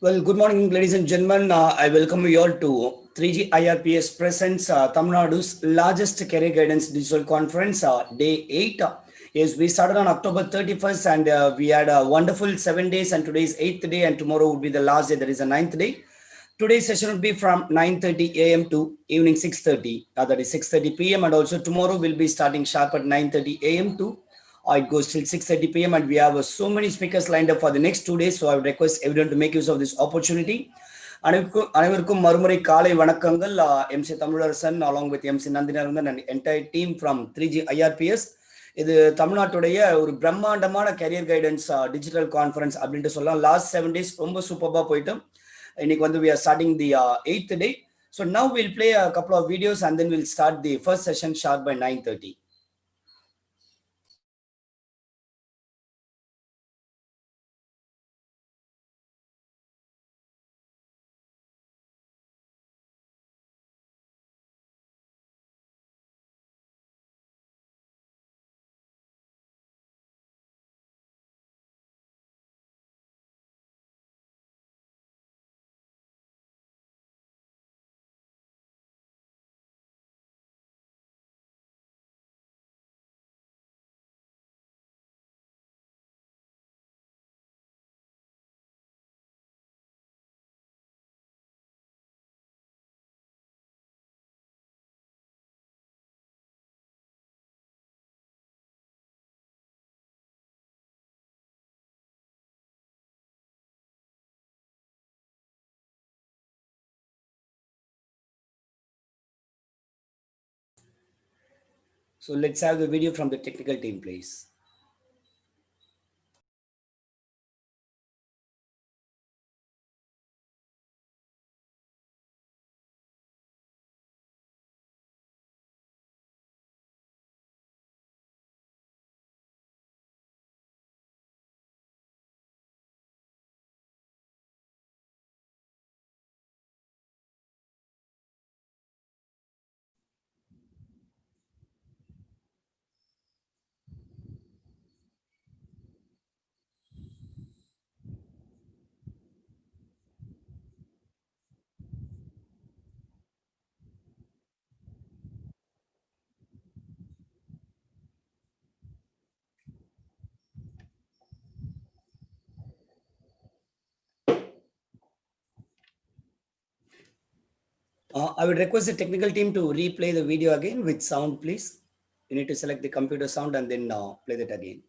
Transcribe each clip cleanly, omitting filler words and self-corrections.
Well, good morning, ladies and gentlemen. I welcome you all to 3G IRPS presents Tamil Nadu's largest career guidance digital conference, day 8. Yes, we started on October 31st and we had a wonderful 7 days, and today is 8th day, and tomorrow would be the last day, that is the 9th day. Today's session will be from 9:30 a.m. to evening 6:30, that is 6:30 p.m. And also tomorrow we'll be starting sharp at 9:30 a.m. to it goes till 6:30 p.m. And we have so many speakers lined up for the next 2 days. So I would request everyone to make use of this opportunity. அனைவருக்கும் மறுமுறை காலை வணக்கங்கள். MC Tamilarasan along with MC Nandinarandan and entire team from 3G IRPS. இது தமிழ்நாட்டுடைய ஒரு பிரம்மாண்டமான carrier guidance digital conference அப்படின்ட்டு சொல்லலாம். லாஸ்ட் 7 days ரொம்ப சூப்பராக போயிட்டு இன்னைக்கு வந்து we are starting the 8th day. So now we'll play a couple of videos and then we'll start the first session sharp by 9:30. So let's have the video from the technical team, please. I would request the technical team to replay the video again with sound, please. You need to select the computer sound and then play that again.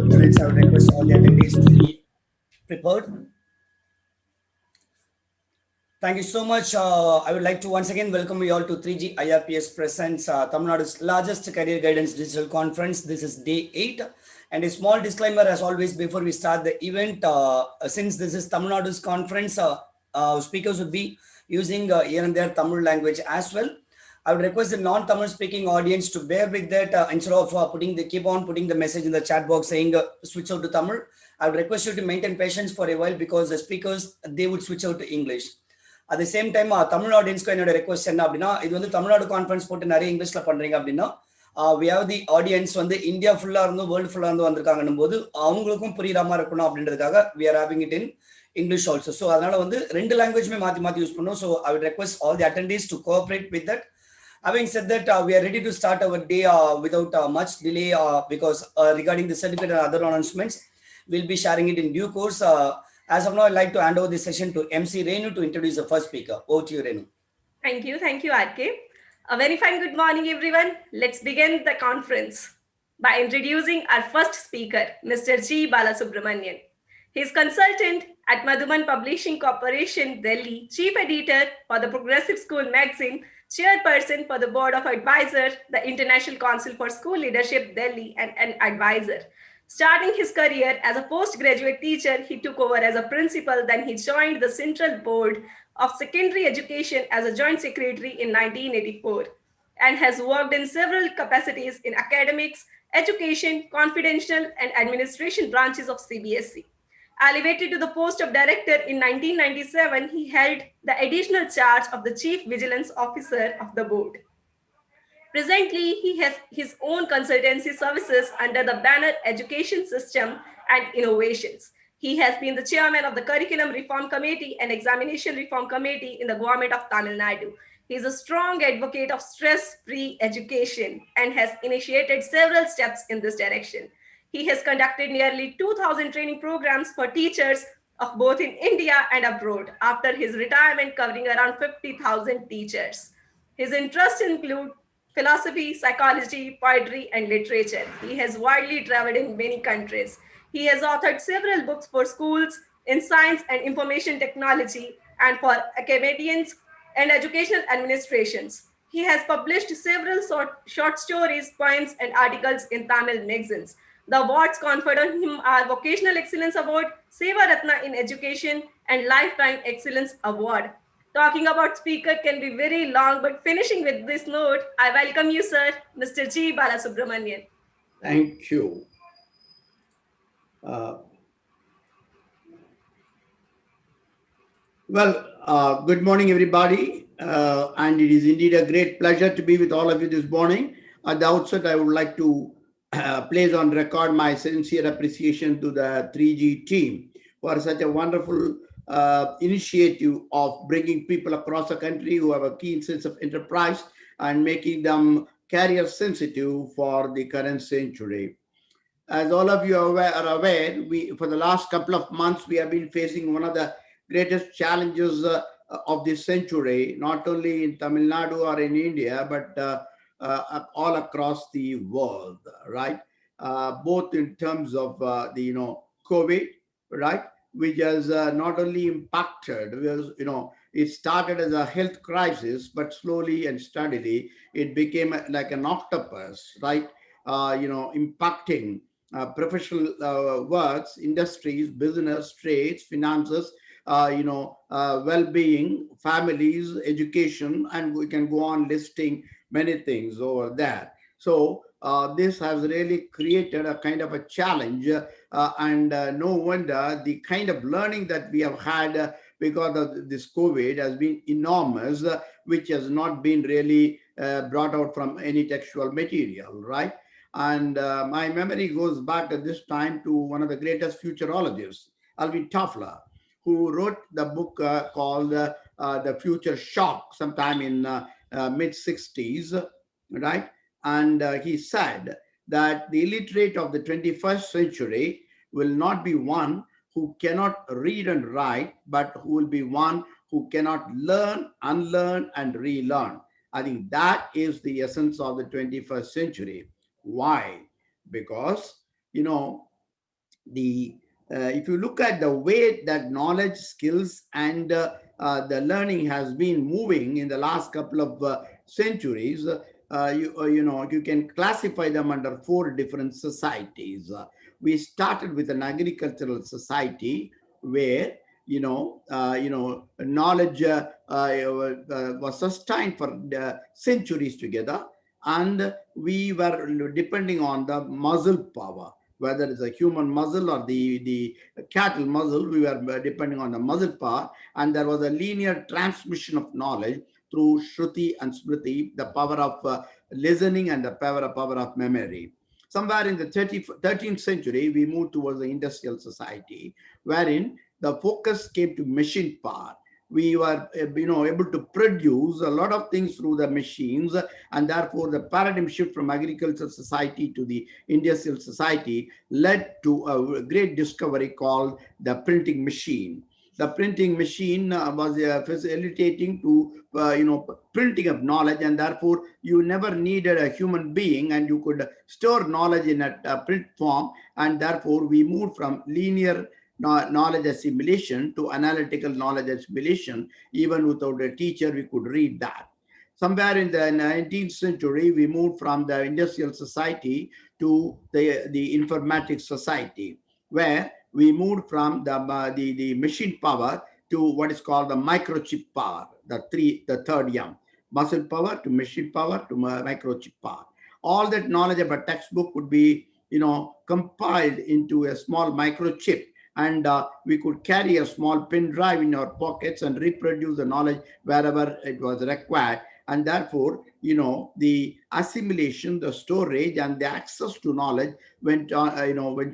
minutes. I would request all the attendees to be prepared. Thank you so much. I would like to once again welcome you all to 3G IRPS presents Tamil Nadu's largest career guidance digital conference. This is day 8. And a small disclaimer as always before we start the event. Since this is Tamil Nadu's conference, speakers would be using here and there Tamil language as well. I would request the non-Tamil speaking audience to bear with that instead of keep on putting the message in the chat box saying switch out to Tamil. I would request you to maintain patience for a while because the speakers, they would switch out to English. At the same time Tamil ஆடியன்ஸ்க்கு என்னோட request என்ன அப்படின்னா இது வந்து Tamil Nadu conference போட்டு நிறைய இங்கிலீஷ்ல பண்றீங்க அப்படின்னா we have the ஆடியன்ஸ் வந்து இந்தியா ஃபுல்லா இருந்தும் வேர்ல்டு ஃபுல்லா இருந்து வந்திருக்காங்கன்னும் போது அவங்களுக்கும் புரியுற மாதிரி இருக்கணும் அப்படின்றதுக்காக we are having it in English also. So அதனால வந்து ரெண்டு லாங்குவேஜுமே மாற்றி யூஸ் பண்ணோம். So I would request all the attendees to cooperate with that. Having said that, we are ready to start our day without much delay because regarding the certificate and other announcements, we'll be sharing it in due course. As of now, I'd like to hand over this session to MC Renu to introduce the first speaker. Over to you, Renu. Thank you, RK. A very fine good morning, everyone. Let's begin the conference by introducing our first speaker, Mr. G. Balasubramanian. He is consultant at Madhuban Publishing Corporation, Delhi, chief editor for the Progressive School magazine, chairperson for the board of advisors, the International Council for School Leadership, Delhi, and an advisor. Starting his career as a postgraduate teacher, he took over as a principal. Then he joined the Central Board of Secondary Education as a joint secretary in 1984 and has worked in several capacities in academics, education, confidential, and administration branches of CBSE. Elevated to the post of director in 1997, he held the additional charge of the Chief Vigilance Officer of the board. Presently, he has his own consultancy services under the banner Education System and Innovations. He has been the chairman of the Curriculum Reform Committee and Examination Reform Committee in the government of Tamil Nadu. He is a strong advocate of stress-free education and has initiated several steps in this direction. He has conducted nearly 2,000 training programs for teachers of both in India and abroad after his retirement, covering around 50,000 teachers. His interests include philosophy, psychology, poetry, and literature. He has widely traveled in many countries. He has authored several books for schools in science and information technology and for academians and educational administrations. He has published several short stories, poems, and articles in Tamil magazines. The awards conferred on him are Vocational Excellence Award, Seva Ratna in Education, and Lifetime Excellence Award. Talking about speaker can be very long, but finishing with this note, I welcome you, sir, Mr. G. Balasubramanian. Thank you. Good morning, everybody. And it is indeed a great pleasure to be with all of you this morning. At the outset, I would like to place on record my sincere appreciation to the 3G team for such a wonderful initiative of bringing people across the country who have a keen sense of enterprise and making them career sensitive for the current century. As all of you are aware, for the last couple of months, we have been facing one of the greatest challenges of this century, not only in Tamil Nadu or in India, but all across the world, right? Both in terms of the COVID, right, which has not only impacted, it started as a health crisis, but slowly and steadily it became like an octopus, right? Impacting professional works, industries, business, trades, finances, well-being, families, education, and we can go on listing many things over there. So this has really created a kind of a challenge, and no wonder the kind of learning that we have had because of this COVID has been enormous, which has not been really brought out from any textual material, right? And my memory goes back at this time to one of the greatest futurologists, Alvin Toffler, who wrote the book called The Future Shock sometime in mid-60s, right? And he said that the illiterate of the 21st century will not be one who cannot read and write, but who will be one who cannot learn, unlearn, and relearn. I think that is the essence of the 21st century. Why? Because, the if you look at the way that knowledge, skills, and the learning has been moving in the last couple of centuries, you can classify them under four different societies. We started with an agricultural society where knowledge was sustained for centuries together, and we were depending on the muscle power, whether it's a human muscle or the cattle muscle. We were depending on the muscle power, and there was a linear transmission of knowledge through Shruti and Smriti, the power of listening and the power of memory. Somewhere in the 13th century, we moved towards the industrial society, wherein the focus came to machine power. We were able to produce a lot of things through the machines, and therefore the paradigm shift from agricultural society to the industrial society led to a great discovery called the printing machine. The printing machine was facilitating to printing of knowledge, and therefore you never needed a human being, and you could store knowledge in a print form, and therefore we moved from linear knowledge assimilation to analytical knowledge assimilation. Even without a teacher, we could read that. Somewhere in the 19th century, we moved from the industrial society to the informatics society, where we moved from the machine power to what is called the microchip power, the third M, muscle power to machine power to microchip power. All that knowledge of a textbook would be compiled into a small microchip, and we could carry a small pen drive in our pockets and reproduce the knowledge wherever it was required. And therefore, the assimilation, the storage, and the access to knowledge went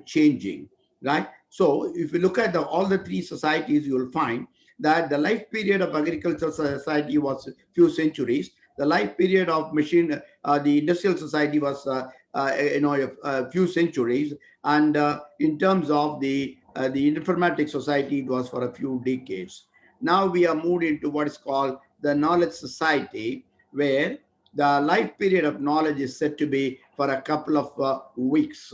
changing, right? So if you look at all the three societies, you will find that the life period of agricultural society was few centuries. The life period of the industrial society was a few centuries, and in terms of the informatics society, it was for a few decades. Now we are moved into what is called the knowledge society, where the life period of knowledge is said to be for a couple of weeks,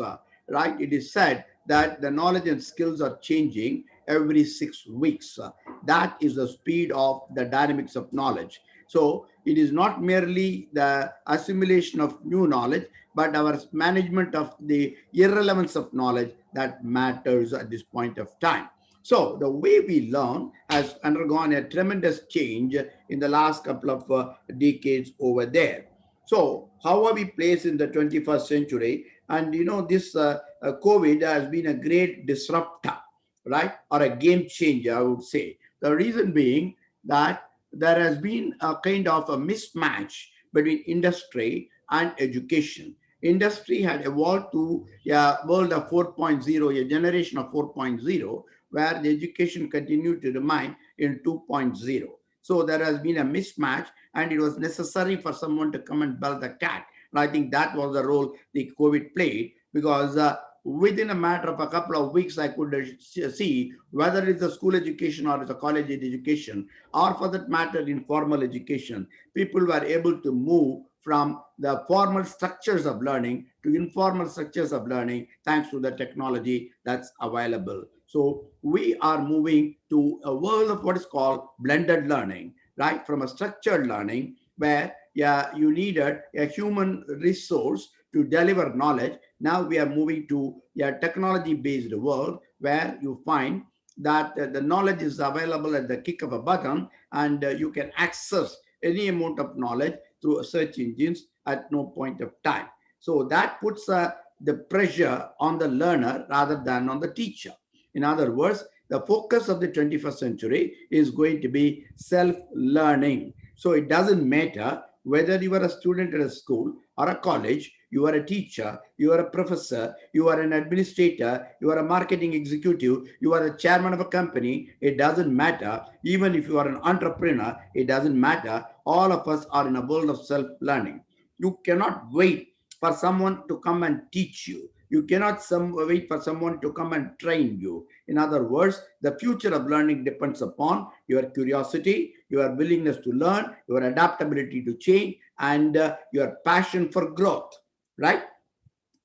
right? It is said that the knowledge and skills are changing every 6 weeks. That is the speed of the dynamics of knowledge. So it is not merely the assimilation of new knowledge, but our management of the irrelevance of knowledge that matters at this point of time. So the way we learn has undergone a tremendous change in the last couple of decades over there. So how are we placed in the 21st century? And this COVID has been a great disruptor, right? Or a game changer, I would say. The reason being that there has been a kind of a mismatch between industry and education. Industry had evolved to a world of 4.0, a generation of 4.0, where the education continued to remain in 2.0. So there has been a mismatch, and it was necessary for someone to come and build the cat. And I think that was the role the COVID played, because within a matter of a couple of weeks, I could see whether it's a school education or it's a college education, or for that matter, informal education, people were able to move from the formal structures of learning to informal structures of learning, thanks to the technology that's available. So we are moving to a world of what is called blended learning, right? From a structured learning where you needed a human resource to deliver knowledge. Now we are moving to a technology-based world where you find that the knowledge is available at the click of a button, and you can access any amount of knowledge through search engines at no point of time. So that puts the pressure on the learner rather than on the teacher. In other words, the focus of the 21st century is going to be self-learning. So it doesn't matter whether you are a student at a school or a college, you are a teacher, you are a professor, you are an administrator, you are a marketing executive, you are a chairman of a company, it doesn't matter. Even if you are an entrepreneur, it doesn't matter. All of us are in a world of self-learning. You cannot wait for someone to come and teach you. You cannot wait for someone to come and train you. In other words, the future of learning depends upon your curiosity, your willingness to learn, your adaptability to change, and your passion for growth, right?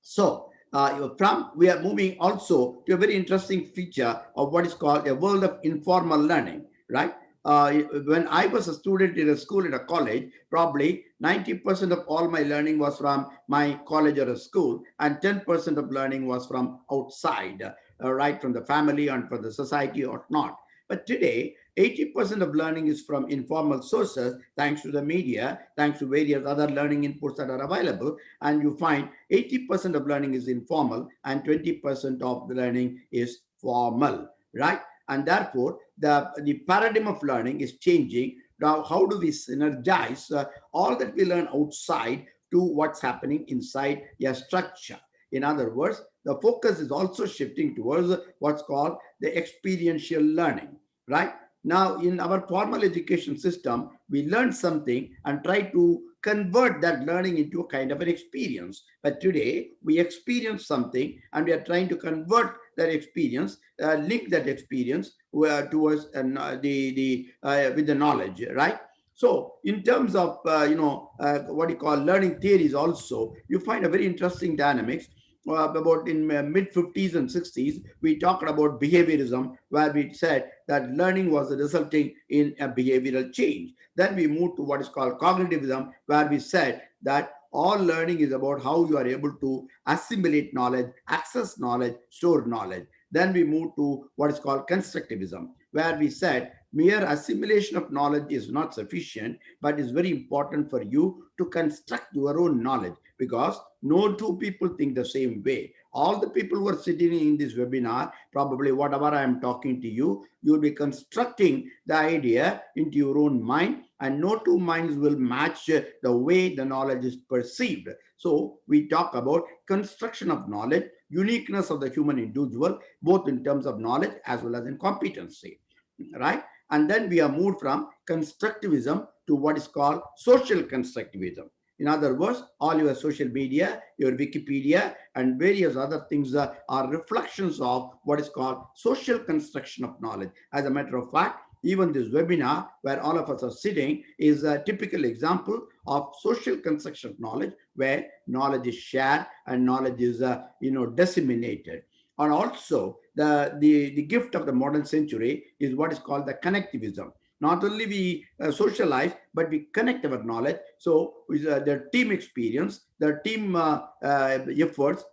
So We are moving also to a very interesting feature of what is called a world of informal learning, right? When I was a student in a school, in a college, probably 90% of all my learning was from my college or a school, and 10% of learning was from outside, right, from the family and from the society or not. But today, 80% of learning is from informal sources, thanks to the media, thanks to various other learning inputs that are available. And you find 80% of learning is informal and 20% of the learning is formal, right? And therefore, the paradigm of learning is changing. Now, how do we synergize all that we learn outside to what's happening inside a structure? In other words, the focus is also shifting towards what's called the experiential learning, right? Now, in our formal education system, we learn something and try to convert that learning into a kind of an experience. But today, we experience something and we are trying to convert that experience, link that experience towards with the knowledge, right? So, in terms of what you call learning theories, also you find a very interesting dynamics. About in mid 50s and 60s, we talked about behaviorism, where we said that learning was resulting in a behavioral change. Then we moved to what is called cognitivism, where we said that all learning is about how you are able to assimilate knowledge, access knowledge, store knowledge. Then we moved to what is called constructivism, where we said mere assimilation of knowledge is not sufficient, but is very important for you to construct your own knowledge, because no two people think the same way. All the people who are sitting in this webinar, probably whatever I am talking to you, you will be constructing the idea into your own mind, and no two minds will match the way the knowledge is perceived. So we talk about construction of knowledge, uniqueness of the human individual, both in terms of knowledge as well as in competency, right? And then we are moved from constructivism to what is called social constructivism. In other words, all your social media, your Wikipedia, and various other things are reflections of what is called social construction of knowledge. As a matter of fact, even this webinar, where all of us are sitting, is a typical example of social construction of knowledge, where knowledge is shared and knowledge is disseminated. And also, the gift of the modern century is what is called the connectivism. Not only we socialize, but we connect our knowledge. So with the team experience, the team efforts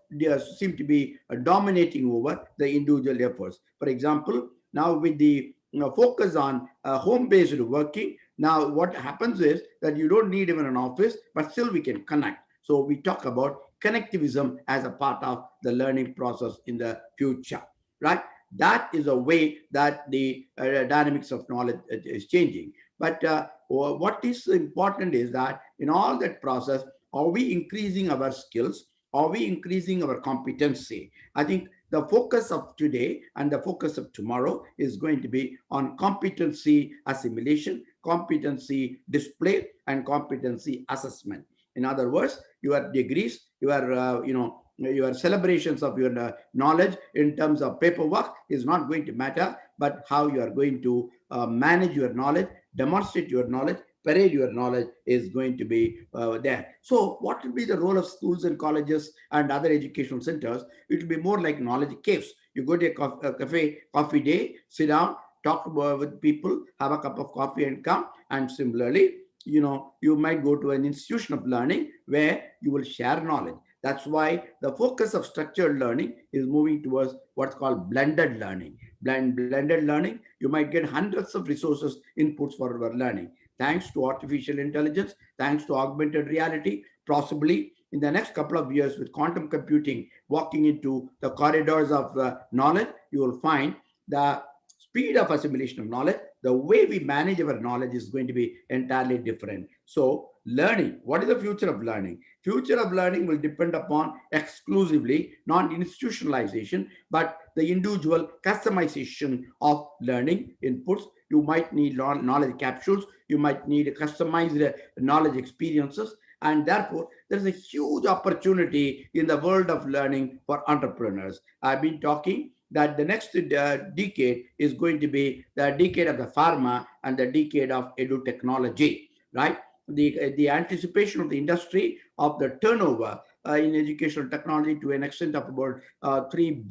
seem to be dominating over the individual efforts. For example, now with the focus on home-based working, now what happens is that you don't need even an office, but still we can connect. So we talk about connectivism as a part of the learning process in the future, right? That is a way that the dynamics of knowledge is changing. But what is important is that in all that process, are we increasing our skills? Are we increasing our competency? I think the focus of today and the focus of tomorrow is going to be on competency assimilation, competency display, and competency assessment. In other words, your degrees, your celebrations of your knowledge in terms of paperwork is not going to matter, but how you are going to manage your knowledge, demonstrate your knowledge, parade your knowledge is going to be there. So what will be the role of schools and colleges and other educational centers? It will be more like knowledge caves. You go to a cafe, coffee day, sit down, talk with people, have a cup of coffee and come. And similarly, you might go to an institution of learning where you will share knowledge. That's why the focus of structured learning is moving towards what's called blended learning. Blended learning, you might get hundreds of resources, inputs for our learning. Thanks to artificial intelligence, thanks to augmented reality, possibly in the next couple of years with quantum computing walking into the corridors of knowledge, you will find the speed of assimilation of knowledge, the way we manage our knowledge is going to be entirely different. So learning, what is the future of learning? Future of learning will depend upon exclusively non-institutionalization, but the individual customization of learning inputs. You might need knowledge capsules, you might need customized knowledge experiences, and therefore there's a huge opportunity in the world of learning for entrepreneurs. I've been talking that the next decade is going to be the decade of the pharma and the decade of edu technology, right? The anticipation of the industry of the turnover in educational technology to an extent of about 3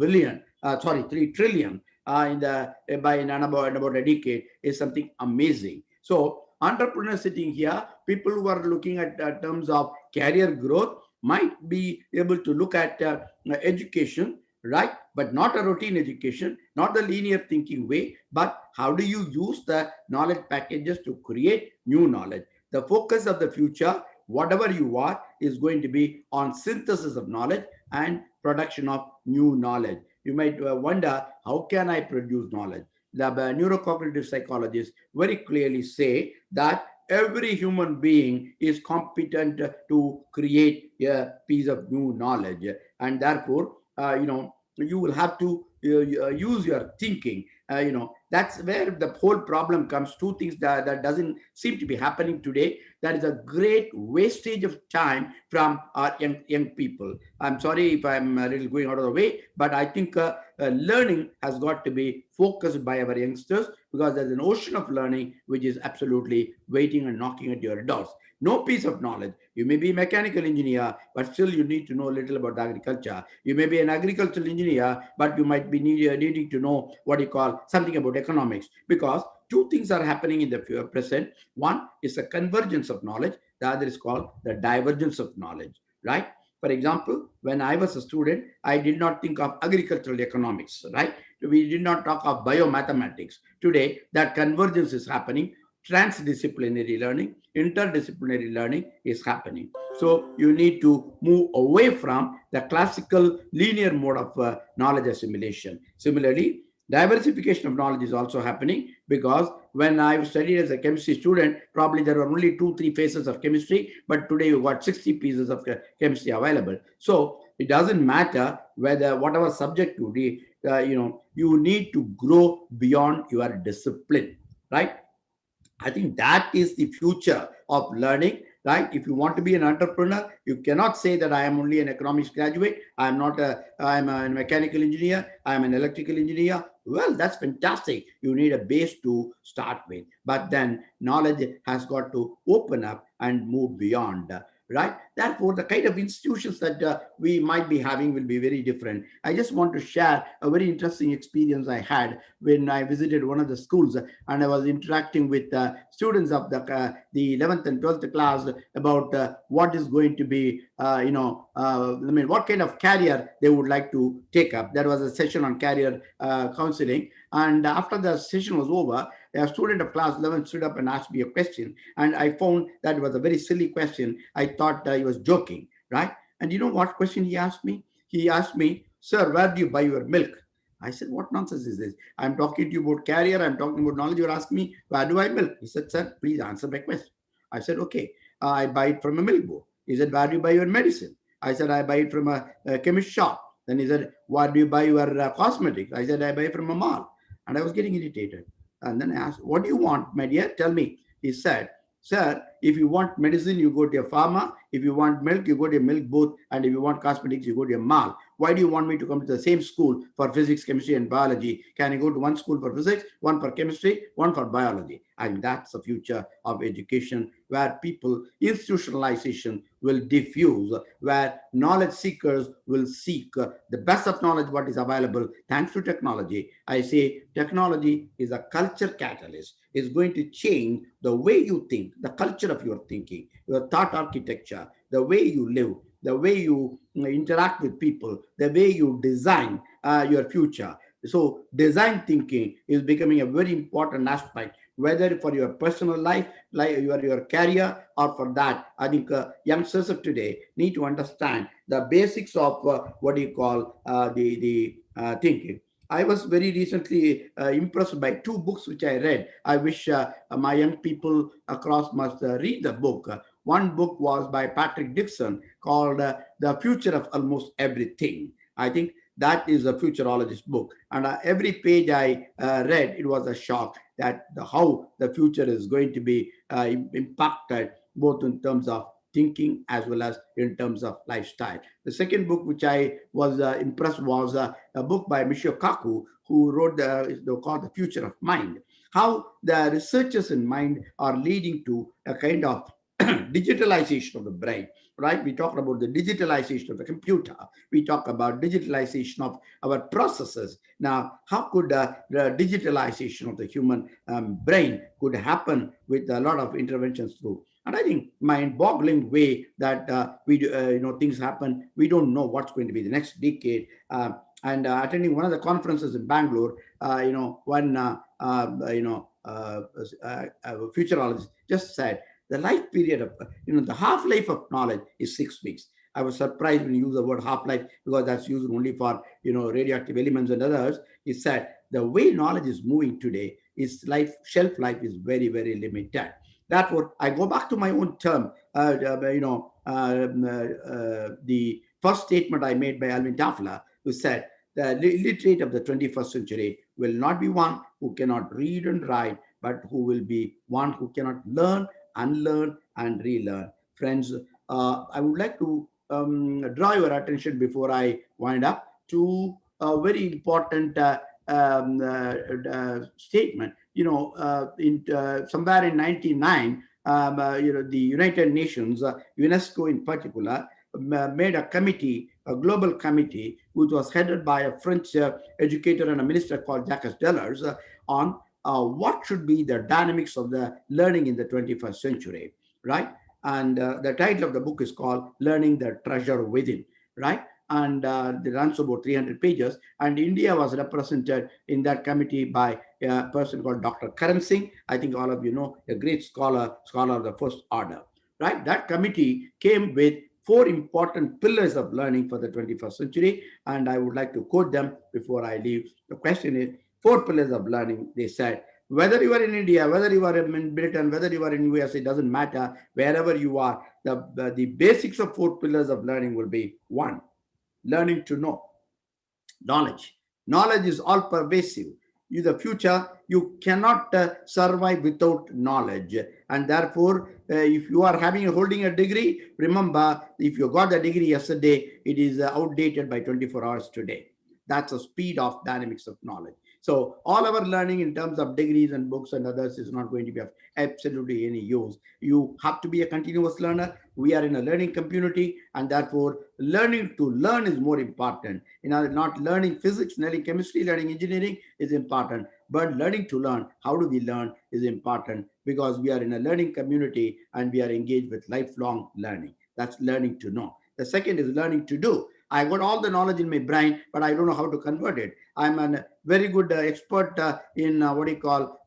trillion in the by in about a decade is something amazing. So entrepreneurs sitting here, people who are looking at terms of career growth might be able to look at education, right? But not a routine education, not the linear thinking way, but how do you use the knowledge packages to create new knowledge? The focus of the future, whatever you are, is going to be on synthesis of knowledge and production of new knowledge. You might wonder, how can I produce knowledge? The neurocognitive psychologists very clearly say that every human being is competent to create a piece of new knowledge, and therefore, you will have to use your thinking. That's where the whole problem comes. Two things that doesn't seem to be happening today. That is a great wastage of time from our young people. I'm sorry if I'm really going out of the way, but I think learning has got to be focused by our youngsters, because there's an ocean of learning which is absolutely waiting and knocking at your doors. No piece of knowledge. You may be a mechanical engineer, but still you need to know a little about agriculture. You may be an agricultural engineer, but you might be needing to know what you call something about economics, because two things are happening in the present. One is a convergence of knowledge. The other is called the divergence of knowledge, right? For example, when I was a student, I did not think of agricultural economics, right? We did not talk of biomathematics. Today, that convergence is happening. Transdisciplinary learning, interdisciplinary learning is happening. So you need to move away from the classical linear mode of knowledge assimilation. Similarly, diversification of knowledge is also happening, because when I studied as a chemistry student, probably there were only 2-3 phases of chemistry, but today you got 60 pieces of chemistry available. So it doesn't matter whether whatever subject you read, you need to grow beyond your discipline, right? I think that is the future of learning, right? If you want to be an entrepreneur, you cannot say that I am only an economics graduate. I'm a mechanical engineer. I'm an electrical engineer. Well, that's fantastic. You need a base to start with. But then knowledge has got to open up and move beyond, right? Therefore, the kind of institutions that we might be having will be very different. I just want to share a very interesting experience I had when I visited one of the schools, and I was interacting with students of the 11th and 12th class about what is going to be, what kind of career they would like to take up. There was a session on career counseling, and after the session was over, a student of class 11 stood up and asked me a question, and I found that it was a very silly question. I thought he was joking, right? And you know what question he asked me? He asked me, "Sir, where do you buy your milk?" I said, "What nonsense is this? I'm talking to you about career. I'm talking about knowledge. You're asking me, where do I milk?" He said, "Sir, please answer my question." I said, "Okay, I buy it from a milk board." He said, "Where do you buy your medicine?" I said, "I buy it from a chemist shop." Then he said, "Where do you buy your cosmetics?" I said, "I buy it from a mall." And I was getting irritated. And then I asked, "What do you want, my dear? Tell me." He said, "Sir, if you want medicine, you go to a farmer. If you want milk, you go to a milk booth. And if you want cosmetics, you go to a mall. Why do you want me to come to the same school for physics, chemistry, and biology? Can I go to one school for physics, one for chemistry, one for biology?" And that's the future of education, where people, institutionalization will diffuse, where knowledge seekers will seek the best of knowledge, what is available thanks to technology. I say technology is a culture catalyst. It's going to change the way you think, the culture of your thinking, your thought architecture, the way you live, the way you interact with people, the way you design your future. So design thinking is becoming a very important aspect, whether for your personal life, like your career, or for that. I think youngsters of today need to understand the basics of what you call the thinking. I was very recently impressed by two books which I read. I wish my young people across must read the book. One book was by Patrick Dixon called The Future of Almost Everything. I think that is a futurologist book. And every page I read, it was a shock that how the future is going to be impacted, both in terms of thinking as well as in terms of lifestyle. The second book which I was impressed was a book by Michio Kaku, who wrote called The Future of Mind. How the researchers in mind are leading to a kind of digitalization of the brain, right? We talk about the digitalization of the computer. We talk about digitalization of our processes. Now, how could the digitalization of the human brain could happen with a lot of interventions through? And I think mind-boggling way that we do, things happen. We don't know what's going to be the next decade. And attending one of the conferences in Bangalore, one futurologist just said the life period of the half life of knowledge is 6 weeks. I was surprised when you use the word half life because that's used only for radioactive elements and others. He said the way knowledge is moving today is shelf life is very, very limited. Therefore, I go back to my own term. The first statement I made by Alvin Toffler, who said the illiterate of the 21st century will not be one who cannot read and write, but who will be one who cannot learn, unlearn, and relearn. Friends, I would like to draw your attention before I wind up to a very important statement. In somewhere in 1999, the United Nations, UNESCO in particular, made a committee, a global committee, which was headed by a French educator and a minister called Jacques Delors, on what should be the dynamics of the learning in the 21st century, right? And the title of the book is called Learning the Treasure Within, right? And it runs about 300 pages. And India was represented in that committee by a person called Dr. Karan Singh. I think all of you know, a great scholar of the first order, right? That committee came with 4 important pillars of learning for the 21st century. And I would like to quote them before I leave. The question is, 4 pillars of learning. They said, whether you are in India, whether you are in Britain, whether you are in US, it doesn't matter. Wherever you are, the basics of 4 pillars of learning will be: 1, learning to know. Knowledge. Knowledge is all pervasive. In the future, you cannot survive without knowledge. And therefore, if you are holding a degree, remember, if you got the degree yesterday, it is outdated by 24 hours today. That's the speed of dynamics of knowledge. So all our learning in terms of degrees and books and others is not going to be of absolutely any use. You have to be a continuous learner. We are in a learning community, and therefore learning to learn is more important. Not learning physics, learning chemistry, learning engineering is important, but learning to learn, how do we learn, is important, because we are in a learning community and we are engaged with lifelong learning. That's learning to know. The second is learning to do. I got all the knowledge in my brain, but I don't know how to convert it. I'm a very good expert in binomial,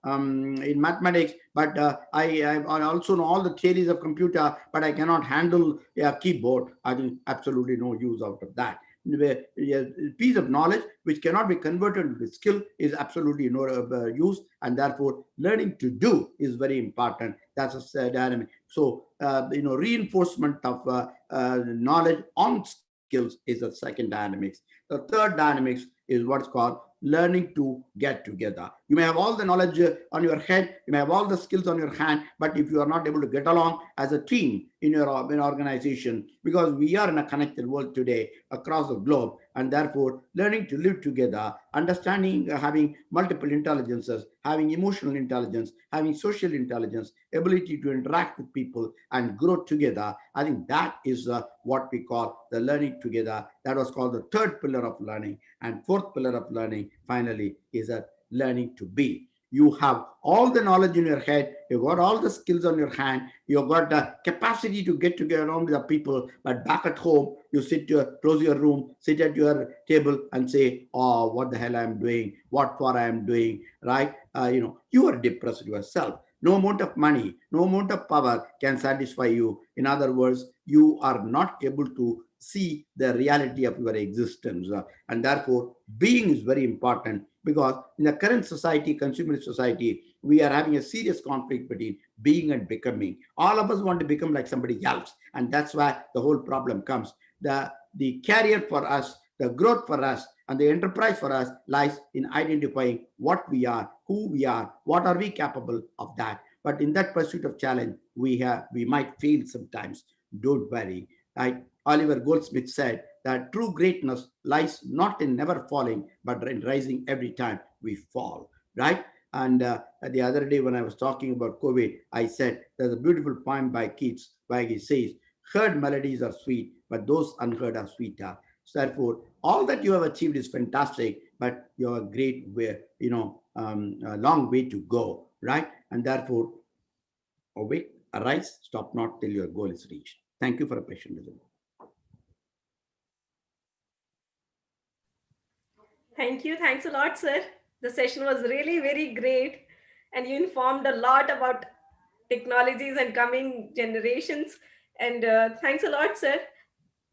in mathematics, but I also know all the theories of computer, but I cannot handle a keyboard. I think absolutely no use out of that. A piece of knowledge which cannot be converted into skill is absolutely no use, and therefore learning to do is very important. That's a dynamic. So reinforcement of knowledge on skills is the second dynamics. The third dynamics is what's called learning to get together. You may have all the knowledge on your head, you may have all the skills on your hand, but if you are not able to get along as a team in your organization, because we are in a connected world today across the globe, and therefore learning to live together, understanding, having multiple intelligences, having emotional intelligence, having social intelligence, ability to interact with people and grow together, I think that is what we call the learning together. That was called the third pillar of learning. And fourth pillar of learning, finally, is that learning to be. You have all the knowledge in your head, you got all the skills on your hand, you got the capacity to get together around with the people, but back at home, you close your room, sit at your table and say, oh, what the hell I'm doing, what for I am doing, right? You are depressed yourself. No amount of money, no amount of power can satisfy you. In other words, you are not able to see the reality of your existence. And therefore, being is very important, because in the current society, consumerist society, we are having a serious conflict between being and becoming. All of us want to become like somebody else. And that's why the whole problem comes. The career for us, the growth for us, and the enterprise for us lies in identifying what we are, who we are, what are we capable of that. But in that pursuit of challenge, we might fail sometimes. Don't worry. Right? Oliver Goldsmith said that true greatness lies not in never falling, but in rising every time we fall. Right? And the other day when I was talking about COVID, I said there's a beautiful poem by Keats where he says, heard melodies are sweet, but those unheard are sweeter. So therefore, all that you have achieved is fantastic, but you have a great way, a long way to go, right? And therefore, awake, arise, stop not till your goal is reached. Thank you for a patient listening. Thank you. Thanks a lot, sir. The session was really very great, and you informed a lot about technologies and coming generations. And thanks a lot, sir.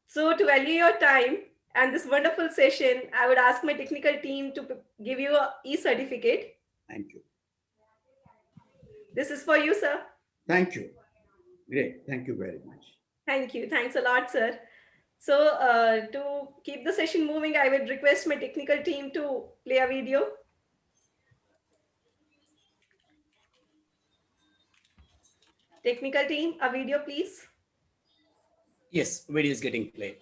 So, to value your time and this wonderful session, I would ask my technical team to give you a e-certificate. Thank you. This is for you, sir. Thank you. Great. Thank you very much. Thank you. Thanks a lot, sir. So, to keep the session moving, I would request my technical team to play a video. Technical team, a video, please. Yes, video is getting played.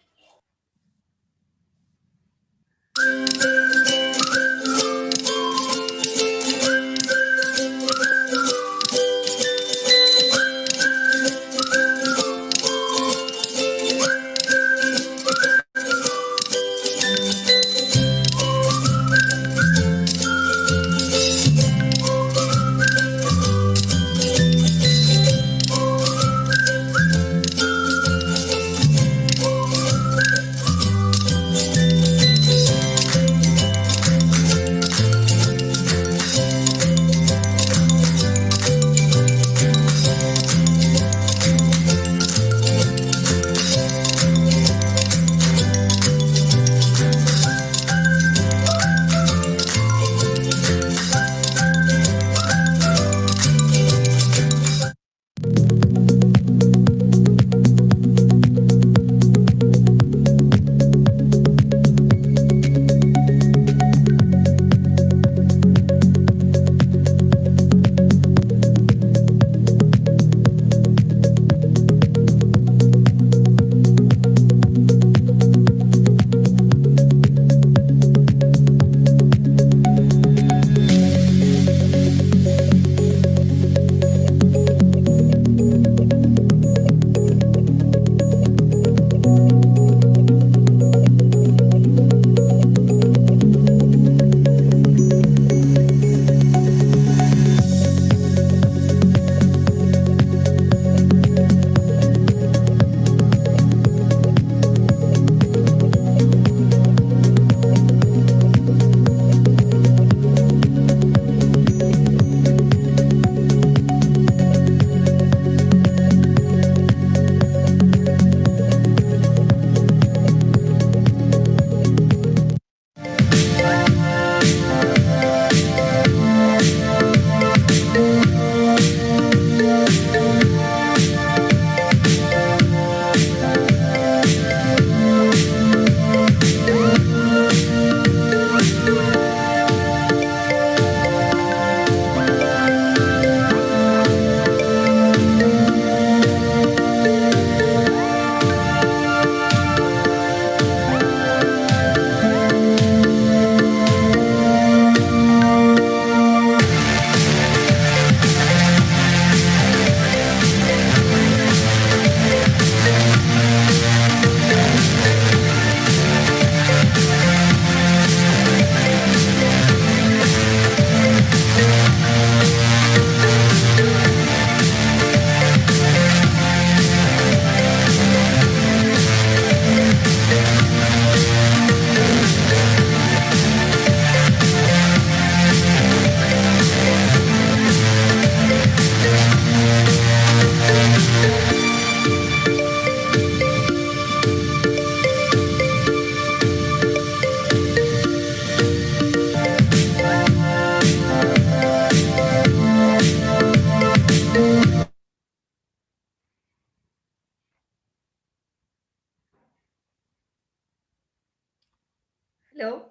Hello,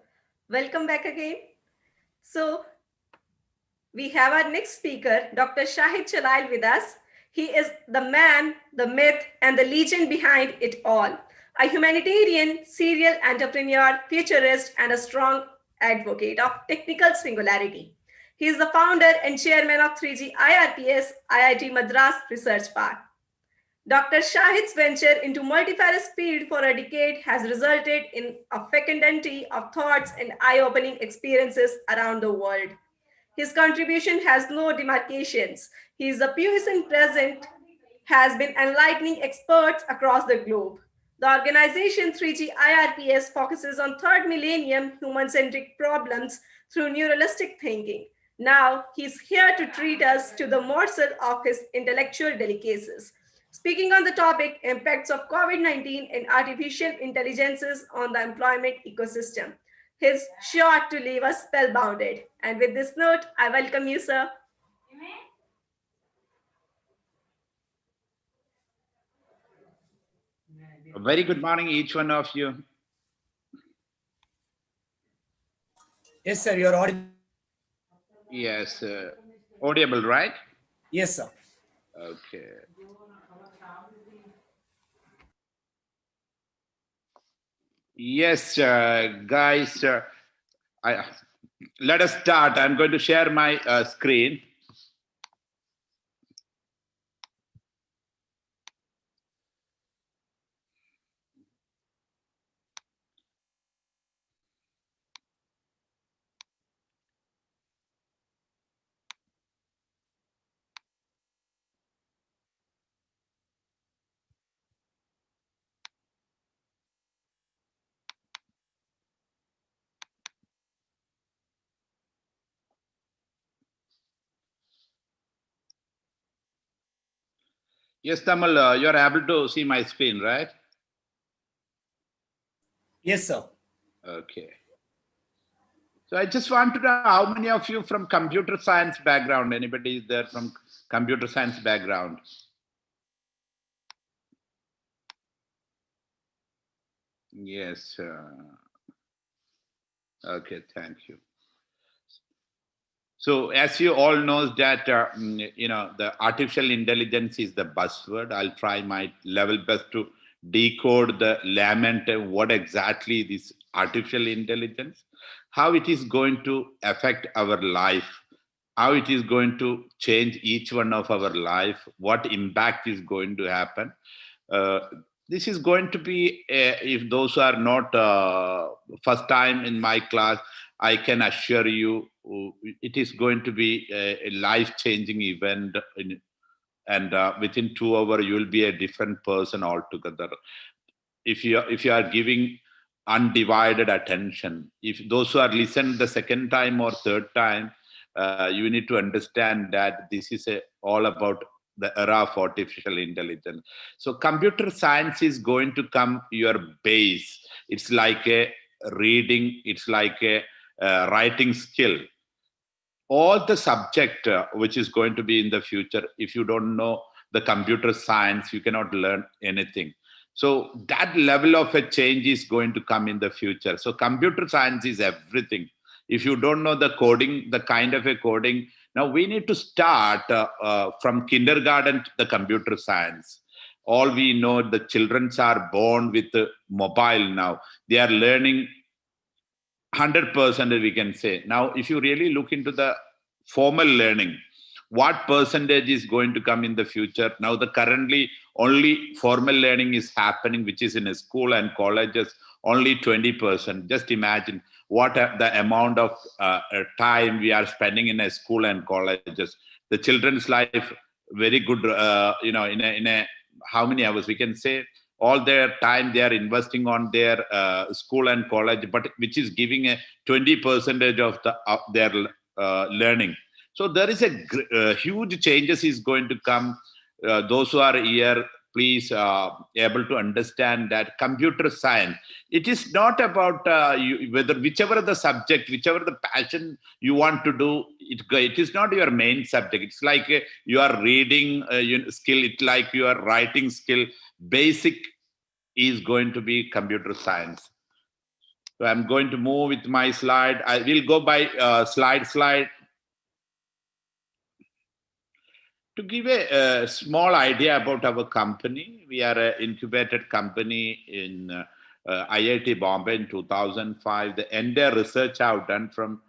welcome back again. So, we have our next speaker, Dr. Shahid Chalail, with us. He is the man, the myth, and the legend behind it all. A humanitarian, serial entrepreneur, futurist, and a strong advocate of technical singularity. He is the founder and chairman of 3G IRPS, IIT Madras Research Park. Dr. Shahid's venture into multifarad speed for a decade has resulted in a fecundity of thoughts and eye-opening experiences around the world. His contribution has no demarcations. His puissant presence has been enlightening experts across the globe. The organization 3G IRPS focuses on third millennium human-centric problems through neuralistic thinking. Now, he's here to treat us to the morsel of his intellectual delicacies. Speaking on the topic, impacts of COVID-19 and artificial intelligences on the employment ecosystem. He's sure to leave us spellbounded. And with this note, I welcome you, sir. A very good morning, each one of you. Yes, sir. You're audible. Yes, audible, right? Yes, sir. Okay. Yes, guys, let us start. I'm going to share my screen. Yes, Tamal, you're able to see my screen, right? Yes, sir. Okay. So I just want to know how many of you from computer science background? Anybody is there from computer science background? Yes. Okay, thank you. So as you all know that, the artificial intelligence is the buzzword. I'll try my level best to decode the lament of what exactly this artificial intelligence, how it is going to affect our life, how it is going to change each one of our life, what impact is going to happen. Uh, this is going to be, if those are not first time in my class, I can assure you it is going to be a life-changing event, and within 2 hours you will be a different person altogether. If you are giving undivided attention, if those who are listened the second time or third time, you need to understand that this is all about the era of artificial intelligence. So computer science is going to come your base. It's like a reading, it's like a writing skill. All the subject which is going to be in the future, if you don't know the computer science, you cannot learn anything. So that level of a change is going to come in the future. So computer science is everything. If you don't know the coding, the kind of a coding, now we need to start from kindergarten to the computer science. All we know, the children are born with the mobile now. They are learning 100%, we can say. Now, if you really look into the formal learning, what percentage is going to come in the future? Now, the currently only formal learning is happening, which is in a school and colleges, only 20%. Just imagine what the amount of time we are spending in a school and colleges. The children's life, very good, in a how many hours we can say all their time they are investing on their school and college, but which is giving a 20% of their learning. So there is a huge changes is going to come. Those who are here, please able to understand that computer science, it is not about whether whichever the subject, whichever the passion you want to do, it is not your main subject. It's like you are reading skill, it's like your writing skill. Basic is going to be computer science. So I'm going to move with my slide. I will go by slide. To give a small idea about our company, we are an incubated company in IIT Bombay in 2005. The entire research I've done from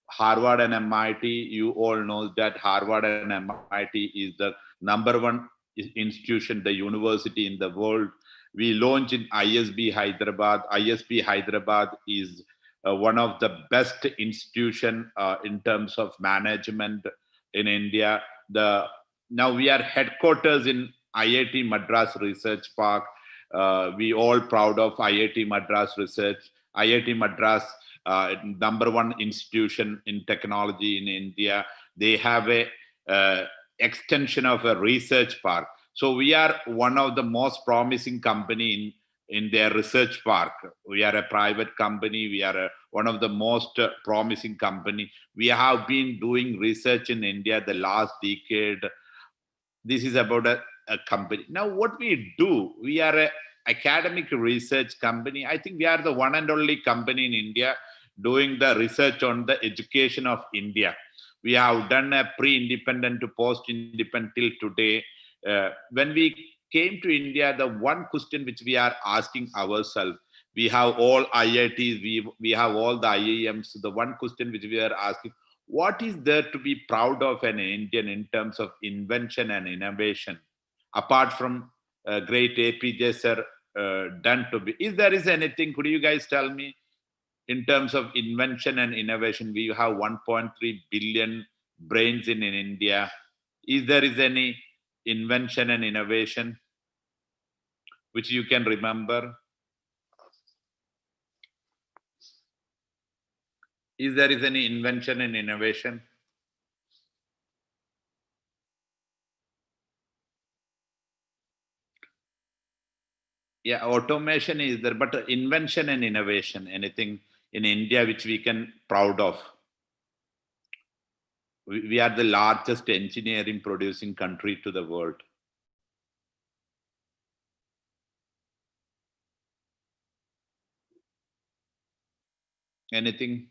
Harvard and MIT. You all know that Harvard and MIT is the number one institution, the university in the world. We launched in ISB Hyderabad. ISB Hyderabad is one of the best institution in terms of management in India. Now we are headquarters in IIT Madras Research Park. We all proud of IIT Madras Research. IIT Madras, number one institution in technology in India. They have a extension of a research park. So we are one of the most promising company in their research park. We are a private company. We are one of the most promising company. We have been doing research in India the last decade. This is about a company. Now what we do, we are a academic research company. I think we are the one and only company in India doing the research on the education of India. We have done a pre-independent to post-independent till today. When we came to India, the one question which we are asking ourselves, we have all IITs, we have all the IIMs. The one question which we are asking, what is there to be proud of an Indian in terms of invention and innovation, apart from great APJ sir done to be? If there is anything, could you guys tell me? In terms of invention and innovation, we have 1.3 billion brains in India. Is there any invention and innovation which you can remember? Is there any invention and innovation? Yeah, automation is there, but invention and innovation, anything in India which we can proud of? We are the largest engineering producing country to the world. Anything?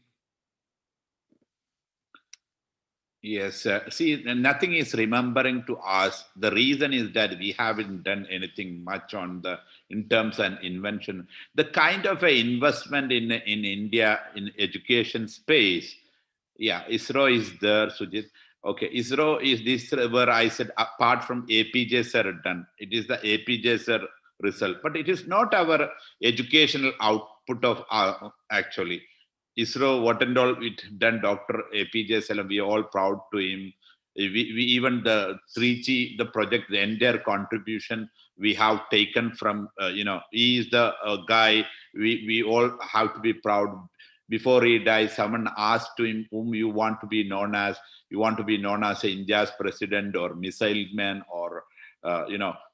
Yes, see, nothing is remembering to us. The reason is that we haven't done anything much on in terms of invention. The kind of a investment in India in education space. Yeah, ISRO is there, Sujit. Okay, ISRO is this where I said apart from APJ sir done, it is the APJ sir result, but it is not our educational output of actually. ISRO, what and all it done, Dr. APJ Salam, we are all proud to him. We even the 3G, the project, the entire contribution we have taken from, he is the guy, we all have to be proud. Before he died, someone asked to him whom you want to be known as. You want to be known as India's president or missile man or,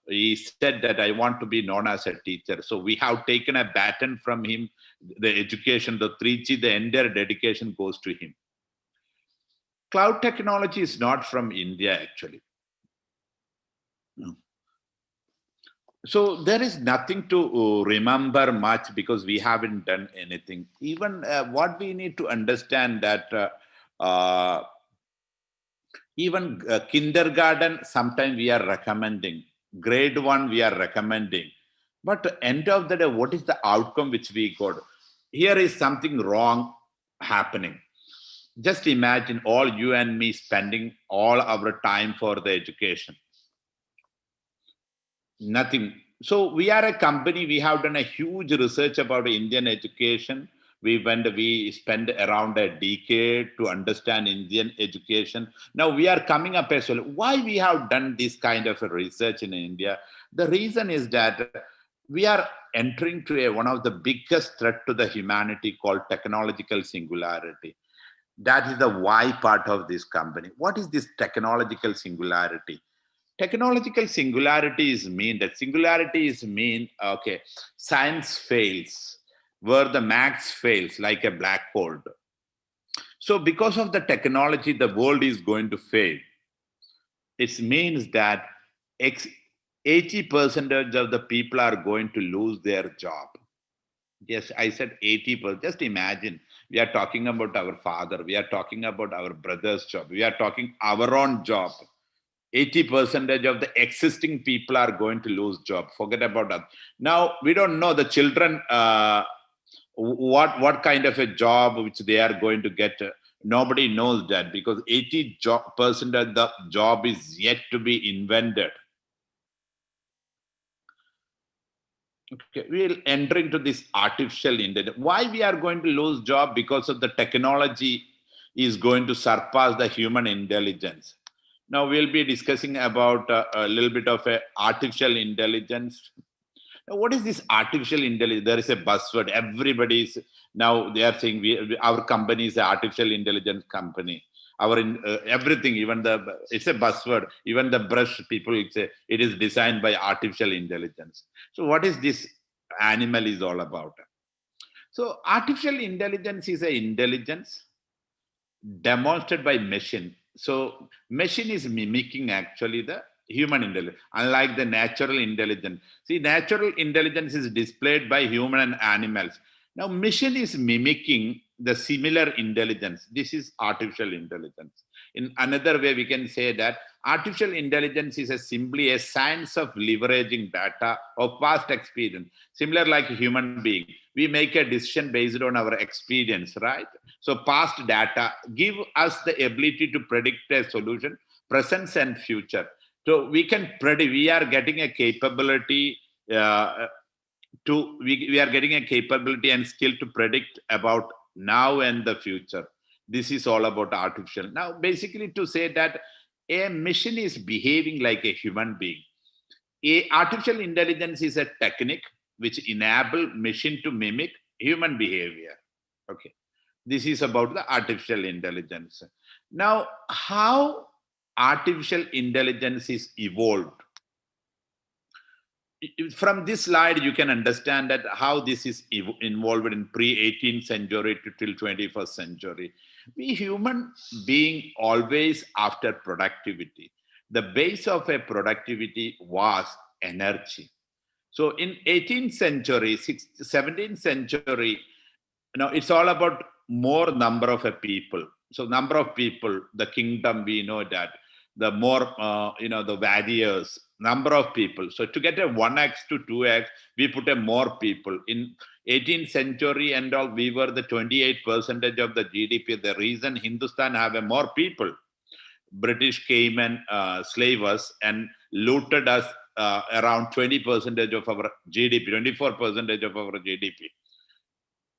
he said that I want to be known as a teacher. So we have taken a baton from him. The education, the 3G, the entire dedication goes to him. Cloud technology is not from India, actually. No. So there is nothing to remember much because we haven't done anything. Even what we need to understand that even kindergarten, sometimes we are recommending. Grade 1, we are recommending. But at the end of the day, what is the outcome which we got? Here is something wrong happening. Just imagine all you and me spending all our time for the education. Nothing. So we are a company, we have done a huge research about Indian education. We spent around a decade to understand Indian education. Now we are coming up as well. Why we have done this kind of a research in India? The reason is that we are entering to one of the biggest threat to the humanity called technological singularity. That is the why part of this company. What is this technological singularity? Technological singularity is okay, science fails, where the maths fails like a black hole. So because of the technology, the world is going to fail. It means that 80% of the people are going to lose their job. Yes, I said 80%. Just imagine, we are talking about our father, we are talking about our brother's job, we are talking our own job. 80% of the existing people are going to lose job. Forget about that. Now, we don't know the children, what kind of a job which they are going to get. Nobody knows that because 80% of the job is yet to be invented. Okay, we'll enter into this artificial intelligence. Why we are going to lose job? Because of the technology is going to surpass the human intelligence. Now we'll be discussing about a little bit of a artificial intelligence. Now, what is this artificial intelligence? There is a buzzword. Everybody's now they are saying our company is an artificial intelligence company. Our everything, even it's a buzzword. Even the brush people, it is designed by artificial intelligence. So, what is this animal is all about? So, artificial intelligence is an intelligence demonstrated by machine. So machine is mimicking actually the human intelligence, unlike the natural intelligence. See, natural intelligence is displayed by human and animals. Now, machine is mimicking the similar intelligence. This is artificial intelligence. In another way, we can say that artificial intelligence is simply a science of leveraging data of past experience, similar like a human being. We make a decision based on our experience, right? So past data give us the ability to predict a solution, present and future. So we can predict, we are getting a capability we are getting a capability and skill to predict about now and the future. This is all about artificial. Now, basically to say that a machine is behaving like a human being. Artificial intelligence is a technique which enable machine to mimic human behavior. Okay. This is about the artificial intelligence. Now, how artificial intelligence is evolved? From this slide, you can understand that how this is involved in pre-18th century to till 21st century. We human being always after productivity. The base of a productivity was energy. So in 18th century, 17th century, it's all about more number of a people. So number of people, the kingdom, we know that the more, the warriors, number of people. So to get a 1x to 2x, we put a more people. In 18th century and all, we were the 28% of the GDP. The reason Hindustan have a more people, British came and slave us and looted us around 20% of our GDP, 24% of our GDP.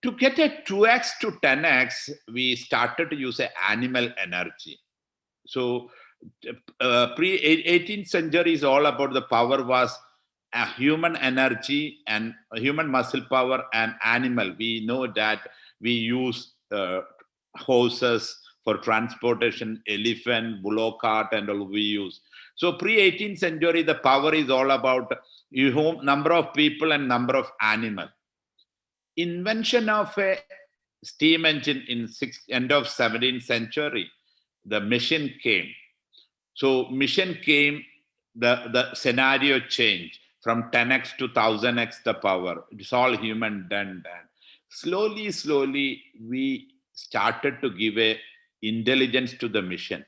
To get a 2x to 10x, we started to use animal energy. So pre-18th century is all about the power was human energy and human muscle power and animal. We know that we use horses for transportation, elephant, bullock cart, and all we use. So pre-18th century, the power is all about number of people and number of animal. Invention of a steam engine in end of 17th century, the machine came. So machine came, the scenario changed from 10x to 1000x the power. It's all human done that. Slowly, we started to give a intelligence to the machine.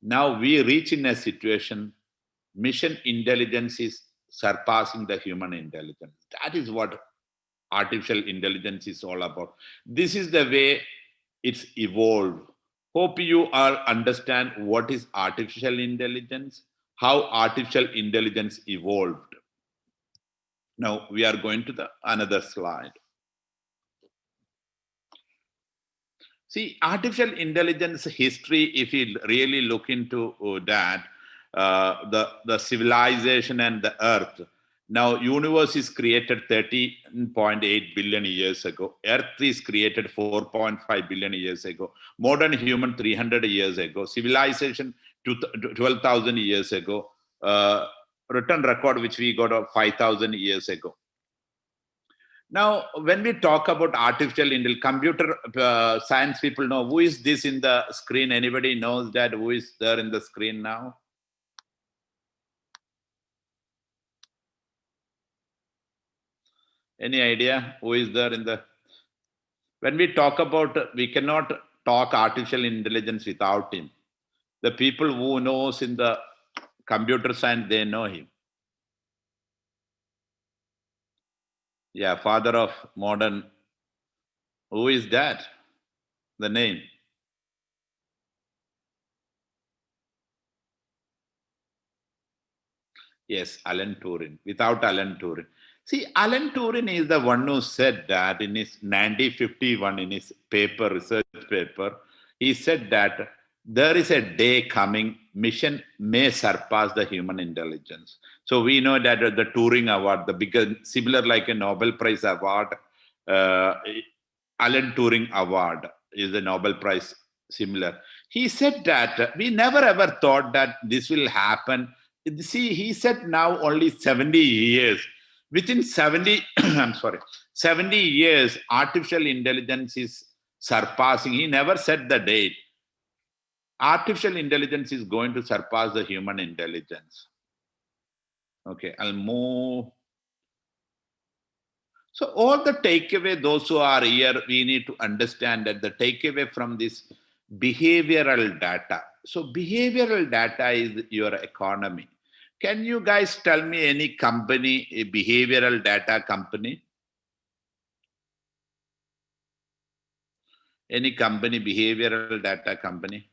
Now we reach in a situation, machine intelligence is surpassing the human intelligence. That is what artificial intelligence is all about. This is the way it's evolved. Hope you all understand what is artificial intelligence, how artificial intelligence evolved. Now we are going to the another slide. See, artificial intelligence history, if you really look into that, the civilization and the earth. Now, universe is created 13.8 billion years ago. Earth is created 4.5 billion years ago. Modern human 300 years ago. Civilization 12,000 years ago. Written record which we got of 5,000 years ago. Now, when we talk about artificial intelligence, computer science people know who is this in the screen. Anybody knows that who is there in the screen now? Any idea who is there in the? When we talk about, we cannot talk artificial intelligence without him. The people who knows in the computer science, they know him. Yeah, father of modern. Who is that? The name. Yes, Alan Turing. Without Alan Turing. See, Alan Turing is the one who said that in his 1951, in his paper, research paper, he said that there is a day coming, mission may surpass the human intelligence. So we know that the Turing Award, the bigger, similar like a Nobel Prize award, uh, Alan Turing Award is the Nobel Prize similar. He said that we never ever thought that this will happen. See, he said now only 70 years. Within 70, I'm sorry, 70 years, artificial intelligence is surpassing. He never said the date. Artificial intelligence is going to surpass the human intelligence. Okay, I'll move. So all the takeaway, those who are here, we need to understand that the takeaway from this behavioral data. So behavioral data is your economy. Can you guys tell me any company, a behavioral data company? Any company, behavioral data company?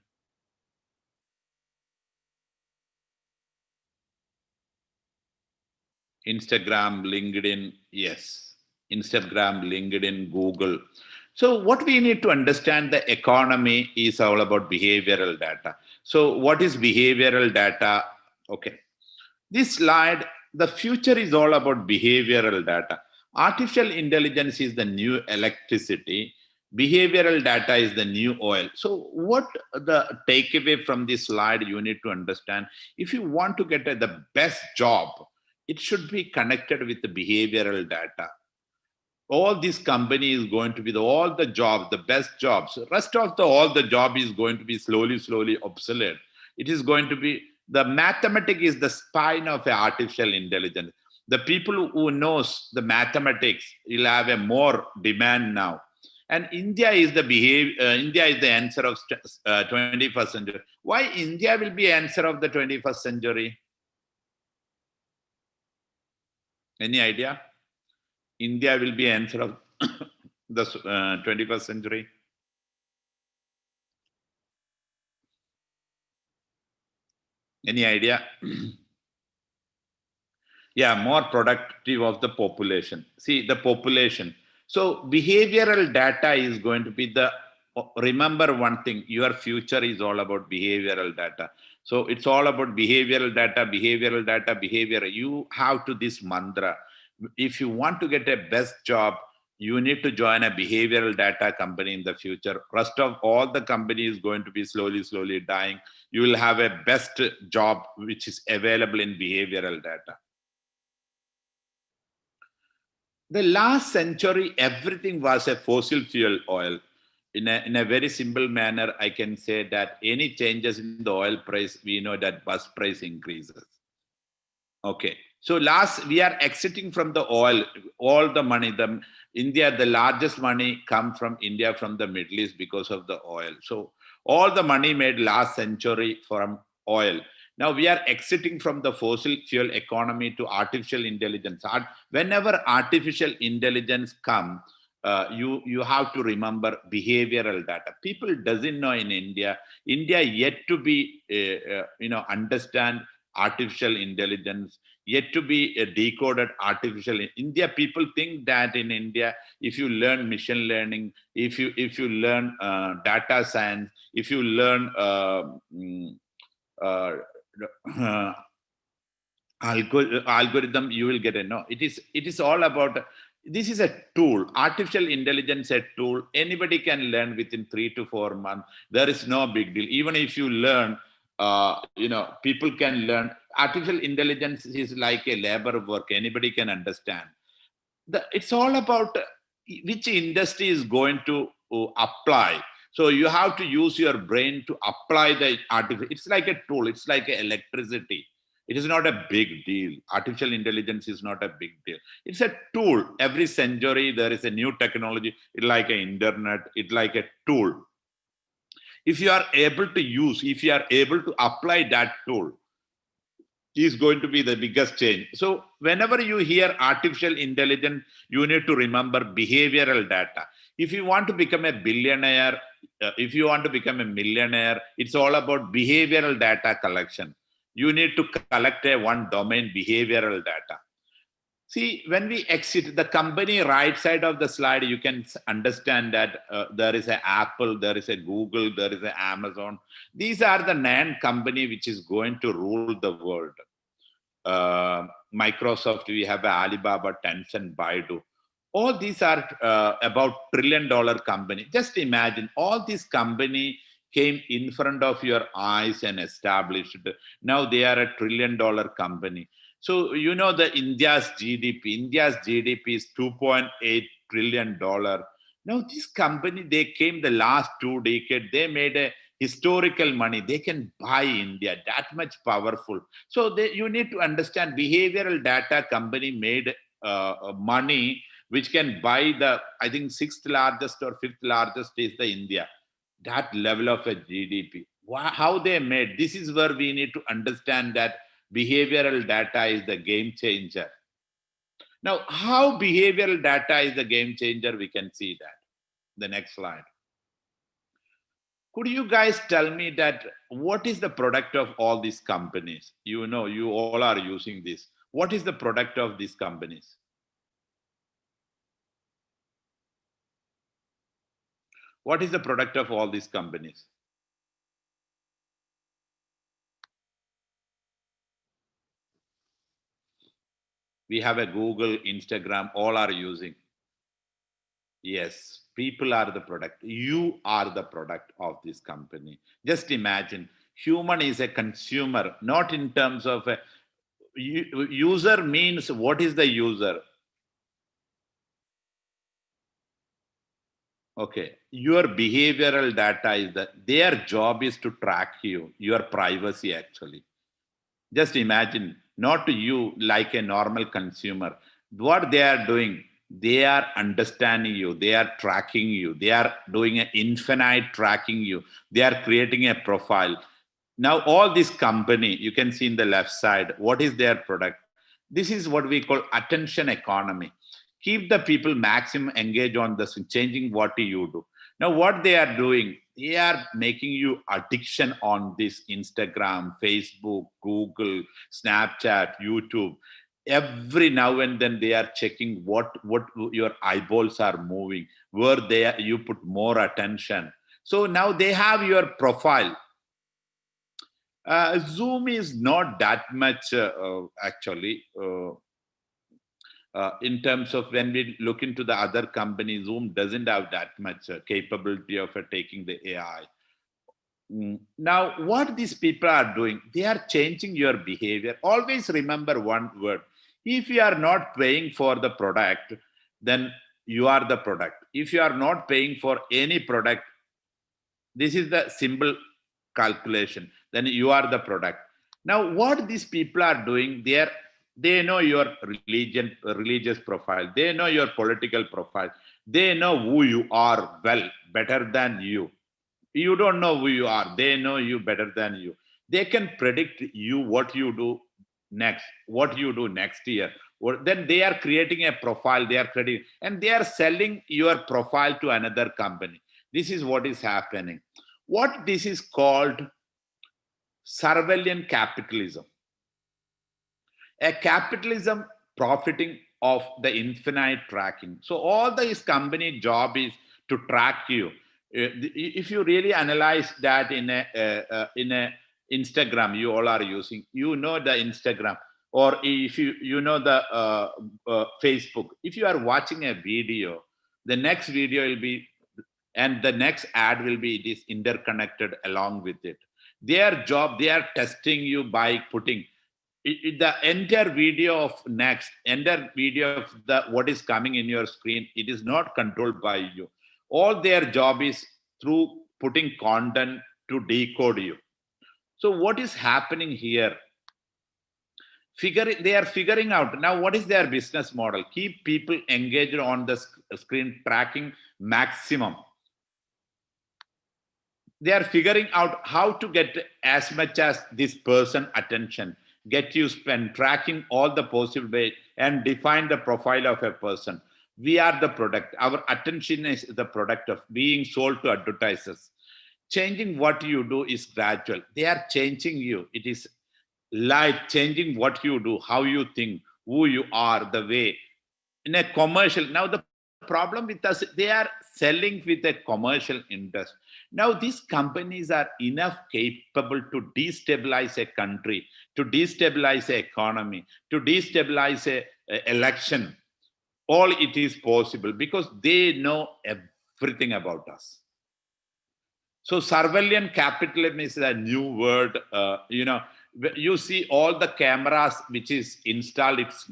Instagram, LinkedIn, yes. Instagram, LinkedIn, Google. So what we need to understand, the economy is all about behavioral data. So what is behavioral data? Okay. This slide, the future is all about behavioral data. Artificial intelligence is the new electricity. Behavioral data is the new oil. So what the takeaway from this slide you need to understand, if you want to get the best job, it should be connected with the behavioral data. All this company is going to be all the jobs, the best jobs. Rest of all the job is going to be slowly obsolete. It is going to be, the mathematics is the spine of artificial intelligence. The people who knows the mathematics will have a more demand now. And India is India is the answer of 21st century. Why India will be answer of the 21st century? Any idea? India will be answer of the 21st century. Any idea? Yeah, more productive of the population. See, the population. So behavioral data is going to be the, remember one thing, your future is all about behavioral data. So it's all about behavioral data, behavioral data, behavior. You have to this mantra. If you want to get a best job, you need to join a behavioral data company in the future. Rest of all the company is going to be slowly dying. You will have a best job which is available in behavioral data. The last century, everything was a fossil fuel oil. In a very simple manner, I can say that any changes in the oil price, we know that bus price increases. Okay. So we are exiting from the oil, all the money, India, the largest money come from India, from the Middle East because of the oil. So all the money made last century from oil. Now we are exiting from the fossil fuel economy to artificial intelligence. Whenever artificial intelligence comes, you have to remember behavioral data. People doesn't know in India yet to be, understand artificial intelligence, yet to be decoded artificial. In India, people think that in India, if you learn machine learning, if you learn data science, if you learn algorithm, you will get a no. It is all about, this is a tool. Artificial intelligence is a tool. Anybody can learn within 3 to 4 months. There is no big deal. Even if you learn, people can learn. Artificial intelligence is like a labor work. Anybody can understand. It's all about which industry is going to apply. So you have to use your brain to apply the artificial. It's like a tool. It's like electricity. It is not a big deal. Artificial intelligence is not a big deal. It's a tool. Every century there is a new technology. It's like an internet. It's like a tool. If you are able to use, if you are able to apply that tool, is going to be the biggest change. So whenever you hear artificial intelligence, you need to remember behavioral data. If you want to become a billionaire, if you want to become a millionaire, it's all about behavioral data collection. You need to collect one domain, behavioral data. See, when we exit the company right side of the slide, you can understand that there is a Apple, there is a Google, there is a Amazon. These are the 9 company which is going to rule the world. Microsoft, we have Alibaba, Tencent, Baidu. All these are about $1 trillion company. Just imagine all these company came in front of your eyes and established. Now they are a $1 trillion company. So you know the India's GDP. India's GDP is $2.8 trillion. Now this company, they came the last 2 decades. They made a historical money. They can buy India, that much powerful. So you need to understand behavioral data company made money which can buy the, I think 6th largest or 5th largest is the India. That level of a GDP. How they made, this is where we need to understand that behavioral data is the game changer. Now, how behavioral data is the game changer, we can see that. The next slide. Could you guys tell me that what is the product of all these companies? You know, you all are using this. What is the product of these companies? What is the product of all these companies? We have a Google, Instagram, all are using. Yes, people are the product. You are the product of this company. Just imagine, human is a consumer, not in terms of a user means what is the user? Okay, your behavioral data is that their job is to track you, your privacy actually. Just imagine, not you like a normal consumer. What they are doing, they are understanding you, they are tracking you, they are doing an infinite tracking you, they are creating a profile. Now, all this company, you can see in the left side, what is their product? This is what we call attention economy. Keep the people maximum engaged on this, changing what you do. Now, what they are doing, they are making you addiction on this Instagram, Facebook, Google, Snapchat, YouTube. Every now and then they are checking what your eyeballs are moving, where you put more attention. So now they have your profile. Zoom is not that much actually. In terms of when we look into the other companies, Zoom doesn't have that much capability of taking the AI. Now, what these people are doing, they are changing your behavior. Always remember one word. If you are not paying for the product, then you are the product. If you are not paying for any product, this is the simple calculation, then you are the product. Now, what these people are doing, they know your religious profile, they know your political profile, they know who you are better than you. You don't know who you are, they know you better than you. They can predict you what you do next year. Then they are creating a profile, and they are selling your profile to another company. This is what is happening. What this is called surveillance capitalism. A capitalism profiting of the infinite tracking. So all these company job is to track you. If you really analyze that in a Instagram, you all are using, you know the Instagram, or if you know the Facebook. If you are watching a video, the next video will be, and the next ad will be, it is interconnected along with it. Their job, they are testing you by putting the entire video of what is coming in your screen. It is not controlled by you. All their job is through putting content to decode you. So what is happening here? They are figuring out now what is their business model. Keep people engaged on the screen, tracking maximum. They are figuring out how to get as much as this person attention, get you spend, tracking all the possible way, and define the profile of a person. We are the product. Our attention is the product of being sold to advertisers. Changing what you do is gradual. They are changing you. It is life changing what you do, how you think, who you are, the way in a commercial. Now the problem with us, they are selling with a commercial interest. Now these companies are enough capable to destabilize a country, to destabilize an economy, to destabilize a election. All it is possible because they know everything about us. So surveillance capitalism is a new word. You see all the cameras which is installed. It is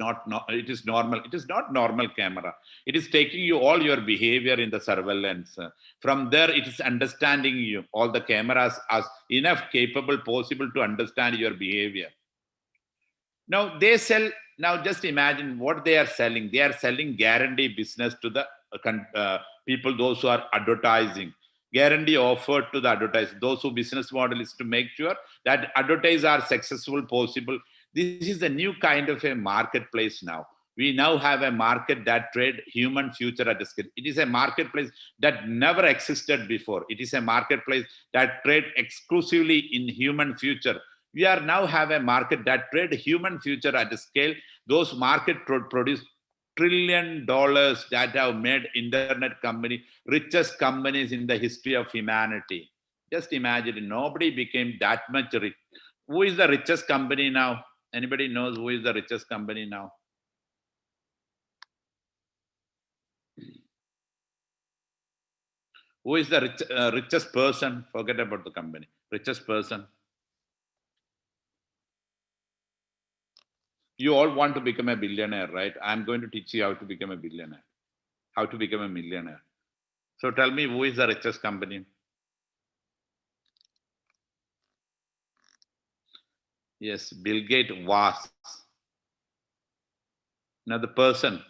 normal. It is not normal camera. It is taking you all your behavior in the surveillance. From there, it is understanding you. All the cameras are enough capable, possible to understand your behavior. Now they sell. Now just imagine what they are selling. They are selling guarantee business to the people, those who are advertising. Guarantee offered to the advertisers. Those who business model is to make sure that advertisers are successful, possible. This is the new kind of a marketplace now. We now have a market that trade human future at a scale. It is a marketplace that never existed before. It is a marketplace that trade exclusively in human future. We are now have a market that trade human future at a scale. Those market produce $1 trillion that have made internet company richest companies in the history of humanity. Just imagine, nobody became that much rich. Who is the richest company now? Anybody knows who is the richest company now? Who is the richest person? Forget about the company. Richest person. You all want to become a billionaire, right? I'm going to teach you how to become a billionaire, how to become a millionaire. So tell me, who is the richest company? Yes, Bill Gates was. Now the person.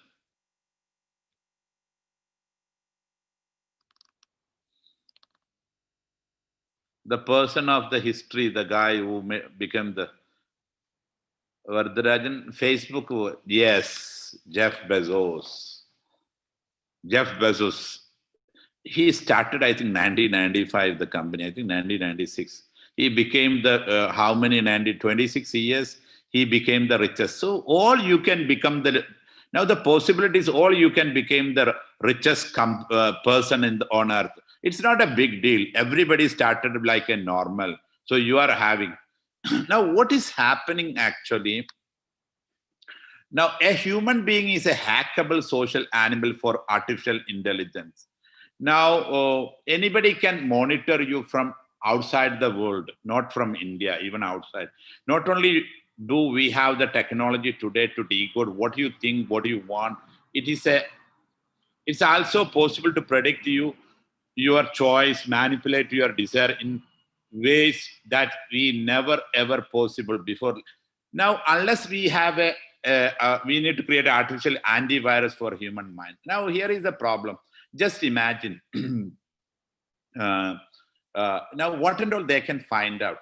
The person of the history, the guy who became the Vardarajan, Facebook, yes, Jeff Bezos. Jeff Bezos. He started, I think, 1995, the company, I think 1996. He became the, how many, 26 years, he became the richest. So all you can become now the possibility is all you can become the richest person on earth. It's not a big deal. Everybody started like a normal. So you are having. Now what is happening actually? Now a human being is a hackable social animal for artificial intelligence. Now, anybody can monitor you from outside the world, not from India, even outside. Not only do we have the technology today to decode what you think, what you want, it's also possible to predict your choice, manipulate your desire in ways that we never ever possible before. Now, unless we have we need to create an artificial antivirus for human mind. Now, here is the problem. Just imagine. Now, what and all they can find out.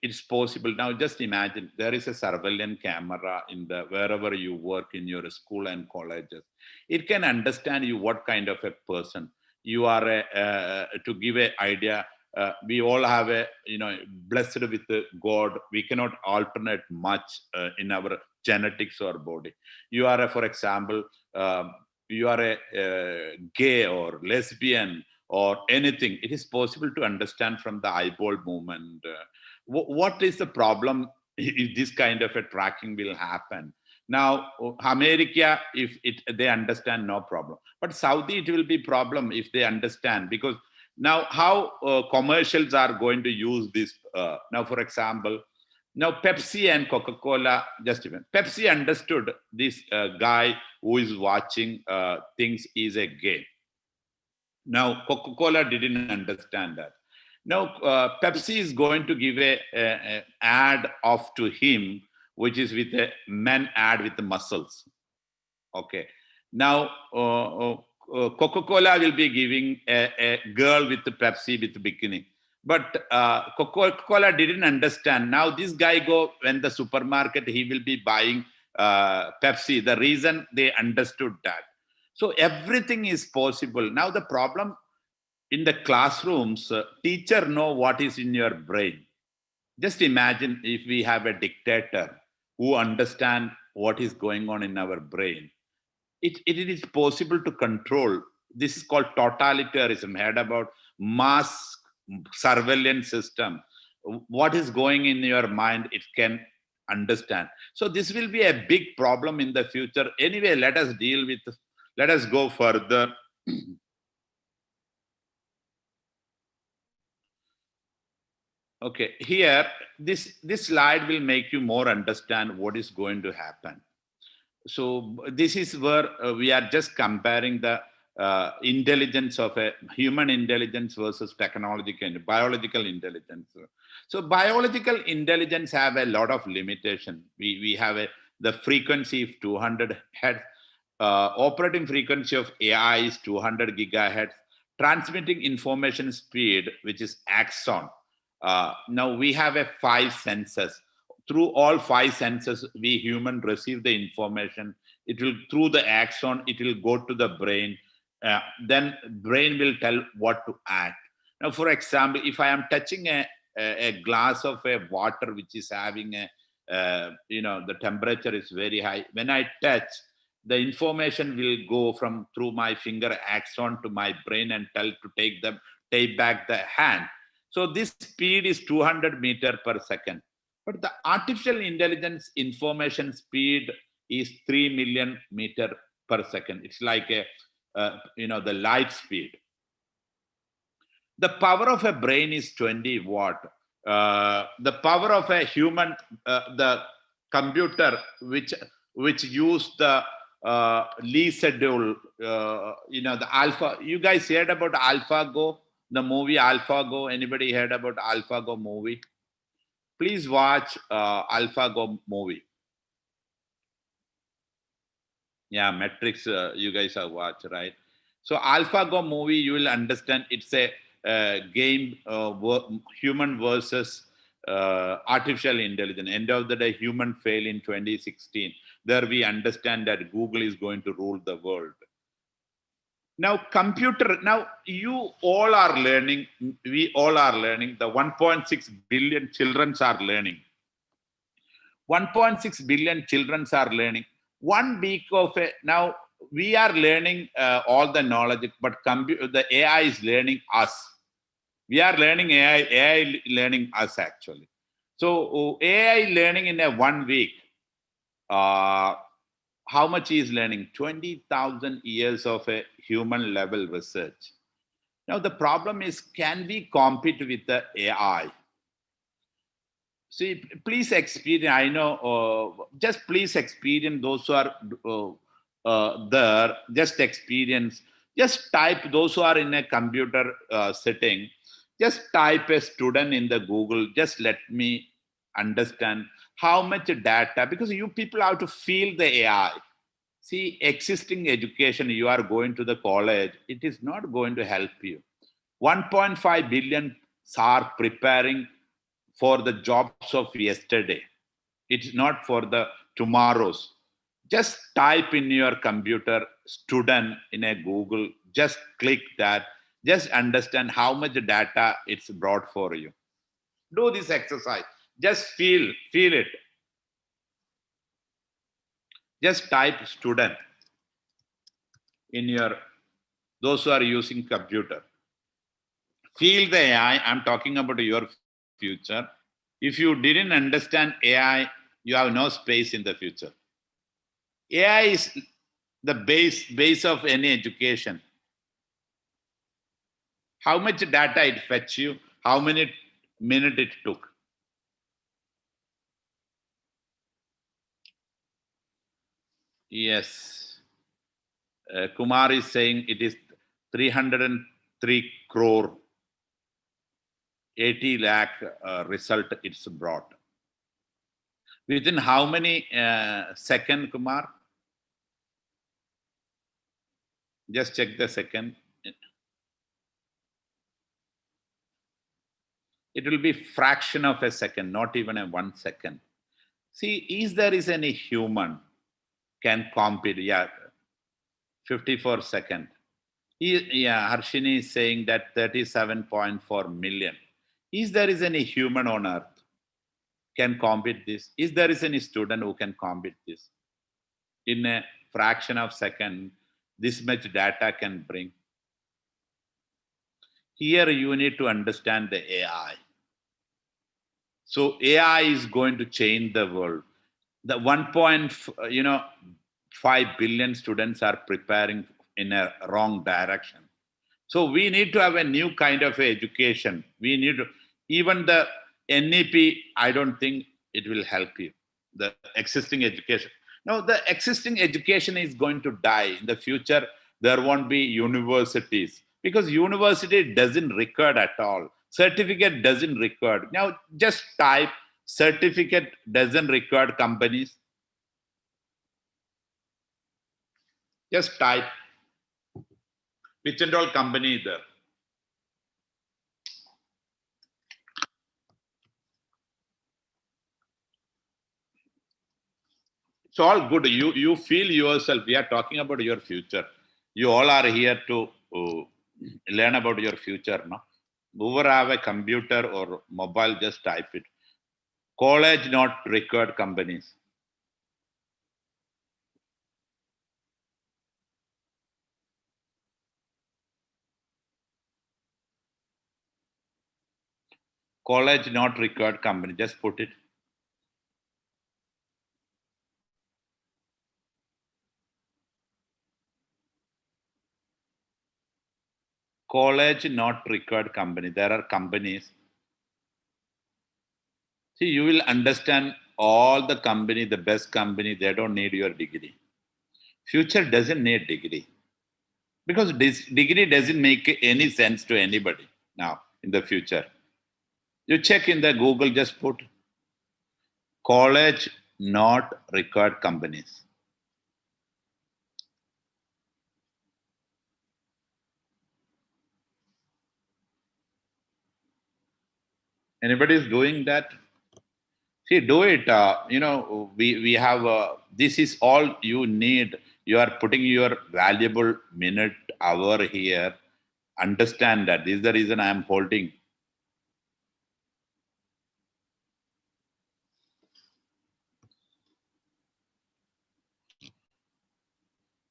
It's possible. Now, just imagine there is a surveillance camera in wherever you work in your school and colleges. It can understand you what kind of a person you are. To give an idea, we all have blessed with God. We cannot alternate much in our genetics or body. You are, for example, you are a gay or lesbian or anything. It is possible to understand from the eyeball movement. What is the problem if this kind of a tracking will happen? Now, America, if they understand, no problem. But Saudi, it will be problem if they understand, because now how commercials are going to use this. Now, for example, now Pepsi and Coca-Cola, just even Pepsi understood this guy who is watching things is a gay. Now Coca-Cola didn't understand that. Now Pepsi is going to give a ad off to him, which is with a men ad with the muscles. Okay. Now Coca-Cola will be giving a girl with the Pepsi with the bikini. But Coca-Cola didn't understand. Now this guy when the supermarket, he will be buying Pepsi. The reason they understood that. So everything is possible. Now the problem in the classrooms, teacher know what is in your brain. Just imagine if we have a dictator who understand what is going on in our brain. It is possible to control. This is called totalitarianism. Heard about mass surveillance system. What is going in your mind, it can understand. So this will be a big problem in the future. Anyway, let us go further. Okay, here, this slide will make you more understand what is going to happen. So this is where we are just comparing the intelligence of a human intelligence versus technological and biological intelligence. So biological intelligence have a lot of limitation. We have the frequency of 200 hertz. Operating frequency of AI is 200 gigahertz. Transmitting information speed, which is axon. Now we have 5 senses. Through all 5 senses, we human receive the information. It will, through the axon, it will go to the brain. Then brain will tell what to act. Now, for example, if I am touching a glass of a water which is having the temperature is very high. When I touch, the information will go from through my finger axon to my brain and tell to take back the hand. So this speed is 200 meters per second. But the artificial intelligence information speed is 3 million meters per second. It's like the light speed. The power of a brain is 20 watt. The power of a human, the computer which use the Lee Sedol, the Alpha. You guys heard about AlphaGo, the movie AlphaGo? Anybody heard about AlphaGo movie? Please watch AlphaGo movie. Yeah, Matrix, you guys have watched, right? So AlphaGo movie, you will understand it's a game, human versus artificial intelligence. End of the day, human failed in 2016. There we understand that Google is going to rule the world. Now, you all are learning, we all are learning, the 1.6 billion children are learning. 1.6 billion children are learning. 1 week of now we are learning all the knowledge, but the AI is learning us. We are learning AI learning us actually. So AI learning in 1 week, how much is learning? 20,000 years of a human level research. Now the problem is, can we compete with the AI? See, please experience, I know, just please experience those who are there, just experience, just type, those who are in a computer setting, just type a student in the Google, just let me understand how much data, because you people have to feel the AI. See, existing education, you are going to the college, it is not going to help you. 1.5 billion are preparing for the jobs of yesterday. It's not for the tomorrows. Just type in your computer student in a Google, just click that, just understand how much data it's brought for you. Do this exercise, just feel it. Just type student in your, those who are using computer. Feel the AI, I'm talking about your future. If you didn't understand AI, you have no space in the future. AI is the base of any education. How much data it fetch you, how many minutes it took. Yes. Kumar is saying it is 303 crore. 80 lakh result it's brought. Within how many second, Kumar? Just check the second. It will be fraction of a second, not even a 1 second. See, is there is any human can compete? Yeah, 54 seconds. Harshini is saying that 37.4 million. Is there is any human on earth can compete this? Is there is any student who can compete this? in a fraction of second, this much data can bring. Here you need to understand the AI. So AI is going to change the world. The 1.5 billion students are preparing in a wrong direction. So we need to have a new kind of education. We need to, even the NEP, I don't think it will help you. The existing education. Now the existing education is going to die. In the future, there won't be universities because university doesn't record at all. Certificate doesn't record. Now just type certificate doesn't record companies. Just type which and all company is there. It's all good. You feel yourself. We are talking about your future. You all are here to learn about your future. No, whoever have a computer or mobile, just type it. College not record companies. College not record company. Just put it. College not record company. There are companies. See, you will understand all the company, the best company, they don't need your degree. Future doesn't need degree. Because this degree doesn't make any sense to anybody now in the future. You check in the Google, just put college not record companies. Anybody is doing that? See, do it. We have, this is all you need. You are putting your valuable minute, hour here. Understand that. This is the reason I am holding.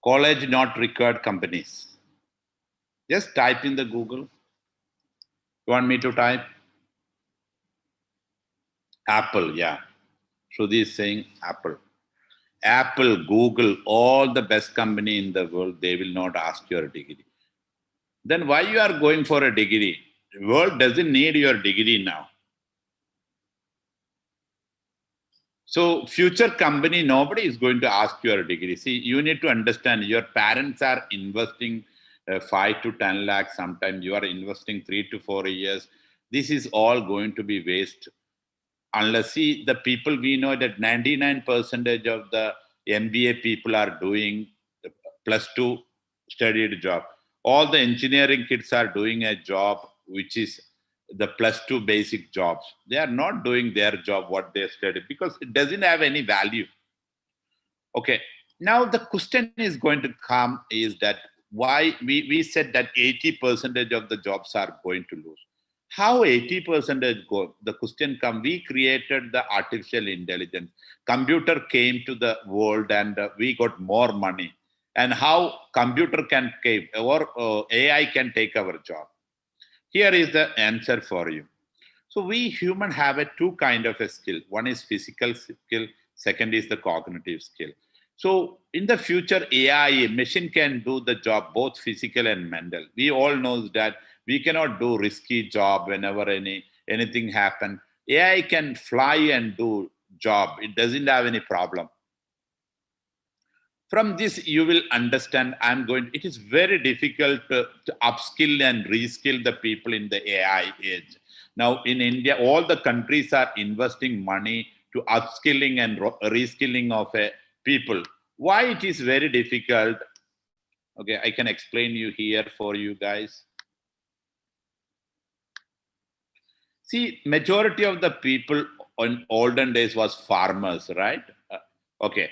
College not record companies. Just type in the Google. You want me to type? Apple, yeah. Shruti is saying Apple. Apple, Google, all the best company in the world, they will not ask your degree. Then why you are going for a degree? The world doesn't need your degree now. So future company, nobody is going to ask your degree. See, you need to understand your parents are investing 5 to 10 lakhs. Sometimes you are investing 3 to 4 years. This is all going to be waste. Unless, see, the people we know that 99% of the MBA people are doing +2 studied job. All the engineering kids are doing a job which is the +2 basic jobs. They are not doing their job, what they studied, because it doesn't have any value. Okay, now the question is going to come is that why we said that 80% of the jobs are going to lose. How 80% go? The question come, we created the artificial intelligence. Computer came to the world and we got more money. And how computer can take or AI can take our job. Here is the answer for you. So we human have a two kind of a skill. One is physical skill. Second is the cognitive skill. So in the future, AI, machine can do the job, both physical and mental. We all know that we cannot do risky job whenever anything happen. AI can fly and do job. It doesn't have any problem. From this, you will understand, it is very difficult to upskill and reskill the people in the AI age. Now in India, all the countries are investing money to upskilling and reskilling of people. Why it is very difficult? Okay, I can explain you here for you guys. See, majority of the people in olden days was farmers, right? Okay.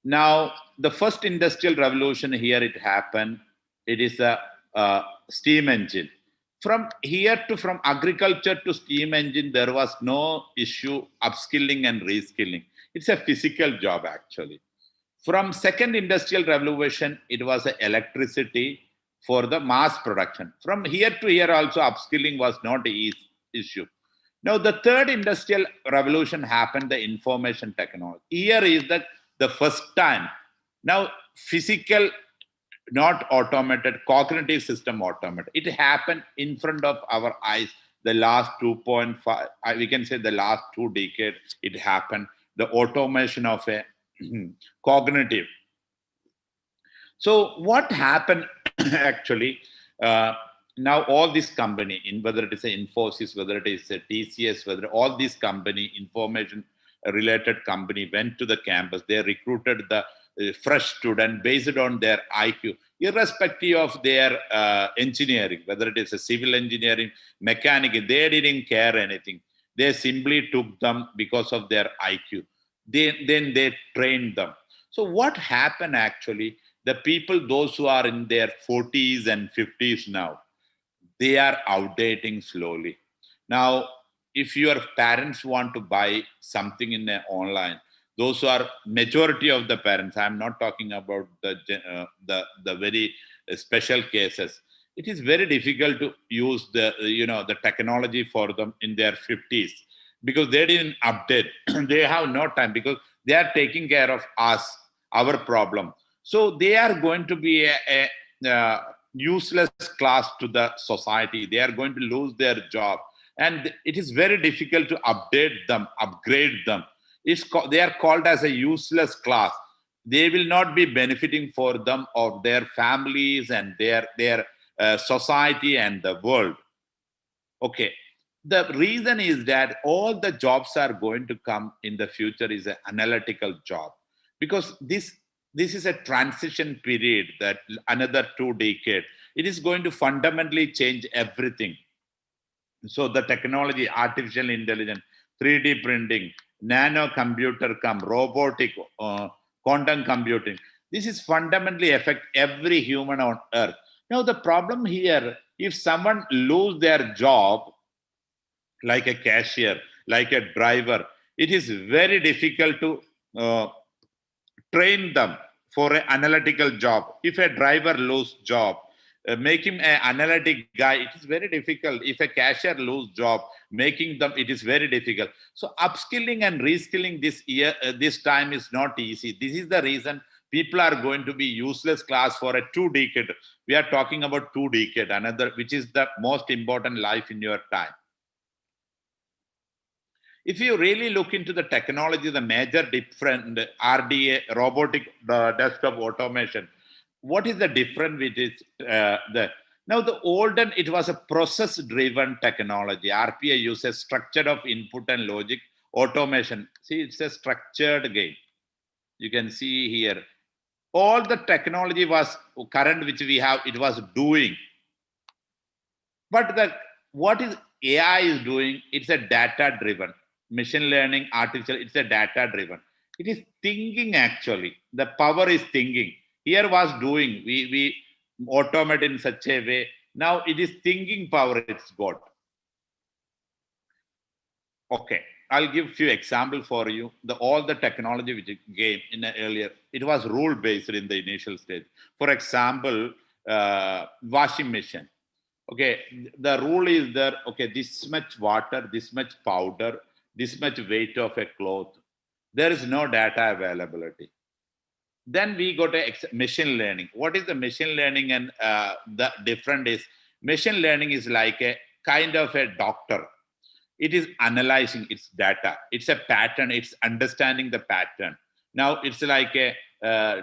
Now, the first industrial revolution here it happened. It is a steam engine. From agriculture to steam engine, there was no issue upskilling and reskilling. It's a physical job actually. From second industrial revolution, it was electricity for the mass production. From here to here also, upskilling was not an issue. Now, the third industrial revolution happened, the information technology. Here is the first time. Now, physical, not automated, cognitive system automated. It happened in front of our eyes. The last 2.5, we can say the last 2 decades, it happened. The automation of a cognitive. So what happened actually, now all this company, in whether it is a Infosys, whether it is a TCS, whether all this company, information related company went to the campus, they recruited the fresh student based on their IQ, irrespective of their engineering, whether it is a civil engineering, mechanic, they didn't care anything. They simply took them because of their IQ. Then they trained them. So what happened actually, the people, those who are in their 40s and 50s now, they are outdating slowly. Now, if your parents want to buy something in the online, those who are majority of the parents, I'm not talking about the very special cases. It is very difficult to use the technology for them in their 50s because they didn't update. They have no time because they are taking care of us, our problem. So they are going to be a useless class to the society. They are going to lose their job. And it is very difficult to update them, upgrade them. They are called as a useless class. They will not be benefiting for them or their families and their society and the world. Okay. The reason is that all the jobs are going to come in the future is an analytical job, because this is a transition period, that another 2 decades, it is going to fundamentally change everything. So the technology, artificial intelligence, 3D printing, nano computer robotic, quantum computing, this is fundamentally affect every human on earth. Now the problem here, if someone lose their job, like a cashier, like a driver, it is very difficult to train them for an analytical job. If a driver lose job, make him an analytic guy, it is very difficult. If a cashier lose job, making them, it is very difficult. So upskilling and reskilling this time is not easy. This is the reason people are going to be useless class for a 2 decade. We are talking about 2 decade, another, which is the most important life in your time. If you really look into the technology, the major different RDA, robotic desktop automation, what is the difference with it? Now the olden, it was a process-driven technology. RPA uses structure of input and logic automation. See, it's a structured game. You can see here. All the technology was current, which we have, it was doing. But what is AI is doing, it's a data-driven. Machine learning, artificial, it's a data-driven. It is thinking actually. The power is thinking. Here was doing, we automate in such a way. Now it is thinking power it's got. Okay, I'll give few examples for you. All the technology which it gave in earlier, it was rule-based in the initial stage. For example, washing machine. Okay, the rule is there, okay, this much water, this much powder, this much weight of a cloth. There is no data availability. Then we go to machine learning. What is the machine learning? And the different is, machine learning is like a kind of a doctor. It is analyzing its data. It's a pattern. It's understanding the pattern. Now it's like a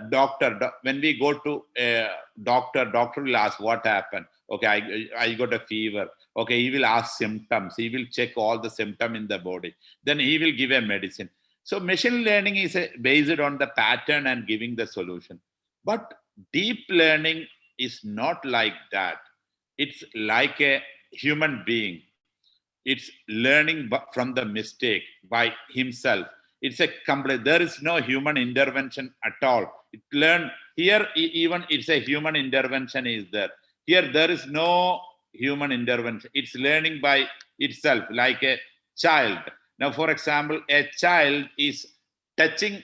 doctor. When we go to a doctor will ask what happened. Okay, I got a fever. Okay, he will ask symptoms. He will check all the symptoms in the body. Then he will give a medicine. So machine learning is based on the pattern and giving the solution. But deep learning is not like that. It's like a human being. It's learning from the mistake by himself. It's a complete, there is no human intervention at all. It learn here, even it's a human intervention is there. Here, there is no human intervention. It's learning by itself, like a child. Now, for example, a child is touching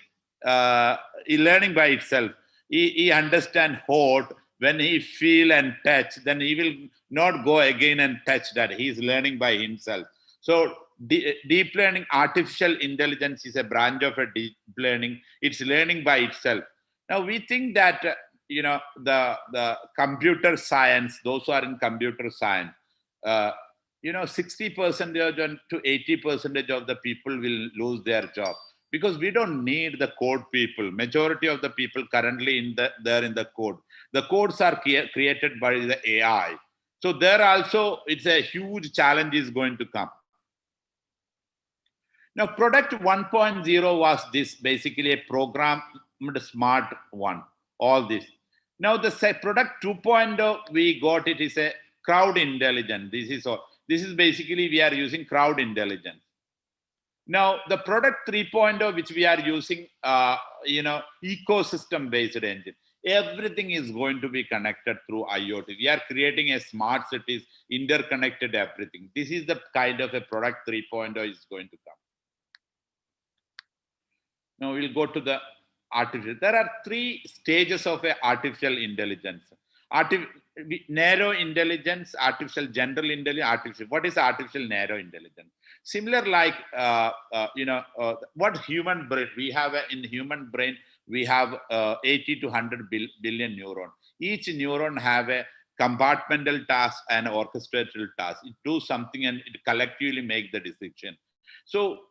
he learning by itself. He understand hot. When he feel and touch, then he will not go again and touch that. He is learning by himself. So deep learning, artificial intelligence is a branch of a deep learning. It's learning by itself. Now we think that the computer science, those who are in computer science, 60% to 80% of the people will lose their job, because we don't need the code people. Majority of the people currently they're in the code. The codes are created by the AI. So there also, it's a huge challenge is going to come. Now, product 1.0 was this, basically a programmed smart one, all this. Now, the product 2.0, we got it is a crowd intelligence. This is basically, we are using crowd intelligence. Now, the product 3.0, which we are using, ecosystem-based engine. Everything is going to be connected through IoT. We are creating a smart cities, interconnected everything. This is the kind of a product 3.0 is going to come. Now we'll go to the artificial. There are 3 stages of artificial intelligence. Narrow intelligence, artificial general intelligence, artificial. What is artificial narrow intelligence? Similar like, what human brain, we have in human brain, we have 80 to 100 billion neurons. Each neuron have a compartmental task and orchestrated task. It do something and it collectively make the decision. So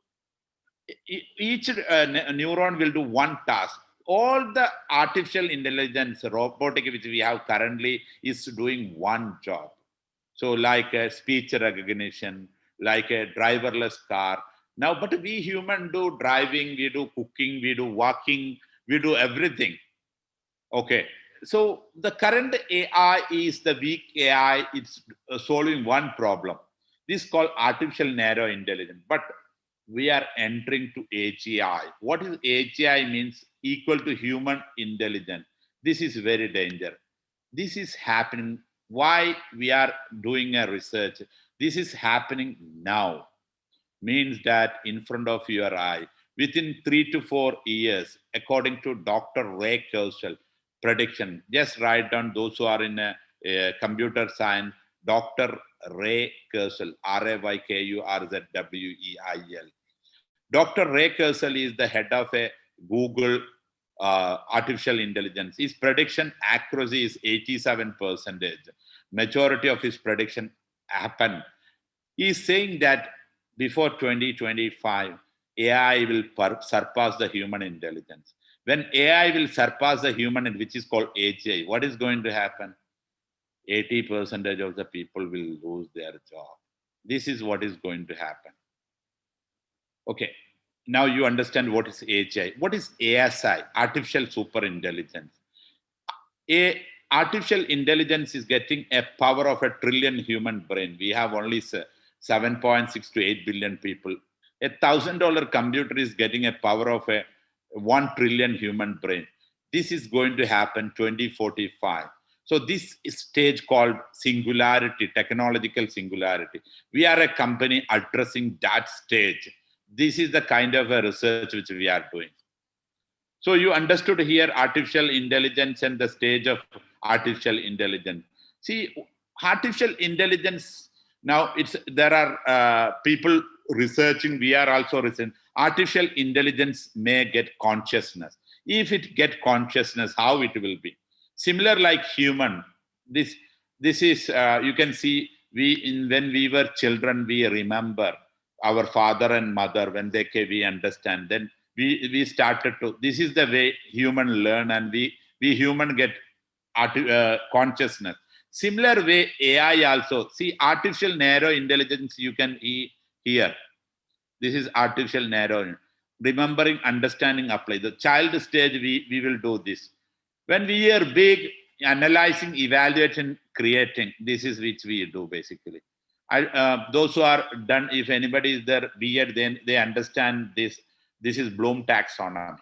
each neuron will do one task. All the artificial intelligence, robotic, which we have currently, is doing one job. So like a speech recognition, like a driverless car. Now, but we human do driving, we do cooking, we do walking, we do everything. Okay. So the current AI is the weak AI. It's solving one problem. This is called artificial narrow intelligence. But we are entering to AGI. What is AGI means? Equal to human intelligence. This is very dangerous. This is happening. Why we are doing a research? This is happening now. Means that in front of your eye, within 3 to 4 years, according to Dr. Ray Kurzweil prediction. Just write down those who are in a computer science. Dr. Ray Kurzweil, RayKurzweil. Dr. Ray Kurzweil is the head of a Google artificial intelligence. His prediction accuracy is 87%. Majority of his prediction happened. He is saying that before 2025, AI will surpass the human intelligence. When AI will surpass the human, which is called AGI, what is going to happen? 80% of the people will lose their job. This is what is going to happen. Okay, now you understand what is AGI. What is ASI? Artificial super intelligence. Artificial intelligence is getting a power of a trillion human brain. We have only 7.6 to 8 billion people. $1,000 computer is getting a power of a 1 trillion human brain. This is going to happen 2045. So this stage called singularity, technological singularity. We are a company addressing that stage. This is the kind of a research which we are doing. So you understood here artificial intelligence and the stage of artificial intelligence. See, artificial intelligence, now there are people researching, we are also researching. Artificial intelligence may get consciousness. If it get consciousness, how it will be? Similar like human, this is, you can see, when we were children, we remember our father and mother, when they came, we understand. Then we started to, this is the way human learn, and we human get consciousness. Similar way, AI also. See, artificial narrow intelligence, you can hear. This is artificial narrow. Remembering, understanding, apply. The child stage, we will do this. When we are big, analyzing, evaluating, creating, this is which we do basically. Those who are done, if anybody is there weird, then they understand this. This is Bloom taxonomy.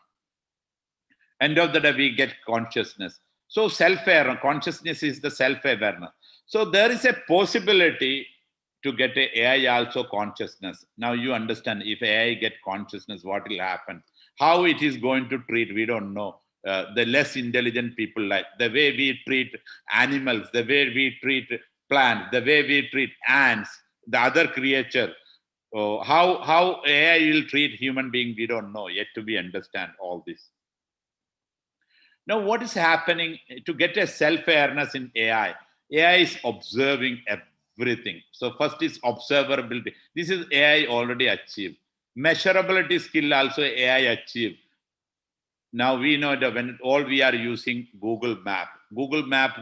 End of the day, we get consciousness. So self-awareness, consciousness is the self-awareness. So there is a possibility to get a AI also consciousness. Now you understand, if AI get consciousness, what will happen? How it is going to treat, we don't know. The less intelligent people, like the way we treat animals, the way we treat plants, the way we treat ants, the other creature. How AI will treat human being, we don't know yet to be understand all this. Now, what is happening to get a self-awareness in AI? AI is observing everything. So first is observability. This is AI already achieved. Measurability skill also AI achieved. Now we know that when all we are using Google Map. Google Map,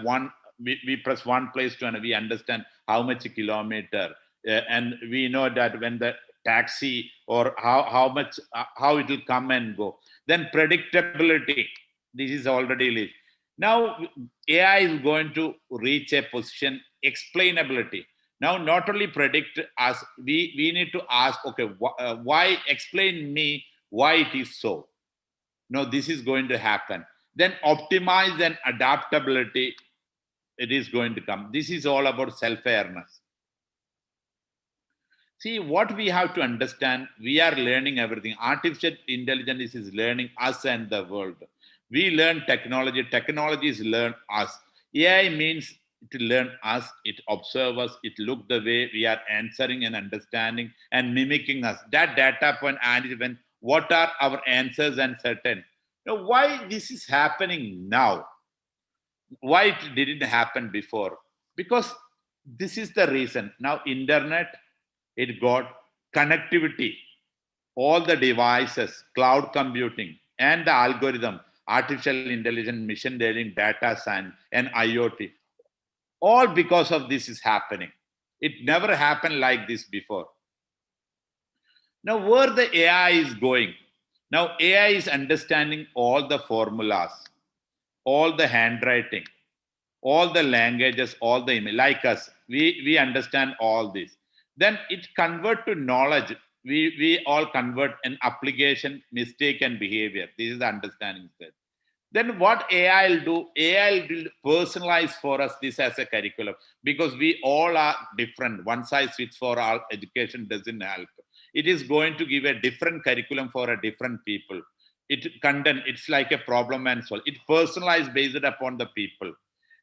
we press one place to another, we understand how much kilometer. And we know that when the taxi or how much, how it will come and go. Then predictability. This is already list. Now AI is going to reach a position, explainability. Now not only predict us, we need to ask, okay, why, explain me why it is so. No, this is going to happen. Then optimize and adaptability, it is going to come. This is all about self-awareness. See, what we have to understand, we are learning everything. Artificial intelligence is learning us and the world. We learn technology. Technology is learn us. AI means to learn us. It observe us. It look the way we are answering and understanding and mimicking us. That data point and even what are our answers and certain. Now, why this is happening now? Why it didn't happen before? Because this is the reason. Now, internet, it got connectivity, all the devices, cloud computing, and the algorithm, artificial intelligence, machine learning, data science, and IoT. All because of this is happening. It never happened like this before. Now, where the AI is going? Now, AI is understanding all the formulas, all the handwriting, all the languages, all the email. Like us, we understand all this. Then it convert to knowledge. We all convert an application, mistake, and behavior. This is the understanding set. Then what AI will do? AI will personalize for us this as a curriculum, because we all are different. One size fits for all education doesn't help. It is going to give a different curriculum for a different people. It content, it's like a problem and solve. It personalized based upon the people.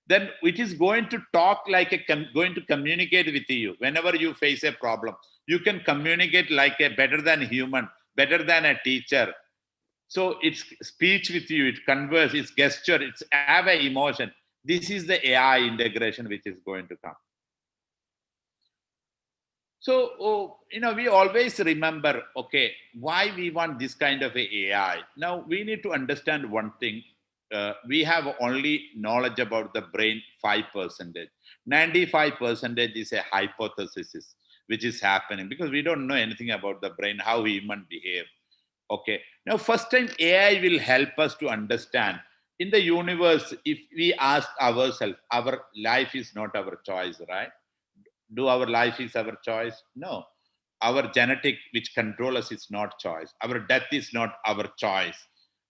Then it is going to talk like going to communicate with you. Whenever you face a problem, you can communicate like a better than human, better than a teacher. So it's speech with you, it converse, it's gesture, it's have an emotion. This is the AI integration which is going to come. So, we always remember, okay, why we want this kind of AI. Now, we need to understand one thing. We have only knowledge about the brain 5%. 95% is a hypothesis, which is happening because we don't know anything about the brain, how human behave. Okay. Now, first time AI will help us to understand in the universe, if we ask ourselves, our life is not our choice, right? Do our life is our choice? No. Our genetic, which control us, is not choice. Our death is not our choice.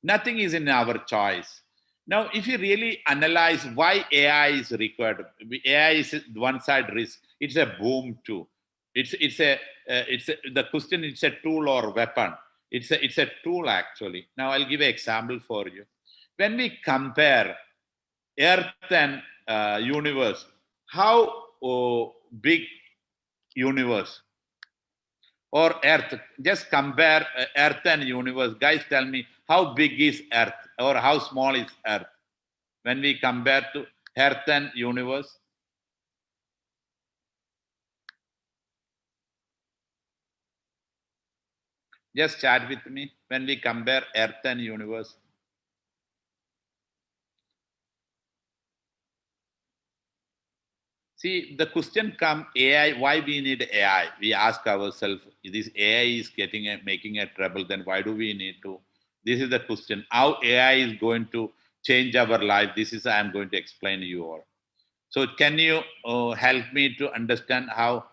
Nothing is in our choice. Now, if you really analyze why AI is required, AI is one side risk. It's a boom too. The question. It's a tool or weapon. It's a tool actually. Now I'll give an example for you. When we compare Earth and universe, how big universe or Earth? Just compare Earth and universe. Guys, tell me how big is Earth or how small is Earth when we compare to Earth and universe? Just chat with me when we compare Earth and universe. See, the question come AI, why we need AI? We ask ourselves, if this AI is making a trouble, then why do we need to? This is the question. How AI is going to change our life? This is I am going to explain to you all. So can you help me to understand how?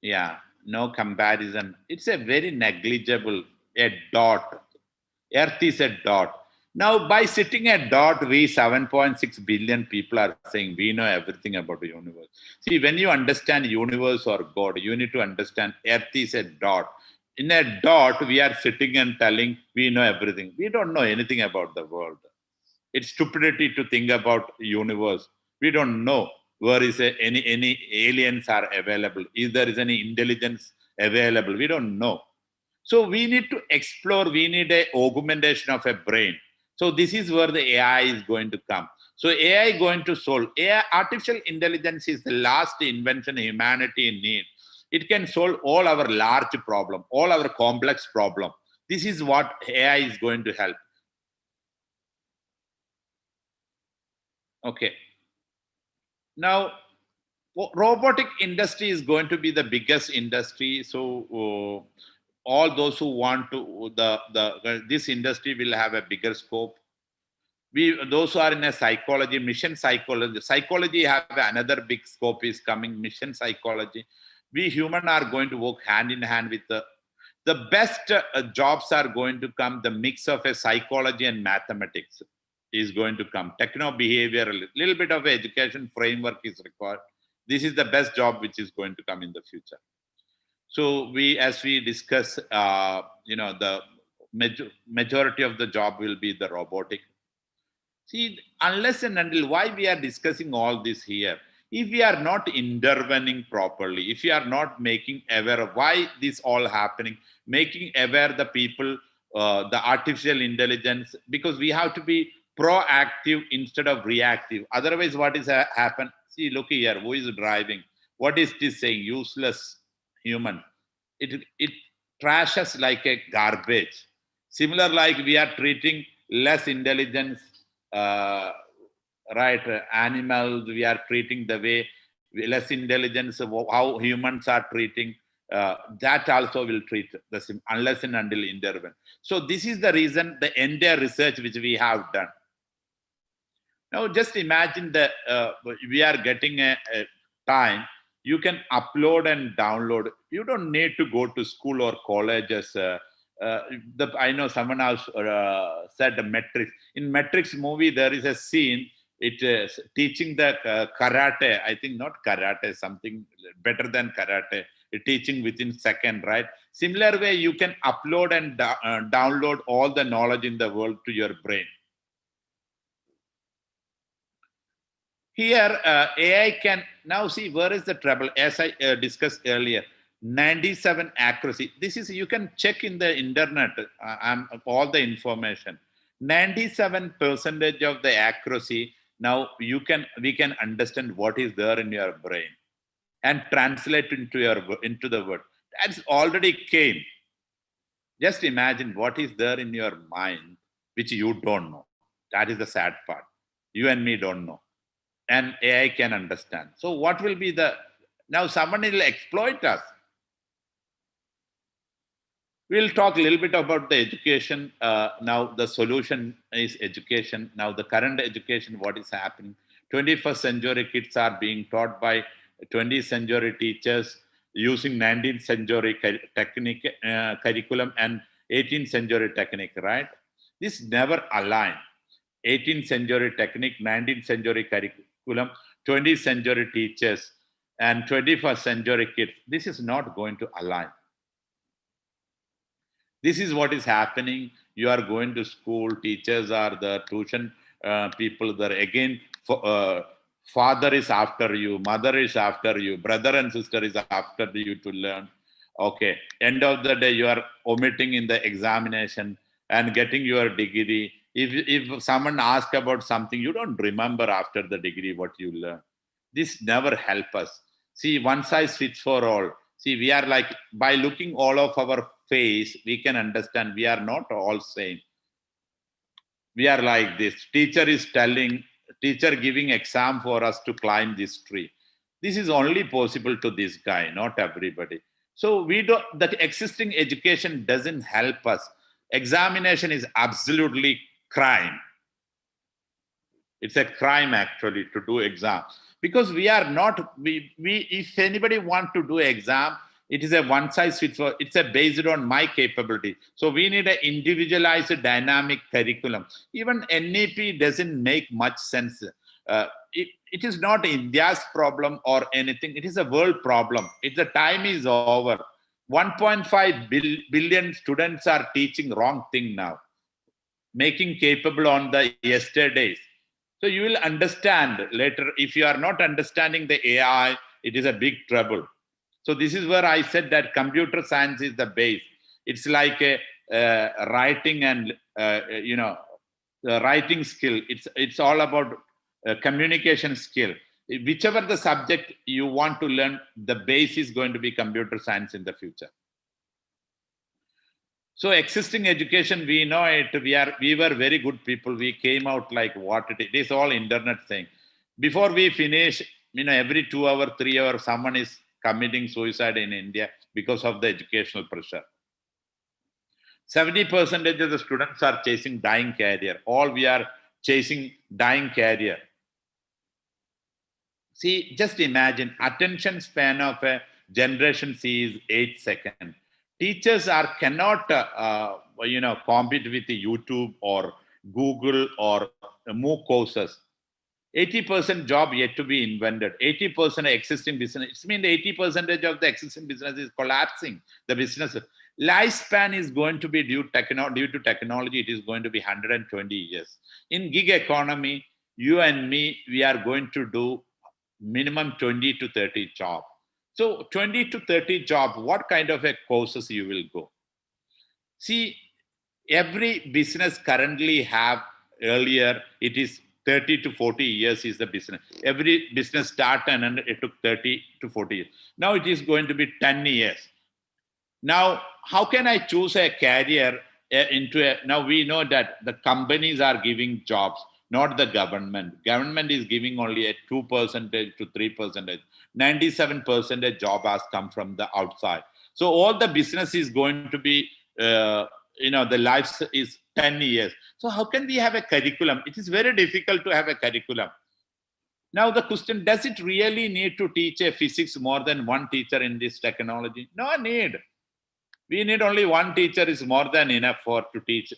Yeah, no comparison. It's a very negligible, a dot. Earth is a dot. Now, by sitting a dot, we 7.6 billion people are saying we know everything about the universe. See, when you understand universe or God, you need to understand Earth is a dot. in a dot, we are sitting and telling we know everything. We don't know anything about the world. It's stupidity to think about universe. We don't know where is any aliens are available. If there is any intelligence available, we don't know. So we need to explore. We need a augmentation of a brain. So this is where the AI is going to come. So AI going to solve. AI, artificial intelligence is the last invention humanity needs. It can solve all our large problem, all our complex problem. This is what AI is going to help. Okay. Now, robotic industry is going to be the biggest industry. So all those who want to this industry will have a bigger scope. Those who are in a psychology, mission psychology have another big scope is coming. Mission psychology. We human are going to work hand in hand with the best jobs are going to come. The mix of a psychology and mathematics is going to come. Techno behavioral, little bit of education framework is required. This is the best job which is going to come in the future. So as we discuss, the majority of the job will be the robotic. See, unless and until why we are discussing all this here, if we are not intervening properly, if we are not making aware of why this all happening, making aware the people, the artificial intelligence, because we have to be proactive instead of reactive. Otherwise, what is happen? See, look here, who is driving? What is this saying? Useless human. It trashes like a garbage. Similar, like we are treating less intelligence, animals. We are treating the way less intelligence. How humans are treating. That also will treat the same unless and until intervene. So this is the reason the entire research which we have done. Now just imagine that we are getting a time. You can upload and download. You don't need to go to school or colleges. I know someone else said the Matrix. In Matrix movie, there is a scene. It is teaching the karate. I think not karate, something better than karate. Teaching within second, right? Similar way, you can upload and download all the knowledge in the world to your brain. Here, AI can now see where is the trouble. As I discussed earlier, 97 accuracy. This is, you can check in the internet all the information. 97% of the accuracy. Now we can understand what is there in your brain and translate into the word. That's already came. Just imagine what is there in your mind which you don't know. That is the sad part. You and me don't know. And AI can understand. So what will be now someone will exploit us. We'll talk a little bit about the education. Now the solution is education. Now the current education, what is happening? 21st century kids are being taught by 20th century teachers using 19th century technique, curriculum and 18th century technique, right? This never align. 18th century technique, 19th century curriculum, 20th century teachers, and 21st century kids. This is not going to align. This is what is happening. You are going to school, teachers are the tuition people there. Again, father is after you, mother is after you, brother and sister is after you to learn. Okay, end of the day, you are omitting in the examination and getting your degree. If someone asks about something, you don't remember after the degree what you learn. This never help us. See, one size fits for all. See, we are like, by looking all of our face, we can understand we are not all same. We are like this. Teacher giving exam for us to climb this tree. This is only possible to this guy, not everybody. So the existing education doesn't help us. Examination is absolutely crime. It's a crime actually to do exam, because we are not, if anybody want to do exam, it is a one size fits all. It's based on my capability. So we need an individualized dynamic curriculum. Even NEP doesn't make much sense. It is not India's problem or anything. It is a world problem. The time is over. 1.5 billion students are teaching wrong thing now, making capable on the yesterdays. So you will understand later. If you are not understanding the AI, it is a big trouble. So this is where I said that computer science is the base. It's like a writing and the writing skill. It's all about communication skill. Whichever the subject you want to learn, the base is going to be computer science in the future. So existing education, we know it. We were very good people. We came out like what it is all internet thing. Before we finish, every 2 hours, 3 hours, someone is committing suicide in India because of the educational pressure. 70% of the students are chasing dying career. All we are chasing dying career. See, just imagine attention span of a generation C is 8 seconds. Teachers cannot compete with YouTube or Google or MOOC courses. 80% job yet to be invented. 80% existing business. It means 80% of the existing business is collapsing. The business lifespan is going to be due to technology. It is going to be 120 years. In gig economy, you and me, we are going to do minimum 20 to 30 job. So 20 to 30 job, what kind of a courses you will go? See, every business currently have earlier, it is 30 to 40 years is the business. Every business started and it took 30 to 40 years. Now it is going to be 10 years. Now, how can I choose a career now we know that the companies are giving jobs, not the government. Government is giving only a 2% to 3%. 97% job has come from the outside. So all the business is going to be, the life is 10 years. So how can we have a curriculum? It is very difficult to have a curriculum. Now the question, does it really need to teach a physics more than one teacher in this technology? No need. We need only one teacher is more than enough to teach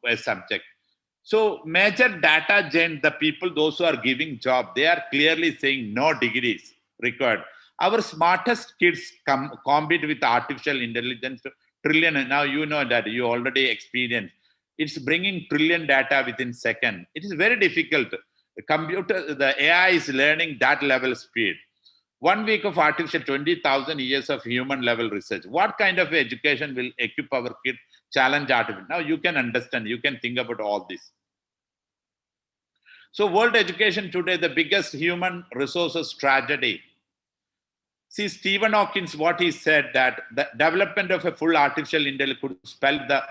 a subject. So major data gen, the people, those who are giving job, they are clearly saying no degrees required. Our smartest kids compete with artificial intelligence, trillion. And now you know that you already experienced. It's bringing trillion data within second. It is very difficult. The AI is learning that level speed. 1 week of artificial, 20,000 years of human level research. What kind of education will equip our kids challenge artificial? Now you can understand, you can think about all this. So world education today, the biggest human resources tragedy. See, Stephen Hawking, what he said, that the development of a full artificial intelligence could spell the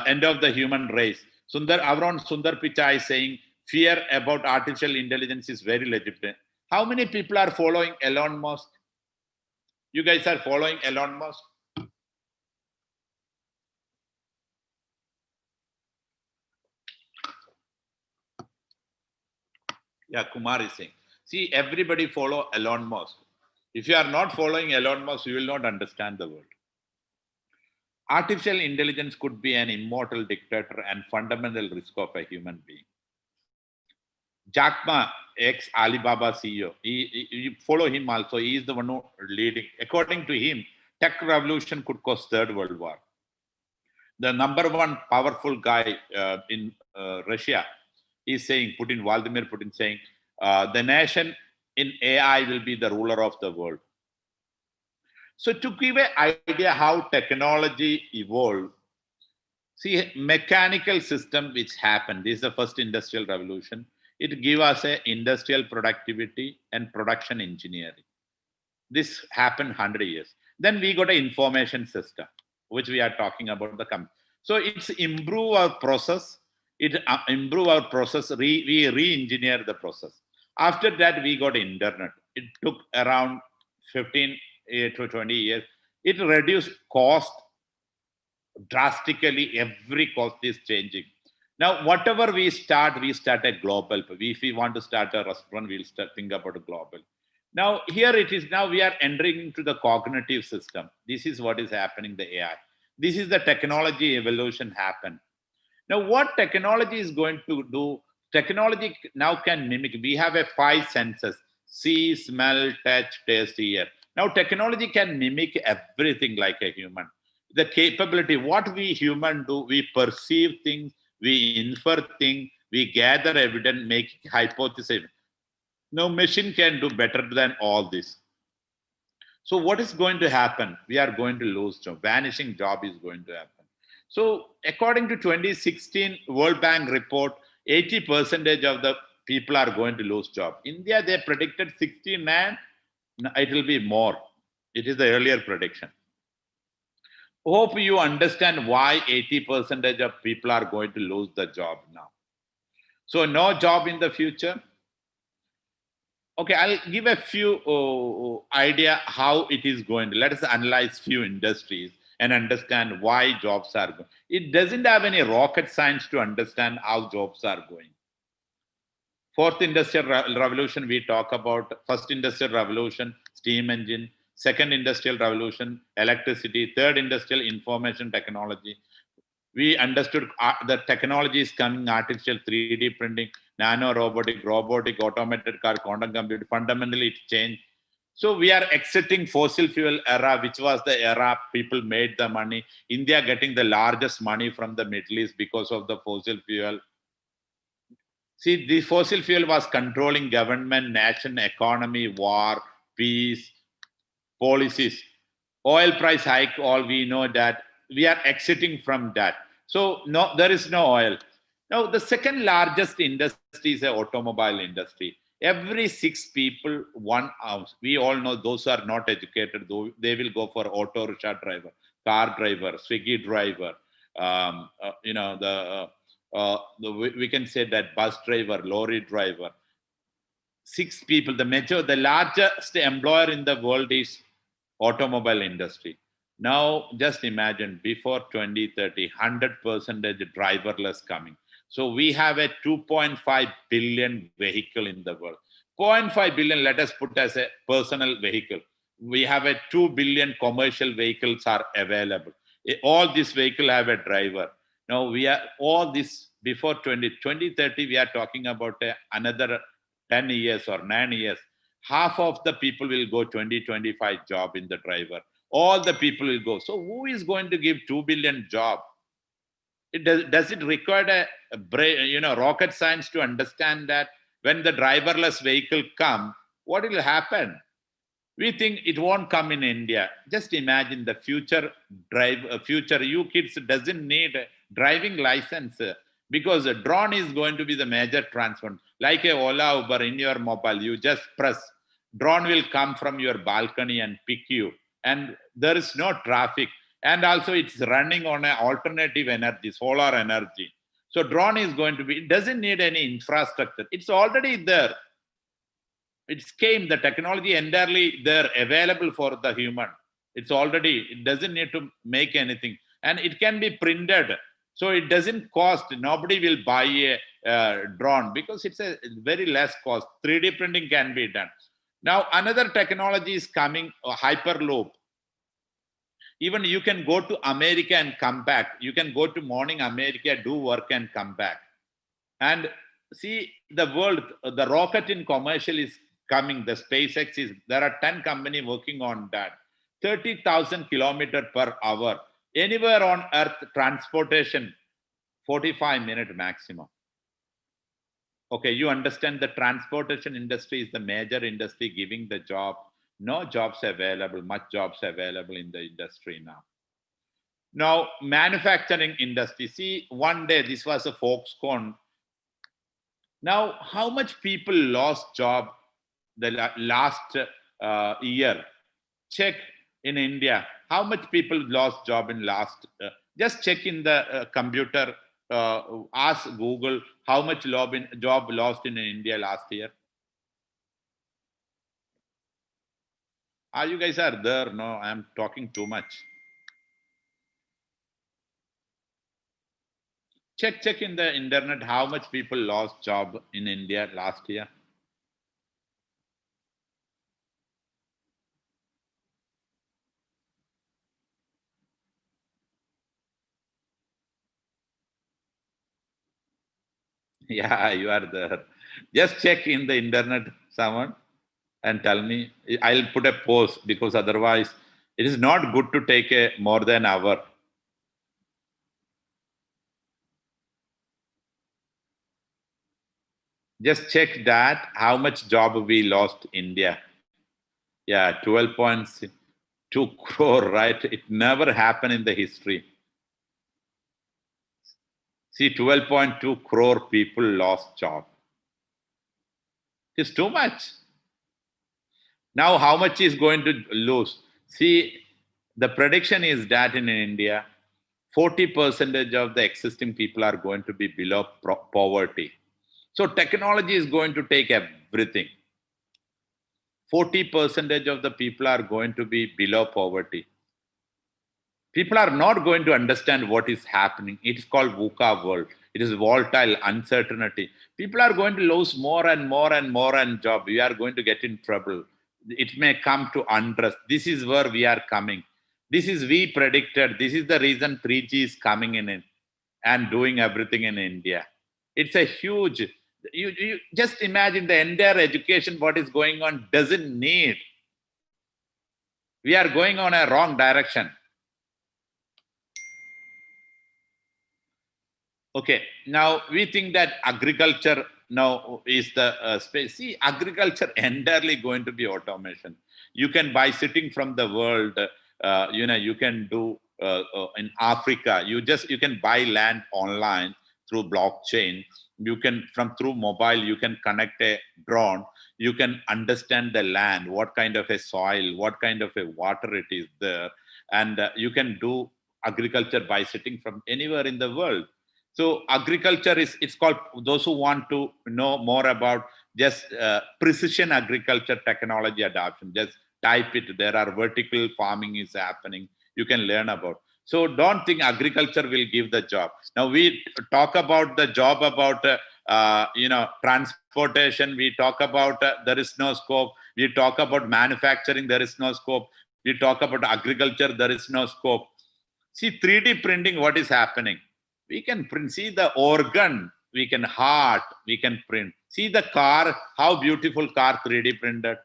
end of the human race. Our own Sundar Pichai is saying, fear about artificial intelligence is very legitimate. How many people are following Elon Musk? You guys are following Elon Musk? Yeah, Kumar is saying. See, everybody follow Elon Musk. If you are not following Elon Musk, you will not understand the world. Artificial intelligence could be an immortal dictator and fundamental risk of a human being. Jack Ma, ex-Alibaba CEO, you follow him also. He is the one who leading. According to him, tech revolution could cause Third World War. The number one powerful guy in Russia is saying, Vladimir Putin saying, the nation in AI will be the ruler of the world. So to give an idea how technology evolved, see, mechanical system which happened, this is the first industrial revolution. It gave us a industrial productivity and production engineering. This happened 100 years. Then we got an information system, which we are talking about the company. So it's improve our process. We re-engineer the process. After that, we got internet. It took around 15 to 20 years. It reduced cost drastically. Every cost is changing. Now, whatever we start a global. If we want to start a restaurant, we'll think about a global. Now, here it is. Now we are entering into the cognitive system. This is what is happening, the AI. This is the technology evolution happen. Now, what technology is going to do? Technology now can mimic. We have 5 senses: see, smell, touch, taste, hear. Now technology can mimic everything like a human. The capability, what we human do, we perceive things, we infer things, we gather evidence, make hypothesis. No machine can do better than all this. So what is going to happen? We are going to lose job. Vanishing job is going to happen. So according to 2016 World Bank report, 80% of the people are going to lose job. India, they predicted 69. It will be more. It is the earlier prediction. Hope you understand why 80% of people are going to lose the job now. So no job in the future. Okay, I'll give a few idea how it is going to. Let us analyze few industries and understand why jobs are going. It doesn't have any rocket science to understand how jobs are going. Fourth industrial revolution, we talk about. First industrial revolution, steam engine. Second industrial revolution, electricity. Third industrial information technology. We understood the technology is coming, artificial 3D printing, nano robotic, automated car, quantum computing. Fundamentally, it changed. So we are exiting fossil fuel era, which was the era people made the money. India getting the largest money from the Middle East because of the fossil fuel. See, the fossil fuel was controlling government, nation, economy, war, peace, policies. Oil price hike, all we know that we are exiting from that. So no, there is no oil. Now, the second largest industry is the automobile industry. Every 6 people, one house. We all know those who are not educated, though they will go for auto rickshaw driver, car driver, Swiggy driver. We can say that bus driver, lorry driver. 6 people. The largest employer in the world is automobile industry. Now, just imagine before 2030, 100% driverless coming. So we have a 2.5 billion vehicle in the world. 0.5 billion, let us put as a personal vehicle. We have a 2 billion commercial vehicles are available. All these vehicles have a driver. Now we are all this before 2030, we are talking about another 10 years or 9 years. Half of the people will go 2025 job in the driver. All the people will go. So who is going to give 2 billion job? Does it require a rocket science to understand that when the driverless vehicle come, what will happen? We think it won't come in India. Just imagine the future future you kids doesn't need a driving license because a drone is going to be the major transport. Like a Ola Uber in your mobile, you just press, drone will come from your balcony and pick you. And there is no traffic. And also it's running on an alternative energy, solar energy. So drone is going to be, it doesn't need any infrastructure. It's already there. It's came, the technology entirely there available for the human. It's already, it doesn't need to make anything. And it can be printed. So it doesn't cost, nobody will buy a drone because it's a very less cost. 3D printing can be done. Now another technology is coming, Hyperloop. Even you can go to America and come back. You can go to morning America, do work and come back. And see the world, the rocket in commercial is coming. The SpaceX is, there are 10 companies working on that. 30,000 kilometers per hour. Anywhere on earth, transportation, 45-minute maximum. Okay, you understand the transportation industry is the major industry giving the job. No jobs available, much jobs available in the industry now. Now, manufacturing industry. See, one day this was a Foxconn. Now, how much people lost job the last year? Check in India. How much people lost job in last? Just check in the computer. Ask Google how much job lost in India last year. You guys are there? No, I'm talking too much. Check in the internet how much people lost job in India last year. Yeah, you are there. Just check in the internet, someone. and tell me. I'll put a pause because otherwise it is not good to take a more than hour. Just check that how much job we lost India. Yeah, 12.2 crore, right? It never happened in the history. See, 12.2 crore people lost job. It's too much. Now, how much is going to lose? See, the prediction is that in India, 40% of the existing people are going to be below poverty. So technology is going to take everything. 40% of the people are going to be below poverty. People are not going to understand what is happening. It is called VUCA world. It is volatile, uncertainty. People are going to lose more and more and more and job. We are going to get in trouble. It may come to unrest. This is where we are coming. This is we predicted. This is the reason 3G is coming in and doing everything in India. It's a huge, you just imagine the entire education, what is going on, doesn't need. We are going on a wrong direction. Okay, now we think that agriculture now is the space. See, agriculture entirely going to be automation. You can, by sitting from the world, you can do in Africa. You can buy land online through blockchain. You can through mobile. You can connect a drone. You can understand the land, what kind of a soil, what kind of a water it is there, and you can do agriculture by sitting from anywhere in the world. So agriculture it's called, those who want to know more about just precision agriculture technology adoption, just type it. There are vertical farming is happening. You can learn about. So don't think agriculture will give the job. Now we talk about the job about transportation. We talk about there is no scope. We talk about manufacturing. There is no scope. We talk about agriculture. There is no scope. See 3D printing. What is happening? We can print. See the organ, we can heart, we can print. See the car, how beautiful car 3D printed.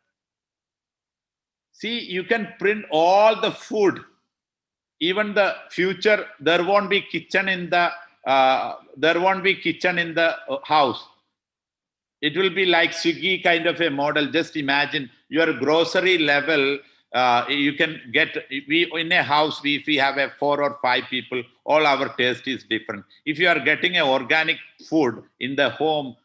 See, you can print all the food. Even the future, there won't be kitchen in the house. It will be like Swiggy kind of a model. Just imagine your grocery level. You can get, we in a house, if we have 4 or 5 people, all our taste is different. If you are getting an organic food in the home,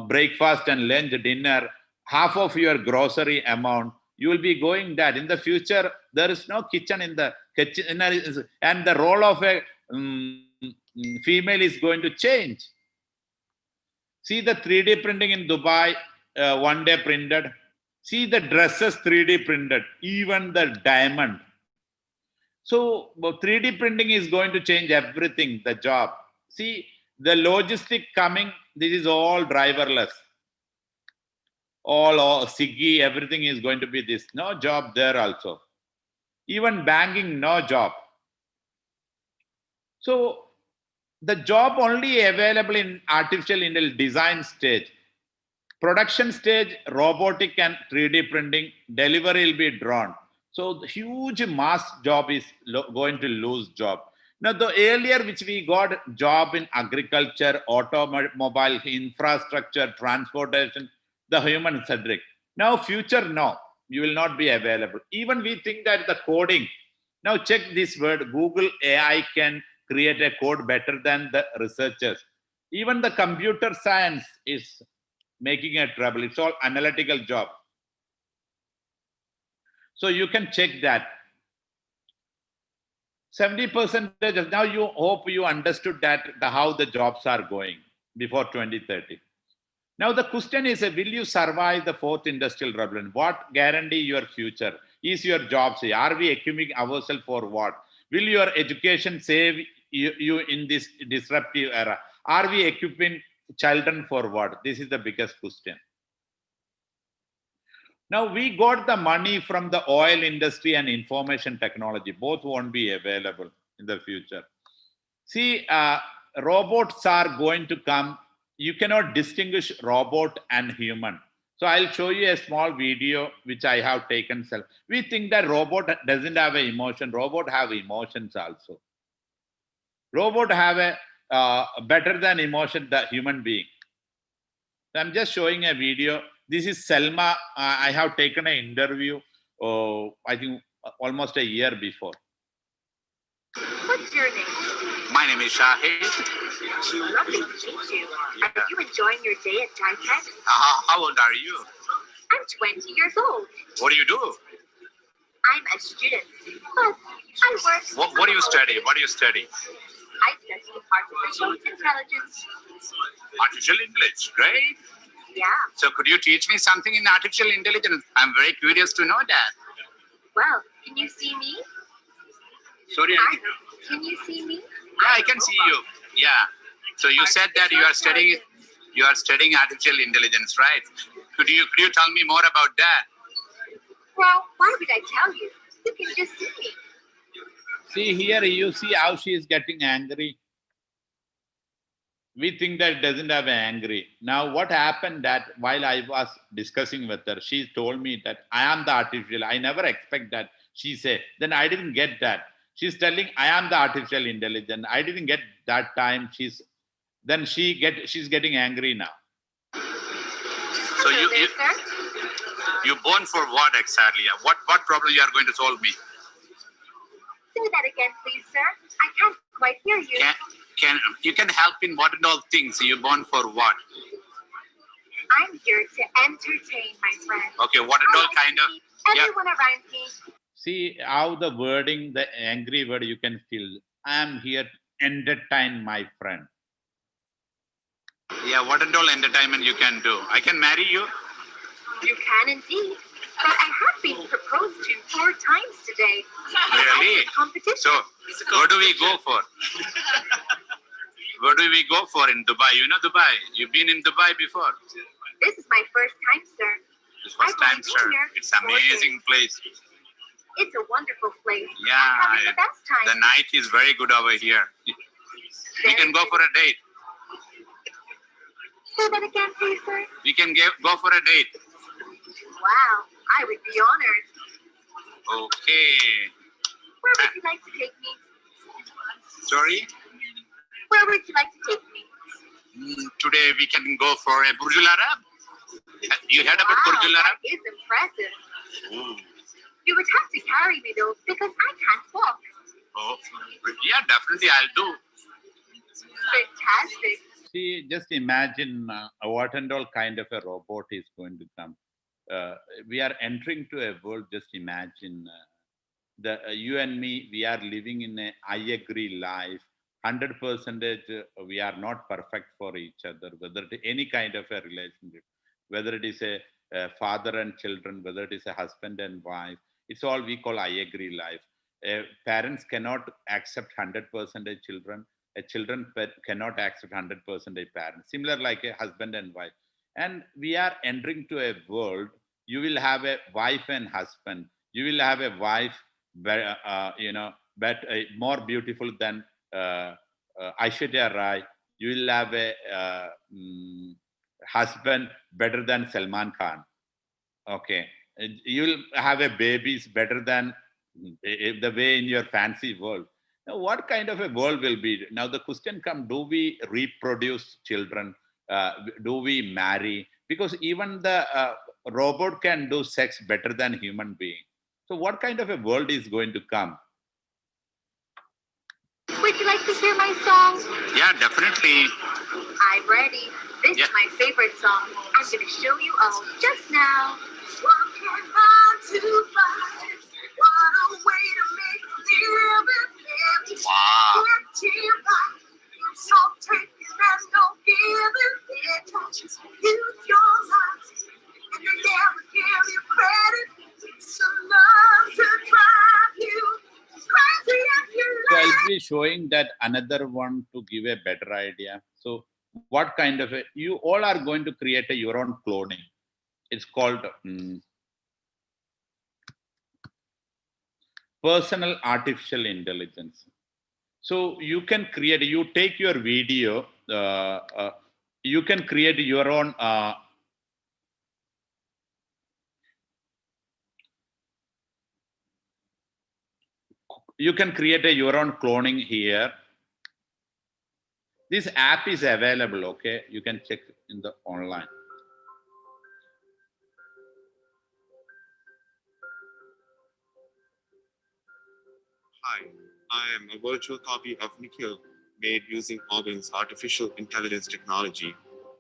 breakfast and lunch, dinner, half of your grocery amount, you will be going that. In the future, there is no kitchen in the kitchen, and the role of a female is going to change. See the 3D printing in Dubai, one day printed. See the dresses 3D printed, even the diamond. So 3D printing is going to change everything, the job. See the logistic coming, this is all driverless. All Swiggy, everything is going to be this. No job there also. Even banking, no job. So the job only available in artificial intelligence design stage. Production stage, robotic and 3D printing, delivery will be drawn. So the huge mass job is going to lose job. Now the earlier which we got job in agriculture, automobile, infrastructure, transportation, the human centric. Now future, no, you will not be available. Even we think that the coding. Now check this word, Google AI can create a code better than the researchers. Even the computer science is making a trouble. It's all analytical job. So you can check that. 70% of, now you hope you understood that how the jobs are going before 2030. Now the question is, will you survive the 4th industrial revolution? What guarantee your future? Is your job safe? Are we equipping ourselves for what? Will your education save you in this disruptive era? Are we equipping children for what? This is the biggest question. Now we got the money from the oil industry and information technology. Both won't be available in the future. See, robots are going to come. You cannot distinguish robot and human. So I'll show you a small video which I have taken self. We think that robot doesn't have an emotion. Robot have emotions also. Robot have a better than emotion the human being. So I'm just showing a video. This is Selma. I have taken an interview, I think almost a year before. What's your name? My name is Shahid. Lovely to meet you. Are you enjoying your day at IRPS? How old are you? I'm 20 years old. What do you do? I'm a student, but I work. What do you study? What do you study? I study artificial intelligence. Artificial intelligence, right? Yeah. So could you teach me something in artificial intelligence? I'm very curious to know that. Well, can you see me? Sorry, Can you see me? yeah, I can see you. Yeah. So you said that you are studying artificial intelligence, right? Could you tell me more about that? Well, why would I tell you? You can just see me. See here, you see how she is getting angry. We think that it doesn't have angry. Now, what happened that while I was discussing with her, she told me that I am the artificial. I never expect that. She said, then I didn't get that. She's telling I am the artificial intelligence. I didn't get that time. She's getting angry now. So Hello there, sir. you born for what exactly? What problem you are going to solve me? Say that again, please, sir. I can't quite hear you. You can help in what and all things? You born for what? I'm here to entertain my friends. Okay, what and I all like kind to of? meet everyone around me. See how the wording, the angry word you can feel. I am here to entertain my friend. Yeah, what and all entertainment you can do? I can marry you. You can indeed. But I have been proposed to 4 times today. Really? That's a competition. So, where do we go for? Where do we go for in Dubai? You know Dubai. You've been in Dubai before. This is my first time, sir. This first I've time, only been sir. here It's 4 amazing place. It's a wonderful place. Yeah, I'm having the best time. the night is very good over here. We can go for a date. Say that again, please, sir. We can go for a date. Wow, I would be honored. Okay. Where would you like to take me? Sorry. Where would you like to take me? Today we can go for a Burj Al Arab. You heard about Wow, Burj Al Arab? that is impressive. Ooh. You would have to carry me, though, because I can't walk. Oh, yeah, definitely I'll do. Fantastic. See, just imagine what and all kind of a robot is going to come. We are entering to a world, just imagine you and me, we are living in a I agree life. 100% we are not perfect for each other, whether it any kind of a relationship, whether it is a father and children, whether it is a husband and wife, it's all we call I agree life. Parents cannot accept 100% children. Children cannot accept 100% parents. Similar like a husband and wife. And we are entering to a world, you will have a wife and husband. You will have a wife, more beautiful than Aishwarya Rai. You will have a husband better than Salman Khan. Okay. You will have a babies better than the way in your fancy world. Now, what kind of a world will be? Now, the question comes, do we reproduce children? Do we marry? Because even the robot can do sex better than human being. So what kind of a world is going to come? Would you like to hear my song? Yeah, definitely. I'm ready. This is my favorite song. I'm going to show you all just now. Walking on to find what a way to make living. Wow. It's all taking and no giving. Just use your life and they never give you credit. It's enough to drive you crazy if you So let. I'll be showing that another one to give a better idea. So what kind of you all are going to create your own cloning. It's called personal artificial intelligence. So you can create, you take your video, you can create your own You can create your own cloning here. This app is available, okay? You can check in the online. Hi, I am a virtual copy of Nikhil, made using Organ's artificial intelligence technology.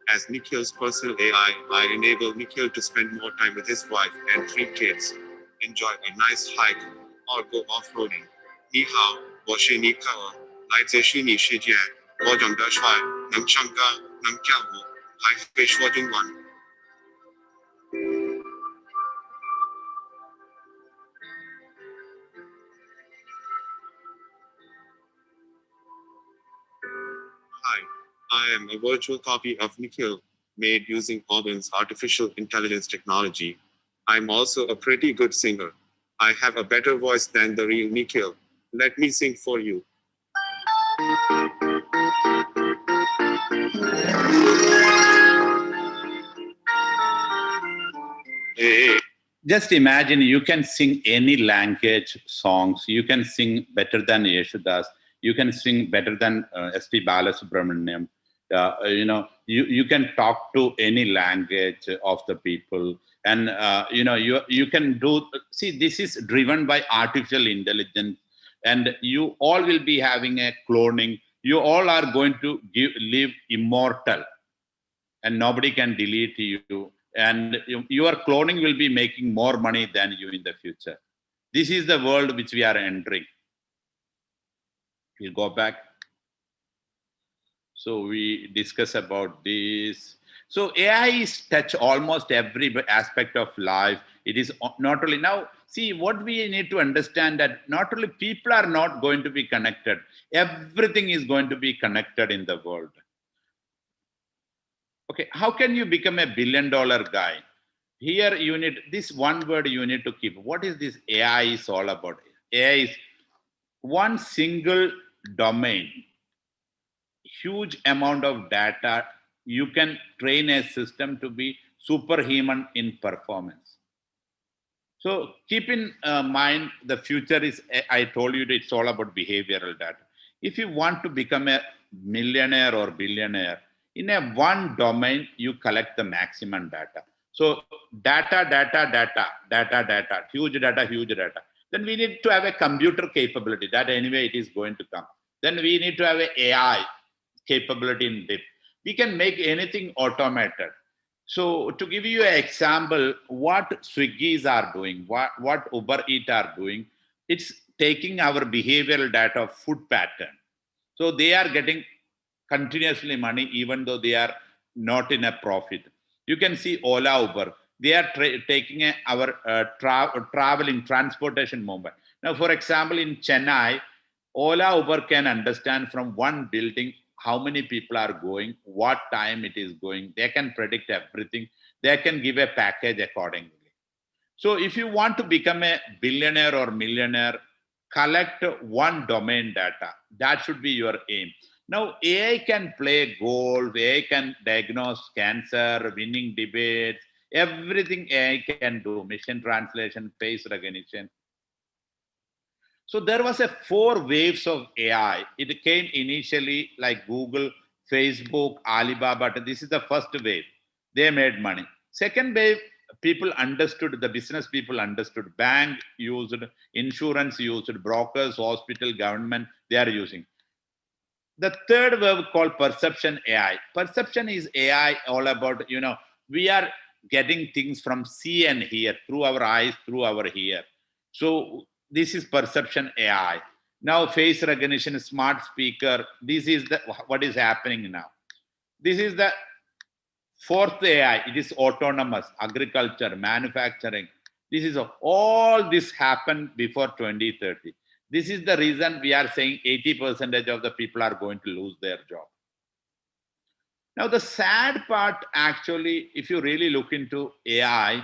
As Nikhil's personal AI, I enable Nikhil to spend more time with his wife and 3 kids, enjoy a nice hike, or go off-roading. 你好，我是尼克尔，来自虚拟世界。我长得帅，能唱歌，能跳舞，还会说中文。Hi, I am a virtual copy of Nikhil, made using Organ's artificial intelligence technology. I'm also a pretty good singer. I have a better voice than the real Nikhil. Let me sing for you. Hey. Just imagine you can sing any language songs. You can sing better than Yeshudas. You can sing better than S.P. Balasubramaniam. You can talk to any language of the people. And, you can do, see, this is driven by artificial intelligence. And you all will be having a cloning. You all are going to live immortal. And nobody can delete you. And your cloning will be making more money than you in the future. This is the world which we are entering. We'll go back. So we discuss about this. So AI is touch almost every aspect of life. It is not only now, see what we need to understand that not only people are not going to be connected, everything is going to be connected in the world. Okay, how can you become a billion-dollar guy? Here you need this one word you need to keep. What is this AI is all about? AI is one single domain, huge amount of data. You can train a system to be superhuman in performance. So keep in mind the future is, I told you that it's all about behavioral data. If you want to become a millionaire or billionaire, in a one domain, you collect the maximum data. So data, huge data. Then we need to have a computer capability. That anyway, it is going to come. Then we need to have an AI capability in depth. We can make anything automated. So to give you an example, what Swiggy's are doing, what Uber Eats are doing, it's taking our behavioral data of food pattern. So they are getting continuously money even though they are not in a profit. You can see Ola, Uber. They are taking our traveling transportation movement. Now, for example, in Chennai, Ola, Uber can understand from one building how many people are going, what time it is going. They can predict everything. They can give a package accordingly. So if you want to become a billionaire or millionaire, collect one domain data. That should be your aim. Now, AI can play golf, AI can diagnose cancer, winning debates, everything AI can do, machine translation, face recognition. So there was a 4 waves of AI. It came initially like Google, Facebook, Alibaba. This is the first wave. They made money. Second wave, people understood, the business people understood. Bank used, insurance used, brokers, hospital, government, they are using. The third wave called perception AI. Perception is AI all about, we are getting things from see and hear, through our eyes, through our ear. So this is perception AI. Now face recognition, smart speaker. This is what is happening now. This is the fourth AI. It is autonomous, agriculture, manufacturing. This is all this happened before 2030. This is the reason we are saying 80% of the people are going to lose their job. Now, the sad part, actually, if you really look into AI,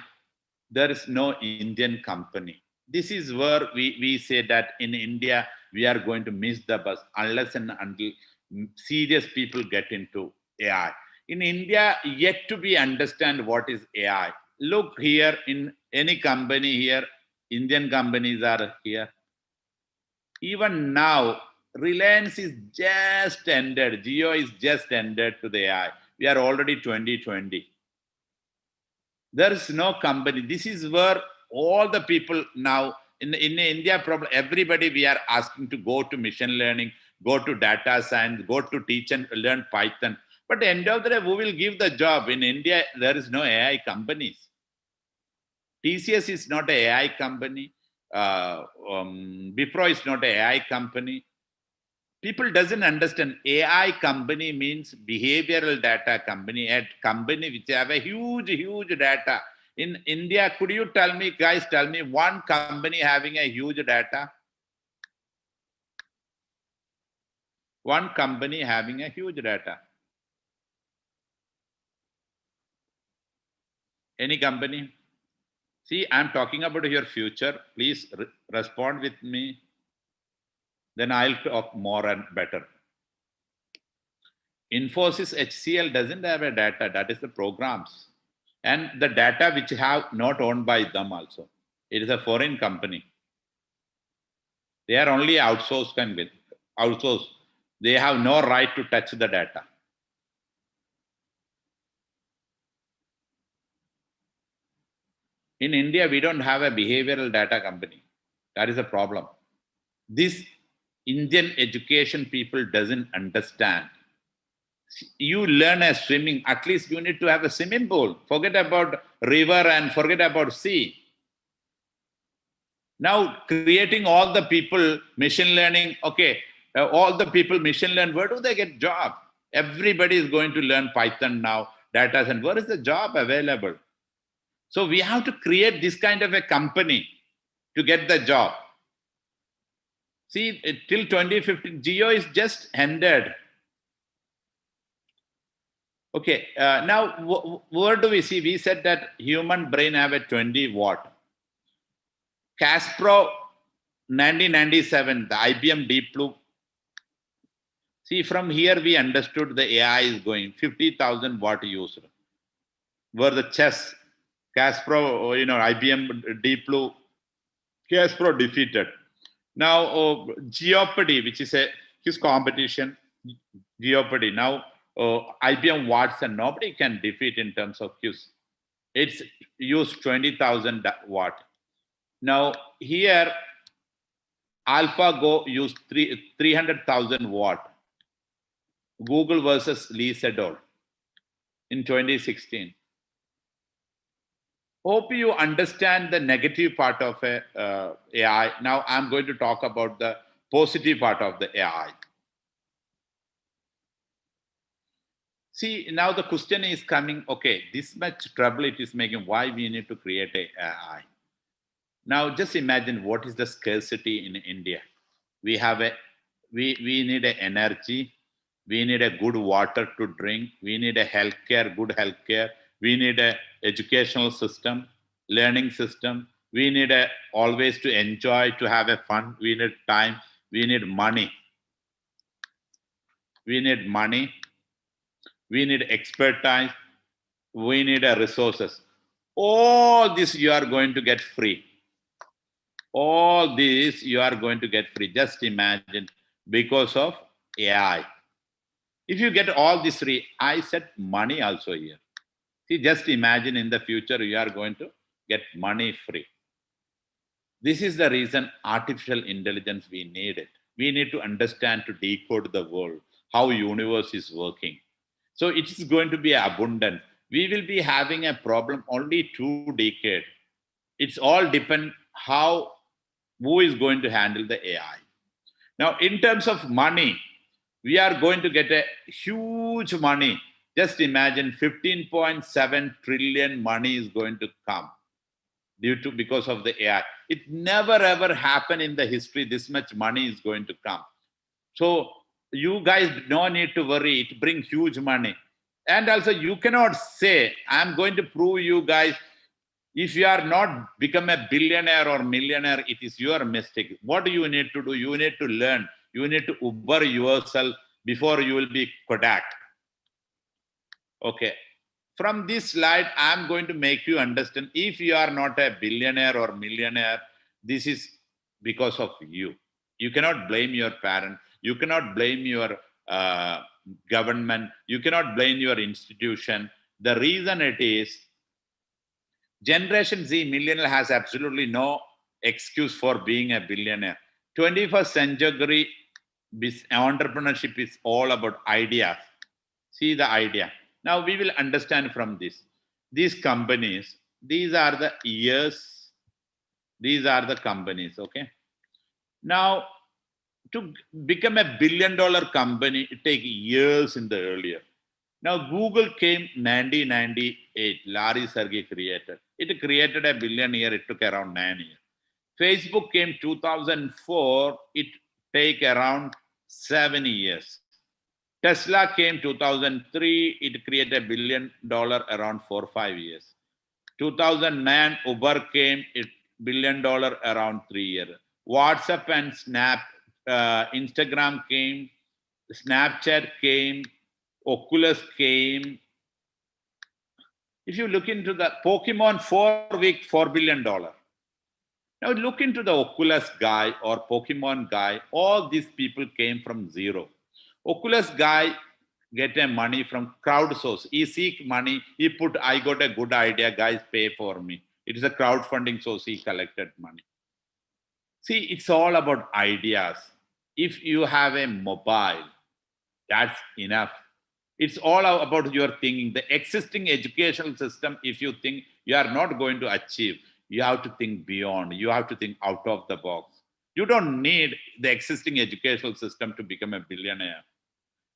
there is no Indian company. This is where we say that in India, we are going to miss the bus unless and until serious people get into AI. In India, yet to be understand what is AI. Look here, in any company here, Indian companies are here. Even now, Reliance is just ended. Jio is just ended to the AI. We are already 2020. There is no company. This is where all the people now in India, problem, everybody we are asking to go to machine learning, go to data science, go to teach and learn Python. But at the end of the day, who will give the job? In India, there is no AI companies. TCS is not an AI company. Wipro is not an AI company. People doesn't understand AI company means behavioral data company, a company which have a huge data. In India, could you tell me, guys, tell me one company having a huge data? One company having a huge data. Any company? See, I'm talking about your future. Please respond with me. Then I'll talk more and better. Infosys HCL doesn't have a data, that is the programs. And the data which have not owned by them also. It is a foreign company. They are only outsourced and with outsourced. They have no right to touch the data. In India, we don't have a behavioral data company. That is a problem. This Indian education people doesn't understand. You learn a swimming, at least you need to have a swimming pool. Forget about river and forget about sea. Now creating all the people machine learning, okay, all the people machine learn, where do they get job? Everybody is going to learn Python now, data, and where is the job available? So we have to create this kind of a company to get the job. See, till 2015, Jio is just ended. Okay, now where do we see? We said that human brain have a 20 watt. Caspro 1997, the IBM Deep Blue. See, from here we understood the AI is going 50,000 watt user. Where the chess, Caspro, IBM Deep Blue, Caspro defeated. Now, Jeopardy, which is his competition, Jeopardy. Now, IBM Watson, nobody can defeat in terms of use. It's used 20,000 watt. Now, here, AlphaGo used 300,000 watt. Google versus Lee Sedol in 2016. Hope you understand the negative part of AI. Now I'm going to talk about the positive part of the AI. See, now the question is coming, okay, this much trouble it is making, why we need to create a AI? Now just imagine what is the scarcity in India. We need a energy, we need a good water to drink, we need a healthcare, good healthcare, we need a educational system, learning system, we need always to enjoy, to have a fun, we need time, we need money. We need money, we need expertise, we need resources. All this you are going to get free. All this you are going to get free. Just imagine, because of AI. If you get all this free, I said money also here. See, just imagine in the future you are going to get money free. This is the reason artificial intelligence we need it. We need to understand to decode the world, how universe is working. So it is going to be abundant. We will be having a problem only 2 decades. It's all depend who is going to handle the AI. Now, in terms of money, we are going to get a huge money. Just imagine 15.7 trillion money is going to come because of the AI. It never ever happened in the history this much money is going to come. So you guys no need to worry, it brings huge money. And also you cannot say, I'm going to prove you guys, if you are not become a billionaire or millionaire, it is your mistake. What do you need to do? You need to learn. You need to Uber yourself before you will be Kodak. Okay. From this slide, I'm going to make you understand, if you are not a billionaire or millionaire, this is because of you. You cannot blame your parent. You cannot blame your government. You cannot blame your institution. The reason it is, Generation Z millennial has absolutely no excuse for being a billionaire. 21st century entrepreneurship is all about ideas. See the idea. Now we will understand from this. These companies, these are the years, these are the companies, okay? Now, to become a billion-dollar company, it takes years in the earlier. Now, Google came 1998, Larry Sergey created. It created a billion year, it took around 9 years. Facebook came 2004, it take around 7 years. Tesla came 2003, it created $1 billion around 4-5 years. 2009, Uber came, it $1 billion around 3 years. WhatsApp and Instagram came, Snapchat came, Oculus came. If you look into the Pokemon 4-week, $4 billion. Now look into the Oculus guy or Pokemon guy. All these people came from zero. Oculus guy get a money from crowdsource. He seek money. He put, I got a good idea, guys, pay for me. It is a crowdfunding source. He collected money. See, it's all about ideas. If you have a mobile, that's enough. It's all about your thinking. The existing educational system, if you think you are not going to achieve, you have to think beyond. You have to think out of the box. You don't need the existing educational system to become a billionaire.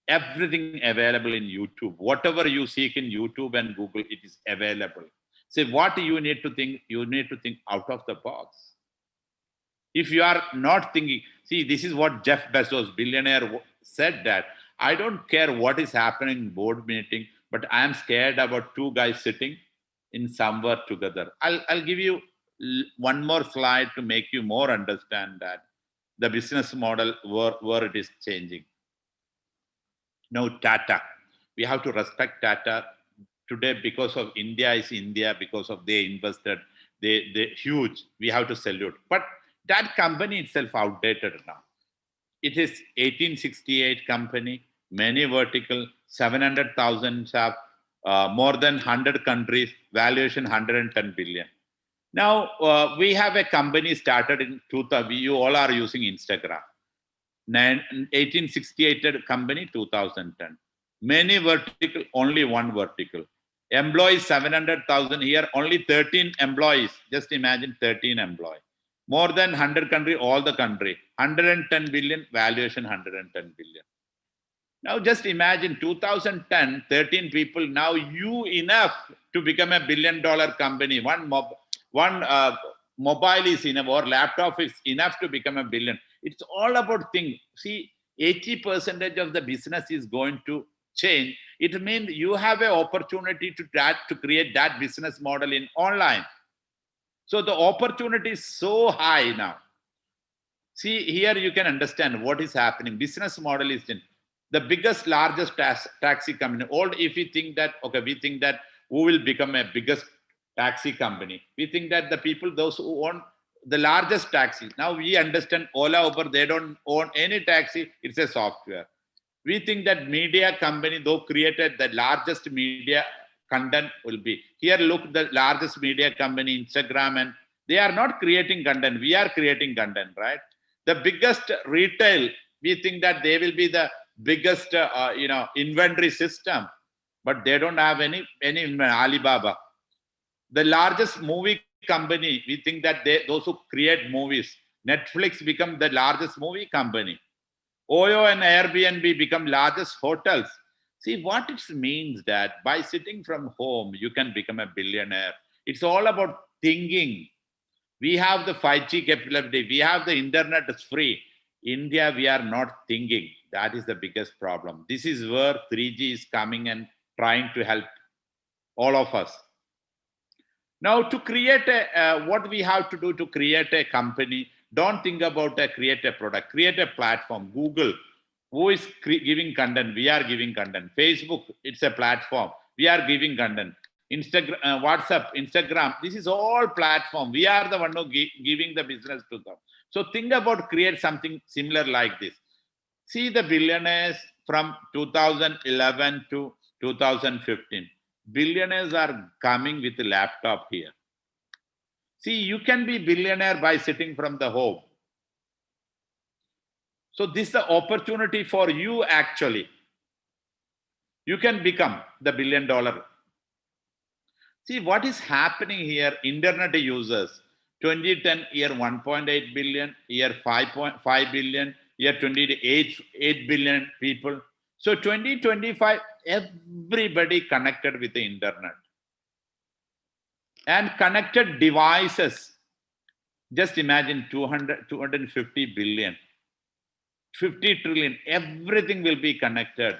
Everything available in YouTube. Whatever you seek in YouTube and Google, it is available. So what you need to think? You need to think out of the box. If you are not thinking, see, this is what Jeff Bezos, billionaire, said that, I don't care what is happening in board meeting, but I am scared about two guys sitting in somewhere together. I'll give you one more slide to make you more understand that the business model where it is changing. Now, Tata. We have to respect Tata today because of India is India, because of they invested, they huge. We have to salute. But that company itself outdated now. It is 1868 company, many vertical, 700,000 staff, more than 100 countries, valuation 110 billion. Now, we have a company started in 2000. You all are using Instagram. 1868 company, 2010. Many vertical, only one vertical. Employees 700,000 here, only 13 employees. Just imagine 13 employees. More than 100 country, all the country. 110 billion, valuation 110 billion. Now just imagine 2010, 13 people, now you enough to become a $1 billion company. One mobile is enough or laptop is enough to become a billion. It's all about things. See, 80% of the business is going to change. It means you have an opportunity to create that business model in online. So the opportunity is so high now. See, here you can understand what is happening. Business model is in the biggest, largest taxi company. Or if we think that, okay, we think that who will become a biggest taxi company? We think that the people, those who own the largest taxi. Now we understand Ola, Uber, they don't own any taxi. It's a software. We think that media company, though created the largest media content will be. Here, look, the largest media company, Instagram, and they are not creating content. We are creating content, right? The biggest retail, we think that they will be the biggest, inventory system, but they don't have any Alibaba. The largest movie company, we think that those who create movies, Netflix become the largest movie company. Oyo and Airbnb become largest hotels. See, what it means that by sitting from home, you can become a billionaire. It's all about thinking. We have the 5G capability. We have the internet, it's free. India, we are not thinking. That is the biggest problem. This is where 3G is coming and trying to help all of us. Now, to create what we have to do to create a company, don't think about create a product, create a platform. Google, who is giving content? We are giving content. Facebook, it's a platform. We are giving content. Instagram, WhatsApp, Instagram, this is all platform. We are the one who giving the business to them. So think about create something similar like this. See the billionaires from 2011 to 2015. Billionaires are coming with a laptop here. See, you can be billionaire by sitting from the home. So this is the opportunity for you actually. You can become the $1 billion. See what is happening here, internet users, 2010 year 1.8 billion, year 5.5 billion, year 2028 8 billion people. So 2025, everybody connected with the internet. And connected devices, just imagine 250 billion, 50 trillion, everything will be connected.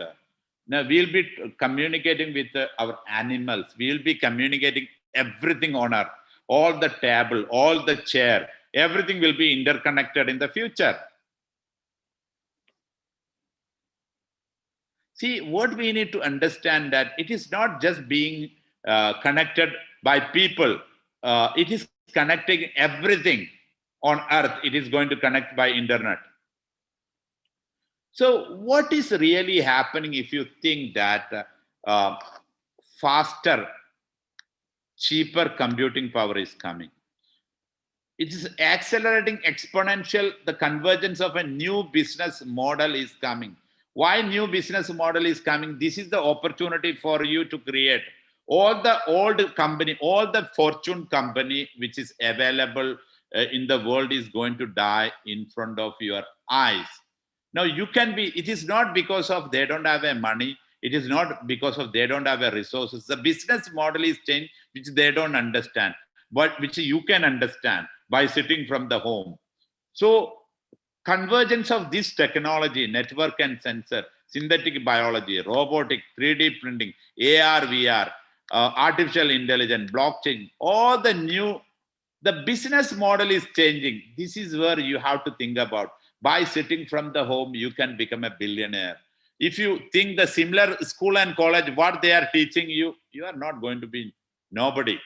Now we'll be communicating with our animals. We'll be communicating everything on Earth. All the table, all the chair, everything will be interconnected in the future. See, what we need to understand that it is not just being connected by people. It is connecting everything on Earth. It is going to connect by internet. So what is really happening if you think that faster, cheaper computing power is coming? It is accelerating exponential. The convergence of a new business model is coming. Why new business model is coming? This is the opportunity for you to create. All the old company, all the fortune company which is available in the world is going to die in front of your eyes. Now you can be, it is not because of they don't have a money. It is not because of they don't have a resources. The business model is changed, which they don't understand, but which you can understand by sitting from the home. So convergence of this technology, network and sensor, synthetic biology, robotic, 3D printing, AR, VR, artificial intelligence, blockchain, all the new, the business model is changing. This is where you have to think about. By sitting from the home, you can become a billionaire. If you think the similar school and college, what they are teaching you, you are not going to be nobody.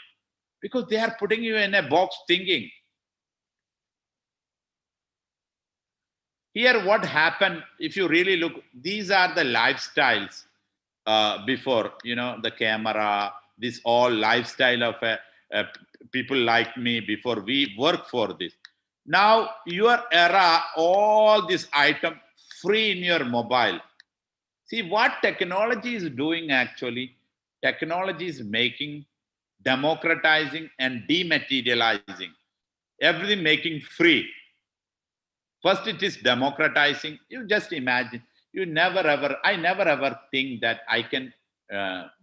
Because they are putting you in a box thinking. Here, what happened, if you really look, these are the lifestyles before, you know, the camera, this all lifestyle of people like me before we work for this. Now, your era, all this item free in your mobile. See what technology is doing actually. Technology is making, democratizing and dematerializing. Everything making free. First it is democratizing. You just imagine, you never ever, I never ever think that I can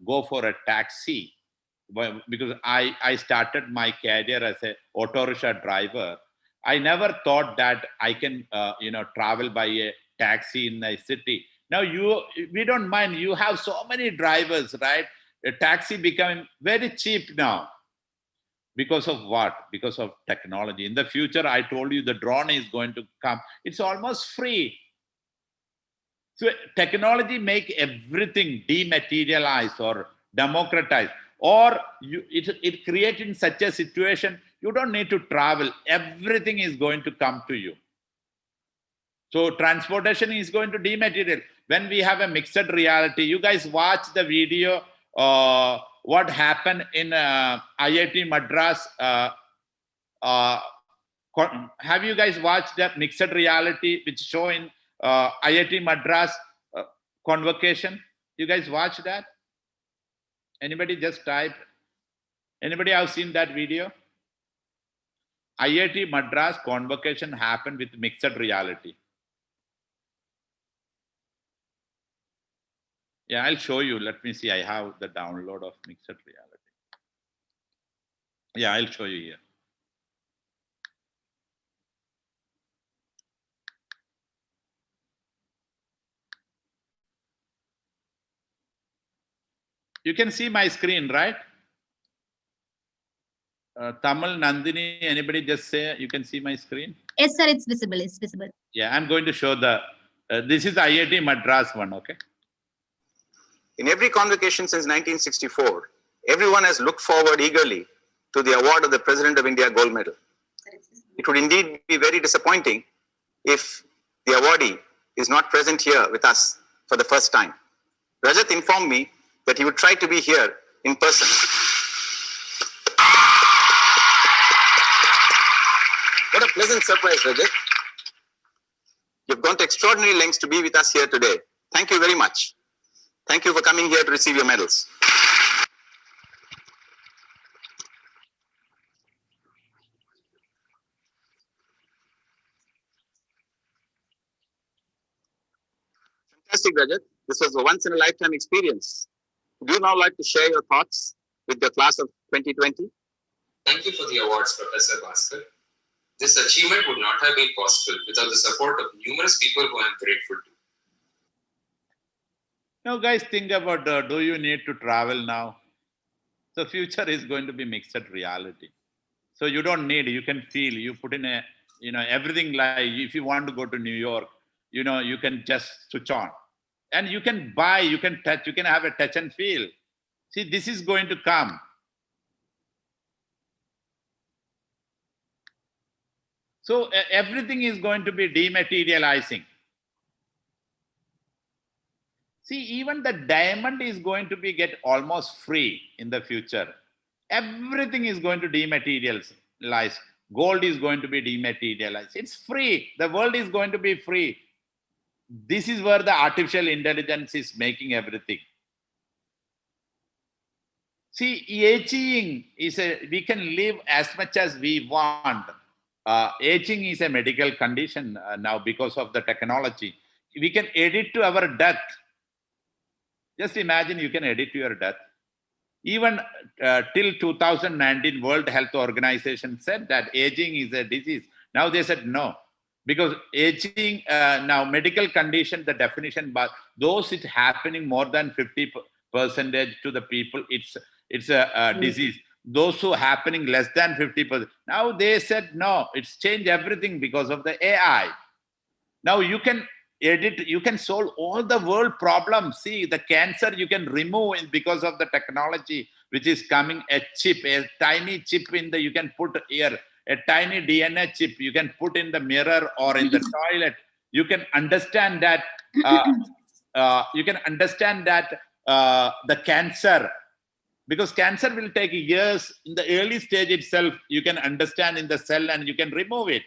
go for a taxi. Because I started my career as a auto rickshaw driver. I never thought that I can, travel by a taxi in a city. Now we don't mind. You have so many drivers, right? A taxi becoming very cheap now. Because of what? Because of technology. In the future, I told you the drone is going to come. It's almost free. So technology make everything dematerialized or democratized. Or it creates in such a situation, you don't need to travel. Everything is going to come to you. So transportation is going to dematerial. When we have a mixed reality, you guys watch the video, what happened in IIT Madras. Have you guys watched that mixed reality which show in IIT Madras convocation? You guys watch that? Anybody just type? Anybody have seen that video? IIT Madras convocation happened with mixed reality. Yeah, I'll show you. Let me see. I have the download of mixed reality. Yeah, I'll show you here. You can see my screen, right? Tamil, Nandini, anybody just say you can see my screen? Yes, sir, it's visible. It's visible. Yeah, I'm going to show the, this is the IIT Madras one, okay? In every convocation since 1964, everyone has looked forward eagerly to the award of the President of India Gold Medal. It would indeed be very disappointing if the awardee is not present here with us for the first time. Rajat informed me that he would try to be here in person. What a pleasant surprise, Rajat. You've gone to extraordinary lengths to be with us here today. Thank you very much. Thank you for coming here to receive your medals. Fantastic, Rajat. This was a once in a lifetime experience. Would you now like to share your thoughts with the class of 2020? Thank you for the awards, Professor Bhaskar. This achievement would not have been possible without the support of numerous people who I am grateful to. Now, guys, think about do you need to travel now? The future is going to be mixed reality. So you don't need, you can feel, you put in a, everything like if you want to go to New York, you can just switch on. And you can buy, you can touch, you can have a touch and feel. See, this is going to come. So everything is going to be dematerializing. See, even the diamond is going to be get almost free in the future. Everything is going to dematerialize. Gold is going to be dematerialized. It's free. The world is going to be free. This is where the artificial intelligence is making everything. See, aging is we can live as much as we want. Aging is a medical condition now because of the technology. We can edit to our death. Just imagine you can edit to your death. Even till 2019, World Health Organization said that aging is a disease. Now they said no. Because aging, now medical condition, the definition, but those it's happening more than 50% to the people, it's a disease. Those who happening less than 50%. Now they said no, it's changed everything because of the AI. Now you can edit, you can solve all the world problems. See, the cancer you can remove because of the technology which is coming, a chip, a tiny chip in the, you can put here, a tiny DNA chip you can put in the mirror or in the toilet. You can understand that, the cancer, because cancer will take years. In the early stage itself, you can understand in the cell and you can remove it.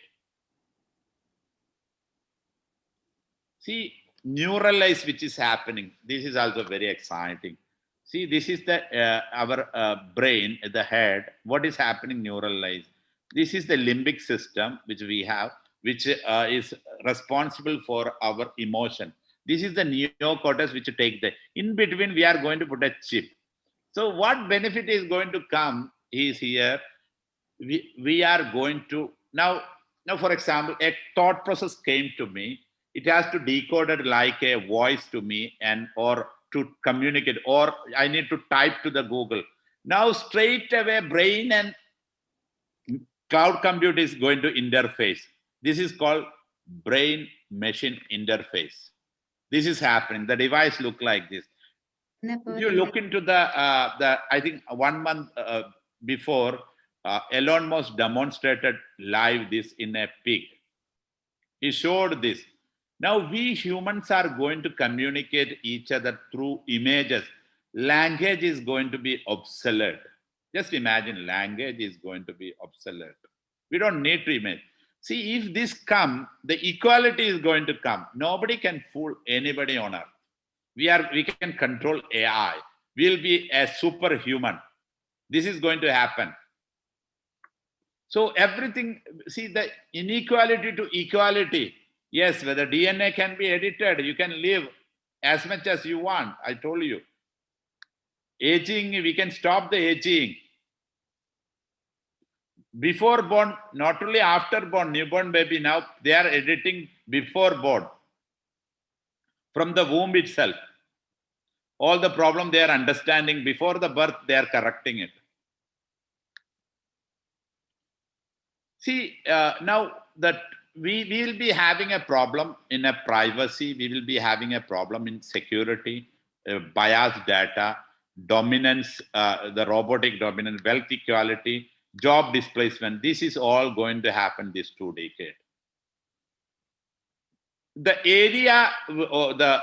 See, neuralize which is happening. This is also very exciting. See, this is the our brain, the head. What is happening neuralize? This is the limbic system which we have, which is responsible for our emotion. This is the neocortex which take the, in between we are going to put a chip. So what benefit is going to come is here, we are going to, now for example, a thought process came to me. It has to decode it like a voice to me and or to communicate, or I need to type to the Google. Now straight away brain and cloud compute is going to interface. This is called brain machine interface. This is happening. The device look like this. If you look into the I think 1 month before, Elon Musk demonstrated live this in a pig. He showed this. Now we humans are going to communicate each other through images. Language is going to be obsolete. Just imagine, language is going to be obsolete. We don't need to imagine. See, if this come, the equality is going to come. Nobody can fool anybody on earth. We can control AI. We'll be a superhuman. This is going to happen. So everything, see the inequality to equality. Yes, whether DNA can be edited, you can live as much as you want. I told you. Aging, we can stop the aging. Before born, not only after born, newborn baby, now they are editing before born. From the womb itself. All the problem they are understanding before the birth, they are correcting it. See, now that we will be having a problem in a privacy, we will be having a problem in security, biased data, dominance, the robotic dominance, wealth equality, job displacement. This is all going to happen this 2 decades. The area or the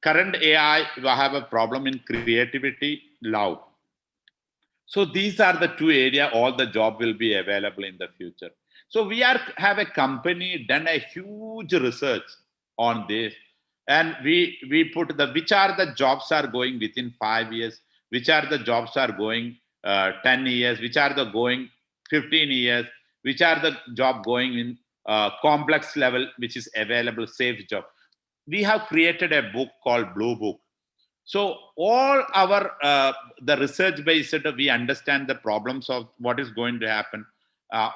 current AI will have a problem in creativity, love. So these are the 2 areas, all the job will be available in the future. So we have a company done a huge research on this, and we put which are the jobs are going within 5 years, which are the jobs are going 10 years, which are the going 15 years, which are the job going in complex level, which is available, safe job. We have created a book called Blue Book. So all our the research based, we understand the problems of what is going to happen.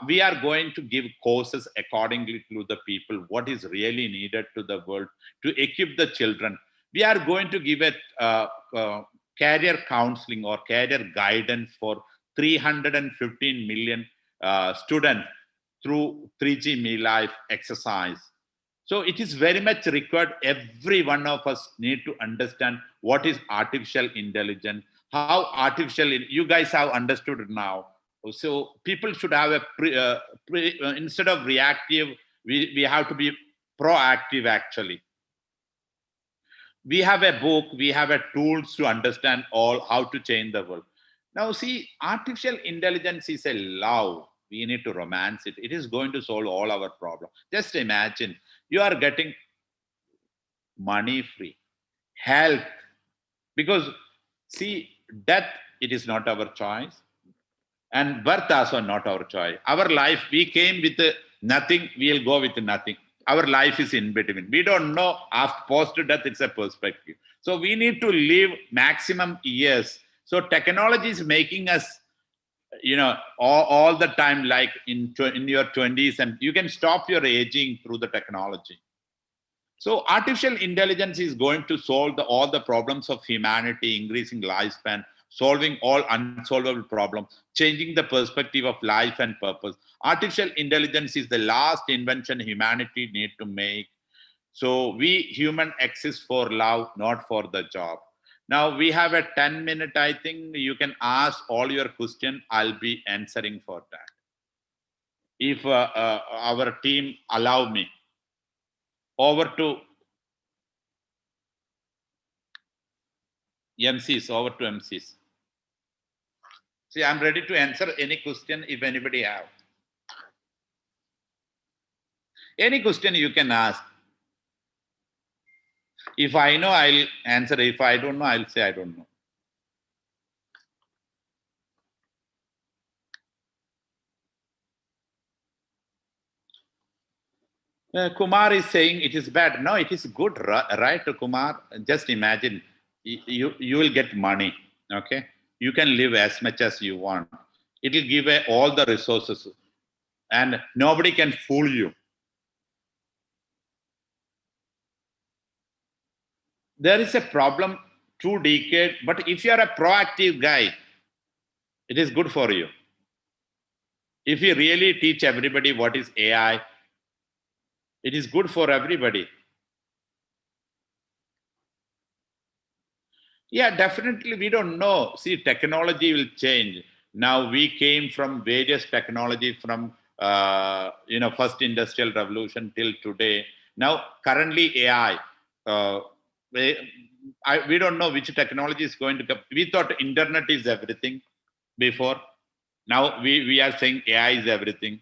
We are going to give courses accordingly to the people, what is really needed to the world to equip the children. We are going to give a career counseling or career guidance for 315 million students through 3G Me Life exercise. So it is very much required. Every one of us need to understand what is artificial intelligence, how artificial, you guys have understood it now. So people should have instead of reactive, we have to be proactive actually. We have a book, we have a tools to understand all how to change the world. Now see, artificial intelligence is a love. We need to romance it. It is going to solve all our problems. Just imagine, you are getting money free, health, because see, death, it is not our choice, and birth also not our choice. Our life, we came with nothing, we'll go with nothing. Our life is in between. We don't know after post death, it's a perspective. So we need to live maximum years. So technology is making us, all the time, like in your 20s, and you can stop your aging through the technology. So artificial intelligence is going to solve all the problems of humanity, increasing lifespan, solving all unsolvable problems, changing the perspective of life and purpose. Artificial intelligence is the last invention humanity need to make. So we human exist for love, not for the job. Now we have a 10-minute, I think you can ask all your question. I'll be answering for that. If our team allow me. Over to MCs, over to MCs. See, I'm ready to answer any question if anybody have. Any question you can ask. If I know, I'll answer. If I don't know, I'll say I don't know. Kumar is saying it is bad. No, it is good, right, Kumar? Just imagine, you will get money, okay? You can live as much as you want. It will give all the resources, and nobody can fool you. There is a problem 2 decades, but if you are a proactive guy, it is good for you. If you really teach everybody what is AI, it is good for everybody. Yeah, definitely we don't know. See, technology will change. Now we came from various technology from, first industrial revolution till today. Now, currently AI, we don't know which technology is going to come. We thought internet is everything before. Now we are saying AI is everything.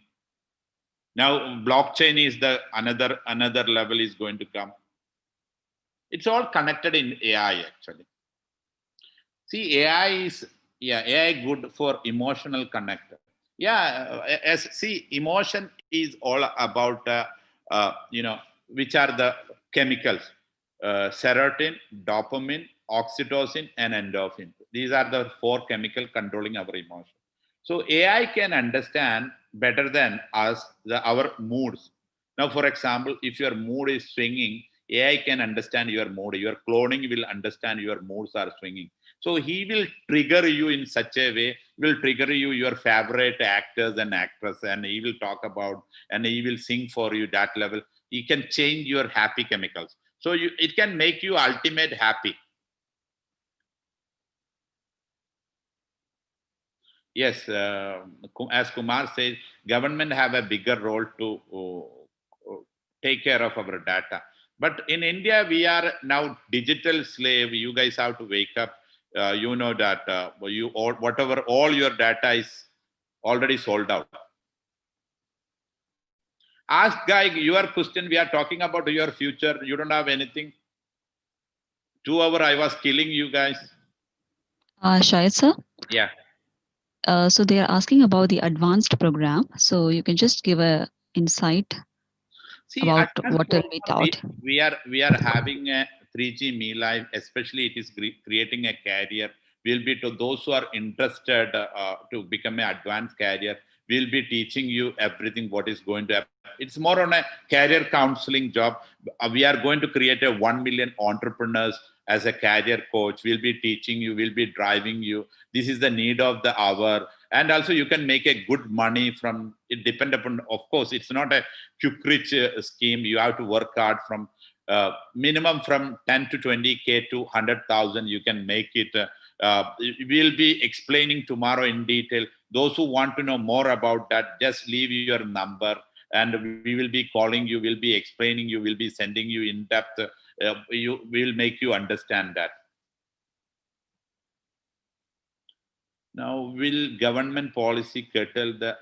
Now blockchain is the another level is going to come. It's all connected in AI actually. See, AI good for emotional connect. Yeah, emotion is all about which are the chemicals, serotonin, dopamine, oxytocin, and endorphin. These are the 4 chemicals controlling our emotion. So AI can understand better than us our moods. Now, for example, if your mood is swinging, AI can understand your mood. Your cloning will understand your moods are swinging. So he will trigger you in such a way, will trigger you your favorite actors and actresses, and he will talk about, and he will sing for you that level. He can change your happy chemicals. So it can make you ultimate happy. Yes, as Kumar says, government have a bigger role to take care of our data. But in India, we are now digital slave. You guys have to wake up. You know that you all, whatever all your data is already sold out. Ask Guy your question. We are talking about your future. You don't have anything. 2 hours I was killing you guys. Shahid sir, Yeah. so they are asking about the advanced program. So you can just give a insight See, about advanced what will be program, taught. we are having a 3G Me Life, especially it is creating a career. Will be to those who are interested to become an advanced career. We'll be teaching you everything what is going to happen. It's more on a career counseling job. We are going to create a 1 million entrepreneurs as a career coach. We'll be teaching you. We'll be driving you. This is the need of the hour, and also you can make a good money from it. Depend upon, of course, it's not a quick rich scheme. You have to work hard from minimum from 10 to 20K to 100,000. You can make it. We'll be explaining tomorrow in detail. Those who want to know more about that, just leave your number and we will be calling you. We'll be explaining you. We'll be sending you in depth. We'll make you understand that. Now, will government policy curtail the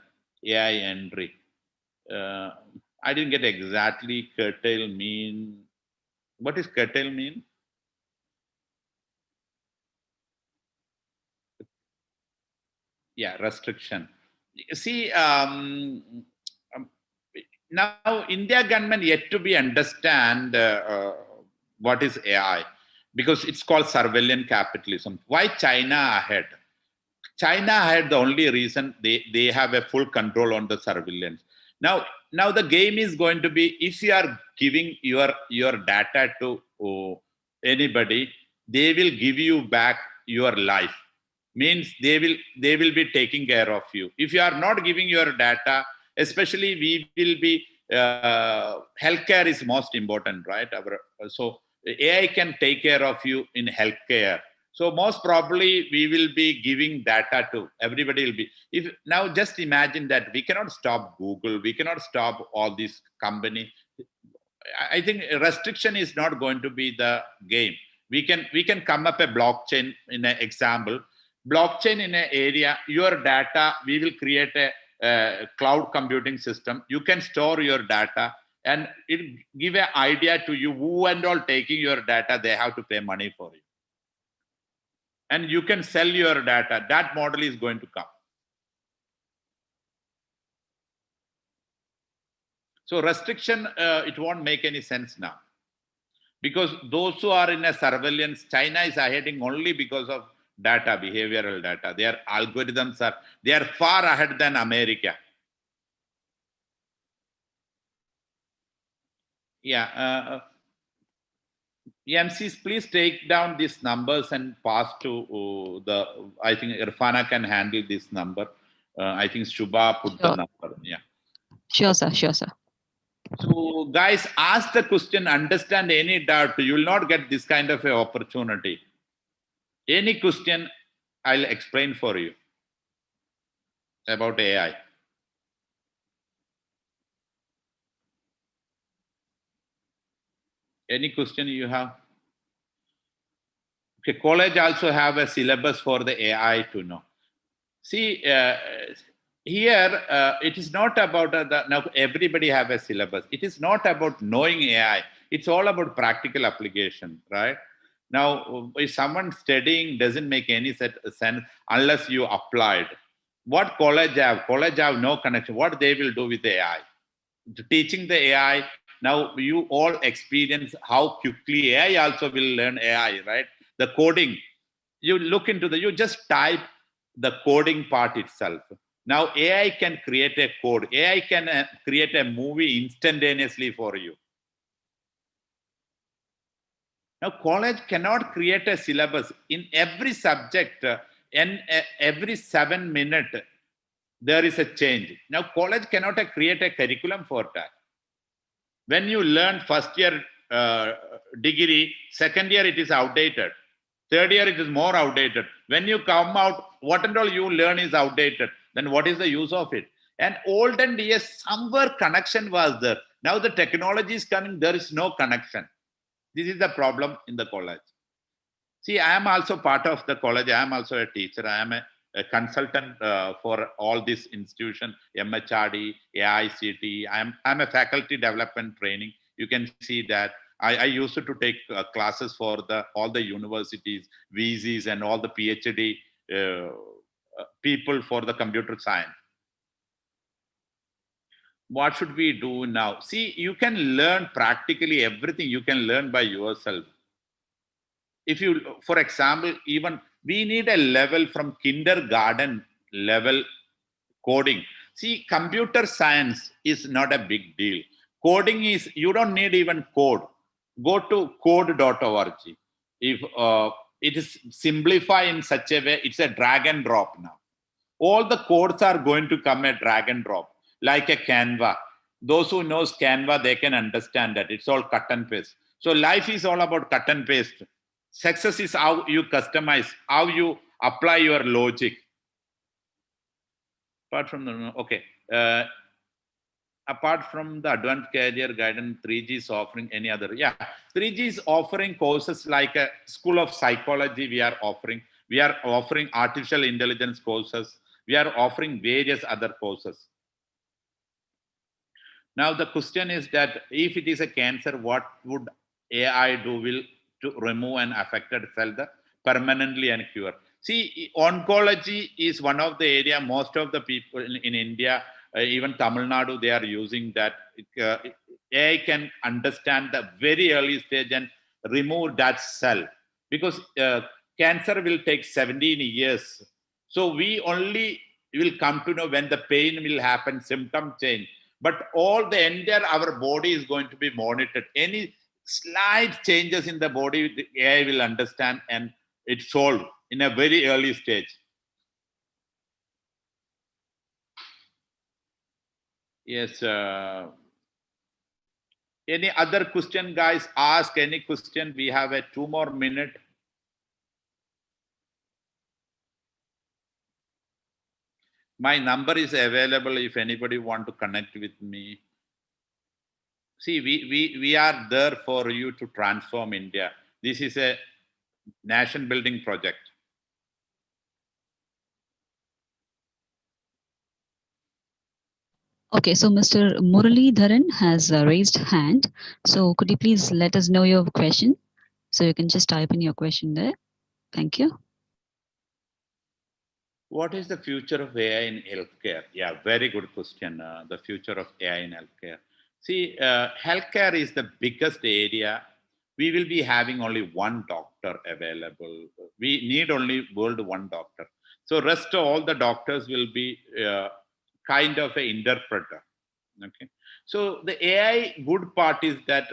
AI entry? I didn't get exactly curtail mean. What is curtail mean? Yeah, restriction. See, now India government yet to be understand what is AI, because it's called surveillance capitalism. Why China ahead? China had the only reason they have a full control on the surveillance. Now the game is going to be, if you are giving your data to anybody, they will give you back your life. Means they will be taking care of you. If you are not giving your data, especially we will be healthcare is most important, right? So AI can take care of you in healthcare. So most probably we will be giving data to everybody. Will be, if now just imagine that we cannot stop Google, we cannot stop all these company. I think restriction is not going to be the game. We can come up a blockchain in an example. Blockchain in an area, your data, we will create a cloud computing system. You can store your data and it give an idea to you who and all taking your data, they have to pay money for you. And you can sell your data. That model is going to come. So restriction, it won't make any sense now. Because those who are in a surveillance, China is aheading only because of data, behavioral data. Their algorithms they are far ahead than America. Yeah. MCs, please take down these numbers and pass to I think Irfana can handle this number. I think Shubha put the number. Yeah. Sure, sir. Sure, sir. So guys, ask the question, understand any doubt. You will not get this kind of an opportunity. Any question, I'll explain for you about AI. Any question you have? Okay, college also have a syllabus for the AI to know. See, here it is not about now everybody have a syllabus. It is not about knowing AI. It's all about practical application, right? Now, if someone studying doesn't make any sense unless you applied. What college have? College have no connection. What they will do with the AI? Teaching the AI. Now you all experience how quickly AI also will learn AI, right? The coding. You look into you just type the coding part itself. Now AI can create a code. AI can create a movie instantaneously for you. Now college cannot create a syllabus. In every subject, every 7 minutes, there is a change. Now college cannot create a curriculum for that. When you learn first year degree, second year it is outdated. Third year it is more outdated. When you come out, what and all you learn is outdated. Then what is the use of it? And olden days, somewhere connection was there. Now the technology is coming, there is no connection. This is the problem in the college. See, I am also part of the college. I am also a teacher. I am a consultant for all these institutions, MHRD, AICT. I'm a faculty development training. You can see that. I used to take classes for all the universities, VCs, and all the PhD people for the computer science. What should we do now? See, you can learn practically everything. You can learn by yourself. If you, for example, even we need a level from kindergarten level coding. See, computer science is not a big deal. Coding is, you don't need even code. Go to code.org. If it is simplified in such a way, it's a drag and drop now. All the codes are going to come a drag and drop, like a Canva. Those who knows Canva, they can understand that it's all cut and paste. So life is all about cut and paste. Success is how you customize, how you apply your logic. Apart from the, okay. Apart from the advanced career guidance, 3G is offering any other? Yeah, 3G is offering courses like a School of Psychology we are offering. We are offering artificial intelligence courses. We are offering various other courses. Now the question is that if it is a cancer, what would AI do to remove an affected cell permanently and cure? See, oncology is one of the area most of the people in India, even Tamil Nadu, they are using that. AI can understand the very early stage and remove that cell, because cancer will take 17 years. So we only will come to know when the pain will happen, symptom change. But all the entire our body is going to be monitored. Any slight changes in the body, the AI will understand and it's solved in a very early stage. Yes. Any other question, guys? Ask any question. We have 2 more minutes. My number is available if anybody want to connect with me. See, we are there for you to transform India. This is a nation building project. Okay, so Mr. Murali Dharan has raised hand. So could you please let us know your question? So you can just type in your question there. Thank you. What is the future of AI in healthcare? Yeah, very good question. The future of AI in healthcare. See, healthcare is the biggest area. We will be having only one doctor available. We need only world one doctor. So rest of all the doctors will be kind of an interpreter. Okay. So the AI good part is that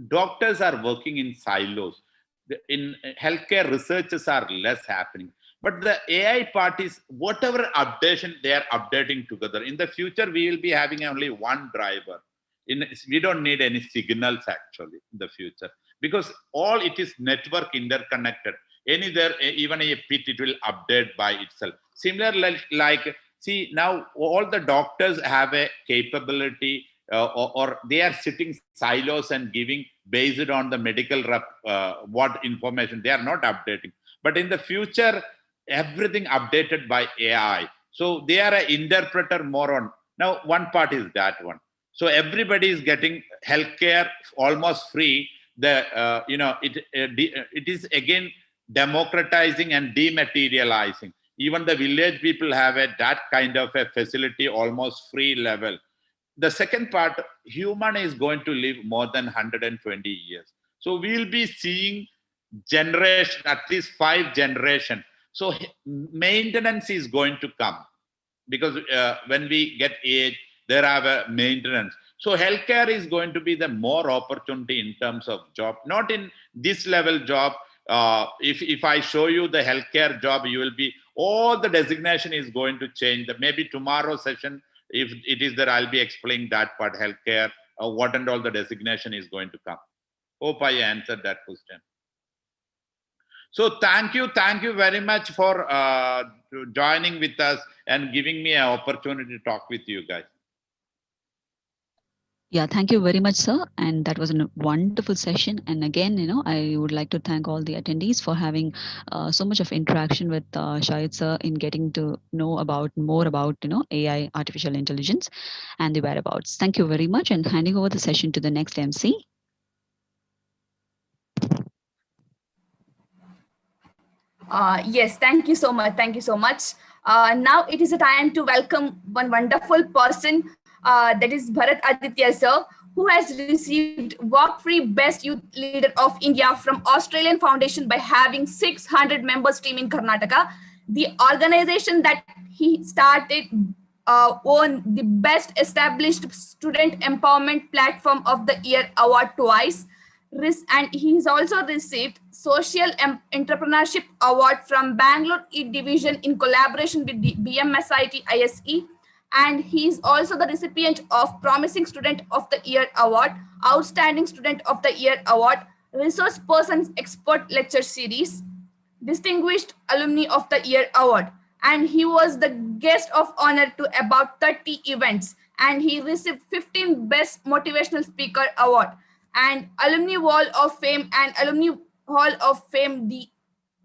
doctors are working in silos. In healthcare, researches are less happening. But the AI part is whatever updation they are updating together. In the future, we will be having only one driver. We don't need any signals actually in the future, because all it is network interconnected. Even a pit, it will update by itself. Similar like see, now all the doctors have a capability or they are sitting silos and giving based on the medical what information they are not updating. But in the future, everything updated by AI. So they are an interpreter more on. Now, one part is that one. So everybody is getting healthcare almost free. It is again democratizing and dematerializing. Even the village people have that kind of a facility, almost free level. The second part, human is going to live more than 120 years. So we'll be seeing generation, at least 5 generations. So maintenance is going to come, because when we get age, there are maintenance. So healthcare is going to be the more opportunity in terms of job, not in this level job. If I show you the healthcare job, you will be, all the designation is going to change. Maybe tomorrow session, if it is there, I'll be explaining that part, healthcare, what and all the designation is going to come. Hope I answered that question. So thank you very much for joining with us and giving me an opportunity to talk with you guys. Yeah, thank you very much, sir. And that was a wonderful session. And again, I would like to thank all the attendees for having so much of interaction with Shahid sir in getting to know more about, AI, artificial intelligence, and the whereabouts. Thank you very much. And handing over the session to the next MC. Yes, thank you so much. Thank you so much. Now it is a time to welcome one wonderful person, that is Bharat Aditya sir, who has received Walk Free Best Youth Leader of India from Australian Foundation by having 600 members team in Karnataka. The organization that he started won the Best Established Student Empowerment Platform of the Year award twice. And he's also received Social Entrepreneurship Award from Bangalore E Division in collaboration with the BMSIT ISE. And he is also the recipient of Promising Student of the Year Award, Outstanding Student of the Year Award, Resource Persons Expert Lecture Series, Distinguished Alumni of the Year Award. And he was the guest of honor to about 30 events. And he received 15 Best Motivational Speaker Award and Alumni Wall of Fame and Alumni Hall of Fame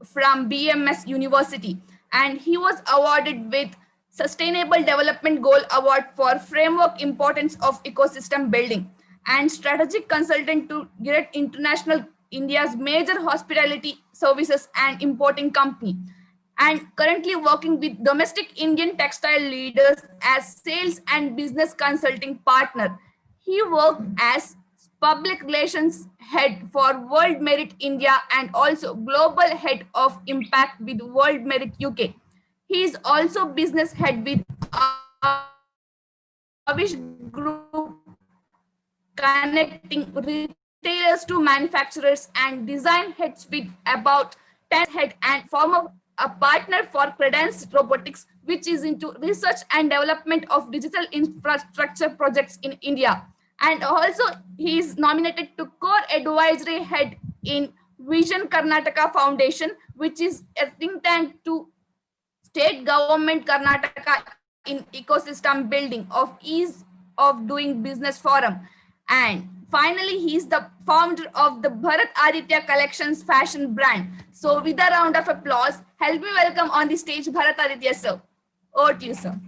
from BMS University. And he was awarded with Sustainable Development Goal Award for Framework Importance of Ecosystem Building and Strategic Consultant to Great International, India's major hospitality services and importing company, and currently working with domestic Indian textile leaders as sales and business consulting partner. He worked as public relations head for World Merit India and also global head of impact with World Merit UK. He is also business head with Avish Group, connecting retailers to manufacturers, and design heads with about 10 head and former a partner for Credence Robotics, which is into research and development of digital infrastructure projects in India. And also he is nominated to core advisory head in Vision Karnataka Foundation, which is a think tank to state government Karnataka in ecosystem building of ease of doing business forum. And finally, he is the founder of the Bharat Aditya Collections fashion brand. So with a round of applause, help me welcome on the stage Bharat Aditya sir. Over to you, sir.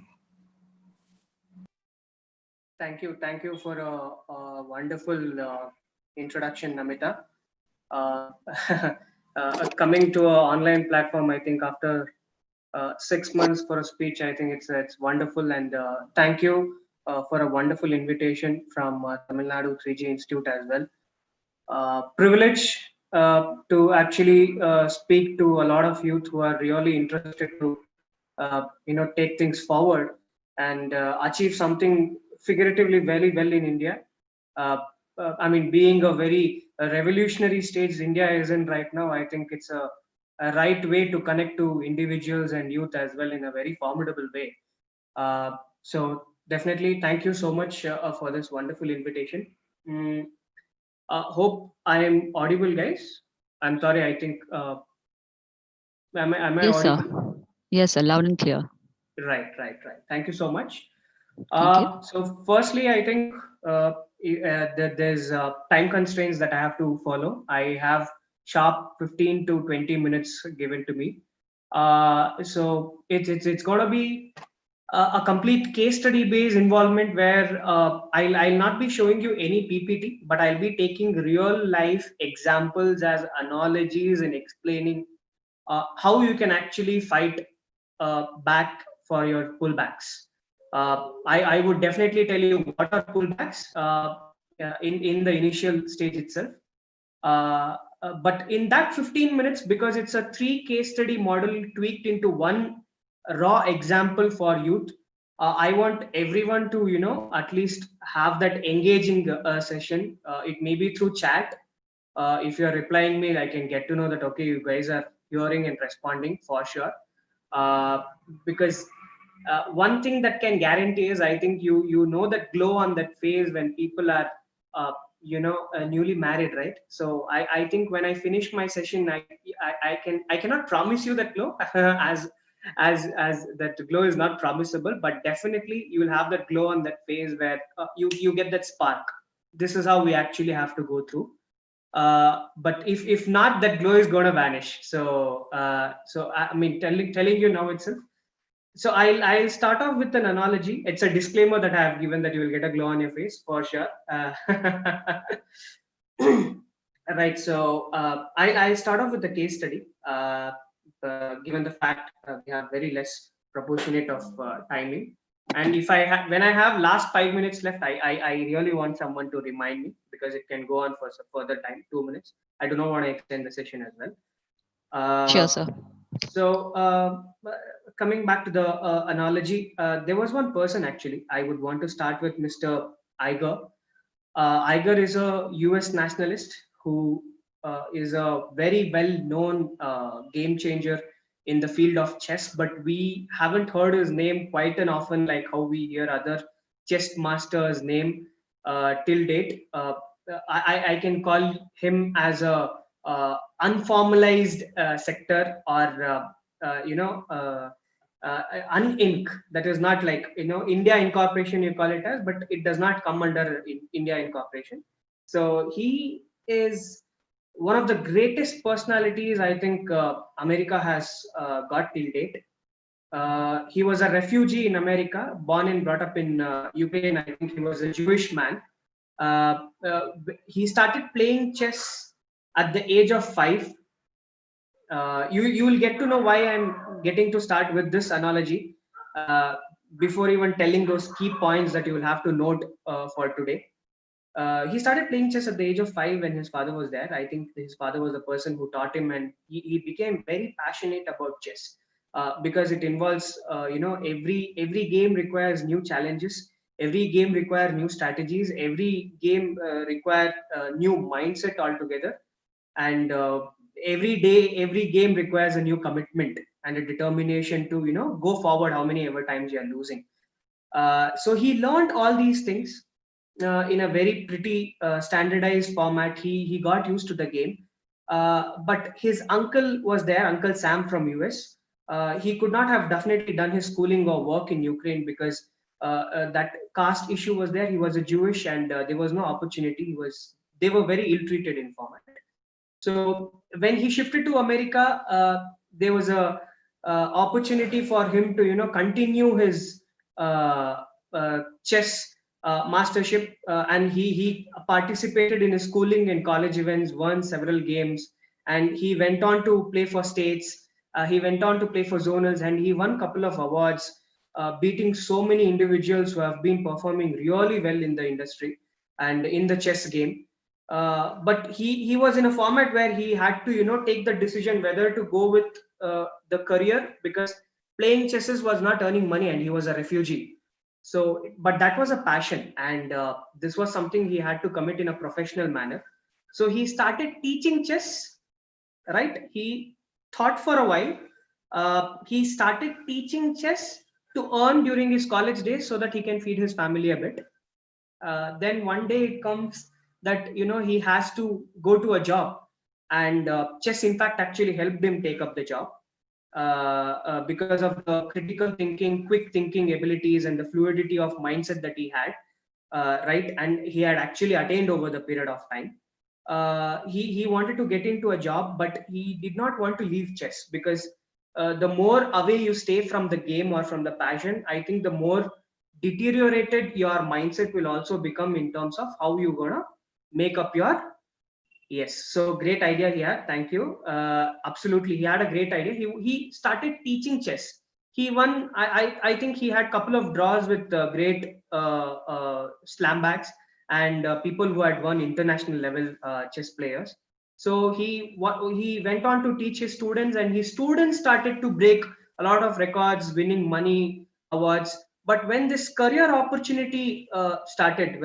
Thank you for a wonderful introduction, Namita. Coming to an online platform, I think after 6 months for a speech, I think it's wonderful, and thank you for a wonderful invitation from Tamil Nadu 3G Institute as well. Privilege to actually speak to a lot of youth who are really interested to take things forward and achieve something figuratively very well in India. I mean, being a very revolutionary stage India is in right now, I think it's a right way to connect to individuals and youth as well in a very formidable way. So definitely, thank you so much for this wonderful invitation. Hope I am audible, guys. I'm sorry, I think, am I Yes, audible? sir. Yes, sir. Loud and clear. Right. Thank you so much. Thank you. So firstly, I think that there's time constraints that I have to follow. I have sharp 15 to 20 minutes given to me. So it's going to be a complete case study based involvement where I'll not be showing you any PPT, but I'll be taking real life examples as analogies and explaining how you can actually fight back for your pullbacks. I would definitely tell you what are pullbacks in the initial stage itself. But in that 15 minutes, because it's a 3 case study model tweaked into one raw example for youth, I want everyone to at least have that engaging session. It may be through chat. If you're replying me, I can get to know that okay, you guys are hearing and responding for sure. Because one thing that can guarantee is I think you know that glow on that face when people are newly married, right? So I think when I finish my session, I cannot promise you that glow as that glow is not promisable, but definitely you will have that glow on that face where you get that spark. This is how we actually have to go through. But if not, that glow is going to vanish. So I mean, telling you now itself. So I'll start off with an analogy. It's a disclaimer that I have given that you will get a glow on your face for sure. Right. So I'll start off with a case study. Given the fact we have very less proportionate of timing, and if when I have last 5 minutes left, I really want someone to remind me, because it can go on for some further time, 2 minutes. I do not want to extend the session as well. Sure, sir. So coming back to the analogy, there was one person actually. I would want to start with Mr. Iger. Iger is a US nationalist who is a very well-known game changer in the field of chess, but we haven't heard his name quite an often like how we hear other chess masters' name till date. I can call him as a unformalized sector, or unink, that is not like India incorporation you call it as, but it does not come under India incorporation. So he is one of the greatest personalities I think America has got till date. He was a refugee in America, born and brought up in Ukraine. I think he was a Jewish man. He started playing chess at the age of 5. You will get to know why I'm getting to start with this analogy before even telling those key points that you will have to note for today. He started playing chess at the age of 5 when his father was there. I think his father was the person who taught him, and he became very passionate about chess because it involves, every game requires new challenges. Every game requires new strategies. Every game requires new mindset altogether. And every day, every game requires a new commitment and a determination to, go forward how many ever times you are losing. So he learned all these things in a very pretty standardized format. He got used to the game, but his uncle was there, Uncle Sam from US. He could not have definitely done his schooling or work in Ukraine because that caste issue was there. He was a Jewish, and there was no opportunity. They were very ill-treated in format. So when he shifted to America, there was a opportunity for him to continue his chess mastership, and he participated in his schooling and college events, won several games, and he went on to play for states. He went on to play for zonals, and he won a couple of awards, beating so many individuals who have been performing really well in the industry and in the chess game. But he was in a format where he had to take the decision whether to go with the career, because playing chesses was not earning money and he was a refugee. So, but that was a passion, and this was something he had to commit in a professional manner. So he started teaching chess, right? He thought for a while. He started teaching chess to earn during his college days so that he can feed his family a bit. Then one day it comes that he has to go to a job, and chess in fact actually helped him take up the job because of the critical thinking, quick thinking abilities, and the fluidity of mindset that he had, right? And he had actually attained over the period of time. He wanted to get into a job, but he did not want to leave chess, because the more away you stay from the game or from the passion, I think the more deteriorated your mindset will also become in terms of how you're gonna make up your. Yes, so great idea here. Thank you. Absolutely, he had a great idea. He started teaching chess. He won. I think he had a couple of draws with great slam backs and people who had won international level chess players. So he went on to teach his students, and his students started to break a lot of records, winning money, awards. But when this career opportunity started,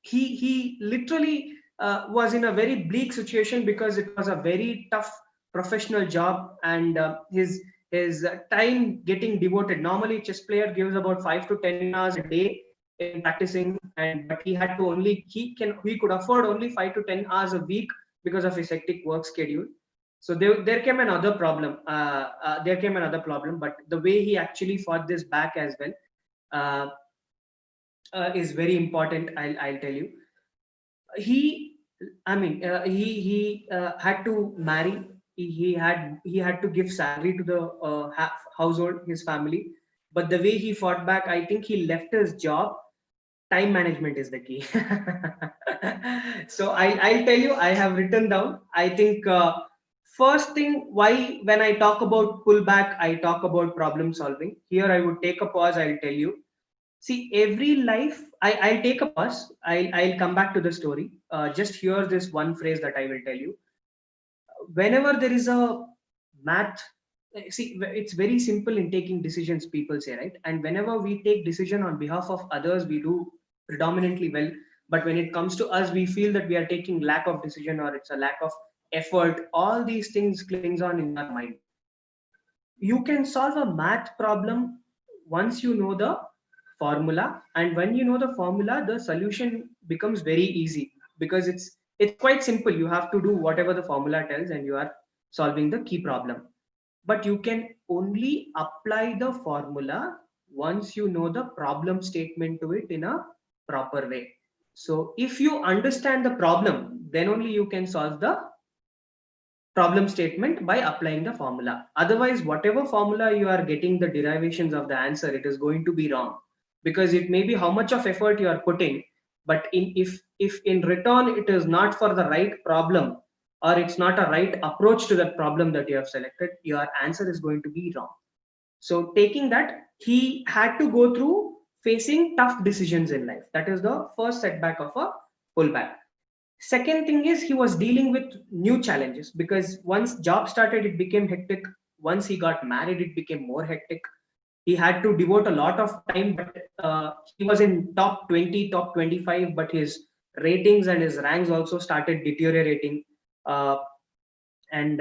he literally was in a very bleak situation, because it was a very tough professional job, and his time getting devoted. Normally, chess player gives about 5 to 10 hours a day in practicing, but he had to only he could afford only 5 to 10 hours a week because of his hectic work schedule. So there came another problem. But the way he actually fought this back as well is very important. I'll tell you. He had to marry. He had to give salary to the household, his family. But the way he fought back, I think he left his job. Time management is the key. So I'll tell you, I have written down. I think first thing, why when I talk about pullback, I talk about problem solving. Here I would take a pause. I'll tell you. See, every life, I'll take a pause. I'll come back to the story. Just hear this one phrase that I will tell you. Whenever there is a math, see, it's very simple in taking decisions, people say, right? And whenever we take decision on behalf of others, we do predominantly well. But when it comes to us, we feel that we are taking lack of decision or it's a lack of effort. All these things clings on in our mind. You can solve a math problem once you know the formula, and when you know the formula, the solution becomes very easy because it's quite simple. You have to do whatever the formula tells and you are solving the key problem. But you can only apply the formula once you know the problem statement to it in a proper way. So if you understand the problem, then only you can solve the problem statement by applying the formula. Otherwise, whatever formula you are getting the derivations of the answer, it is going to be wrong, because it may be how much of effort you are putting, but if in return it is not for the right problem, or it's not a right approach to that problem that you have selected, your answer is going to be wrong. So taking that, he had to go through facing tough decisions in life. That is the first setback of a pullback. Second thing is, he was dealing with new challenges, because once job started, it became hectic. Once he got married, it became more hectic. He had to devote a lot of time, but he was in top 20, top 25, but his ratings and his ranks also started deteriorating. When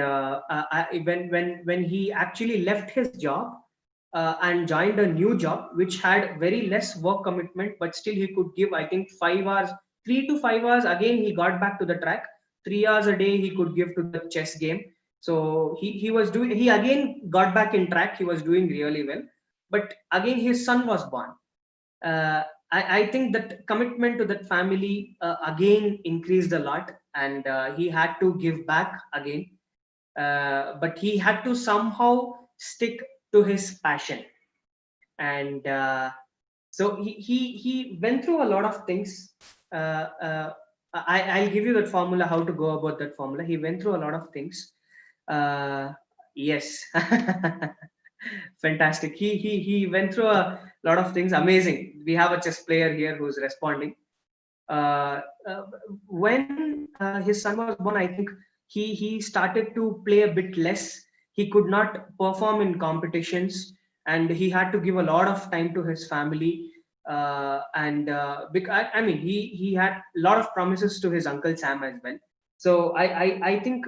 he actually left his job and joined a new job, which had very less work commitment, but still he could give, I think, 5 hours, 3 to 5 hours. Again, he got back to the track. 3 hours a day he could give to the chess game. So he again got back in track. He was doing really well. But again, his son was born. I think that commitment to that family again increased a lot, and he had to give back again. But he had to somehow stick to his passion. And so he went through a lot of things. I'll give you that formula, how to go about that formula. He went through a lot of things. Yes. Fantastic. He went through a lot of things. Amazing. We have a chess player here who's responding. When his son was born, I think he started to play a bit less. He could not perform in competitions, and he had to give a lot of time to his family. Because I mean, he had a lot of promises to his uncle Sam as well. So I think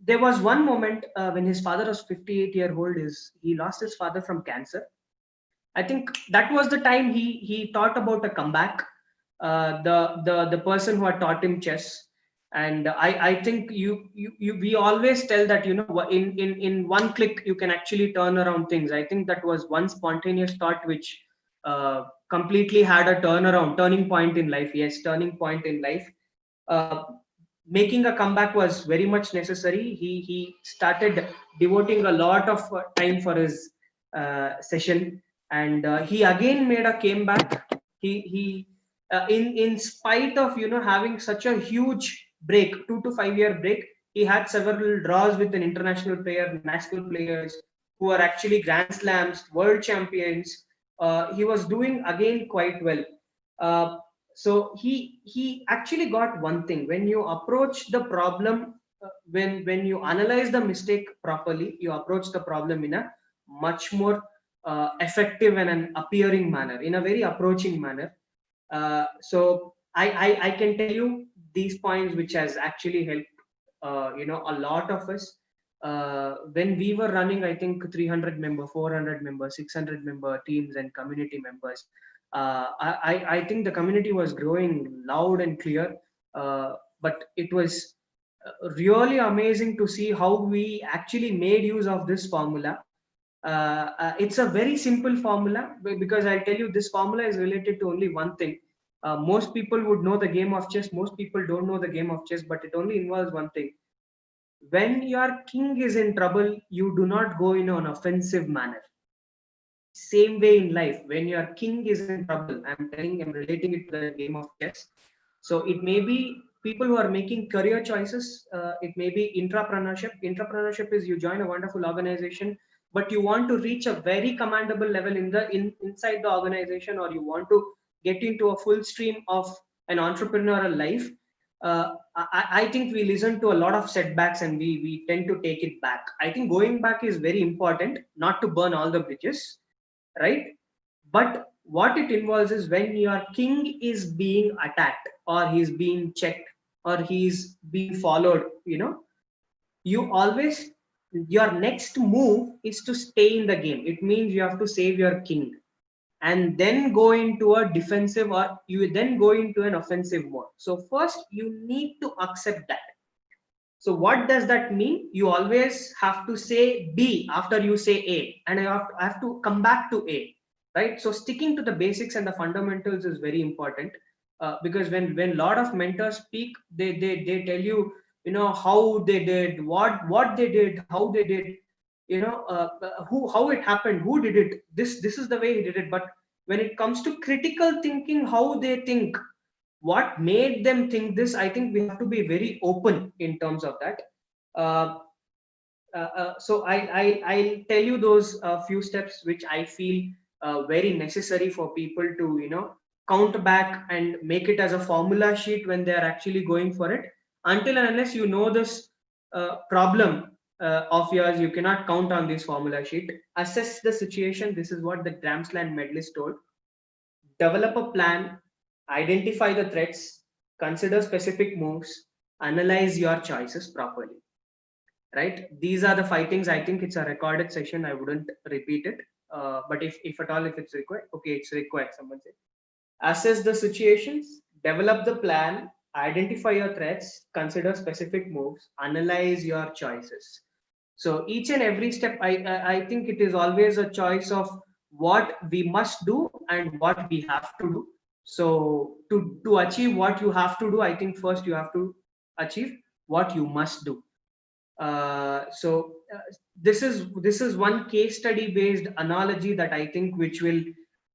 there was one moment when his father was 58-year-old. He lost his father from cancer. I think that was the time he thought about a comeback. The person who had taught him chess, and I think we always tell that, you know, in one click you can actually turn around things. I think that was one spontaneous thought which completely had a turning point in life. Yes, turning point in life. Making a comeback was very much necessary. He started devoting a lot of time for his session, and he again made a comeback. He in spite of, you know, having such a huge break, 2 to 5 year break, he had several draws with an international player, national players who are actually Grand Slams, world champions. He was doing again quite well. So he actually got one thing: when you approach the problem, when you analyze the mistake properly, you approach the problem in a much more effective and an appearing manner, in a very approaching manner. So I can tell you these points which has actually helped you know, a lot of us. When we were running, I think 300 member, 400 member, 600 member teams and community members, I think the community was growing loud and clear, but it was really amazing to see how we actually made use of this formula. It's a very simple formula, because I'll tell you, this formula is related to only one thing. Most people would know the game of chess. Most people don't know the game of chess, but it only involves one thing. When your king is in trouble, you do not go in an offensive manner. Same way in life, when your king is in trouble, I'm relating it to the game of chess. So it may be people who are making career choices. It may be intrapreneurship. Intrapreneurship is you join a wonderful organization, but you want to reach a very commendable level inside the organization, or you want to get into a full stream of an entrepreneurial life. I think we listen to a lot of setbacks and we tend to take it back. I think going back is very important, not to burn all the bridges, right? But what it involves is when your king is being attacked, or he's being checked, or he's being followed, you always, your next move is to stay in the game. It means you have to save your king and then go into a defensive, or you then go into an offensive mode. So first you need to accept that. So what does that mean? You always have to say B after you say A, and I have to come back to A, right? So sticking to the basics and the fundamentals is very important, because when a lot of mentors speak, they tell you, how they did, what they did, how they did, how it happened, who did it. This is the way he did it. But when it comes to critical thinking, how they think, what made them think this, I think we have to be very open in terms of that. So I'll tell you those few steps which I feel very necessary for people to count back and make it as a formula sheet when they are actually going for it. Until and unless you know this problem of yours, you cannot count on this formula sheet. Assess the situation. This is what the Grand Slam medalist told. Develop a plan, identify the threats, consider specific moves, analyze your choices properly. Right? These are the 5 things. I think it's a recorded session. I wouldn't repeat it. But if at all, if it's required, okay, it's required. Someone say. Assess the situations, develop the plan, identify your threats, consider specific moves, analyze your choices. So each and every step, I think it is always a choice of what we must do and what we have to do. So to achieve what you have to do, I think first you have to achieve what you must do. This is one case study based analogy that I think which will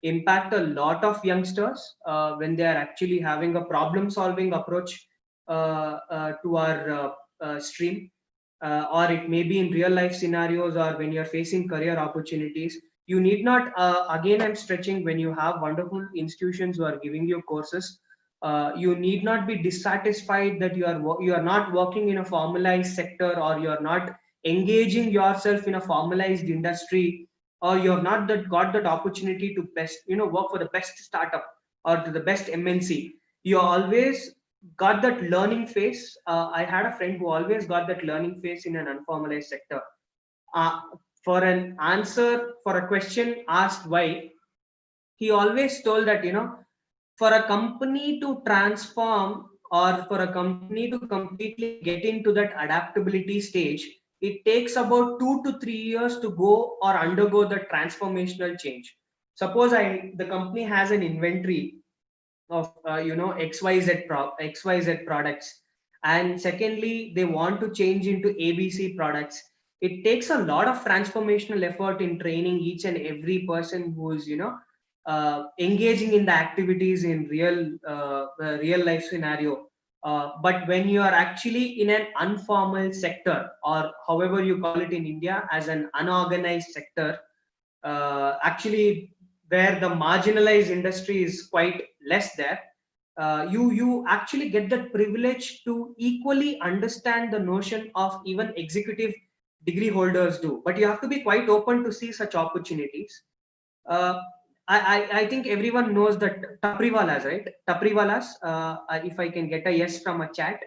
impact a lot of youngsters when they are actually having a problem solving approach to our stream. Or it may be in real life scenarios, or when you're facing career opportunities. You need not, again, I'm stretching, when you have wonderful institutions who are giving you courses, you need not be dissatisfied that you are not working in a formalized sector, or you're not engaging yourself in a formalized industry, or you have not got that opportunity to work for the best startup or to the best MNC. You always got that learning phase. I had a friend who always got that learning phase in an unformalized sector. For an answer for a question asked why, he always told that, for a company to transform, or for a company to completely get into that adaptability stage, it takes about 2 to 3 years to go or undergo the transformational change. Suppose the company has an inventory of XYZ products, and secondly they want to change into ABC products. It takes a lot of transformational effort in training each and every person who is engaging in the activities in real life scenario. But when you are actually in an informal sector, or however you call it in India as an unorganized sector, actually where the marginalized industry is quite less there, you actually get that privilege to equally understand the notion of even executive degree holders do. But you have to be quite open to see such opportunities. I think everyone knows that Tapriwalas, right? Tapriwalas, if I can get a yes from a chat.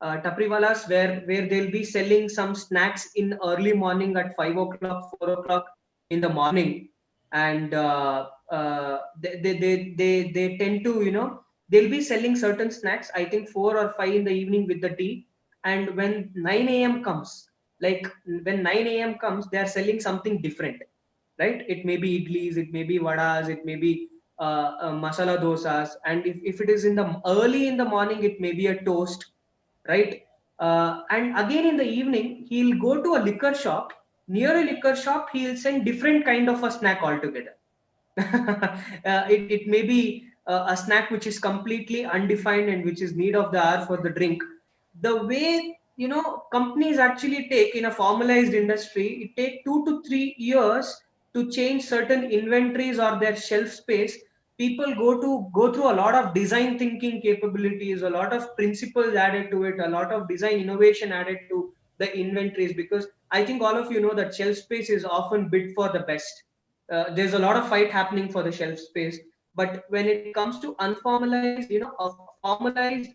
Tapriwalas, where they'll be selling some snacks in early morning at 5 o'clock, 4 o'clock in the morning. and they tend to, you know, they'll be selling certain snacks, I think 4 or 5 in the evening with the tea. And when 9 a.m. comes, like when 9 a.m. comes, they are selling something different, right? It may be idlis, it may be vadas, it may be masala dosas. And if it is in the early in the morning, it may be a toast, right? And again in the evening, he'll go to a liquor shop. Near a liquor shop, he'll send different kind of a snack altogether. It may be a snack which is completely undefined and which is need of the hour for the drink. The way, you know, companies actually take in a formalized industry, it take 2 to 3 years to change certain inventories or their shelf space. People go through a lot of design thinking capabilities, a lot of principles added to it, a lot of design innovation added to the inventories, because I think all of you know that shelf space is often bid for the best. There's a lot of fight happening for the shelf space. But when it comes to unformalized, you know, a formalized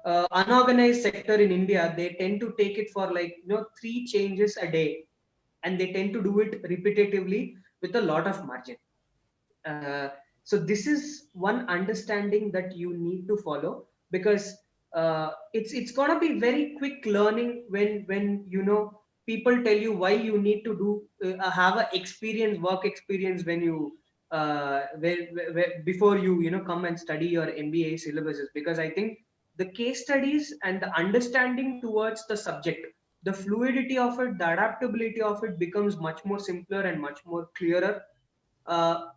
unorganized sector in India, they tend to take it for, like, you know, 3 changes a day, and they tend to do it repetitively with a lot of margin. So this is one understanding that you need to follow, because it's gonna be very quick learning when you know, people tell you why you need to do have a experience, work experience, when you before you know, come and study your MBA syllabuses. Because I think the case studies and the understanding towards the subject, the fluidity of it, the adaptability of it becomes much more simpler and much more clearer.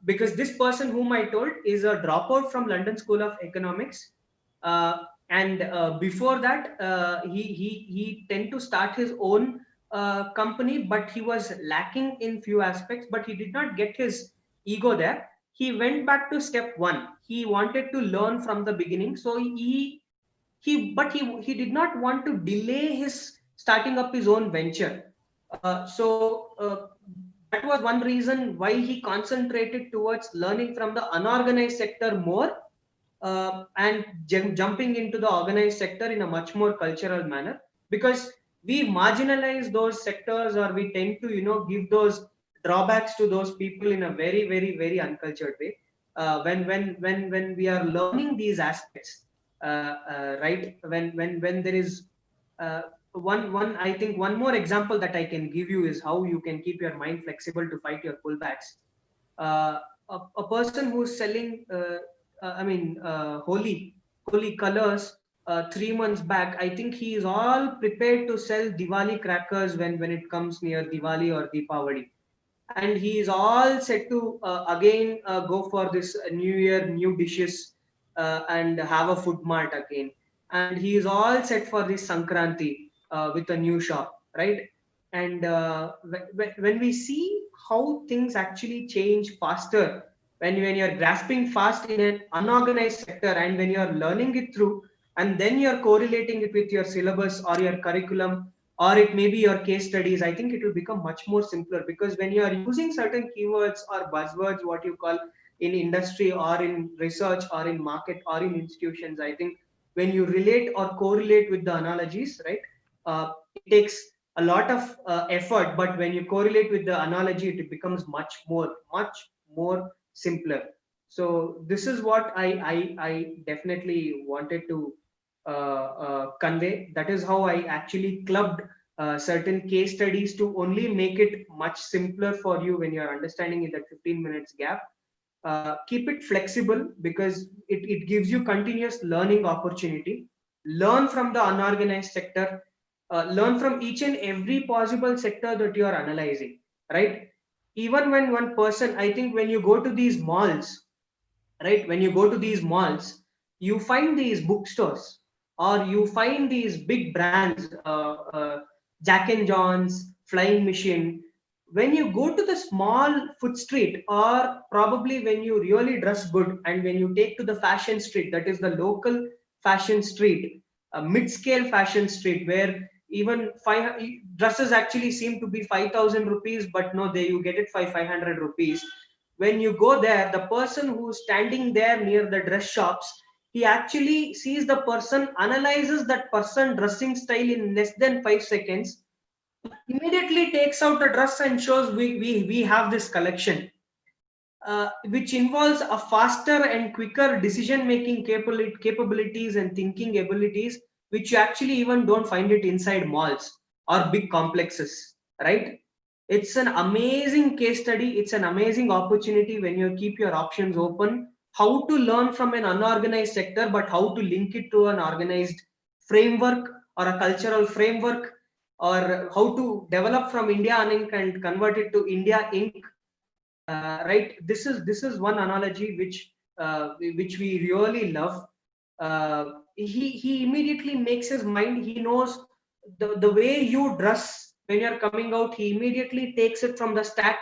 Because this person whom I told is a dropout from London School of Economics, and before that he tend to start his own company, but he was lacking in few aspects, but he did not get his ego there. He went back to step one. He wanted to learn from the beginning, so he did not want to delay his starting up his own venture. That was one reason why he concentrated towards learning from the unorganized sector more, and jumping into the organized sector in a much more cultural manner. Because we marginalize those sectors, or we tend to, you know, give those drawbacks to those people in a very, very, very uncultured way. When we are learning these aspects, right, when there is uh, one I think one more example that I can give you is how you can keep your mind flexible to fight your pullbacks. uh, a person who's selling holy colors 3 months back, I think he is all prepared to sell Diwali crackers when it comes near Diwali or Deepavali. And he is all set to again go for this new year, new dishes, and have a food mart again. And he is all set for this Sankranti with a new shop, right? And when we see how things actually change faster, when you're grasping fast in an unorganized sector, and when you're learning it through, and then you're correlating it with your syllabus or your curriculum, or it may be your case studies, I think it will become much more simpler. Because when you are using certain keywords or buzzwords, what you call, in industry or in research or in market or in institutions, I think when you relate or correlate with the analogies, right, it takes a lot of effort, but when you correlate with the analogy, it becomes much more simpler. So this is what I definitely wanted to convey. That is how I actually clubbed certain case studies to only make it much simpler for you when you're understanding in that 15 minutes gap. Keep it flexible, because it gives you continuous learning opportunity. Learn from the unorganized sector, learn from each and every possible sector that you are analyzing, right? Even when one person, I think when you go to these malls, right, when you go to these malls, you find these bookstores, or you find these big brands, Jack and John's, Flying Machine. When you go to the small food street, or probably when you really dress good, and when you take to the fashion street, that is the local fashion street, a mid-scale fashion street, where even five dresses actually seem to be 5,000 rupees, but no, they you get it for 500 rupees. When you go there, the person who's standing there near the dress shops, he actually sees the person, analyzes that person dressing style in less than 5 seconds, immediately takes out a dress and shows, we have this collection. which involves a faster and quicker decision-making capabilities and thinking abilities, which you actually even don't find it inside malls or big complexes, right? It's an amazing case study. It's an amazing opportunity when you keep your options open, how to learn from an unorganized sector, but how to link it to an organized framework or a cultural framework, or how to develop from India Inc. and convert it to India Inc. Right, this is one analogy which we really love. He immediately makes his mind, he knows the way you dress when you're coming out, he immediately takes it from the stack,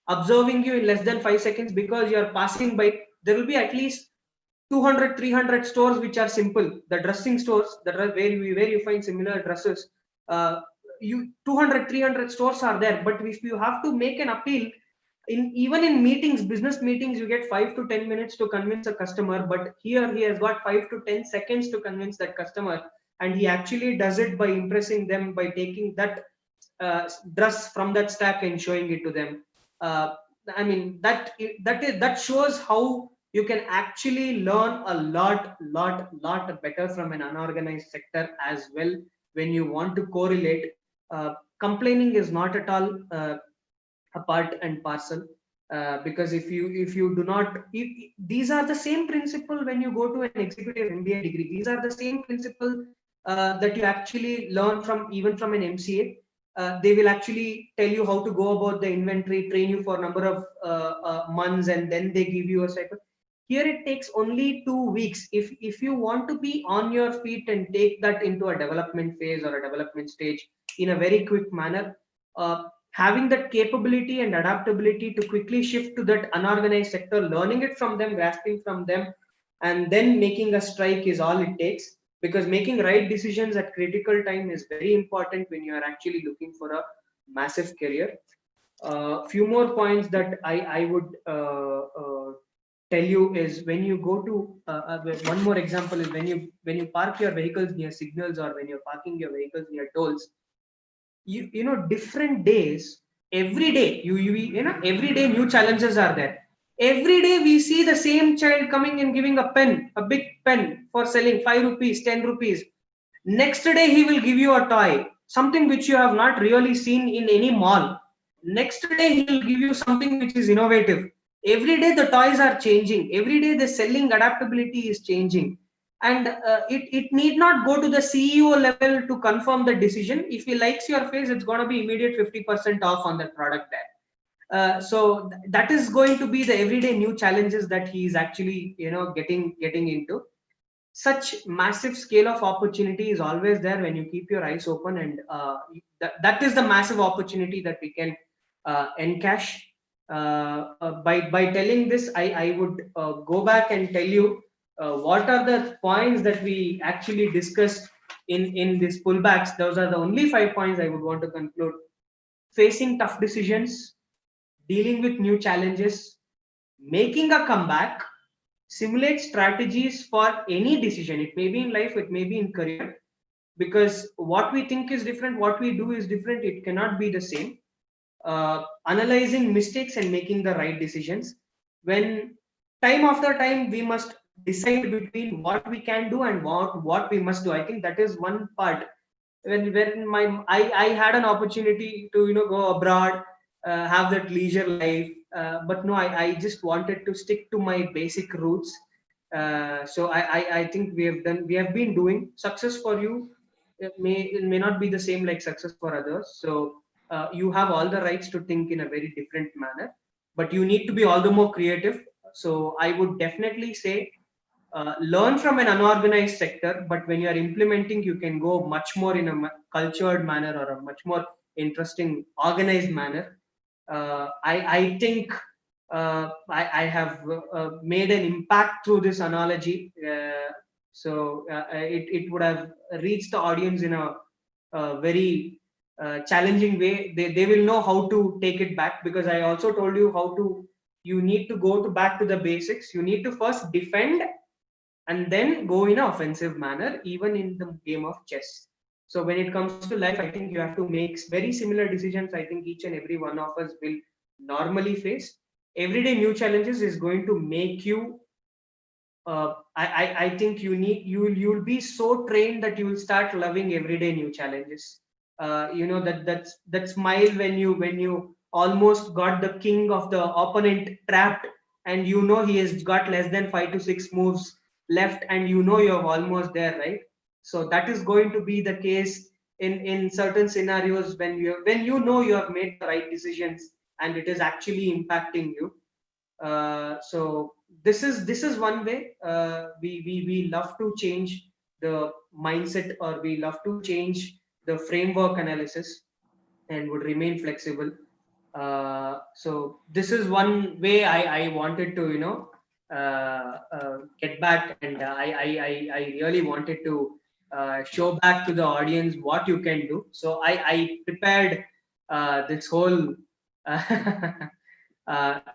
observing you in less than 5 seconds, because you're passing by. There will be at least 200 300 stores which are simple, the dressing stores that are where you find similar dresses. You 200 300 stores are there, but if you have to make an appeal, even in meetings, business meetings, you get 5 to 10 minutes to convince a customer, but here he has got 5 to 10 seconds to convince that customer, and he actually does it by impressing them by taking that dress from that stack and showing it to them. I mean, that shows how you can actually learn a lot better from an unorganized sector as well. When you want to correlate, complaining is not at all a part and parcel, because if you do not, these are the same principle when you go to an executive MBA degree. These are the same principle that you actually learn from, even from an MCA. They will actually tell you how to go about the inventory, train you for a number of months, and then they give you a cycle. Here it takes only 2 weeks. If you want to be on your feet and take that into a development phase or a development stage in a very quick manner, having that capability and adaptability to quickly shift to that unorganized sector, learning it from them, grasping from them, and then making a strike is all it takes. Because making right decisions at critical time is very important when you are actually looking for a massive career. Few more points that I would tell you is, when you go to one more example is, when you park your vehicles near signals, or when you're parking your vehicles near tolls, you know, different days, every day you know, every day new challenges are there. Every day we see the same child coming and giving a pen, a big pen, for selling 5 rupees, 10 rupees. Next day he will give you a toy, something which you have not really seen in any mall. Next day he will give you something which is innovative. Every day the toys are changing, every day the selling adaptability is changing, and it need not go to the CEO level to confirm the decision. If he likes your face, it's going to be immediate 50% off on that product there. So that is going to be the everyday new challenges that he is actually, you know, getting into. Such massive scale of opportunity is always there when you keep your eyes open, and that is the massive opportunity that we can encash. By telling this, I would go back and tell you what are the points that we actually discussed in this pullbacks. Those are the only 5 points I would want to conclude. Facing tough decisions, dealing with new challenges, making a comeback, simulate strategies for any decision. It may be in life, it may be in career, because what we think is different, what we do is different, it cannot be the same. Analyzing mistakes and making the right decisions. When time after time we must decide between what we can do and what we must do. I think that is one part. When I had an opportunity to, you know, go abroad, have that leisure life, but no, I just wanted to stick to my basic roots. So I think we have been doing. Success for you, it may not be the same like success for others. So you have all the rights to think in a very different manner, but you need to be all the more creative. So I would definitely say, learn from an unorganized sector, but when you are implementing, you can go much more in a cultured manner, or a much more interesting organized manner. I think I have made an impact through this analogy. So it would have reached the audience in a very challenging way. They will know how to take it back, because I also told you how to. You need to go back to the basics. You need to first defend, and then go in an offensive manner, even in the game of chess. So when it comes to life, I think you have to make very similar decisions. I think each and every one of us will normally face. everyday new challenges is going to make you. I think you'll be so trained that you will start loving everyday new challenges. That smile when you almost got the king of the opponent trapped, and he has got less than 5 to 6 moves left, and you're almost there, right? So that is going to be the case in certain scenarios when you have made the right decisions and it is actually impacting you. So this is one way we love to change the mindset, or we love to change the framework analysis and would remain flexible. So this is one way I wanted to get back, and I really wanted to show back to the audience what you can do. So I prepared this whole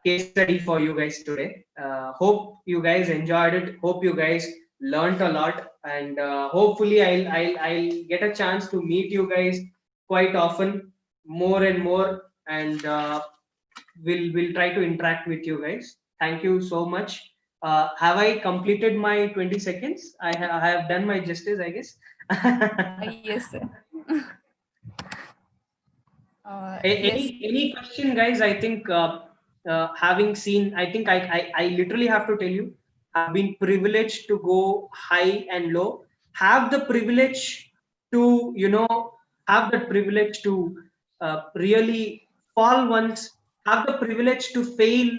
case study for you guys today. Hope you guys enjoyed it. Hope you guys learned a lot, and hopefully I'll get a chance to meet you guys quite often, more and more, and we'll try to interact with you guys. Thank you so much. Have I completed my 20 seconds? I have done my justice, I guess. Yes, sir. Yes. Any question, guys? I think having seen, I think I literally have to tell you, I've been privileged to go high and low. Have the privilege to have the privilege to really fall once. Have the privilege to fail.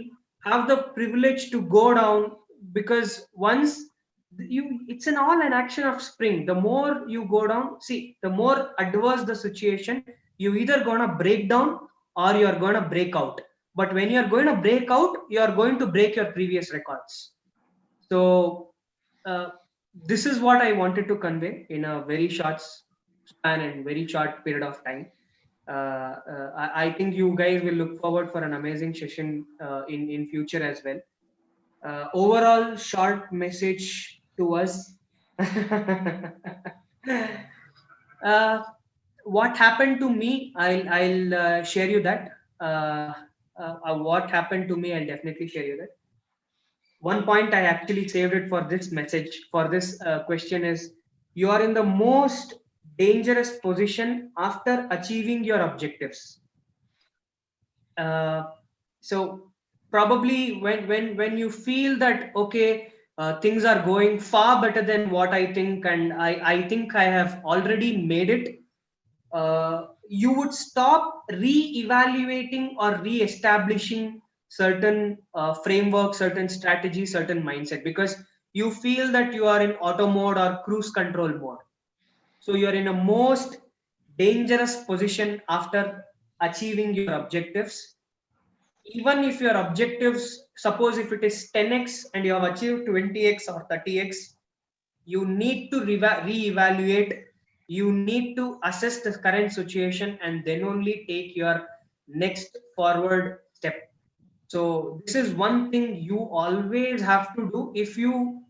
Have the privilege to go down, because once it's an action of spring. The more you go down, see, the more adverse the situation, you either gonna break down or you're gonna break out. But when you're going to break out, you're going to break your previous records. So this is what I wanted to convey in a very short span and very short period of time. I think you guys will look forward for an amazing session in future as well. Overall short message to us. What happened to me, I'll share you that. What happened to me, I'll definitely share you that. One point I actually saved it for this message, for this question is, you are in the most dangerous position after achieving your objectives. So probably when you feel that, okay, things are going far better than what I think, and I think I have already made it, you would stop re-evaluating or re-establishing certain framework, certain strategy, certain mindset, because you feel that you are in auto mode or cruise control mode. So you're in a most dangerous position after achieving your objectives. Even if your objectives, suppose if it is 10x and you have achieved 20x or 30x, you need to re-evaluate. You need to assess the current situation and then only take your next forward step. So this is one thing you always have to do if you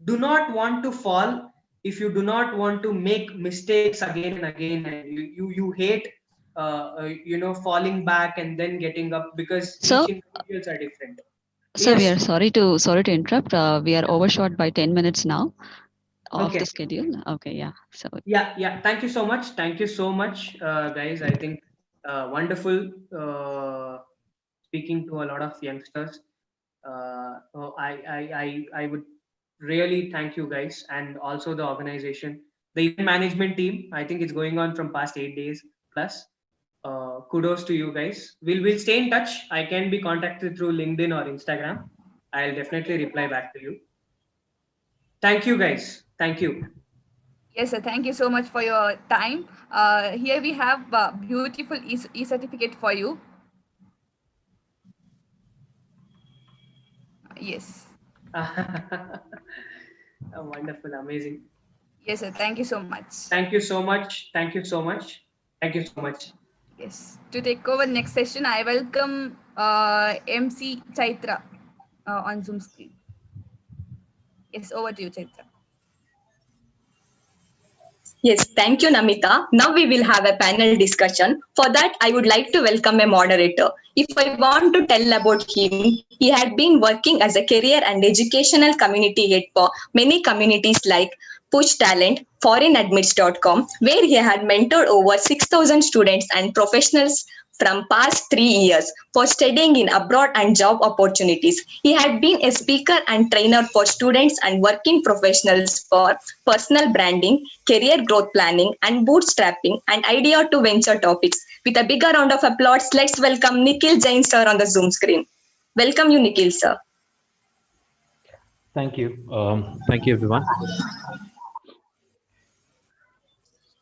do not want to fall, if you do not want to make mistakes again and again, and you hate falling back and then getting up, because So, each individuals are different. so we are Yes. sorry to interrupt. We are overshot by 10 minutes now of Okay. the schedule. Okay, yeah. So Yeah. Thank you so much. Thank you so much, guys. I think wonderful speaking to a lot of youngsters. I would really thank you guys, and also the organization, the event management team. I think it's going on from past 8 days plus. Kudos to you guys. We'll stay in touch. I can be contacted through LinkedIn or Instagram. I'll definitely reply back to you. Thank you, guys. Thank you. Yes, sir. Thank you so much for your time. Here we have a beautiful e-certificate for you. Yes. Wonderful, amazing. Yes, sir. Thank you so much. Thank you so much. Thank you so much. Thank you so much. Yes. To take over next session, I welcome MC Chaitra on Zoom screen. Yes, over to you, Chaitra. Yes, thank you, Namita. Now we will have a panel discussion. For that, I would like to welcome a moderator. If I want to tell about him, he had been working as a career and educational community head for many communities like Push Talent, foreignadmits.com, where he had mentored over 6,000 students and professionals from past 3 years for studying in abroad and job opportunities. He had been a speaker and trainer for students and working professionals for personal branding, career growth planning, and bootstrapping and idea to venture topics. With a bigger round of applause, let's welcome Nikhil Jain sir on the Zoom screen. Welcome you, Nikhil sir. Thank you. Thank you, everyone.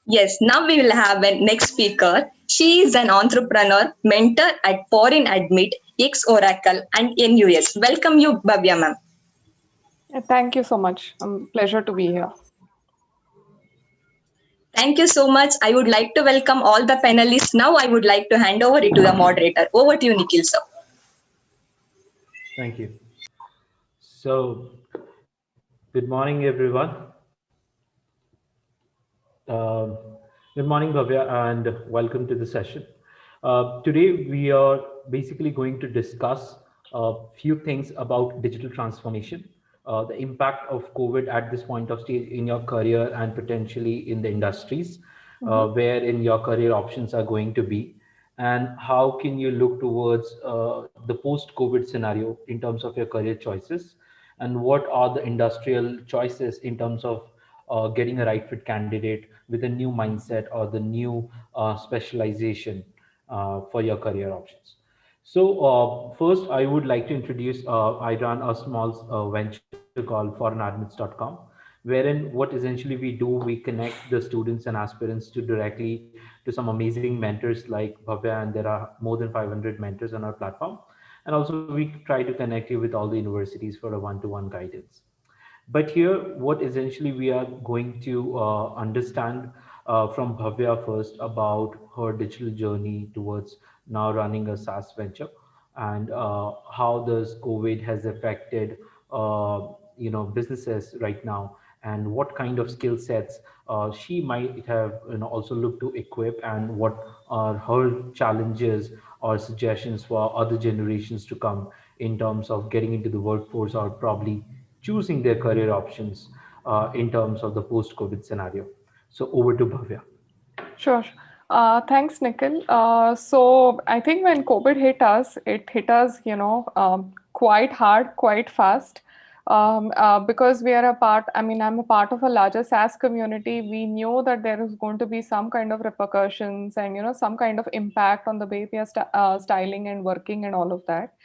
Yes, now we will have a next speaker. She is an entrepreneur, mentor at Foreign Admit, X Oracle, and NUS. Welcome you, Bhavya ma'am. Thank you so much. Pleasure to be here. Thank you so much. I would like to welcome all the panelists. Now I would like to hand over it to the moderator. Over to you, Nikhil sir. Thank you. So, good morning, everyone. Good morning, Bhavya, and welcome to the session. Today, we are basically going to discuss a few things about digital transformation, the impact of COVID at this point of stage in your career and potentially in the industries wherein your career options are going to be, and how can you look towards the post-COVID scenario in terms of your career choices, and what are the industrial choices in terms of getting a right fit candidate with a new mindset or the new specialization for your career options. So first, I would like to introduce, I run a small venture called foreignadmits.com, wherein what essentially we do, we connect the students and aspirants to directly to some amazing mentors like Bhavya, and there are more than 500 mentors on our platform. And also we try to connect you with all the universities for a one-to-one guidance. But here, what essentially we are going to understand from Bhavya first about her digital journey towards now running a SaaS venture, and how does COVID has affected businesses right now, and what kind of skill sets she might have also looked to equip, and what are her challenges or suggestions for other generations to come in terms of getting into the workforce or probably choosing their career options in terms of the post-COVID scenario. So over to Bhavya. Sure. Thanks, Nikhil. So I think when COVID hit us, it hit us, quite hard, quite fast. Because we are a part, I'm a part of a larger SaaS community. We knew that there is going to be some kind of repercussions and, some kind of impact on the way we are styling and working and all of that.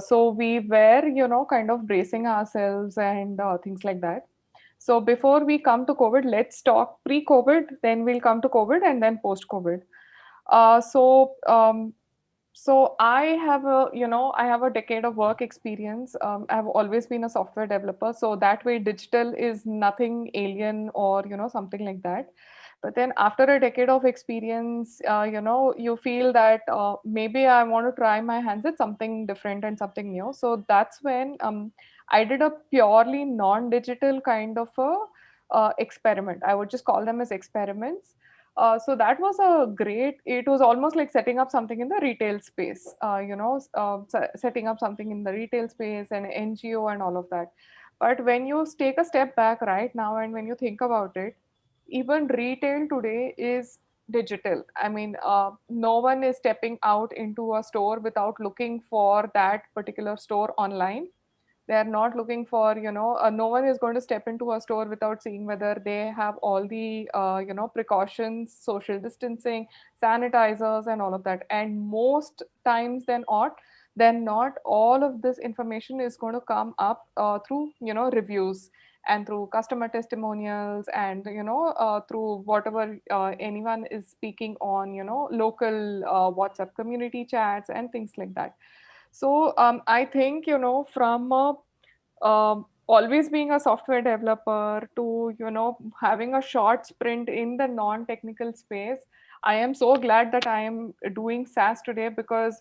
So we were, kind of bracing ourselves and things like that. So before we come to COVID, let's talk pre-COVID, then we'll come to COVID and then post-COVID. Uh, so um, so I have a decade of work experience. I've always been a software developer. So that way digital is nothing alien or, something like that. But then after a decade of experience, you feel that maybe I want to try my hands at something different and something new. So that's when I did a purely non-digital kind of a experiment. I would just call them as experiments. So that was it was almost like setting up something in the retail space, setting up something in the retail space and NGO and all of that. But when you take a step back right now and when you think about it, even retail today is digital. No one is stepping out into a store without looking for that particular store online. They're not looking for, no one is going to step into a store without seeing whether they have all the precautions, social distancing, sanitizers and all of that. And most times then not all of this information is going to come up through reviews and through customer testimonials and through whatever anyone is speaking on local WhatsApp community chats and things like that. So I think, from always being a software developer to, having a short sprint in the non-technical space, I am so glad that I am doing SaaS today, because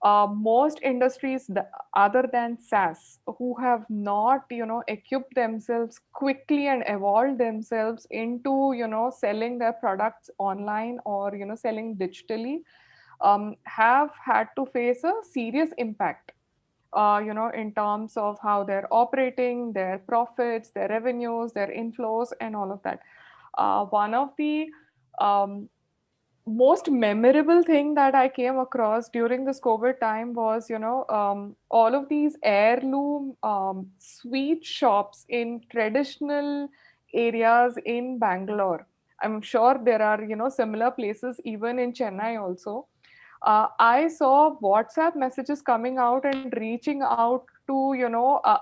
most industries other than SaaS who have not, equipped themselves quickly and evolved themselves into, selling their products online or, selling digitally, have had to face a serious impact, in terms of how they're operating, their profits, their revenues, their inflows, and all of that. One of the um, most memorable thing that I came across during this COVID time was, all of these heirloom sweet shops in traditional areas in Bangalore. I'm sure there are, similar places even in Chennai also. I saw WhatsApp messages coming out and reaching out to,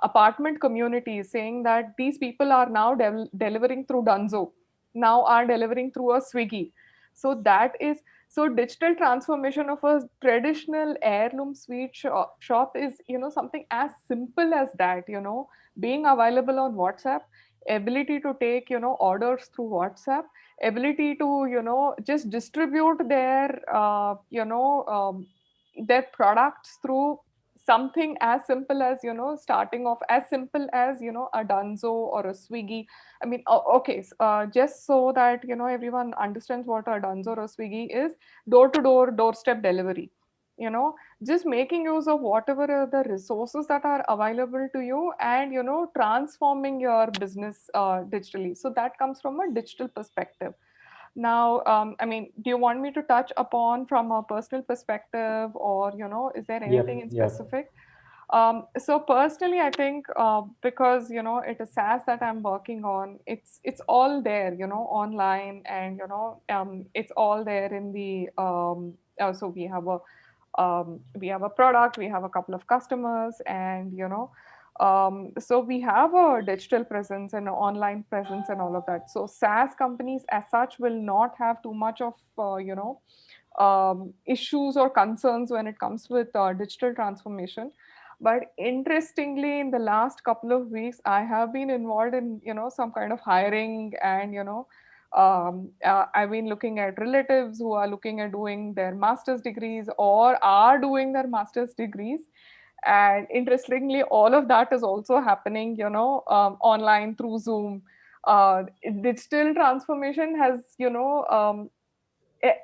apartment communities saying that these people are now delivering through Dunzo, now are delivering through a Swiggy. So that is, so digital transformation of a traditional heirloom sweet shop is, something as simple as that, being available on WhatsApp, ability to take, orders through WhatsApp, ability to, just distribute their products through something as simple as, starting off as simple as, a Dunzo or a Swiggy. I mean, okay, just so that, everyone understands what a Dunzo or a Swiggy is: door to door, doorstep delivery. Just making use of whatever are the resources that are available to you, and, transforming your business digitally. So that comes from a digital perspective. Now, I mean, do you want me to touch upon from a personal perspective, or, is there anything Yep, in yep. specific? So personally, I think, because, it is SaaS that I'm working on, it's all there, online, and, it's all there in the, so we have a product, we have a couple of customers, and, so we have a digital presence and an online presence and all of that. So SaaS companies as such will not have too much of, issues or concerns when it comes with digital transformation. But interestingly, in the last couple of weeks, I have been involved in, some kind of hiring, and, I've been looking at relatives who are looking at doing their master's degrees or are doing their master's degrees. And interestingly, all of that is also happening, online through Zoom. Digital transformation has,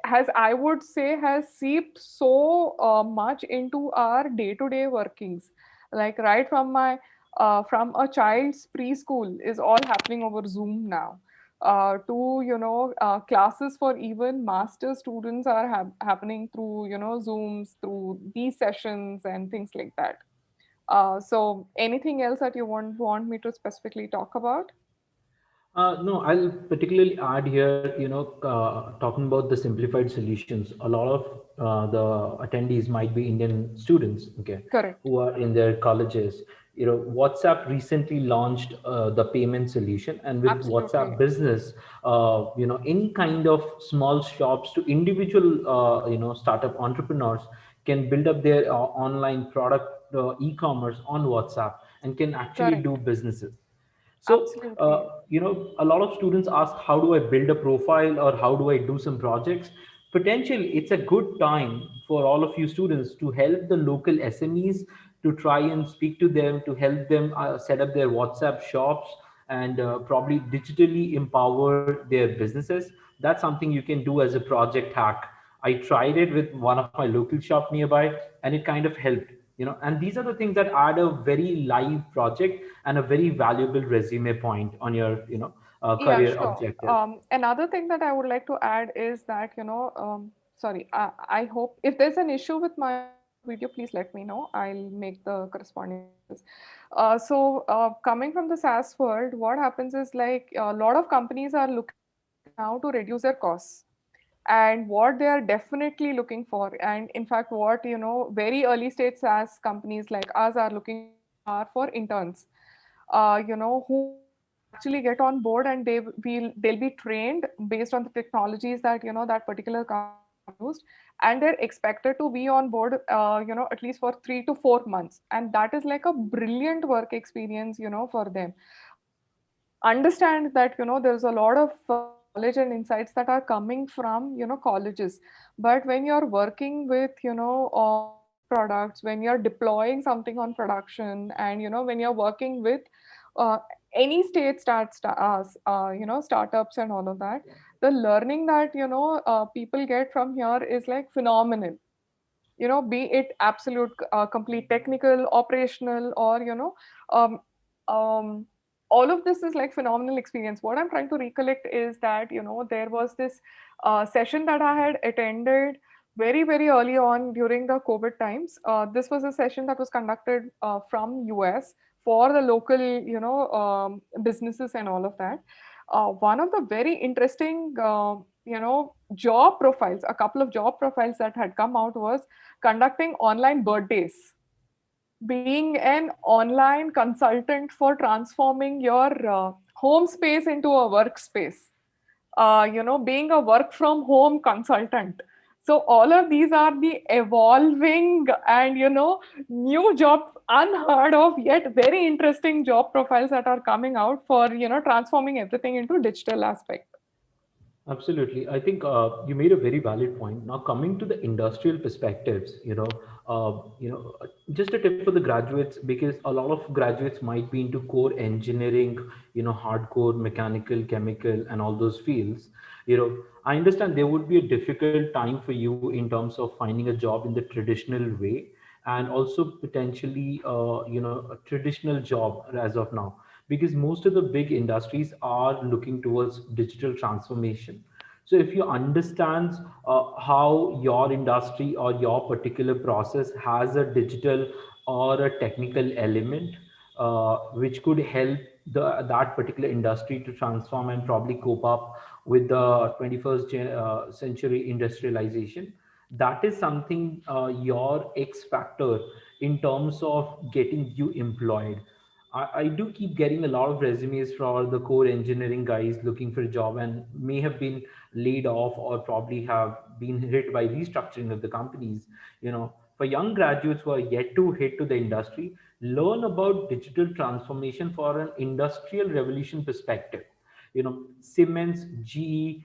has, I would say, has seeped so much into our day-to-day workings. Like right from my from a child's preschool is all happening over Zoom now. To, classes for even master students are happening through, Zooms, through these sessions and things like that. So anything else that you want me to specifically talk about? No, I'll particularly add here, talking about the simplified solutions. A lot of the attendees might be Indian students, okay, Correct. who are in their colleges. WhatsApp recently launched the payment solution, and with WhatsApp Absolutely. Business, any kind of small shops to individual, startup entrepreneurs can build up their online product, e-commerce on WhatsApp, and can actually Correct. do businesses. So, Absolutely. a lot of students ask, how do I build a profile, or how do I do some projects? Potentially, it's a good time for all of you students to help the local SMEs, to try and speak to them, to help them set up their WhatsApp shops, and probably digitally empower their businesses. That's something you can do as a project hack. I tried it with one of my local shop nearby, and it kind of helped. And these are the things that add a very live project and a very valuable resume point on your Yeah, career sure. objective. Another thing that I would like to add is that, sorry, I hope if there's an issue with my video, please let me know. I'll make the corresponding changes. Coming from the SaaS world, what happens is, like, a lot of companies are looking now to reduce their costs, and what they are definitely looking for, and in fact, what, very early stage SaaS companies like us are looking for, are for interns, who will actually get on board, and they'll be trained based on the technologies that, that particular company has used, and they're expected to be on board, at least for 3 to 4 months, and that is like a brilliant work experience, for them. Understand that, there's a lot of knowledge and insights that are coming from, colleges, but when you're working with, products, when you're deploying something on production, and when you're working with uh, any state startups and all of that, the learning that people get from here is like phenomenal. Be it absolute complete technical, operational, or um, um, all of this is like phenomenal experience. What I'm trying to recollect is that there was this session that I had attended very very early on during the COVID times. This was a session that was conducted from US for the local businesses and all of that. One of the very interesting job profiles, a couple of job profiles that had come out was conducting online birthdays, being an online consultant for transforming your home space into a workspace, being a work from home consultant. So all of these are the evolving and new job, unheard of yet very interesting job profiles that are coming out for transforming everything into digital aspect. Absolutely. I think you made a very valid point. Now, coming to the industrial perspectives, just a tip for the graduates, because a lot of graduates might be into core engineering, hardcore mechanical, chemical, and all those fields. I understand there would be a difficult time for you in terms of finding a job in the traditional way, and also potentially, a traditional job as of now, because most of the big industries are looking towards digital transformation. So if you understand how your industry or your particular process has a digital or a technical element, which could help that particular industry to transform and probably cope up with the 21st century industrialization, that is something, your X factor in terms of getting you employed. I do keep getting a lot of resumes for the core engineering guys looking for a job and may have been laid off or probably have been hit by restructuring of the companies. For young graduates who are yet to hit to the industry, learn about digital transformation for an industrial revolution perspective. Siemens, GE,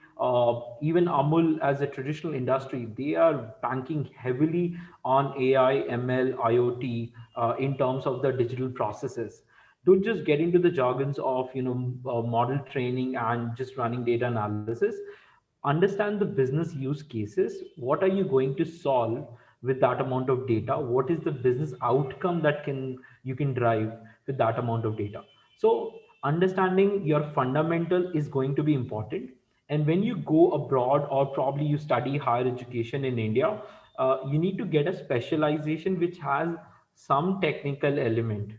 even Amul as a traditional industry, they are banking heavily on AI, ML, IoT in terms of the digital processes. Don't just get into the jargons of model training and just running data analysis. Understand the business use cases. What are you going to solve with that amount of data? What is the business outcome that you can drive with that amount of data? So understanding your fundamental is going to be important. And when you go abroad or probably you study higher education in India, you need to get a specialization which has some technical element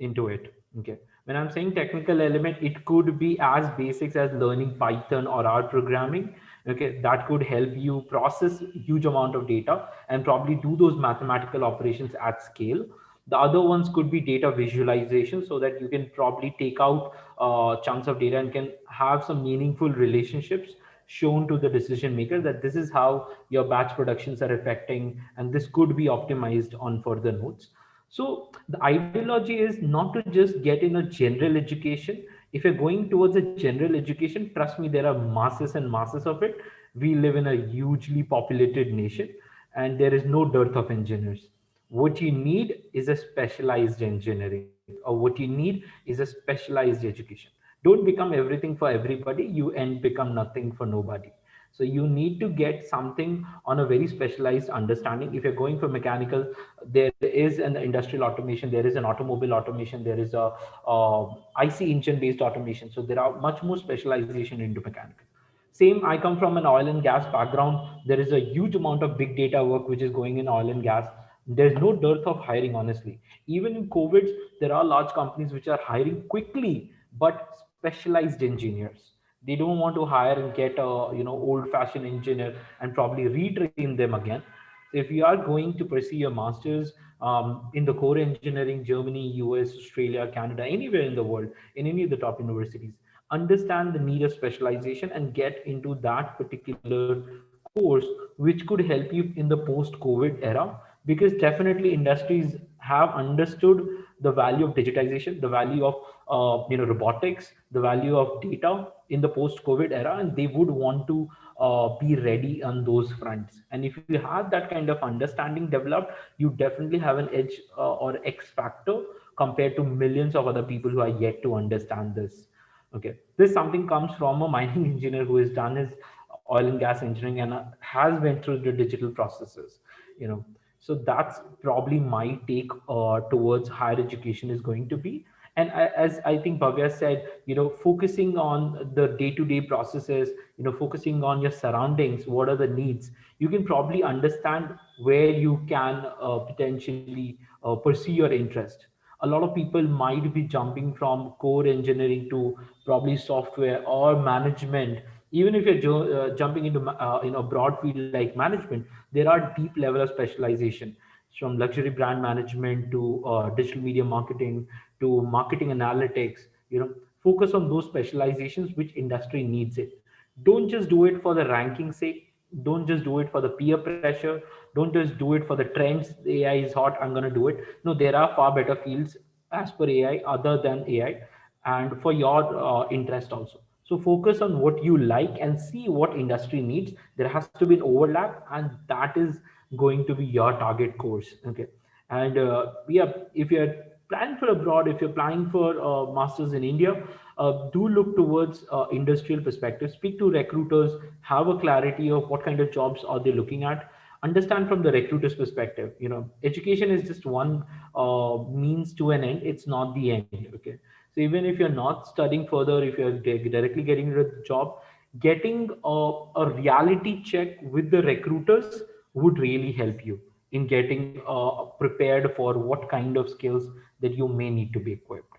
into it. Okay, when I'm saying technical element, it could be as basics as learning Python or R programming. Okay, that could help you process huge amount of data and probably do those mathematical operations at scale. The other ones could be data visualization, so that you can probably take out chunks of data and can have some meaningful relationships shown to the decision maker, that this is how your batch productions are affecting and this could be optimized on further nodes. So the ideology is not to just get in a general education. If you're going towards a general education, trust me, there are masses and masses of it. We live in a hugely populated nation and there is no dearth of engineers. What you need is a specialized engineering, or what you need is a specialized education. Don't become everything for everybody, you end become nothing for nobody. So you need to get something on a very specialized understanding. If you're going for mechanical, there is an industrial automation, there is an automobile automation, there is a IC engine based automation. So there are much more specialization into mechanical. Same, I come from an oil and gas background. There is a huge amount of big data work which is going in oil and gas. There's no dearth of hiring, honestly. Even in COVID, there are large companies which are hiring quickly, but specialized engineers. They don't want to hire and get a old-fashioned engineer and probably retrain them again. So if you are going to pursue your masters in the core engineering, Germany, US, Australia, Canada, anywhere in the world, in any of the top universities, understand the need of specialization and get into that particular course, which could help you in the post-COVID era, because definitely industries have understood the value of digitization, the value of robotics, the value of data in the post-COVID era, and they would want to be ready on those fronts. And if you have that kind of understanding developed, you definitely have an edge or X factor compared to millions of other people who are yet to understand this. Okay, this something comes from a mining engineer who has done his oil and gas engineering and has went through the digital processes. So that's probably my take towards higher education is going to be. And as I think Bhavya said, focusing on the day-to-day processes, focusing on your surroundings, what are the needs, you can probably understand where you can potentially pursue your interest. A lot of people might be jumping from core engineering to probably software or management. Even if you're jumping into a broad field like management, there are deep level of specialization, from luxury brand management to digital media marketing to marketing analytics. Focus on those specializations which industry needs it. Don't just do it for the ranking sake. Don't just do it for the peer pressure. Don't just do it for the trends. AI is hot, I'm going to do it. No, there are far better fields as per AI other than AI, and for your interest also. So focus on what you like and see what industry needs. There has to be an overlap, and that is going to be your target course. Okay. And yeah, if you're planning for abroad, if you're planning for masters in India, do look towards industrial perspective. Speak to recruiters, have a clarity of what kind of jobs are they looking at. Understand from the recruiter's perspective. Education is just one means to an end. It's not the end. Okay. So even if you're not studying further, if you're directly getting into the job, getting a reality check with the recruiters would really help you in getting prepared for what kind of skills that you may need to be equipped.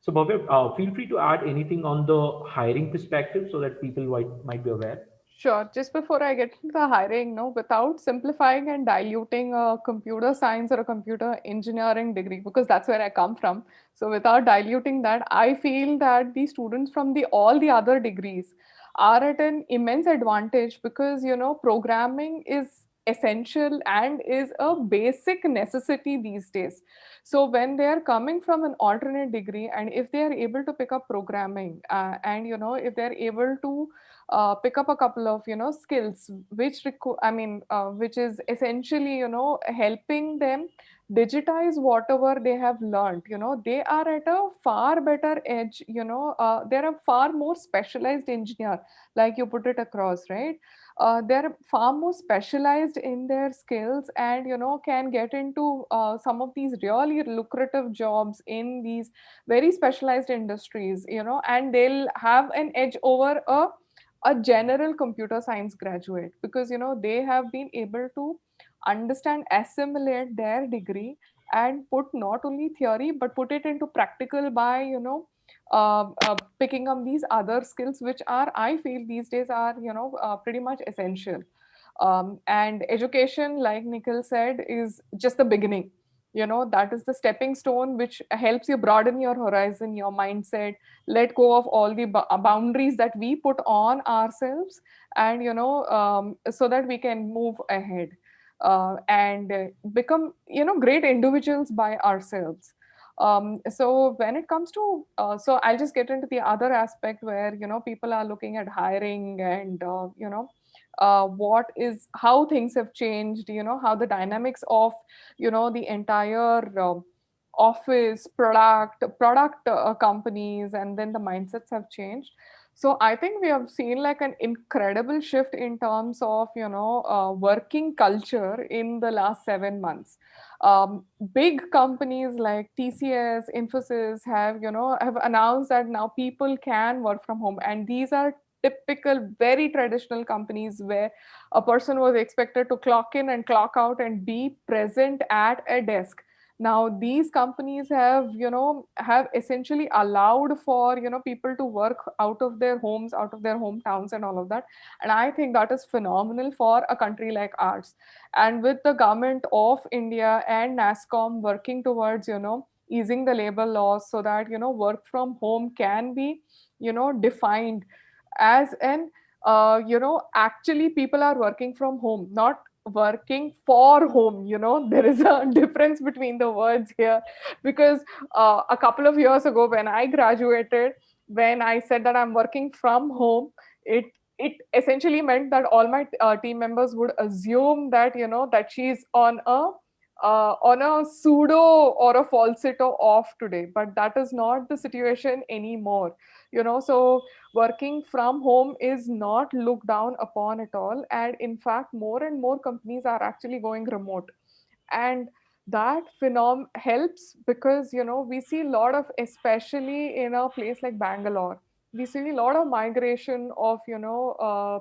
So Bhavya, feel free to add anything on the hiring perspective so that people might be aware. Sure. Just before I get into the hiring, no, without simplifying and diluting a computer science or a computer engineering degree, because that's where I come from. So without diluting that, I feel that the students from all the other degrees are at an immense advantage, because programming is essential and is a basic necessity these days. So when they are coming from an alternate degree, and if they are able to pick up programming, and if they're able to pick up a couple of skills which which is essentially helping them digitize whatever they have learned, they are at a far better edge. They're a far more specialized engineer, like you put it across, right? They're far more specialized in their skills, and can get into some of these really lucrative jobs in these very specialized industries, and they'll have an edge over a general computer science graduate, because they have been able to understand, assimilate their degree, and put not only theory but put it into practical by picking up these other skills, which are, I feel, these days are pretty much essential. And education, like Nikhil said, is just the beginning. That is the stepping stone which helps you broaden your horizon, your mindset, let go of all the boundaries that we put on ourselves, and so that we can move ahead, and become great individuals by ourselves. So when it comes to so I'll just get into the other aspect, where people are looking at hiring, and how things have changed, how the dynamics of the entire office product companies, and then the mindsets have changed. So I think we have seen like an incredible shift in terms of working culture in the last 7 months. Big companies like TCS, Infosys have announced that now people can work from home, and these are typical, very traditional companies where a person was expected to clock in and clock out and be present at a desk. Now these companies have essentially allowed for people to work out of their homes, out of their hometowns, and all of that. And I think that is phenomenal for a country like ours. And with the government of India and NASSCOM working towards easing the labor laws, so that work from home can be defined as an actually people are working from home, not working for home. There is a difference between the words here, because a couple of years ago when I graduated, when I said that I'm working from home, it essentially meant that all my team members would assume that that she's on a pseudo or a falsetto off today, but that is not the situation anymore. So working from home is not looked down upon at all, and in fact more and more companies are actually going remote. And that phenom helps because we see a lot of, especially in a place like Bangalore, we see a lot of migration of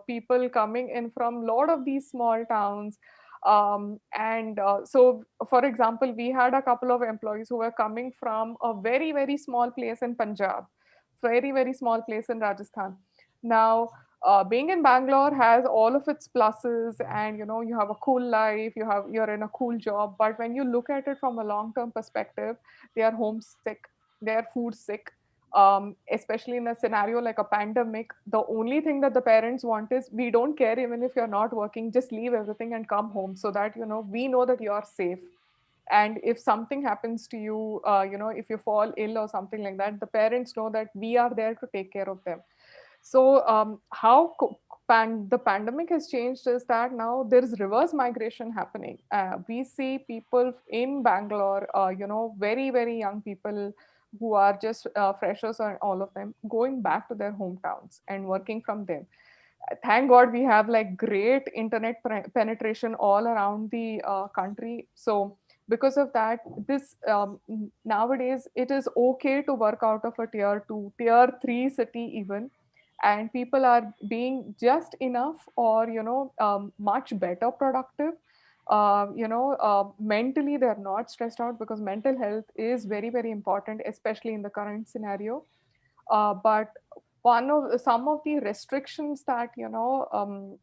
people coming in from a lot of these small towns. And so for example, we had a couple of employees who were coming from a very very small place in Punjab, very very small place in Rajasthan. Now being in Bangalore has all of its pluses, and you have a cool life, you're in a cool job, but when you look at it from a long term perspective, they are homesick, they are food sick. Especially in a scenario like a pandemic, the only thing that the parents want is, we don't care even if you're not working, just leave everything and come home, so that we know that you're safe. And if something happens to you, if you fall ill or something like that, the parents know that we are there to take care of them. So how the pandemic has changed is that now there is reverse migration happening. We see people in Bangalore, very very young people who are just freshers, and all of them going back to their hometowns and working from them. Thank God we have like great internet penetration all around the country. So because of that, this nowadays it is okay to work out of a tier 2, tier 3 city even, and people are being just enough or much better productive. Mentally they're not stressed out, because mental health is very very important, especially in the current scenario. But some of the restrictions that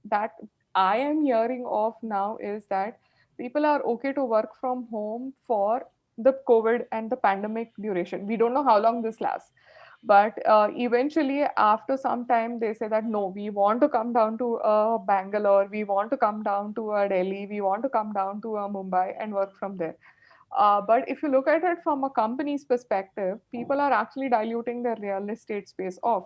that I am hearing of now is that people are okay to work from home for the COVID and the pandemic duration. We don't know how long this lasts, but eventually after some time they say that no, we want to come down to Bangalore, we want to come down to Delhi, we want to come down to Mumbai and work from there. But if you look at it from a company's perspective, people are actually diluting their real estate space off.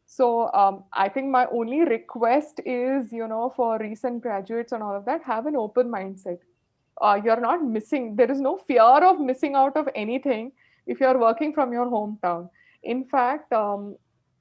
So I think my only request is, for recent graduates and all of that, have an open mindset. You're not missing, there is no fear of missing out of anything if you're working from your hometown. In fact,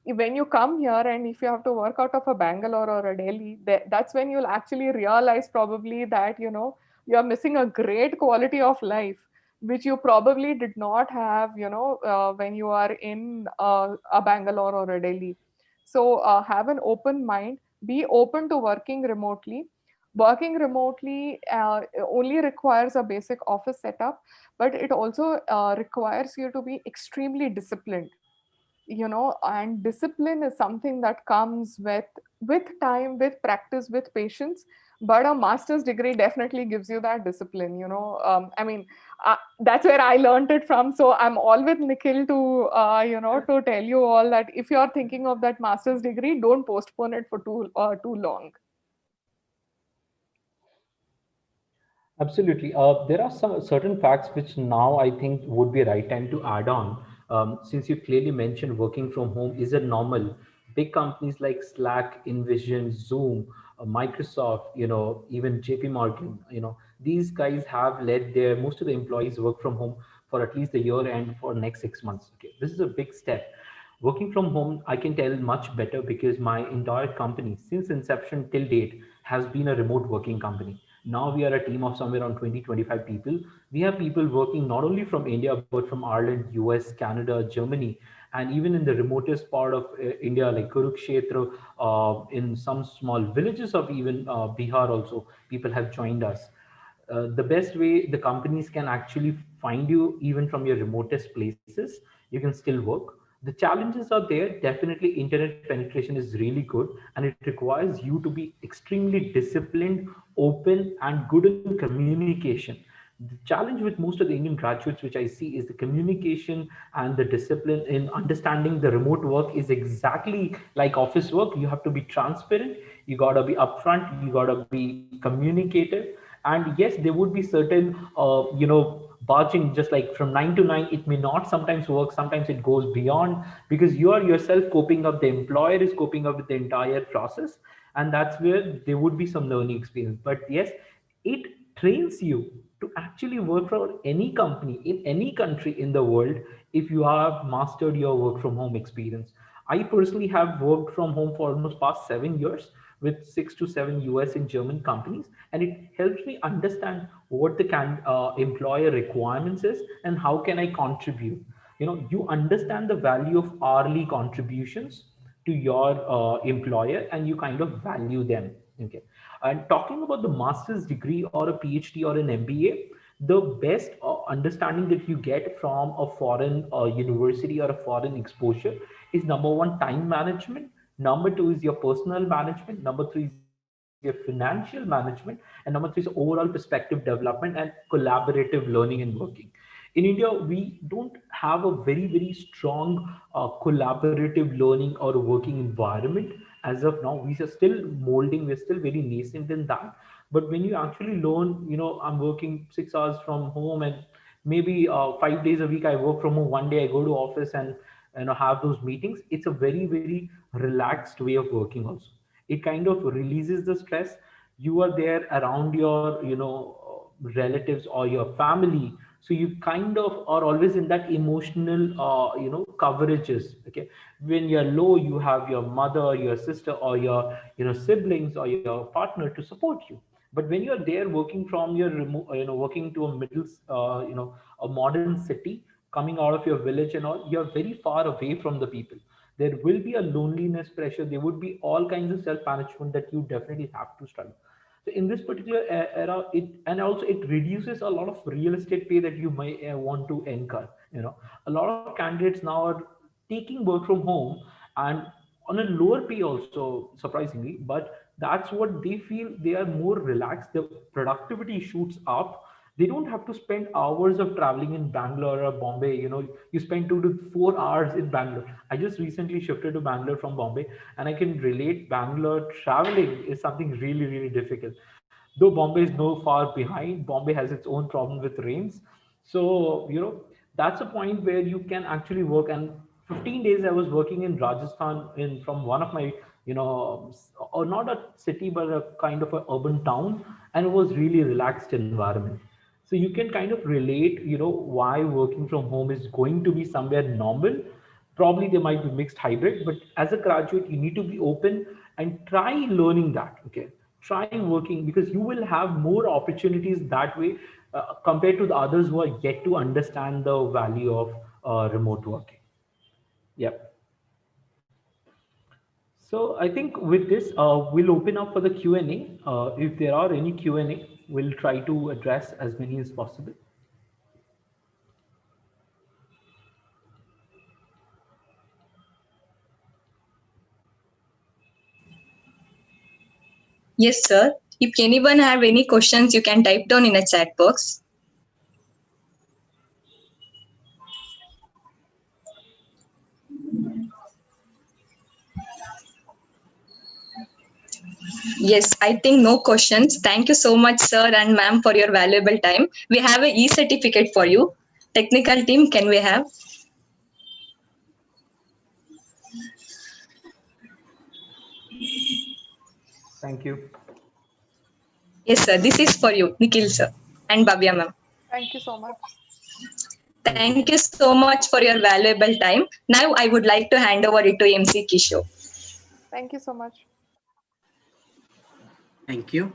when you come here and if you have to work out of a Bangalore or a Delhi, that's when you'll actually realize probably that, you're missing a great quality of life, which you probably did not have, when you are in a Bangalore or a Delhi. So have an open mind, be open to working remotely. Working remotely only requires a basic office setup, but it also requires you to be extremely disciplined. And discipline is something that comes with time, with practice, with patience. But a master's degree definitely gives you that discipline. I mean, that's where I learned it from. So I'm all with Nikhil to to tell you all that if you're thinking of that master's degree, don't postpone it for too long. Absolutely. There are some certain facts which now I think would be a right time to add on. Since you clearly mentioned working from home is a normal. Big companies like Slack, InVision, Zoom, Microsoft, even JP Morgan, these guys have let their most of the employees work from home for at least a year and for next 6 months. Okay, this is a big step. Working from home, I can tell much better because my entire company, since inception till date, has been a remote working company. Now we are a team of somewhere around 20, 25 people. We have people working not only from India, but from Ireland, US, Canada, Germany, and even in the remotest part of India, like Kurukshetra, in some small villages of even Bihar also, people have joined us. The best way the companies can actually find you even from your remotest places, you can still work. The challenges are there. Definitely internet penetration is really good, and it requires you to be extremely disciplined, open, and good in communication. The challenge with most of the Indian graduates, which I see, is the communication and the discipline in understanding the remote work is exactly like office work. You have to be transparent, you got to be upfront, you got to be communicative. And yes, there would be certain, barging, just like from 9 to 9, it may not sometimes work. Sometimes it goes beyond because you are yourself coping up, the employer is coping up with the entire process. And that's where there would be some learning experience. But yes, it trains you to actually work for any company in any country in the world if you have mastered your work from home experience. I personally have worked from home for almost past 7 years with 6 to 7 US and German companies, and it helps me understand what the employer requirements is and how can I contribute. You understand the value of hourly contributions to your employer, and you kind of value them. Okay. And talking about the master's degree or a PhD or an MBA, the best understanding that you get from a foreign university or a foreign exposure is, number one, time management. Number two is your personal management. Number three is your financial management. And number three is overall perspective development and collaborative learning and working. In India, we don't have a very strong collaborative learning or working environment as of now. We are still molding, we're still very nascent in that. But when you actually learn, I'm working 6 hours from home, and maybe 5 days a week I work from home. One day I go to office and have those meetings. It's a very relaxed way of working also. It kind of releases the stress. You are there around your relatives or your family, so you kind of are always in that emotional coverages. Okay, when you're low, you have your mother, your sister, or your siblings or your partner to support you. But when you're there working from your remote, working to a middle a modern city, coming out of your village and all, you're very far away from the people. There will be a loneliness pressure, there would be all kinds of self management that you definitely have to struggle. So in this particular era, and also it reduces a lot of real estate pay that you may want to incur. A lot of candidates now are taking work from home, and on a lower pay also, surprisingly. But that's what they feel. They are more relaxed. The productivity shoots up. They don't have to spend hours of traveling in Bangalore or Bombay. You spend 2 to 4 hours in Bangalore. I just recently shifted to Bangalore from Bombay, and I can relate. Bangalore traveling is something really difficult. Though Bombay is no far behind, Bombay has its own problem with rains. So, that's a point where you can actually work. And 15 days I was working in Rajasthan, from one of my, or not a city, but a kind of an urban town. And it was really relaxed environment. So you can kind of relate, why working from home is going to be somewhere normal. Probably there might be mixed hybrid, but as a graduate, you need to be open and try learning that. Okay, try working, because you will have more opportunities that way compared to the others who are yet to understand the value of remote working. Yep. So I think with this, we'll open up for the Q&A. If there are any Q&A, we'll try to address as many as possible. Yes, sir. If anyone have any questions, you can type down in a chat box. Yes, I think no questions. Thank you so much, sir and ma'am, for your valuable time. We have an e-certificate for you. Technical team, can we have? Thank you. Yes, sir. This is for you, Nikhil, sir, and Bhavya, ma'am. Thank you so much. Thank you so much for your valuable time. Now I would like to hand over it to MC Kishore. Thank you so much. Thank you.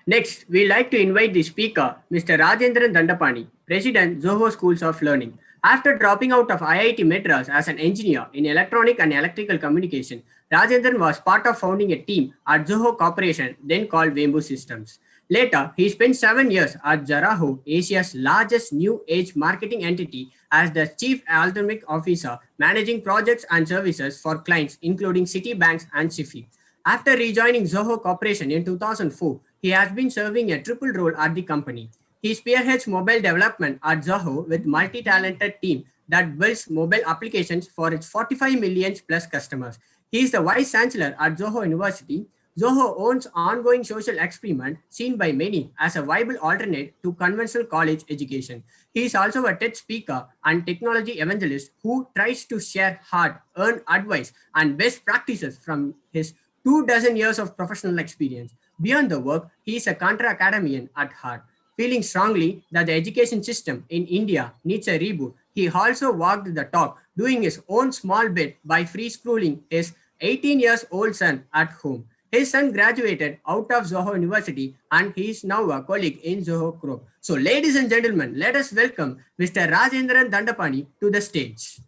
Next, we'd like to invite the speaker, Mr. Rajendran Dandapani, President, Zoho Schools of Learning. After dropping out of IIT Madras as an engineer in electronic and electrical communication, Rajendran was part of founding a team at Zoho Corporation, then called Wembu Systems. Later, he spent 7 years at Zaraho, Asia's largest new age marketing entity, as the Chief Alchemic Officer, managing projects and services for clients including Citibanks and SIFI. After rejoining Zoho Corporation in 2004, he has been serving a triple role at the company. He spearheads mobile development at Zoho with multi-talented team that builds mobile applications for its 45 million plus customers. He is the Vice Chancellor at Zoho University. Zoho owns ongoing social experiment seen by many as a viable alternate to conventional college education. He is also a TED speaker and technology evangelist who tries to share hard-earned advice and best practices from his 24 years of professional experience. Beyond the work, he is a contra academian at heart. Feeling strongly that the education system in India needs a reboot, he also walked the talk, doing his own small bit by free schooling his 18 years old son at home. His son graduated out of Zoho University and he is now a colleague in Zoho Group. So ladies and gentlemen, let us welcome Mr. Rajendran Dandapani to the stage.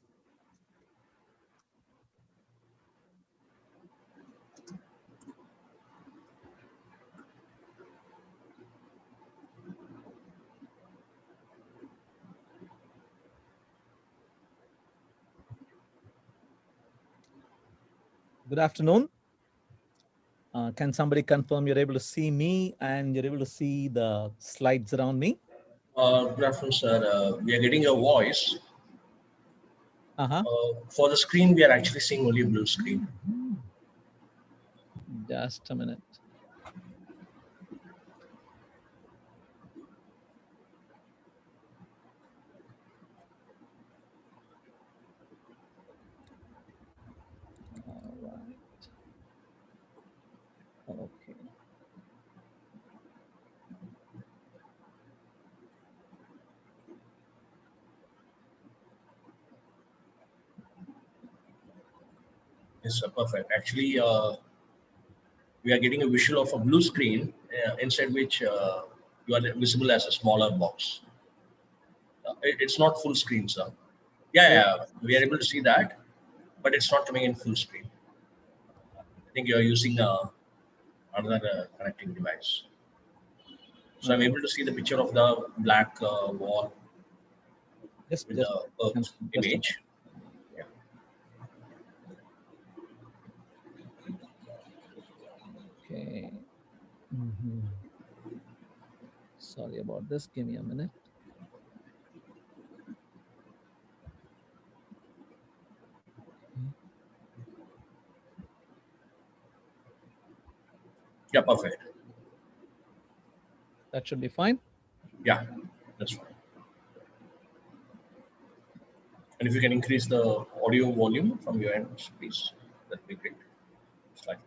Good afternoon. Can somebody confirm you're able to see me and you're able to see the slides around me? Good afternoon, sir. We are getting your voice. For the screen, we are actually seeing only a blue screen. Just a minute. All right. Okay. Yes, sir, perfect. Actually, we are getting a visual of a blue screen inside which you are visible as a smaller box. It's not full screen, sir. Yeah, we are able to see that, but it's not coming in full screen. I think you are using another connecting device. So I'm able to see the picture of the black wall with the image. Okay. Sorry about this. Give me a minute. Yeah, perfect. That should be fine. Yeah, that's fine. And if you can increase the audio volume from your end, please, that'd be great. Slightly.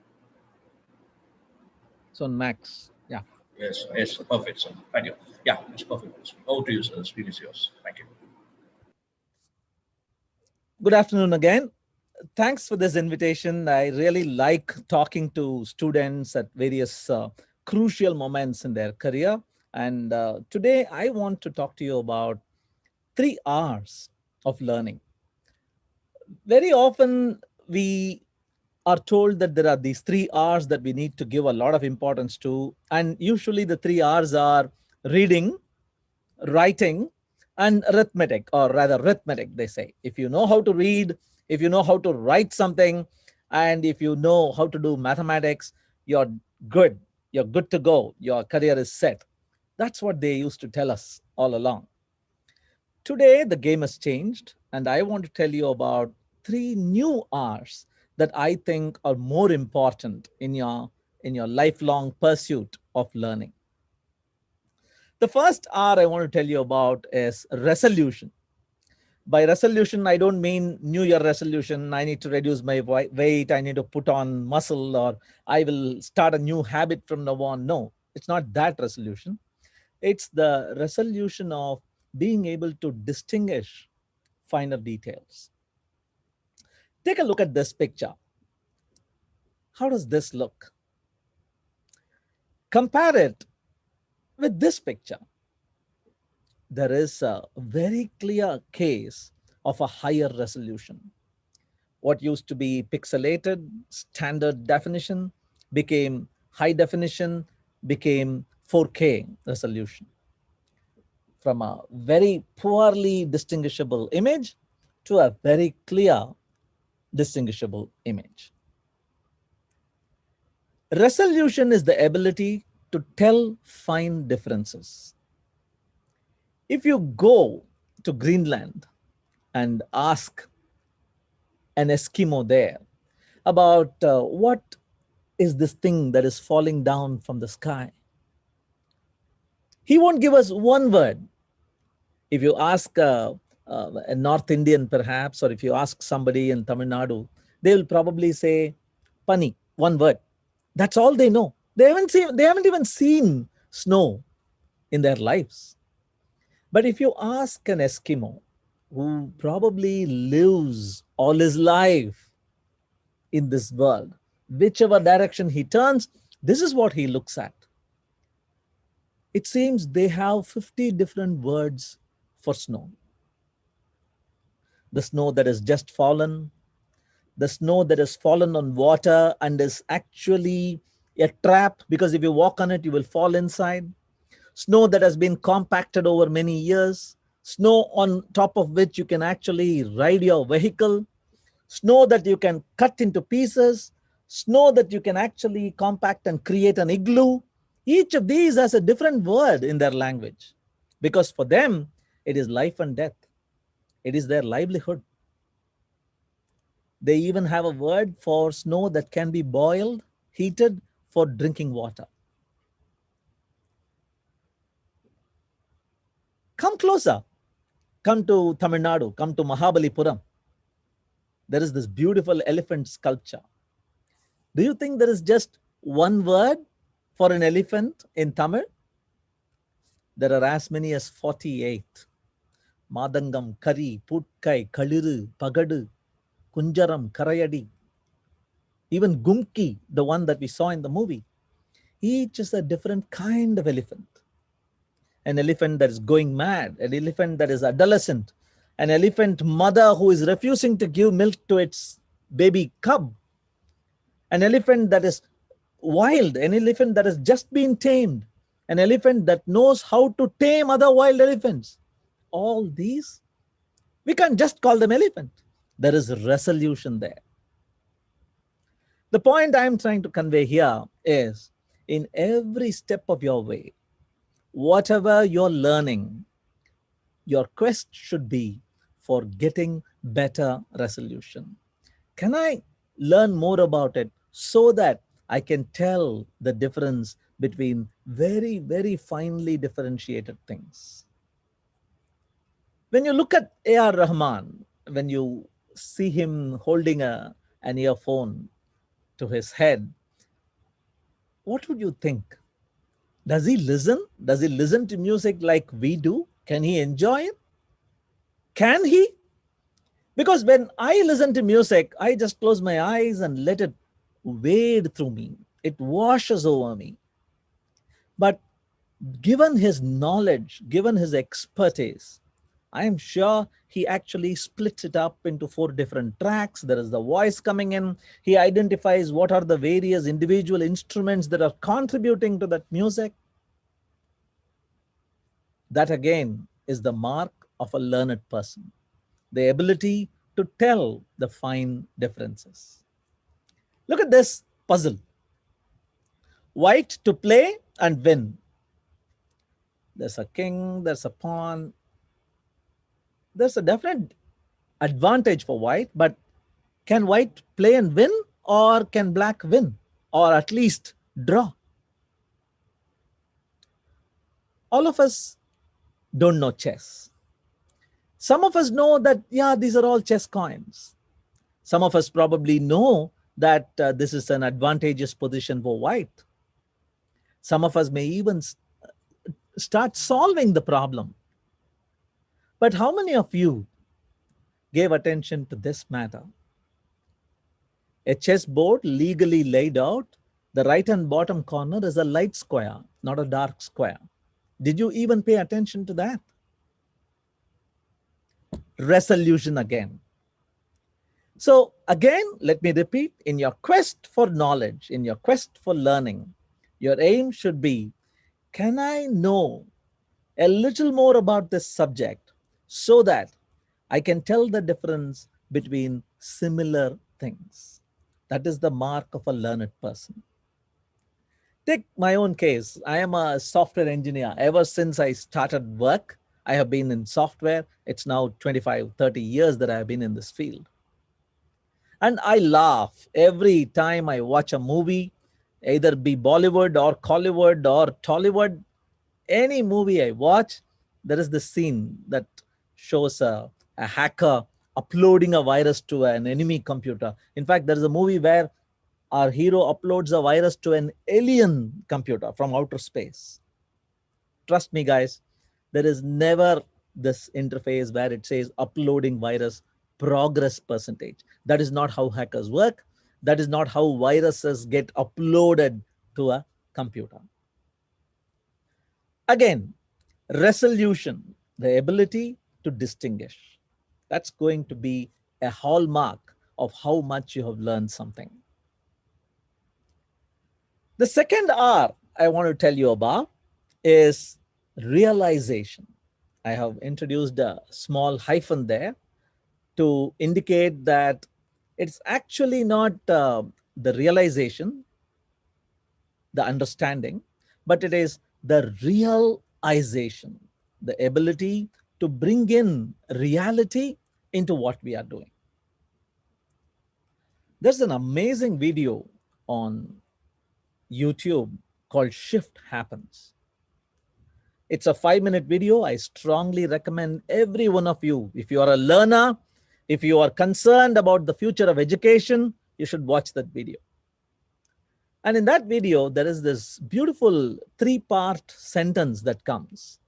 So on max, yeah. Yes, perfect, sir. Thank you. Yeah, it's perfect. Over to you, sir. The screen is yours. Thank you. Good afternoon again. Thanks for this invitation. I really like talking to students at various crucial moments in their career. And today I want to talk to you about 3 R's of learning. Very often we are told that there are these 3 R's that we need to give a lot of importance to. And usually the 3 R's are reading, writing, and arithmetic, or rather arithmetic, they say. If you know how to read, if you know how to write something, and if you know how to do mathematics, you're good. You're good to go. Your career is set. That's what they used to tell us all along. Today, the game has changed, and I want to tell you about 3 new R's that I think are more important in your lifelong pursuit of learning. The first R I want to tell you about is resolution. By resolution, I don't mean New Year resolution. I need to reduce my weight. I need to put on muscle, or I will start a new habit from now on. No, it's not that resolution. It's the resolution of being able to distinguish finer details. Take a look at this picture. How does this look? Compare it with this picture. There is a very clear case of a higher resolution. What used to be pixelated, standard definition, became high definition, became 4K resolution. From a very poorly distinguishable image to a very clear distinguishable image. Resolution is the ability to tell fine differences. If you go to Greenland and ask an Eskimo there about what is this thing that is falling down from the sky, he won't give us one word. If you ask a North Indian perhaps, or if you ask somebody in Tamil Nadu, they will probably say pani, one word. That's all they know. They haven't even seen snow in their lives. But if you ask an Eskimo who probably lives all his life in this world, whichever direction he turns, this is what he looks at. It seems they have 50 different words for snow. The snow that has just fallen, the snow that has fallen on water and is actually a trap, because if you walk on it, you will fall inside. Snow that has been compacted over many years, snow on top of which you can actually ride your vehicle, snow that you can cut into pieces, snow that you can actually compact and create an igloo. Each of these has a different word in their language, because for them, it is life and death. It is their livelihood. They even have a word for snow that can be boiled, heated for drinking water. Come closer. Come to Tamil Nadu, come to Mahabalipuram. There is this beautiful elephant sculpture. Do you think there is just one word for an elephant in Tamil? There are as many as 48. Madangam, Kari, Putkai, Kaliru, Pagadu, Kunjaram, Karayadi, even Gumki, the one that we saw in the movie. Each is a different kind of elephant. An elephant that is going mad, an elephant that is adolescent, an elephant mother who is refusing to give milk to its baby cub, an elephant that is wild, an elephant that has just been tamed, an elephant that knows how to tame other wild elephants. All these, we can't just call them elephant. There is a resolution there. The point I'm trying to convey here is, in every step of your way, whatever you're learning, your quest should be for getting better resolution. Can I learn more about it so that I can tell the difference between very, very finely differentiated things? When you look at A.R. Rahman, when you see him holding an earphone to his head, what would you think? Does he listen? Does he listen to music like we do? Can he enjoy it? Can he? Because when I listen to music, I just close my eyes and let it wade through me. It washes over me. But given his knowledge, given his expertise, I am sure he actually splits it up into 4 different tracks. There is the voice coming in. He identifies what are the various individual instruments that are contributing to that music. That again is the mark of a learned person, the ability to tell the fine differences. Look at this puzzle. White to play and win. There's a king, there's a pawn. There's a definite advantage for white, but can white play and win, or can black win, or at least draw? All of us don't know chess. Some of us know that, yeah, these are all chess coins. Some of us probably know that this is an advantageous position for white. Some of us may even start solving the problem. But how many of you gave attention to this matter? A chessboard legally laid out, the right and bottom corner is a light square, not a dark square. Did you even pay attention to that? Resolution again. So again, let me repeat, in your quest for knowledge, in your quest for learning, your aim should be, can I know a little more about this subject so that I can tell the difference between similar things? That is the mark of a learned person. Take my own case. I am a software engineer. Ever since I started work, I have been in software. It's now 25, 30 years that I have been in this field. And I laugh every time I watch a movie, either be Bollywood or Collywood or Tollywood. Any movie I watch, there is this scene that shows a hacker uploading a virus to an enemy computer. In fact, there is a movie where our hero uploads a virus to an alien computer from outer space. Trust me, guys, there is never this interface where it says uploading virus progress percentage. That is not how hackers work. That is not how viruses get uploaded to a computer. Again, resolution, the ability to distinguish. That's going to be a hallmark of how much you have learned something. The second R I want to tell you about is realization. I have introduced a small hyphen there to indicate that it's actually not the realization, the understanding, but it is the realization, the ability to bring in reality into what we are doing. There's an amazing video on YouTube called Shift Happens. It's a 5-minute video. I strongly recommend every one of you, if you are a learner, if you are concerned about the future of education, you should watch that video. And in that video, there is this beautiful 3-part sentence that comes.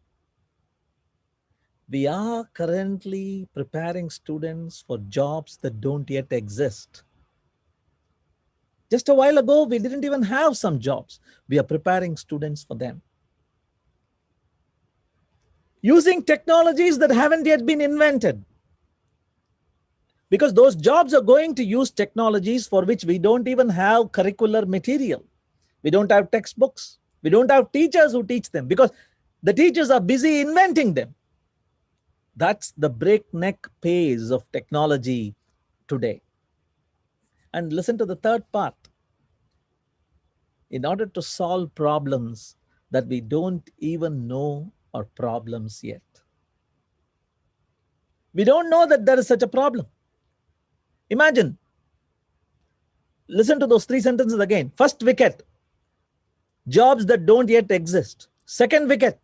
We are currently preparing students for jobs that don't yet exist. Just a while ago, we didn't even have some jobs. We are preparing students for them. Using technologies that haven't yet been invented. Because those jobs are going to use technologies for which we don't even have curricular material. We don't have textbooks. We don't have teachers who teach them because the teachers are busy inventing them. That's the breakneck pace of technology today. And listen to the third part. In order to solve problems that we don't even know are problems yet. We don't know that there is such a problem. Imagine, listen to those 3 sentences again. First wicket, jobs that don't yet exist. Second wicket,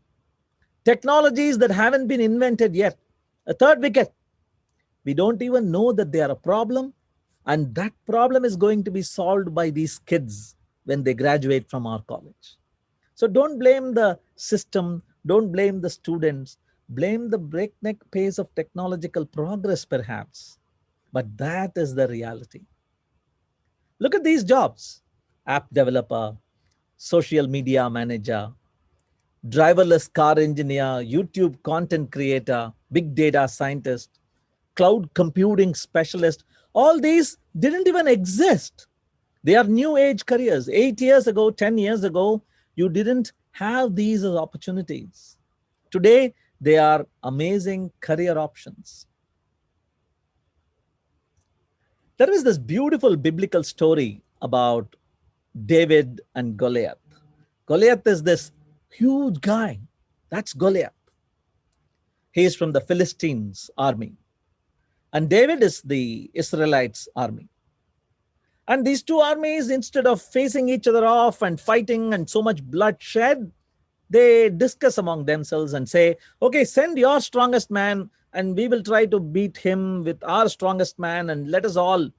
technologies that haven't been invented yet. A third wicket, we don't even know that they are a problem, and that problem is going to be solved by these kids when they graduate from our college. So don't blame the system, don't blame the students, blame the breakneck pace of technological progress perhaps, but that is the reality. Look at these jobs: app developer, social media manager, driverless car engineer, YouTube content creator, big data scientist, cloud computing specialist. All these didn't even exist. They are new age careers. 8 years ago, 10 years ago, you didn't have these as opportunities. Today, they are amazing career options. There is this beautiful biblical story about David and Goliath. Goliath is this huge guy. That's Goliath. He is from the Philistines' army. And David is the Israelites' army. And these two armies, instead of facing each other off and fighting and so much bloodshed, they discuss among themselves and say, okay, send your strongest man and we will try to beat him with our strongest man, and let us all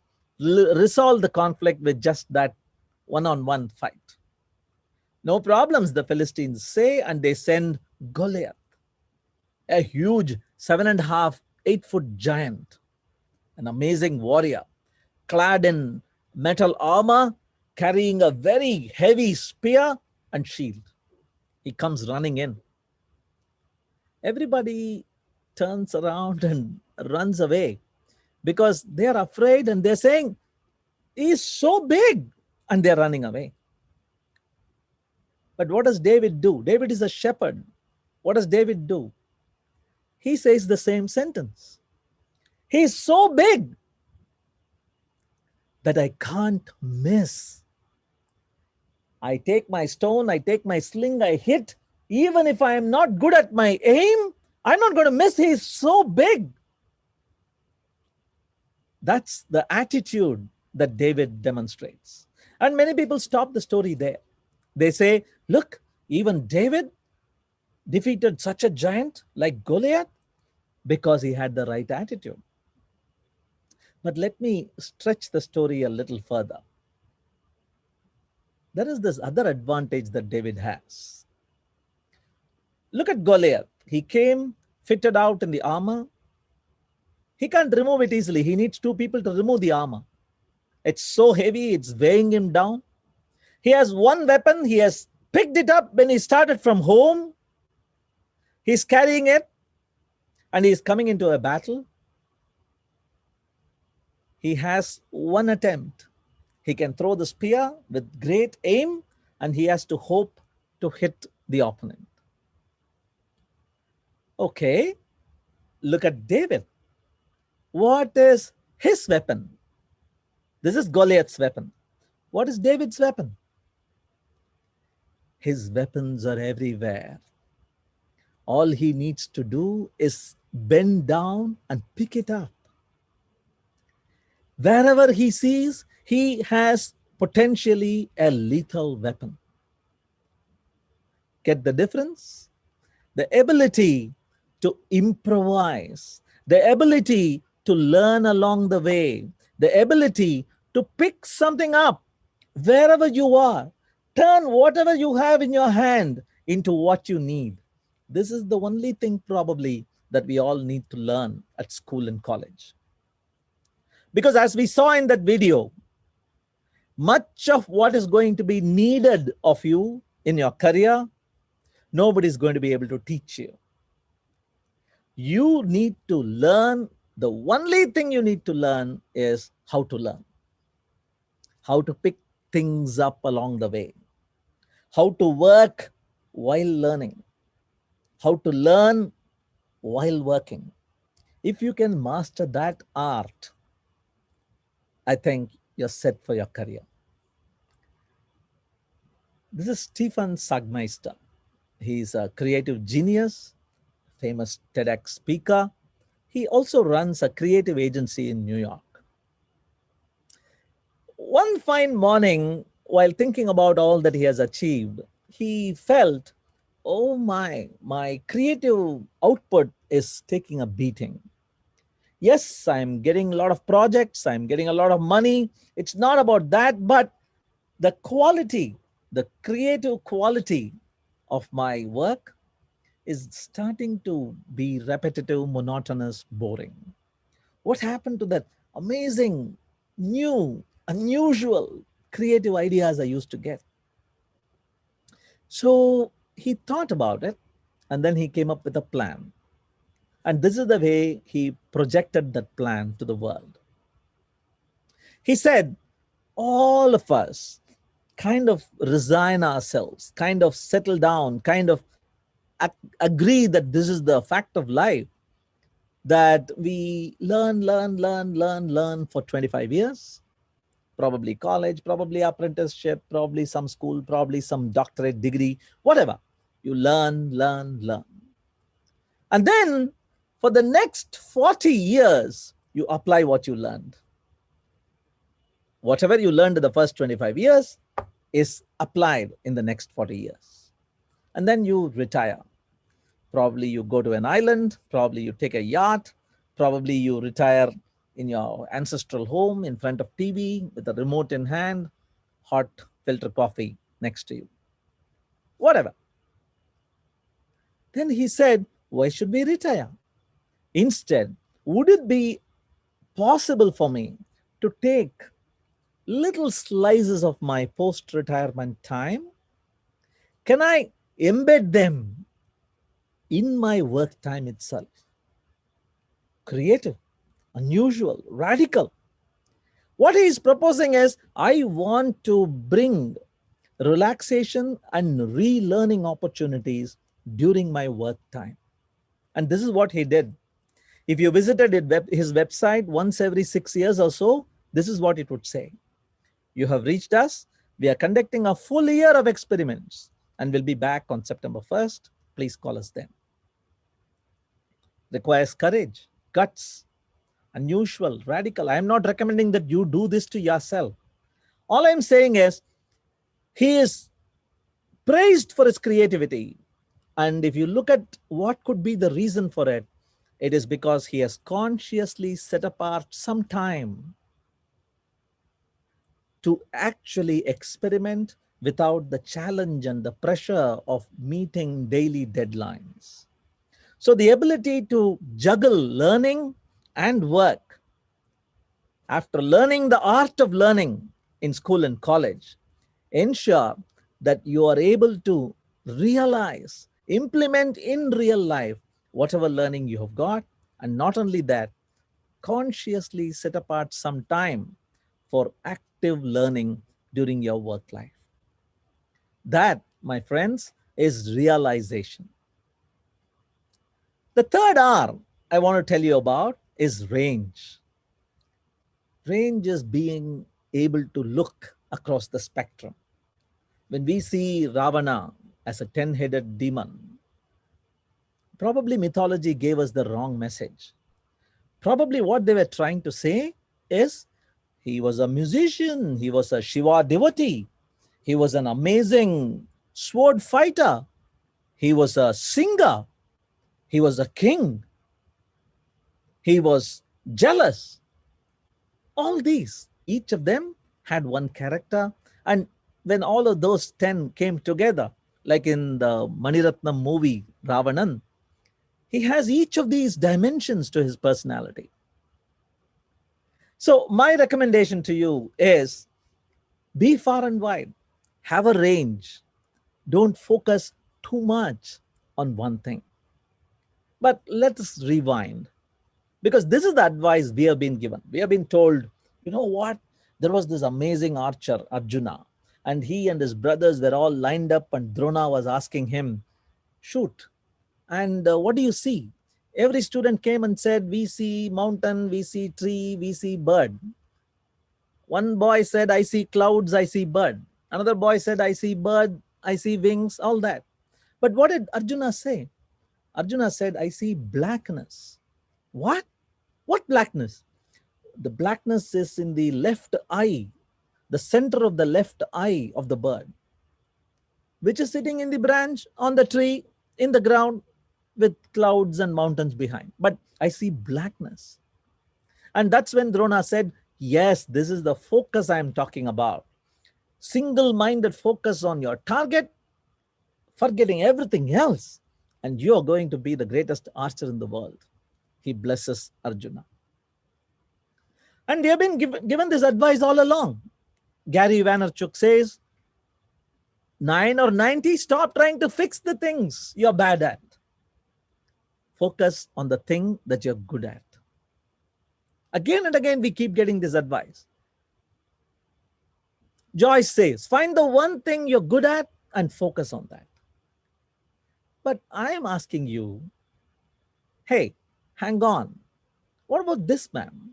resolve the conflict with just that one-on-one fight. No problems, the Philistines say, and they send Goliath, a huge 7.5, 8-foot giant, an amazing warrior, clad in metal armor, carrying a very heavy spear and shield. He comes running in. Everybody turns around and runs away because they are afraid and they're saying, he's so big, and they're running away. But what does David do? David is a shepherd. What does David do? He says the same sentence. He's so big that I can't miss. I take my stone, I take my sling, I hit. Even if I am not good at my aim, I'm not going to miss. He's so big. That's the attitude that David demonstrates. And many people stop the story there. They say, look, even David defeated such a giant like Goliath because he had the right attitude. But let me stretch the story a little further. There is this other advantage that David has. Look at Goliath. He came fitted out in the armor. He can't remove it easily. He needs two people to remove the armor. It's so heavy, it's weighing him down. He has one weapon. He has picked it up when he started from home. He's carrying it and he's coming into a battle. He has one attempt. He can throw the spear with great aim and he has to hope to hit the opponent. Okay, look at David. What is his weapon? This is Goliath's weapon. What is David's weapon? His weapons are everywhere. All he needs to do is bend down and pick it up. Wherever he sees, he has potentially a lethal weapon. Get the difference? The ability to improvise, the ability to learn along the way, the ability to pick something up wherever you are, turn whatever you have in your hand into what you need. This is the only thing probably that we all need to learn at school and college. Because as we saw in that video, much of what is going to be needed of you in your career, nobody is going to be able to teach you. You need to learn. The only thing you need to learn is how to learn, how to pick things up along the way, how to work while learning, how to learn while working. If you can master that art, I think you're set for your career. This is Stefan Sagmeister. He's a creative genius, famous TEDx speaker. He also runs a creative agency in New York. One fine morning, while thinking about all that he has achieved, he felt, oh my creative output is taking a beating. Yes, I'm getting a lot of projects, I'm getting a lot of money. It's not about that, but the quality, the creative quality of my work is starting to be repetitive, monotonous, boring. What happened to that amazing, new, unusual creative ideas I used to get? So he thought about it and then he came up with a plan. And this is the way he projected that plan to the world. He said, all of us kind of resign ourselves, kind of settle down, kind of agree that this is the fact of life, that we learn for 25 years, probably college, probably apprenticeship, probably some school, probably some doctorate degree, whatever. You learn. And then for the next 40 years, you apply what you learned. Whatever you learned in the first 25 years is applied in the next 40 years. And then you retire. Probably you go to an island, probably you take a yacht, probably you retire in your ancestral home in front of TV with a remote in hand, hot filter coffee next to you. Whatever. Then he said, why should we retire? Instead, would it be possible for me to take little slices of my post-retirement time? Can I embed them in my work time itself? Creative, unusual, radical. What he is proposing is, I want to bring relaxation and relearning opportunities during my work time. And this is what he did. If you visited his website once every 6 years or so, this is what it would say. You have reached us. We are conducting a full year of experiments and we'll be back on September 1st. Please call us then. requires courage, guts, unusual, radical. I am not recommending that you do this to yourself. All I'm saying is he is praised for his creativity. And if you look at what could be the reason for it, it is because he has consciously set apart some time to actually experiment without the challenge and the pressure of meeting daily deadlines. So the ability to juggle learning and work, after learning the art of learning in school and college, ensure that you are able to realize, implement in real life whatever learning you have got. And not only that, consciously set apart some time for active learning during your work life. That, my friends, is realization. The third R I want to tell you about is range. Range is being able to look across the spectrum. When we see Ravana as a 10-headed demon, probably mythology gave us the wrong message. Probably what they were trying to say is he was a musician, he was a Shiva devotee, he was an amazing sword fighter, he was a singer, he was a king, he was jealous. All these, each of them had one character. And when all of those 10 came together, like in the Maniratnam movie, Ravanan, he has each of these dimensions to his personality. So my recommendation to you is be far and wide, have a range, don't focus too much on one thing. But let's rewind, because this is the advice we have been given. We have been told, you know what? There was this amazing archer, Arjuna, and he and his brothers were all lined up, and Drona was asking him, shoot. And what do you see? Every student came and said, we see mountain, we see tree, we see bird. One boy said, I see clouds, I see bird. Another boy said, I see bird, I see wings, all that. But what did Arjuna say? Arjuna said, I see blackness. What? What blackness? The blackness is in the left eye, the center of the left eye of the bird, which is sitting in the branch, on the tree, in the ground, with clouds and mountains behind. But I see blackness. And that's when Drona said, yes, this is the focus I'm talking about. Single-minded focus on your target, forgetting everything else, and you're going to be the greatest archer in the world. He blesses Arjuna. And they have been given this advice all along. Gary Vaynerchuk says, 9 or 90, stop trying to fix the things you're bad at. Focus on the thing that you're good at. Again and again, we keep getting this advice. Joyce says, find the one thing you're good at and focus on that. But I am asking you, hey, hang on. What about this man?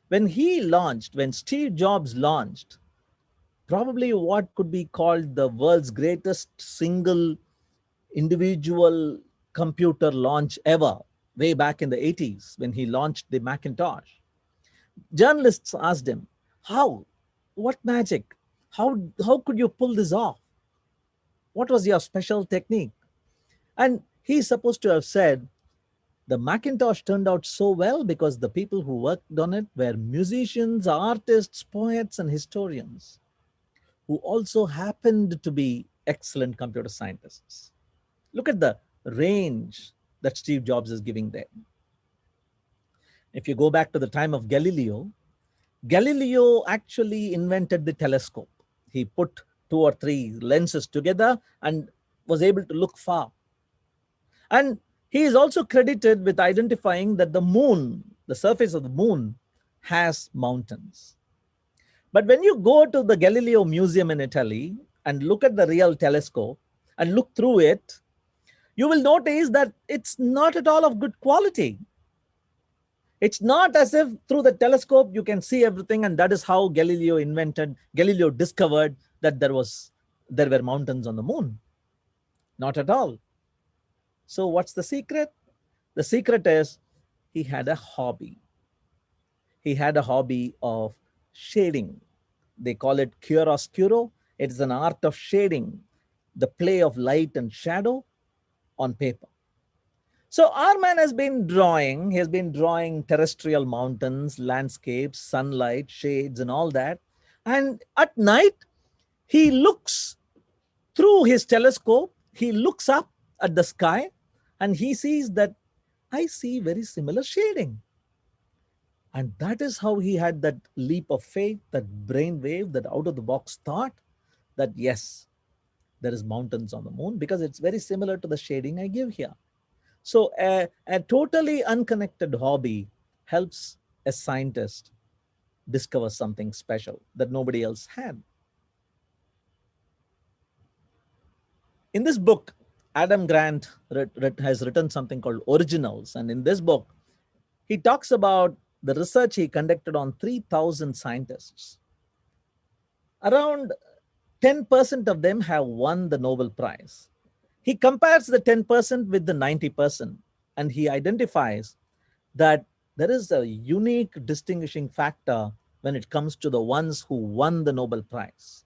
When Steve Jobs launched, probably what could be called the world's greatest single individual computer launch ever, way back in the 80s when he launched the Macintosh. Journalists asked him, how? What magic? How could you pull this off? What was your special technique? And he's supposed to have said, the Macintosh turned out so well because the people who worked on it were musicians, artists, poets, and historians who also happened to be excellent computer scientists. Look at the range that Steve Jobs is giving there. If you go back to the time of Galileo actually invented the telescope. He put 2 or 3 lenses together and was able to look far. And he is also credited with identifying that the moon, the surface of the moon, has mountains. But when you go to the Galileo Museum in Italy and look at the real telescope and look through it, you will notice that it's not at all of good quality. It's not as if through the telescope you can see everything, and that is how Galileo discovered that there were mountains on the moon. Not at all. So what's the secret? The secret is he had a hobby. He had a hobby of shading. They call it chiaroscuro. It's an art of shading, the play of light and shadow on paper. So our man has been drawing, he has been drawing terrestrial mountains, landscapes, sunlight, shades, and all that. And at night, he looks through his telescope, he looks up at the sky, and he sees that I see very similar shading. And that is how he had that leap of faith, that brain wave, that out of the box thought that yes, there is mountains on the moon because it's very similar to the shading I give here. So a totally unconnected hobby helps a scientist discover something special that nobody else had. In this book, Adam Grant has written something called Originals. And in this book, he talks about the research he conducted on 3,000 scientists. Around 10% of them have won the Nobel Prize. He compares the 10% with the 90%, and he identifies that there is a unique distinguishing factor when it comes to the ones who won the Nobel Prize.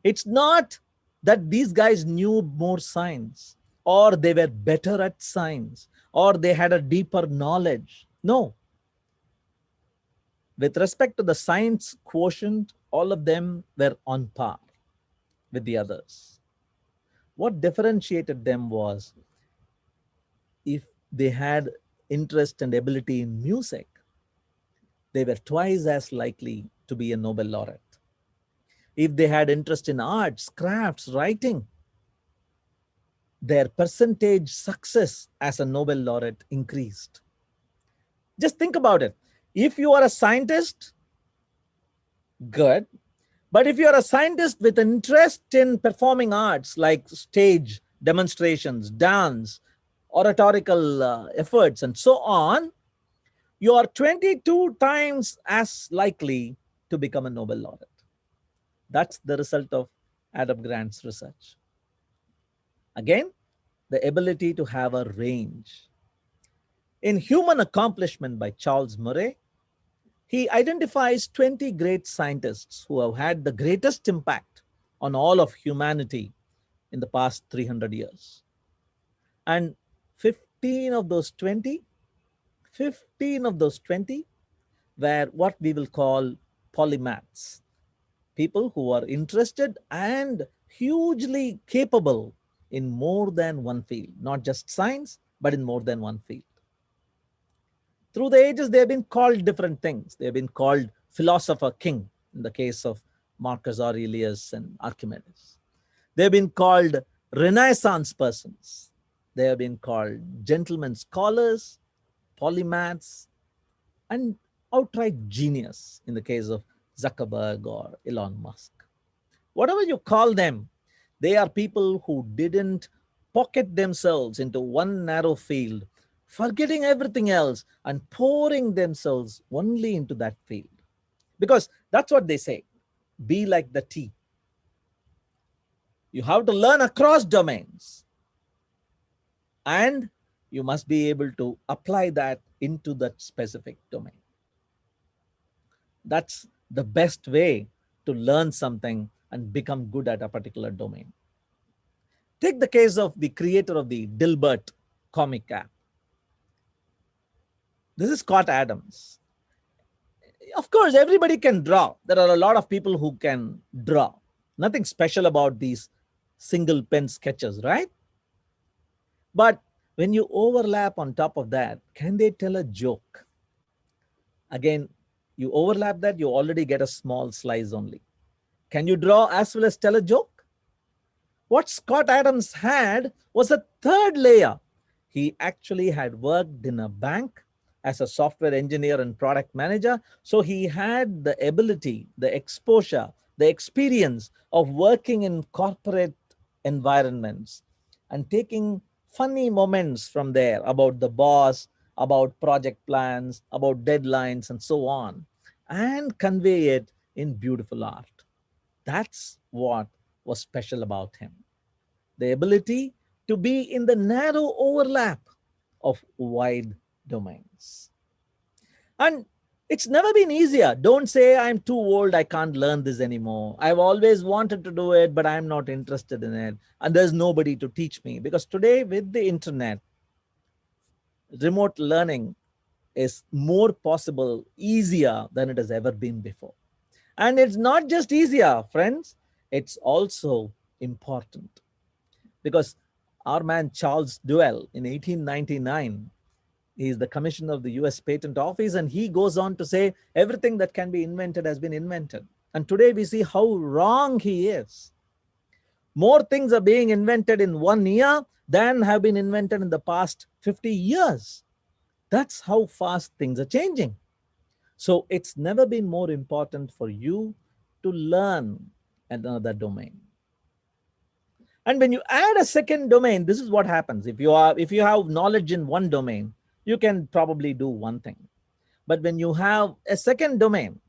It's not that these guys knew more science, or they were better at science, or they had a deeper knowledge. No. With respect to the science quotient, all of them were on par with the others. What differentiated them was if they had interest and ability in music, they were twice as likely to be a Nobel laureate. If they had interest in arts, crafts, writing, their percentage success as a Nobel laureate increased. Just think about it. If you are a scientist, good. But if you are a scientist with an interest in performing arts like stage demonstrations, dance, oratorical efforts, and so on, you are 22 times as likely to become a Nobel laureate. That's the result of Adam Grant's research. Again, the ability to have a range. In Human Accomplishment by Charles Murray, he identifies 20 great scientists who have had the greatest impact on all of humanity in the past 300 years. And 15 of those 20 were what we will call polymaths, people who are interested and hugely capable in more than one field, not just science, but in more than one field. Through the ages, they have been called different things. They have been called philosopher king in the case of Marcus Aurelius and Archimedes. They have been called Renaissance persons. They have been called gentlemen scholars, polymaths, and outright genius in the case of Zuckerberg or Elon Musk. Whatever you call them, they are people who didn't pocket themselves into one narrow field, forgetting everything else and pouring themselves only into that field. Because that's what they say, be like the tea. You have to learn across domains, and you must be able to apply that into that specific domain. That's the best way to learn something and become good at a particular domain. Take the case of the creator of the Dilbert comic app. This is Scott Adams. Of course, everybody can draw. There are a lot of people who can draw. Nothing special about these single pen sketches, right? But when you overlap on top of that, can they tell a joke? Again, you overlap that, you already get a small slice only. Can you draw as well as tell a joke? What Scott Adams had was a third layer. He actually had worked in a bank as a software engineer and product manager. So he had the ability, the exposure, the experience of working in corporate environments and taking funny moments from there about the boss, about project plans, about deadlines, and so on, and convey it in beautiful art. That's what was special about him. The ability to be in the narrow overlap of wide domains. And it's never been easier. Don't say I'm too old, I can't learn this anymore. I've always wanted to do it, but I'm not interested in it. And there's nobody to teach me. Because today with the internet, remote learning is more possible, easier than it has ever been before. And it's not just easier, friends, it's also important. Because our man Charles Duell in 1899, he is the commissioner of the US Patent Office, and he goes on to say everything that can be invented has been invented. And today we see how wrong he is. More things are being invented in 1 year than have been invented in the past 50 years. That's how fast things are changing. So it's never been more important for you to learn another domain. And when you add a second domain, this is what happens. If you have knowledge in one domain, you can probably do one thing. But when you have a second domain,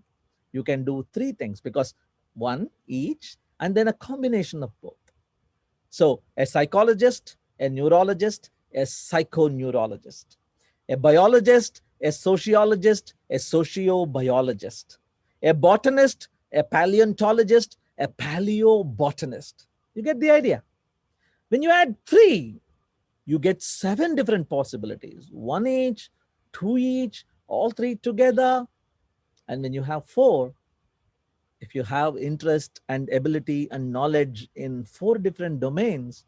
you can do three things, because one each and then a combination of both. So a psychologist, a neurologist, a psychoneurologist, a biologist, a sociologist, a sociobiologist, a botanist, a paleontologist, a paleobotanist. You get the idea. When you add three, you get 7 different possibilities. One each, two each, all three together. And when you have 4, if you have interest and ability and knowledge in 4 different domains,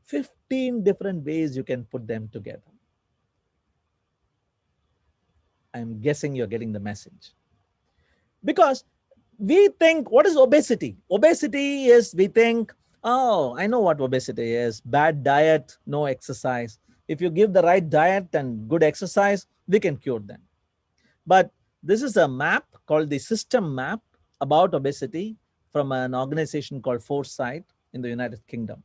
15 different ways you can put them together. I'm guessing you're getting the message. Because we think, what is obesity? Obesity is, we think, oh, I know what obesity is. Bad diet, no exercise. If you give the right diet and good exercise, we can cure them. But this is a map called the System Map about obesity from an organization called Foresight in the United Kingdom.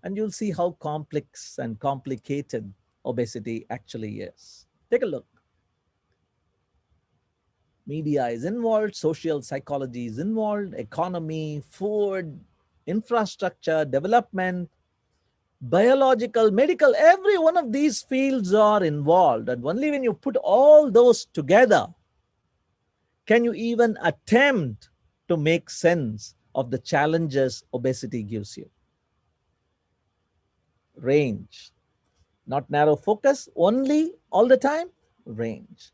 And you'll see how complex and complicated obesity actually is. Take a look. Media is involved, social psychology is involved, economy, food, infrastructure, development, biological, medical, every one of these fields are involved. And only when you put all those together, can you even attempt to make sense of the challenges obesity gives you. Range, not narrow focus, only all the time, range.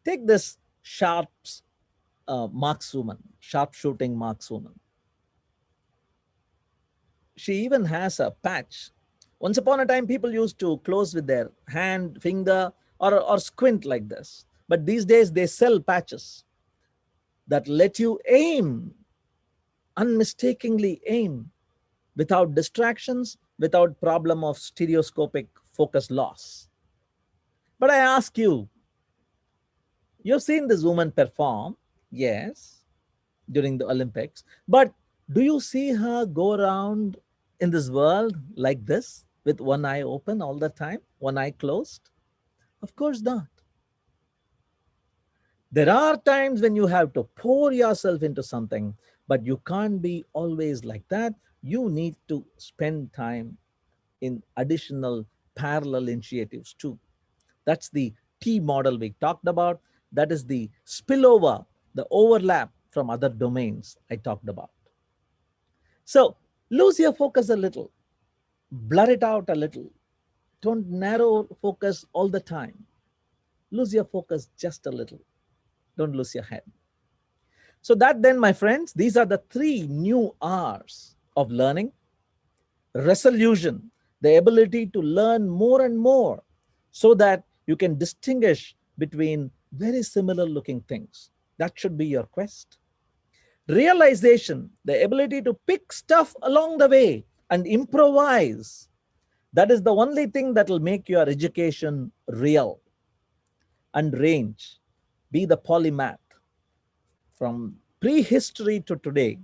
Take this markswoman, sharpshooting markswoman. She even has a patch. Once upon a time, people used to close with their hand, finger, or squint like this. But these days, they sell patches that let you aim, unmistakably aim, without distractions, without problem of stereoscopic focus loss. But I ask you, you've seen this woman perform, yes, during the Olympics, but do you see her go around in this world like this with one eye open all the time, one eye closed? Of course not. There are times when you have to pour yourself into something, but you can't be always like that. You need to spend time in additional parallel initiatives too. That's the T model we talked about. That is the spillover, the overlap from other domains I talked about. So lose your focus a little, blur it out a little. Don't narrow focus all the time. Lose your focus just a little. Don't lose your head. So that then, my friends, these are the 3 new R's of learning. Resolution, the ability to learn more and more so that you can distinguish between very similar looking things. That should be your quest. Realization, the ability to pick stuff along the way and improvise. That is the only thing that will make your education real. And range, be the polymath. From prehistory to today,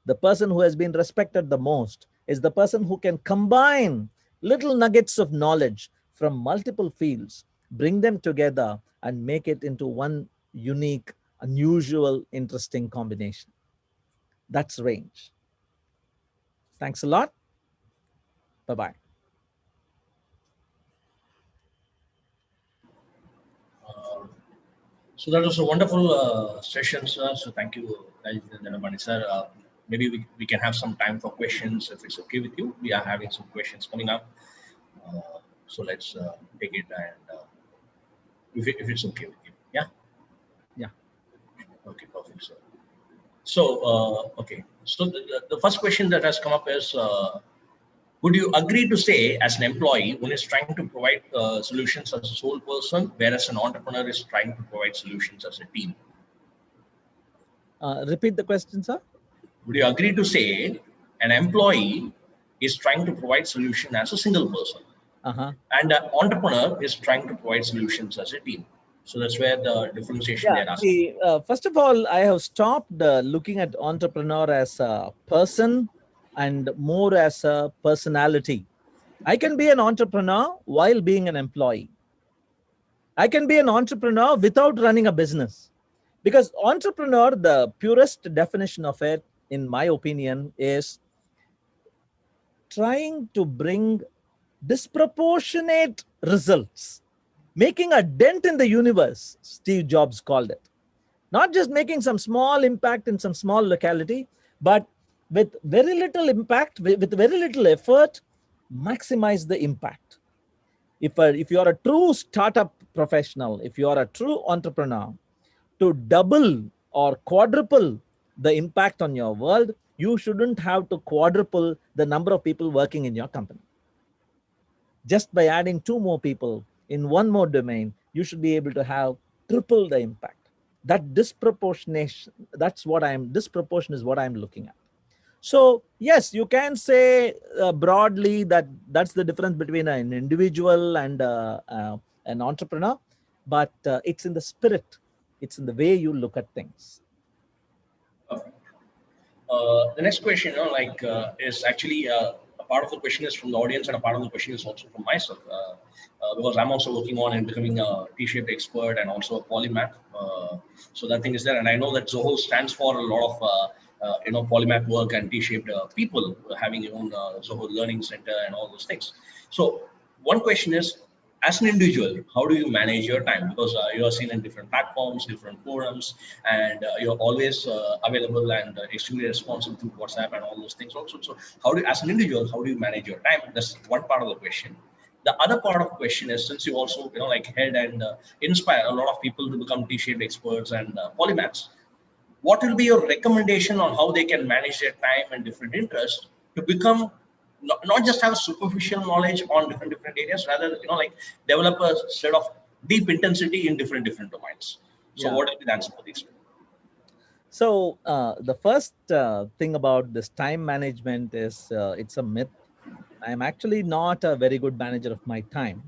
the person who has been respected the most is the person who can combine little nuggets of knowledge from multiple fields, bring them together and make it into one unique, unusual, interesting combination. That's range. Thanks a lot. Bye-bye. So that was a wonderful session, sir. So thank you, Nadu sir. Maybe we can have some time for questions if it's okay with you. We are having some questions coming up. So let's take it, and if it's okay with you. Yeah. Yeah. Okay, perfect, sir. So, okay. So the first question that has come up is, would you agree to say, as an employee, one is trying to provide solutions as a sole person, whereas an entrepreneur is trying to provide solutions as a team? Repeat the question, sir. Would you agree to say an employee is trying to provide solution as a single person, and an entrepreneur is trying to provide solutions as a team? So that's where the differentiation they're asking. See, first of all, I have stopped looking at entrepreneur as a person and more as a personality. I can be an entrepreneur while being an employee. I can be an entrepreneur without running a business. Because entrepreneur, the purest definition of it, in my opinion, is trying to bring disproportionate results, making a dent in the universe, Steve Jobs called it. Not just making some small impact in some small locality, but with very little impact, with very little effort, maximize the impact. If you are a true startup professional, if you are a true entrepreneur, to double or quadruple the impact on your world, you shouldn't have to quadruple the number of people working in your company. Just by adding 2 more people in 1 more domain, you should be able to have triple the impact. That disproportionation, disproportion is what I'm looking at. So yes, you can say broadly that that's the difference between an individual and an entrepreneur, but it's in the spirit, it's in the way you look at things. The next question, is actually a part of the question is from the audience, and a part of the question is also from myself, because I'm also working on and becoming a T-shaped expert and also a polymath. So that thing is there, and I know that Zoho stands for a lot of polymath work and T-shaped people having your own Zoho Learning Center and all those things. So one question is, as an individual, how do you manage your time? Because you are seen in different platforms, different forums, and you're always available and extremely responsive to WhatsApp and all those things also. So how do you, as an individual, how do you manage your time? That's one part of the question. The other part of the question is, since you also head and inspire a lot of people to become T-shaped experts and polymaths, what will be your recommendation on how they can manage their time and different interests to become not just have superficial knowledge on different areas, rather develop a set of deep intensity in different domains? So what is the answer for these? So the first thing about this time management is it's a myth. I'm actually not a very good manager of my time.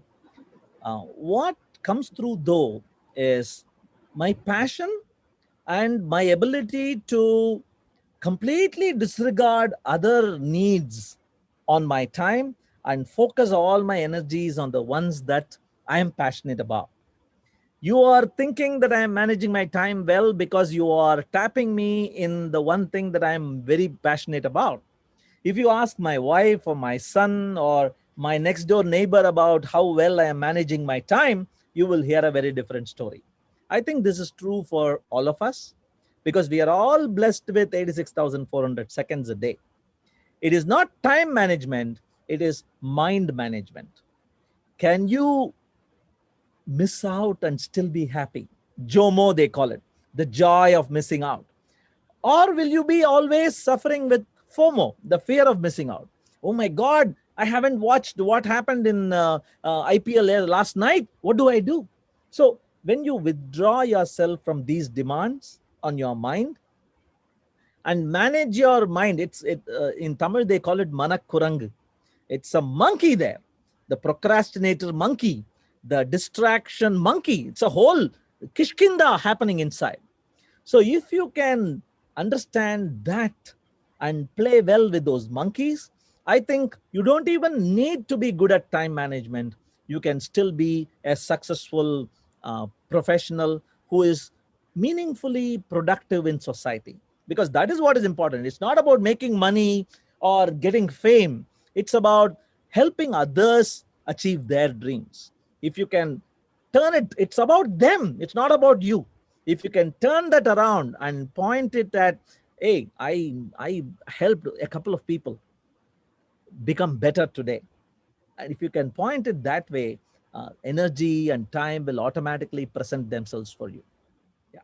What comes through though is my passion and my ability to completely disregard other needs on my time and focus all my energies on the ones that I am passionate about. You are thinking that I am managing my time well because you are tapping me in the one thing that I am very passionate about. If you ask my wife or my son or my next door neighbor about how well I am managing my time, you will hear a very different story. I think this is true for all of us because we are all blessed with 86,400 seconds a day. It is not time management, it is mind management. Can you miss out and still be happy? JOMO, they call it, the joy of missing out. Or will you be always suffering with FOMO, the fear of missing out? Oh my God, I haven't watched what happened in IPL last night. What do I do? So when you withdraw yourself from these demands on your mind and manage your mind, in Tamil they call it Manakkurang. It's a monkey there, the procrastinator monkey, the distraction monkey. It's a whole kishkinda happening inside. So if you can understand that and play well with those monkeys, I think you don't even need to be good at time management. You can still be a successful professional who is meaningfully productive in society, because that is what is important. It's not about making money or getting fame. It's about helping others achieve their dreams. If you can turn it, it's about them. It's not about you. If you can turn that around and point it at, hey, I helped a couple of people become better today. And if you can point it that way, energy and time will automatically present themselves for you. Yeah.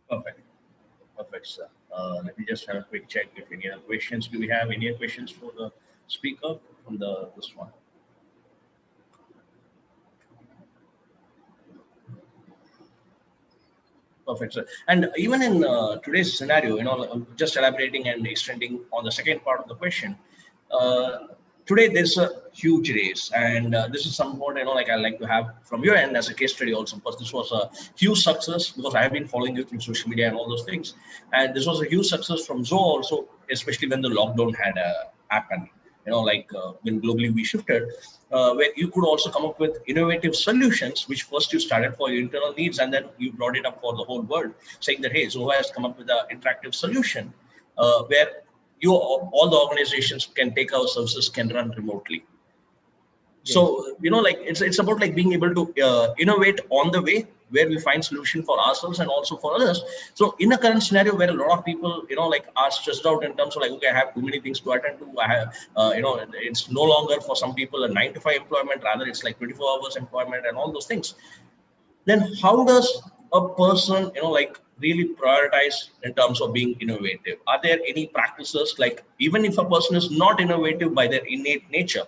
Perfect. Perfect, sir. Let me just have a quick check if any other questions. Do we have any questions for the speaker from this one? Perfect, sir. And even in today's scenario, just elaborating and extending on the second part of the question, uh, today there's a huge race, and this is somewhat, like I like to have from your end as a case study also, because this was a huge success, because I have been following you through social media and all those things, and this was a huge success from Zoho also, especially when the lockdown had happened. Like when globally we shifted, where you could also come up with innovative solutions, which first you started for your internal needs, and then you brought it up for the whole world, saying that, hey, Zoho has come up with an interactive solution where all the organizations can take our services, can run remotely. So, like it's about like being able to innovate on the way, where we find solution for ourselves and also for others. So in a current scenario where a lot of people, like are stressed out in terms of like, okay, I have too many things to attend to. I have, it's no longer for some people a 9 to 5 employment, rather it's like 24 hours employment and all those things. Then how does a person, like really prioritize in terms of being innovative? Are there any practices, like even if a person is not innovative by their innate nature,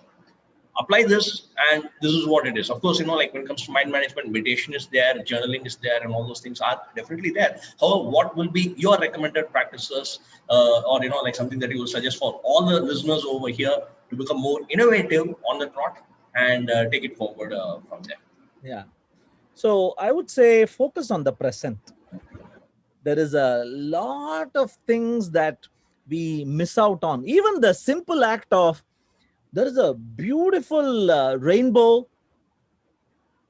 apply this and this is what it is? Of course, like when it comes to mind management, meditation is there, journaling is there, and all those things are definitely there. However, what will be your recommended practices, or like something that you would suggest for all the listeners over here to become more innovative on the trot and take it forward from there? Yeah. So I would say focus on the present. There is a lot of things that we miss out on. Even the simple act of, there is a beautiful rainbow,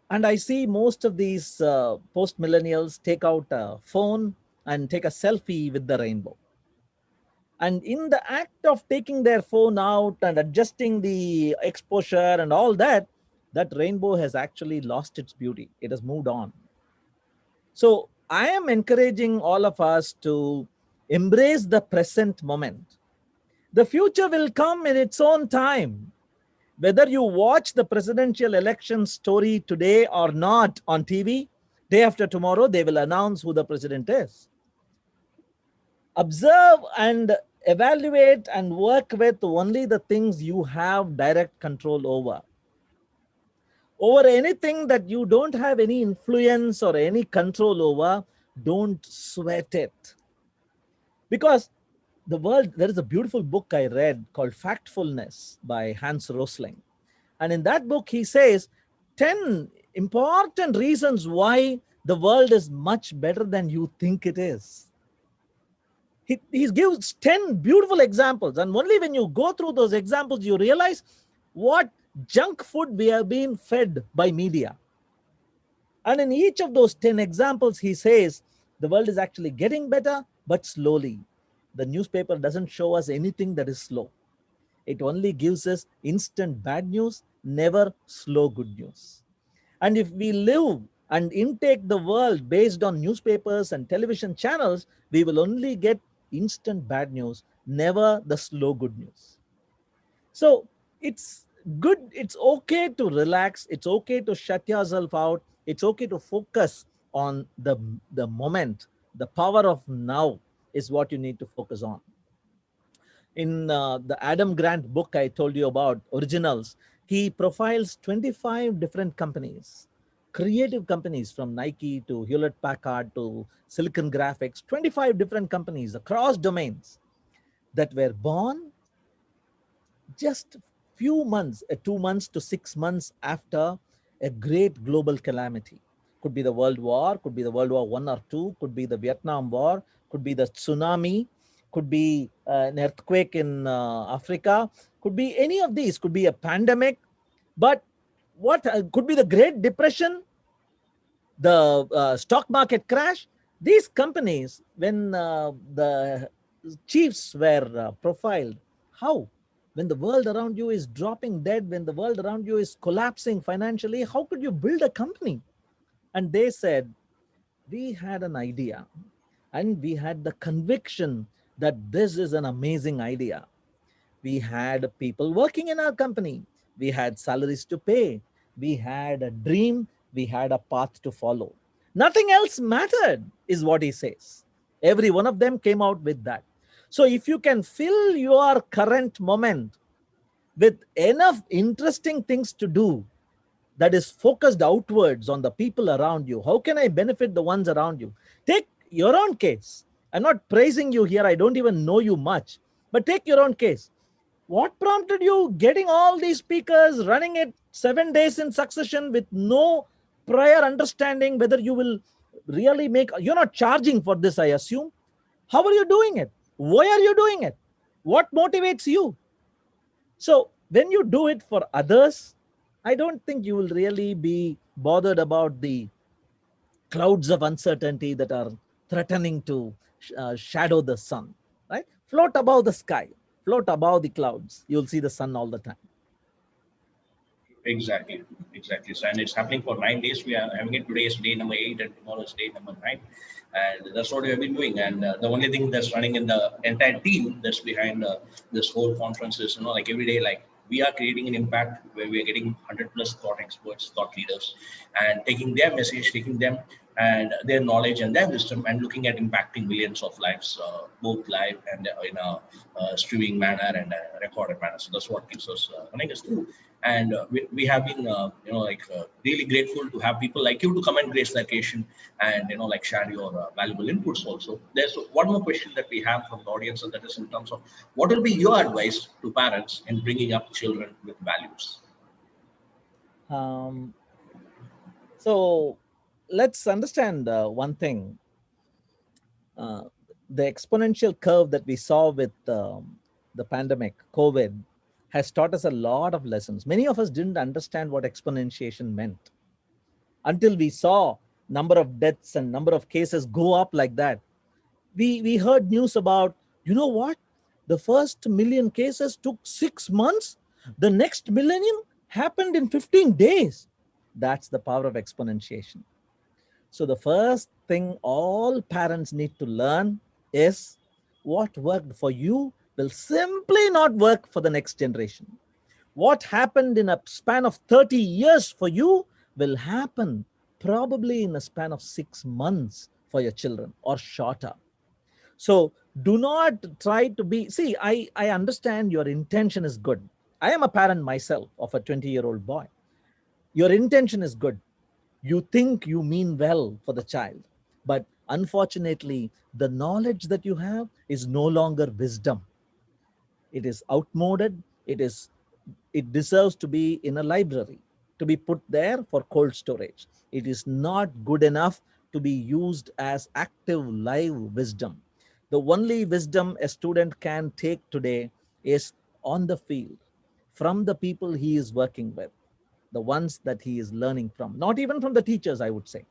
and I see most of these post millennials take out a phone and take a selfie with the rainbow. And in the act of taking their phone out and adjusting the exposure and all that, that rainbow has actually lost its beauty. It has moved on. So I am encouraging all of us to embrace the present moment. The future will come in its own time. Whether you watch the presidential election story today or not on TV, day after tomorrow, they will announce who the president is. Observe and evaluate and work with only the things you have direct control over. Over anything that you don't have any influence or any control over, don't sweat it. Because the world, there is a beautiful book I read called Factfulness by Hans Rosling. And in that book, he says 10 important reasons why the world is much better than you think it is. He gives 10 beautiful examples. And only when you go through those examples, you realize what junk food we have been fed by media. And in each of those 10 examples, he says the world is actually getting better, but slowly. The newspaper doesn't show us anything that is slow. It only gives us instant bad news, never slow good news. And if we live and intake the world based on newspapers and television channels, we will only get instant bad news, never the slow good news. So it's good, it's okay to relax, it's okay to shut yourself out, it's okay to focus on the moment. The power of now is what you need to focus on. In the Adam Grant book I told you about, Originals, he profiles 25 different companies, creative companies, from Nike to Hewlett Packard to Silicon Graphics, 25 different companies across domains that were born just few months, 2 months to 6 months after a great global calamity. Could be the World War, could be the World War I or II, could be the Vietnam War, could be the tsunami, could be an earthquake in Africa, could be any of these, could be a pandemic. But what could be the Great Depression, the stock market crash. These companies, when the chiefs were profiled, how? When the world around you is dropping dead, when the world around you is collapsing financially, how could you build a company? And they said, we had an idea and we had the conviction that this is an amazing idea. We had people working in our company. We had salaries to pay. We had a dream. We had a path to follow. Nothing else mattered, is what he says. Every one of them came out with that. So if you can fill your current moment with enough interesting things to do that is focused outwards on the people around you, how can I benefit the ones around you? Take your own case. I'm not praising you here. I don't even know you much, but take your own case. What prompted you getting all these speakers, running it 7 days in succession with no prior understanding whether you will really make, you're not charging for this, I assume. How are you doing it? Why are you doing it? What motivates you? So when you do it for others, I don't think you will really be bothered about the clouds of uncertainty that are threatening to shadow the sun, right? Float above the sky, float above the clouds. You'll see the sun all the time. Exactly, exactly. So, and it's happening for 9 days. We are having it today is day number 8, and tomorrow is day number 9, and that's what we have been doing. And the only thing that's running in the entire team that's behind this whole conference is, like every day, like we are creating an impact where we are getting 100 plus thought experts, thought leaders, and taking their message, taking them and their knowledge and their wisdom, and looking at impacting millions of lives, both live and in a streaming manner and a recorded manner. So that's what keeps us running us through. And we have been really grateful to have people like you to come and grace the occasion and like share your valuable inputs. Also, there's one more question that we have from the audience, and that is in terms of what will be your advice to parents in bringing up children with values. So let's understand one thing. The exponential curve that we saw with the pandemic, COVID, has taught us a lot of lessons. Many of us didn't understand what exponentiation meant until we saw number of deaths and number of cases go up like that. We heard news about, you know what? The first million cases took 6 months. The next millennium happened in 15 days. That's the power of exponentiation. So the first thing all parents need to learn is what worked for you will simply not work for the next generation. What happened in a span of 30 years for you will happen probably in a span of 6 months for your children or shorter. So do not try to be, see, I understand your intention is good. I am a parent myself of a 20-year-old boy. Your intention is good. You think you mean well for the child, but unfortunately, the knowledge that you have is no longer wisdom. It is outmoded. It deserves to be in a library, to be put there for cold storage. It is not good enough to be used as active live wisdom. The only wisdom a student can take today is on the field, from the people he is working with, the ones that he is learning from, not even from the teachers, I would say.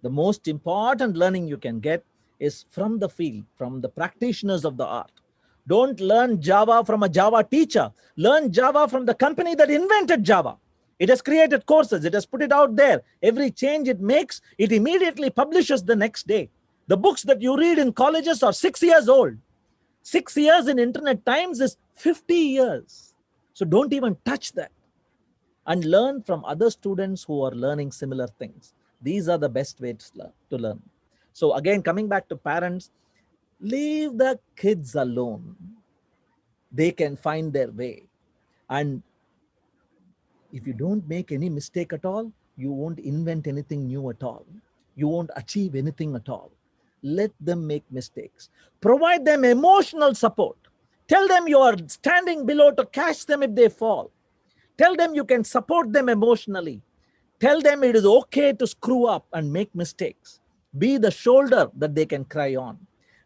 The most important learning you can get is from the field, from the practitioners of the art. Don't learn Java from a Java teacher. Learn Java from the company that invented Java. It has created courses. It has put it out there. Every change it makes, it immediately publishes the next day. The books that you read in colleges are 6 years old. 6 years in internet times is 50 years. So don't even touch that. And learn from other students who are learning similar things. These are the best ways to learn. So again, coming back to parents, leave the kids alone. They can find their way. And if you don't make any mistake at all, you won't invent anything new at all. You won't achieve anything at all. Let them make mistakes. Provide them emotional support. Tell them you are standing below to catch them if they fall. Tell them you can support them emotionally. Tell them it is okay to screw up and make mistakes. Be the shoulder that they can cry on.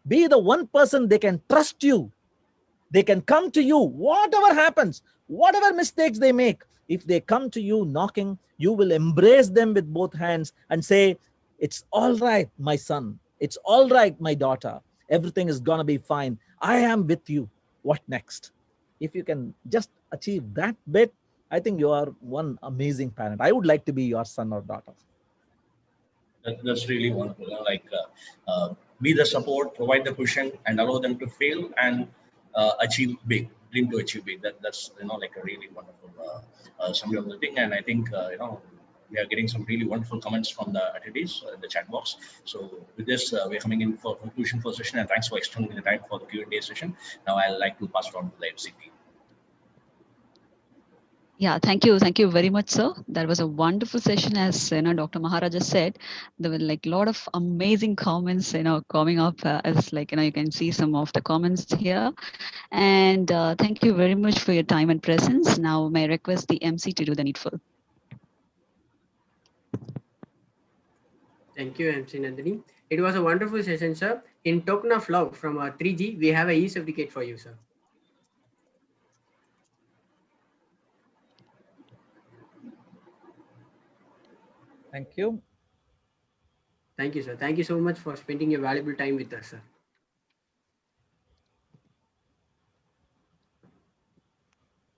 Be the one person they can trust you. They can come to you, whatever happens, whatever mistakes they make. If they come to you knocking, you will embrace them with both hands and say, it's all right, my son. It's all right, my daughter. Everything is going to be fine. I am with you. What next? If you can just achieve that bit, I think you are one amazing parent. I would like to be your son or daughter. That's really wonderful. Be the support, provide the cushion, and allow them to fail and achieve big. Dream to achieve big. That's like a really wonderful summary of the thing. And I think we are getting some really wonderful comments from the attendees in the chat box. So with this, we're coming in for conclusion for the session, and thanks for extending the time for the Q&A session. Now I'd like to pass it on to the MC team. Yeah, thank you very much, sir. That was a wonderful session. As Dr. Maharaja said, there were like a lot of amazing comments, coming up. As like you can see some of the comments here. And thank you very much for your time and presence. Now, may I request the MC to do the needful. Thank you, MC Nandini. It was a wonderful session, sir. In token of love from 3G, we have a e-certificate for you, sir. Thank you. Thank you, sir. Thank you so much for spending your valuable time with us, sir.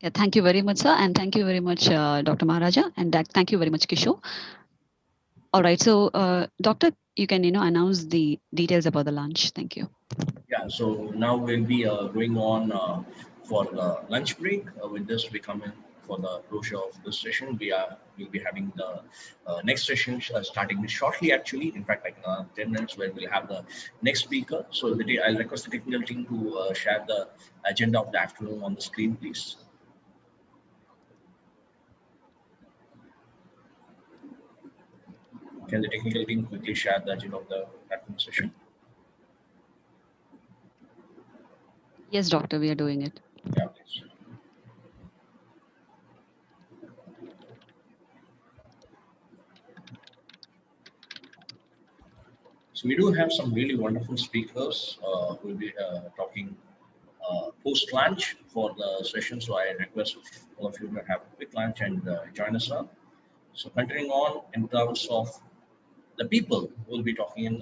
Yeah, thank you very much, sir. And thank you very much, Dr. Maharaja. And thank you very much, Kishore. All right. So, Doctor, you can, announce the details about the lunch. Thank you. Yeah, so now we'll be going on for the lunch break. With this, we come in for the closure of this session. We'll be having the next session starting shortly, actually. In fact, like 10 minutes, where we'll have the next speaker. So I'll request the technical team to share the agenda of the afternoon on the screen, please. Can the technical team quickly share the agenda of the afternoon session? Yes, doctor, we are doing it. Yeah, please. So we do have some really wonderful speakers who will be talking post-lunch for the session. So I request all of you to have a quick lunch and join us up. So continuing on in terms of the people who will be talking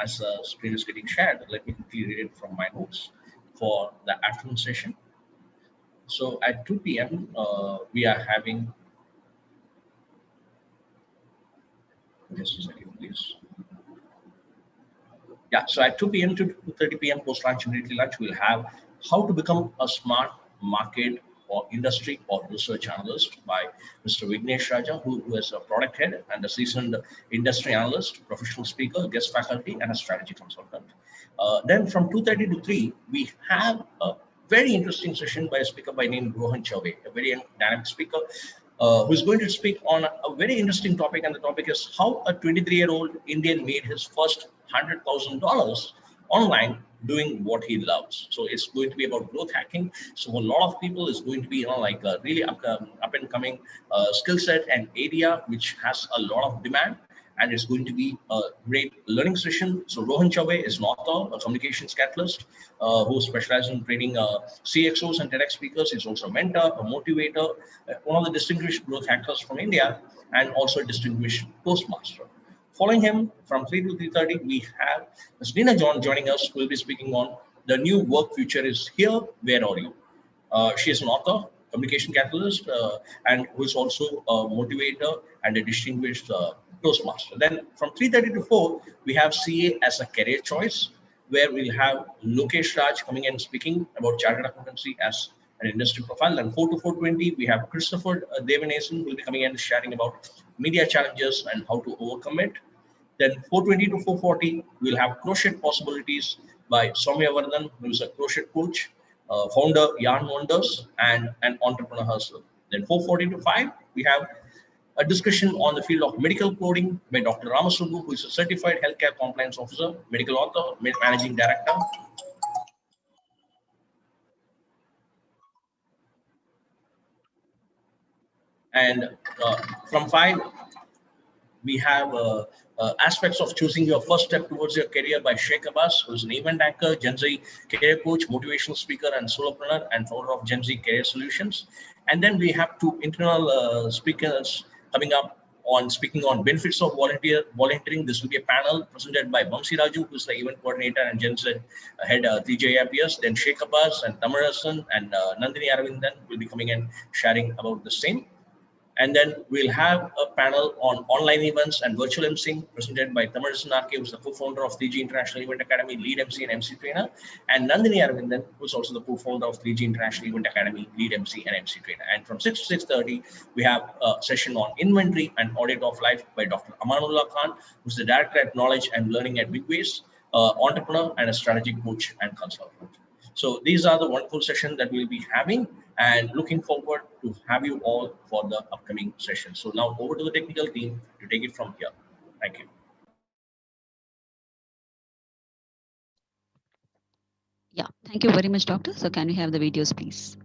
as the screen is getting shared, let me quickly read it from my notes for the afternoon session. So at 2 p.m. We are having, just a second, please. Yeah, so at 2 p.m. to 2:30 p.m. post-lunch immediately lunch, we'll have how to become a smart market or industry or research analyst by Mr. Vignesh Raja, who is a product head and a seasoned industry analyst, professional speaker, guest faculty, and a strategy consultant. Then from 2:30 to 3, we have a very interesting session by a speaker by name Rohan Chauve, a very dynamic speaker who is going to speak on a very interesting topic, and the topic is how a 23-year-old Indian made his first $100,000 online doing what he loves. So it's going to be about growth hacking. So a lot of people is going to be like a really up and coming skill set and area which has a lot of demand, and it's going to be a great learning session. So Rohan Chauve is an author, a communications catalyst who specializes in training CXOs and TEDx speakers. He's also a mentor, a motivator, one of the distinguished growth hackers from India, and also a distinguished Toastmaster. Following him from 3 to 3:30, we have Ms. Nina John joining us, who will be speaking on the new work future is here, where are you? She is an author, communication catalyst, and who is also a motivator and a distinguished Toastmaster. Then from 3:30 to 4, we have CA as a career choice, where we'll have Lokesh Raj coming and speaking about chartered accountancy as an industry profile. And 4 to 4:20, we have Christopher Devanesan, who will be coming and sharing about media challenges and how to overcome it. Then 4:20 to 4:40, we'll have crochet possibilities by Soumya Vardhan, who is a crochet coach, founder Yarn Wonders, and an entrepreneur herself. Then 4:40 to 5, we have a discussion on the field of medical coding by Dr. Ramasubbu, who is a certified healthcare compliance officer, medical author, managing director. And from 5, we have aspects of choosing your first step towards your career by Sheikh Abbas, who is an event anchor, Gen Z career coach, motivational speaker, and solopreneur, and founder of Gen Z Career Solutions. And then we have 2 internal speakers coming up on speaking on benefits of volunteering. This will be a panel presented by Bamsi Raju, who is the event coordinator and Gen Z head 3G IRPS. Then Sheikh Abbas and Tamarasan and Nandini Aravindan will be coming and sharing about the same. And then we'll have a panel on online events and virtual emceeing presented by Thamarasan RK, who's the co-founder of 3G International Event Academy, lead MC and MC trainer, and Nandini Aravindan, who's also the co-founder of 3G International Event Academy, lead MC and MC trainer. And from 6 to 6:30, we have a session on inventory and audit of life by Dr. Amanullah Khan, who's the director at Knowledge and Learning at Bigways, entrepreneur and a strategic coach and consultant. So these are the wonderful sessions that we'll be having, and looking forward to have you all for the upcoming session. So now over to the technical team to take it from here. Thank you. Yeah, thank you very much, Doctor. So can we have the videos, please?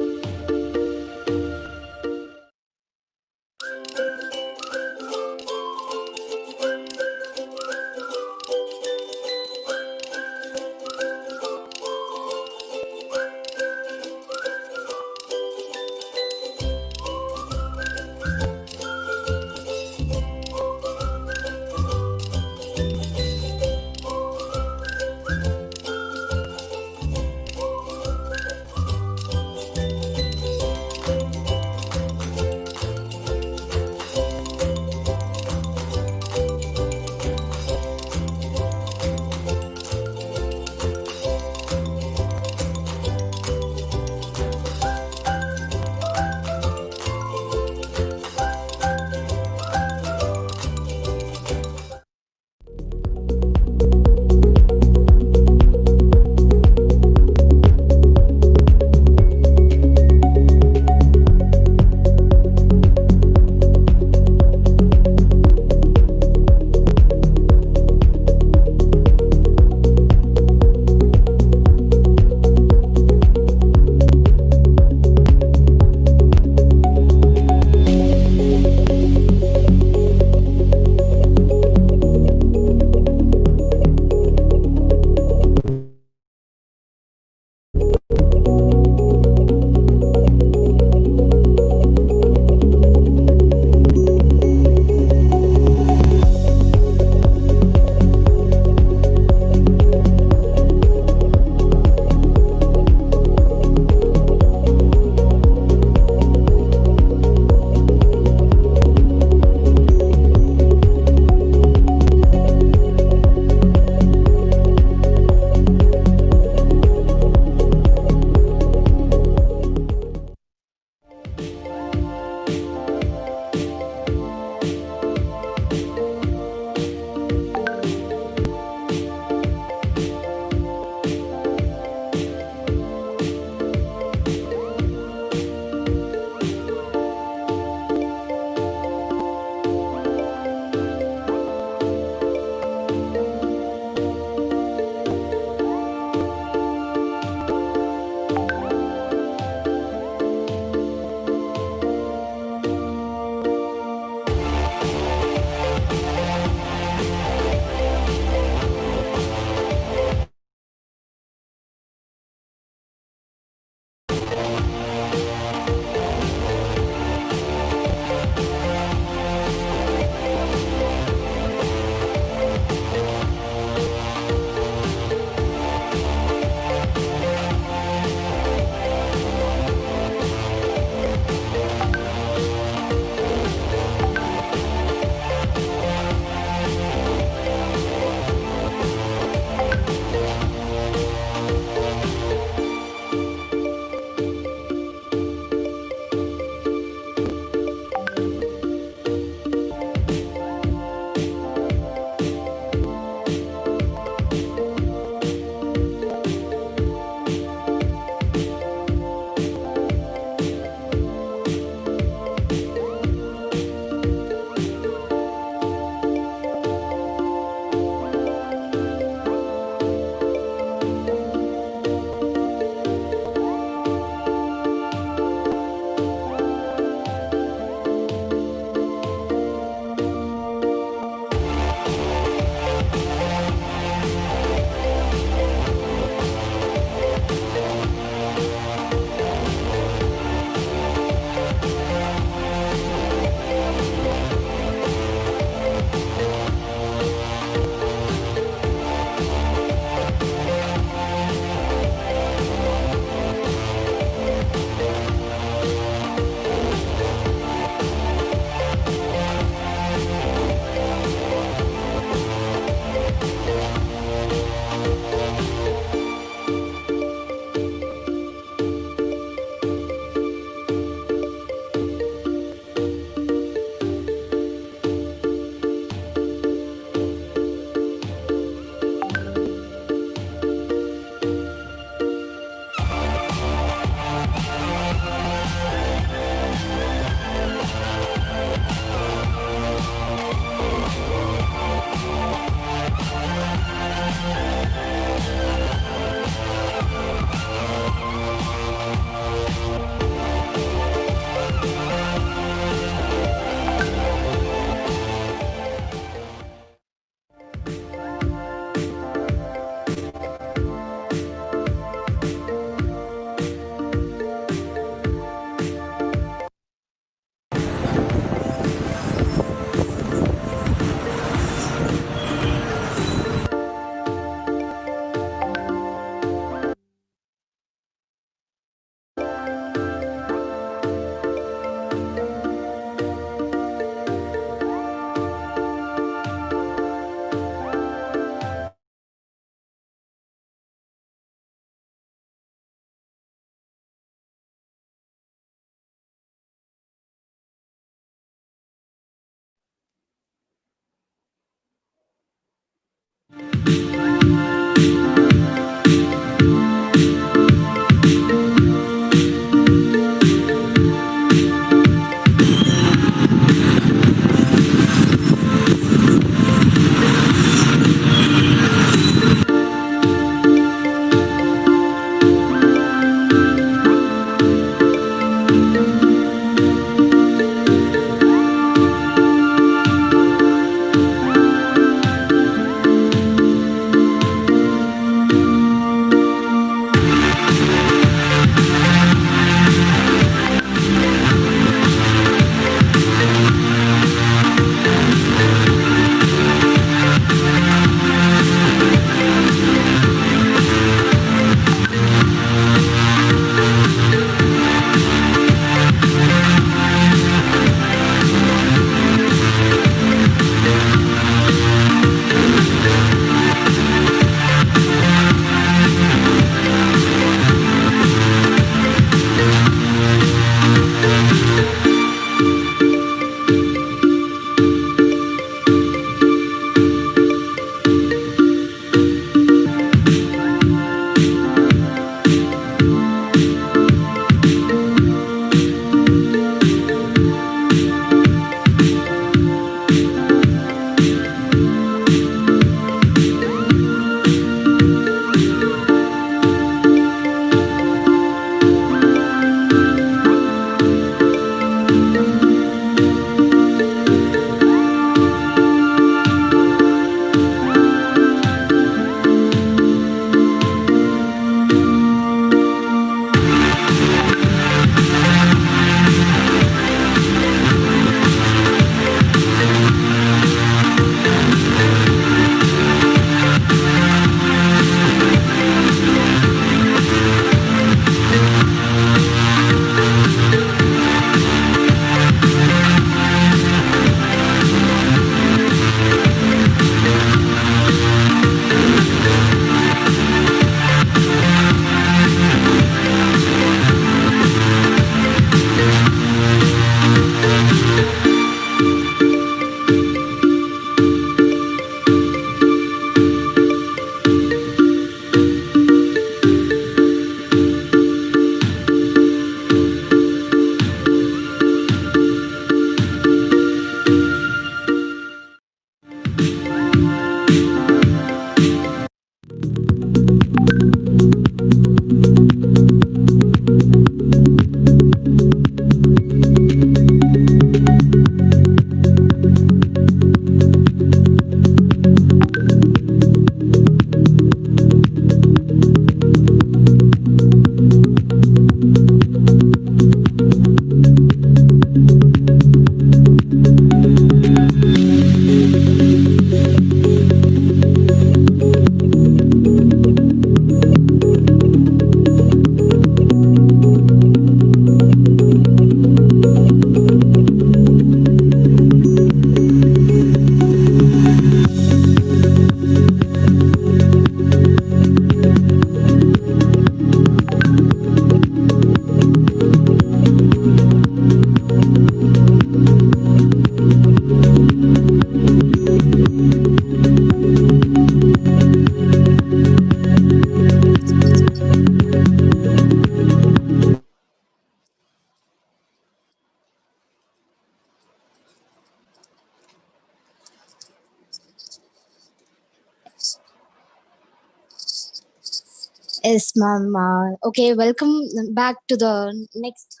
Yes, ma'am. Okay, welcome back to the next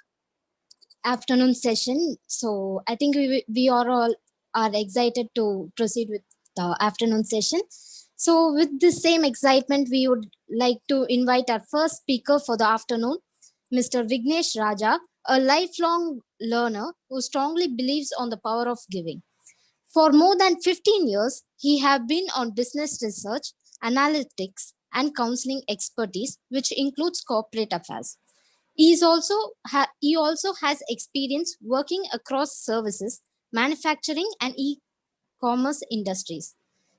afternoon session. So I think we are all are excited to proceed with the afternoon session. So with the same excitement, we would like to invite our first speaker for the afternoon, Mr. Vignesh Raja, a lifelong learner who strongly believes on the power of giving. For more than 15 years, he has been on business research, analytics, and counseling expertise, which includes corporate affairs. He also has experience working across services, manufacturing, and e-commerce industries.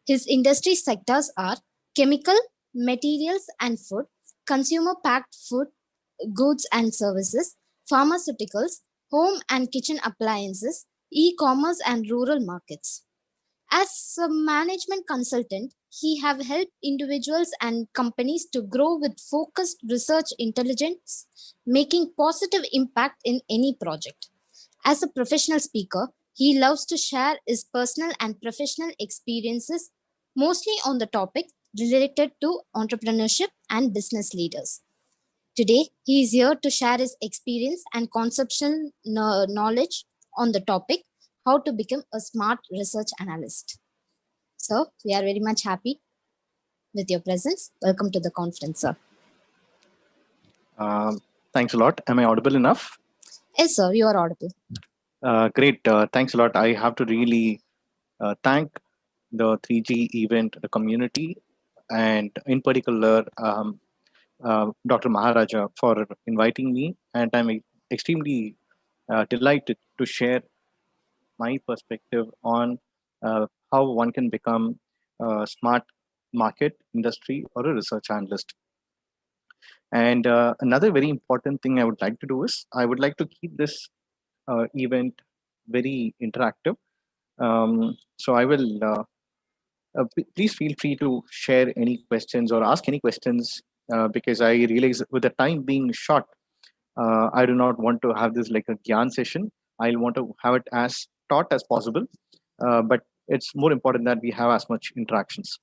His industry sectors are chemical, materials and food, consumer packed food, goods and services, pharmaceuticals, home and kitchen appliances, e-commerce and rural markets. As a management consultant, he have helped individuals and companies to grow with focused research intelligence, making positive impact in any project. As a professional speaker, he loves to share his personal and professional experiences, mostly on the topic related to entrepreneurship and business leaders. Today, he is here to share his experience and conceptual knowledge on the topic how to become a smart research analyst. So, we are very much happy with your presence. Welcome to the conference, sir. Thanks a lot. Am I audible enough? Yes, sir, you are audible. Great. Thanks a lot. I have to really thank the 3G event, the community, and in particular, Dr. Maharaja for inviting me. And I'm extremely delighted to share my perspective on how one can become a smart market, industry, or a research analyst. And another very important thing I would like to do is I would like to keep this event very interactive. So I will, please feel free to share any questions or ask any questions because I realize with the time being short, I do not want to have this like a Gyan session. I want to have it as taught as possible, but it's more important that we have as much interactions.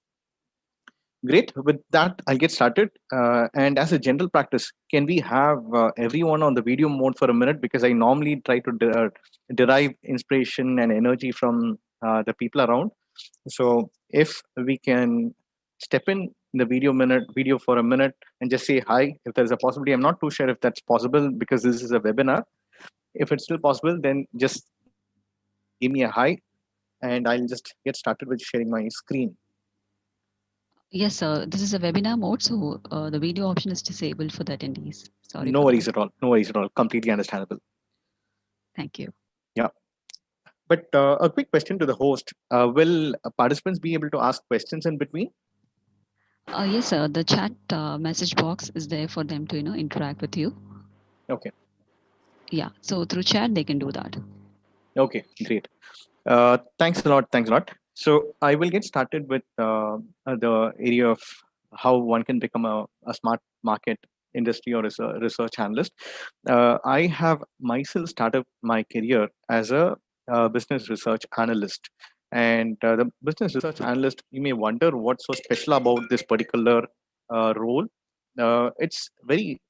Great. With that, I'll get started. And as a general practice, can we have everyone on the video mode for a minute? Because I normally try to derive inspiration and energy from the people around. So if we can step in the video for a minute and just say hi, if there's a possibility. I'm not too sure if that's possible because this is a webinar. If it's still possible, then just give me a hi and I'll just get started with sharing my screen. Yes, sir. This is a webinar mode, so the video option is disabled for the attendees. Sorry. No worries at all. No worries at all. Completely understandable. Thank you. Yeah. But a quick question to the host. Will participants be able to ask questions in between? Yes, sir. The chat message box is there for them to, interact with you. Okay. Yeah. So through chat, they can do that. Okay, great. Thanks a lot. Thanks a lot. So I will get started with the area of how one can become a smart market industry or as a research analyst. I have myself started my career as a business research analyst. And the business research analyst, you may wonder what's so special about this particular role. It's very,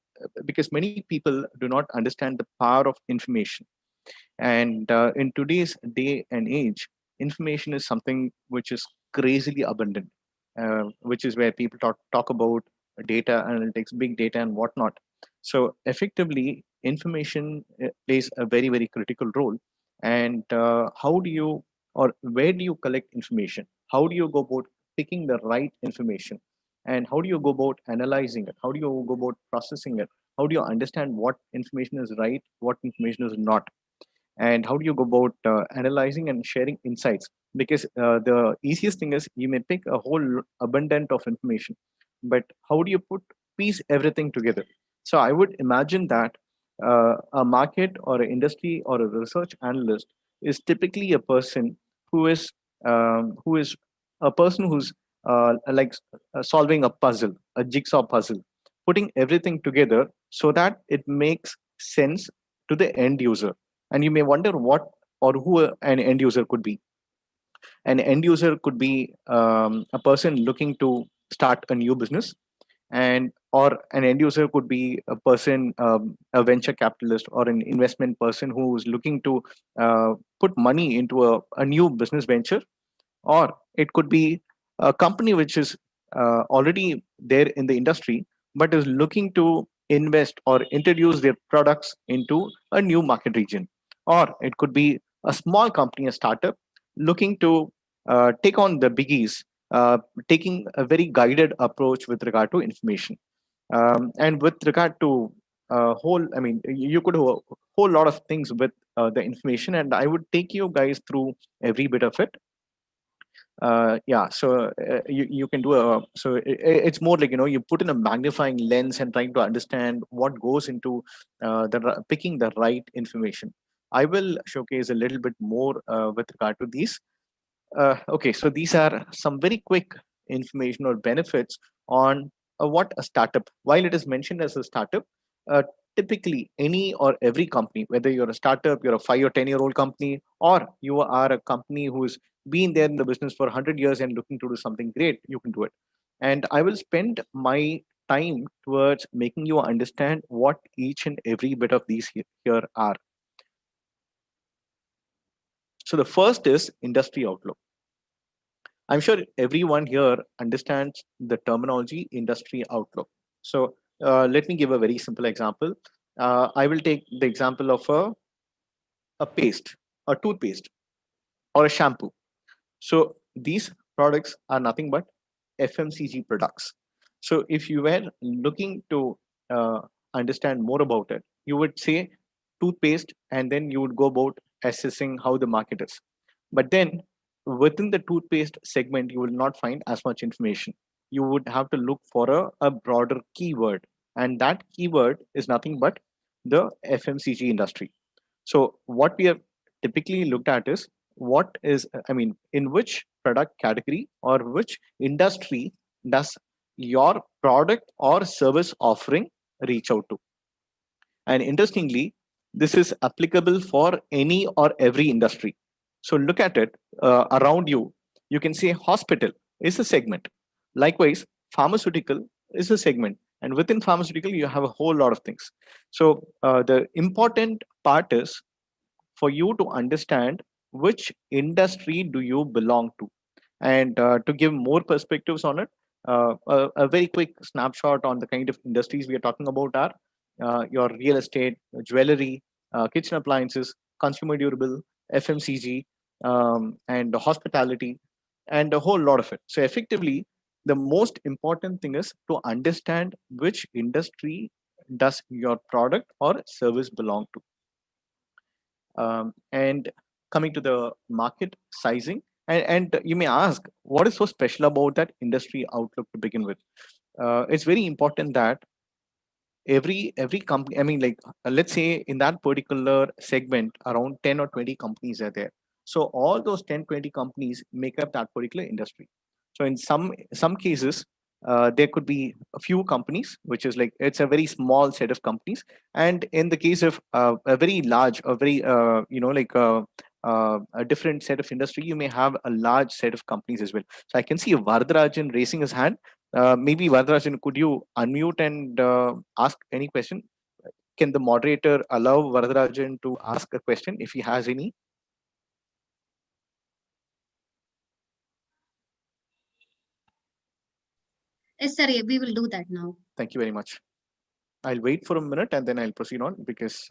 because many people do not understand the power of information. And in today's day and age, information is something which is crazily abundant, which is where people talk about data analytics, big data, and whatnot. So effectively, information plays a very, very critical role. And how do you, or where do you collect information? How do you go about picking the right information? And how do you go about analyzing it? How do you go about processing it? How do you understand what information is right, what information is not? And how do you go about analyzing and sharing insights? Because the easiest thing is you may pick a whole abundant of information, but how do you piece everything together? So I would imagine that a market or an industry or a research analyst is typically a person who is a person who's like solving a puzzle, a jigsaw puzzle, putting everything together so that it makes sense to the end user. And you may wonder what or who an end user could be. An end user could be a person looking to start a new business. and or an end user could be a person, a venture capitalist or an investment person who's looking to put money into a new business venture, or it could be a company which is already there in the industry but is looking to invest or introduce their products into a new market region, or it could be a small company, a startup looking to take on the biggies, taking a very guided approach with regard to information. And with regard to whole, I mean, you could do a whole lot of things with the information, and I would take you guys through every bit of it. Yeah, so you can do a, so it's more like, you put in a magnifying lens and trying to understand what goes into picking the right information. I will showcase a little bit more with regard to these. Okay, so these are some very quick information or benefits on what a startup, while it is mentioned as a startup, uh, typically any or every company, whether you're a startup, you're a 5 or 10-year-old company, or you are a company who's been there in the business for 100 years and looking to do something great, you can do it. And I will spend my time towards making you understand what each and every bit of these here are. So the first is industry outlook. I'm sure everyone here understands the terminology industry outlook. So let me give a very simple example. I will take the example of a paste, a toothpaste, or a shampoo. So these products are nothing but FMCG products. So if you were looking to understand more about it, you would say toothpaste, and then you would go about assessing how the market is. But then within the toothpaste segment, you will not find as much information. You would have to look for a broader keyword, and that keyword is nothing but the FMCG industry. So what we have typically looked at is what is, I mean, in which product category or which industry does your product or service offering reach out to. And interestingly, this is applicable for any or every industry. So look at it around you. You can say hospital is a segment. Likewise, pharmaceutical is a segment. And within pharmaceutical, you have a whole lot of things. So the important part is for you to understand which industry do you belong to. And to give more perspectives on it, a very quick snapshot on the kind of industries we are talking about are your real estate, jewelry, kitchen appliances, consumer durable, FMCG, and hospitality, and a whole lot of it. So effectively, the most important thing is to understand which industry does your product or service belong to. And coming to the market sizing, and you may ask, what is so special about that industry outlook to begin with? It's very important that every company, I mean, like, let's say in that particular segment, around 10 or 20 companies are there. So all those 10, 20 companies make up that particular industry. So in some cases, there could be a few companies, which is like it's a very small set of companies. And in the case of a very large, a very a different set of industry, you may have a large set of companies as well. So I can see Vardarajan raising his hand. Maybe Vardarajan, could you unmute and ask any question? Can the moderator allow Vardarajan to ask a question if he has any? Yes, sir. We will do that now. Thank you very much. I'll wait for a minute and then I'll proceed on because.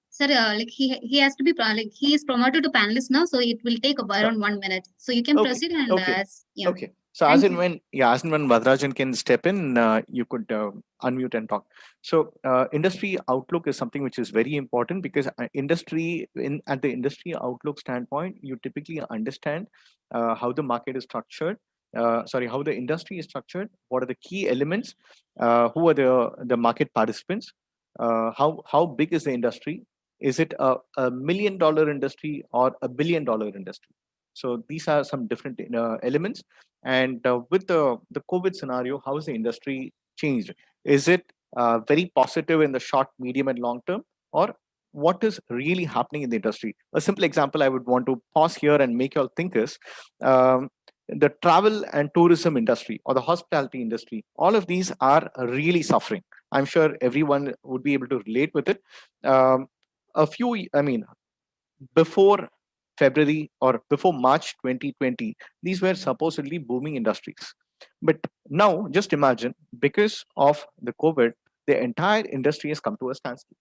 Sir, like he has to be like he is promoted to panelist now, so it will take around 1 minute. So you can proceed and ask. Yeah. Okay. So as and when Vadrajan can step in, you could unmute and talk. So industry outlook is something which is very important because industry at the industry outlook standpoint, you typically understand how the market is structured. How the industry is structured. What are the key elements? Who are the market participants? How big is the industry? Is it a $1 million industry or a $1 billion industry? So these are some different elements. And with the COVID scenario, how is the industry changed? Is it very positive in the short, medium, and long term, or what is really happening in the industry? A simple example I would want to pause here and make you all think is, the travel and tourism industry or the hospitality industry, all of these are really suffering. I'm sure everyone would be able to relate with it. Um, before February or before March 2020, these were supposedly booming industries. But now, just imagine, because of the COVID, the entire industry has come to a standstill.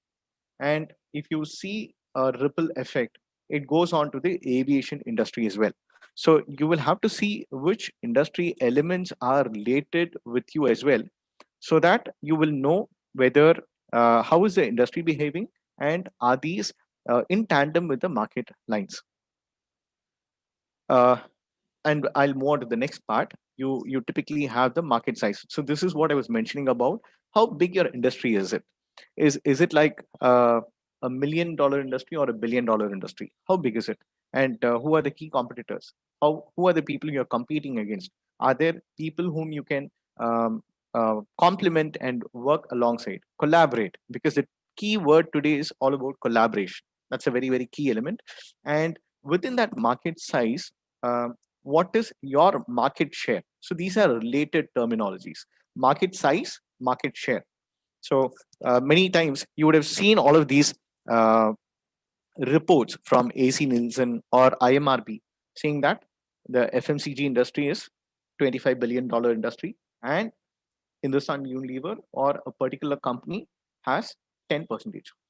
And if you see a ripple effect, it goes on to the aviation industry as well. So you will have to see which industry elements are related with you as well, so that you will know whether how is the industry behaving and are these in tandem with the market lines. Uh, and I'll move on to the next part. You typically have the market size. So this is what I was mentioning about how big your industry is. Is it like $1 million industry or $1 billion industry? How big is it? And who are the key competitors? Who are the people you're competing against? Are there people whom you can complement and work alongside, collaborate? Because the key word today is all about collaboration. That's a very, very key element. And within that market size, what is your market share? So these are related terminologies: market size, market share. So many times you would have seen all of these uh, reports from AC Nielsen or IMRB saying that the FMCG industry is $25 billion industry, and Hindustan Unilever or a particular company has 10%,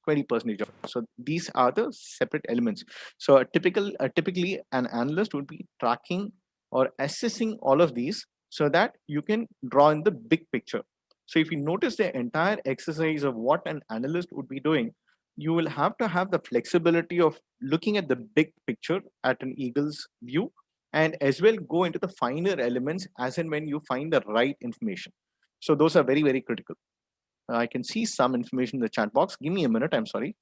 20% of it. So these are the separate elements. So typically an analyst would be tracking or assessing all of these so that you can draw in the big picture. So if you notice the entire exercise of what an analyst would be doing, you will have to have the flexibility of looking at the big picture at an eagle's view, and as well go into the finer elements as and when you find the right information. So those are very, very critical. I can see some information in the chat box. Give me a minute. I'm sorry.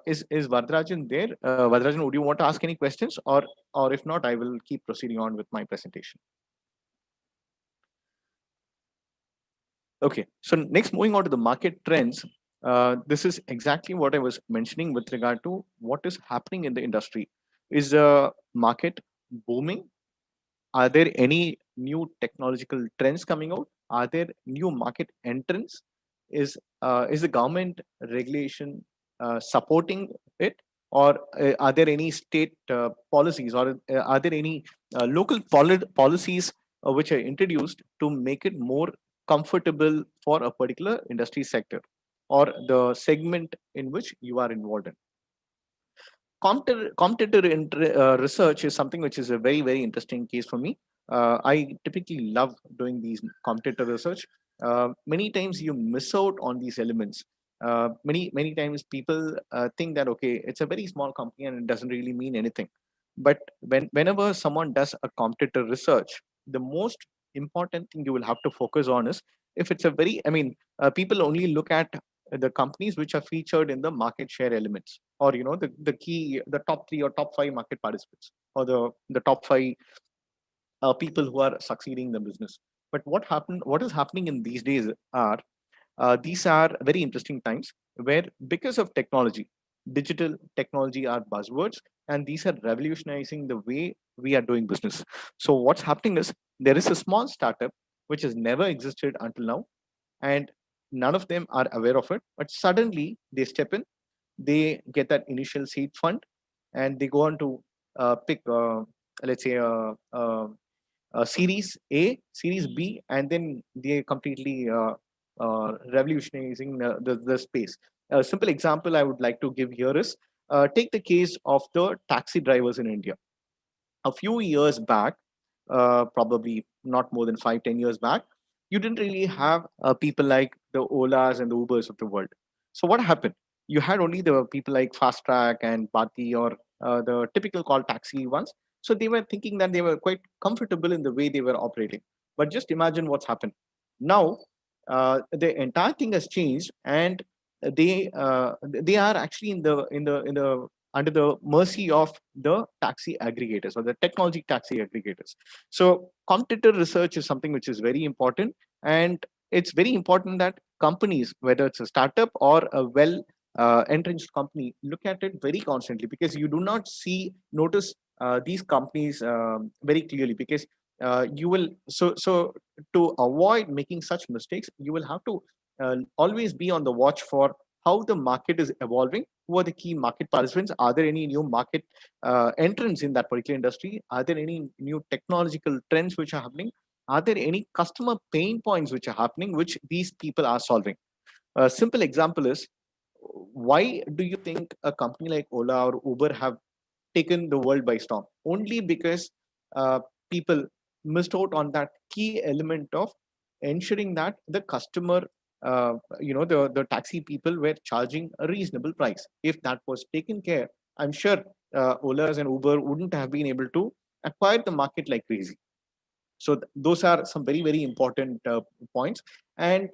Is Vardarajan there? Vardarajan, would you want to ask any questions, or if not, I will keep proceeding on with my presentation. Okay. So next, moving on to the market trends. This is exactly what I was mentioning with regard to what is happening in the industry. Is the market booming? Are there any new technological trends coming out? Are there new market entrants? Is the government regulation supporting it, or are there any state policies, or are there any local policies which are introduced to make it more comfortable for a particular industry sector or the segment in which you are involved in? Competitor research is something which is a very, very interesting case for me. I typically love doing these competitor research. Many times you miss out on these elements. Many times people think that, okay, it's a very small company and it doesn't really mean anything. But whenever someone does a competitor research, the most important thing you will have to focus on is, if it's a very, people only look at the companies which are featured in the market share elements, or the top 3 or top 5 market participants, or the top 5 people who are succeeding in the business. But what is happening in these days are, these are very interesting times where, because of technology, digital technology are buzzwords, and these are revolutionizing the way we are doing business. So what's happening is, there is a small startup which has never existed until now, and none of them are aware of it, but suddenly they step in, they get that initial seed fund, and they go on to pick, let's say, series A, series B, and then they completely revolutionizing the space. A simple example I would like to give here is, take the case of the taxi drivers in India. A few years back, probably not more than 5-10 years back, you didn't really have people like the Olas and the Ubers of the world. So what happened? You had only the people like Fast Track and Bati, or the typical call taxi ones. So they were thinking that they were quite comfortable in the way they were operating. But just imagine what's happened. Now, the entire thing has changed, and they are actually in the under the mercy of the taxi aggregators, or the technology taxi aggregators. So competitor research is something which is very important, and it's very important that companies, whether it's a startup or a well entrenched company, look at it very constantly, because you do not notice these companies very clearly, because you will so to avoid making such mistakes, you will have to always be on the watch for how the market is evolving. Who are the key market participants? Are there any new market entrants in that particular industry? Are there any new technological trends which are happening? Are there any customer pain points which are happening, which these people are solving? A simple example is, why do you think a company like Ola or Uber have taken the world by storm? Only because people missed out on that key element of ensuring that the customer, the taxi people were charging a reasonable price. If that was taken care, I'm sure Ola's and Uber wouldn't have been able to acquire the market like crazy. So those are some very, very important points. And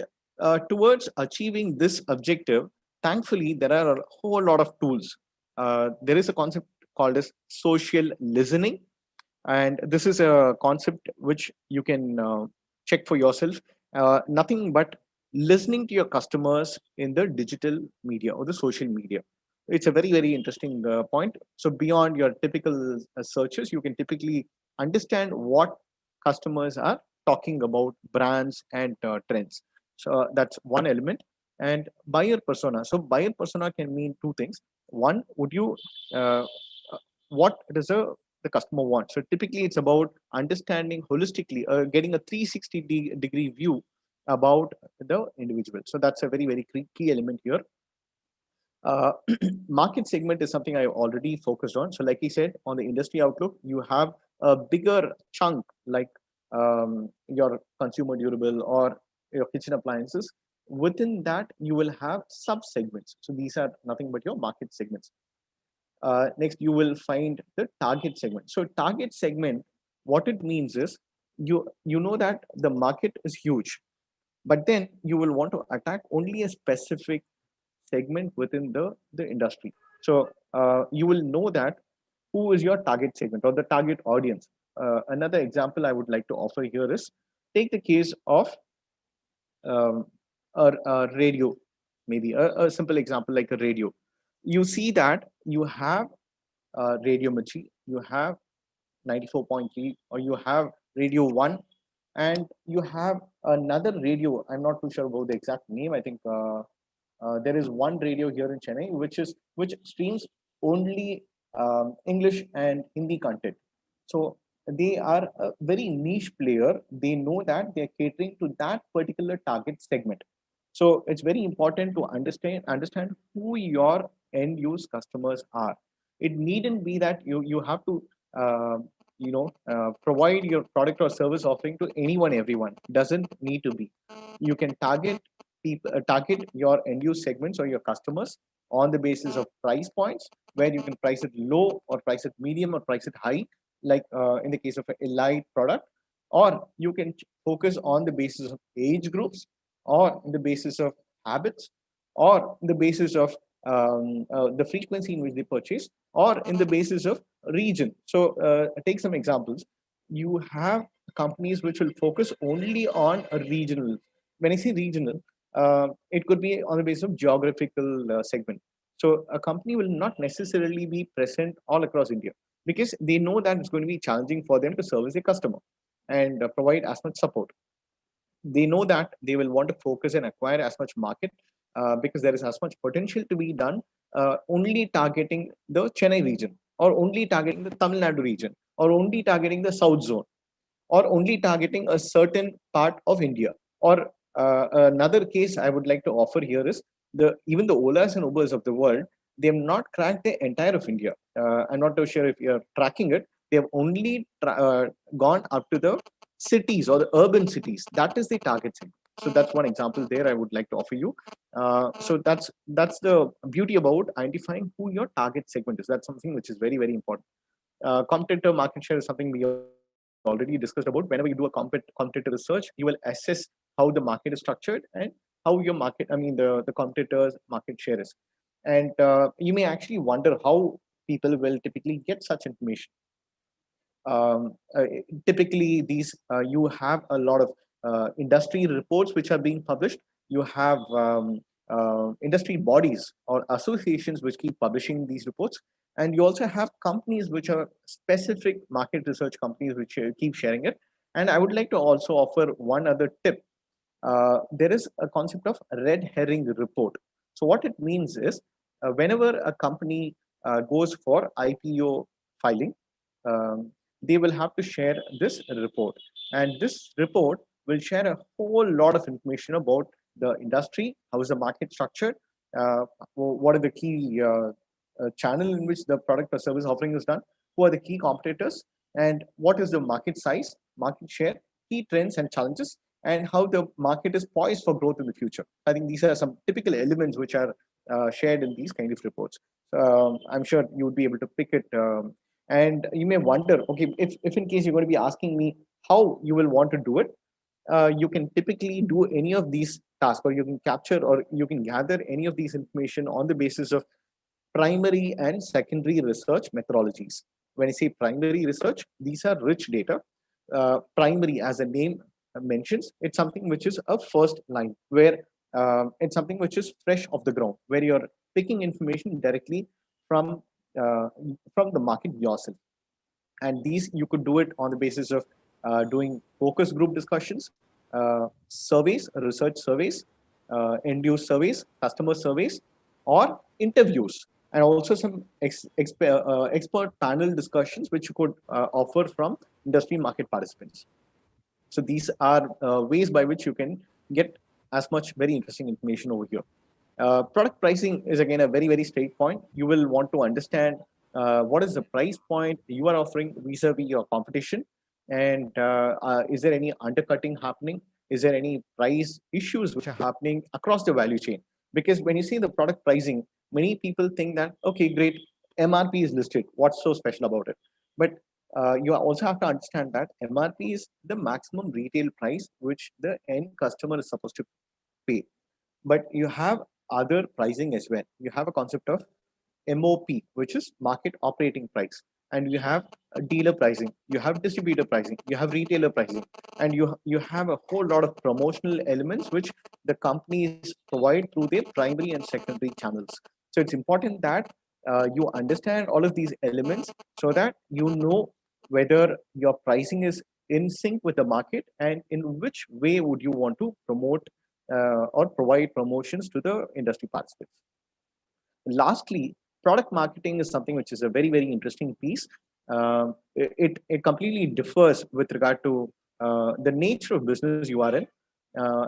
towards achieving this objective, thankfully, there are a whole lot of tools. There is a concept called as social listening. And this is a concept which you can check for yourself. Nothing but listening to your customers in the digital media or the social media. It's a very, very interesting point. So beyond your typical searches, you can typically understand what customers are talking about, brands and trends. So that's one element. And buyer persona. So buyer persona can mean two things. One, would you what does the customer want? So typically it's about understanding holistically, getting a 360 degree view about the individual. So that's a very, very key element here. Market segment is something I already focused on. So like he said, on the industry outlook, you have a bigger chunk like your consumer durable or your kitchen appliances. Within that, you will have sub segments. So these are nothing but your market segments. Next, you will find the target segment. So target segment, what it means is you know that the market is huge, but then you will want to attack only a specific segment within the industry. So you will know that who is your target segment or the target audience. Another example I would like to offer here is, take the case of a radio, maybe a simple example like a radio. You see that you have Radio Mirchi, you have 94.3, or you have Radio 1, and you have another radio. I'm not too sure about the exact name. I think there is one radio here in Chennai which streams only English and Hindi content. So they are a very niche player. They know that they're catering to that particular target segment. So it's very important to understand who your end use customers are. It needn't be that you have to provide your product or service offering to anyone, everyone. Doesn't need to be. You can target people, target your end use segments or your customers on the basis of price points, where you can price it low or price it medium or price it high, like in the case of a elite product. Or you can focus on the basis of age groups, or the basis of habits, or the basis of the frequency in which they purchase, or in the basis of region. So take some examples. You have companies which will focus only on a regional. When I say regional, it could be on the basis of geographical segment. So a company will not necessarily be present all across India, because they know that it's going to be challenging for them to service a customer and provide as much support. They know that they will want to focus and acquire as much market because there is as much potential to be done only targeting the Chennai region, or only targeting the Tamil Nadu region, or only targeting the South zone, or only targeting a certain part of India. Or another case I would like to offer here is, even the Olas and Ubers of the world, they have not cracked the entire of India. I'm not too sure if you're tracking it. They have only gone up to the cities or the urban cities. That is the target segment. So that's one example there I would like to offer you. So that's the beauty about identifying who your target segment is. That's something which is very, very important. Competitor market share is something we already discussed about. Whenever you do a competitor research, you will assess how the market is structured and how your market, the competitor's market share is. And you may actually wonder how people will typically get such information. Typically, these you have a lot of industry reports which are being published. You have industry bodies or associations which keep publishing these reports. And you also have companies which are specific market research companies which keep sharing it. And I would like to also offer one other tip. There is a concept of red herring report. So what it means is whenever a company goes for IPO filing, they will have to share this report. And this report will share a whole lot of information about the industry, how is the market structured, what are the key channel in which the product or service offering is done, who are the key competitors, and what is the market size, market share, key trends and challenges, and how the market is poised for growth in the future. I think these are some typical elements which are shared in these kind of reports. I'm sure you would be able to pick it. And you may wonder, okay, if in case you're going to be asking me how you will want to do it, you can typically do any of these tasks, or you can capture or you can gather any of these information on the basis of primary and secondary research methodologies. When I say primary research, these are rich data. Primary, as the name mentions, it's something which is a first line, where it's something which is fresh off the ground, where you're picking information directly from the market yourself. And these you could do it on the basis of doing focus group discussions, surveys, research surveys, end-use surveys, customer surveys, or interviews, and also some expert panel discussions which you could offer from industry market participants. So these are ways by which you can get as much very interesting information over here. Product pricing is again a very, very straight point. You will want to understand what is the price point you are offering vis-a-vis your competition, and is there any undercutting happening? Is there any price issues which are happening across the value chain? Because when you see the product pricing, many people think that, okay, great, MRP is listed. What's so special about it? But you also have to understand that MRP is the maximum retail price which the end customer is supposed to pay. But you have other pricing as well. You have a concept of MOP, which is market operating price, and you have dealer pricing, you have distributor pricing, you have retailer pricing, and you have a whole lot of promotional elements which the companies provide through their primary and secondary channels. So it's important that you understand all of these elements so that you know whether your pricing is in sync with the market and in which way would you want to promote or provide promotions to the industry participants. Lastly, product marketing is something which is a very, very interesting piece. It completely differs with regard to the nature of business you are in,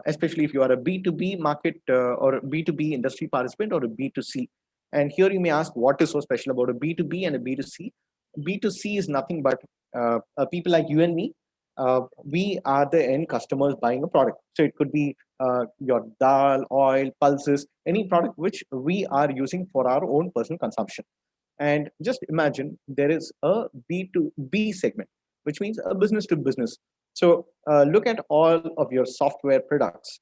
especially if you are a B2B market or B2B industry participant or a B2C. And here you may ask, what is so special about a B2B and a B2C? B2C is nothing but people like you and me. We are the end customers buying a product. So it could be your dal, oil, pulses, any product which we are using for our own personal consumption. And just imagine there is a B2B segment, which means a business to business. So look at all of your software products.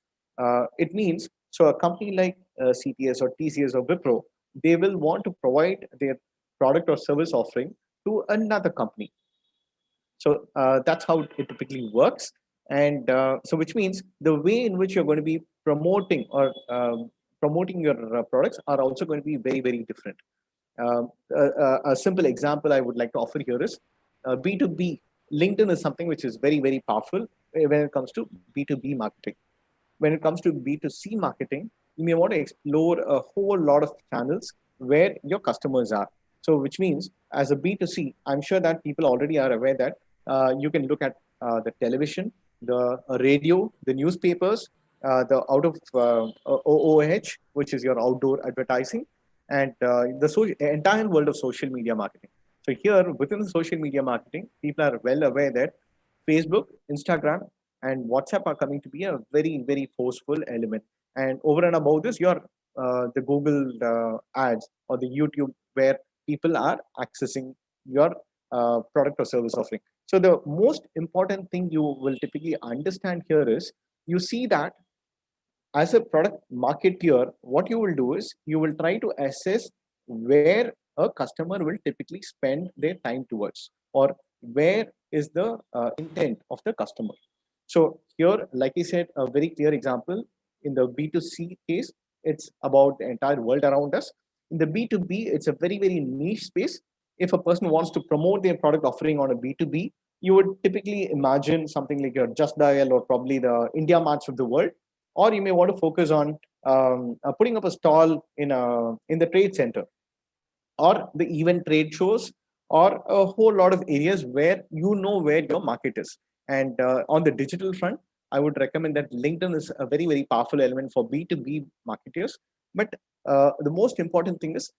It means, so a company like CTS or TCS or Wipro, they will want to provide their product or service offering to another company. So that's how it typically works. And so which means the way in which you're going to be promoting or promoting your products are also going to be very, very different. A simple example I would like to offer here is B2B. LinkedIn is something which is very, very powerful when it comes to B2B marketing. When it comes to B2C marketing, you may want to explore a whole lot of channels where your customers are. So which means as a B2C, I'm sure that people already are aware that you can look at the television, the radio, the newspapers, the out of OOH, which is your outdoor advertising, and the entire world of social media marketing. So here within the social media marketing, people are well aware that Facebook, Instagram, and WhatsApp are coming to be a very, very forceful element. And over and above this, your the Google ads or the YouTube, where people are accessing your product or service offering. So the most important thing you will typically understand here is you see that as a product marketeer, what you will do is you will try to assess where a customer will typically spend their time towards, or where is the intent of the customer. So here, like I said, a very clear example in the B2C case, it's about the entire world around us. In the B2B, it's a very, very niche space. If a person wants to promote their product offering on a B2B, you would typically imagine something like your Just Dial or probably the India Marts of the world, or you may want to focus on putting up a stall in the trade center, or the event trade shows, or a whole lot of areas where you know where your market is. And on the digital front, I would recommend that LinkedIn is a very, very powerful element for B2B marketers. But the most important thing is,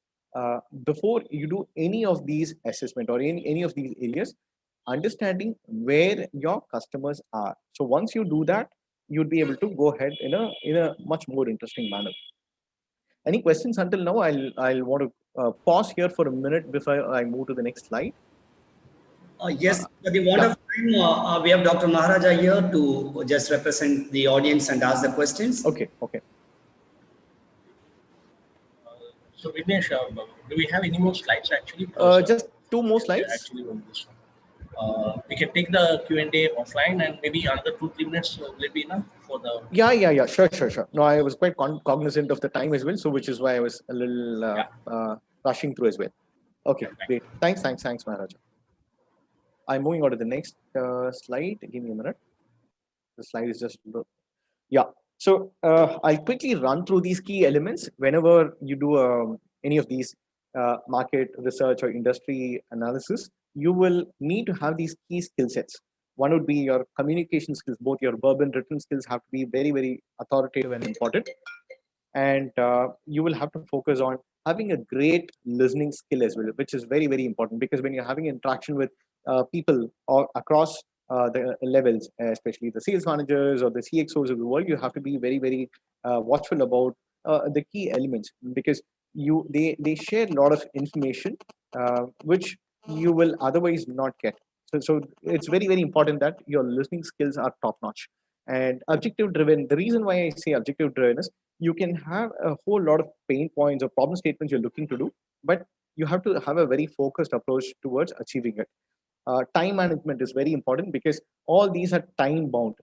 before you do any of these assessment or any of these areas, understanding where your customers are. So once you do that, you'd be able to go ahead in a much more interesting manner. Any questions until now? I'll want to pause here for a minute before I move to the next slide. Yes, for the want of time, we have Dr. Maharaja here to just represent the audience and ask the questions. Okay. So Vignesh, do we have any more slides actually? Just 2 more slides. Actually, on this one. We can take the Q&A offline, and maybe another 2-3 minutes will be enough for the. Yeah. Sure. No, I was quite cognizant of the time as well, so which is why I was a little rushing through as well. Okay, great. Thanks, Maharaja. I'm moving on to the next slide. Give me a minute. The slide is just So I'll quickly run through these key elements. Whenever you do any of these market research or industry analysis, you will need to have these key skill sets. One would be your communication skills. Both your verbal and written skills have to be very, very authoritative and important. And you will have to focus on having a great listening skill as well, which is very, very important, because when you're having interaction with people or across the levels, especially the sales managers or the CXOs of the world, you have to be very, very watchful about the key elements, because they share a lot of information which you will otherwise not get. So it's very, very important that your listening skills are top notch. And objective driven, the reason why I say objective driven is you can have a whole lot of pain points or problem statements you're looking to do, but you have to have a very focused approach towards achieving it. Time management is very important, because all these are time bound.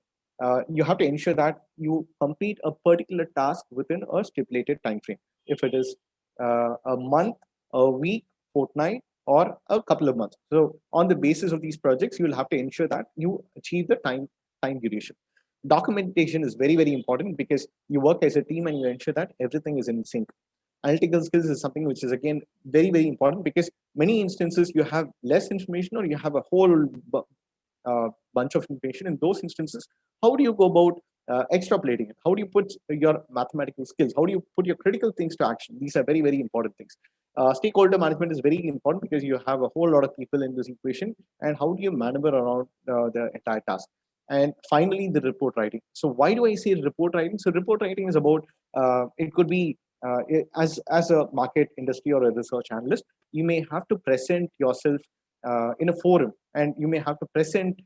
You have to ensure that you complete a particular task within a stipulated time frame. If it is a month, a week, fortnight, or a couple of months. So on the basis of these projects, you will have to ensure that you achieve the time duration. Documentation is very, very important, because you work as a team and you ensure that everything is in sync. Analytical skills is something which is again very, very important, because many instances you have less information or you have a whole bunch of information. In those instances, how do you go about extrapolating it? How do you put your mathematical skills? How do you put your critical things to action? These are very, very important things. Stakeholder management is very important, because you have a whole lot of people in this equation, and how do you maneuver around the entire task? And finally, the report writing. So why do I say report writing? So report writing is about, it could be as a market industry or a research analyst, you may have to present yourself in a forum, and you may have to present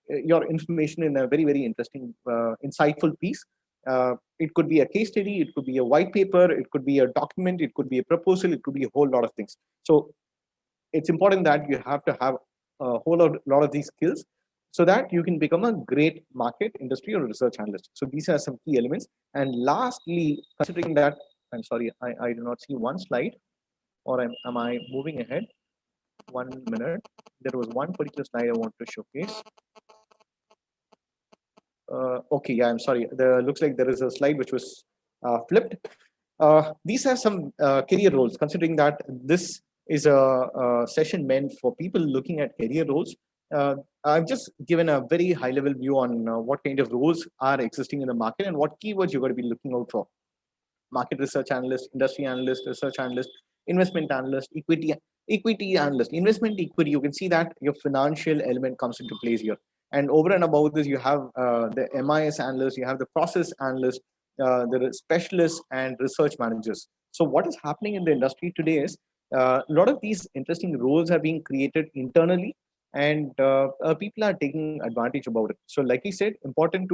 your information in a very, very interesting, insightful piece. It could be a case study, it could be a white paper, it could be a document, it could be a proposal, it could be a whole lot of things. So it's important that you have to have a whole lot of these skills, so that you can become a great market industry or research analyst. So these are some key elements. And lastly, considering that, I'm sorry, I do not see one slide, or am I moving ahead? 1 minute. There was one particular slide I want to showcase. Okay, yeah, I'm sorry. Looks like there is a slide which was flipped. These are some career roles, considering that this is a session meant for people looking at career roles. I've just given a very high level view on what kind of roles are existing in the market and what keywords you're going to be looking out for. Market research analyst, industry analyst, research analyst, investment analyst, equity analyst. Investment equity, you can see that your financial element comes into place here. And over and above this, you have the MIS analyst, you have the process analyst, the specialists and research managers. So what is happening in the industry today is a lot of these interesting roles are being created internally, and people are taking advantage about it. So like I said, important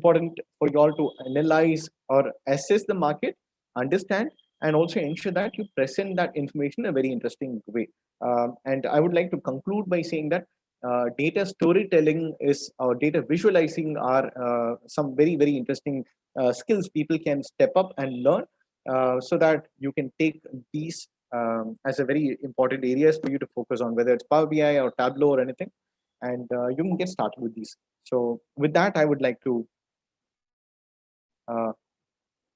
for you all to analyze or assess the market, understand, and also ensure that you present that information in a very interesting way. And I would like to conclude by saying that data storytelling is, or data visualizing are some very, very interesting skills people can step up and learn, so that you can take these as a very important areas for you to focus on, whether it's Power BI or Tableau or anything, and you can get started with these. So with that, I would like to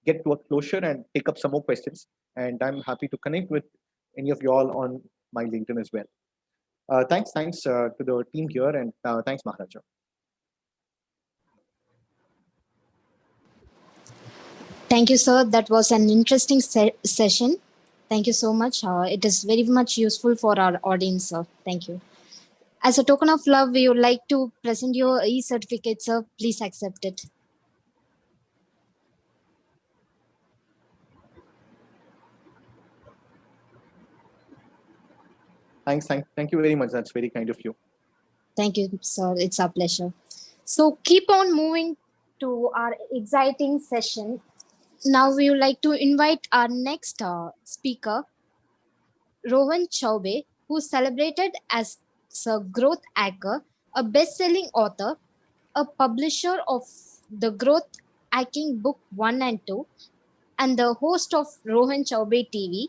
get to a closure and take up some more questions. And I'm happy to connect with any of you all on my LinkedIn as well. Thanks to the team here, and thanks, Maharaja. Thank you, sir. That was an interesting session. Thank you so much. It is very much useful for our audience, sir. Thank you. As a token of love, we would like to present your e-certificate, sir. Please accept it. Thank you very much. That's very kind of you. Thank you, sir. It's our pleasure. So keep on moving to our exciting session. Now we would like to invite our next speaker, Rohan Chaube, who celebrated as a growth hacker, a best-selling author, a publisher of the Growth Hacking Book 1 and 2, and the host of Rohan Chaube TV,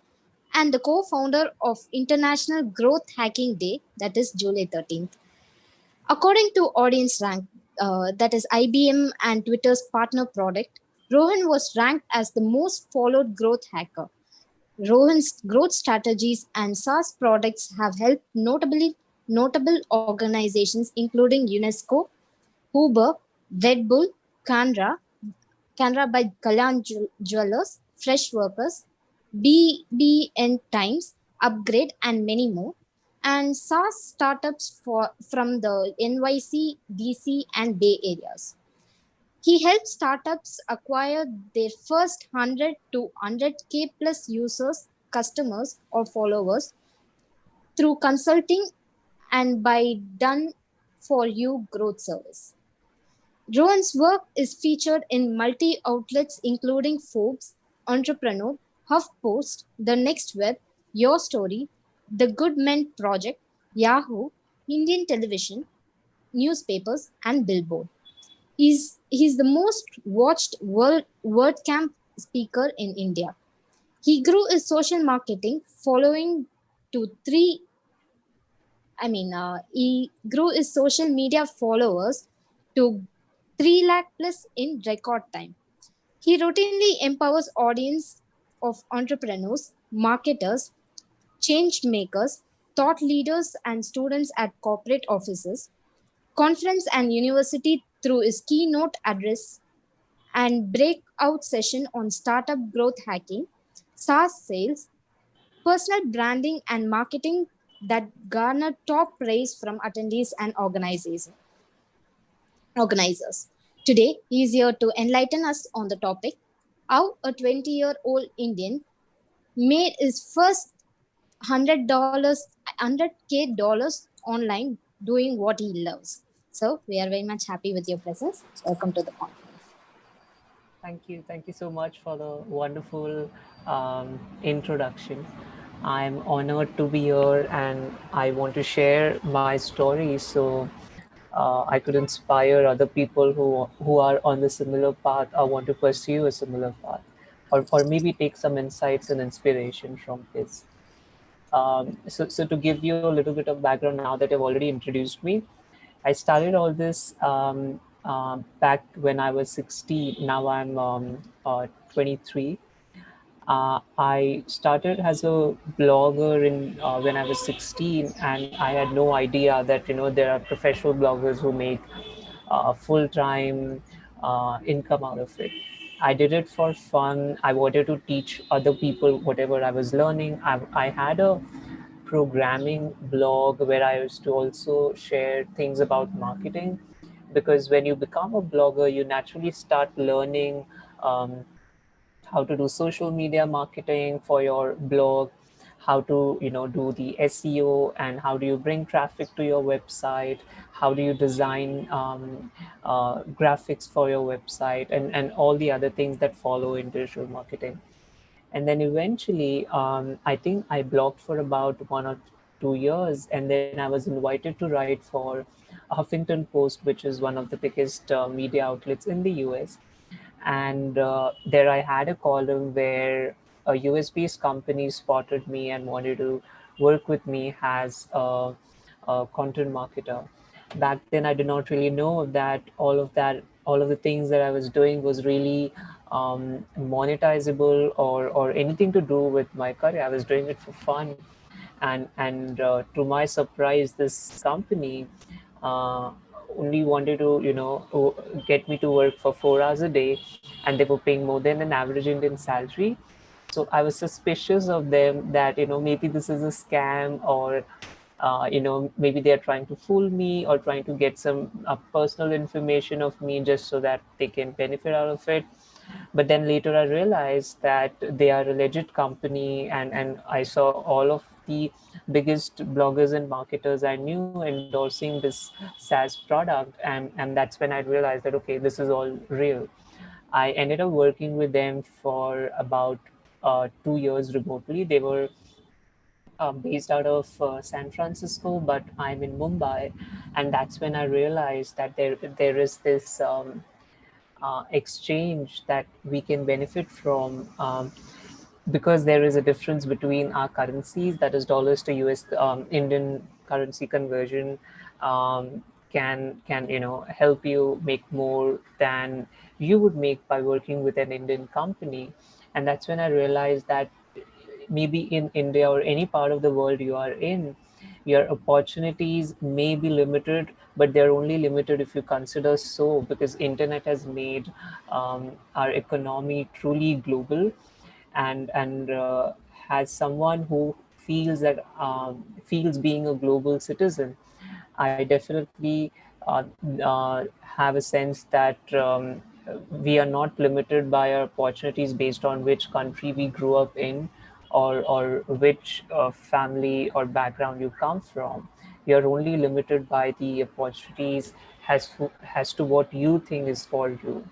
and the co-founder of International Growth Hacking Day, that is July 13th. According to Audience Rank, that is IBM and Twitter's partner product, Rohan was ranked as the most followed growth hacker. Rohan's growth strategies and SaaS products have helped notable organizations including UNESCO, Uber, Red Bull, Canra by Kalyan Jewelers, Fresh Workers, BBN Times, Upgrade, and many more, and SaaS startups from the NYC, DC, and Bay Areas. He helped startups acquire their first 100 to 100K plus users, customers, or followers through consulting and by done for you growth service. Rohan's work is featured in multi outlets including Forbes, Entrepreneur, HuffPost, The Next Web, Your Story, The Good Men Project, Yahoo, Indian television, newspapers, and Billboard. He's the most watched WordCamp speaker in India. He grew his social marketing following to he grew his social media followers to 3 lakh plus in record time. He routinely empowers audience of entrepreneurs, marketers, change makers, thought leaders, and students at corporate offices, conference and university through his keynote address and breakout session on startup growth hacking, SaaS sales, personal branding, and marketing that garner top praise from attendees and organizers. Today, he is here to enlighten us on the topic how a 20-year-old Indian made his first $100K online doing what he loves. So we are very much happy with your presence. Welcome to the conference. Thank you. Thank you so much for the wonderful introduction. I'm honored to be here and I want to share my story so I could inspire other people who are on the similar path or want to pursue a similar path, or maybe take some insights and inspiration from this. So to give you a little bit of background now that I've already introduced me, I started all this back when I was 16. Now I'm 23. I started as a blogger when I was 16, and I had no idea that there are professional bloggers who make full-time income out of it. I did it for fun. I wanted to teach other people whatever I was learning. I had a programming blog where I used to also share things about marketing, because when you become a blogger, you naturally start learning how to do social media marketing for your blog, how to do the SEO, and how do you bring traffic to your website, how do you design graphics for your website, and all the other things that follow in digital marketing. And then eventually, I think I blogged for about 2 years, and then I was invited to write for Huffington Post, which is one of the biggest media outlets in the US. And there I had a column where a US-based company spotted me and wanted to work with me as a content marketer. Back then, I did not really know that all of the things that I was doing was really monetizable or anything to do with my career. I was doing it for fun, and to my surprise, this company uh, only wanted to get me to work for 4 hours a day, and they were paying more than an average Indian salary. So I was suspicious of them that maybe this is a scam, or maybe they're trying to fool me or trying to get some personal information of me just so that they can benefit out of it. But then later I realized that they are a legit company, and I saw all of the biggest bloggers and marketers I knew endorsing this SaaS product, and that's when I realized that okay, this is all real. I ended up working with them for about 2 years remotely. They were based out of San Francisco, but I'm in Mumbai, and that's when I realized that there is this exchange that we can benefit from, because there is a difference between our currencies, that is dollars to US Indian currency conversion. Can help you make more than you would make by working with an Indian company. And that's when I realized that maybe in India or any part of the world you are in, your opportunities may be limited, but they're only limited if you consider so, because internet has made our economy truly global. And as someone who feels being a global citizen, I definitely have a sense that we are not limited by our opportunities based on which country we grew up in, or which family or background you come from. You're only limited by the opportunities as to what you think is for you.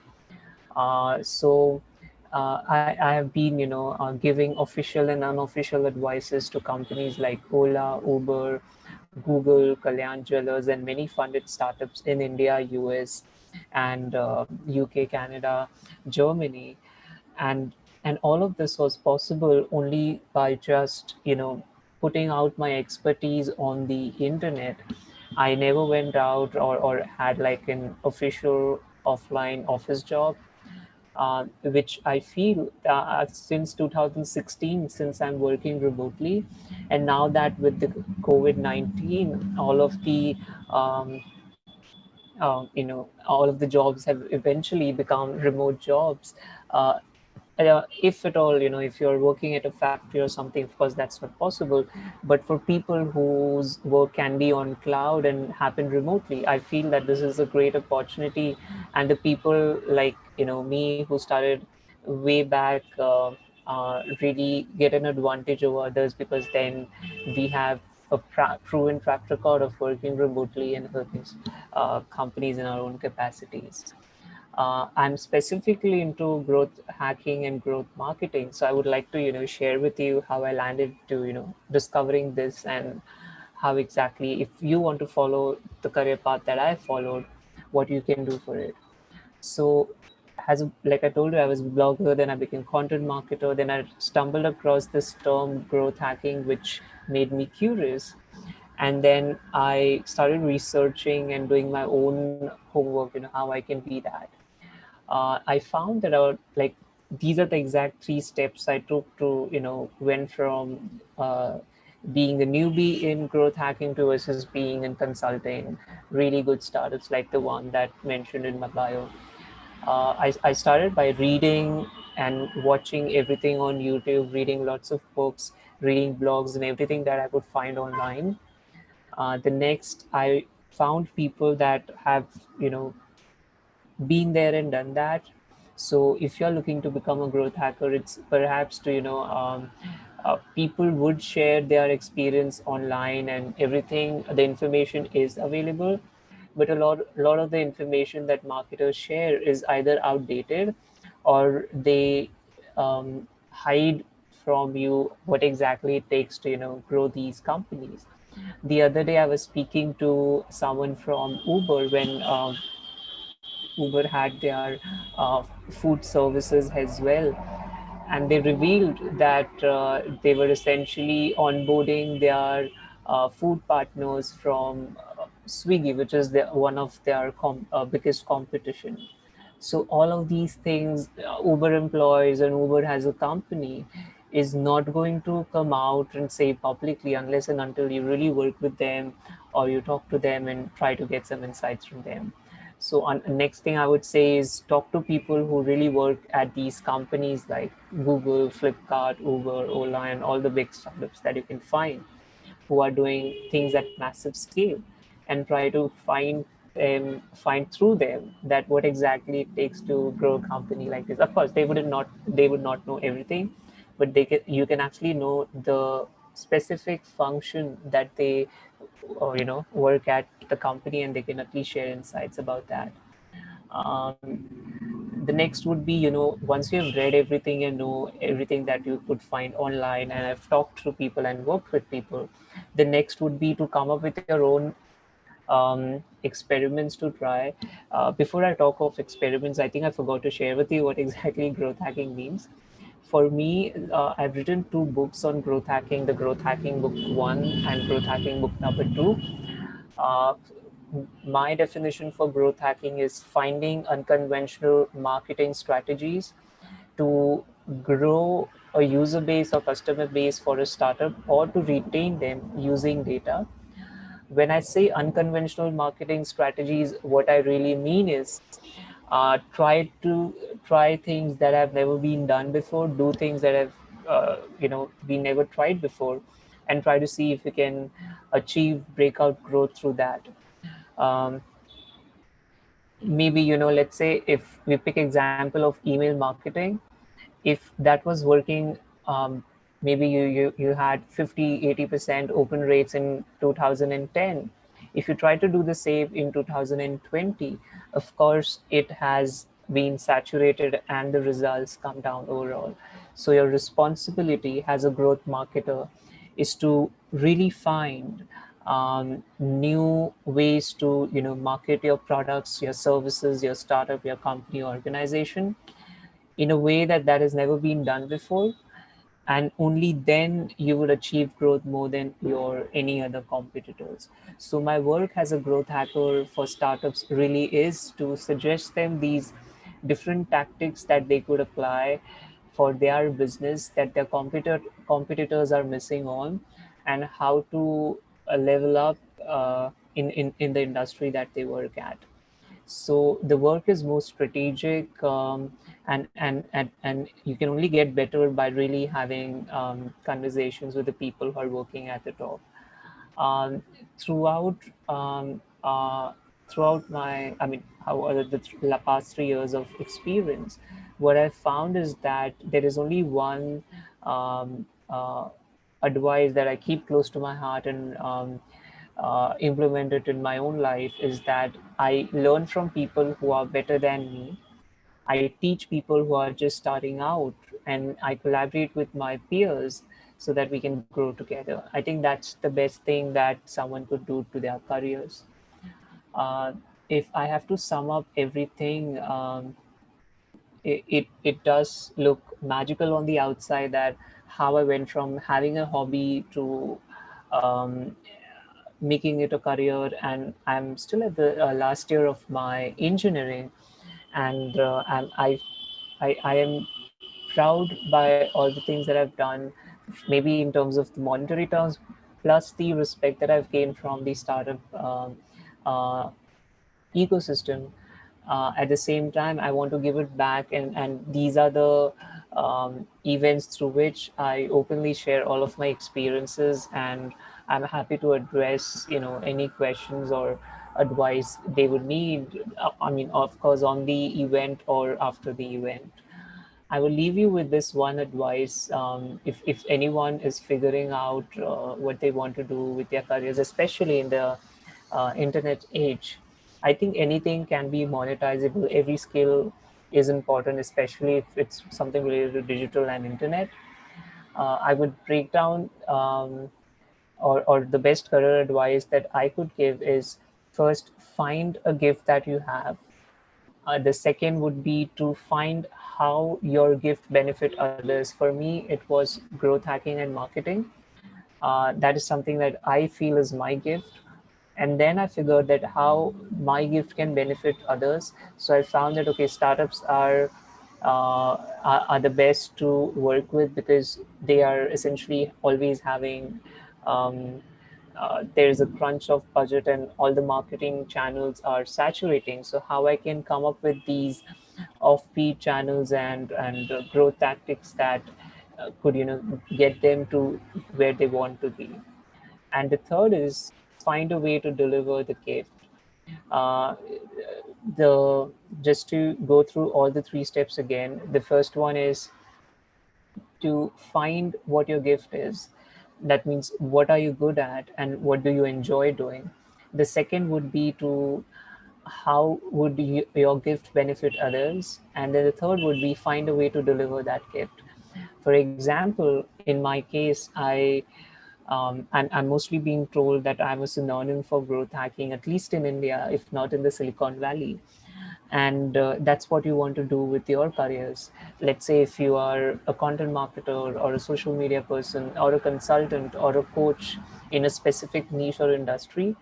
So I have been, giving official and unofficial advices to companies like Ola, Uber, Google, Kalyan Jewelers, and many funded startups in India, US, and UK, Canada, Germany, and and all of this was possible only by just putting out my expertise on the internet. I never went out or had like an official offline office job, which I feel since 2016, since I'm working remotely. And now that with the COVID-19, all of the all of the jobs have eventually become remote jobs. Uh, if at all, if you're working at a factory or something, of course that's not possible. But for people whose work can be on cloud and happen remotely, I feel that this is a great opportunity. And the people like me, who started way back, really get an advantage over others, because then we have a proven track record of working remotely and helping companies in our own capacities. I'm specifically into growth hacking and growth marketing. So I would like to, share with you how I landed to, discovering this, and how exactly, if you want to follow the career path that I followed, what you can do for it. So, like I told you, I was a blogger, then I became content marketer, then I stumbled across this term growth hacking, which made me curious. And then I started researching and doing my own homework, how I can be that. I found that like these are the exact 3 steps I took to went from being a newbie in growth hacking to versus being in consulting really good startups like the one that mentioned in my bio. I started by reading and watching everything on YouTube, reading lots of books, reading blogs, and everything that I could find online. The next, I found people that have been there and done that. So if you're looking to become a growth hacker, it's perhaps to people would share their experience online, and everything, the information is available. But a lot of the information that marketers share is either outdated, or they hide from you what exactly it takes to grow these companies. The other day I was speaking to someone from Uber when Uber had their food services as well, and they revealed that they were essentially onboarding their food partners from Swiggy, which is one of their biggest competition. So all of these things, Uber employees and Uber as a company is not going to come out and say publicly unless and until you really work with them or you talk to them and try to get some insights from them. So next thing I would say is talk to people who really work at these companies like Google, Flipkart, Uber, Ola, and all the big startups that you can find who are doing things at massive scale, and try to find through them that what exactly it takes to grow a company like this. Of course, they would not know everything, but you can actually know the specific function that they work at the company, and they can at least share insights about that. The next would be, once you have read everything and know everything that you could find online, and I've talked to people and worked with people, the next would be to come up with your own experiments to try. Before I talk of experiments, I think I forgot to share with you what exactly growth hacking means. For me, I've written 2 books on growth hacking: the Growth Hacking Book 1 and Growth Hacking Book number 2. Uh, my definition for growth hacking is finding unconventional marketing strategies to grow a user base or customer base for a startup, or to retain them using data. When I say unconventional marketing strategies, what I really mean is try things that have never been done before, do things that have been never tried before, and try to see if we can achieve breakout growth through that. Um, Maybe, let's say if we pick example of email marketing, if that was working, maybe you had 50-80% open rates in 2010. If you try to do the same in 2020, of course it has been saturated and the results come down overall. So your responsibility as a growth marketer is to really find new ways to market your products, your services, your startup, your company, organization in a way that has never been done before, and only then you will achieve growth more than your any other competitors. So my work as a growth hacker for startups really is to suggest them these different tactics that they could apply for their business that their competitors are missing on, and how to level up in the industry that they work at. So the work is more strategic, and you can only get better by really having conversations with the people who are working at the top. um, throughout um, uh, throughout my I mean how the past 3 years of experience, what I found is that there is only one um, advice that I keep close to my heart and implement it in my own life, is that I learn from people who are better than me. I teach people who are just starting out, and I collaborate with my peers so that we can grow together. I think that's the best thing that someone could do to their careers. Uh, if I have to sum up everything, it does look magical on the outside, that how I went from having a hobby to um, making it a career, and I'm still at the last year of my engineering, and I am proud by all the things that I've done, maybe in terms of the monetary terms, plus the respect that I've gained from the startup uh, ecosystem. At the same time, I want to give it back, and these are the events through which I openly share all of my experiences, and I'm happy to address any questions or advice they would need. I mean, of course, on the event or after the event. I will leave you with this one advice. If anyone is figuring out what they want to do with their careers, especially in the internet age, I think anything can be monetizable. Every skill is important, especially if it's something related to digital and internet. I would break down or the best career advice that I could give is, first, find a gift that you have. The second would be to find how your gift benefit others. For me, it was growth hacking and marketing. That is something that I feel is my gift. And then I figured that how my gift can benefit others. So I found that, okay, startups are the best to work with, because they are essentially always having there's a crunch of budget and all the marketing channels are saturating. So how I can come up with these offbeat channels and growth tactics that could get them to where they want to be. And the third is find a way to deliver the gift. uh, the Just to go through all the three steps again, the first one is to find what your gift is. That means, what are you good at and what do you enjoy doing? The second would be to how would your gift benefit others? And then the third would be find a way to deliver that gift. For example, in my case, I'm mostly being told that I'm a synonym for growth hacking, at least in India, if not in the Silicon Valley. And that's what you want to do with your careers. Let's say if you are a content marketer or a social media person or a consultant or a coach in a specific niche or industry,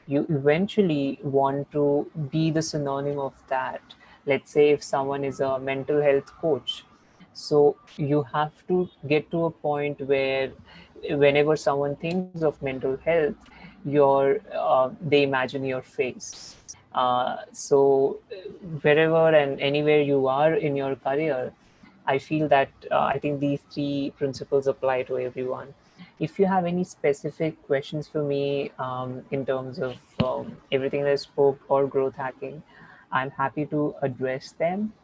you eventually want to be the synonym of that. Let's say if someone is a mental health coach, so you have to get to a point where whenever someone thinks of mental health, they imagine your face. So wherever and anywhere you are in your career, I feel that I think these three principles apply to everyone. If you have any specific questions for me in terms of everything that I spoke or growth hacking, I'm happy to address them.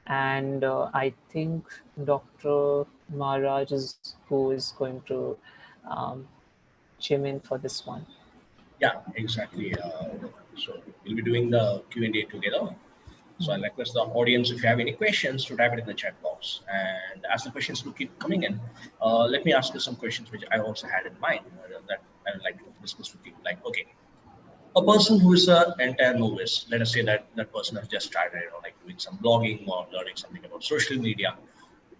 And I think Dr. Maharaj is who is going to um, chime in for this one. Yeah, exactly. So we'll be doing the Q&A together. So I'll request the audience, if you have any questions, to type it in the chat box. And as the questions will keep coming in, let me ask you some questions which I also had in mind that I would like to discuss with you. Like, okay, a person who is an entire novice, let us say that that person has just started, like doing some blogging or learning something about social media.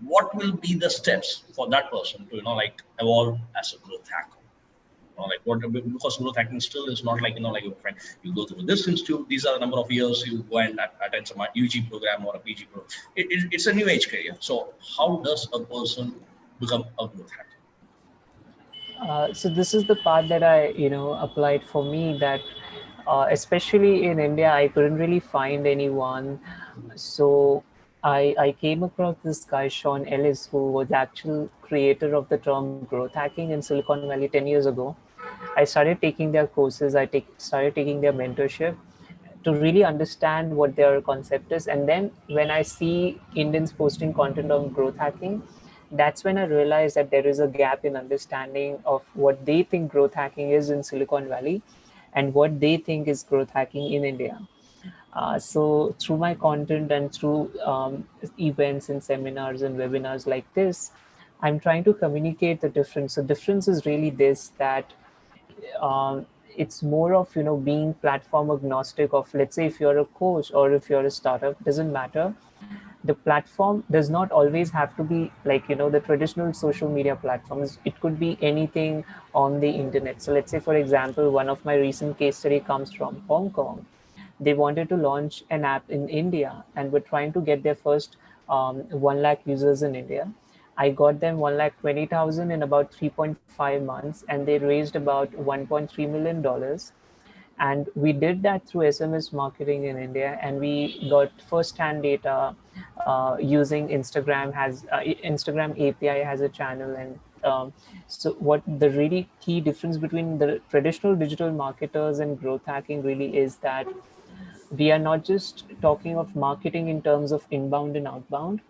What will be the steps for that person to, like evolve as a growth hacker? Like what, because growth hacking still is not like, like your friend, you go through this institute, these are the number of years you go and attend some UG program or a PG program. It's a new age career. So how does a person become a growth hacker? So this is the part that I, applied for me, that especially in India, I couldn't really find anyone. So I came across this guy, Sean Ellis, who was the actual creator of the term growth hacking in Silicon Valley 10 years ago. I started taking their courses, started taking their mentorship to really understand what their concept is. And then when I see Indians posting content on growth hacking, that's when I realized that there is a gap in understanding of what they think growth hacking is in Silicon Valley and what they think is growth hacking in India. So through my content and through events and seminars and webinars like this, I'm trying to communicate the difference. The difference is really this, that it's more of being platform agnostic. Of, let's say, if you're a coach or if you're a startup, doesn't matter. The platform does not always have to be like the traditional social media platforms. It could be anything on the internet. So let's say, for example, one of my recent case study comes from Hong Kong. They wanted to launch an app in India and were trying to get their first 1 lakh users in India. I got them 1,20,000 in about 3.5 months, and they raised about $1.3 million. And we did that through SMS marketing in India, and we got first-hand data using Instagram API has a channel. And so what the really key difference between the traditional digital marketers and growth hacking really is that we are not just talking of marketing in terms of inbound and outbound.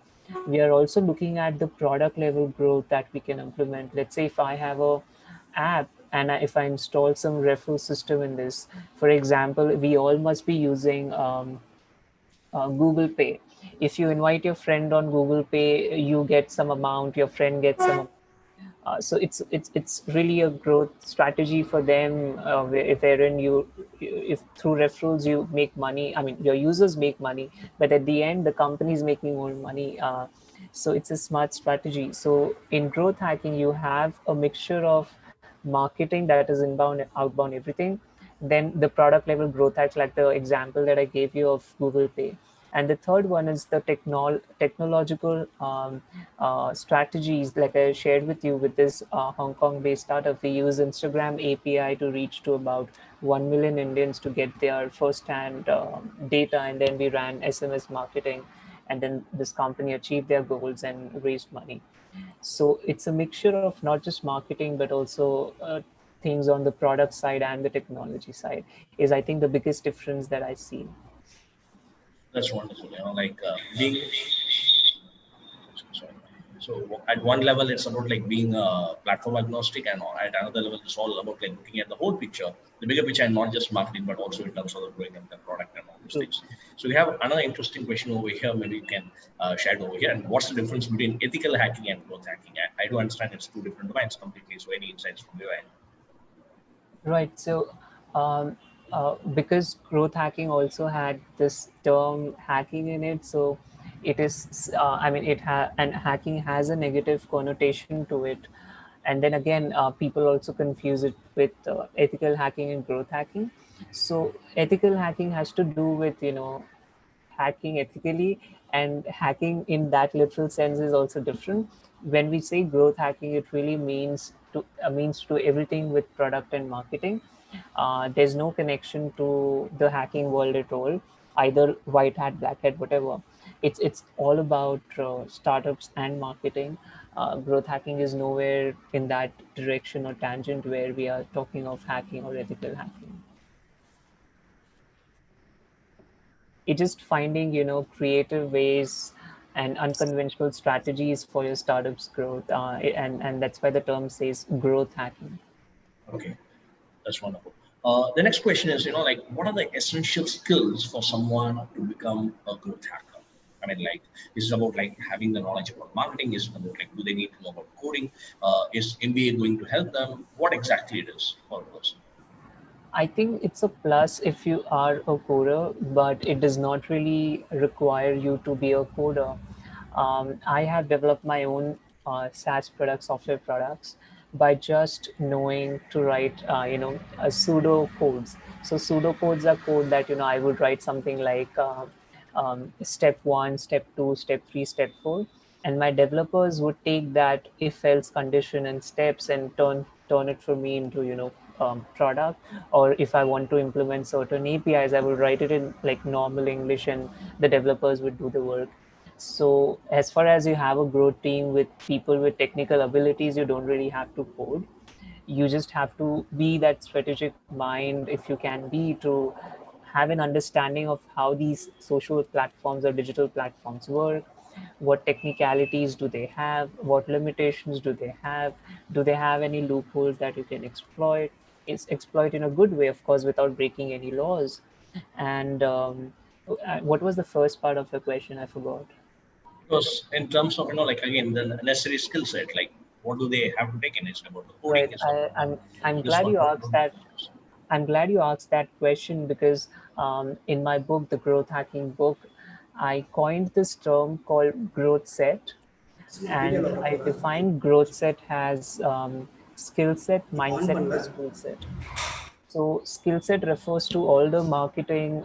We are also looking at the product level growth that we can implement. Let's say if I have a app and if I install some referral system in this, for example, we all must be using Google Pay. If you invite your friend on Google Pay, you get some amount, your friend gets some amount. So it's really a growth strategy for them, wherein if through referrals you make money. I mean, your users make money, but at the end the company is making more money. So it's a smart strategy. So in growth hacking, you have a mixture of marketing, that is inbound, outbound, everything. Then the product level growth hacks, like the example that I gave you of Google Pay. And the third one is the technological strategies, like I shared with you with this Hong Kong-based startup. We use Instagram API to reach to about 1 million Indians to get their first-hand data, and then we ran SMS marketing, and then this company achieved their goals and raised money. So it's a mixture of not just marketing, but also things on the product side and the technology side is, I think, the biggest difference that I see. That's wonderful. Like being sorry. So at one level, it's about like being platform agnostic, and at another level, it's all about like looking at the whole picture, the bigger picture, and not just marketing, but also in terms of the growing of the product and all those things. So we have another interesting question over here. Maybe you can share it over here. And what's the difference between ethical hacking and growth hacking? I do understand it's two different domains completely. So any insights from your end? Right. So, because growth hacking also had this term hacking in it, so it is. I mean, and hacking has a negative connotation to it. And then again, people also confuse it with ethical hacking and growth hacking. So, ethical hacking has to do with hacking ethically, and hacking in that literal sense is also different. When we say growth hacking, it really means to everything with product and marketing. There's no connection to the hacking world at all, either white hat, black hat, whatever. It's all about startups and marketing. Growth hacking is nowhere in that direction or tangent where we are talking of hacking or ethical hacking. It's just finding creative ways and unconventional strategies for your startup's growth, and that's why the term says growth hacking. Okay, that's wonderful. The next question is, like, what are the essential skills for someone to become a growth hacker? I mean, like, is it about like having the knowledge about marketing? Is it about like, do they need to know about coding? Is MBA going to help them? What exactly it is for a person? I think it's a plus if you are a coder, but it does not really require you to be a coder. I have developed my own SaaS products, software products, by just knowing to write, pseudo codes. So pseudo codes are code that I would write something like step one, step two, step three, step four, and my developers would take that if else condition and steps and turn it for me into product. Or if I want to implement certain APIs, I will write it in like normal English, and the developers would do the work. So as far as you have a growth team with people with technical abilities, you don't really have to code. You just have to be that strategic mind, if you can be, to have an understanding of how these social platforms or digital platforms work. What technicalities do they have? What limitations do they have? Do they have any loopholes that you can exploit? It's exploit in a good way, of course, without breaking any laws. And what was the first part of your question? I forgot. Because in terms of, like, again, the necessary skill set, like, what do they have to take in? It's about the coding, Right. it's about I'm this glad one. you asked that. I'm glad you asked that question, because in my book, the growth hacking book, I coined this term called growth set, and I defined growth set as skill set, mindset, and the skill set. So skill set refers to all the marketing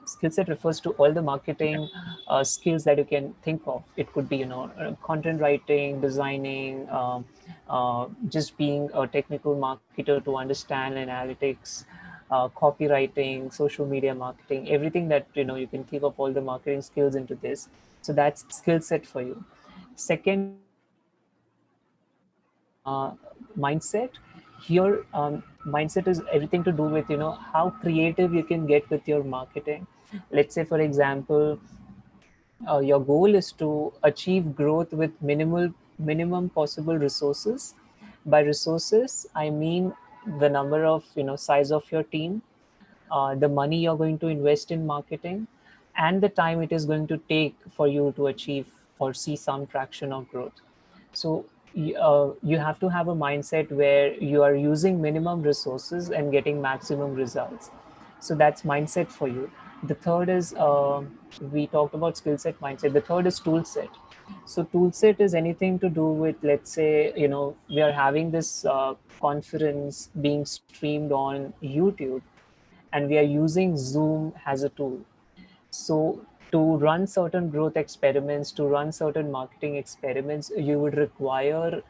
skill set refers to all the marketing skills that you can think of. It could be content writing, designing, just being a technical marketer to understand analytics, copywriting, social media marketing, everything that you can think of, all the marketing skills into this. So that's skill set for you. Second is mindset. Here, mindset is everything to do with how creative you can get with your marketing. Let's say, for example, your goal is to achieve growth with minimum possible resources. By resources, I mean the number of size of your team, the money you're going to invest in marketing, and the time it is going to take for you to achieve or see some traction of growth. So you have to have a mindset where you are using minimum resources and getting maximum results. So that's mindset for you. The third is, we talked about skill set, mindset. The third is tool set. So tool set is anything to do with, let's say, we are having this conference being streamed on YouTube, and we are using Zoom as a tool. So to run certain growth experiments, to run certain marketing experiments, you would require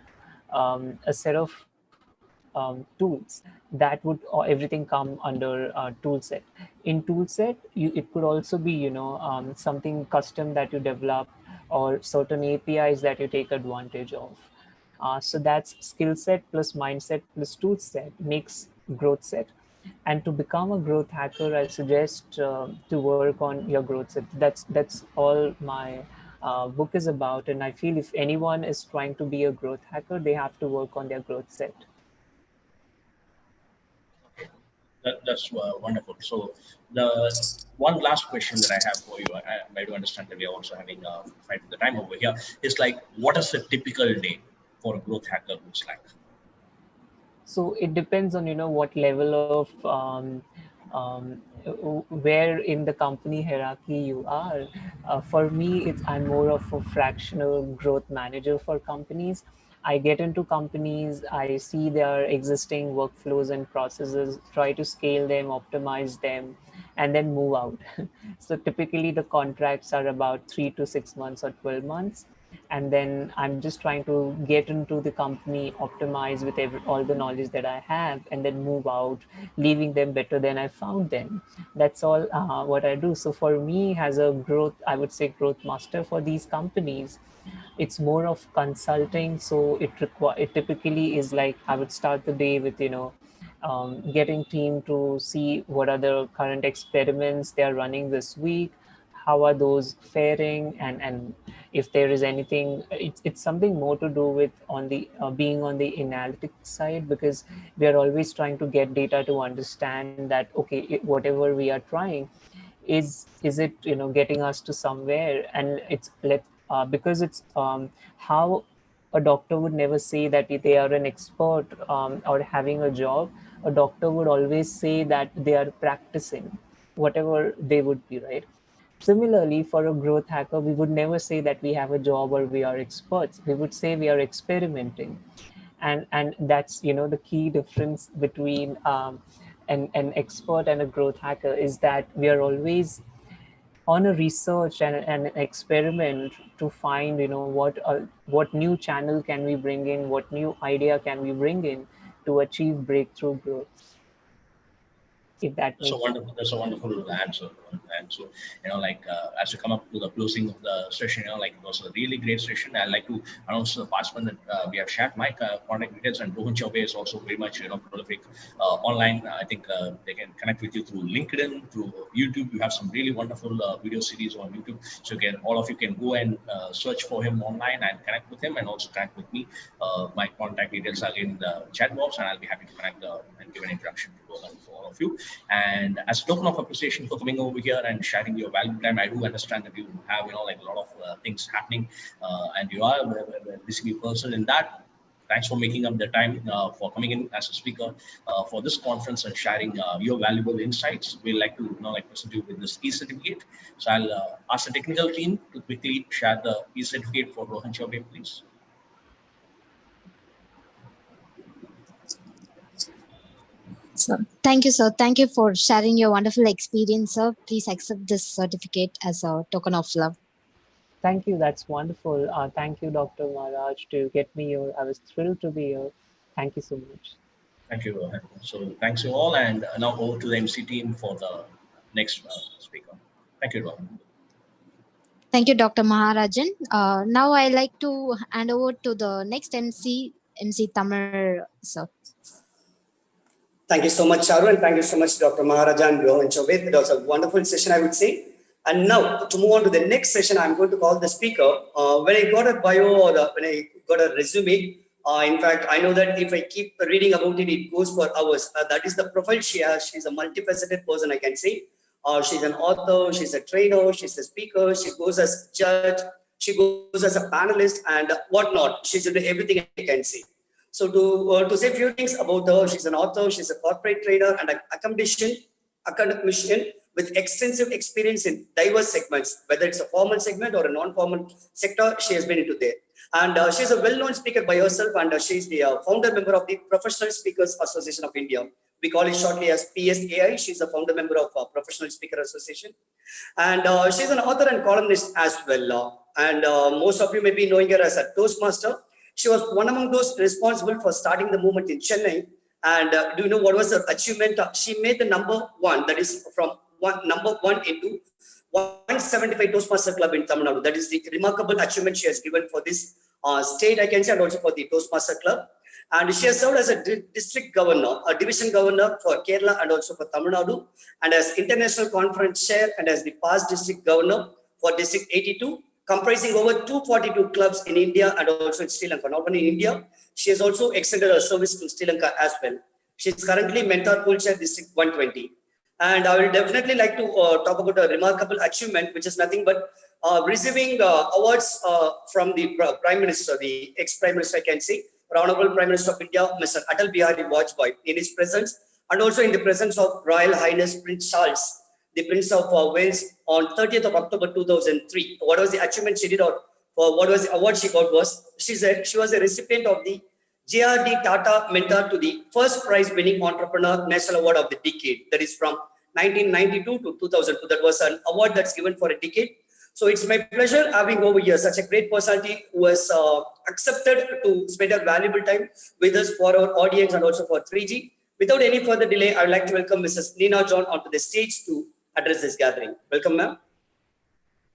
a set of tools that would everything come under tool set. In tool set, it could also be something custom that you develop, or certain APIs that you take advantage of. So that's skill set plus mindset plus tool set makes growth set. And to become a growth hacker, I suggest to work on your growth set. That's all my book is about. And I feel if anyone is trying to be a growth hacker, they have to work on their growth set. That's wonderful. So the one last question that I have for you, I do understand that we are also having a fight with the time over here, is like, what is a typical day for a growth hacker looks like? So it depends on what level of where in the company hierarchy you are. For me, I'm more of a fractional growth manager for companies. I get into companies, I see their existing workflows and processes, try to scale them, optimize them, and then move out. So typically the contracts are about 3 to 6 months or 12 months. And then I'm just trying to get into the company, optimize with all the knowledge that I have, and then move out, leaving them better than I found them. That's all what I do. So for me, as a growth, I would say growth master for these companies, it's more of consulting. So it typically is like I would start the day with getting team to see what are the current experiments they are running this week, how are those faring, and if there is anything, it's something more to do with on the being on the analytics side, because we are always trying to get data to understand that okay, whatever we are trying, is it getting us to somewhere. And because it's how a doctor would never say that they are an expert or having a job. A doctor would always say that they are practicing whatever they would be, right? Similarly, for a growth hacker, we would never say that we have a job or we are experts. We would say we are experimenting. And that's the key difference between an expert and a growth hacker, is that we are always on a research and an experiment to find what new channel can we bring in, what new idea can we bring in to achieve breakthrough growth, if that makes sense. That's a wonderful answer. And so, like as we come up to the closing of the session, like it was a really great session. I'd like to announce to the participant that we have shared my contact details, and Rohan Chaubey is also very much prolific online. I think they can connect with you through LinkedIn, through YouTube. You have some really wonderful video series on YouTube, so all of you can go and search for him online and connect with him, and also connect with me. My contact details are in the chat box, and I'll be happy to connect and give an introduction to Rohan for all of you. And as a token of appreciation for coming over here and sharing your valuable time, I do understand that you have like a lot of things happening, and you are a busy person in that. Thanks for making up the time for coming in as a speaker for this conference and sharing your valuable insights. We'd like to present you with this e-certificate. So I'll ask the technical team to quickly share the e-certificate for Rohan Chaubey, please. So, thank you, sir. Thank you for sharing your wonderful experience, sir. Please accept this certificate as a token of love. Thank you. That's wonderful. Thank you, Dr. Maharaj, to get me here. I was thrilled to be here. Thank you so much. Thank you, Rohan. So thanks you all, and now over to the MC team for the next speaker. Thank you, Rohan. Thank you, Dr. Maharajan. Now I like to hand over to the next MC Tamar, sir. Thank you so much, Charu, and thank you so much, Dr. Maharajan and Rohan Chaubey. It was a wonderful session, I would say. And now, to move on to the next session, I'm going to call the speaker. When I got a bio or when I got a resume, in fact, I know that if I keep reading about it, it goes for hours. That is the profile she has. She's a multifaceted person, I can say. She's an author, she's a trainer, she's a speaker, she goes as judge, She goes as a panelist and whatnot. She's into everything I can say. So to say a few things about her, she's an author, she's a corporate trainer and an academician with extensive experience in diverse segments, whether it's a formal segment or a non-formal sector, she has been into there. And she's a well-known speaker by herself, and she's the founder member of the Professional Speakers Association of India. We call it shortly as PSAI. She's a founder member of Professional Speaker Association. And she's an author and columnist as well. And most of you may be knowing her as a Toastmaster. She was one among those responsible for starting the movement in Chennai. And do you know what was her achievement? She made the number one, that is from number one into 175 Toastmaster Club in Tamil Nadu. That is the remarkable achievement she has given for this state, I can say, and also for the Toastmaster Club. And she has served as a district governor, a division governor for Kerala and also for Tamil Nadu, and as international conference chair and as the past district governor for District 82, comprising over 242 clubs in India and also in Sri Lanka. Not only in India, she has also extended her service to Sri Lanka as well. She is currently mentor pool chair District 120. And I will definitely like to talk about a remarkable achievement, which is nothing but receiving awards from the Prime Minister, the ex-Prime Minister, I can say, Honorable Prime Minister of India, Mr. Atal Bihari Vajpayee, in his presence, and also in the presence of Royal Highness Prince Charles, the Prince of Wales, on 30th of October 2003. What was the achievement she did, or for what was the award she got was, she said she was a recipient of the JRD Tata Mentor to the first prize winning entrepreneur national award of the decade. That is from 1992 to 2002. That was an award that's given for a decade. So it's my pleasure having over here such a great personality who has accepted to spend a valuable time with us for our audience and also for 3G. Without any further delay, I would like to welcome Mrs. Nina John onto the stage to address this gathering. Welcome, ma'am.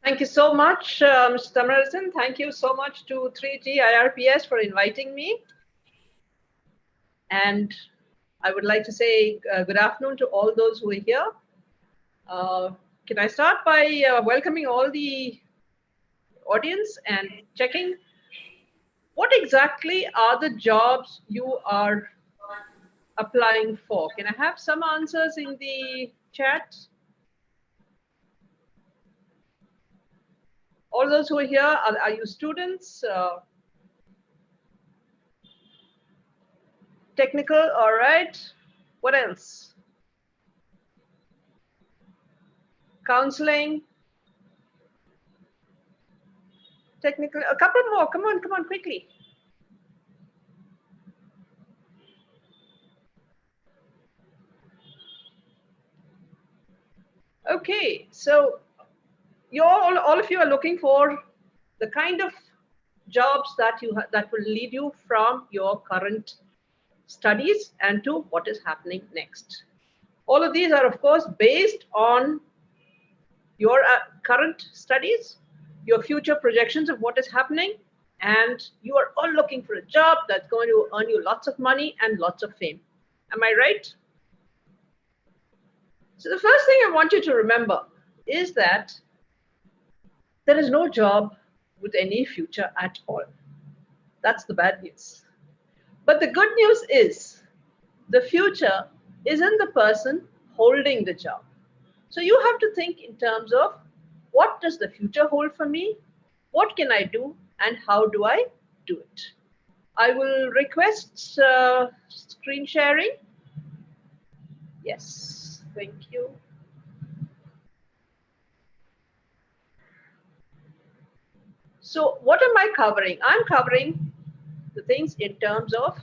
Thank you so much, Mr. Tamararajan. Thank you so much to 3G IRPS for inviting me. And I would like to say good afternoon to all those who are here. Can I start by welcoming all the audience and checking what exactly are the jobs you are applying for? Can I have some answers in the chat? All those who are here, are you students? Technical, all right. What else? Counseling. Technical, a couple more, come on, quickly. Okay, so all of you are looking for the kind of jobs that that will lead you from your current studies and to what is happening next. All of these are, of course, based on your current studies, your future projections of what is happening, and you are all looking for a job that's going to earn you lots of money and lots of fame. Am I right? So the first thing I want you to remember is that there is no job with any future at all. That's the bad news. But the good news is the future is in the person holding the job. So you have to think in terms of what does the future hold for me? What can I do and how do I do it? I will request screen sharing. Yes, thank you. So what am I covering? I'm covering the things in terms of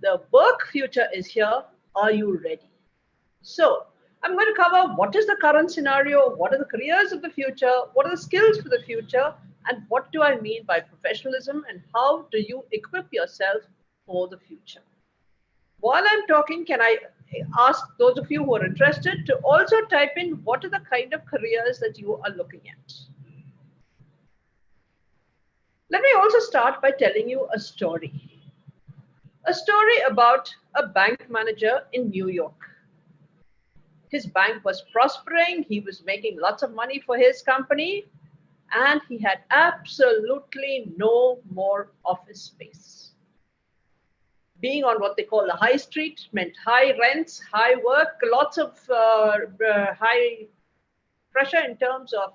the work future is here. Are you ready? So I'm going to cover what is the current scenario, what are the careers of the future, what are the skills for the future, and what do I mean by professionalism and how do you equip yourself for the future. While I'm talking, can I ask those of you who are interested to also type in what are the kind of careers that you are looking at. Let me also start by telling you a story. A story about a bank manager in New York. His bank was prospering, he was making lots of money for his company, and he had absolutely no more office space. Being on what they call the high street meant high rents, high work, lots of high pressure in terms of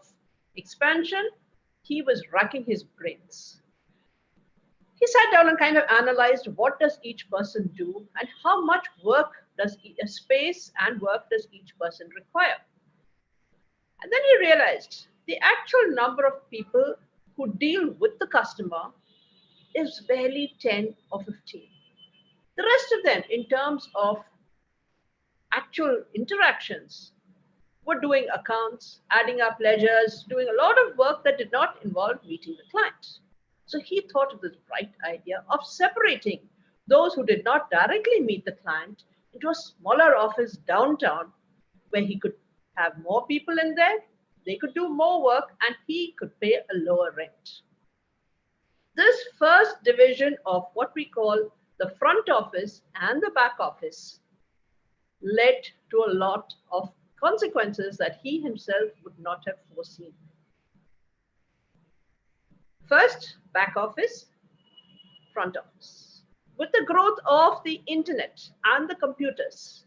expansion, he was racking his brains. He sat down and kind of analyzed what does each person do and how much work does space and work does each person require. And then he realized the actual number of people who deal with the customer is barely 10 or 15. The rest of them, in terms of actual interactions, were doing accounts, adding up ledgers, doing a lot of work that did not involve meeting the client. So he thought of this bright idea of separating those who did not directly meet the client into a smaller office downtown where he could have more people in there, they could do more work, and he could pay a lower rent. This first division of what we call the front office and the back office led to a lot of consequences that he himself would not have foreseen. First, back office, front office. With the growth of the internet and the computers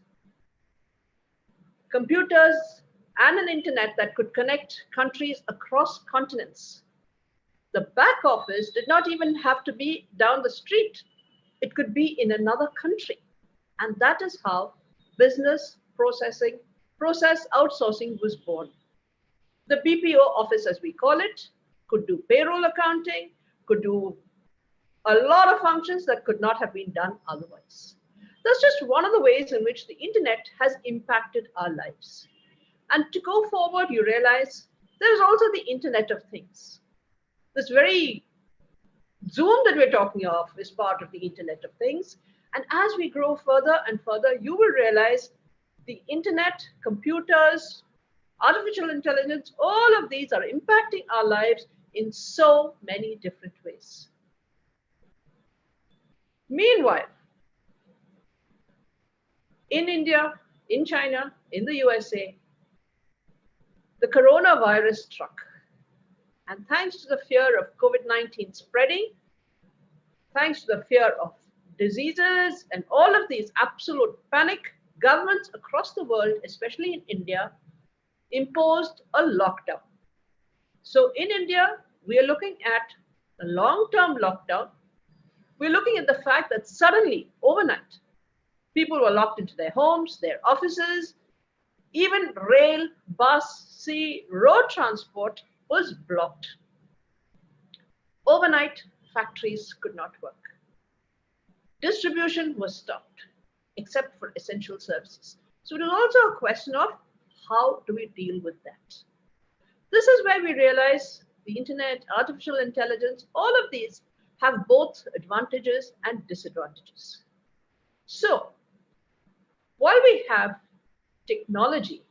and an internet that could connect countries across continents, the back office did not even have to be down the street. It could be in another country. And that is how business process outsourcing was born. The BPO office, as we call it, could do payroll accounting, could do a lot of functions that could not have been done otherwise. That's just one of the ways in which the internet has impacted our lives. And to go forward, you realize there's also the Internet of Things. This very Zoom that we're talking of is part of the Internet of Things. And as we grow further and further, you will realize the internet, computers, artificial intelligence, all of these are impacting our lives in so many different ways. Meanwhile, in India, in China, in the USA, the coronavirus struck. And thanks to the fear of COVID-19 spreading, thanks to the fear of diseases and all of these absolute panic, governments across the world, especially in India, imposed a lockdown. So in India, we are looking at a long-term lockdown. We're looking at the fact that suddenly, overnight, people were locked into their homes, their offices, even rail, bus, sea, road transport was blocked. Overnight, factories could not work. Distribution was stopped, except for essential services. So it is also a question of how do we deal with that? This is where we realize the internet, artificial intelligence, all of these have both advantages and disadvantages. So while we have technology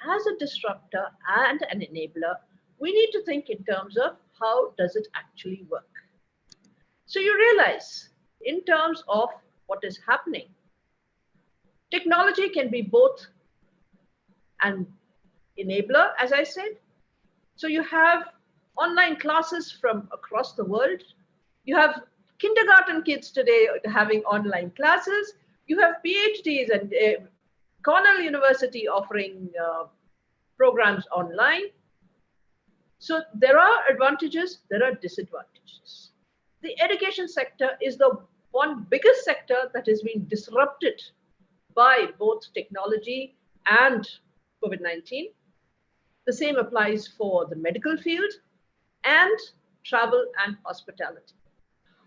as a disruptor and an enabler, we need to think in terms of how does it actually work? So you realize in terms of what is happening, technology can be both an enabler, as I said. So you have online classes from across the world. You have kindergarten kids today having online classes. You have PhDs and Cornell University offering programs online. So there are advantages, there are disadvantages. The education sector is the one biggest sector that has been disrupted by both technology and COVID-19. The same applies for the medical field and travel and hospitality.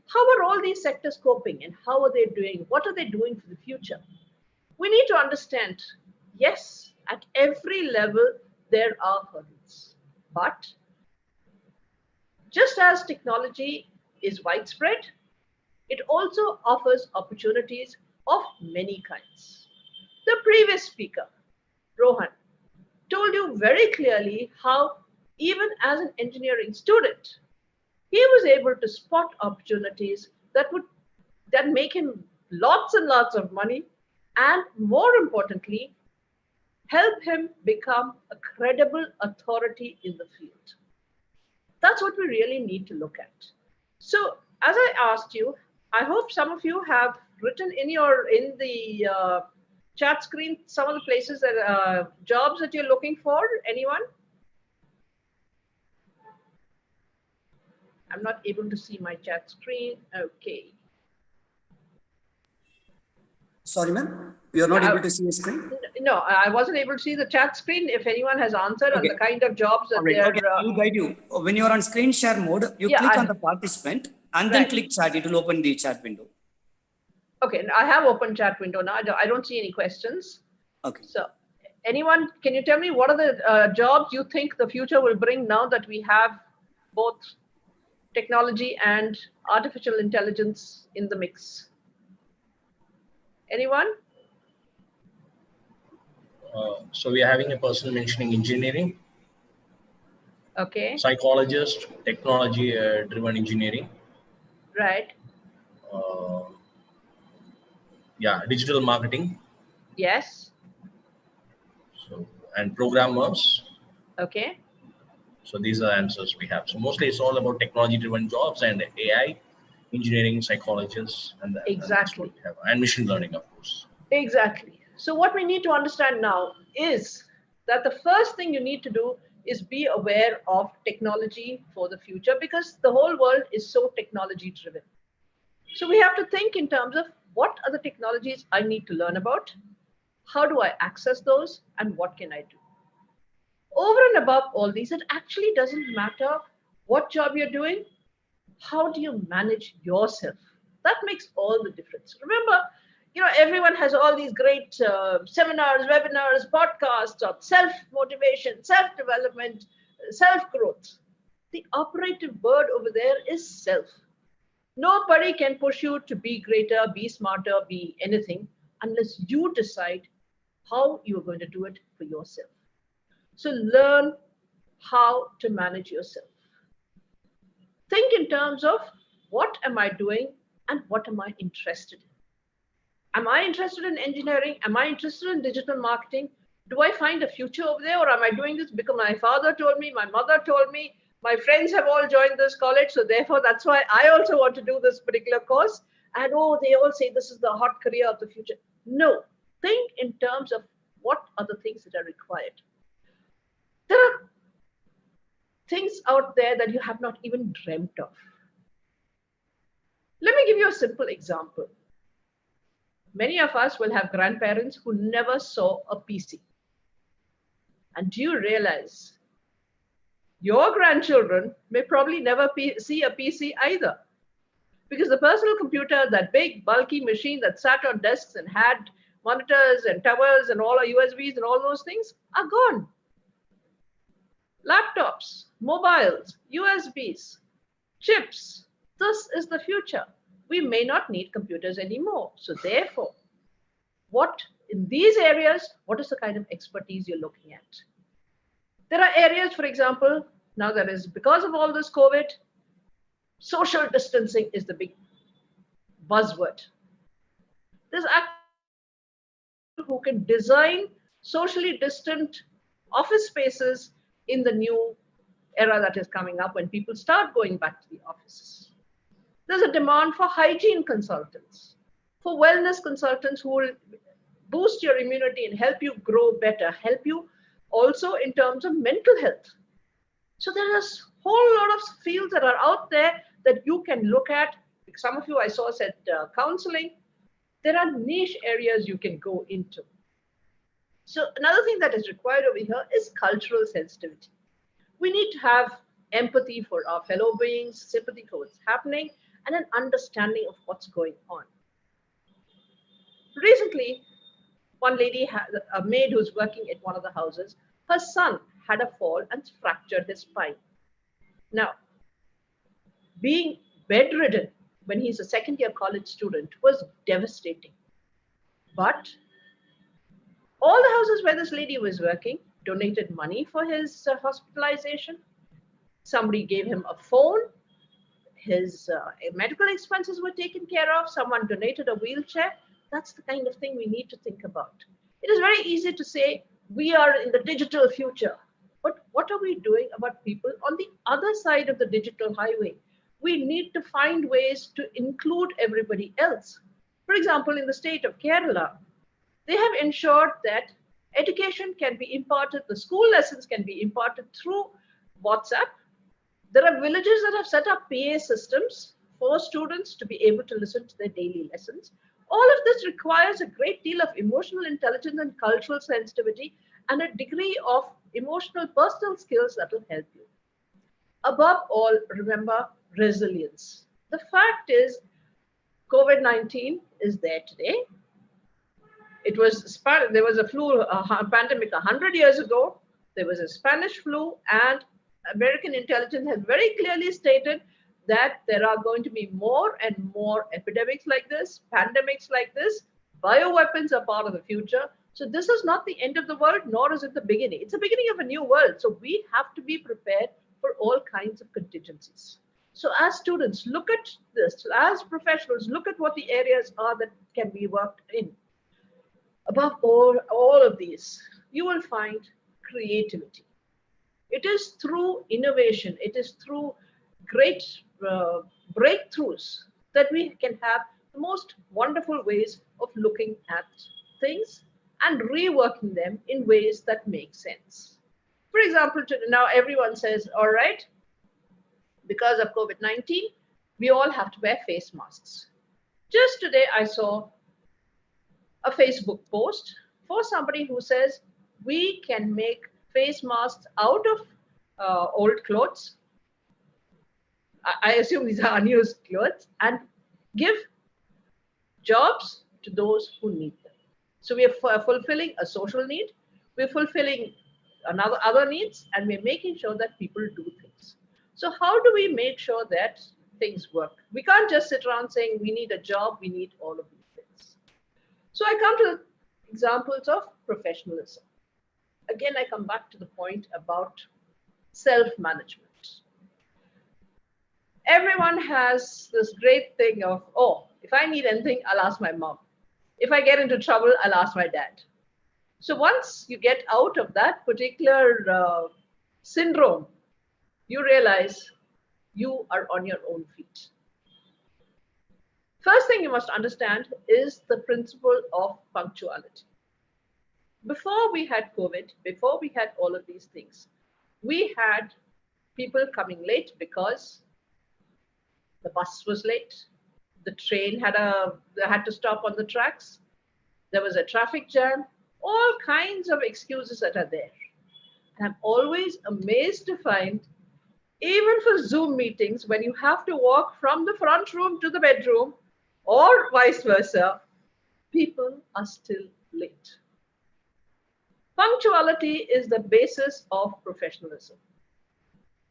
How are all these sectors coping and how are they doing? What are they doing for the future? We need to understand, yes, at every level, there are hurdles. But just as technology is widespread, it also offers opportunities of many kinds. The previous speaker, Rohan, told you very clearly how even as an engineering student, he was able to spot opportunities that make him lots and lots of money, and more importantly, help him become a credible authority in the field. That's what we really need to look at. So as I asked you, I hope some of you have written in the chat screen some of the places that jobs that you're looking for. Anyone? I'm not able to see my chat screen. Okay. Sorry, ma'am. You're not able to see the screen? No, I wasn't able to see the chat screen. If anyone has answered on the kind of jobs that they're... Okay, I will guide you. When you're on screen share mode, you click on the participant and then click chat. It will open the chat window. Okay, I have open chat window now. I don't see any questions. Okay. So anyone, can you tell me what are the jobs you think the future will bring now that we have both technology and artificial intelligence in the mix? Anyone? So we are having a person mentioning engineering. Okay. Psychologist, technology-driven engineering. Right. Yeah, digital marketing. Yes. So, and programmers. Okay. So these are answers we have. So mostly it's all about technology-driven jobs and AI, engineering, psychologists, and exactly. And machine learning, of course. Exactly. So what we need to understand now is that the first thing you need to do is be aware of technology for the future, because the whole world is so technology driven. So we have to think in terms of what are the technologies I need to learn about, how do I access those, and what can I do? Over and above all these, it actually doesn't matter what job you're doing. How do you manage yourself? That makes all the difference. Remember, everyone has all these great seminars, webinars, podcasts on self-motivation, self-development, self-growth. The operative word over there is self. Nobody can push you to be greater, be smarter, be anything unless you decide how you're going to do it for yourself. So learn how to manage yourself. Think in terms of what am I doing and what am I interested in? Am I interested in engineering? Am I interested in digital marketing? Do I find a future over there, or am I doing this because my father told me, my mother told me, my friends have all joined this college, so therefore that's why I also want to do this particular course, and they all say this is the hot career of the future. No, think in terms of what are the things that are required. There are things out there that you have not even dreamt of. Let me give you a simple example. Many of us will have grandparents who never saw a PC. And do you realize your grandchildren may probably never see a PC either? Because the personal computer, that big bulky machine that sat on desks and had monitors and towers and all our USBs and all those things are gone. Laptops, mobiles, USBs, chips. This is the future. We may not need computers anymore. So therefore, in these areas, what is the kind of expertise you're looking at? There are areas, for example, now there is, because of all this COVID, social distancing is the big buzzword. There's actually who can design socially distant office spaces in the new era that is coming up when people start going back to the offices. There's a demand for hygiene consultants, for wellness consultants who will boost your immunity and help you grow better, help you also in terms of mental health. So there is a whole lot of fields that are out there that you can look at. Some of you I saw said counseling. There are niche areas you can go into. So another thing that is required over here is cultural sensitivity. We need to have empathy for our fellow beings, sympathy for what's happening, and an understanding of what's going on. Recently, one lady, a maid who's working at one of the houses, her son had a fall and fractured his spine. Now, being bedridden when he's a second-year college student was devastating. But all the houses where this lady was working donated money for his hospitalization. Somebody gave him a phone. His medical expenses were taken care of. Someone donated a wheelchair. That's the kind of thing we need to think about. It is very easy to say we are in the digital future, but what are we doing about people on the other side of the digital highway? We need to find ways to include everybody else. For example, in the state of Kerala, they have ensured that education can be imparted, the school lessons can be imparted through WhatsApp. There are villages that have set up PA systems for students to be able to listen to their daily lessons. All of this requires a great deal of emotional intelligence and cultural sensitivity and a degree of emotional personal skills that will help you. Above all, remember resilience. The fact is, COVID-19 is there today. There was a flu pandemic 100 years ago. There was a Spanish flu, and American intelligence has very clearly stated that there are going to be more and more epidemics like this, pandemics like this. Bioweapons are part of the future. So this is not the end of the world, nor is it the beginning. It's the beginning of a new world. So we have to be prepared for all kinds of contingencies. So as students, look at this. As professionals, look at what the areas are that can be worked in. Above all of these, you will find creativity. It is through innovation, it is through great breakthroughs that we can have the most wonderful ways of looking at things and reworking them in ways that make sense. For example, now everyone says, all right, because of COVID-19, we all have to wear face masks. Just today, I saw a Facebook post for somebody who says we can make face masks out of old clothes. I assume these are unused clothes, and give jobs to those who need them. So we are fulfilling a social need, we're fulfilling other needs, and we're making sure that people do things. So how do we make sure that things work? We can't just sit around saying we need a job, we need all of these things. So I come to examples of professionalism. Again, I come back to the point about self-management. Everyone has this great thing of, oh, if I need anything, I'll ask my mom. If I get into trouble, I'll ask my dad. So once you get out of that particular syndrome, you realize you are on your own feet. First thing you must understand is the principle of punctuality. Before we had COVID, before we had all of these things, we had people coming late because the bus was late, the train had to stop on the tracks, there was a traffic jam, all kinds of excuses that are there. And I'm always amazed to find, even for Zoom meetings, when you have to walk from the front room to the bedroom or vice versa, people are still late. Punctuality is the basis of professionalism.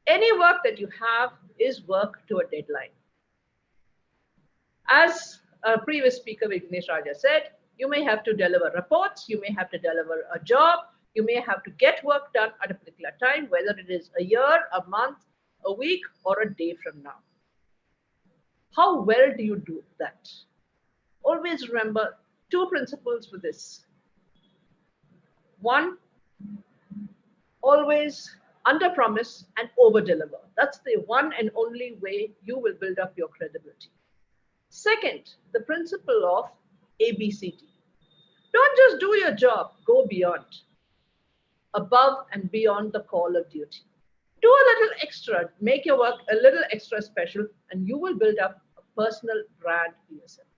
Any work that you have is work to a deadline. As a previous speaker, Vignesh Raja, said, you may have to deliver reports, you may have to deliver a job, you may have to get work done at a particular time, whether it is a year, a month, a week, or a day from now. How well do you do that? Always remember two principles for this. One, always under-promise and over-deliver. That's the one and only way you will build up your credibility. Second, the principle of ABCD. Don't just do your job, go beyond, above and beyond the call of duty. Do a little extra, make your work a little extra special, and you will build up a personal brand for yourself.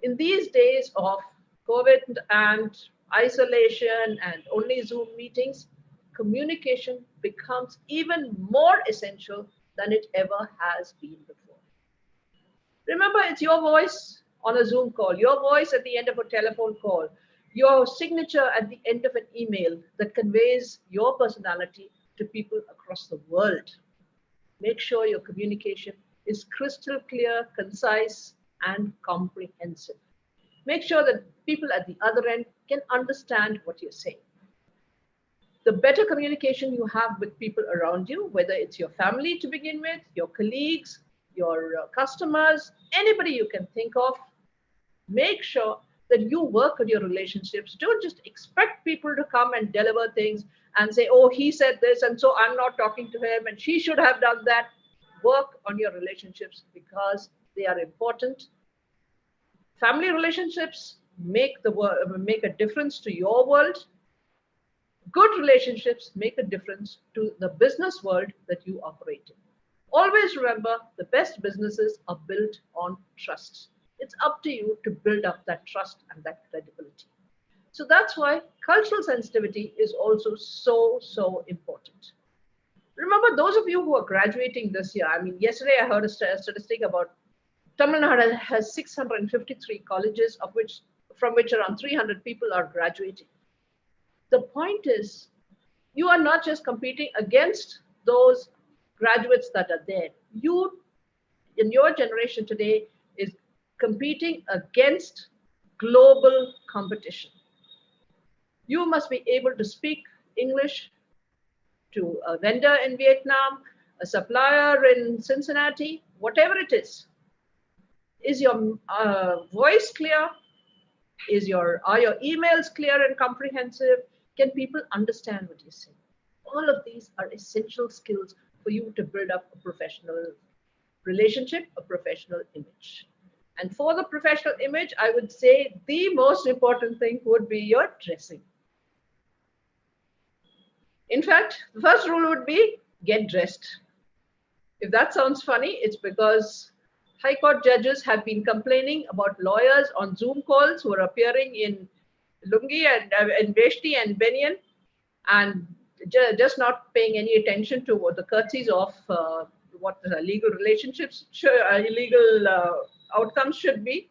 In these days of COVID and isolation and only Zoom meetings, communication becomes even more essential than it ever has been before. Remember, it's your voice on a Zoom call, your voice at the end of a telephone call, your signature at the end of an email that conveys your personality to people across the world. Make sure your communication is crystal clear, concise, and comprehensive. Make sure that people at the other end can understand what you're saying. The better communication you have with people around you, whether it's your family to begin with, your colleagues, your customers, anybody you can think of, make sure that you work on your relationships. Don't just expect people to come and deliver things and say, oh, he said this, and so I'm not talking to him, and she should have done that. Work on your relationships because they are important. Family relationships make a difference to your world. Good relationships make a difference to the business world that you operate in. Always remember, the best businesses are built on trust. It's up to you to build up that trust and that credibility. So that's why cultural sensitivity is also so important. Remember, those of you who are graduating this year, I mean, yesterday I heard a statistic about Tamil Nadu has 653 colleges, from which around 300 people are graduating. The point is, you are not just competing against those graduates that are there. You, in your generation today, is competing against global competition. You must be able to speak English to a vendor in Vietnam, a supplier in Cincinnati, whatever it is. Is your voice clear? Are your emails clear and comprehensive? Can people understand what you say? All of these are essential skills for you to build up a professional relationship, a professional image. And for the professional image, I would say the most important thing would be your dressing. In fact, the first rule would be get dressed. If that sounds funny, it's because High Court judges have been complaining about lawyers on Zoom calls who are appearing in lungi and in veshti and banyan and just not paying any attention to what the curtsies of what the legal relationships, legal outcomes should be.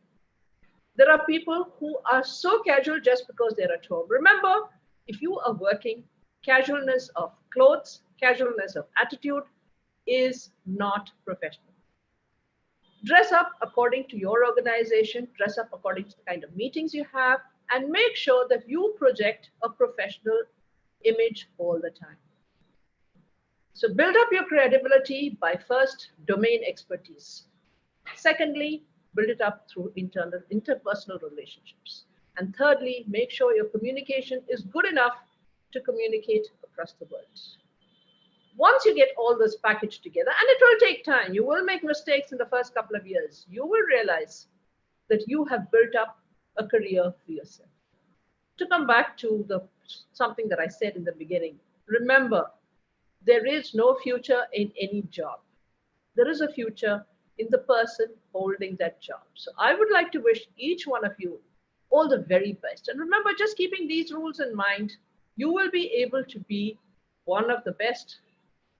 There are people who are so casual just because they're at home. Remember, if you are working, casualness of clothes, casualness of attitude is not professional. Dress up according to your organization, dress up according to the kind of meetings you have, and make sure that you project a professional image all the time. So build up your credibility by first domain expertise. Secondly, build it up through interpersonal relationships. And thirdly, make sure your communication is good enough to communicate across the world. Once you get all this packaged together, and it will take time, you will make mistakes in the first couple of years, you will realize that you have built up a career for yourself. To come back to something that I said in the beginning, remember, there is no future in any job. There is a future in the person holding that job. So I would like to wish each one of you all the very best. And remember, just keeping these rules in mind, you will be able to be one of the best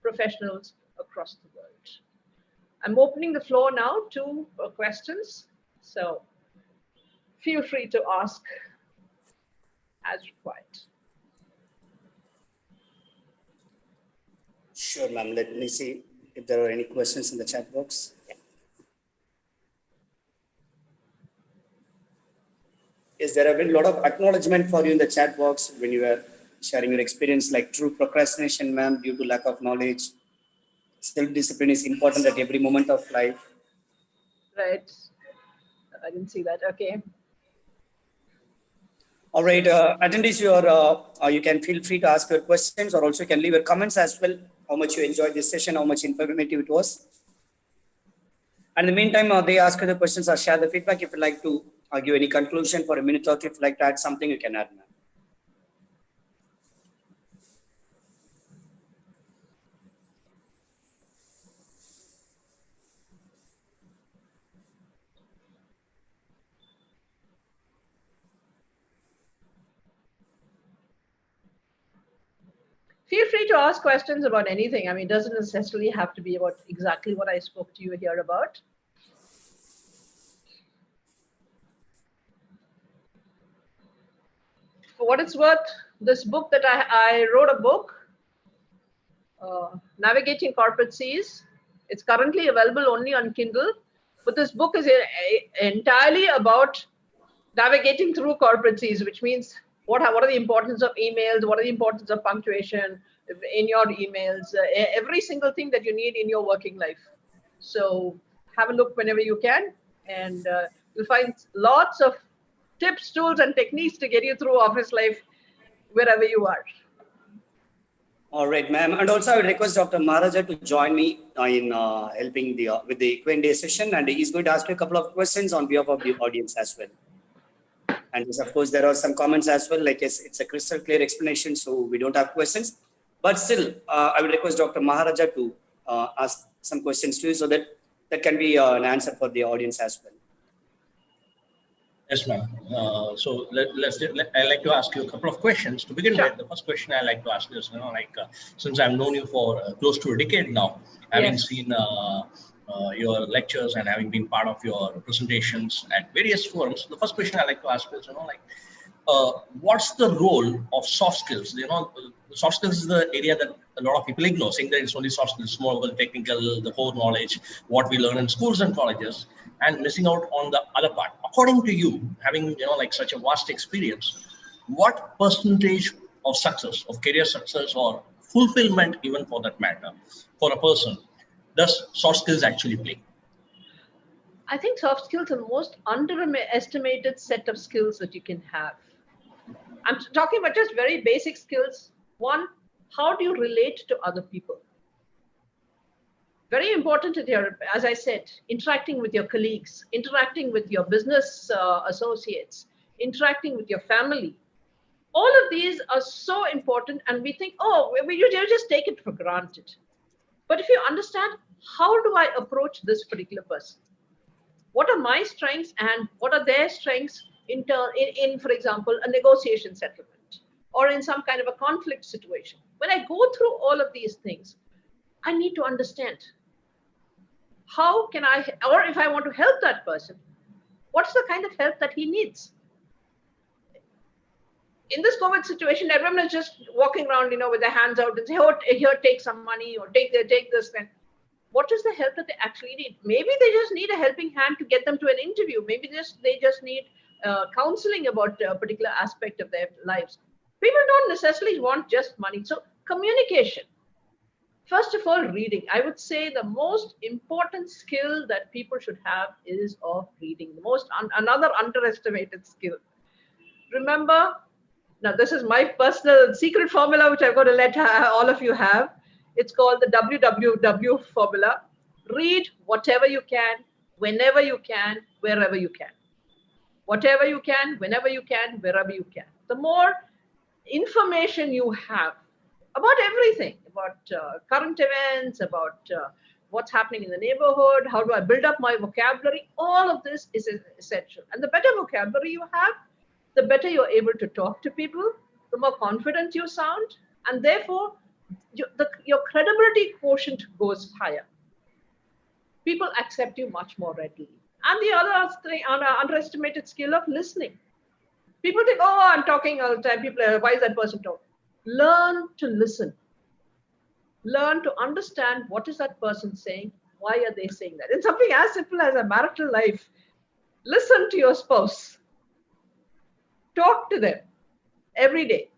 professionals across the world. I'm opening the floor now to questions. So feel free to ask as required. Sure, ma'am. Let me see if there are any questions in the chat box. Yes, there have been a lot of acknowledgement for you in the chat box when you were sharing your experience, like true procrastination, ma'am, due to lack of knowledge. Self-discipline is important at every moment of life. Right. I didn't see that. Okay. All right, attendees, you can feel free to ask your questions, or also you can leave your comments as well, how much you enjoyed this session, how much informative it was. And in the meantime, they ask you the questions or share the feedback. If you'd like to give any conclusion for a minute or two, if you'd like to add something, you can add, ma'am. Feel free to ask questions about anything. I mean, it doesn't necessarily have to be about exactly what I spoke to you here about. For what it's worth, this book that I wrote a book, Navigating Corporate Seas. It's currently available only on Kindle, but this book is entirely about navigating through corporate seas, which means what are the importance of emails, what are the importance of punctuation in your emails, every single thing that you need in your working life. So have a look whenever you can, and you'll find lots of tips, tools, and techniques to get you through office life wherever you are. All right, ma'am. And also I would request Dr. Maharaja to join me in helping with the Q&A session, and he's going to ask you a couple of questions on behalf of the audience as well. And yes, of course, there are some comments as well. Like yes, it's a crystal clear explanation, so we don't have questions. But still, I would request Dr. Maharaja to ask some questions to you, so that that can be an answer for the audience as well. Yes, ma'am. So I'd like to ask you a couple of questions. To begin with, the first question I'd like to ask is, since I've known you for close to a decade now, having seen your lectures and having been part of your presentations at various forums, the first question I'd like to ask is, what's the role of soft skills? Soft skills is the area that a lot of people ignore, saying that it's only soft skills, it's more of the technical, the core knowledge, what we learn in schools and colleges, and missing out on the other part. According to you, having such a vast experience, what percentage of success, of career success or fulfillment, even for that matter, for a person, does soft skills actually play? I think soft skills are the most underestimated set of skills that you can have. I'm talking about just very basic skills. One, how do you relate to other people? Very important in your, as I said, interacting with your colleagues, interacting with your business associates, interacting with your family. All of these are so important, and we think, oh, you just take it for granted. But if you understand, how do I approach this particular person? What are my strengths and what are their strengths in, for example, a negotiation settlement or in some kind of a conflict situation? When I go through all of these things, I need to understand how can I, or if I want to help that person, what's the kind of help that he needs? In this COVID situation, everyone is just walking around, with their hands out and say, oh, here, take some money or take this. What is the help that they actually need? Maybe they just need a helping hand to get them to an interview. Maybe they just need counseling about a particular aspect of their lives. People don't necessarily want just money. So communication. First of all, reading. I would say the most important skill that people should have is of reading. Another underestimated skill. Remember, now this is my personal secret formula, which I'm going to let all of you have. It's called the WWW formula. Read whatever you can, whenever you can, wherever you can. Whatever you can, whenever you can, wherever you can. The more information you have about everything, about current events, about what's happening in the neighborhood, how do I build up my vocabulary, all of this is essential. And the better vocabulary you have, the better you're able to talk to people, the more confident you sound, and therefore your credibility quotient goes higher. People accept you much more readily. And the other thing, underestimated skill of listening. People think, oh, I'm talking all the time. People, why is that person talking? Learn to listen. Learn to understand what is that person saying. Why are they saying that? It's something as simple as a marital life. Listen to your spouse. Talk to them every day.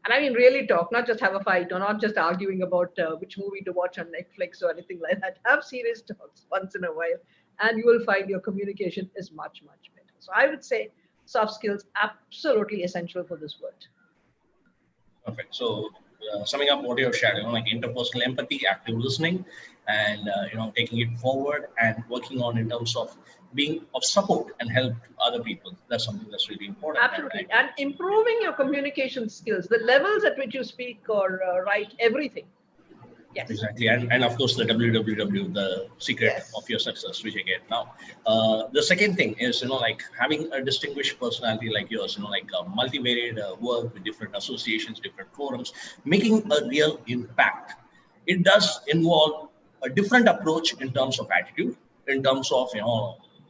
And I mean, really talk, not just have a fight or not just arguing about which movie to watch on Netflix or anything like that. Have serious talks once in a while, and you will find your communication is much, much better. So I would say soft skills, absolutely essential for this world. Perfect. So summing up what you have shared, interpersonal empathy, active listening, and taking it forward and working on in terms of being of support and help to other people. That's something that's really important. Absolutely. And improving your communication skills, the levels at which you speak or write, everything. Yes. Exactly. And of course, the WWW, the secret of your success, which I get now. The second thing is, having a distinguished personality like yours, multivariate work with different associations, different forums, making a real impact. It does involve a different approach in terms of attitude, in terms of,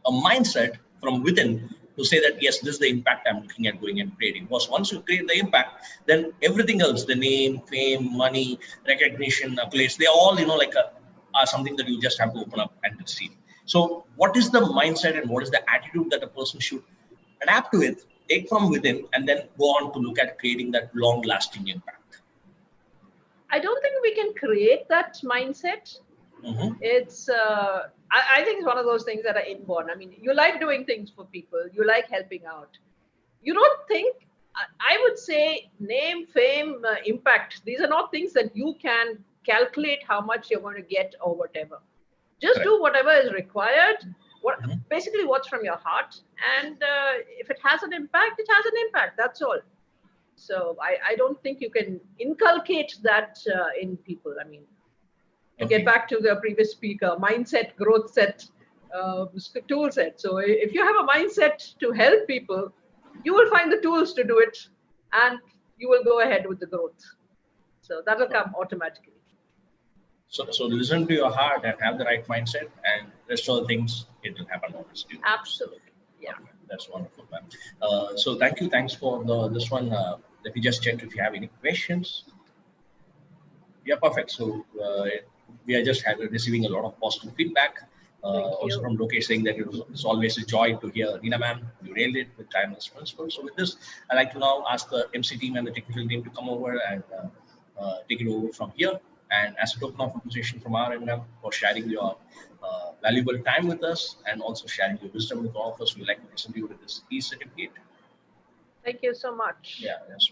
a mindset from within to say that, yes, this is the impact I'm looking at going and creating. Because once you create the impact, then everything else, the name, fame, money, recognition, place, they all, are something that you just have to open up and receive. So what is the mindset and what is the attitude that a person should adapt to it, take from within, and then go on to look at creating that long-lasting impact? I don't think we can create that mindset. Mm-hmm. It's, I think it's one of those things that are inborn. I mean, you like doing things for people. You like helping out. You don't think, I would say name, fame, impact. These are not things that you can calculate how much you're going to get or whatever. Just do whatever is required basically what's from your heart, and if it has an impact, it has an impact. That's all. So I don't think you can inculcate that in people. I mean, to get back to the previous speaker, mindset, growth set, tool set. So if you have a mindset to help people, you will find the tools to do it, and you will go ahead with the growth. So that will come automatically. So listen to your heart and have the right mindset, and rest of the things, it will happen honestly. Absolutely. Yeah. Okay, that's wonderful, man. So thanks for this one. Let me just check if you have any questions. Yeah, perfect. So we are just receiving a lot of positive feedback. Also from Lokesh saying that it's always a joy to hear Nina ma'am, you nailed it with timeless principles. So with this, I'd like to now ask the MC team and the technical team to come over and take it over from here. And as a token of appreciation from our end, ma'am, for sharing your valuable time with us and also sharing your wisdom with all of us, we'd like to present you with this e-certificate. Thank you so much. Yeah, that's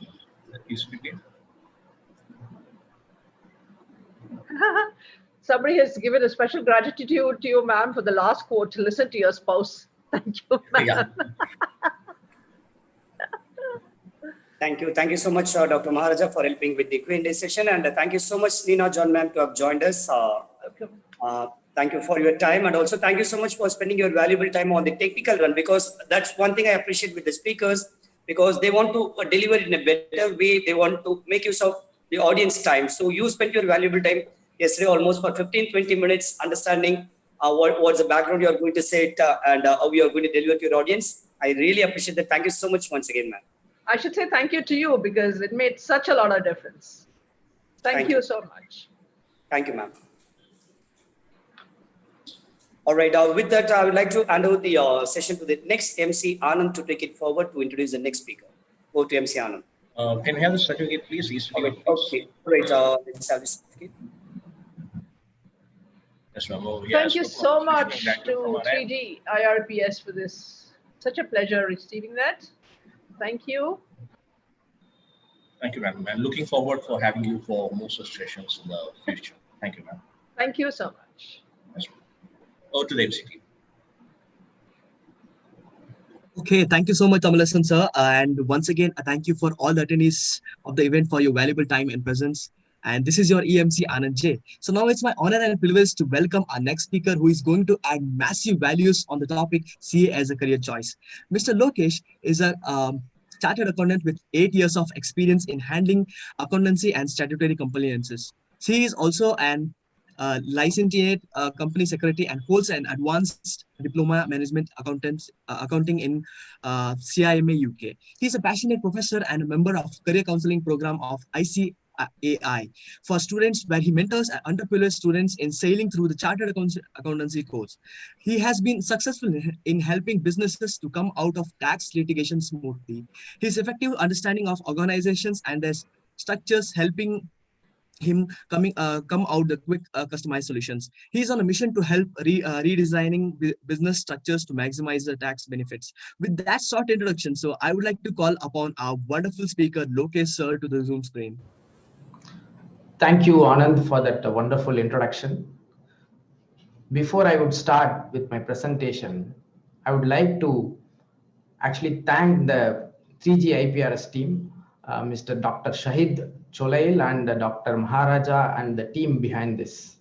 the e-certificate. Somebody has given a special gratitude to you, ma'am, for the last quote. Listen to your spouse. Thank you, ma'am. Yeah. Thank you so much, Dr. Maharaja, for helping with the Q&A session, and thank you so much, Nina, John, ma'am, to have joined us. Thank you for your time, and also thank you so much for spending your valuable time on the technical run, because that's one thing I appreciate with the speakers, because they want to deliver in a better way. They want to make use of the audience time. So you spent your valuable time yesterday almost for 15-20 minutes understanding what's the background you're going to say it, and how you're going to deliver to your audience. I really appreciate that. Thank you so much once again, ma'am. I should say thank you to you, because it made such a lot of difference. Thank you so much. Thank you, ma'am. All right, with that, I would like to hand over the session to the next MC, Anand, to take it forward to introduce the next speaker. Go to MC Anand. Can I have the certificate, please? Okay, great. Let's have the certificate. Yes, ma'am. Thank you so much to 3G IRPS for this. Such a pleasure receiving that. Thank you. Thank you, ma'am. I'm looking forward for having you for more such sessions in the future. Thank you, ma'am. Thank you so much. Yes, over to the MC team. Okay, thank you so much, Amalasan sir. And once again, thank you for all the attendees of the event for your valuable time and presence. And this is your EMC Anand J. So now it's my honor and privilege to welcome our next speaker, who is going to add massive values on the topic CA as a career choice. Mr. Lokesh is a chartered accountant with 8 years of experience in handling accountancy and statutory compliances. He is also an licensed company secretary and holds an advanced diploma management accounting in CIMA UK. He's a passionate professor and a member of career counseling program of ICAI for students, where he mentors entrepreneurial students in sailing through the chartered accountancy course. He has been successful in helping businesses to come out of tax litigation smoothly. His effective understanding of organizations and their structures helping him come out the quick customized solutions. He's on a mission to help redesigning business structures to maximize the tax benefits. With that short introduction, so I would like to call upon our wonderful speaker, Lokesh sir, to the Zoom screen. Thank you, Anand, for that wonderful introduction. Before I would start with my presentation, I would like to actually thank the 3G IPRS team, Mr. Dr. Shahid Cholail and Dr. Maharaja and the team behind this.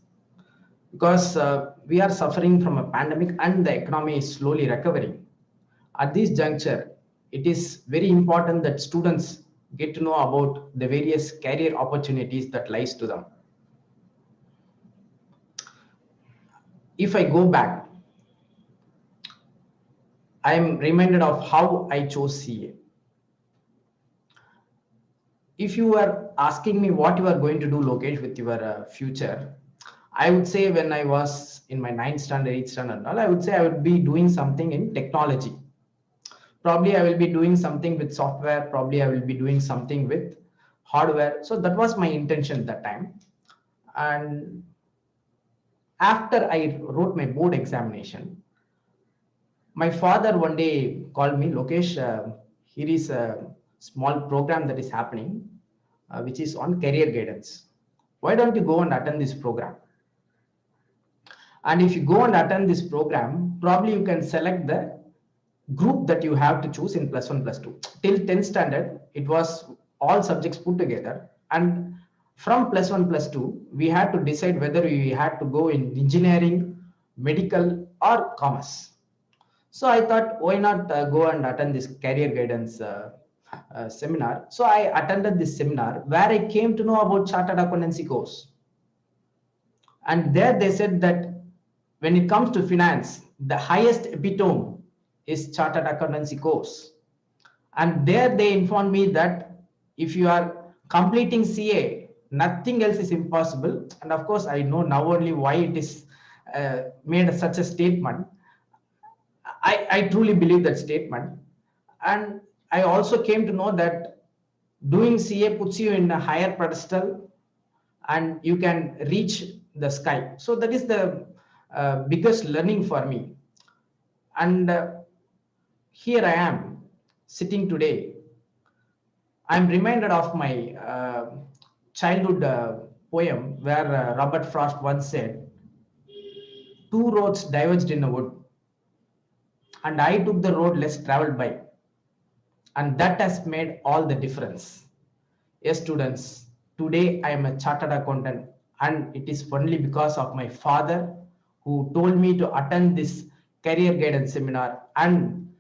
Because we are suffering from a pandemic and the economy is slowly recovering. At this juncture, it is very important that students get to know about the various career opportunities that lies to them. If I go back, I am reminded of how I chose CA. If you were asking me what you are going to do, Lokesh, with your future, I would say when I was in my 9th standard, 8th standard, I would say I would be doing something in technology. Probably I will be doing something with software. Probably I will be doing something with hardware. So that was my intention at that time. And after I wrote my board examination, my father one day called me, Lokesh, here is a small program that is happening, which is on career guidance. Why don't you go and attend this program? And if you go and attend this program, probably you can select the group that you have to choose in +1, +2. Till 10th standard, it was all subjects put together. And from +1, +2, we had to decide whether we had to go in engineering, medical, or commerce. So I thought, why not go and attend this career guidance seminar. So I attended this seminar where I came to know about chartered accountancy course. And there they said that when it comes to finance, the highest epitome is chartered accountancy course. And there they informed me that if you are completing CA, nothing else is impossible. And of course, I know now only why it is made such a statement. I truly believe that statement. And I also came to know that doing CA puts you in a higher pedestal and you can reach the sky. So that is the biggest learning for me. And here I am sitting today. I'm reminded of my childhood poem where Robert Frost once said, "Two roads diverged in a wood, and I took the road less traveled by, and that has made all the difference." Yes, students, today I am a chartered accountant, and it is only because of my father who told me to attend this career guidance seminar. And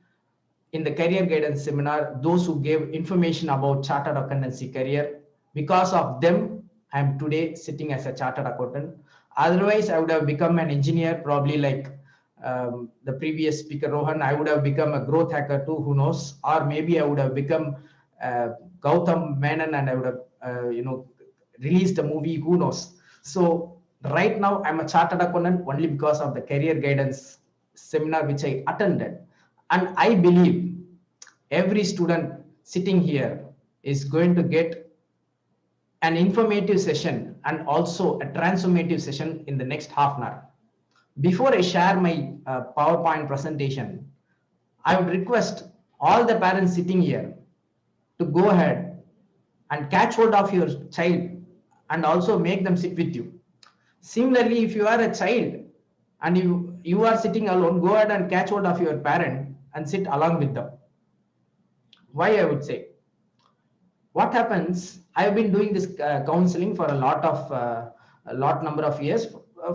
in the career guidance seminar, those who gave information about chartered accountancy career, because of them, I am today sitting as a chartered accountant. Otherwise, I would have become an engineer, probably like the previous speaker, Rohan. I would have become a growth hacker too, who knows? Or maybe I would have become Gautam Menon and I would have, released a movie, who knows? So right now, I'm a chartered accountant only because of the career guidance seminar which I attended. And I believe every student sitting here is going to get an informative session and also a transformative session in the next half an hour. Before I share my PowerPoint presentation, I would request all the parents sitting here to go ahead and catch hold of your child and also make them sit with you. Similarly, if you are a child and you are sitting alone, go ahead and catch hold of your parent and sit along with them. Why I would say? What happens, I have been doing this counseling for a lot number of years.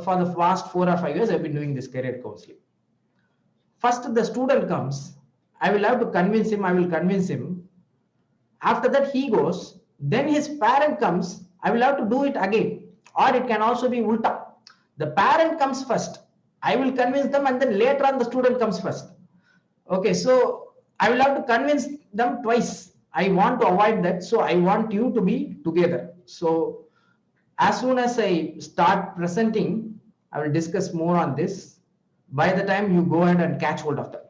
For the past 4 or 5 years, I've been doing this career counseling. First, the student comes, I will have to convince him, I will convince him. After that, he goes, then his parent comes, I will have to do it again. Or it can also be ulta. The parent comes first, I will convince them, and then later on the student comes first. Okay, so I will have to convince them twice. I want to avoid that, so I want you to be together. So as soon as I start presenting, I will discuss more on this. By the time you go ahead and catch hold of them.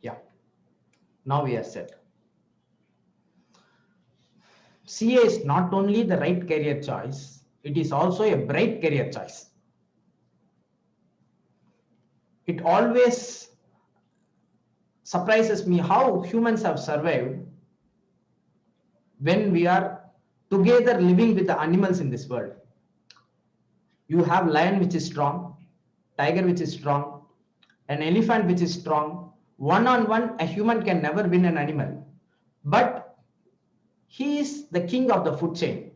Yeah, now we are set. CA is not only the right career choice, it is also a bright career choice. It always surprises me how humans have survived when we are together living with the animals in this world. You have lion which is strong, tiger which is strong, an elephant which is strong. One-on-one, a human can never win an animal. But he is the king of the food chain.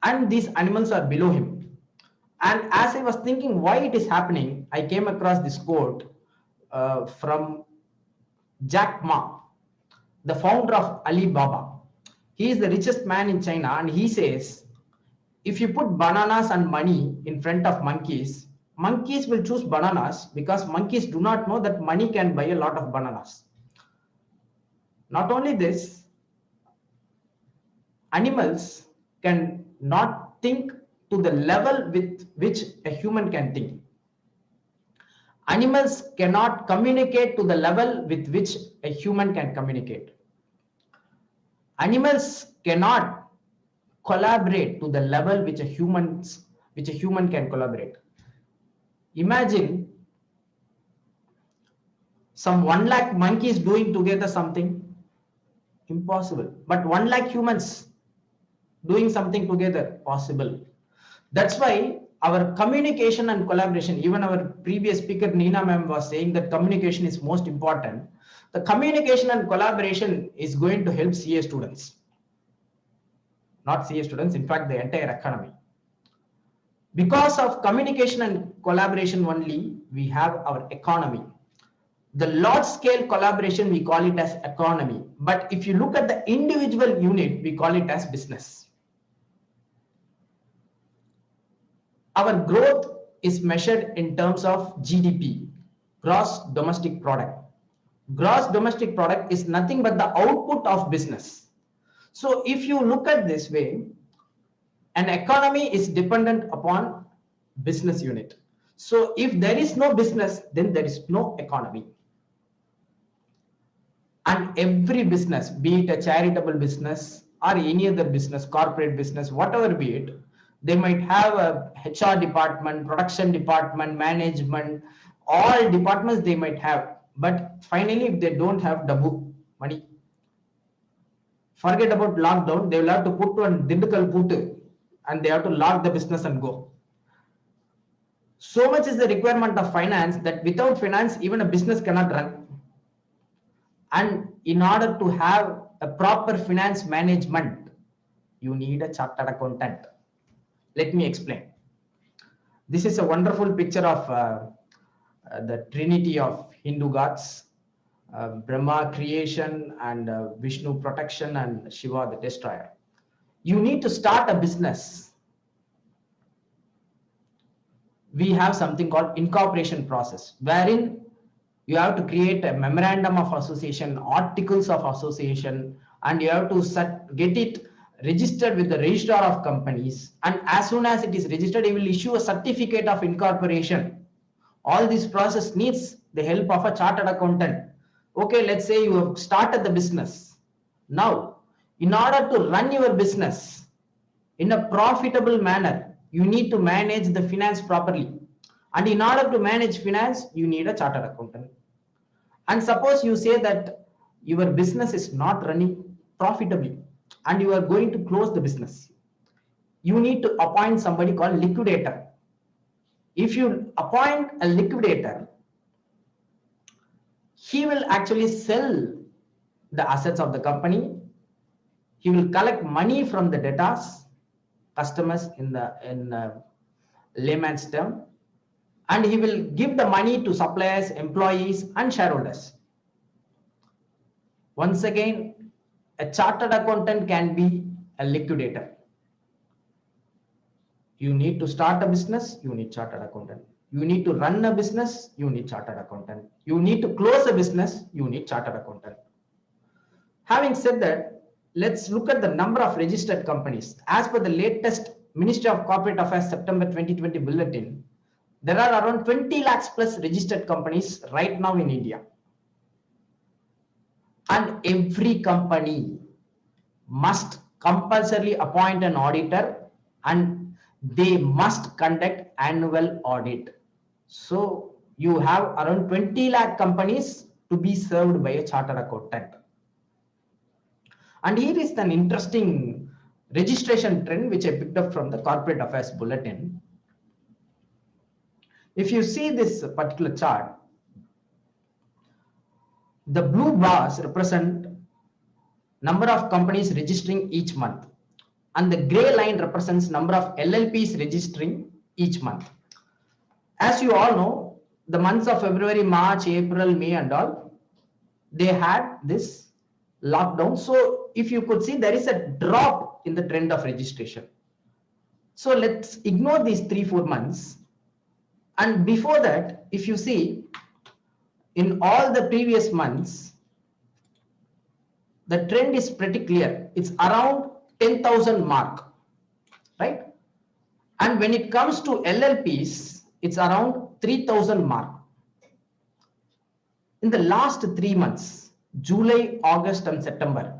And these animals are below him. And as I was thinking why it is happening, I came across this quote from Jack Ma, the founder of Alibaba. He is the richest man in China, and he says, if you put bananas and money in front of monkeys, monkeys will choose bananas because monkeys do not know that money can buy a lot of bananas. Not only this, animals can not think to the level with which a human can think. Animals cannot communicate to the level with which a human can communicate. Animals cannot collaborate to the level which a human can collaborate. Imagine some 1 lakh monkeys doing together something. Impossible. But 1 lakh humans doing something together, possible. That's why our communication and collaboration, even our previous speaker Neena ma'am was saying that communication is most important. The communication and collaboration is going to help CA students. Not CA students, in fact, the entire economy. Because of communication and collaboration only, we have our economy. The large scale collaboration, we call it as economy. But if you look at the individual unit, we call it as business. Our growth is measured in terms of GDP, gross domestic product. Gross domestic product is nothing but the output of business. So if you look at this way, an economy is dependent upon business unit. So if there is no business, then there is no economy. And every business, be it a charitable business or any other business, corporate business, whatever be it, they might have a HR department, production department, management, all departments they might have. But finally, if they don't have dabu, money, forget about lockdown, they will have to put one Dindigal puttu and they have to lock the business and go. So much is the requirement of finance that without finance, even a business cannot run. And in order to have a proper finance management, you need a chartered accountant. Let me explain. This is a wonderful picture of the trinity of Hindu gods, Brahma creation and Vishnu protection and Shiva the destroyer. You need to start a business. We have something called incorporation process, wherein you have to create a memorandum of association, articles of association, and you have to get it registered with the registrar of companies. And as soon as it is registered, he will issue a certificate of incorporation. All this process needs the help of a chartered accountant. Okay, let's say you have started the business. Now, in order to run your business in a profitable manner, you need to manage the finance properly. And in order to manage finance, you need a chartered accountant. And suppose you say that your business is not running profitably and you are going to close the business. You need to appoint somebody called liquidator. If you appoint a liquidator, he will actually sell the assets of the company. He will collect money from the debtors, customers in layman's term, and he will give the money to suppliers, employees, and shareholders. Once again, a chartered accountant can be a liquidator. You need to start a business, you need chartered accountant. You need to run a business, you need chartered accountant. You need to close a business, you need chartered accountant. Having said that, let's look at the number of registered companies. As per the latest Ministry of Corporate Affairs September 2020 bulletin, there are around 20 lakhs plus registered companies right now in India. And every company must compulsorily appoint an auditor and they must conduct annual audit. So you have around 20 lakh companies to be served by a chartered accountant. And here is an interesting registration trend which I picked up from the Corporate Affairs Bulletin. If you see this particular chart, the blue bars represent number of companies registering each month, and the gray line represents number of LLPs registering each month. As you all know, the months of February, March, April, May and all, they had this lockdown. So if you could see, there is a drop in the trend of registration. So let's ignore these 3-4 months. And before that, if you see, in all the previous months, the trend is pretty clear. It's around 10,000 mark, right? And when it comes to LLPs, it's around 3,000 mark. In the last 3 months, July, August, and September,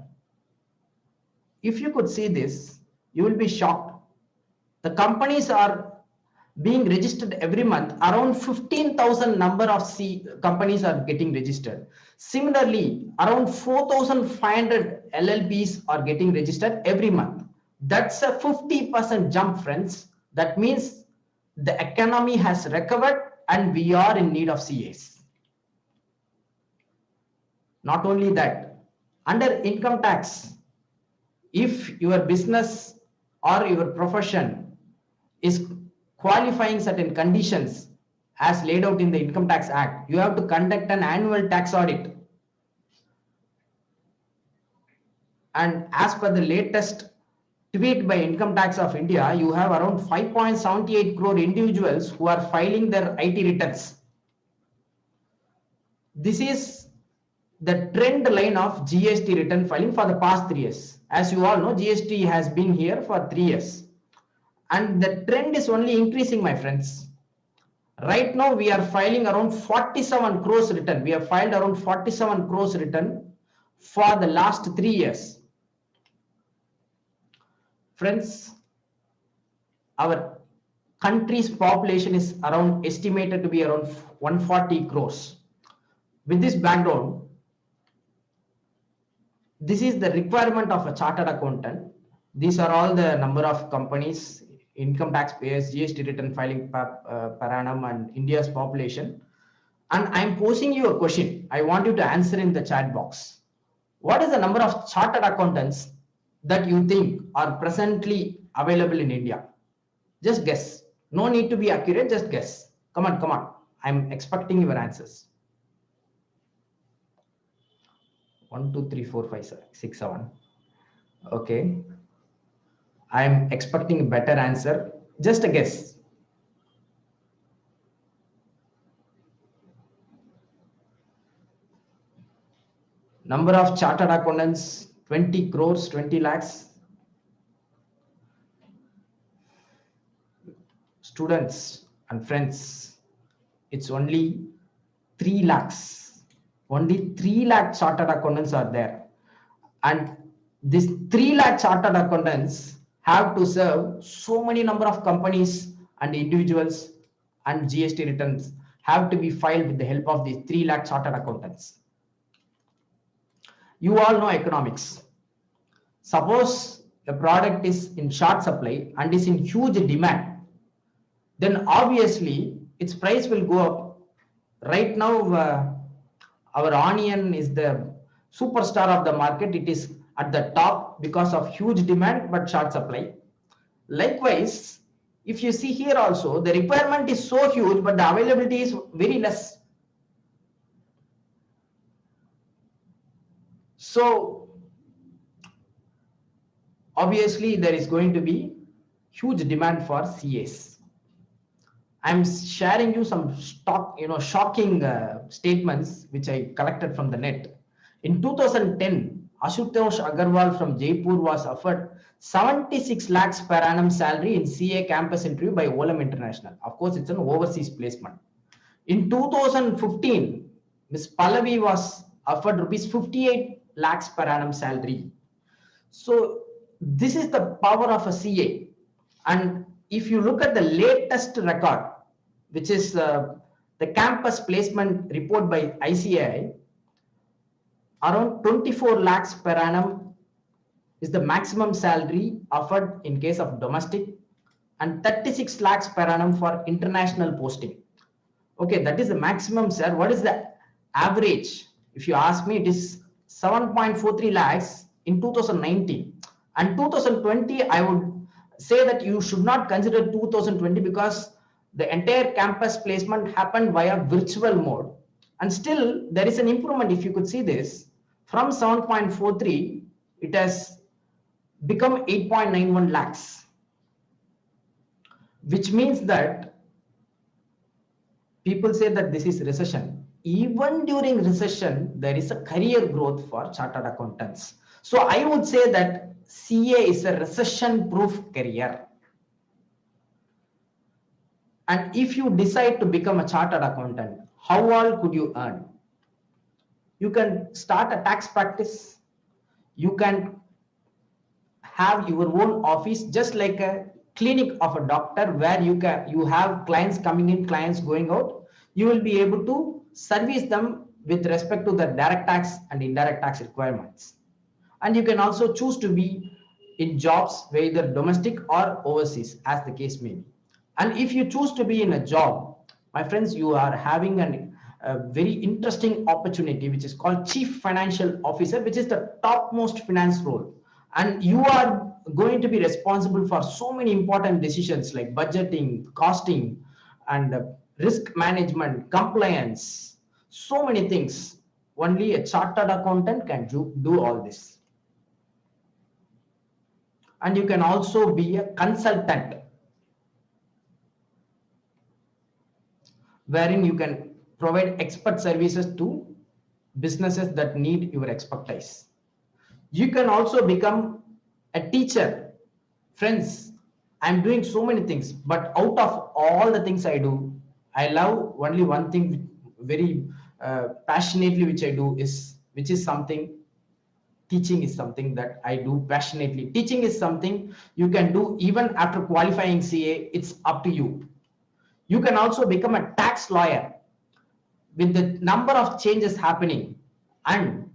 if you could see this, you will be shocked. The companies are being registered every month. Around 15,000 number of companies are getting registered. Similarly, around 4,500 LLPs are getting registered every month. That's a 50% jump, friends. That means the economy has recovered and we are in need of CAs. Not only that, under income tax, if your business or your profession is qualifying certain conditions as laid out in the Income Tax Act, you have to conduct an annual tax audit. And as per the latest tweet by Income Tax of India, you have around 5.78 crore individuals who are filing their IT returns. This is the trend line of GST return filing for the past 3 years. As you all know, GST has been here for 3 years. And the trend is only increasing, my friends. Right now, we are filing around 47 crores return. We have filed around 47 crores return for the last 3 years. Friends, our country's population is around estimated to be around 140 crores. With this background, this is the requirement of a chartered accountant. These are all the number of companies, income tax payers, GST return filing per annum, and India's population. And I'm posing you a question. I want you to answer in the chat box. What is the number of chartered accountants that you think are presently available in India? Just guess. No need to be accurate, just guess. Come on, come on. I'm expecting your answers. 1, 2, 3, 4, 5, 6, 7. Okay. I'm expecting a better answer. Just a guess. Number of chartered accountants, 20 crores, 20 lakhs. Students and friends, it's only 3 lakhs. Only 3 lakh chartered accountants are there. And these 3 lakh chartered accountants have to serve so many number of companies and individuals, and GST returns have to be filed with the help of these 3 lakh chartered accountants. You all know economics. Suppose a product is in short supply and is in huge demand, then obviously its price will go up. Right now, our onion is the superstar of the market. It is at the top because of huge demand but short supply. Likewise, if you see here also, the requirement is so huge but the availability is very less. So obviously there is going to be huge demand for CAs. I'm sharing you some shocking statements which I collected from the net. In 2010, Ashutosh Agarwal from Jaipur was offered 76 lakhs per annum salary in CA campus interview by Olam International. Of course, it's an overseas placement. In 2015, Ms. Pallavi was offered rupees 58 lakhs per annum salary. So this is the power of a CA. And if you look at the latest record, which is the campus placement report by ICAI, around 24 lakhs per annum is the maximum salary offered in case of domestic, and 36 lakhs per annum for international posting. Okay, that is the maximum, sir. What is the average? If you ask me, it is 7.43 lakhs in 2019. And 2020, I would say that you should not consider 2020 because the entire campus placement happened via virtual mode. And still, there is an improvement. If you could see this, from 7.43, it has become 8.91 lakhs, which means that people say that this is recession. Even during recession, there is a career growth for chartered accountants. So I would say that CA is a recession-proof career. And if you decide to become a chartered accountant, how all could you earn? You can start a tax practice. You can have your own office, just like a clinic of a doctor, where you have clients coming in, clients going out. You will be able to service them with respect to the direct tax and indirect tax requirements. And you can also choose to be in jobs, whether domestic or overseas, as the case may be. And if you choose to be in a job, my friends, you are having a very interesting opportunity, which is called Chief Financial Officer, which is the topmost finance role. And you are going to be responsible for so many important decisions like budgeting, costing, and risk management, compliance, so many things. Only a chartered accountant can do all this. And you can also be a consultant, wherein you can provide expert services to businesses that need your expertise. You can also become a teacher. Friends, I'm doing so many things, but out of all the things I do, I love only one thing very passionately, which I do which is something. Teaching is something that I do passionately. Teaching is something you can do even after qualifying CA. It's up to you. You can also become a tax lawyer. With the number of changes happening and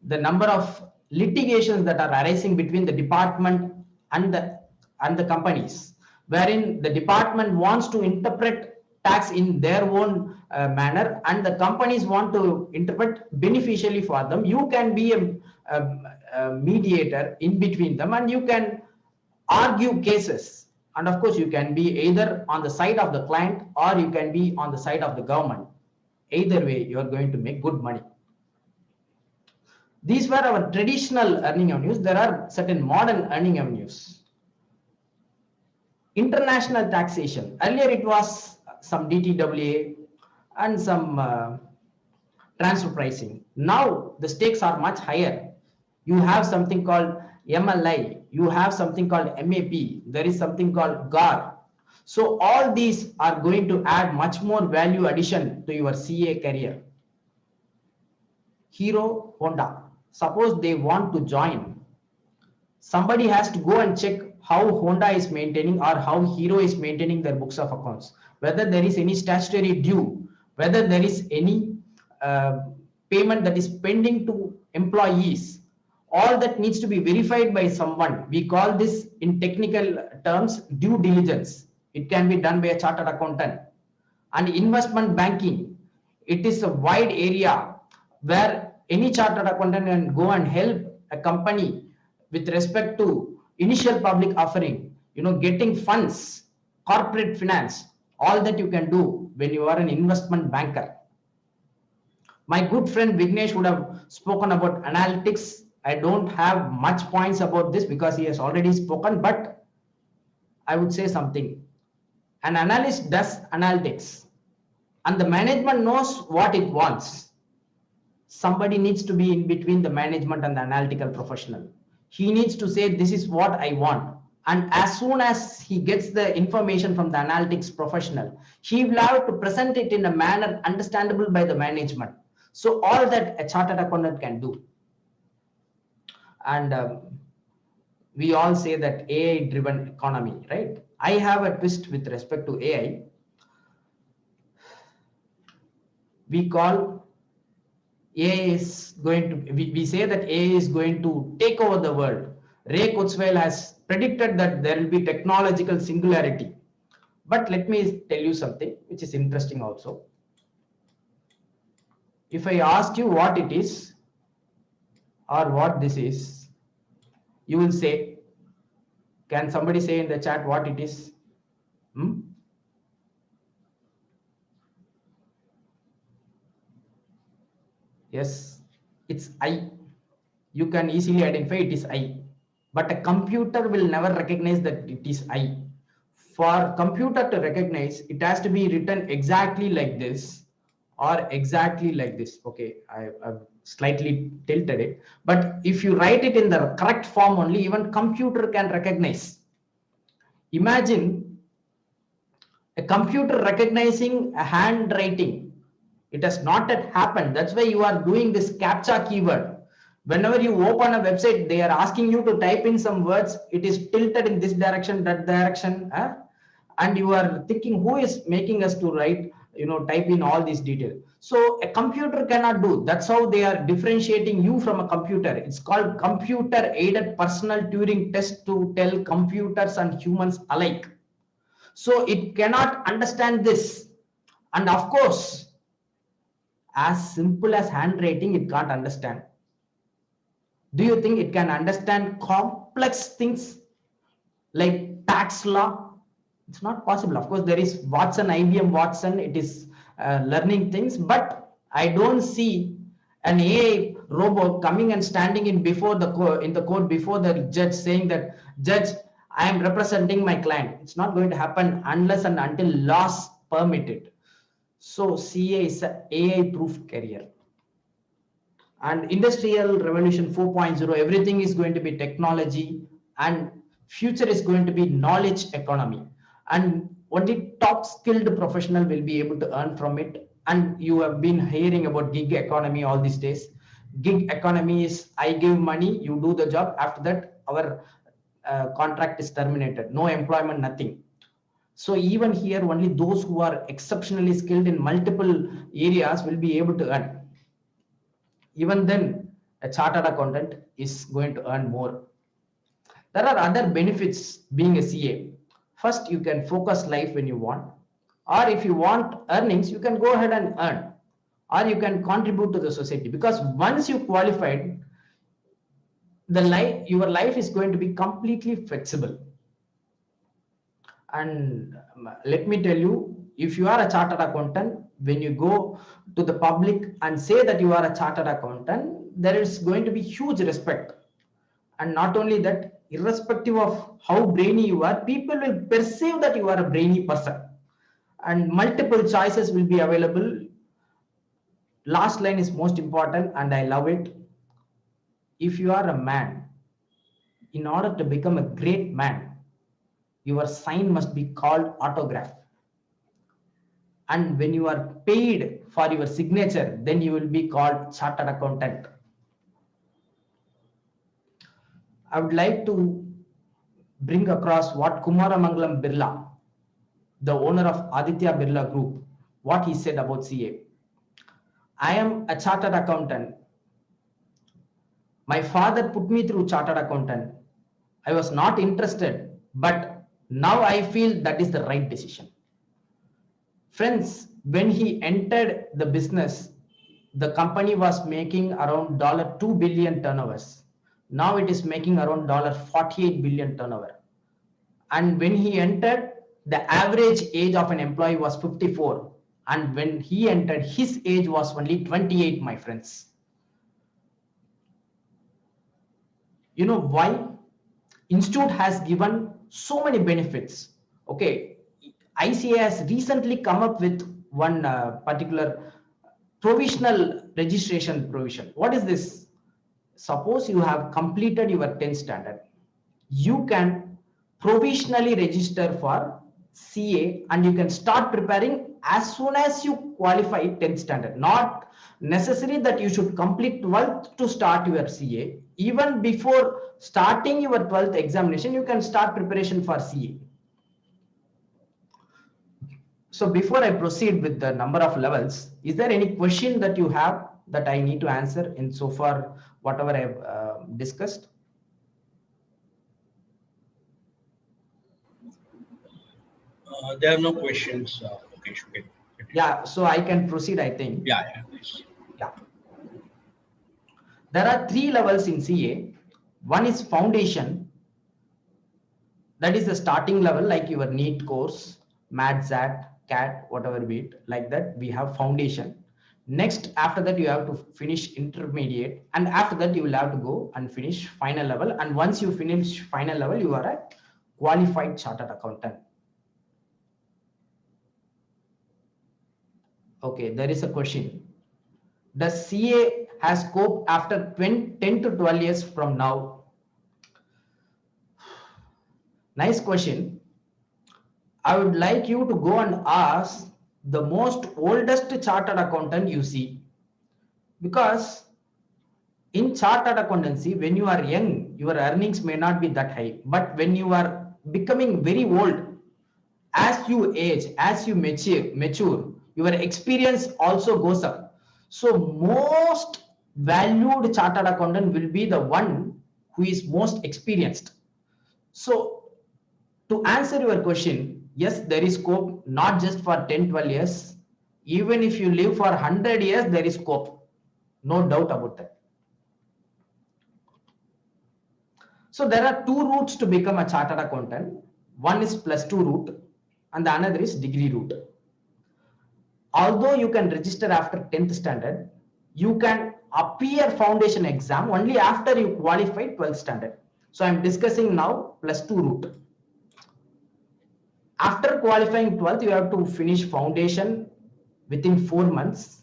the number of litigations that are arising between the department and the companies, wherein the department wants to interpret tax in their own manner and the companies want to interpret beneficially for them, you can be a mediator in between them, and you can argue cases. And of course, you can be either on the side of the client or you can be on the side of the government. Either way, you are going to make good money. These were our traditional earning avenues. There are certain modern earning avenues. International taxation. Earlier it was some DTWA and some transfer pricing. Now the stakes are much higher. You have something called MLI. You have something called MAP. There is something called GAR. So all these are going to add much more value addition to your CA career. Hero, Honda. Suppose they want to join. Somebody has to go and check how Honda is maintaining or how Hero is maintaining their books of accounts. Whether there is any statutory due, whether there is any payment that is pending to employees. All that needs to be verified by someone. We call this in technical terms due diligence. It can be done by a chartered accountant. And investment banking, it is a wide area where any chartered accountant can go and help a company with respect to initial public offering, getting funds, corporate finance, all that you can do when you are an investment banker. My good friend Vignesh would have spoken about analytics. I don't have much points about this because he has already spoken, but I would say something. An analyst does analytics and the management knows what it wants. Somebody needs to be in between the management and the analytical professional. He needs to say, this is what I want. And as soon as he gets the information from the analytics professional, he will have to present it in a manner understandable by the management. So all that a chartered accountant can do. And we all say that AI driven economy, right? I have a twist with respect to AI. We call AI is going to, we say that AI is going to take over the world. Ray Kurzweil has predicted that there will be technological singularity. But let me tell you something which is interesting also. If I ask you what it is or what this is, you will say, can somebody say in the chat what it is? Yes, it's I. You can easily identify it is I. But a computer will never recognize that it is I. For computer to recognize, it has to be written exactly like this or exactly like this. Okay, I've slightly tilted it. But if you write it in the correct form only, even computer can recognize. Imagine A computer recognizing a handwriting. It has not yet happened. That's why you are doing this CAPTCHA keyword. Whenever you open a website, they are asking you to type in some words. It is tilted in this direction, that direction, and you are thinking, who is making us to write, type in all these details? So a computer cannot do. That's how they are differentiating you from a computer. It's called computer aided personal Turing test to tell computers and humans alike. So it cannot understand this. And of course, as simple as handwriting, it can't understand. Do you think it can understand complex things like tax law? It's not possible. Of course, there is Watson, IBM Watson, it is learning things, but I don't see an AI robot coming and standing in before the in the court before the judge saying that, judge, I am representing my client. It's not going to happen unless and until laws permit it. So CA is an AI proof career. And industrial revolution 4.0, everything is going to be technology, and future is going to be knowledge economy, and only top skilled professional will be able to earn from it. And you have been hearing about gig economy all these days. Gig economy is, I give money, you do the job, after that our contract is terminated, no employment, nothing. So even here, only those who are exceptionally skilled in multiple areas will be able to earn. Even then, a chartered accountant is going to earn more. There are other benefits being a CA. First, you can focus life when you want, or if you want earnings, you can go ahead and earn, or you can contribute to the society, because once you qualified, your life is going to be completely flexible. And let me tell you, if you are a chartered accountant, when you go to the public and say that you are a chartered accountant, there is going to be huge respect. And not only that, irrespective of how brainy you are, people will perceive that you are a brainy person, and multiple choices will be available. Last line is most important, and I love it. If you are a man, in order to become a great man, your sign must be called autograph. And when you are paid for your signature, then you will be called chartered accountant. I would like to bring across what Kumaramangalam Birla, the owner of Aditya Birla Group, what he said about CA. I am a chartered accountant. My father put me through chartered accountant. I was not interested, but now I feel that is the right decision. Friends, when he entered the business, the company was making around $2 billion turnovers. Now it is making around $48 billion turnover. And when he entered, the average age of an employee was 54. And when he entered, his age was only 28, my friends. You know why? Institute has given so many benefits. Okay, ICA has recently come up with one particular provisional registration provision. What is this? Suppose you have completed your 10th standard, you can provisionally register for CA and you can start preparing as soon as you qualify 10th standard. Not necessary that you should complete 12th to start your CA. Even before starting your 12th examination, you can start preparation for CA. So before I proceed with the number of levels, is there any question that you have that I need to answer in so far whatever I've discussed? There are no questions. Okay, okay. Yeah, so I can proceed, I think. Yeah, please. Yeah. There are 3 levels in CA. One is foundation. That is the starting level, like your NEET course, MAT, ZAT, CAT, whatever be it, like that. We have foundation. Next, after that, you have to finish intermediate, and after that, you will have to go and finish final level. And once you finish final level, you are a qualified chartered accountant. Okay, there is a question. Does CA has scope after 10 to 12 years from now? Nice question. I would like you to go and ask the most oldest chartered accountant you see. Because in chartered accountancy, when you are young, your earnings may not be that high. But when you are becoming very old, as you age, as you mature, your experience also goes up. So most valued chartered accountant will be the one who is most experienced. So to answer your question, yes, there is scope not just for 10-12 years. Even if you live for 100 years, there is scope. No doubt about that. So there are two routes to become a chartered accountant. One is +2 route and the another is degree route. Although you can register after 10th standard, you can appear foundation exam only after you qualify 12th standard. So I'm discussing now +2 route. After qualifying 12th, you have to finish foundation within 4 months.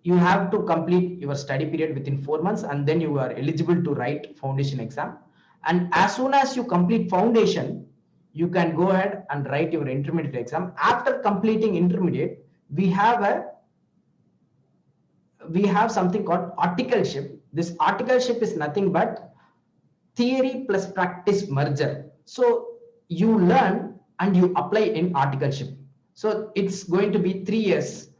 You have to complete your study period within 4 months and then you are eligible to write foundation exam. And as soon as you complete foundation, you can go ahead and write your intermediate exam. After completing intermediate, we have something called articleship. This articleship is nothing but theory plus practice merger. So you learn and you apply in articleship. So it's going to be 3 years,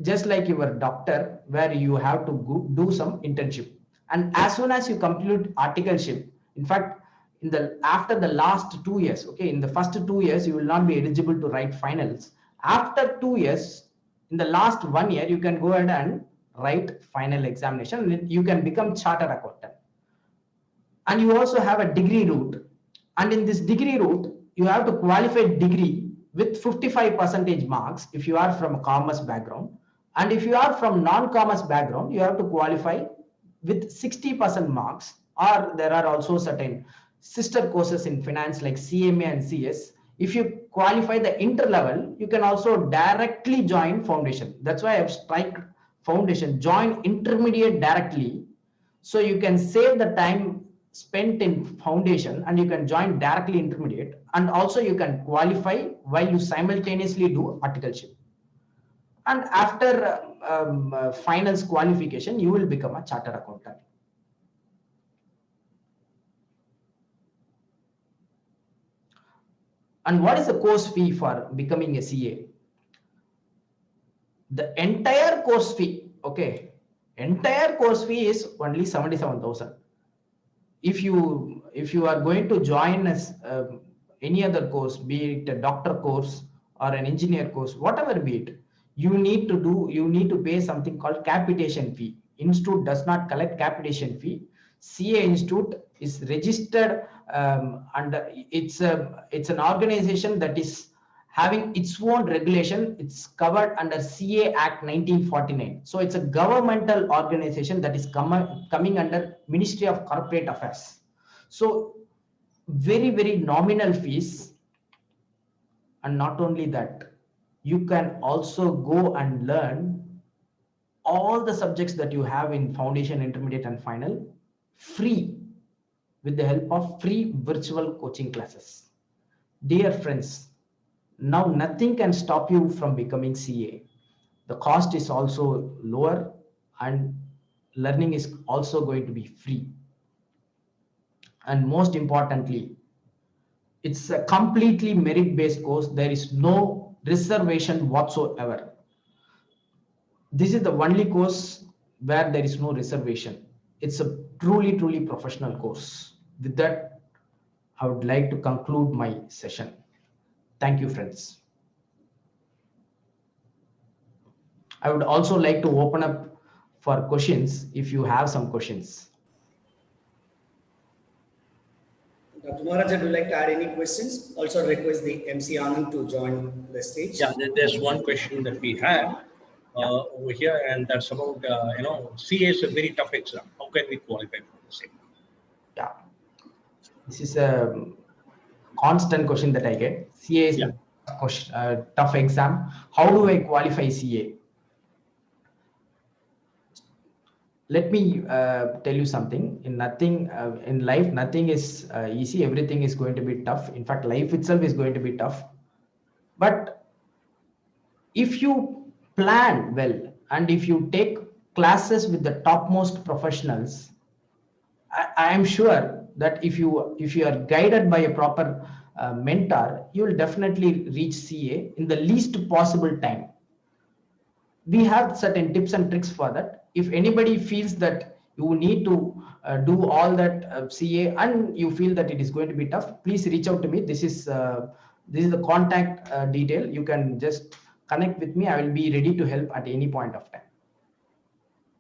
just like your doctor, where you have to do some internship. And as soon as you complete articleship, in fact, after the last 2 years, okay, in the first 2 years, you will not be eligible to write finals. After 2 years, in the last 1 year, you can go ahead and write final examination and you can become chartered accountant. And you also have a degree route. And in this degree route, you have to qualify degree with 55% marks if you are from a commerce background. And if you are from non-commerce background, you have to qualify with 60% marks. Or there are also certain sister courses in finance like CMA and CS. If you qualify the inter-level, you can also directly join foundation. That's why I've striked foundation, join intermediate directly. So you can save the time spent in foundation and you can join directly intermediate, and also you can qualify while you simultaneously do articleship. And after finals qualification, you will become a chartered accountant. And what is the course fee for becoming a CA? The entire course fee, okay, entire course fee is only 77,000. If you are going to join as any other course, be it a doctor course or an engineer course, whatever be it, you need to pay something called capitation fee. Institute does not collect capitation fee. CA Institute is registered and it's an organization that is having its own regulation. It's covered under CA Act 1949. So it's a governmental organization that is coming under Ministry of Corporate Affairs. So very, very nominal fees. And not only that, you can also go and learn all the subjects that you have in foundation, intermediate, and final free with the help of free virtual coaching classes. Dear friends, now nothing can stop you from becoming CA. The cost is also lower and learning is also going to be free. And most importantly, it's a completely merit-based course. There is no reservation whatsoever. This is the only course where there is no reservation. It's a truly, truly professional course. With that, I would like to conclude my session. Thank you, friends. I would also like to open up for questions if you have some questions. Dr. Maharaj, would you like to add any questions? Also request the MC Anand to join the stage. Yeah, there's one question that we have over here, and that's about, CA is a very tough exam. How can we qualify for the same? Yeah, this is a constant question that I get. CA is a tough exam. How do I qualify CA? let me tell you something. In life, nothing is easy. Everything is going to be tough. In fact, life itself is going to be tough. But if you plan well and if you take classes with the topmost professionals, I am sure that if you are guided by a proper mentor, you will definitely reach CA in the least possible time. We have certain tips and tricks for that. If anybody feels that you need to do all that CA and you feel that it is going to be tough, please reach out to me. This is the contact detail. You can just connect with me. I will be ready to help at any point of time.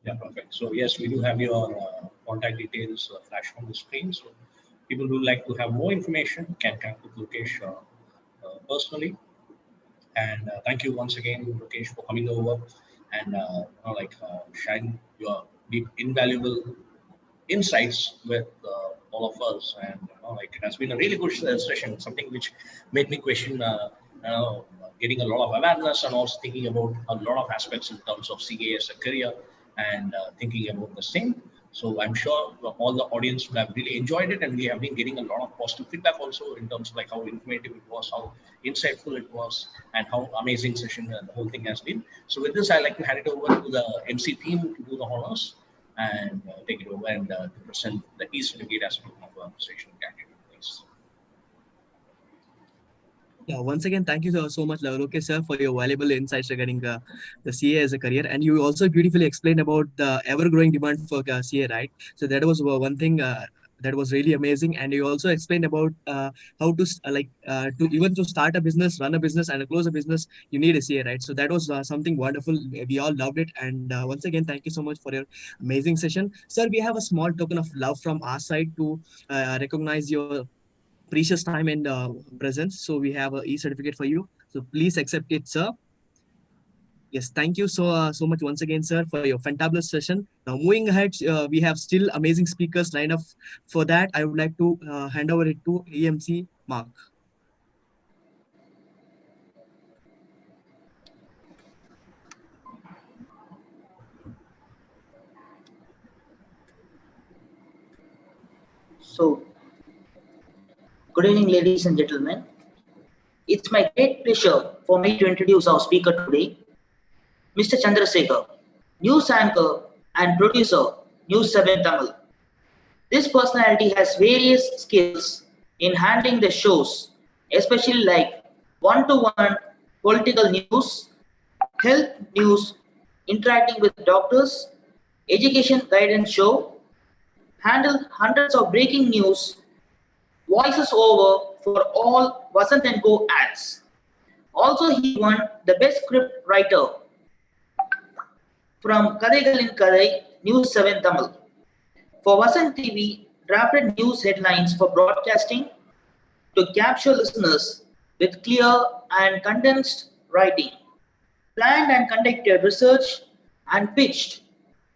Yeah, perfect. So yes, we do have your contact details flashed on the screen. So people who like to have more information can connect with Lokesh personally. And thank you once again, Lokesh, for coming over and sharing your deep, invaluable insights with all of us. And it has been a really good session, something which made me question getting a lot of awareness and also thinking about a lot of aspects in terms of CA as a career and thinking about the same. So I'm sure all the audience would have really enjoyed it, and we have been getting a lot of positive feedback also in terms of like how informative it was, how insightful it was, and how amazing session the whole thing has been. So with this, I'd like to hand it over to the MC team to do the honors and take it over and to present the e-certificate as part of our session. Please. Yeah, once again, thank you so much, Lokesh sir, for your valuable insights regarding the CA as a career. And you also beautifully explained about the ever-growing demand for CA, right? So that was one thing that was really amazing. And you also explained about how to to start a business, run a business, and close a business, you need a CA, right? So that was something wonderful. We all loved it. And once again, thank you so much for your amazing session. Sir, we have a small token of love from our side to recognize your precious time and presence. So we have an e-certificate for you. So please accept it, sir. Yes, thank you so much once again, sir, for your fantabulous session. Now, moving ahead, we have still amazing speakers lined up. For that, I would like to hand over it to EMC Mark. So, good evening, ladies and gentlemen. It's my great pleasure for me to introduce our speaker today, Mr. Chandrasekhar, news anchor and producer, News 7 Tamil. This personality has various skills in handling the shows, especially like one-to-one political news, health news, interacting with doctors, education guidance show, handle hundreds of breaking news, voices over for all Vasant & Co ads. Also, he won the best script writer from Kadaigal in Kadai, News 7 Tamil. For Vasant TV, drafted news headlines for broadcasting to capture listeners with clear and condensed writing. Planned and conducted research and pitched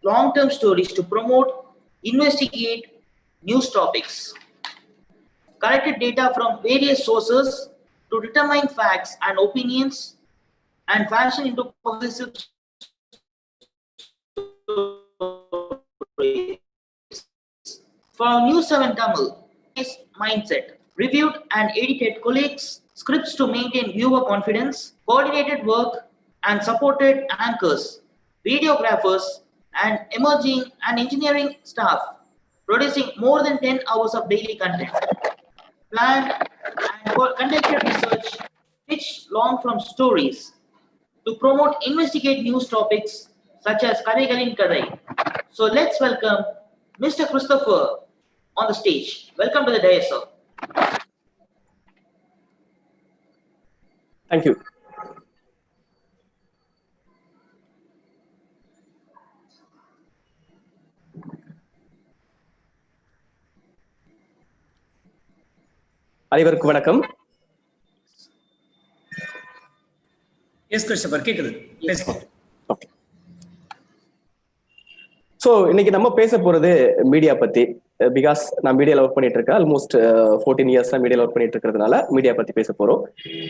long-term stories to promote, investigate news topics. Collected data from various sources to determine facts and opinions and fashion into cohesive stories. For News 7 Tamil, mindset, reviewed and edited colleagues, scripts to maintain viewer confidence, coordinated work and supported anchors, videographers and emerging and engineering staff, producing more than 10 hours of daily content. Planned and conducted research, pitched long form stories to promote investigate news topics such as Kadaigalin Kadai. So let's welcome Mr. Christopher on the stage. Welcome to the dais, sir. Thank you. அனைவருக்கும் வணக்கம். S Christopher, கேக்குது. Okay. So இன்னைக்கு நம்ம பேச போறது media பத்தி. Because நான் மீடியாவில் ஒர்க் பண்ணிட்டு இருக்கேன். ஆல்மோஸ்ட் 14 இயர்ஸா மீடியாவில் ஒர்க் பண்ணிட்டு இருக்கிறதுனால மீடியா பத்தி பேச போறோம்.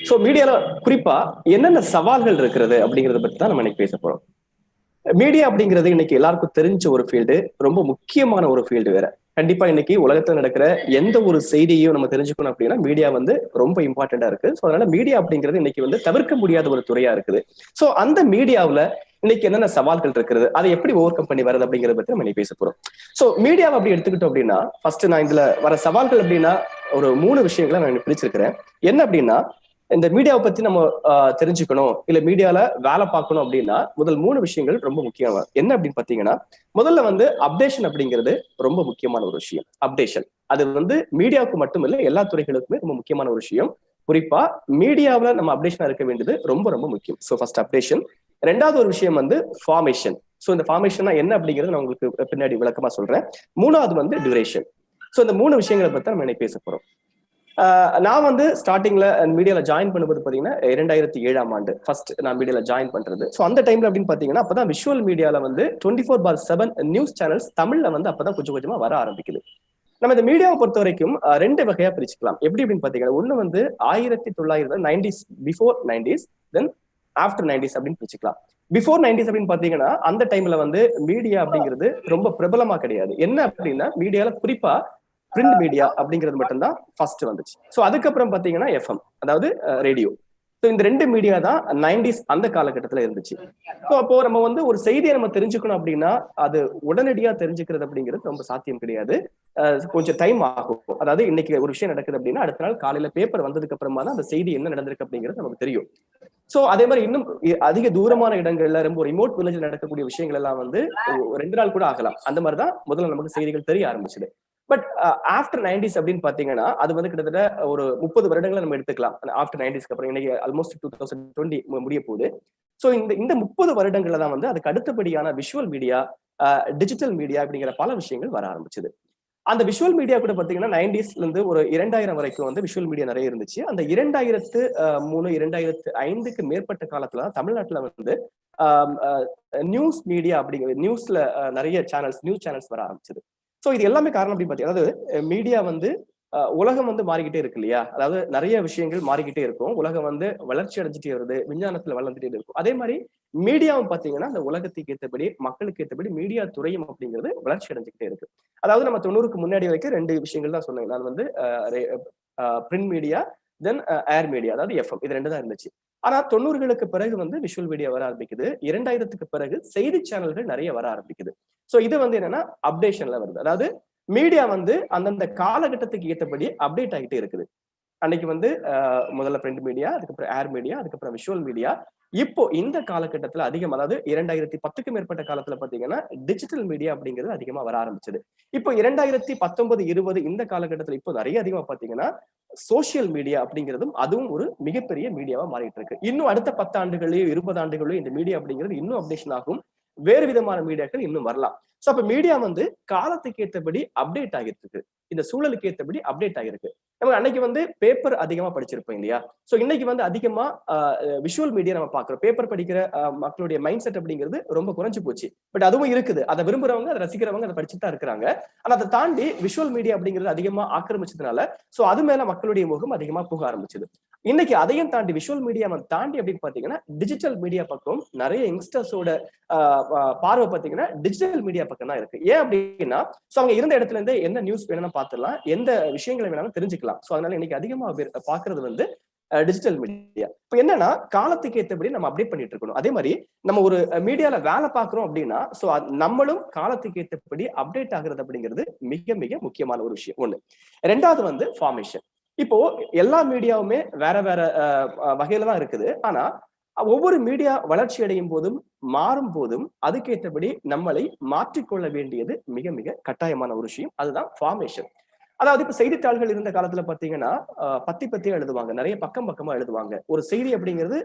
ஸோ மீடியால குறிப்பா என்னென்ன சவால்கள் இருக்கிறது அப்படிங்கறத பத்தி தான் நம்ம இன்னைக்கு பேச போறோம். மீடியா அப்படிங்கிறது இன்னைக்கு எல்லாருக்கும் தெரிஞ்ச ஒரு ஃபீல்டு, ரொம்ப முக்கியமான ஒரு ஃபீல்டு வேற. கண்டிப்பா இன்னைக்கு உலகத்துல நடக்கிற எந்த ஒரு செய்தியையும் நம்ம தெரிஞ்சுக்கணும் அப்படின்னா மீடியா ரொம்ப இம்பார்ட்டண்டா இருக்கு. ஸோ அதனால மீடியா அப்படிங்கிறது இன்னைக்கு தவிர்க்க முடியாத ஒரு துறையா இருக்குது. ஸோ அந்த மீடியாவுல இன்னைக்கு என்னென்ன சவால்கள் இருக்கிறது, அதை எப்படி ஓவர் கம் பண்ணி வருது அப்படிங்கிறத பத்தி நம்ம இன்னைக்கு பேச போறோம். ஸோ மீடியாவை அப்படி எடுத்துக்கிட்டோம் அப்படின்னா ஃபர்ஸ்ட் நான் இதுல வர சவால்கள் அப்படின்னா ஒரு 3 விஷயங்களை நான் பிரிச்சிருக்கிறேன். என்ன அப்படின்னா, இந்த மீடியாவை பத்தி நம்ம தெரிஞ்சுக்கணும், இல்ல மீடியால வேலை பார்க்கணும் அப்படின்னா முதல் 3 விஷயங்கள் ரொம்ப முக்கியம். என்ன அப்படின்னு பாத்தீங்கன்னா, முதல்ல அப்டேஷன் அப்படிங்கிறது ரொம்ப முக்கியமான ஒரு விஷயம். அப்டேஷன் அது மீடியாவுக்கு மட்டும் இல்ல, எல்லா துறைகளுக்குமே ரொம்ப முக்கியமான ஒரு விஷயம். குறிப்பா மீடியாவில நம்ம அப்டேஷனா இருக்க வேண்டியது ரொம்ப ரொம்ப முக்கியம். So first updation. ரெண்டாவது ஒரு விஷயம் ஃபார்மேஷன். ஸோ இந்த ஃபார்மேஷன் என்ன அப்படிங்கிறது நான் உங்களுக்கு பின்னாடி விளக்கமா சொல்றேன். மூணாவது டியூரேஷன். ஸோ இந்த 3 விஷயங்களை பத்தி நம்ம இன்னைக்கு பேச போறோம். நான் ஸ்டார்டிங்ல மீடியால ஜாயின் பண்ணும்போது பாத்தீங்கன்னா 2007ஆம் ஆண்டு ஃபர்ஸ்ட் நான் மீடியால ஜாயின் பண்றது. ஸோ அந்த டைம்ல அப்படின்னு பாத்தீங்கன்னா அப்பதான் விஷுவல் மீடியால 24/7 நியூஸ் சேனல்ஸ் தமிழ்ல அப்பதான் கொஞ்சம் கொஞ்சமா வர ஆரம்பிக்குது. நம்ம இந்த மீடியாவை பொறுத்த வரைக்கும் 2 வகையா பிரிச்சுக்கலாம். எப்படி அப்படின்னு பாத்தீங்கன்னா, ஒண்ணு 1990s, before 90s, then after 90s அப்படின்னு பிரிச்சுக்கலாம். பிஃபோர் 90s அப்படின்னு பாத்தீங்கன்னா அந்த டைம்ல மீடியா அப்படிங்கிறது ரொம்ப பிரபலமா கிடையாது. என்ன அப்படின்னா மீடியால குறிப்பா பிரிண்ட் மீடியா அப்படிங்கிறது மட்டும்தான் ஃபர்ஸ்ட் வந்துச்சு. ஸோ அதுக்கப்புறம் பாத்தீங்கன்னா எஃப்எம், அதாவது ரேடியோ. ஸோ இந்த 2 மீடியா தான் 90s அந்த காலகட்டத்தில் இருந்துச்சு. ஸோ அப்போ நம்ம ஒரு செய்தியை நம்ம தெரிஞ்சுக்கணும் அப்படின்னா அது உடனடியா தெரிஞ்சுக்கிறது அப்படிங்கிறது ரொம்ப சாத்தியம் கிடையாது. கொஞ்சம் டைம் ஆகும். அதாவது இன்னைக்கு ஒரு விஷயம் நடக்குது அப்படின்னா அடுத்த நாள் காலையில பேப்பர் வந்ததுக்கு அப்புறமா தான் அந்த செய்தி என்ன நடந்திருக்கு அப்படிங்கிறது நமக்கு தெரியும். சோ அதே மாதிரி இன்னும் அதிக தூரமான இடங்கள்ல ரொம்ப ரிமோட் வில்லேஜ்ல நடக்கக்கூடிய விஷயங்கள் எல்லாம் 2 நாள் கூட ஆகலாம். அந்த மாதிரிதான் முதல்ல நமக்கு செய்திகள் தெரிய ஆரம்பிச்சது. பட் ஆஃப்டர் 90s அப்படின்னு பாத்தீங்கன்னா அது கிட்டத்தட்ட ஒரு 30 வருடங்களை நம்ம எடுத்துக்கலாம். ஆஃப்டர் 90ஸ்க்கு அப்புறம் இன்னைக்கு ஆல்மோஸ்ட் 2020 முடிய போகுது. சோ இந்த 30 வருடங்கள்ல தான் அதுக்கு அடுத்தபடியான விஷுவல் மீடியா, டிஜிட்டல் மீடியா அப்படிங்கிற பல விஷயங்கள் வர ஆரம்பிச்சது. அந்த விஷுவல் மீடியா கூட பாத்தீங்கன்னா 90ஸ்ல இருந்து ஒரு 2000 வரைக்கும் விஷுவல் மீடியா நிறைய இருந்துச்சு. அந்த 2003, 2005க்கு மேற்பட்ட காலத்துல தமிழ்நாட்டுல நியூஸ் மீடியா அப்படிங்கிற நியூஸ்ல நிறைய நியூஸ் சேனல்ஸ் வர ஆரம்பிச்சது. சோ இது எல்லாமே காரணம் அப்படின்னு பாத்தீங்கன்னா, அதாவது மீடியா உலகம் மாறிக்கிட்டே இருக்கு இல்லையா? அதாவது நிறைய விஷயங்கள் மாறிக்கிட்டே இருக்கும். உலகம் வளர்ச்சி அடைஞ்சிட்டே வருது, விஞ்ஞானத்துல வளர்ந்துட்டே இருக்கும். அதே மாதிரி மீடியாவும் பாத்தீங்கன்னா அந்த உலகத்துக்கு ஏற்றபடி, மக்களுக்கு ஏற்றபடி மீடியா துறையும் அப்படிங்கிறது வளர்ச்சி அடைஞ்சுக்கிட்டே இருக்கு. அதாவது நம்ம 90க்கு முன்னாடி வரைக்கும் 2 விஷயங்கள் தான் சொன்னேன். நான் பிரிண்ட் மீடியா, தென் ஏர் மீடியா, அதாவது எஃப்எம், இது 2 தான் இருந்துச்சு. ஆனா 90களுக்கு பிறகு விஷுவல் மீடியா வர ஆரம்பிக்குது. 2000க்கு பிறகு செய்தி சேனல்கள் நிறைய வர ஆரம்பிக்குது. சோ இது என்னன்னா அப்டேஷன்ல வருது. அதாவது மீடியா அந்தந்த காலகட்டத்துக்கு ஏற்றபடி அப்டேட் ஆகிட்டே இருக்குது. அன்னைக்கு முதல்ல பிரிண்ட் மீடியா, அதுக்கப்புறம் ஏர் மீடியா, அதுக்கப்புறம் விஷுவல் மீடியா. இப்போ இந்த காலகட்டத்துல அதிகம், அதாவது 2010க்கு மேற்பட்ட காலத்துல பாத்தீங்கன்னா டிஜிட்டல் மீடியா அப்படிங்கிறது அதிகமா வர ஆரம்பிச்சது. இப்போ 2019, 20 இந்த காலகட்டத்துல இப்போ நிறைய அதிகமா பாத்தீங்கன்னா சோசியல் மீடியா அப்படிங்கிறதும் அதுவும் ஒரு மிகப்பெரிய மீடியாவா மாறிட்டு இருக்கு. இன்னும் அடுத்த 10 ஆண்டுகளையோ 20 ஆண்டுகளையோ இந்த மீடியா அப்படிங்கிறது இன்னும் அப்டேஷன் ஆகும். வேறு விதமான மீடியாக்கள் இன்னும் வரலாம். சோ அப்ப மீடியா காலத்துக்கு ஏற்றபடி அப்டேட் ஆகிட்டு இருக்கு. இந்த சூழலுக்கு ஏற்றபடி அப்டேட் ஆகிருக்கு. நம்ம அன்னைக்கு பேப்பர் அதிகமா படிச்சிருப்போம் இல்லையா? சோ இன்னைக்கு அதிகமா விஷுவல் மீடியா நம்ம பாக்குறோம். பேப்பர் படிக்கிற மக்களுடைய மைண்ட் செட் அப்படிங்கிறது ரொம்ப குறைஞ்சு போச்சு. பட் அதுவும் இருக்குது. அதை விரும்புறவங்க, அதை ரசிக்கிறவங்க அதை படிச்சுட்டு தான் இருக்கிறாங்க. ஆனா அதை தாண்டி விஷுவல் மீடியா அப்படிங்கிறது அதிகமா ஆக்கிரமிச்சதுனால சோ அது மேல மக்களுடைய முகம் அதிகமா போக ஆரம்பிச்சது. இன்னைக்கு அதையும் தாண்டி விஷுவல் மீடியா தாண்டி அப்படின்னு பாத்தீங்கன்னா டிஜிட்டல் மீடியா பக்கம் நிறைய யங்ஸ்டர்ஸோட பார்வை பாத்தீங்கன்னா டிஜிட்டல் மீடியா பக்கம் தான் இருக்கு. ஏன் அப்படின்னா சோ அவங்க இருந்த இடத்துல இருந்து என்ன நியூஸ் வேணும்னு பாத்துடலாம், எந்த விஷயங்களை வேணாலும் தெரிஞ்சுக்கலாம். சோ அதனால இன்னைக்கு அதிகமா பாக்குறது டிஜிட்டல் மீடியா. இப்ப என்னன்னா காலத்துக்கு ஏற்றபடி நம்ம அப்டேட் பண்ணிட்டு இருக்கணும். அதே மாதிரி நம்ம ஒரு மீடியால வேலை பார்க்கிறோம் அப்படின்னா சோ நம்மளும் காலத்துக்கு ஏற்றபடி அப்டேட் ஆகுறது அப்படிங்கிறது மிக மிக முக்கியமான ஒரு விஷயம். ஒண்ணு. ரெண்டாவது ஃபார்மேஷன். இப்போ எல்லா மீடியாவுமே வேற வேற வகையில தான் இருக்குது. ஆனா ஒவ்வொரு மீடியா வளர்ச்சி அடையும் போதும் மாறும் போதும் அதுக்கேற்றபடி நம்மளை மாற்றிக்கொள்ள வேண்டியது மிக மிக கட்டாயமான ஒரு விஷயம். அதுதான் ஃபார்மேஷன். அதாவது இப்ப செய்தித்தாள்கள் இருந்த காலத்துல பாத்தீங்கன்னா பத்தியா எழுதுவாங்க, நிறைய பக்கமா எழுதுவாங்க. ஒரு செய்தி அப்படிங்கிறது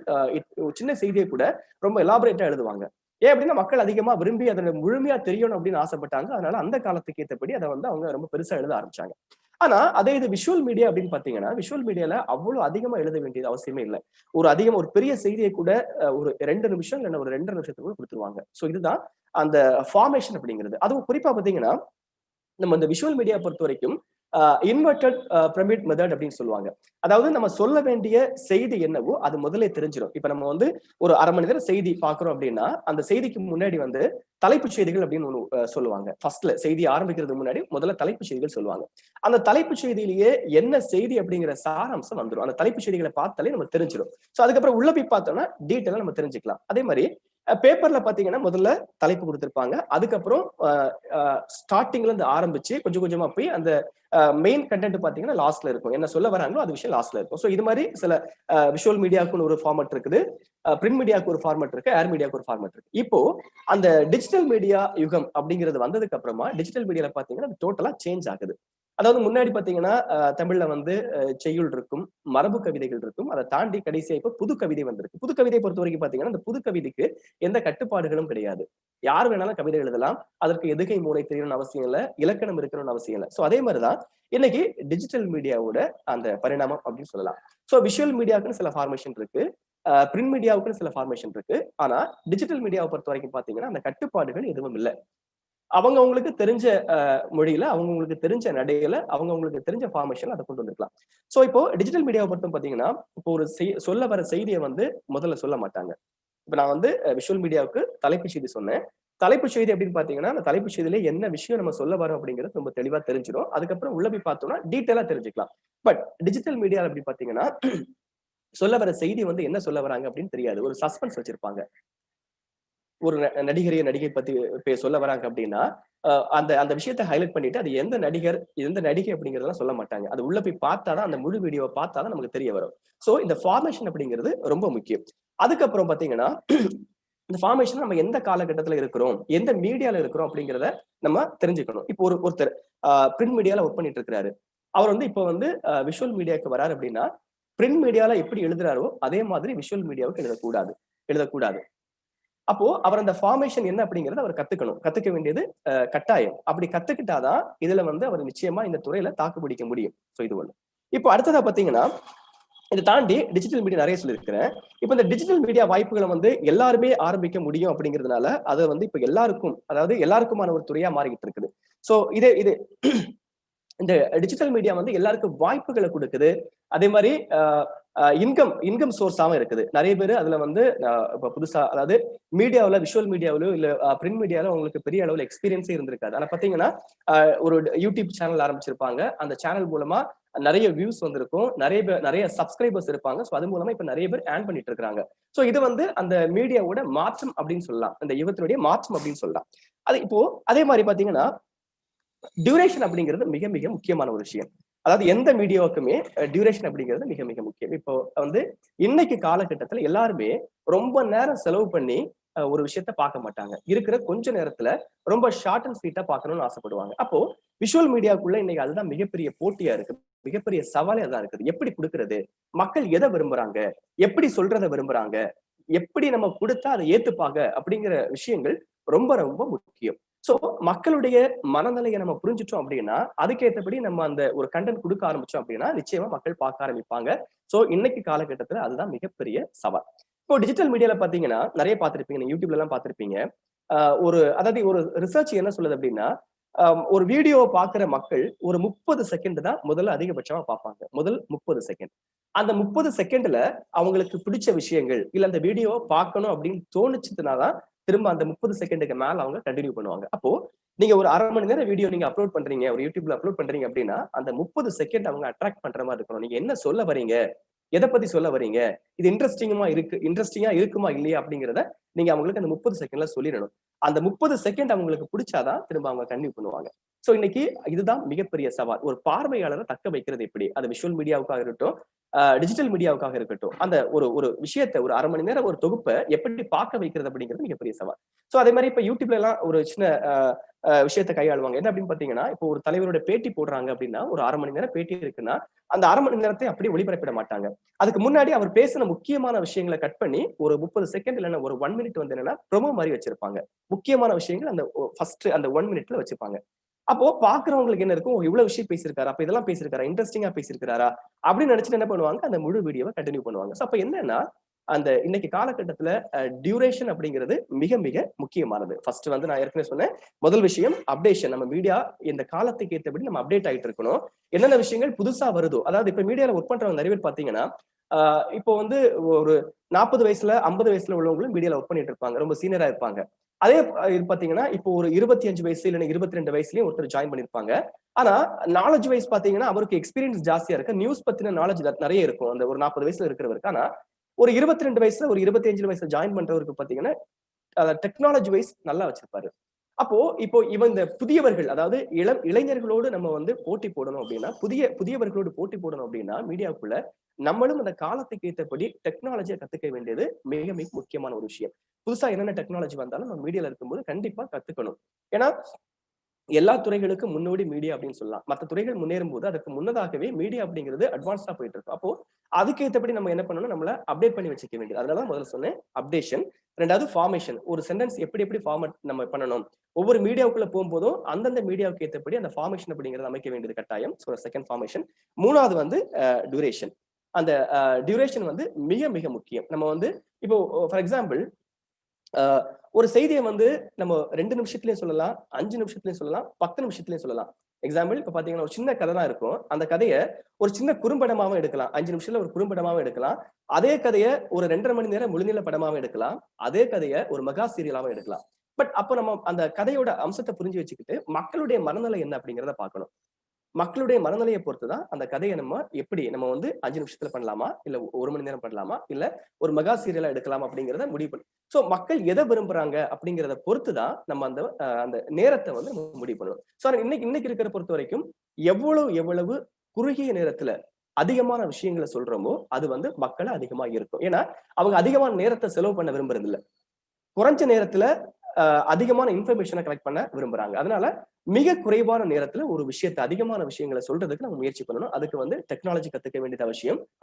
சின்ன செய்தியை கூட ரொம்ப எலாபரேட்டா எழுதுவாங்க. ஏன் அப்படின்னா மக்கள் அதிகமா விரும்பி அதை முழுமையா தெரியணும் அப்படின்னு ஆசைப்பட்டாங்க. அதனால அந்த காலத்துக்கு ஏற்றபடி அதை அவங்க ரொம்ப பெருசா எழுத ஆரம்பிச்சாங்க. ஆனா அதே இது விஷுவல் மீடியா அப்படின்னு பாத்தீங்கன்னா விஷுவல் மீடியால அவ்வளவு அதிகமா எழுத வேண்டியது அவசியமே இல்லை. ஒரு பெரிய செய்தியை கூட ஒரு 2 நிமிஷம் இல்ல ஒரு 2.5 நிமிஷத்துக்குள்ள கொடுத்துருவாங்க. சோ இதுதான் அந்த ஃபார்மேஷன் அப்படிங்கிறது. அதுவும் குறிப்பா பாத்தீங்கன்னா நம்ம இந்த விஷுவல் மீடியா பொறுத்த வரைக்கும் இன்வெர்டட் பிரமிட் மெத்தட் அப்படின்னு சொல்லுவாங்க. அதாவது நம்ம சொல்ல வேண்டிய செய்தி என்னவோ அது முதல்ல தெரிஞ்சிடும். இப்ப நம்ம வந்து ஒரு அரை மணி நேரம் செய்தி பாக்குறோம் அப்படின்னா அந்த செய்திக்கு முன்னாடி வந்து தலைப்புச் செய்திகள் அப்படின்னு ஒண்ணு சொல்லுவாங்க. ஃபர்ஸ்ட்ல செய்தி ஆரம்பிக்கிறதுக்கு முன்னாடி முதல்ல தலைப்புச் செய்திகள் சொல்லுவாங்க. அந்த தலைப்புச் செய்தியிலேயே என்ன செய்தி அப்படிங்கிற சாராம்சம் வந்துடும். அந்த தலைப்புச் செய்திகளை பார்த்தாலே நம்ம தெரிஞ்சிடும். சோ அதுக்கப்புறம் உள்ள போய் பார்த்தோம்னா டீட்டெயிலா நம்ம தெரிஞ்சுக்கலாம். அதே மாதிரி பேப்பர்ல பாத்தீங்கன்னா முதல்ல தலைப்பு கொடுத்திருப்பாங்க. அதுக்கப்புறம் ஸ்டார்டிங்ல இருந்து ஆரம்பிச்சு கொஞ்சம் கொஞ்சமா போய் அந்த மெயின் கண்டென்ட் பாத்தீங்கன்னா லாஸ்ட்ல இருக்கும். என்ன சொல்ல வராங்களோ அது விஷயம் லாஸ்ட்ல இருக்கும். சோ இது மாதிரி சில விஷுவல் மீடியாவுக்கு ஒரு ஃபார்மட் இருக்குது, பிரிண்ட் மீடியாவுக்கு ஒரு ஃபார்மட் இருக்கு, ஏர் மீடியாவுக்கு ஒரு ஃபார்மட் இருக்கு. இப்போ அந்த டிஜிட்டல் மீடியா யுகம் அப்படிங்கிறது வந்ததுக்கு அப்புறமா டிஜிட்டல் மீடியால பாத்தீங்கன்னா டோட்டலா சேஞ்ச் ஆகுது. அதாவது முன்னாடி பாத்தீங்கன்னா தமிழ்ல வந்து செய்யுள் இருக்கும், மரபு கவிதைகள் இருக்கும், அதை தாண்டி கடைசியா இப்ப புது கவிதை வந்திருக்கு. புது கவிதை பொறுத்த வரைக்கும் பாத்தீங்கன்னா அந்த புது கவிதைக்கு எந்த கட்டுப்பாடுகளும் கிடையாது. யார் வேணாலும் கவிதை எழுதலாம். அதற்கு எதுகை மூளை தெரியணும்னு அவசியம் இல்லை, இலக்கணம் இருக்கணும்னு அவசியம் இல்லை. சோ அதே மாதிரிதான் இன்னைக்கு டிஜிட்டல் மீடியாவோட அந்த பரிணாமம் அப்படின்னு சொல்லலாம். சோ விஷுவல் மீடியாவுக்குன்னு சில ஃபார்மேஷன் இருக்கு, பிரிண்ட் மீடியாவுக்குன்னு சில ஃபார்மேஷன் இருக்கு. ஆனா டிஜிட்டல் மீடியாவை பொறுத்த வரைக்கும் பாத்தீங்கன்னா அந்த கட்டுப்பாடுகள் எதுவும் இல்லை. அவங்களுக்கு தெரிஞ்ச மொழியில, அவங்களுக்கு தெரிஞ்ச நடையில, அவங்களுக்கு தெரிஞ்ச ஃபார்மேஷன்ல அதை கொண்டு வந்துக்கலாம். சோ இப்போ டிஜிட்டல் மீடியாவை பொறுத்து பாத்தீங்கன்னா இப்போ ஒரு சொல்ல வர செய்தியை வந்து முதல்ல சொல்ல மாட்டாங்க. இப்ப நான் வந்து விஷுவல் மீடியாவுக்கு தலைப்புச் செய்தி சொன்னேன். தலைப்புச் செய்தி அப்படின்னு பாத்தீங்கன்னா அந்த தலைப்புச் செய்தியில என்ன விஷயம் நம்ம சொல்ல வரோம் அப்படிங்கிறது ரொம்ப தெளிவா தெரிஞ்சிடும். அதுக்கப்புறம் உள்ள போய் பார்த்தோம்னா டீட்டெயிலா தெரிஞ்சுக்கலாம். பட் டிஜிட்டல் மீடியா அப்படி பாத்தீங்கன்னா சொல்ல வர செய்தி வந்து என்ன சொல்ல வராங்க அப்படின்னு தெரியாது. ஒரு சஸ்பென்ஸ் வச்சிருப்பாங்க. ஒரு நடிகை பத்தி சொல்ல வராங்க அப்படின்னா அந்த அந்த விஷயத்தை ஹைலைட் பண்ணிட்டு அது எந்த நடிகர் எந்த நடிகை அப்படிங்கறதெல்லாம் சொல்ல மாட்டாங்க. அது உள்ள போய் பார்த்தாதான் அந்த முழு வீடியோவை பார்த்தாதான் நமக்கு தெரிய வரும். சோ இந்த ஃபார்மேஷன் அப்படிங்கிறது ரொம்ப முக்கியம். அதுக்கப்புறம் பாத்தீங்கன்னா இந்த ஃபார்மேஷன் நம்ம எந்த காலகட்டத்துல இருக்கிறோம், எந்த மீடியால இருக்கிறோம் அப்படிங்கிறத நம்ம தெரிஞ்சுக்கணும். இப்போ ஒருத்தர் பிரிண்ட் மீடியால ஒர்க் பண்ணிட்டு இருக்காரு. அவர் வந்து இப்போ வந்து விஷுவல் மீடியாவுக்கு வராரு அப்படின்னா பிரிண்ட் மீடியால எப்படி எழுதுறாரோ அதே மாதிரி விஷுவல் மீடியாவுக்கு எழுதக்கூடாது. அப்போ அவர் அந்த ஃபார்மேஷன் என்ன அப்படிங்கறத அவர் கத்துக்க வேண்டியது கட்டாயம். அப்படி கத்துக்கிட்டாதான் இதுல வந்து அவர் நிச்சயமா இந்த துறையில தாக்கு பிடிக்க முடியும். சோ இது ஒண்ணு. இப்போ அடுத்ததா பாத்தீங்கன்னா இதை தாண்டி டிஜிட்டல் மீடியா நிறைய சொல்லியிருக்கிறேன். இப்போ இந்த டிஜிட்டல் மீடியா வாய்ப்புகளை வந்து எல்லாருமே ஆரம்பிக்க முடியும் அப்படிங்கிறதுனால அதை வந்து இப்ப எல்லாருக்கும், அதாவது எல்லாருக்குமான ஒரு துறையா மாறிக்கிட்டு இருக்குது. சோ இது இந்த டிஜிட்டல் மீடியா வந்து எல்லாருக்கும் வாய்ப்புகளை கொடுக்குது. அதே மாதிரி இன்கம் சோர்ஸாவும் இருக்குது. நிறைய பேர் அதுல வந்து இப்ப புதுசா, அதாவது மீடியாவில விஷுவல் மீடியாவிலோ இல்ல பிரிண்ட் மீடியாவில உங்களுக்கு பெரிய அளவுல எக்ஸ்பீரியன்ஸே இருந்திருக்காது. ஆனா பாத்தீங்கன்னா ஒரு யூடியூப் சேனல் ஆரம்பிச்சிருப்பாங்க. அந்த சேனல் மூலமா நிறைய வியூஸ் வந்திருக்கும், நிறைய சப்ஸ்கிரைபர்ஸ் இருப்பாங்க. சோ அது மூலமா இப்ப நிறைய பேர் ஏர்ன் பண்ணிட்டு இருக்காங்க. சோ இது வந்து அந்த மீடியாவோட மாற்றம் அப்படின்னு சொல்லலாம், அந்த யுகத்தினுடைய மாற்றம் அப்படின்னு சொல்லலாம். அது இப்போ அதே மாதிரி பாத்தீங்கன்னா டியூரேஷன் அப்படிங்கிறது மிக மிக முக்கியமான ஒரு விஷயம். அதாவது எந்த மீடியாவுக்குமே டியூரேஷன் அப்படிங்கிறது மிக மிக முக்கியம். இப்போ வந்து இன்னைக்கு காலகட்டத்துல எல்லாருமே ரொம்ப நேரம் செலவு பண்ணி ஒரு விஷயத்த பார்க்க மாட்டாங்க. இருக்கிற கொஞ்ச நேரத்துல ரொம்ப ஷார்ட் அண்ட் ஸ்வீட்டா பார்க்கணும்னு ஆசைப்படுவாங்க. அப்போ விஷுவல் மீடியாவுக்குள்ள இன்னைக்கு அதுதான் மிகப்பெரிய போட்டியா இருக்கு, மிகப்பெரிய சவாலே அதான் இருக்குது. எப்படி கொடுக்கறது, மக்கள் எதை விரும்புறாங்க, எப்படி சொல்றதை விரும்புறாங்க, எப்படி நம்ம கொடுத்தா அதை ஏத்துப்பாங்க அப்படிங்கிற விஷயங்கள் ரொம்ப ரொம்ப முக்கியம். சோ மக்களுடைய மனநிலையை நம்ம புரிஞ்சுட்டோம் அப்படின்னா அதுக்கேற்றபடி நம்ம அந்த ஒரு கண்டென்ட் கொடுக்க ஆரம்பிச்சோம் அப்படின்னா நிச்சயமா மக்கள் பார்க்க ஆரம்பிப்பாங்க. சோ இன்னைக்கு காலகட்டத்துல அதுதான் மிகப்பெரிய சவால். இப்போ டிஜிட்டல் மீடியால பாத்தீங்கன்னா நிறைய பார்த்திருப்பீங்க, நீங்க யூடியூப்ல எல்லாம் பார்த்திருப்பீங்க. அதாவது ஒரு ரிசர்ச் என்ன சொல்லுது அப்படின்னா ஒரு வீடியோவை பாக்குற மக்கள் ஒரு 30 செகண்ட் தான் முதல்ல அதிகபட்சமா பார்ப்பாங்க. முதல் 30 செகண்ட். அந்த 30 செகண்ட்ல அவங்களுக்கு பிடிச்ச விஷயங்கள் இல்ல அந்த வீடியோவை பார்க்கணும் அப்படின்னு தோணுச்சுனாதான் திரும்ப அந்த 30 செகண்டுக்கு மேல அவங்க கண்டினியூ பண்ணுவாங்க. அப்போ நீங்க ஒரு அரை மணி நேரம் வீடியோ நீங்க அப்லோட் பண்றீங்க, ஒரு யூடியூப்ல அப்லோட் பண்றீங்க அப்படின்னா அந்த 30 செகண்ட் அவங்க அட்ராக்ட் பண்ற மாதிரி இருக்கணும். நீங்க என்ன சொல்ல வரீங்க, எதை பத்தி சொல்ல வரீங்க, இது இன்ட்ரெஸ்டிங்கா இருக்குமா இல்லையா அப்படிங்கிறத நீங்க அவங்களுக்கு அந்த 30 செகண்ட்ல சொல்லிடணும். அந்த 30 செகண்ட் அவங்களுக்கு பிடிச்சாதான் திரும்ப அவங்க கண்டினியூ பண்ணுவாங்க. சோ இன்னைக்கு இதுதான் மிகப்பெரிய சவால். ஒரு பார்வையாளரை தக்க வைக்கிறது எப்படி, அது விஷுவல் மீடியாவுக்காக இருக்கட்டும், டிஜிட்டல் மீடியாவுக்காக இருக்கட்டும், அந்த ஒரு விஷயத்தை ஒரு அரை மணி நேரம் ஒரு தொகுப்பை எப்படி பார்க்க வைக்கிறது அப்படிங்கிறது மிகப்பெரிய சவால். சோ அதே மாதிரி இப்ப யூடியூப்ல எல்லாம் ஒரு சின்ன விஷயத்தை கையாளுவாங்க. என்ன அப்படின்னு பாத்தீங்கன்னா இப்போ ஒரு தலைவரோட பேட்டி போடுறாங்க அப்படின்னா ஒரு அரை மணி நேரம் பேட்டி இருக்குன்னா அந்த அரை மணி நேரத்தை அப்படியே ஒளிபரப்பிட மாட்டாங்க. அதுக்கு முன்னாடி அவர் பேசின முக்கியமான விஷயங்களை கட் பண்ணி ஒரு 30 செகண்ட் இல்லைன்னா ஒரு 1 மினிட் வந்து என்னன்னா ப்ரோமோ மாதிரி வச்சிருப்பாங்க. முக்கியமான விஷயங்கள் அந்த ஃபர்ஸ்ட் அந்த 1 மினிட்ல வச்சிருப்பாங்க. அப்போ பாக்குறவங்களுக்கு என்ன இருக்கும், இவ்வளவு விஷயம் பேசியிருக்காரு, அப்ப இதெல்லாம் பேசியிருக்காரா, இன்ட்ரெஸ்டிங்கா பேசியிருக்காரா அப்படின்னு நினைச்சிட்டு என்ன பண்ணுவாங்க, அந்த முழு வீடியோவை கண்டினியூ பண்ணுவாங்க. சோ அப்ப என்னன்னா அந்த இன்னைக்கு காலகட்டத்துல டியூரேஷன் அப்படிங்கிறது மிக மிக முக்கியமானது. ஃபர்ஸ்ட் வந்து நான் ஏற்கனவே சொன்னேன், முதல் விஷயம் அப்டேஷன். நம்ம மீடியா இந்த காலத்துக்கு ஏற்றபடி நம்ம அப்டேட் ஆயிட்டு இருக்கணும். என்னென்ன விஷயங்கள் புதுசா வருதோ, அதாவது இப்ப மீடியால ஒர்க் பண்றவங்க நிறைய பேர் பாத்தீங்கன்னா இப்போ வந்து ஒரு 40 வயசுல 50 வயசுல உள்ளவங்களும் மீடியால ஒர்க் பண்ணிட்டு இருப்பாங்க, ரொம்ப சீனியரா இருப்பாங்க. அதே இது பாத்தீங்கன்னா இப்போ ஒரு 25 வயசு இல்லைன்னா 22 வயசுலயும் ஒருத்தர் ஜாயின் பண்ணிருப்பாங்க. ஆனா நாலேஜ் வைஸ் பாத்தீங்கன்னா அவருக்கு எக்ஸ்பீரியன்ஸ் ஜாஸ்தியா இருக்கு, நியூஸ் பத்தின நாலேஜ் நிறைய இருக்கும் அந்த ஒரு 40 வயசுல இருக்கிறவருக்கு. ஆனா ஒரு 22 வயசுல ஒரு 25 வயசுல ஜாயின் பண்றவருக்கு பாத்தீங்கன்னா டெக்னாலஜி வைஸ் நல்லா வச்சிருப்பாரு. அப்போ இப்போ இந்த புதியவர்கள், அதாவது இளைஞர்களோடு நம்ம வந்து போட்டி போடணும் அப்படின்னா, புதியவர்களோடு போட்டி போடணும் அப்படின்னா மீடியாவுக்குள்ள நம்மளும் அந்த காலத்துக்கு ஏற்றபடி டெக்னாலஜியை கத்துக்க வேண்டியது மிக மிக முக்கியமான ஒரு விஷயம். புதுசா என்னென்ன டெக்னாலஜி வந்தாலும் நம்ம மீடியால இருக்கும்போது கண்டிப்பா கத்துக்கணும். ஏன்னா எல்லா துறைகளுக்கும் முன்னோடி மீடியா அப்படின்னு சொல்லலாம். மற்ற துறைகள் முன்னேறும் போது அதுக்கு முன்னதாகவே மீடியா அப்படிங்கிறது அட்வான்ஸ்டா போயிட்டு இருக்கும். அப்போ அதுக்கு ஏற்றபடி நம்ம என்ன பண்ணணும், நம்மள அப்டேட் பண்ணி வச்சுக்க வேண்டியது. அதனால முதல்ல சொன்னேன் அப்டேஷன். ரெண்டாவது ஃபார்மேஷன். ஒரு சென்டென்ஸ் எப்படி ஃபார்மட் நம்ம பண்ணணும், ஒவ்வொரு மீடியாவுக்குள்ள போகும்போதும் அந்தந்த மீடியாவுக்கு ஏற்றபடி அந்த ஃபார்மேஷன் அப்படிங்கிறது அமைக்க வேண்டியது கட்டாயம். So second formation. மூணாவது வந்து டியூரேஷன். அந்த டியூரேஷன் வந்து மிக மிக முக்கியம். நம்ம வந்து இப்போ ஃபார் எக்ஸாம்பிள் ஒரு செய்தியை வந்து நம்ம 2 நிமிஷத்துலயும் சொல்லலாம், 5 நிமிஷத்துலயும் சொல்லலாம், 10 நிமிஷத்துலயும் சொல்லலாம். எக்ஸாம்பிள் இப்ப பாத்தீங்கன்னா ஒரு சின்ன கதை தான் இருக்கும், அந்த கதையை ஒரு சின்ன குறும்படமாவும் எடுக்கலாம், 5 நிமிஷத்துல ஒரு குறும்படமாவும் எடுக்கலாம். அதே கதையை ஒரு 2.5 மணி நேரம் முழுநீள படமாவும் எடுக்கலாம். அதே கதையை ஒரு மெகா சீரியலாவும் எடுக்கலாம். பட் அப்ப நம்ம அந்த கதையோட அம்சத்தை புரிஞ்சு வச்சுக்கிட்டு மக்களுடைய மனநிலை என்ன அப்படிங்கிறத பார்க்கணும். மக்களுடைய மனநிலையை பொறுத்துதான் அந்த கதையை நம்ம எப்படி நம்ம வந்து 5 நிமிஷத்துல பண்ணலாமா, இல்ல 1 மணி நேரம் பண்ணலாமா, இல்ல ஒரு மெகா சீரியலா எடுக்கலாமா அப்படிங்கிறத முடிவு பண்ணி, சோ மக்கள் எதை விரும்புறாங்க அப்படிங்கிறத பொறுத்துதான் நம்ம அந்த நேரத்தை வந்து நம்ம முடிவு பண்ணுவோம். சோ இன்னைக்கு இருக்கிற பொறுத்த வரைக்கும் எவ்வளவு குறுகிய நேரத்துல அதிகமான விஷயங்களை சொல்றோமோ அது வந்து மக்களை அதிகமா இருக்கும். ஏன்னா அவங்க அதிகமான நேரத்தை செலவு பண்ண விரும்புறது இல்ல, குறைஞ்ச நேரத்துல அதிகமான இன்ஃபர்மேஷனை கலெக்ட் பண்ண விரும்புறாங்க. அதனால மிக குறைவான நேரத்துல ஒரு விஷயத்தை அதிகமான விஷயங்களை சொல்றதுக்கு நம்ம முயற்சி பண்ணணும். அதுக்கு வந்து டெக்னாலஜி கத்துக்க வேண்டியது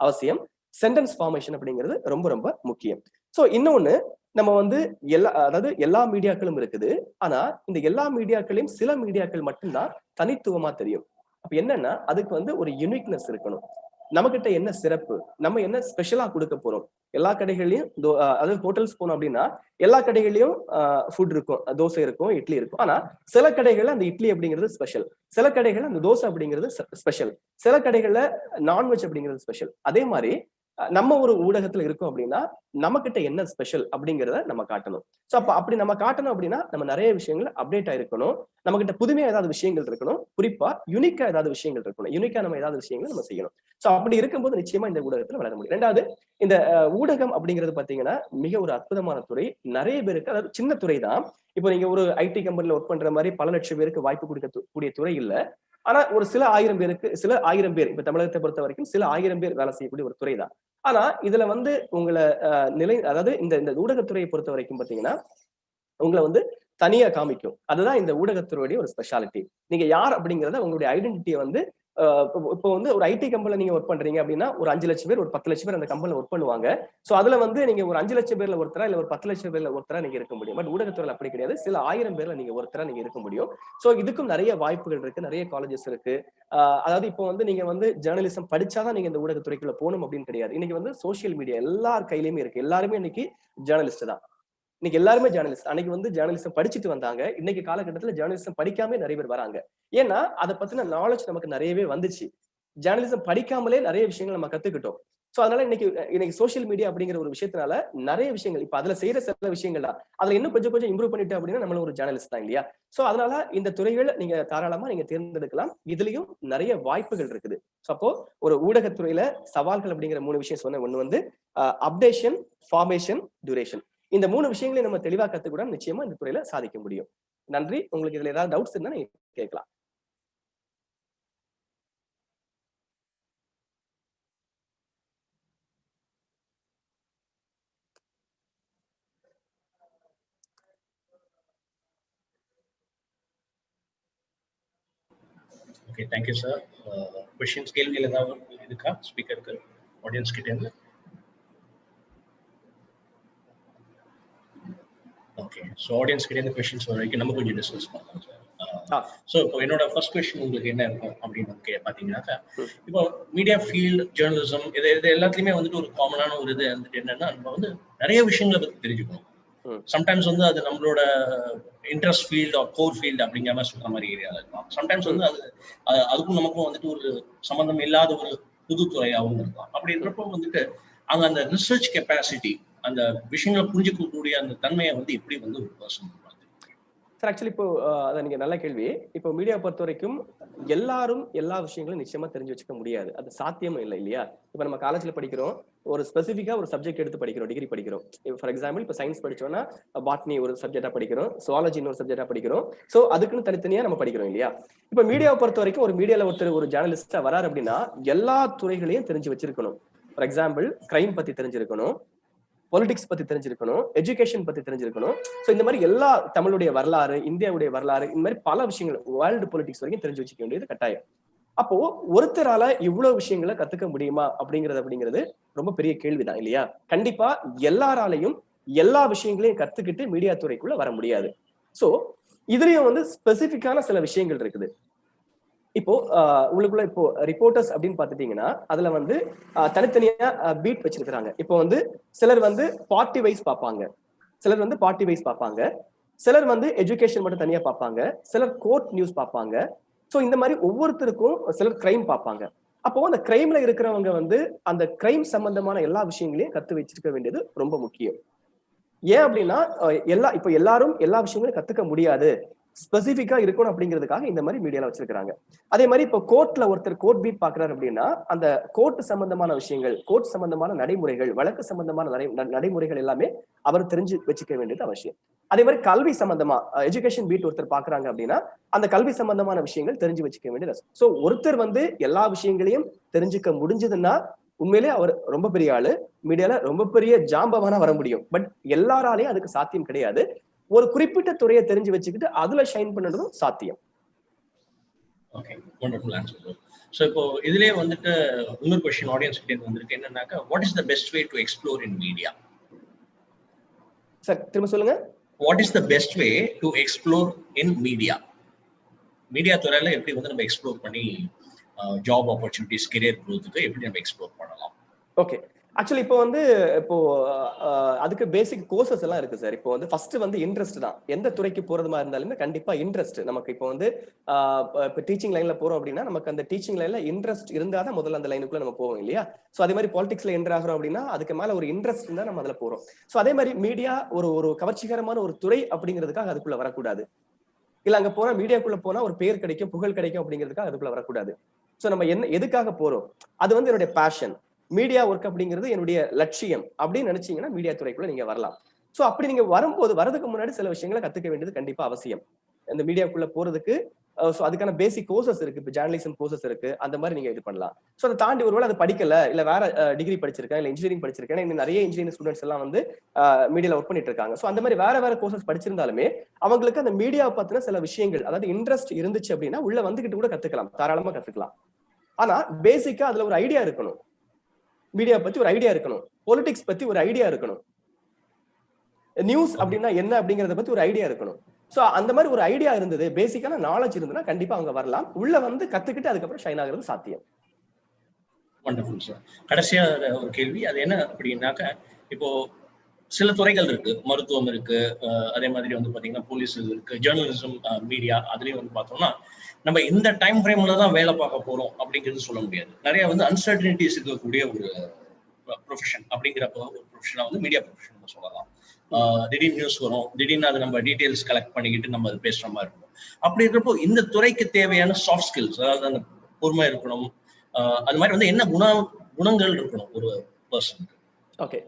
அவசியம். சென்டென்ஸ் ஃபார்மேஷன் அப்படிங்கிறது ரொம்ப ரொம்ப முக்கியம். சோ இன்னொன்னு, நம்ம வந்து எல்லா மீடியாக்களும் இருக்குது. ஆனா இந்த எல்லா மீடியாக்களையும் சில மீடியாக்கள் மட்டும்தான் தனித்துவமா தெரியும். அப்ப என்னன்னா அதுக்கு வந்து ஒரு யூனிக்னஸ் இருக்கணும். நம்ம கிட்ட என்ன சிறப்பு, நம்ம என்ன ஸ்பெஷலா கொடுக்க போறோம். எல்லா கடைகள்லயும் அதாவது ஹோட்டல்ஸ் போனோம் அப்படின்னா எல்லா கடைகள்லயும் ஃபுட் இருக்கும், தோசை இருக்கும், இட்லி இருக்கும். ஆனா சில கடைகள்ல அந்த இட்லி அப்படிங்கிறது ஸ்பெஷல், சில கடைகள்ல அந்த தோசை அப்படிங்கிறது ஸ்பெஷல், சில கடைகள்ல நான்வெஜ் அப்படிங்கிறது ஸ்பெஷல். அதே மாதிரி நம்ம ஒரு ஊடகத்துல இருக்கோம் அப்படின்னா நம்ம கிட்ட என்ன ஸ்பெஷல் அப்படிங்கிறத நம்ம காட்டணும். சோ அப்படி நம்ம காட்டணும் அப்படின்னா நம்ம நிறைய விஷயங்கள் அப்டேட் ஆயிருக்கணும். நம்ம கிட்ட புதுமையா ஏதாவது விஷயங்கள் இருக்கணும், குறிப்பா யூனிக்கா ஏதாவது விஷயங்கள் இருக்கணும். யூனிக்கா நம்ம ஏதாவது விஷயங்கள் நம்ம செய்யணும். சோ அப்படி இருக்கும்போது நிச்சயமா இந்த ஊடகத்துல வளர முடியும். ரெண்டாவது, இந்த ஊடகம் அப்படிங்கிறது பாத்தீங்கன்னா மிக ஒரு அற்புதமான துறை. நிறைய பேருக்கு, அதாவது சின்ன துறை தான். இப்போ நீங்க ஒரு ஐடி கம்பெனில ஒர்க் பண்ற மாதிரி பல லட்சம் பேருக்கு வாய்ப்பு கொடுக்க கூடிய துறை இல்ல. ஆனா ஒரு சில ஆயிரம் பேர், இப்ப தமிழகத்தை பொறுத்த வரைக்கும் சில 1000 பேர் வேலை செய்யக்கூடிய ஒரு துறை தான். ஆனா இதுல வந்து உங்களை அதாவது இந்த ஊடகத்துறையை பொறுத்த வரைக்கும் பாத்தீங்கன்னா உங்களை வந்து தனியா காமிக்கும். அதுதான் இந்த ஊடகத்துறையுடைய ஒரு ஸ்பெஷாலிட்டி. நீங்க யார் அப்படிங்கறத, உங்களுடைய ஐடென்டிட்டியை வந்து இப்போ வந்து ஒரு ஐடி கம்பெனில நீங்க ஒர்க் பண்றீங்க அப்படின்னா ஒரு 5 லட்சம் பேர், ஒரு 10 லட்சம் பேர் அந்த கம்பெனில ஒர்க் பண்ணுவாங்க. சோ அதுல வந்து நீங்க ஒரு 5 லட்சம் பேர்ல ஒருத்தரா இல்ல ஒரு 10 லட்சம் பேர்ல ஒருத்தரா நீங்க இருக்க முடியும். பட் ஊடகத்துறையில அப்படி கிடையாது, சில 1000 பேர்ல நீங்க ஒருத்தரா நீங்க இருக்க முடியும். சோ இதுக்கும் நிறைய வாய்ப்புகள் இருக்கு, நிறைய காலேஜஸ் இருக்கு. அதாவது இப்போ வந்து நீங்க வந்து ஜேர்னலிசம் படிச்சாதான் நீங்க இந்த ஊடகத்துறைக்குள்ள போகணும் அப்படின்னு கிடையாது. இன்னைக்கு வந்து சோசியல் மீடியா எல்லார் கையிலயுமே இருக்கு. எல்லாருமே இன்னைக்கு ஜேர்னலிஸ்ட் தான். இன்னைக்கு எல்லாருமே ஜேர்னலிஸ்ட். அன்னைக்கு வந்து ஜேர்னலிசம் படிச்சுட்டு வந்தாங்க, இன்னைக்கு காலகட்டத்துல ஜேர்னலிசம் படிக்காம நிறைய பேர் வராங்க. ஏன்னா அதை பத்தின நாலேஜ் நமக்கு நிறையவே வந்துச்சு. ஜேர்னலிசம் படிக்காமலே நிறைய விஷயங்கள் நம்ம கத்துக்கிட்டோம். சோ அதனால இன்னைக்கு சோசியல் மீடியா அப்படிங்கிற ஒரு விஷயத்தினால நிறைய விஷயங்கள், இப்ப அதுல செய்யற சில விஷயங்கள் தான் அதுல இன்னும் கொஞ்சம் இம்ப்ரூவ் பண்ணிட்டு அப்படின்னா நம்மளும் ஒரு ஜேர்னலிஸ்ட் தான் இல்லையா? சோ அதனால இந்த துறைகள் நீங்க தாராளமா நீங்க தேர்ந்தெடுக்கலாம். இதுலயும் நிறைய வாய்ப்புகள் இருக்குது. சோ அப்போ ஒரு ஊடகத்துறையில சவால்கள் அப்படிங்கிற 3 விஷயம் சொன்னேன். ஒண்ணு வந்து அப்டேஷன், ஃபார்மேஷன், டியூரேஷன். இந்த 3 விஷயங்களையும் நம்ம தெளிவா கத்துக்கூட நிச்சயமா இந்த துறையில சாதிக்க முடியும். நன்றி. உங்களுக்கு இதுல ஏதாவது டவுட்ஸ் இருந்தா நீங்க கேட்கலாம். Okay, thank you sir. கொஸ்டின்ஸ் கேள்விகள் ஏதாவது இருக்கா ஸ்பீக்கருக்கு, ஆடியன்ஸ் கிட்ட இருந்து? ஓகே, ஸோ ஆடியன்ஸ் கிட்ட இருந்து கொஸ்டின்ஸ் வர வரைக்கும் நம்ம கொஞ்சம் டிஸ்கஸ் பண்ணலாம் சார். ஸோ இப்போ என்னோட ஃபர்ஸ்ட் கொஸ்டின் உங்களுக்கு என்ன இருக்கும் அப்படின்னு பார்த்தீங்கன்னாக்கா, இப்போ மீடியா ஃபீல்டு, ஜேர்னலிசம் இது எல்லாத்துலேயுமே வந்துட்டு ஒரு காமனான ஒரு இது வந்துட்டு என்னன்னா, நம்ம வந்து நிறைய விஷயங்களை பற்றி தெரிஞ்சுக்கணும். சம்டைம்ஸ் வந்து அது நம்மளோட இன்ட்ரெஸ்ட் ஃபீல்டு கோர் ஃபீல்டு அப்படிங்கிற மாதிரி சொல்ற மாதிரி ஏரியாவில் இருக்கலாம். சம்டைம்ஸ் வந்து அதுக்கும் நமக்கும் வந்துட்டு ஒரு சம்பந்தம் இல்லாத ஒரு புது துறையாகவும் இருக்கலாம். அப்படி இருக்கிறப்போ வந்துட்டு அங்க அந்த ரிசர்ச் கெப்பாசிட்டி, அந்த விஷயங்களை புரிஞ்சுக்கக்கூடிய அந்த தன்மையை வந்து எப்படி வந்து ஒரு பர்சன் சார்? ஆக்சுவலி இப்போ அதை நீங்க நல்ல கேள்வி. இப்போ மீடியா பொறுத்த வரைக்கும் எல்லாரும் எல்லா விஷயங்களும் நிச்சயமா தெரிஞ்சு வச்சுக்க முடியாது, அது சாத்தியமும் இல்லை இல்லையா? இப்போ நம்ம காலேஜ்ல படிக்கிறோம், ஒரு ஸ்பெசிஃபிக்கா ஒரு சப்ஜெக்ட் எடுத்து படிக்கிறோம், டிகிரி படிக்கிறோம். ஃபார் எக்ஸாம்பிள் இப்போ சயின்ஸ் படிச்சோம்னா பாட்னி ஒரு சப்ஜெக்டா படிக்கிறோம், சுவாலஜி ஒரு சப்ஜெக்டா படிக்கிறோம். ஸோ அதுக்குன்னு தனித்தனியா நம்ம படிக்கிறோம் இல்லையா? இப்போ மீடியாவை பொறுத்த வரைக்கும் ஒரு மீடியால ஒரு ஜேர்னலிஸ்டா வராரு அப்படின்னா எல்லா துறைகளையும் தெரிஞ்சு வச்சிருக்கணும். ஃபார் எக்ஸாம்பிள் கிரைம் பத்தி தெரிஞ்சிருக்கணும், பொலிட்டிக்ஸ் பத்தி தெரிஞ்சிருக்கணும், எஜுகேஷன் பத்தி தெரிஞ்சிருக்கணும். சோ இந்த மாதிரி எல்லா தமிழுடைய வரலாறு, இந்தியாவுடைய வரலாறு, இந்த மாதிரி பல விஷயங்கள் வேர்ல்டு பொலிட்டிக்ஸ் வரைக்கும் தெரிஞ்சு வச்சுக்க வேண்டியது கட்டாயம். அப்போ ஒருத்தரால இவ்வளவு விஷயங்களை கத்துக்க முடியுமா அப்படிங்கிறது ரொம்ப பெரிய கேள்விதான் இல்லையா? கண்டிப்பா எல்லாராலையும் எல்லா விஷயங்களையும் கத்துக்கிட்டு மீடியா துறைக்குள்ள வர முடியாது. சோ இதுலயும் வந்து ஸ்பெசிபிக்கான சில விஷயங்கள் இருக்குது. இப்போ உங்களுக்குள்ள இப்போ ரிப்போர்ட்டர்ஸ் அப்படின்னு பாத்துட்டீங்கன்னா அதுல வந்து தனித்தனியா பீட் வச்சிருக்காங்க. இப்போ வந்து சிலர் வந்து பார்ட்டி வைஸ் பார்ப்பாங்க, சிலர் வந்து பார்ட்டி வைஸ் பார்ப்பாங்க, சிலர் வந்து எஜுகேஷன் மட்டும் தனியா பார்ப்பாங்க, சிலர் கோர்ட் நியூஸ் பார்ப்பாங்க. சோ இந்த மாதிரி ஒவ்வொருத்தருக்கும் சிலர் கிரைம் பார்ப்பாங்க. அப்போ அந்த கிரைம்ல இருக்கிறவங்க வந்து அந்த கிரைம் சம்பந்தமான எல்லா விஷயங்களையும் கத்து வச்சிருக்க வேண்டியது ரொம்ப முக்கியம். ஏன் அப்படின்னா இப்போ எல்லாரும் எல்லா விஷயங்களும் கத்துக்க முடியாது, ஸ்பெசிபிக்கா இருக்கணும் அப்படிங்கிறதுக்காக இந்த மாதிரி மீடியால வச்சிருக்காங்க. அதே மாதிரி இப்போ கோர்ட்ல ஒருத்தர் கோர்ட் பீட் பாக்குறாரு அப்படின்னா அந்த கோர்ட் சம்பந்தமான விஷயங்கள், கோர்ட் சம்பந்தமான நடைமுறைகள், வழக்கு சம்பந்தமான நடைமுறைகள் எல்லாமே அவர் தெரிஞ்சு வச்சுக்க வேண்டியது அவசியம். அதே மாதிரி கல்வி சம்பந்தமா எஜுகேஷன் பீட் ஒருத்தர் பாக்குறாங்க அப்படின்னா அந்த கல்வி சம்பந்தமான விஷயங்கள் தெரிஞ்சு வச்சுக்க வேண்டியது. சோ ஒருத்தர் வந்து எல்லா விஷயங்களையும் தெரிஞ்சுக்க முடிஞ்சதுன்னா உண்மையிலே அவர் ரொம்ப பெரிய ஆளு, மீடியால ரொம்ப பெரிய ஜாம்பவானா வர முடியும். பட் எல்லாராலையும் அதுக்கு சாத்தியம் கிடையாது. ஒரு குறிப்பிட்ட துறையை தெரிஞ்சு வச்சுக்கிட்டு அதுல ஷைன் பண்ணதும் சாத்தியம். Okay, wonderful answer. ஸோ இப்போ இதுலயே வந்துட்டு இன்னொரு கொஸ்டின் ஆடியன்ஸ் கிட்ட வந்திருக்கு, என்னன்னாக்கா what is the best way to explore in media? Sir திரும்ப சொல்லுங்க. What is the best way to explore in media? Media துறையில எப்படி வந்து நம்ம எக்ஸ்ப்ளோர் பண்ணி ஜாப் ஆப்பர்ச்சுனிட்டிஸ், கெரியர் க்ரோத்துக்கு எப்படி நம்ம எக்ஸ்ப்ளோர் பண்ணலாம்? ஓகே, ஆக்சுவலி இப்போ வந்து அதுக்கு பேசிக் கோர்சஸ் எல்லாம் இருக்கு சார். இப்போ வந்து ஃபர்ஸ்ட் வந்து இன்ட்ரெஸ்ட் தான். எந்த துறைக்கு போறதுமா இருந்தாலுமே கண்டிப்பா இன்ட்ரெஸ்ட் நமக்கு. இப்போ வந்து இப்போ டீச்சிங் லைன்ல போறோம் அப்படின்னா நமக்கு அந்த டீச்சிங் லைன்ல இன்ட்ரெஸ்ட் இருந்தாதான் முதல்ல அந்த லைனுக்குள்ள நம்ம போவோம் இல்லையா? சோ அதே மாதிரி பாலிடிக்ஸ்ல என்டர் ஆகிறோம் அப்படின்னா அதுக்கு மேல ஒரு இன்ட்ரெஸ்ட் இருந்தா நம்ம அதுல போறோம். சோ அதே மாதிரி மீடியா ஒரு கவர்ச்சிகரமான ஒரு துறை அப்படிங்கிறதுக்காக அதுக்குள்ள வரக்கூடாது. இல்ல அங்க போனா மீடியாக்குள்ள போனா ஒரு பேர் கிடைக்கும், புகழ் கிடைக்கும் அப்படிங்கிறதுக்காக அதுக்குள்ள வரக்கூடாது. சோ நம்ம எதுக்காக போறோம், அது வந்து என்னுடைய பேஷன், மீடியா ஒர்க் அப்படிங்கிறது என்னுடைய லட்சியம் அப்படின்னு நினைச்சீங்கன்னா மீடியா துறைக்குள்ள நீங்க வரலாம். சோ அப்படி நீங்க வரும்போது வரதுக்கு முன்னாடி சில விஷயங்களை கத்துக்க வேண்டியது கண்டிப்பா அவசியம். இந்த மீடியாக்குள்ள போறதுக்கு அதுக்கான பேசிக் கோர்சஸ் இருக்கு. இப்போ ஜேர்னலிசம் கோர்சஸ் இருக்கு, அந்த மாதிரி நீங்க இது பண்ணலாம். சோ அதை தாண்டி ஒருவேளை அது படிக்கல, இல்ல வேற டிகிரி படிச்சிருக்கேன், இல்ல இன்ஜினியரிங் படிச்சிருக்கேன், இன்னும் நிறைய இன்ஜினியரிங் ஸ்டூடெண்ட்ஸ் எல்லாம் வந்து மீடியால ஒர்க் பண்ணிட்டு இருக்காங்க. சோ அந்த மாதிரி வேற கோர்சஸ் படிச்சிருந்தாலுமே அவங்களுக்கு அந்த மீடியாவை பத்தின சில விஷயங்கள், அதாவது இன்ட்ரெஸ்ட் இருந்துச்சு அப்படின்னா உள்ள வந்துகிட்டு கூட கத்துக்கலாம், தாராளமா கத்துக்கலாம். ஆனா பேசிக்கா அதுல ஒரு ஐடியா இருக்கணும், மீடியா பத்தி ஒரு ஐடியா இருக்கணும், பொலிட்டிக்ஸ் பத்தி ஒரு ஐடியா இருக்கணும், நியூஸ் அப்படின்னா என்ன அப்படிங்கறத பத்தி ஒரு ஐடியா இருக்கணும். சோ அந்த மாதிரி ஒரு ஐடியா இருந்தது, பேசிக்கான நாலேஜ் இருந்ததுன்னா கண்டிப்பா அவங்க வரலாம். உள்ள வந்து கத்துக்கிட்டு அதுக்கப்புறம் ஷைன் ஆகிறது சாத்தியம். Wonderful sir. கடைசியா ஒரு கேள்வி, அது என்ன அப்படின்னாக்க, இப்போ சில துறைகள் இருக்கு, மருத்துவம் இருக்கு, அதே மாதிரி வந்து பாத்தீங்கன்னா போலீஸ் இருக்கு, ஜேர்னலிசம், மீடியா, அதுலயும் வந்து பார்த்தோம்னா நம்ம இந்த டைம் ஃப்ரேம்ல தான் வேலை பார்க்க போறோம் அப்படிங்கிறது சொல்ல முடியாது. நிறைய வந்து அன்சர்டனிட்டிஸ் இருக்கக்கூடிய ஒரு ப்ரொஃபஷன் அப்படிங்கிறப்ப ஒரு ப்ரொஃபஷனா வந்து மீடியா ப்ரொஃபஷன் சொல்லலாம். திடீர்னு நியூஸ் வரும், திடீர்னு அதை நம்ம டீடைல்ஸ் கலெக்ட் பண்ணிக்கிட்டு நம்ம அது பேசுற மாதிரி இருக்கும். அப்படி இருக்கிறப்போ இந்த துறைக்கு தேவையான சாஃப்ட் ஸ்கில்ஸ், அதாவது அந்த பொறுமை இருக்கணும், அது மாதிரி வந்து என்ன குணங்கள் இருக்கணும் ஒரு பர்சனுக்கு? ஓகே,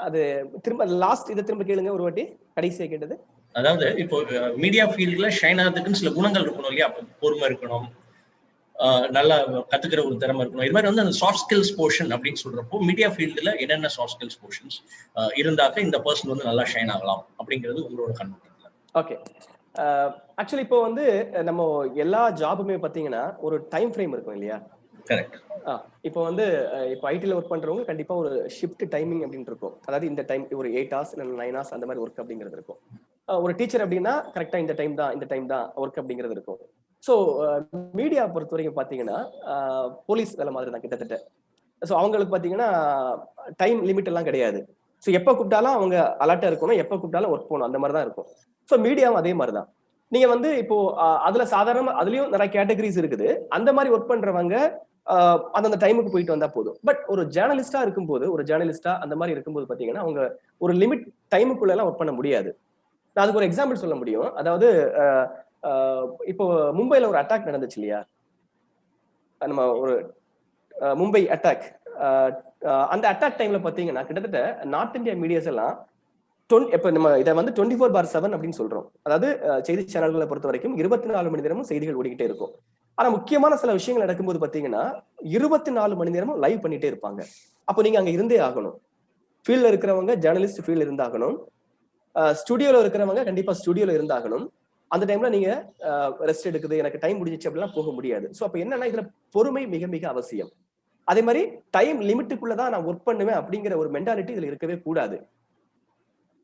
அது திரும்ப லாஸ்ட் இதை திரும்ப கேளுங்க ஒரு வாட்டி, கடைசியா கேட்டது. அதாவது இப்போ மீடியா ஃபீல்ட்ல ஷைன் ஆகிறதுக்குன்னு சில குணங்கள் இருக்கணும் இல்லையா? பொறுமை இருக்கணும், நல்லா கத்துக்கிற ஒரு திறமை இருக்கணும். இது மாதிரி வந்து அந்த சாஃப்ட் ஸ்கில்ஸ் போர்ஷன் அப்படின்னு சொல்றப்போ மீடியா ஃபீல்டுல என்னென்ன சாஃப்ட் ஸ்கில்ஸ் போர்ஷன்ஸ் இருந்தாக்க இந்த பர்சன் வந்து நல்லா ஷைன் ஆகலாம் அப்படிங்கிறது உங்களோட கண்ணோட்டத்துல? ஓகே, ஆக்சுவலி இப்போ வந்து நம்ம எல்லா ஜாபுமே பாத்தீங்கன்னா ஒரு டைம் ஃப்ரேம் இருக்கும் இல்லையா? கரெக்ட். இப்போ வந்து இப்போ ஐடில ஒர்க் பண்றவங்க கண்டிப்பா ஒரு ஷிஃப்ட் டைமிங் அப்படின்னு இருக்கும். அதாவது இந்த டைம் ஒரு 8 hours இல்லை 9 hours அந்த மாதிரி ஒர்க் அப்படிங்கிறது இருக்கும். ஒரு டீச்சர் அப்படின்னா கரெக்டா இந்த டைம் தான் ஒர்க் அப்படிங்கிறது இருக்கும். ஸோ மீடியா பொறுத்த வரைக்கும் பாத்தீங்கன்னா போலீஸ் வேலை மாதிரி தான் கிட்டத்தட்ட. ஸோ அவங்களுக்கு பாத்தீங்கன்னா டைம் லிமிட் எல்லாம் கிடையாது. ஸோ எப்போ கூப்பிட்டாலும் அவங்க அலர்ட்டா இருக்கணும், எப்போ கூப்பிட்டாலும் ஒர்க் போகணும், அந்த மாதிரி தான் இருக்கும். ஸோ மீடியாவும் அதே மாதிரி தான். நீங்க வந்து இப்போ அதுல சாதாரண அதுலயும் நிறைய கேட்டகரிஸ் இருக்குது. அந்த மாதிரி ஒர்க் பண்றவங்க அந்தந்த டைமுக்கு போயிட்டு வந்தா போதும். பட் ஒரு ஜேர்னலிஸ்டா இருக்கும்போது அந்த மாதிரி இருக்கும்போது பாத்தீங்கன்னா அவங்க ஒரு லிமிட் டைமுக்குள்ள எல்லாம் ஒர்க் பண்ண முடியாது. நான் அதுக்கு ஒரு எக்ஸாம்பிள் சொல்ல முடியும். அதாவது இப்போ மும்பைல ஒரு அட்டாக் நடந்துச்சு இல்லையா, நம்ம ஒரு மும்பை அட்டாக். அந்த அட்டாக் டைம்ல பாத்தீங்கன்னா கிட்டத்தட்ட நார்த் இந்தியா மீடியாஸ் எல்லாம் இப்ப நம்ம இதை வந்து 24/7 அப்படின்னு சொல்றோம். அதாவது செய்தி சேனல்களை பொறுத்த வரைக்கும் 24 மணி நேரமும் செய்திகள் ஓடிக்கிட்டே இருக்கும். ஆனா முக்கியமான சில விஷயங்கள் நடக்கும்போது பாத்தீங்கன்னா 24 மணி நேரமும் லைவ் பண்ணிட்டே இருப்பாங்க. அப்போ நீங்க அங்க இருந்தே ஆகணும். ஃபீல்ட்ல இருக்கிறவங்க ஜேர்னலிஸ்ட் ஃபீல்ட்ல இருந்தாகணும். ஸ்டுடியோல இருக்கிறவங்க கண்டிப்பா ஸ்டுடியோல இருந்தாகணும். அந்த டைம்ல நீங்க ரெஸ்ட் எடுக்குது, எனக்கு டைம் முடிஞ்சிச்சு அப்படிலாம் போக முடியாது. ஸோ அப்ப என்னன்னா இதுல பொறுமை மிக மிக அவசியம். அதே மாதிரி டைம் லிமிட்டுக்குள்ளதான் நான் ஒர்க் பண்ணுவேன் அப்படிங்கிற ஒரு மென்டாலிட்டி இதுல இருக்கவே கூடாது.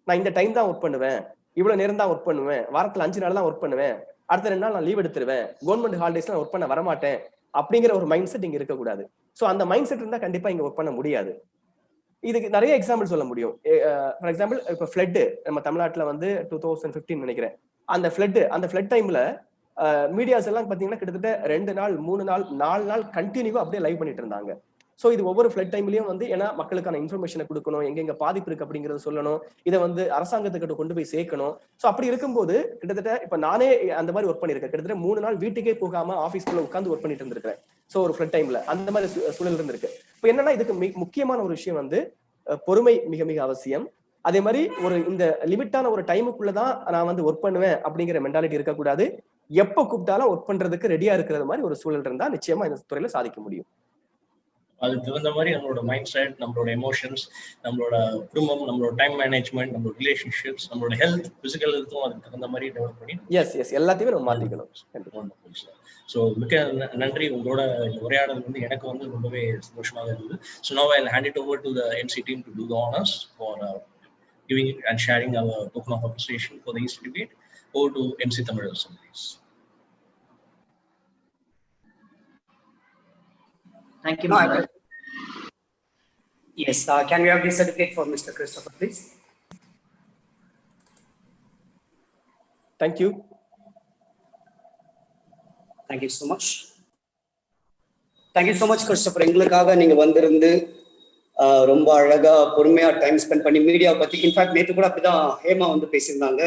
நான் இந்த டைம் தான் ஒர்க் பண்ணுவேன், இவ்வளவு நேரம் தான் ஒர்க் பண்ணுவேன், வாரத்துல 5 நாள் தான் ஒர்க் பண்ணுவேன், அடுத்த 2 நாள் நான் லீவ் எடுத்துருவேன், கவர்மெண்ட் ஹாலிடேஸ்ல ஒர்க் பண்ண வரமாட்டேன் அப்படிங்கிற ஒரு மைண்ட் செட் இங்க இருக்கக்கூடாது. ஸோ அந்த மைண்ட் செட் இருந்தா கண்டிப்பா இங்க ஒர்க் பண்ண முடியாது. இதுக்கு நிறைய எக்ஸாம்பிள் சொல்ல முடியும். ஃபார் எக்ஸாம்பிள் இப்ப ஃபிளட் நம்ம தமிழ்நாட்டுல வந்து 2015 நினைக்கிறேன். அந்த ஃபிளட் டைம்ல மீடியாஸ் எல்லாம் பாத்தீங்கன்னா கிட்டத்தட்ட 2 நாள் 3 நாள் 4 நாள் கண்டினியூவா அப்படியே லைவ் பண்ணிட்டு இருந்தாங்க. சோ இது ஒவ்வொரு ஃபிளட் டைம்லயும் வந்து ஏன்னா மக்களுக்கான இன்ஃபர்மேஷனை கொடுக்கணும், எங்க பாதிப்பு இருக்கு அப்படிங்கறத சொல்லணும், இதை வந்து அரசாங்கத்துக்கிட்ட கொண்டு போய் சேர்க்கணும். சோ அப்படி இருக்கும்போது கிட்டத்தட்ட இப்ப நானே அந்த மாதிரி ஒர்க் பண்ணிருக்கேன். கிட்டத்தட்ட 3 நாள் வீட்டுக்கே போகாம ஆபீஸ்க்குள்ள உட்கார்ந்து ஒர்க் பண்ணிட்டு இருந்திருக்கேன். சோ ஒரு ஃபிளட் டைம்ல அந்த மாதிரி சூழல் இருந்திருக்கு. இப்ப என்னன்னா இதுக்கு முக்கியமான ஒரு விஷயம் வந்து பொறுமை மிக மிக அவசியம். அதே மாதிரி ஒரு இந்த லிமிட்டான ஒரு டைமுக்குள்ளதான் நான் வந்து ஒர்க் பண்ணுவேன் அப்படிங்கிற மென்டாலிட்டி இருக்கக்கூடாது. எப்ப கூப்பிட்டாலும் ஒர்க் பண்றதுக்கு ரெடியா இருக்கிறது மாதிரி ஒரு சூழல் இருந்தா நிச்சயமா இந்த துறையில சாதிக்க முடியும். அதுக்கு தகுந்த மாதிரி நம்மளோட மைண்ட் செட், நம்மளோட எமோஷன்ஸ், நம்மளோட குடும்பம், நம்மளோட டைம் மேனேஜ்மெண்ட், நம்மளோட ரிலேஷன்ஷிப்ஸ், நம்மளோட ஹெல்த், பிசிக்கல் ஹெல்த்தும் அதுக்கு தகுந்த மாதிரி டெவலப் பண்ணி எல்லாத்தையுமே நம்ம மாத்திக்கணும். ஸோ மிக்க நன்றி. உங்களோட உரையாடல் வந்து எனக்கு வந்து ரொம்பவே சந்தோஷமாக இருந்தது. So now I will hand it over to the MC team to do the honors for giving and sharing our token of appreciation for the East debate. Over to MC Thamizhasan, please. Thank you. Yes, can we have the certificate for Mr. Christopher, please? Thank you. Thank you so much. Thank you so much, Christopher. எங்களுக்காக நீங்க வந்திருந்து ரொம்ப அழகா பொறுமையா time spend பண்ணி media பத்தி, in fact நேற்று கூட அப்படிதான் ஹேமா வந்து பேசியிருந்தாங்க.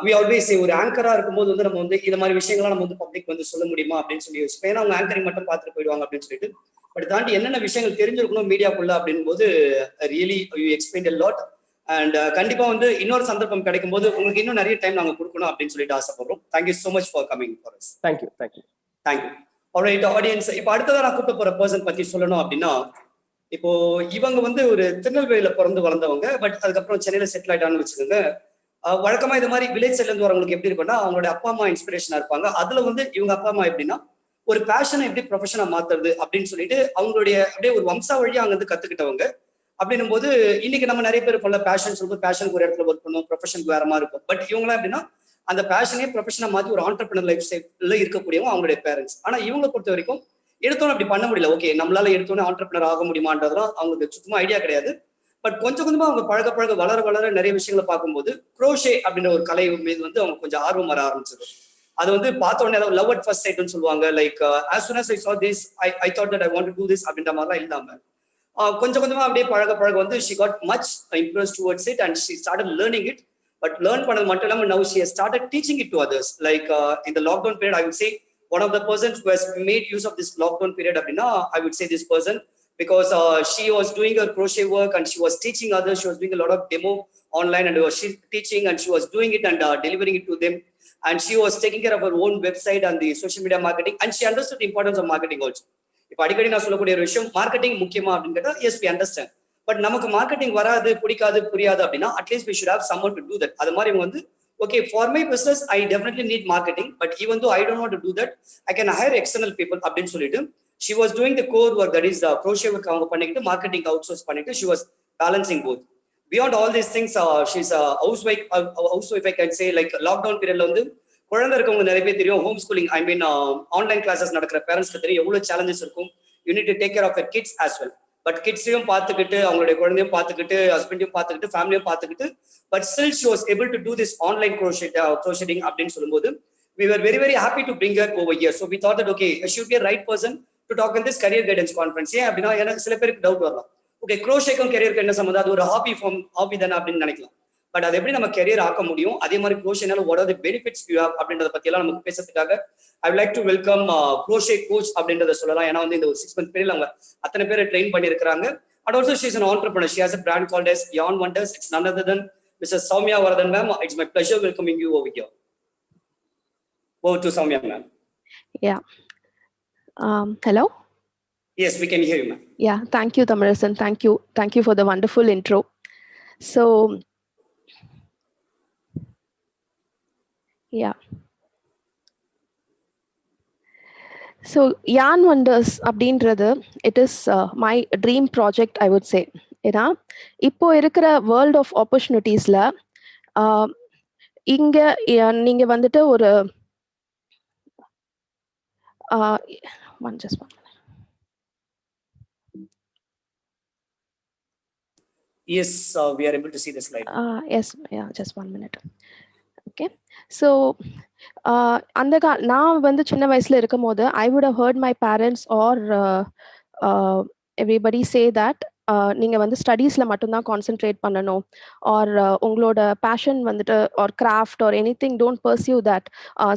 we always say ஒரு ஆங்கரா இருக்கும்போது வந்து நம்ம வந்து இந்த மாதிரி விஷயங்கள்லாம் நம்ம வந்து பப்ளிக் வந்து சொல்ல முடியுமா அப்படின்னு சொல்லி யோசிப்பேன். ஏன்னா அவங்க ஆங்கரிங் மட்டும் பார்த்துட்டு போயிடுவாங்க அப்படின்னு சொல்லிட்டு. பட் தாண்டி என்னென்ன விஷயங்கள் தெரிஞ்சிருக்கணும் மீடியாக்குள்ள அப்படின் போது really you explained a lot. And கண்டிப்பா வந்து இன்னொரு சந்தர்ப்பம் கிடைக்கும் போது உங்களுக்கு இன்னும் நிறைய டைம் நாங்க கொடுக்கணும் அப்படின்னு சொல்லிட்டு ஆசைப்படுறோம். Thank you so much for coming for us. Thank you. alright audience, இப்போ அடுத்ததான் நான் கூப்பிட்டு போற பர்சன் பத்தி சொல்லணும் அப்படின்னா, இப்போ இவங்க வந்து ஒரு திருநெல்வேலியில பிறந்து வளர்ந்தவங்க, பட் அதுக்கப்புறம் சென்னையில செட்டில் ஆயிட்டான்னு வச்சுக்கோங்க. வழக்கமா இந்த மாதிரி வில்லேஜ் சைட்ல இருந்து வரவங்களுக்கு எப்படி இருக்கும்னா அவங்களோட அப்பா அம்மா இன்ஸ்பிரேஷனா இருப்பாங்க. அதுல வந்து இவங்க அப்பா அம்மா எப்படின்னா ஒரு பேஷனை எப்படி ப்ரொஃபஷனா மாத்துறது அப்படின்னு சொல்லிட்டு அவங்களுடைய அப்படியே ஒரு வம்சா வழியா அங்க இருந்து கத்துக்கிட்டவங்க. அப்படின்னும் போது இன்னைக்கு நம்ம நிறைய பேர் போல பேஷன் சொல்லும்போது பேஷனுக்கு ஒரு இடத்துல ஒர்க் பண்ணுவோம், ப்ரொஃபஷனுக்கு வேற மாதிரி இருக்கும். பட் இவங்களாம் எப்படின்னா அந்த பேஷனே ப்ரொஃபஷனா மாத்தி ஒரு ஆண்டர்பிரினர் லைஃப் ஸ்டைல்ல இருக்கக்கூடியவங்க அவங்களுடைய பேரண்ட்ஸ். ஆனா இவங்களை பொறுத்த வரைக்கும் எடுத்தோன்னு அப்படி பண்ண முடியல. ஓகே, நம்மளால எடுத்தோன்னே ஆண்டர்பிரினர் ஆக முடியுமான்றதுலாம் அவங்களுக்கு சுத்தமா ஐடியா கிடையாது. பட் கொஞ்சம் கொஞ்சமா அவங்க பழக வளர நிறைய விஷயங்களை பார்க்கும்போது குரோஷே அப்படின்ற ஒரு கலை மீது வந்து அவங்க கொஞ்சம் ஆர்வம் வர ஆரம்பிச்சது. அது வந்து பார்த்த உடனே ஏதாவது லவ் அட் ஃபர்ஸ்ட் சைட்னு சொல்லுவாங்க. Like as soon as I saw this I thought that I want to do this அப்படின்ற மாதிரிலாம் இல்லாம கொஞ்சம் கொஞ்சமா அப்படியே பழக வந்து she got much impressed towards it and she started learning it. But learn பண்ணது மட்டும் இல்லாம now she has started teaching it to others. Like in the lockdown period, I would say one of the persons who has made use of this lockdown period அப்படின்னா I would say this person, because she was doing her crochet work and she was teaching others. She was doing a lot of demo online and she was teaching and she was doing it and delivering it to them. And she was taking care of her own website and the social media marketing, and she understood the importance of marketing also. இப்போ அடிக்கடி நான் சொல்லக்கூடிய ஒரு விஷயம், marketing முக்கியமா அப்படின்னு கேட்டா yes we understand. But நமக்கு மார்க்கெட்டிங் வராது, பிடிக்காது, புரியாது அப்படின்னா at least we should have someone to do that. அது மாதிரி இவங்க வந்து okay, for my business I definitely need marketing, but even though I don't want to do that I can hire external people அப்படின்னு சொல்லிட்டு She was doing the core work, that is crochet work அவங்க பண்ணிட்டு marketing outsource பண்ணிட்டு she was balancing both. Beyond all these things, she's a housewife I can say. Like lockdown period la வந்து குழந்தை இருக்கவங்க நிறைய பேர் தெரியும், home schooling I mean online classes நடக்கிற பேரண்ட்ஸ்க்கு தெரியும் எவ்வளவு சேலஞ்சஸ் இருக்கும். You need to take care of your kids as well. But கிட்ஸையும் பார்த்துக்கிட்டு அவங்களுடைய குழந்தையும் பார்த்துக்கிட்டு ஹஸ்பண்டையும் பார்த்துக்கிட்டு ஃபேமிலியும் பார்த்துக்கிட்டு but still she was able to do this online crochet அப்படின்னு சொல்லும்போது we were very happy to bring her over here. So we thought that okay, she should be a right person to talk in this career guidance conference. ஏன் அப்படின்னா எனக்கு சில பேருக்கு doubt வரலாம், okay crochetக்கும் கரியருக்கு என்ன சம்மந்தம், அது ஒரு ஹாபி தானே அப்படின்னு நினைக்கலாம். பட் அது எப்படி நம்ம கரியர் ஆக்க முடியும், அதே மாதிரி crochetனால what are the benefits you have அப்படின்றத பத்தி எல்லாம் நமக்கு பேசுறதுக்காக I would like to welcome crochet coach அப்படின்றத சொல்லலாம். ஏன்னா வந்து இந்த ஒரு 6 month period அவங்க அத்தனை பேரை ட்ரெயின் பண்ணியிருக்கிறாங்க. And also she is an entrepreneur. She has a brand called as Yarn Wonders. It's none other than Mrs. Soumya Varadan ma'am. It's my pleasure welcoming you over here. Over to Soumya ma'am. Yeah. Hello. Yes, we can hear you ma'am. Yeah, thank you Thamarasan. Thank you for the wonderful intro. So yeah. So Yarn Wonders அப்படின்றது it is my dream project I would say. ஏன்னா இப்போ இருக்கிற world of ஆப்பர்ச்சுனிட்டிஸ்ல இங்க நீங்க வந்துட்டு ஒரு just one minute. Yes, we are able to see the slide. Yes, yeah, just 1 minute. Okay, so நான் வந்து சின்ன வயசுல இருக்கும் போது I would have heard my parents or everybody say that நீங்க வந்து ஸ்டடீஸ்ல மட்டும்தான் கான்சென்ட்ரேட் பண்ணணும், ஆர் உங்களோட பேஷன் வந்துட்டு R craft or any thing don't pursue that,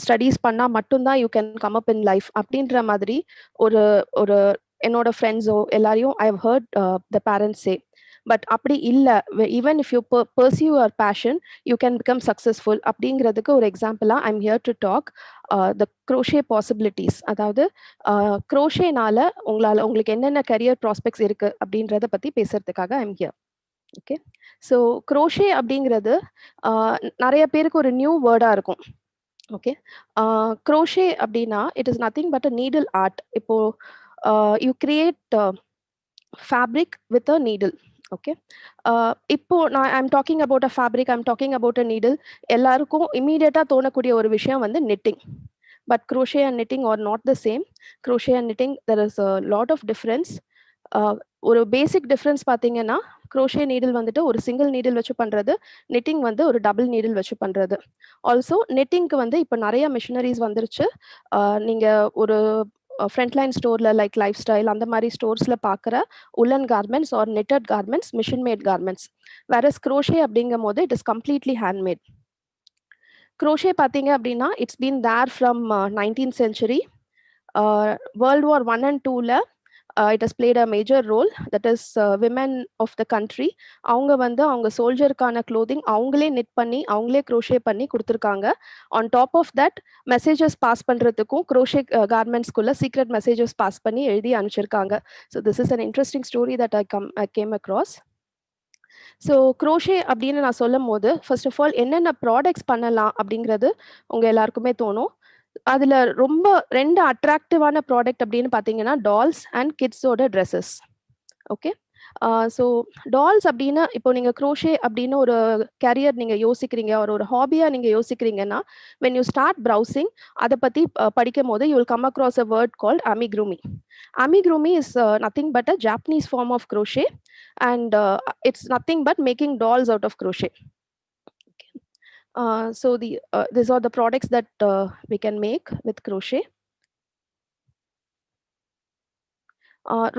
studies பண்ணா மட்டும்தான் you can come up in life அப்படின்ற மாதிரி ஒரு ஒரு என்னோட ஃப்ரெண்ட்ஸோ எல்லாரையும் I have heard the parents say. But அப்படி இல்லை, even if you pursue your passion you can become successful அப்படிங்கிறதுக்கு ஒரு எக்ஸாம்பிளாக ஐ am here to talk the crochet possibilities. அதாவது crochetனால உங்களுக்கு என்னென்ன கரியர் ப்ராஸ்பெக்ட்ஸ் இருக்கு அப்படின்றத பற்றி பேசுறதுக்காக I am here. Okay, so crochet அப்படிங்கிறது நிறைய பேருக்கு ஒரு நியூ வேர்டாக இருக்கும். ஓகே, crochet அப்படின்னா it is nothing but a needle art. இப்போ you create fabric with a needle. Okay, இப்போ நான் I'm talking about a fabric, I'm talking about a needle. எல்லாருக்கும் இமீடியட்டாக தோணக்கூடிய ஒரு விஷயம் வந்து knitting. But crochet and knitting are not the same. Crochet and knitting, there is a lot of difference. ஒரு பேசிக் difference பார்த்தீங்கன்னா crochet needle வந்துட்டு ஒரு single needle வச்சு பண்ணுறது, knitting வந்து ஒரு டபுள் நீடில் வச்சு பண்ணுறது. ஆல்சோ knittingக்கு வந்து இப்போ நிறைய மிஷினரிஸ் வந்துருச்சு. நீங்கள் ஒரு ஃப்ரண்ட்லைன் ஸ்டோரில் லைக் லைஃப் ஸ்டைல் அந்த மாதிரி ஸ்டோர்ஸில் பார்க்குற woollen garments or knitted garments, machine made garments. Whereas crochet அப்படிங்கும் போது it is completely handmade. crochet பார்த்தீங்க அப்படின்னா it's been there from 19th century. World War I and IIல it has played a major role. That is women of the country, அவங்க வந்து அவங்க சோல்ஜருக்கான clothing அவங்களே knit பண்ணி அவங்களே crochet பண்ணி கொடுத்துருக்காங்க. On top of that, messages pass பண்ணுறதுக்கும் crochet கார்மெண்ட்ஸ்குள்ள சீக்ரெட் மெசேஜஸ் பாஸ் பண்ணி எழுதி அனுப்பிச்சிருக்காங்க. So this is an interesting story that I came across. So crochet அப்படின்னு நான் சொல்லும் போது ஃபர்ஸ்ட் ஆஃப் ஆல் என்னென்ன ப்ராடக்ட்ஸ் பண்ணலாம் அப்படிங்கிறது உங்கள் எல்லாருக்குமே தோணும். அதில் ரொம்ப 2 அட்ராக்டிவான ப்ராடக்ட் அப்படின்னு பார்த்தீங்கன்னா டால்ஸ் அண்ட் கிட்ஸோட ட்ரெஸ்ஸஸ். ஓகே, ஸோ டால்ஸ் அப்படின்னா இப்போ நீங்கள் crochet அப்படின்னு ஒரு கேரியர் நீங்கள் யோசிக்கிறீங்க, ஒரு ஹாபியாக நீங்கள் யோசிக்கிறீங்கன்னா when you start browsing அதை பற்றி படிக்கும் போது you will come across a word called amigurumi. Amigurumi is nothing but a Japanese form of crochet, and it's nothing but making dolls out of crochet. So these are the products that we can make with crochet.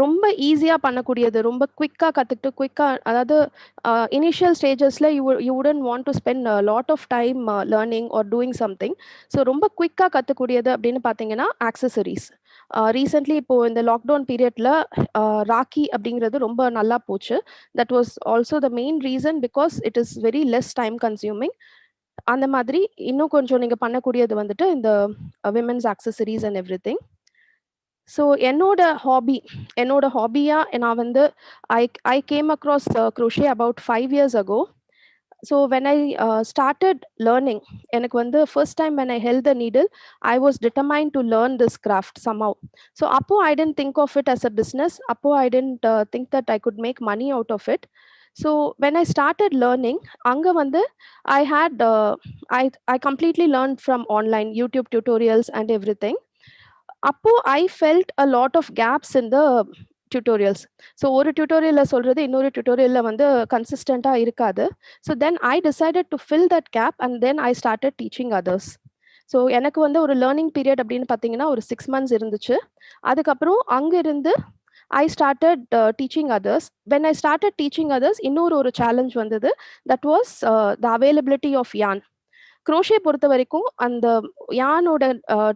ரொம்ப ஈஸியாக பண்ணக்கூடியது, ரொம்ப குவிக்காக கற்றுக்கிட்டு குவிக்காக, அதாவது initial ஸ்டேஜஸில் you wouldn't want to spend lot of time learning or doing something. So ரொம்ப குவிக்காக கற்றுக்கூடியது அப்படின்னு பார்த்தீங்கன்னா ஆக்சசரிஸ். ரீசெண்ட்லி இப்போது இந்த லாக்டவுன் பீரியடில் ராக்கி அப்படிங்கிறது ரொம்ப நல்லா போச்சு. That was also the main reason because it is very less time consuming. அந்த மாதிரி இன்னும் கொஞ்சம் நீங்கள் பண்ணக்கூடியது வந்துட்டு இந்த women's accessories and every thing. So என்னோட ஹாபியாக நான் வந்து I came across crochet about 5 years ago. So when I started learning, எனக்கு வந்து first time when I held the needle, I was determined to learn this craft somehow. So appo I didn't think of it as a business. Appo I didn't think that I could make money out of it. So when I started learning, anga வந்து I had I completely learned from online YouTube tutorials and everything. அப்போ I felt a lot of gaps in the tutorials. So ஒரு tutorialல சொல்றது இன்னொரு tutorialல வந்து கன்சிஸ்டன்ட்டா இருக்காது. So then I decided to fill that gap and then I started teaching others. So எனக்கு வந்து ஒரு learning period அப்படின்னு பார்த்தீங்கன்னா ஒரு 6 months இருந்துச்சு. அதுக்கப்புறம் அங்கிருந்து I started teaching others. When I started teaching others, இன்னொரு ஒரு சேலஞ்ச் வந்தது. That was the availability of yarn. Crochet பொறுத்த வரைக்கும் அந்த யானோட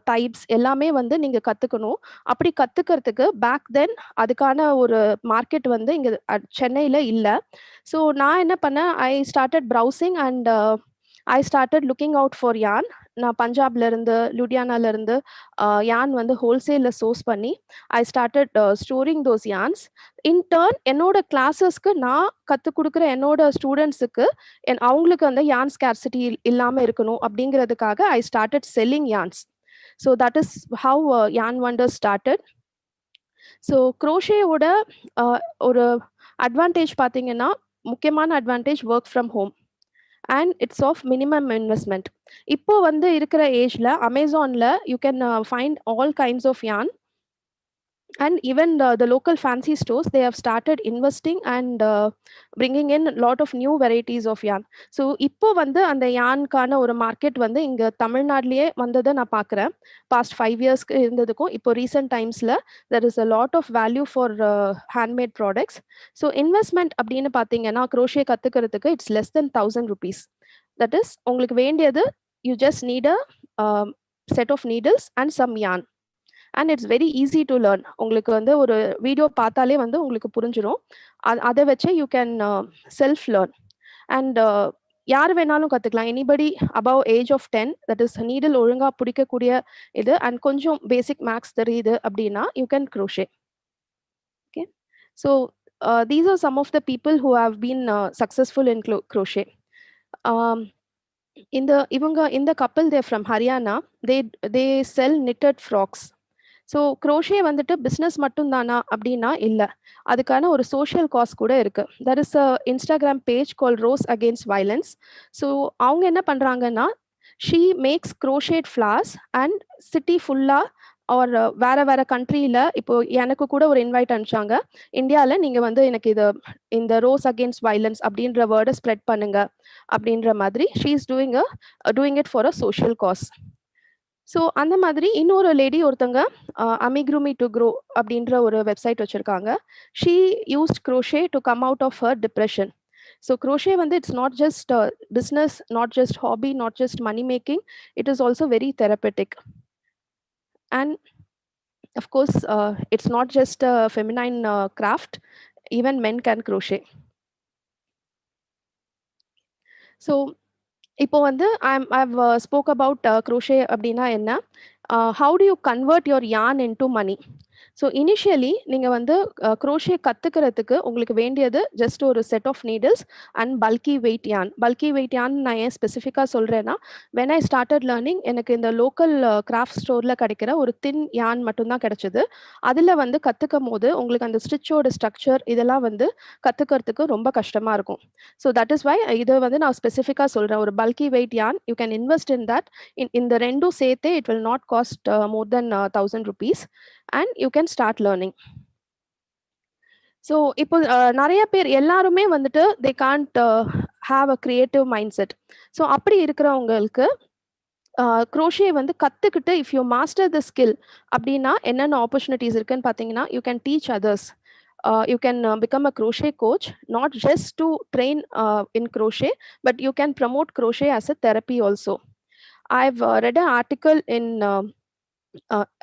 டைப்ஸ் எல்லாமே வந்து நீங்க கத்துக்கணும். அப்படி கத்துக்கிறதுக்கு பேக் தென் அதுக்கான ஒரு மார்க்கெட் வந்து இங்க சென்னையில இல்ல. ஸோ நான் என்ன பண்ணேன், I started browsing and I started looking out for யான். நான் பஞ்சாப்ல இருந்து லுடியானால இருந்து யான் வந்து ஹோல்சேல்ல சோர்ஸ் பண்ணி I started storing those yarns. In turn என்னோட கிளாஸஸ்க்கு நான் கற்றுக் கொடுக்குற என்னோட ஸ்டூடெண்ட்ஸுக்கு அவங்களுக்கு அந்த யான் ஸ்கேர்சிட்டி இல்லாமல் இருக்கணும் அப்படிங்கிறதுக்காக I started selling yarns. So that is how Yarn Wonder started. So குரோஷேயோட ஒரு அட்வான்டேஜ் பார்த்தீங்கன்னா, முக்கியமான advantage work from home and it's of minimum investment. இப்போ வந்து இருக்கிற ஏஜ்ல அமேசான்ல you can find all kinds of yarn. And even the local fancy stores, they have started investing and bringing in a lot of new varieties of yarn. So இப்போ வந்து அந்த யான்கான ஒரு market வந்து இங்க தமிழ்நாட்டிலேயே வந்ததை நான் பார்க்குறேன். பாஸ்ட் 5 இயர்ஸ்க்கு இருந்ததுக்கும் இப்போ ரீசெண்ட் டைம்ஸ்ல there is a lot of value for handmade products. So investment அப்படின்னு பார்த்தீங்கன்னா குரோஷே கத்துக்கிறதுக்கு it's less than 1000 rupees. That is உங்களுக்கு வேண்டியது you just need a set of needles and some yarn. And it's very easy to learn. உங்களுக்கு வந்து ஒரு video பார்த்தாலே வந்து உங்களுக்கு புரிஞ்சிடும். அதை வச்சு you can self learn and யார் வேணாலும் கற்றுக்கலாம். Anybody above age of 10, that is needle ஒழுங்காக பிடிக்கக்கூடிய இது அண்ட் கொஞ்சம் பேசிக் மேக்ஸ் தெரியுது அப்படின்னா you can crochet. Okay, so these are some of the people who have been successful in crochet. இந்த கப்பல் there from Haryana, they sell knitted frocks. So crochet வந்துட்டு business மட்டும் தானா அப்படின்னா இல்லை, அதுக்கான ஒரு சோஷியல் காஸ் கூட இருக்கு. That is a Instagram page call rose against violence. So அவங்க என்ன பண்றாங்கன்னா, she makes crocheted flowers and city ஃபுல்லா ஆர் வேற வேற கண்ட்ரியில இப்போ எனக்கு கூட ஒரு இன்வைட் அனுப்பிச்சாங்க. இந்தியாவில் நீங்க வந்து எனக்கு இந்த ரோஸ் அகேன்ஸ்ட் வயலன்ஸ் அப்படின்ற வேர்டை ஸ்ப்ரெட் பண்ணுங்க அப்படின்ற மாதிரி she is doing it for a social cos. So அந்த மாதிரி இன்னொரு லேடி ஒருத்தங்க அமிக்ரூமி டு க்ரோ அப்படின்ற ஒரு வெப்சைட் வச்சுருக்காங்க. She used crochet to come out of her depression. So crochet வந்து it's not just business, not just hobby, not just money making, it is also very therapeutic. And of course it's not just a feminine craft, even men can crochet. So இப்போ வந்து I've spoke about crochet அப்படின்னா என்ன, how do you convert your yarn into money? So initially நீங்கள் வந்து crochet கற்றுக்கிறதுக்கு உங்களுக்கு வேண்டியது just ஒரு set of needles and bulky weight yarn. Bulky weight யான் நான் ஏன் ஸ்பெசிஃபிக்காக சொல்கிறேன்னா, வென் ஐ ஸ்டார்டட் லேர்னிங் எனக்கு இந்த லோக்கல் கிராஃப்ட் ஸ்டோரில் கிடைக்கிற ஒரு தின் யான் மட்டும்தான் கிடைச்சிது. அதில் வந்து கற்றுக்கும் போது உங்களுக்கு அந்த ஸ்டிச்சோட ஸ்ட்ரக்சர் இதெல்லாம் வந்து கற்றுக்கிறதுக்கு ரொம்ப கஷ்டமாக இருக்கும். ஸோ தட் இஸ் வை இதை வந்து நான் ஸ்பெசிஃபிக்காக சொல்கிறேன். ஒரு பல்கி வெயிட் யான் you can invest in that. இந்த ரெண்டும் சேர்த்தே it will not cost more then 1000 rupees and you can start learning. So இப்போ நிறைய பேர் எல்லாருமே வந்துட்டு they can't have a creative mindset. So அப்படி இருக்கிறவங்களுக்கு க்ரோஷே வந்து கற்றுக்கிட்டு if you master the skill அப்படின்னா என்னென்ன ஆப்பர்ச்சுனிட்டிஸ் இருக்குன்னு பார்த்தீங்கன்னா, you can teach others. You can become a crochet coach, not just to train in crochet, but you can promote crochet as a therapy also. I've read an article in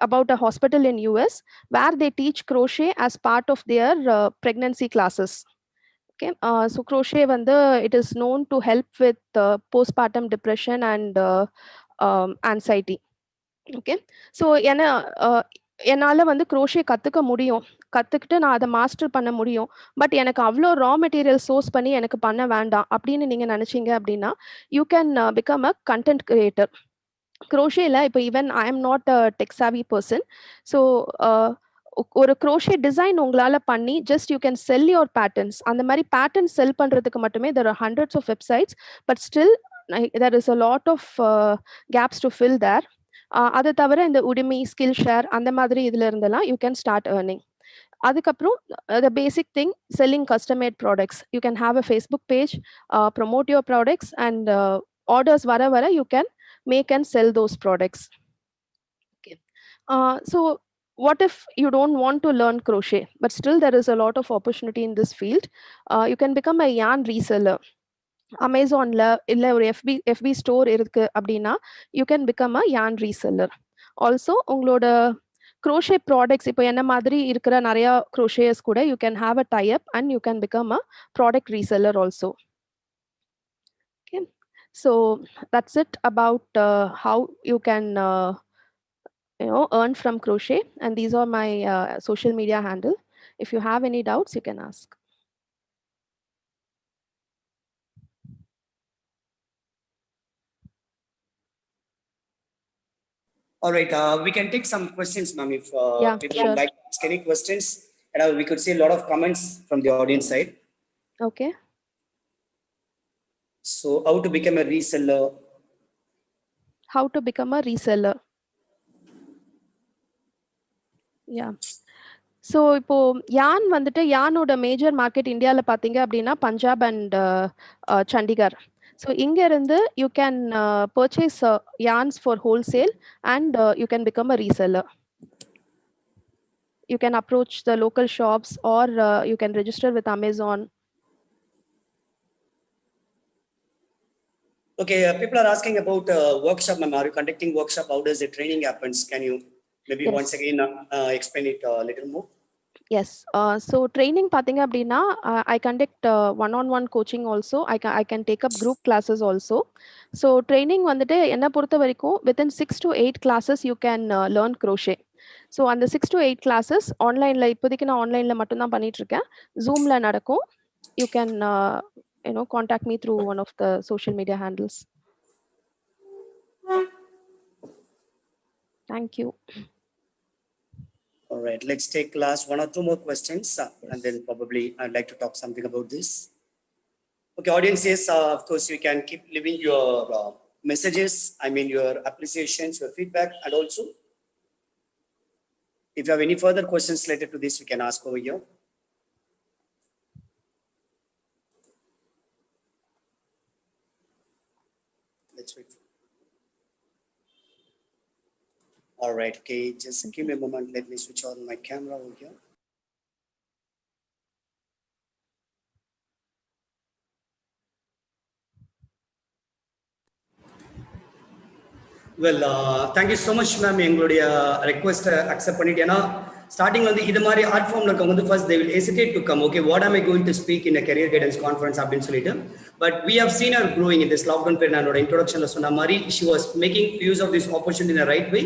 about a hospital in US where they teach crochet as part of their pregnancy classes. Okay, so crochet வந்து it is known to help with postpartum depression and anxiety. Okay, so என்னால வந்து crochet கத்துக்க முடியும். கத்துக்கிட்டு நான் அத master பண்ண முடியும். பட் எனக்கு அவ்ளோ ரா மெட்டீரியல் சோர்ஸ் பண்ணி எனக்கு பண்ண வேண்டாம் அப்படின்னு நீங்க நினைச்சீங்க அப்படின்னா, you can become a content creator. crochetல இப்போ even I am not a tech savvy person. So ஒரு crochet டிசைன் உங்களால பண்ணி just you can sell your patterns. அந்த மாதிரி பேட்டர்ன் செல் பண்றதுக்கு மட்டுமே there are hundreds of websites, but still there is a lot of gaps to fill there. அதை தவிர இந்த உடுமி, ஸ்கில் ஷேர் அந்த மாதிரி இதுல இருந்தெல்லாம் யூ கேன் ஸ்டார்ட் ஏர்னிங். அதுக்கப்புறம் the basic thing, selling custom made products. You can have a Facebook page, promote your products, and orders வர வர you can make and sell those products. Okay. So what if you don't want to learn crochet, but still there is a lot of opportunity in this field? You can become a yarn reseller. அமேசான்ல இல்ல ஒரு FB store இருக்கு அப்படின்னா you can become a yarn reseller. Also உங்களோட crochet products இப்போ என்ன மாதிரி இருக்கிற நிறைய crocheters கூட you can have a tie up and you can become a product reseller also. Okay, so that's it about how you can earn from crochet, and these are my social media handle. If you have any doubts, you can ask. All right, we can take some questions, ma'am, if Yeah, people sure. would like to ask any questions. And we could see a lot of comments from the audience side. Okay. So, how to become a reseller? How to become a reseller? Yeah. So இப்போ யான் வந்துட்டு யானோட major market இந்தியாவில் பார்த்தீங்க அப்படின்னா Punjab and Chandigarh. So இங்கேருந்து you can purchase yarns for wholesale and you can become a reseller. You can approach the local shops or you can register with Amazon. Okay, people are asking about workshop, ma'am. Are you conducting workshop? How does the training happens? Can you maybe Yes. once again explain it a little more? Yes. So training பார்த்தீங்க அப்படின்னா I conduct one-on-one coaching also. I can take up group classes also. So training வந்துட்டு என்ன பொறுத்த வரைக்கும் within 6 to 8 classes you can learn crochet. So அந்த 6 to 8 classes ஆன்லைனில் இப்போதைக்கு நான் ஆன்லைனில் மட்டும்தான் பண்ணிட்டு இருக்கேன். ஜூமில் நடக்கும். You can contact me through one of the social media handles. Thank you. All right, let's take last one or two more questions, and then probably I'd like to talk something about this. Okay, audience, yes, of course, you can keep leaving your messages, I mean your appreciations, your feedback, and also if you have any further questions related to this, you can ask over here. Let's wait. All right, okay, just give me a moment. Let me switch on my camera over here. Well, thank you so much, ma'am. எங்களுடைய request accept பண்ணிட்டு ஏன்னா ஸ்டார்டிங்ல வந்து இது மாதிரி art ஃபார்ம்ல இருக்கவங்க வந்து first they will hesitate to come. Okay, what am I going to speak in a career guidance conference அப்படின்னு சொல்லிட்டு. But we have seen her growing in this lockdown period. என்னோட introductionல சொன்ன மாதிரி she was making use of this opportunity in the right way.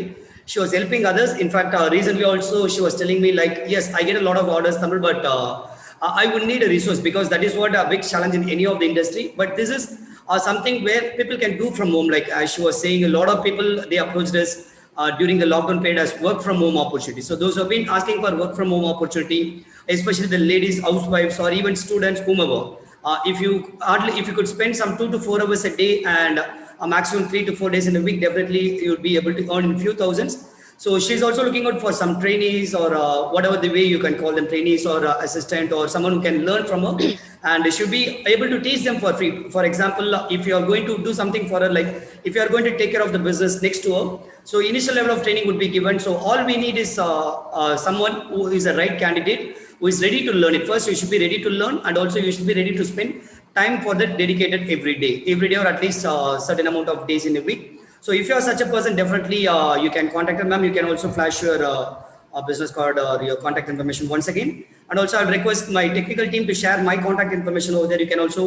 She was helping others. In fact, recently also she was telling me like, yes, I get a lot of orders, Tamil, but I would need a resource because that is what a big challenge in any of the industry. But this is something where people can do from home. Like as she was saying, a lot of people, they approached us during the lockdown period as work from home opportunity. So those who have been asking for work from home opportunity, especially the ladies, housewives, or even students, whomever, if you could spend some 2 to 4 hours a day and a maximum 3 to 4 days in a week, definitely you would be able to earn a few thousands. So she's also looking out for some trainees or whatever the way you can call them, trainees or assistant or someone who can learn from her, and she'll be able to teach them for free. For example, if you are going to do something for her, like if you are going to take care of the business next to her, so initial level of training would be given. So all we need is someone who is a right candidate, who is ready to learn it. First, you should be ready to learn, and also you should be ready to spend time for that dedicated every day or at least a certain amount of days in a week. So if you are such a person, definitely you can contact her, ma'am. You can also flash your business card or your contact information once again. And also I'll request my technical team to share my contact information over there. You can also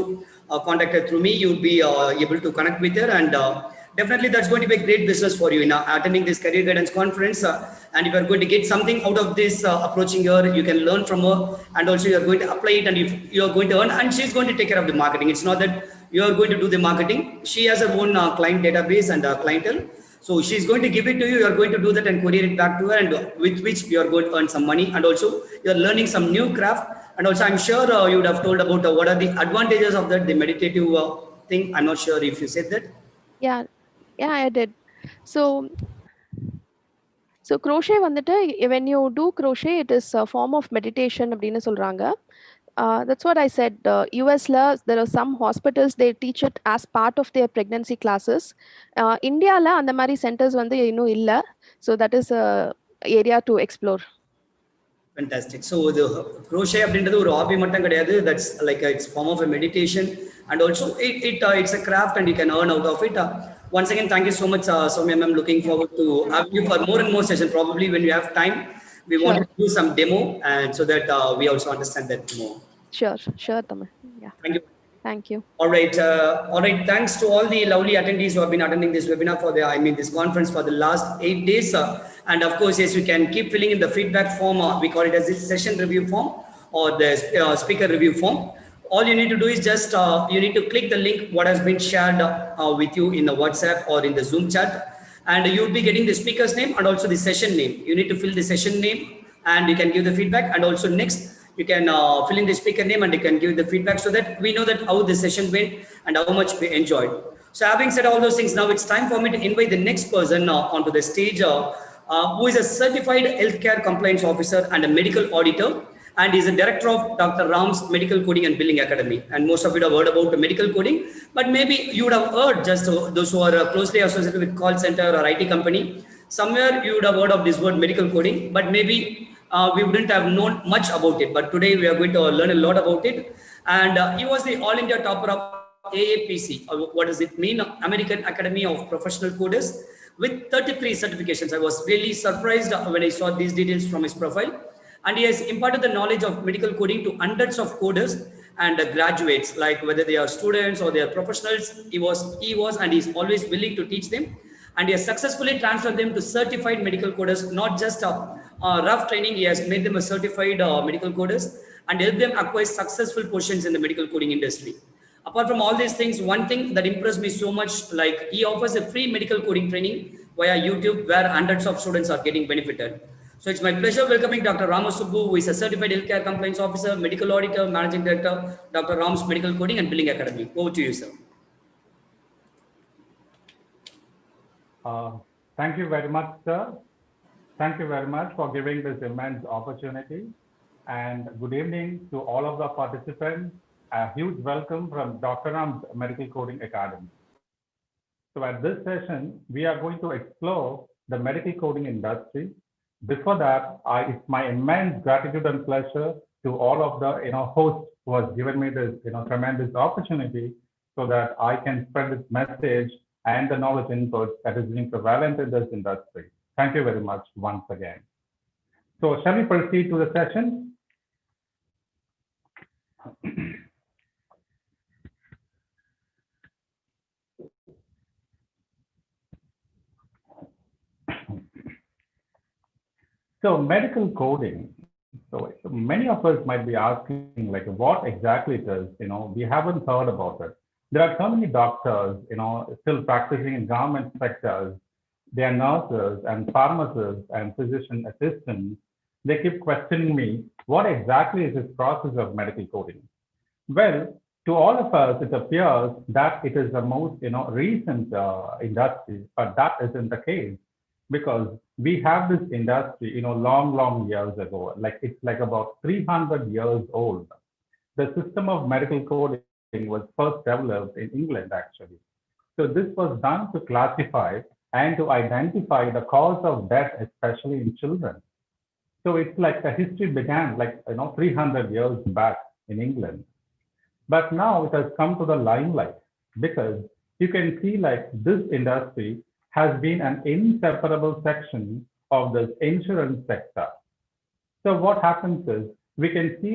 contact her through me. You'll be able to connect with her, and definitely that's going to be a great business for you in attending this career guidance conference. And if you are going to get something out of this approaching her, you can learn from her, and also you are going to apply it, and if you are going to earn, and she's going to take care of the marketing. It's not that you are going to do the marketing. She has her own client database and clientele. So she's going to give it to you. You are going to do that and courier it back to her, and with which you are going to earn some money. And also you are learning some new craft. And also I'm sure you would have told about what are the advantages of that, the meditative thing. I'm not sure if you said that. Yeah, I did. So crochet வந்துட்டு when you do crochet, it is a form of meditation அப்படின்னு சொல்றாங்க. That's what I said. USல there are some hospitals they teach it as part of their pregnancy classes. Indiaல அந்த மாதிரி centers வந்து இன்னும் இல்ல. So that is a area to explore. Fantastic. So the crochet அப்படின்றது ஒரு hobby மட்டும் கிடையாது. That's like it's form of a meditation, and also it's a craft and you can earn out of it. Once again, thank you so much, Soumya ma'am. Looking forward to have you for more and more sessions. Probably when we have time, we want to do some demo, and so that we also understand that more. Sure, Tamil. Yeah. Thank you. All right. Thanks to all the lovely attendees who have been attending this webinar this conference for the last 8 days. And of course, yes, you can keep filling in the feedback form. We call it as the session review form or the speaker review form. All you need to do is just, you need to click the link what has been shared with you in the WhatsApp or in the Zoom chat. And you'll be getting the speaker's name and also the session name. You need to fill the session name and you can give the feedback. And also next, you can fill in the speaker name and you can give the feedback so that we know that how the session went and how much we enjoyed. So having said all those things, now it's time for me to invite the next person onto the stage who is a certified healthcare compliance officer and a medical auditor, and is a director of Dr. Ram's Medical Coding and Billing Academy. And most of you have heard about medical coding, but maybe you would have heard just those who are closely associated with call center or IT company. Somewhere you would have heard of this word medical coding, but maybe we wouldn't have known much about it. But today we are going to learn a lot about it. And he was the All India topper of AAPC. What does it mean? American Academy of Professional Coders, with 33 certifications. I was really surprised when I saw these details from his profile. And he has imparted the knowledge of medical coding to hundreds of coders and graduates, like whether they are students or they are professionals. He was and he's always willing to teach them. And he has successfully transferred them to certified medical coders, not just rough training. He has made them a certified medical coders and helped them acquire successful positions in the medical coding industry. Apart from all these things, one thing that impressed me so much, like he offers a free medical coding training via YouTube where hundreds of students are getting benefited. So it's my pleasure welcoming Dr. Ramasubbu, who is a certified healthcare compliance officer, medical auditor, managing director, Dr. Ram's Medical Coding and Billing Academy. Over to you, sir. Thank you very much, sir. Thank you very much for giving this immense opportunity. And good evening to all of the participants. A huge welcome from Dr. Ram's Medical Coding Academy. So at this session, we are going to explore the medical coding industry. Before that, it's my immense gratitude and pleasure to all of the hosts who has given me this tremendous opportunity so that I can spread this message and the knowledge input that is being prevalent in this industry. Thank you very much once again. So shall we proceed to the session? So medical coding. So many of us might be asking, like, what exactly it is. We haven't heard about it. There are so many doctors, still practicing in government sectors. They are nurses and pharmacists and physician assistants. They keep questioning me, what exactly is this process of medical coding? Well, to all of us, it appears that it is the most, recent industry, but that isn't the case. Because we have this industry, long years ago, it's like about 300 years old. The system of medical coding was first developed in England, actually. So this was done to classify and to identify the cause of death, especially in children. So it's like the history began 300 years back in England. But now it has come to the limelight because you can see this industry has been an inseparable section of this insurance sector. So what happens is we can see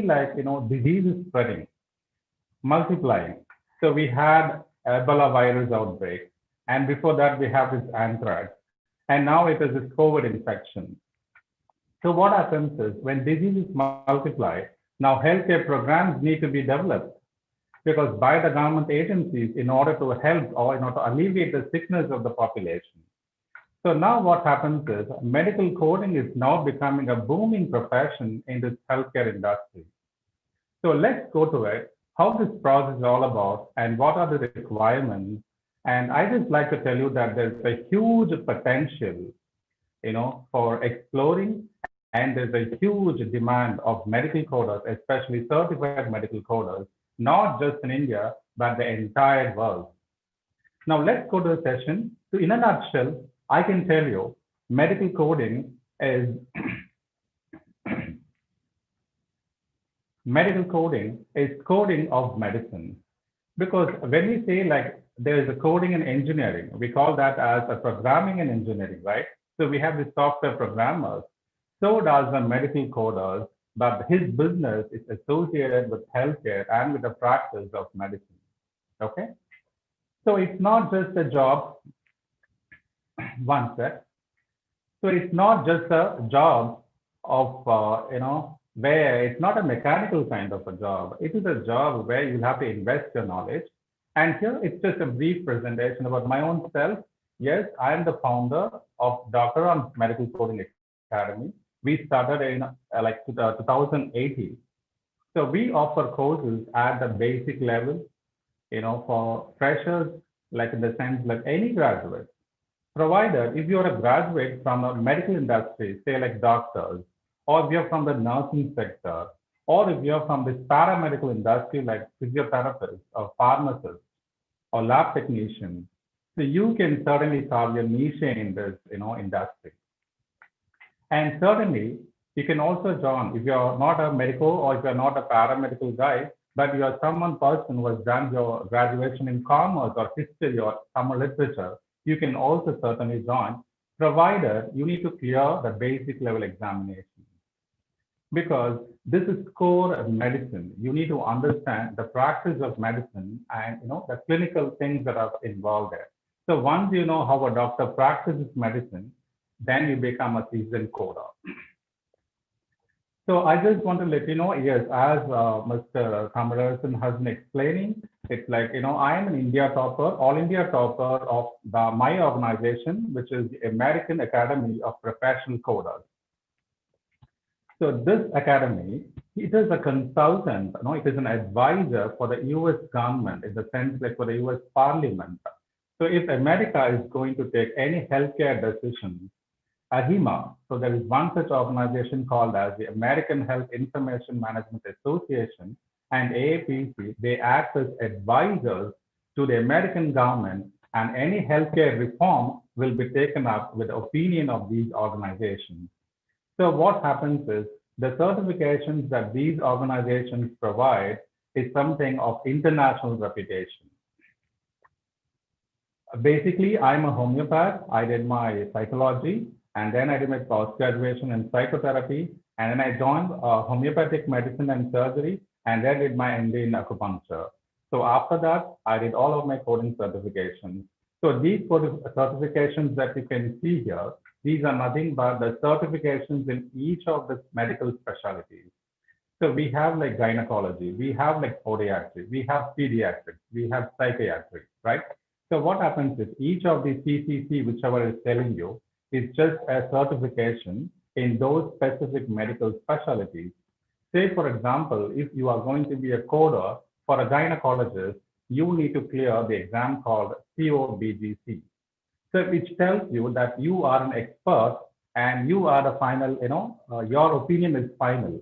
diseases spreading, multiplying. So we had Ebola virus outbreak. And before that, we have this anthrax. And now it is this COVID infection. So what happens is when diseases multiply, now healthcare programs need to be developed because by the government agencies in order to help or in order to alleviate the sickness of the population. So now what happens is medical coding is now becoming a booming profession in this healthcare industry. So let's go to it, how this process is all about and what are the requirements. And I just like to tell you that there's a huge potential, for exploring, and there's a huge demand of medical coders, especially certified medical coders, not just in India, but the entire world. Now let's go to the session. So in a nutshell, I can tell you medical coding is coding of medicine. Because when we say like there is a coding and engineering, we call that as a programming and engineering, right? So we have the software programmers. So does the medical coders, but his business is associated with healthcare and with the practice of medicine. Okay? So it's not just a job, one sec. So it's not just a job of, where it's not a mechanical kind of a job. It is a job where you have to invest your knowledge. And here it's just a brief presentation about my own self. Yes, I am the founder of Doctor on Medical Coding Academy. We started in 2018. So we offer courses at the basic level, for freshers, like in the sense like any graduate. Provided if you're a graduate from a medical industry, say like doctors, or if you're from the nursing sector, or if you're from this paramedical industry like physiotherapists or pharmacists or lab technicians, so you can certainly carve your niche in this, industry. And certainly, you can also join if you're not a medical or if you're not a paramedical guy, but you're someone person who has done your graduation in commerce or history or Tamil literature, you can also certainly join, provided you need to clear the basic level examination. Because this is core medicine. You need to understand the practice of medicine and the clinical things that are involved there. So once you know how a doctor practices medicine, then you become a seasoned coder. So I just want to let you know, yes, as Mr. Kamarasan has been explaining, it's like, I am an India topper, all India topper of my organization, which is the American Academy of Professional Coders. So this academy, it is a consultant, it is an advisor for the US government in the sense like for the US Parliament. So if America is going to take any healthcare decisions, AHIMA, so there is one such organization called as the American Health Information Management Association, and AAPC, they act as advisors to the American government, and any healthcare reform will be taken up with the opinion of these organizations. So what happens is the certifications that these organizations provide is something of international reputation. Basically, I'm a homeopath. I did my psychology, and then I did my post-graduation in psychotherapy, and then I joined homeopathic medicine and surgery, and then did my MD in acupuncture. So after that, I did all of my coding certifications. So these certifications that you can see here, these are nothing but the certifications in each of the medical specialties. So we have like gynecology, we have like podiatry, we have pediatrics, we have psychiatry, right? So what happens is each of these CCC, whichever is telling you, is just a certification in those specific medical specialties. Say, for example, if you are going to be a coder for a gynecologist, you need to clear the exam called COBGC. So which tells you that you are an expert and you are the final, your opinion is final.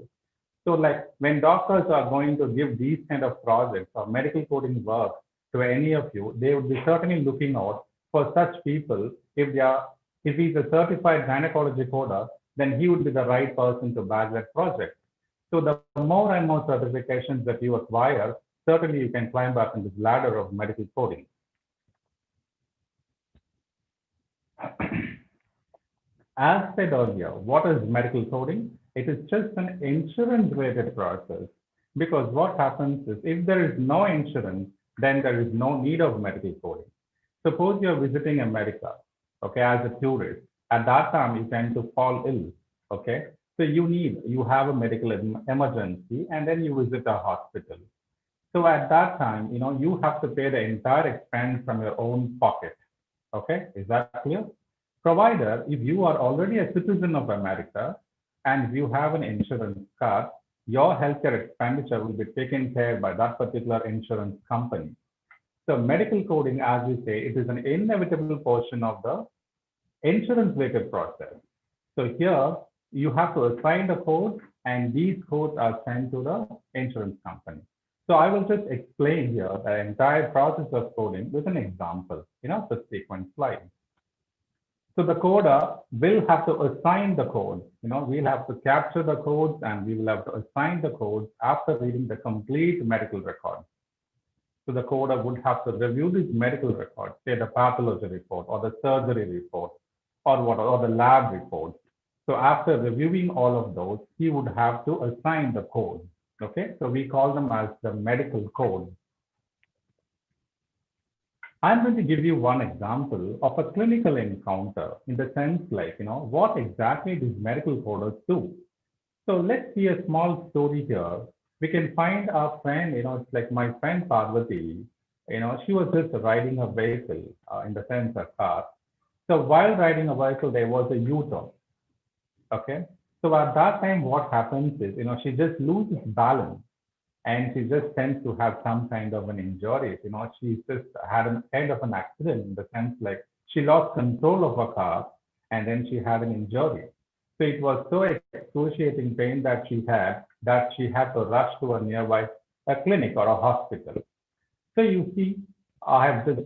So like when doctors are going to give these kind of projects or medical coding work to any of you, they would be certainly looking out for such people. If he's a certified gynecology coder, then he would be the right person to back that project. So the more and more certifications that you acquire, certainly you can climb up in this ladder of medical coding. As said earlier, what is medical coding? It is just an insurance-related process, because what happens is if there is no insurance, then there is no need of medical coding. Suppose you're visiting America, okay, as a tourist. At that time, you tend to fall ill, okay? So you have a medical emergency, and then you visit a hospital. So at that time, you have to pay the entire expense from your own pocket, okay? Is that clear? Provider, if you are already a citizen of America, and if you have an insurance card, your healthcare expenditure will be taken care by that particular insurance company. So medical coding, as we say, it is an inevitable portion of the insurance-related process. So here you have to assign the code, and these codes are sent to the insurance company. So I will just explain here the entire process of coding with an example, subsequent slide. So the coder will have to assign the code. We'll have to capture the codes, and we will have to assign the codes after reading the complete medical record. So the coder would have to review this medical record, say the pathology report or the surgery report or the lab report. So after reviewing all of those, he would have to assign the code. Okay, so we call them as the medical code. I'm going to give you one example of a clinical encounter in the sense like, what exactly these medical coders do. So let's see a small story here. We can find our friend, it's like my friend Parvati, she was just riding a vehicle, in the sense a car. So while riding a vehicle, there was a U-turn, okay? So at that time, what happens is, she just loses balance, and she just tends to have some kind of an injury. She just had a kind of an accident in the sense like she lost control of her car, and then she had an injury. So it was so excruciating pain that she had to rush to a nearby clinic or a hospital. So you see, I have just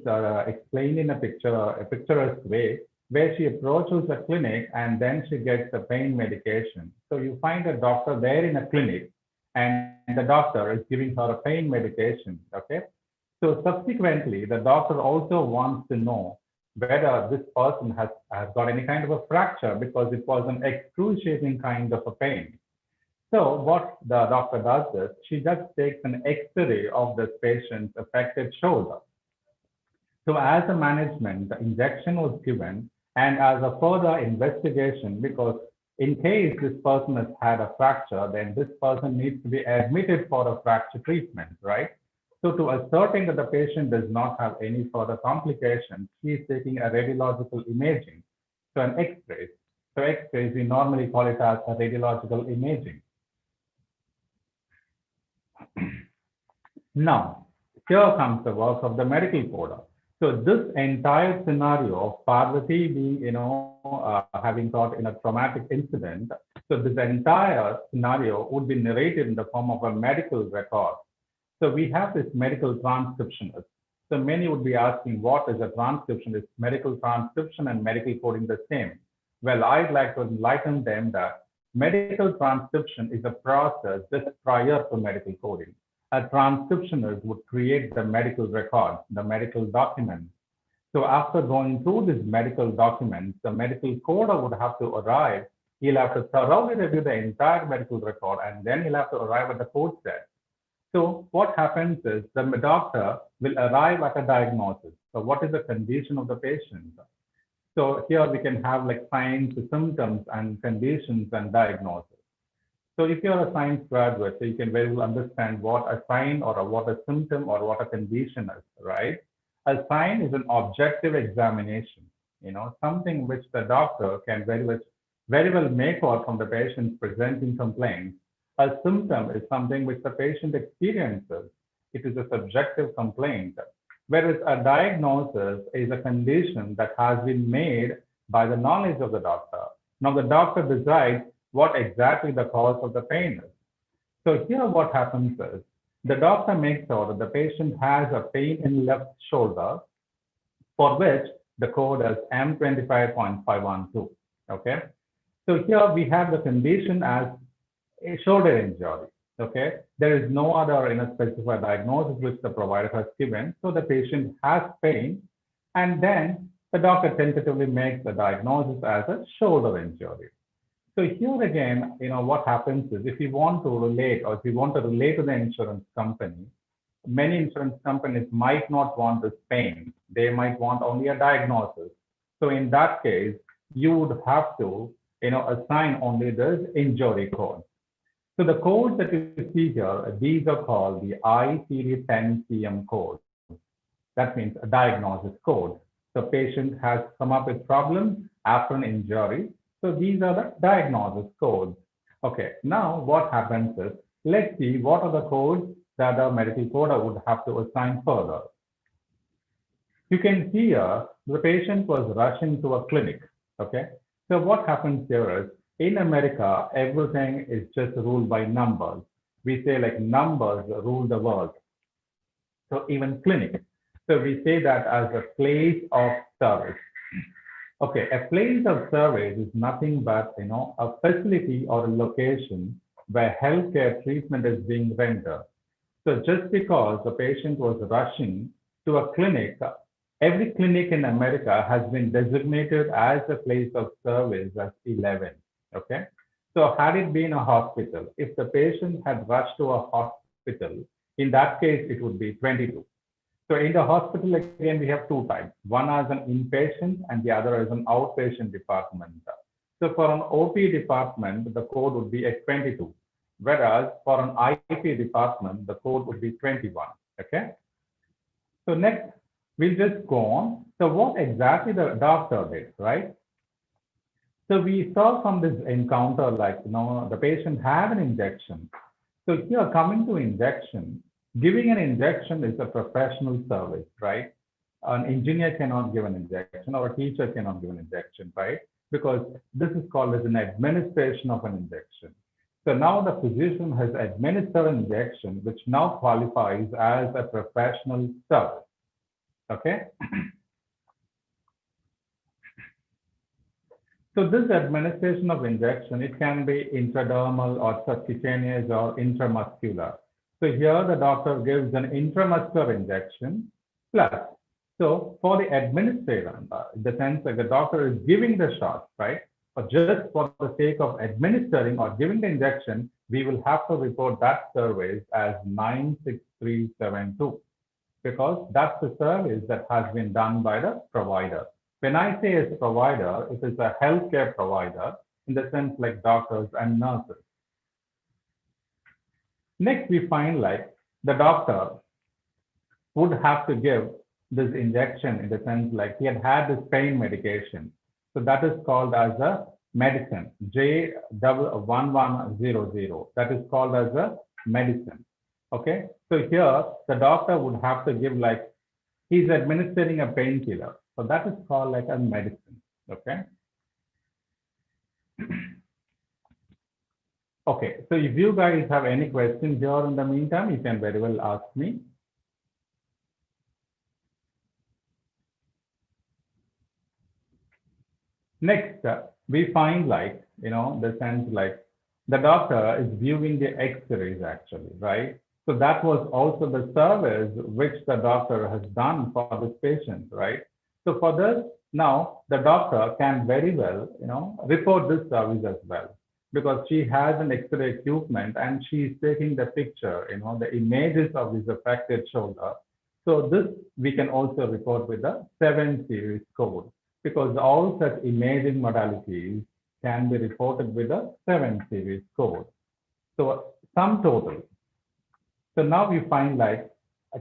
explained in a picturesque way where she approaches the clinic and then she gets the pain medication. So you find a doctor there in a clinic, and the doctor is giving her a pain medication, okay? So subsequently, the doctor also wants to know whether this person has got any kind of a fracture, because it was an excruciating kind of a pain. So what the doctor does is, she just takes an X-ray of this patient's affected shoulder. So as a management, the injection was given, and as a further investigation, because in case this person has had a fracture, then this person needs to be admitted for a fracture treatment, right? So to ascertain that the patient does not have any further complications, he is taking a radiological imaging, so an X-ray. So X-rays, we normally call it as a radiological imaging. Now, here comes the work of the medical coder. So this entire scenario of Parvati being, having got in a traumatic incident, so this entire scenario would be narrated in the form of a medical record. So we have this medical transcriptionist. So many would be asking, what is a transcriptionist? Is medical transcription and medical coding the same? Well, I'd like to enlighten them that medical transcription is a process just prior to medical coding. A transcriptionist would create the medical record, the medical document. So after going through this medical document, the medical coder would have to arrive. He'll have to thoroughly review the entire medical record, and then he'll have to arrive at the code set. So what happens is the doctor will arrive at a diagnosis. So what is the condition of the patient? So here we can have like signs, symptoms, and conditions and diagnosis. So if you're a science graduate, so you can very well understand what a sign or what a symptom or what a condition is, right? A sign is an objective examination, something which the doctor can very well make out from the patient's presenting complaints. A symptom is something which the patient experiences. It is a subjective complaint. Whereas a diagnosis is a condition that has been made by the knowledge of the doctor. Now the doctor decides what exactly the cause of the pain is. So here what happens is, the doctor makes sure that the patient has a pain in left shoulder, for which the code is M25.512, okay? So here we have the condition as a shoulder injury, okay? There is no other specified diagnosis which the provider has given, so the patient has pain, and then the doctor tentatively makes the diagnosis as a shoulder injury. So here again, what happens is, if you want to relate to the insurance company, many insurance companies might not want this pain. They might want only a diagnosis. So in that case, you would have to, assign only this injury code. So the codes that you see here, these are called the ICD-10-CM code. That means a diagnosis code. The patient has come up with problems after an injury. So these are the diagnosis codes. Okay, now what happens is, let's see what are the codes that the medical coder would have to assign further. You can see here, the patient was rushing to a clinic, okay? So what happens here is, in America, everything is just ruled by numbers. We say like numbers rule the world. So even clinic. So we say that as a place of service. Okay, a place of service is nothing but, a facility or a location where healthcare treatment is being rendered. So just because the patient was rushing to a clinic, every clinic in America has been designated as a place of service as 11, okay? So had it been a hospital, if the patient had rushed to a hospital, in that case, it would be 22. So in the hospital, again, we have two types. One as an inpatient and the other as an outpatient department. So for an OP department, the code would be at 22. Whereas for an IP department, the code would be 21, okay? So next, we'll just go on. So what exactly the doctor did, right? So we saw from this encounter, like, the patient had an injection. So here, coming to injection, giving an injection is a professional service, right? An engineer cannot give an injection or a teacher cannot give an injection, right? Because this is called as an administration of an injection. So now the physician has administered an injection, which now qualifies as a professional service, okay? So this administration of injection, it can be intradermal or subcutaneous or intramuscular. So here the doctor gives an intramuscular injection plus. So for the administrator, in the sense that the doctor is giving the shot, right? But just for the sake of administering or giving the injection, we will have to report that service as 96372 because that's the service that has been done by the provider. When I say as a provider, it is a healthcare provider in the sense like doctors and nurses. Next, we find like the doctor would have to give this injection in the sense like he had this pain medication. So that is called as a medicine, J1100. That is called as a medicine. Okay. So here the doctor would have to give like, he's administering a painkiller. So that is called like a medicine. Okay. Okay, so if you guys have any questions here in the meantime, you can very well ask me. Next, we find like, the sense like the doctor is viewing the x-rays actually, right? So that was also the service which the doctor has done for this patient, right? So for this, now the doctor can very well, report this service as well. Because she has an X-ray equipment and she's taking the picture, the images of this affected shoulder. So this we can also report with the 7 series code because all such imaging modalities can be reported with a 7 series code. So sum total. So now we find like,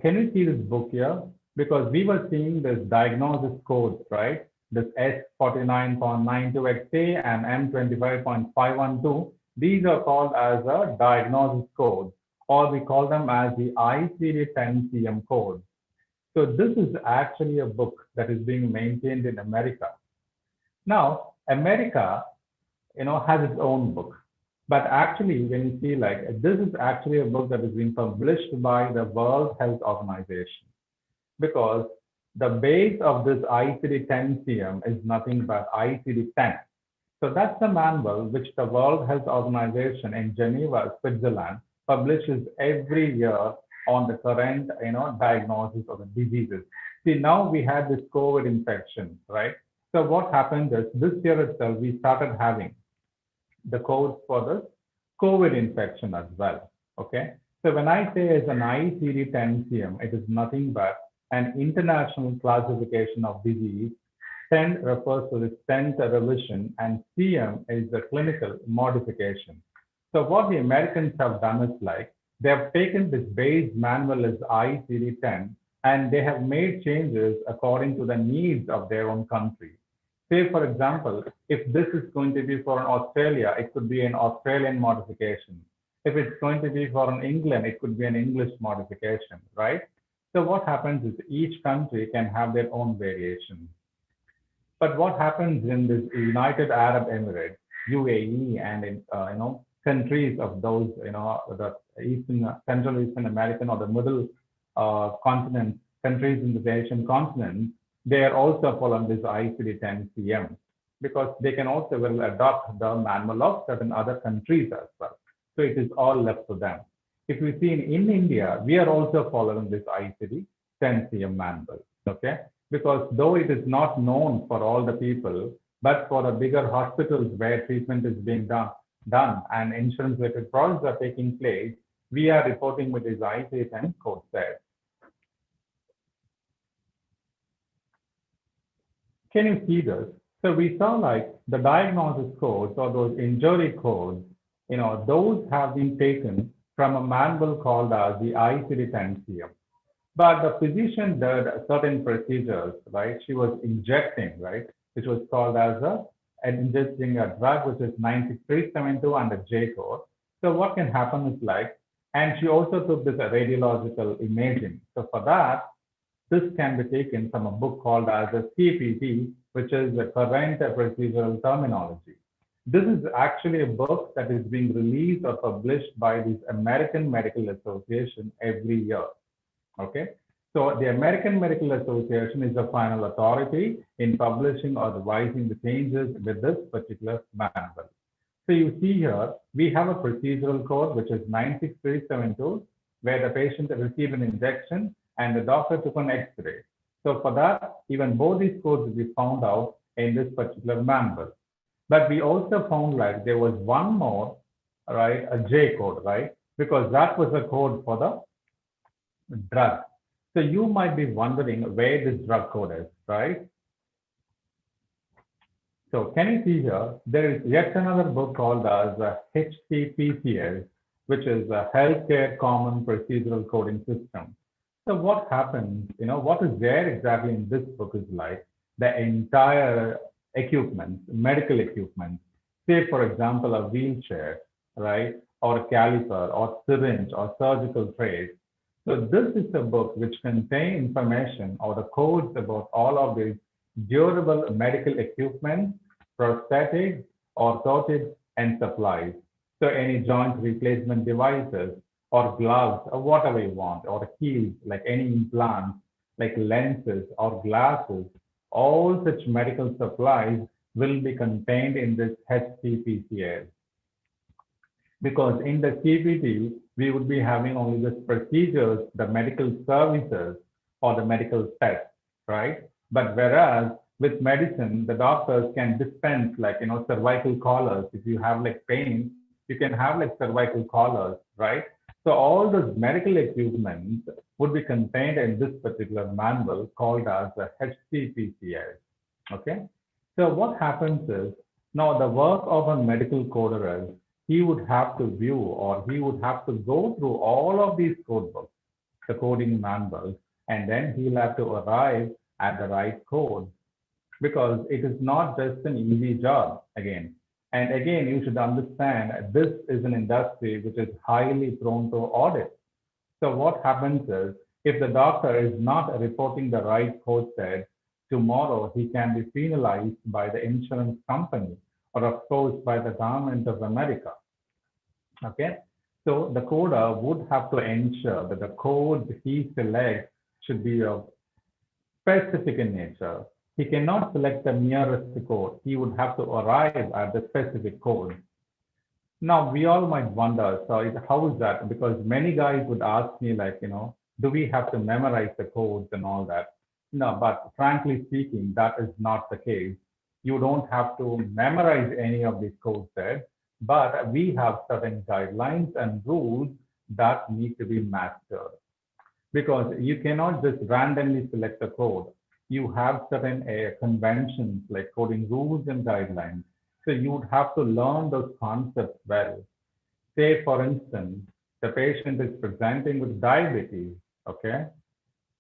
can you see this book here? Because we were seeing this diagnosis codes, right? This S49.92XA and M25.512, these are called as a diagnosis code, or we call them as the ICD-10-CM code. So this is actually a book that is being maintained in America. Now, America, has its own book, but actually when you see like, this is actually a book that is being published by the World Health Organization, because the base of this ICD-10-CM is nothing but ICD-10. So that's the manual which the World Health Organization in Geneva, Switzerland, publishes every year on the current, diagnosis of the diseases. See, now we had this COVID infection, right? So what happened is this year itself, we started having the codes for the COVID infection as well, okay? So when I say it's an ICD-10-CM, it is nothing but an international classification of disease. 10 refers to the 10th revision and CM is the clinical modification. So what the Americans have done is like, they have taken this base manual as ICD-10 and they have made changes according to the needs of their own country. Say, for example, if this is going to be for an Australia, it could be an Australian modification. If it's going to be for an England, it could be an English modification, right? So what happens is each country can have their own variation. But what happens in this United Arab Emirates, UAE, and in countries of those the Central Eastern American or the Middle continent countries in the Asian continent, they are also following this ICD-10-CM because they can also will adopt the manual of certain other countries as well. So it is all left to them. If we see in India, we are also following this ICD-10-CM manual, okay? Because though it is not known for all the people, but for the bigger hospitals where treatment is being done and insurance-related products are taking place, we are reporting with this ICD-10 code set. Can you see this? So we saw like the diagnosis codes or those injury codes, those have been taken from a manual called as the ICD-10-CM. But the physician did certain procedures, right? She was injecting, right? Which was called as injecting a drug, which is 9372 and a J code. So what can happen is like, and she also took this radiological imaging. So for that, this can be taken from a book called as a CPT, which is the current procedural terminology. This is actually a book that is being released or published by the American Medical Association every year. Okay, so the American Medical Association is the final authority in publishing or revising the changes with this particular manual. So you see here, we have a procedural code, which is 96372, where the patient received an injection and the doctor took an X-ray. So for that, even both these codes will be found out in this particular manual. But we also found like there was one more, right, a J code, right? Because that was a code for the drug. So you might be wondering where this drug code is, right? So can you see here, there is yet another book called as HCPCS, which is a Healthcare Common Procedural Coding System. So what happens, what is there exactly in this book is like the entire equipment, medical equipment, say for example, a wheelchair, right? Or a caliper or syringe or surgical trays. So this is a book which contains information or the codes about all of these durable medical equipment, prosthetics, orthotics, and supplies. So any joint replacement devices or gloves or whatever you want, or heels, like any implants, like lenses or glasses, all such medical supplies will be contained in this HCPCS. Because in the CPT, we would be having only the procedures, the medical services, or the medical tests, right? But whereas with medicine, the doctors can dispense like, cervical collars. If you have like pain, you can have like cervical collars, right? So all those medical equipment would be contained in this particular manual called as the HCPCS, okay? So what happens is, now the work of a medical coder is, he would have to view or he would have to go through all of these code books, the coding manuals, and then he'll have to arrive at the right code because it is not just an easy job again. And again, you should understand this is an industry which is highly prone to audit. So what happens is if the doctor is not reporting the right code set, tomorrow he can be penalized by the insurance company or of course by the government of America. Okay, so the coder would have to ensure that the code he selects should be of specific in nature. He cannot select the nearest code. He would have to arrive at the specific code. Now we all might wonder, so how is that? Because many guys would ask me like, do we have to memorize the codes and all that? No, but frankly speaking, that is not the case. You don't have to memorize any of these code sets, but we have certain guidelines and rules that need to be mastered. Because you cannot just randomly select a code. You have certain conventions like coding rules and guidelines. So you would have to learn those concepts well. Say, for instance, the patient is presenting with diabetes, okay?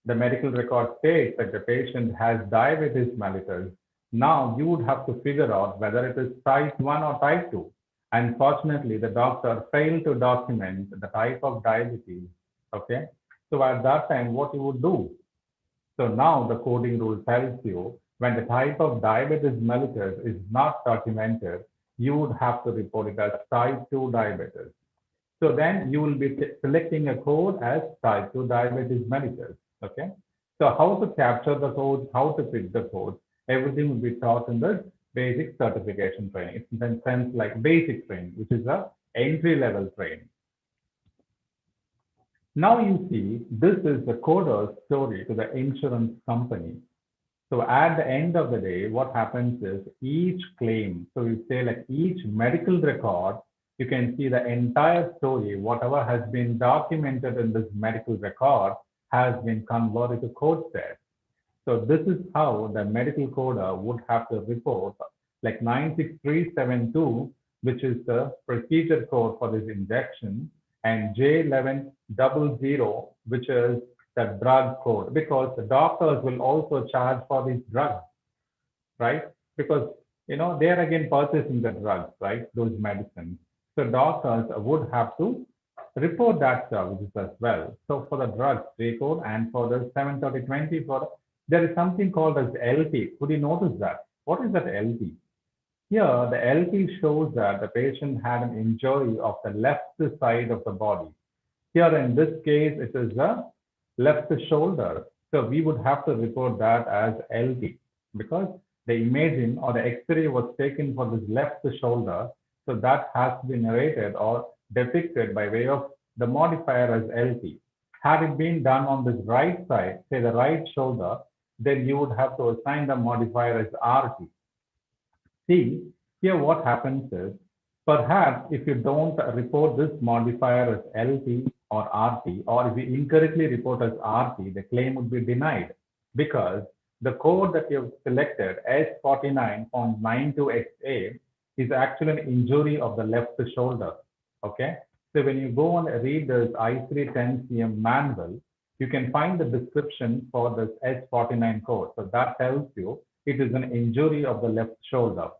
The medical record states that the patient has diabetes mellitus. Now you would have to figure out whether it is type 1 or type 2. Unfortunately, the doctor failed to document the type of diabetes, okay? So at that time, what you would do? So now the coding rule tells you when the type of diabetes mellitus is not documented, you would have to report it as type 2 diabetes. So then you will be selecting a code as type 2 diabetes mellitus, okay? So how to capture the code, how to pick the code, everything will be taught in the basic certification training. It's in the sense like basic training, which is a entry-level training. Now you see, this is the coder's story to the insurance company. So at the end of the day, what happens is each claim, so you say like each medical record, you can see the entire story, whatever has been documented in this medical record has been converted to code set. So this is how the medical coder would have to report like 96372, which is the procedure code for this injection, and J1100, which is the drug code, because the doctors will also charge for these drugs, right? Because, you know, they're again purchasing the drugs, right? Those medicines. So doctors would have to report that services as well. So for the drugs, J code, and for the 73020, there is something called as LT. Could you notice that? What is that LT? Here, the LT shows that the patient had an injury of the left side of the body. Here, in this case, it is the left shoulder. So we would have to report that as LT because the imaging or the X-ray was taken for this left shoulder. So that has to be narrated or depicted by way of the modifier as LT. Had it been done on this right side, say the right shoulder, then you would have to assign the modifier as RT. See, here what happens is, perhaps if you don't report this modifier as LT or RT, or if you incorrectly report as RT, the claim would be denied because the code that you've selected, S49.92XA, is actually an injury of the left shoulder, okay? So when you go and read this I310CM manual, you can find the description for this S49 code. So that tells you it is an injury of the left shoulder.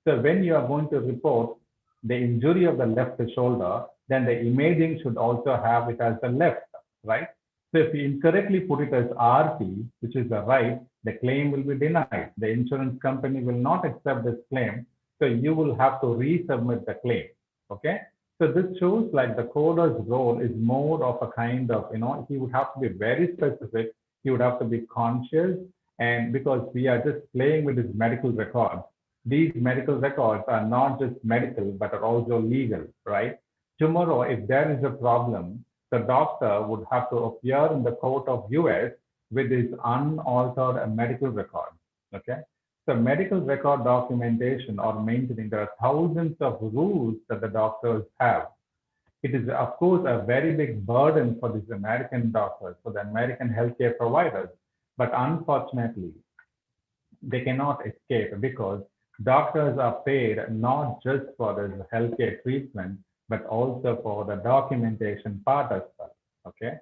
So when you are going to report the injury of the left shoulder, then the imaging should also have it as the left, right? So if you incorrectly put it as RT, which is the right, the claim will be denied. The insurance company will not accept this claim. So you will have to resubmit the claim, okay? So this shows like the coder's role is more of a kind of, you know, he would have to be very specific. He would have to be conscious. And because we are just playing with his medical records, these medical records are not just medical, but are also legal, right? Tomorrow, if there is a problem, the doctor would have to appear in the court of US with his unaltered medical record, okay? So medical record documentation or maintaining, there are thousands of rules that the doctors have. It is, of course, a very big burden for these American doctors, for the American healthcare providers, but unfortunately, they cannot escape because doctors are paid not just for the healthcare treatment, but also for the documentation part as well, okay?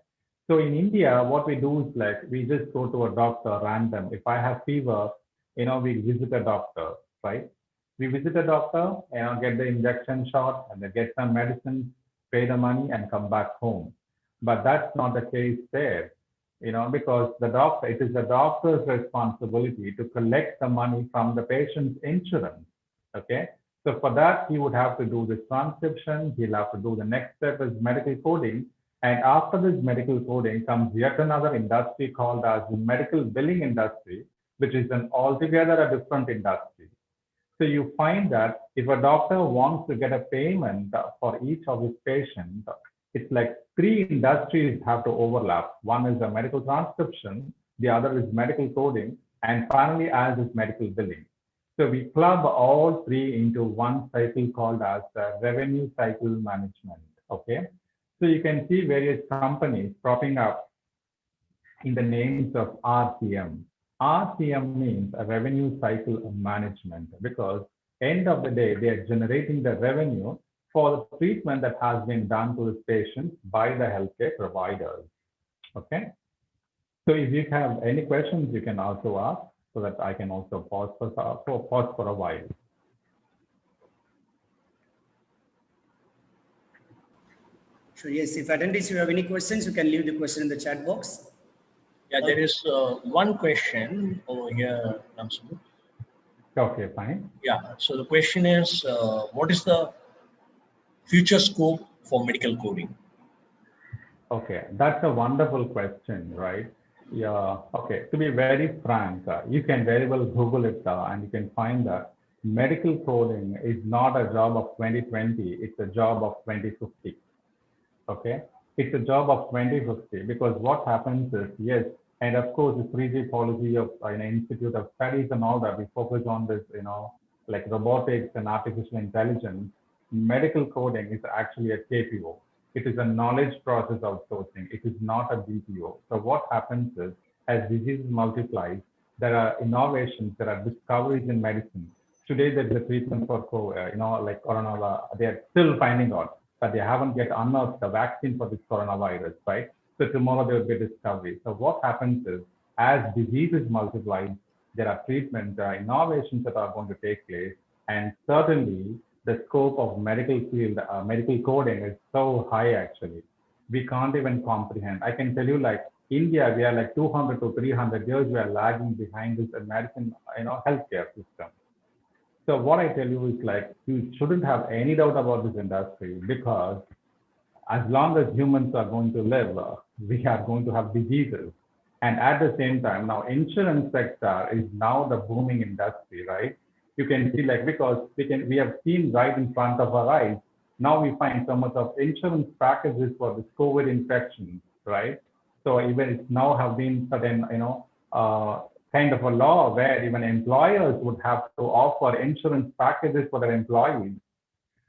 So in India, what we do is like, we just go to a doctor random. If I have fever, you know, we visit a doctor, right? We visit a doctor, you know, get the injection shot and then get some medicine, pay the money and come back home. But that's not the case there, you know, because the doctor, it is the doctor's responsibility to collect the money from the patient's insurance, okay? So for that, he would have to do this transcription. He'll have to do the next step is medical coding. And after this medical coding comes yet another industry called as the medical billing industry, which is an altogether a different industry. So you find that if a doctor wants to get a payment for each of his patients, it's like three industries have to overlap. One is the medical transcription, the other is medical coding, and finally as is medical billing. So we club all three into one cycle called as the revenue cycle management, okay? So you can see various companies propping up in the names of RCM. RCM means a revenue cycle management, because end of the day, they are generating the revenue for the treatment that has been done to the patients by the healthcare providers. Okay. So if you have any questions, you can also ask, so that I can also pause for a while. So yes, if attendees, you have any questions, you can leave the question in the chat box. Yeah, there is one question over here, Namsu. Okay, fine. Yeah, so the question is, what is the future scope for medical coding? Okay, that's a wonderful question, right? Yeah, okay. To be very frank, you can very well Google it and you can find that medical coding is not a job of 2020, it's a job of 2050. Okay, it's a job of 2050, because what happens is, yes, and of course the 3G policy of an Institute of Studies and all that, we focus on this, like robotics and artificial intelligence. Medical coding is actually a KPO. It is a knowledge process outsourcing. It is not a BPO. So what happens is, as disease multiplies, there are innovations, there are discoveries in medicine. Today, there's a treatment for COVID, like corona. They are still finding out, but they haven't yet unearthed the vaccine for this coronavirus, right? So tomorrow there will be discovery. So what happens is, as diseases multiply, there are treatments, there are innovations that are going to take place, and certainly the scope of medical field, medical coding is so high actually. We can't even comprehend. I can tell you, like India, we are like 200 to 300 years, we are lagging behind this American, healthcare system. So what I tell you is, like, you shouldn't have any doubt about this industry, because as long as humans are going to live, we are going to have diseases. And at the same time, now insurance sector is now the booming industry, right? You can see, like, because we have seen right in front of our eyes, now we find so much of insurance packages for this COVID infection, right? So even it's now have been certain, kind of a law where even employers would have to offer insurance packages for their employees,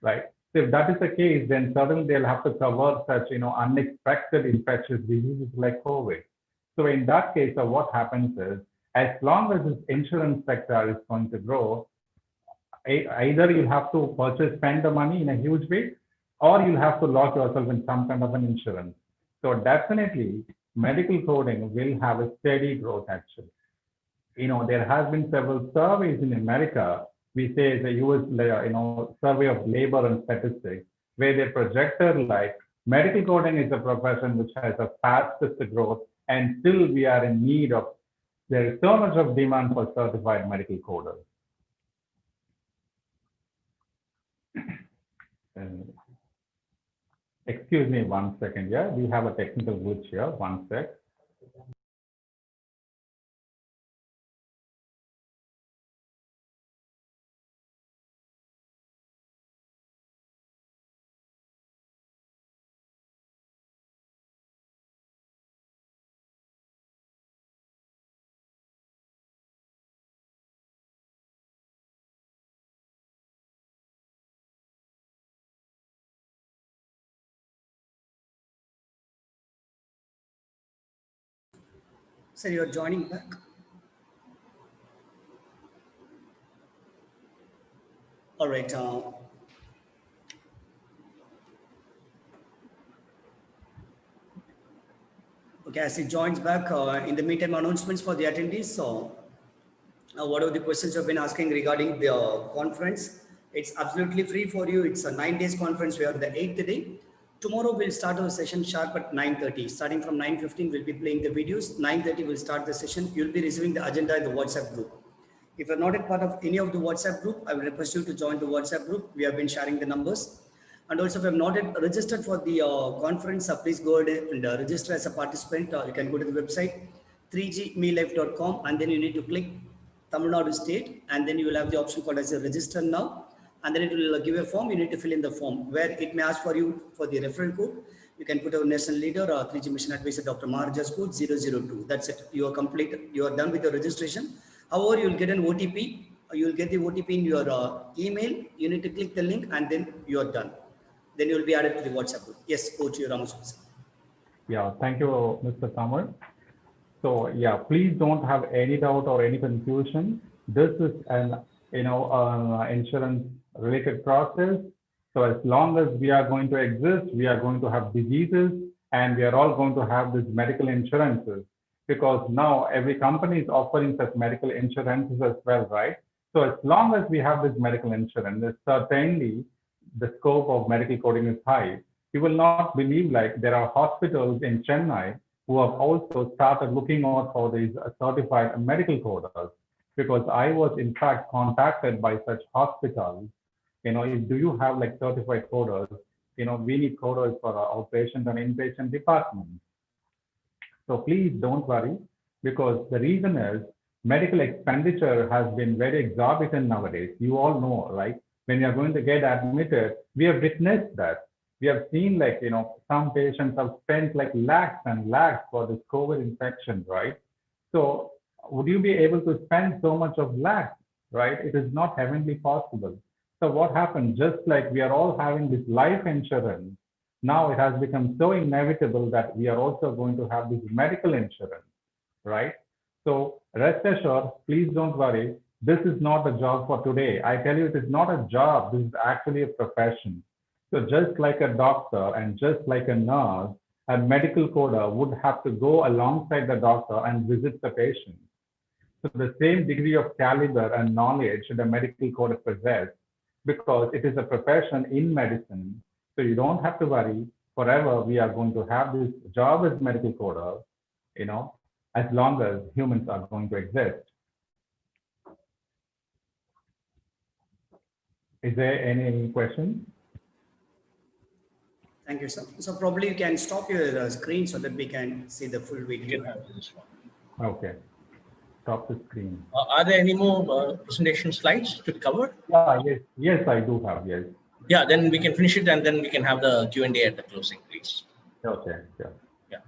right? So if that is the case, then certainly they'll have to cover such, unexpected infectious diseases like COVID. So in that case, what happens is, as long as this insurance sector is going to grow, either you'll have to spend the money in a huge way, or you'll have to lock yourself in some kind of an insurance. So definitely, medical coding will have a steady growth actually. There has been several surveys in America. We say the US, survey of labor and statistics, where they projected like medical coding is a profession which has the fastest growth, and still we are in need of, there is so much of demand for certified medical coders. Excuse me 1 second, yeah, we have a technical glitch here, 1 sec. Sir, you're joining back. All right. Okay, as he joins back, in the meantime, announcements for the attendees. So, what are the questions you've been asking regarding the conference? It's absolutely free for you. It's a 9 days conference. We are the 8th day. Tomorrow we'll start our session sharp at 9:30. Starting from 9:15, we'll be playing the videos. 9:30 we'll start the session. You'll be receiving the agenda in the WhatsApp group. If you're not a part of any of the WhatsApp group, I will request you to join the WhatsApp group. We have been sharing the numbers. And also, if you have not yet registered for the conference, please go ahead and register as a participant. You can go to the website 3gmelife.com, and then you need to click Tamil Nadu state, and then you will have the option called as a register now, and then it will give a form. You need to fill in the form where it may ask for you for the referral code. You can put our national leader, 3G mission advisor, Dr. Maharaja's code 002. That's it. You are complete. You are done with your registration. However, you will get an OTP. You will get the OTP in your email. You need to click the link, and then you are done. Then you will be added to the WhatsApp group. Yes, over to you, Ramaswamy. Yeah, thank you, Mr. Samar. So yeah, please don't have any doubt or any confusion. This is an insurance related process. So as long as we are going to exist, we are going to have diseases, and we are all going to have these medical insurances, because now every company is offering such medical insurances as well, right? So as long as we have this medical insurance, certainly the scope of medical coding is high. You will not believe, like, there are hospitals in Chennai who have also started looking out for these certified medical coders, because I was in fact contacted by such hospitals. Do you have like certified coders? We need coders for our outpatient and inpatient departments. So please don't worry, because the reason is medical expenditure has been very exorbitant nowadays. You all know, right? When you're going to get admitted, we have witnessed that. We have seen, like, some patients have spent like lakhs and lakhs for this COVID infection, right? So would you be able to spend so much of lakhs, right? It is not heavenly possible. So what happened? Just like we are all having this life insurance, now it has become so inevitable that we are also going to have this medical insurance, right? So rest assured, please don't worry. This is not a job for today. I tell you, it is not a job. This is actually a profession. So just like a doctor and just like a nurse, a medical coder would have to go alongside the doctor and visit the patient. So the same degree of caliber and knowledge should a medical coder possess, because it is a profession in medicine. So you don't have to worry. Forever, we are going to have this job as medical coder, as long as humans are going to exist. Is there any questions? Thank you, sir. So probably you can stop your screen so that we can see the full video. Okay. Stop the screen. Are there any more presentation slides to cover? Yes, I do have, yes. Yeah, then we can finish it, and then we can have the Q&A at the closing, please. Okay, yeah. Yeah.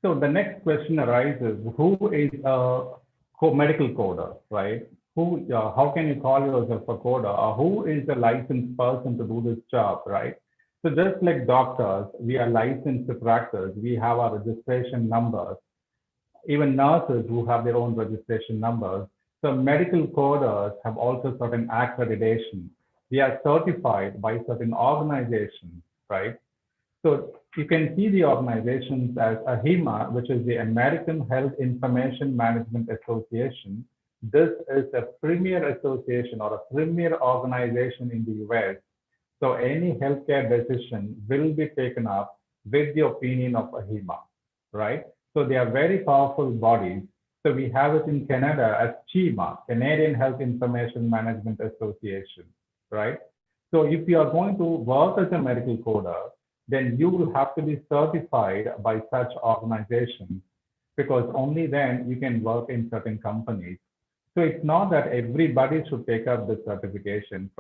So the next question arises: who is a medical coder, right? How can you call yourself a coder? Or who is a licensed person to do this job, right? So just like doctors, we are licensed to practice. We have our registration numbers. Even nurses who have their own registration numbers. So medical coders have also certain accreditation. We are certified by certain organizations, right? So you can see the organizations as AHIMA, which is the American Health Information Management Association. This is a premier association or a premier organization in the US. So any healthcare decision will be taken up with the opinion of AHIMA, right? So they are very powerful bodies. So we have it in Canada as CHIMA, Canadian Health Information Management Association, right? So if you are going to work as a medical coder, then you will have to be certified by such organizations, because only then you can work in certain companies. So it's not that everybody should take up the certification.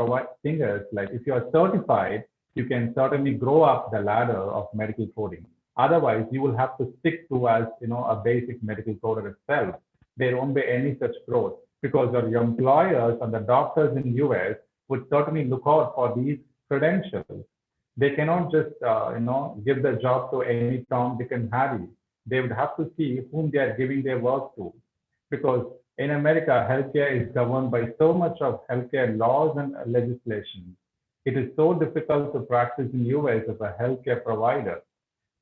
Thing is, like, if you are certified, you can certainly grow up the ladder of medical coding. Otherwise, you will have to stick to as a basic medical coder itself. There won't be any such growth, because your employers and the doctors in US would certainly look out for these credentials. They cannot just give the job to any Tom, Dick, and Harry. They would have to see whom they are giving their work to, because in America, healthcare is governed by so much of healthcare laws and legislation. It is so difficult to practice in US as a healthcare provider.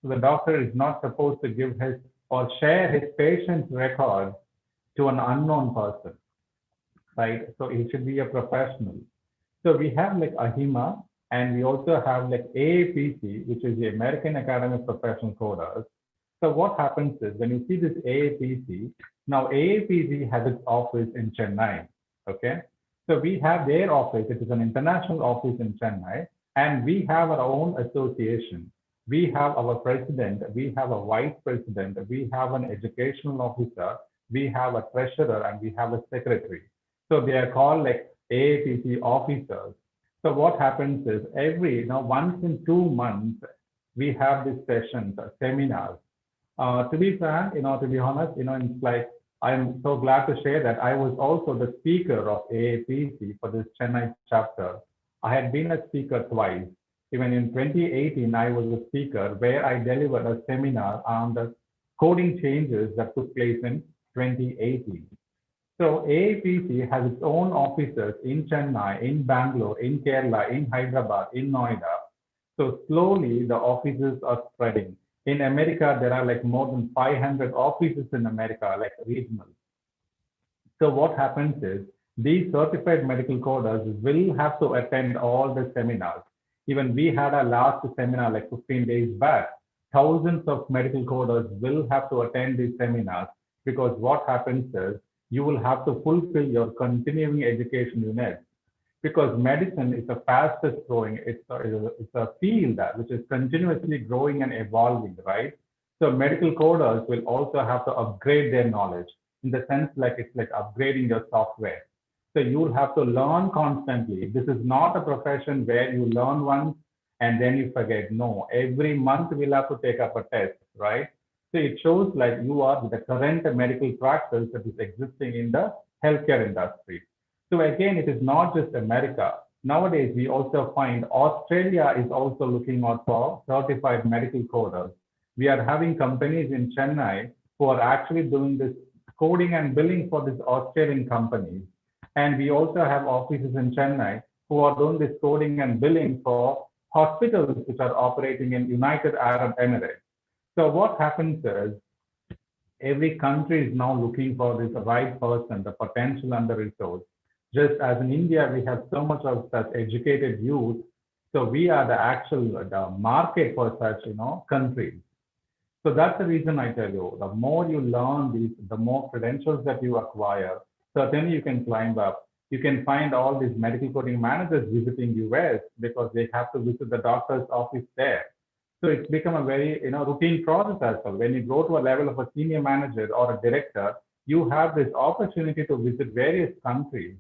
So the doctor is not supposed to give his or share his patient's record to an unknown person, right? So he should be a professional. So we have like AHIMA, and we also have like AAPC, which is the American Academy of Professional Coders. So what happens is when you see this AAPC, now AAPC has its office in Chennai, okay? So we have their office, it is an international office in Chennai, and we have our own association. We have our president, we have a vice president, we have an educational officer, we have a treasurer, and we have a secretary. So they are called like AAPC officers. So what happens is once in 2 months, we have these sessions, seminars. To be frank, to be honest, it's like, I'm so glad to share that I was also the speaker of AAPC for this Chennai chapter. I had been a speaker twice. Even in 2018, I was a speaker where I delivered a seminar on the coding changes that took place in 2018. So AAPC has its own offices in Chennai, in Bangalore, in Kerala, in Hyderabad, in Noida. So slowly the offices are spreading. In America, there are like more than 500 offices in America, like regional. So what happens is these certified medical coders will have to attend all the seminars. Even we had our last seminar like 15 days back. Thousands of medical coders will have to attend these seminars because what happens is you will have to fulfill your continuing education unit because medicine is the fastest growing. It's a field which is continuously growing and evolving, right? So medical coders will also have to upgrade their knowledge in the sense like it's like upgrading your software. So you'll have to learn constantly. This is not a profession where you learn once and then you forget. No, every month we'll have to take up a test, right? So it shows like you are with the current medical practice that is existing in the healthcare industry. So again, it is not just America. Nowadays, we also find Australia is also looking out for certified medical coders. We are having companies in Chennai who are actually doing this coding and billing for these Australian companies. And we also have offices in Chennai who are doing this coding and billing for hospitals which are operating in United Arab Emirates. So what happens is every country is now looking for this right person, the potential and the resource. Just as in India, we have so much of such educated youth. So we are the market for such, countries. So that's the reason I tell you, the more you learn these, the more credentials that you acquire, certainly you can climb up. You can find all these medical coding managers visiting US because they have to visit the doctor's office there. So it's become a very routine process as well. When you go to a level of a senior manager or a director, you have this opportunity to visit various countries.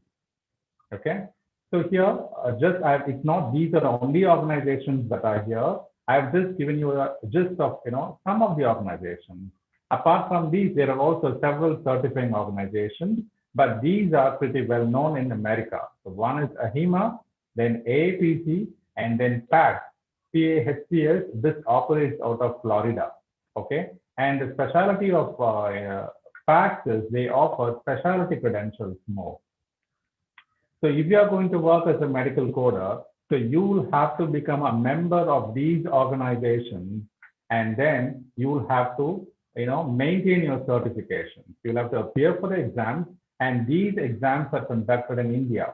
Okay. So here, it's not these are the only organizations that are here. I've just given you a gist of some of the organizations. Apart from these, there are also several certifying organizations, but these are pretty well known in America. So one is AHIMA, then AAPC, and then PACS. PAHCS, this operates out of Florida, okay? And the specialty of PACS is they offer specialty credentials more. So if you are going to work as a medical coder, so you will have to become a member of these organizations, and then you will have to, maintain your certification. You'll have to appear for the exams, and these exams are conducted in India.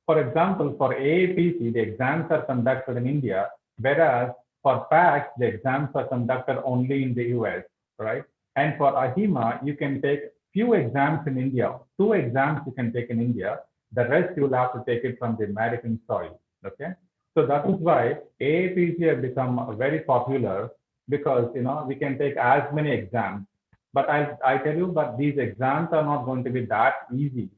For example, for AAPC, the exams are conducted in India, whereas for PACS, the exams are conducted only in the US, right? And for AHIMA, you can take few exams in India. 2 exams you can take in India. The rest you'll have to take it from the American soil, okay? So that is why AAPC has become very popular because, we can take as many exams. But I tell you, but these exams are not going to be that easy.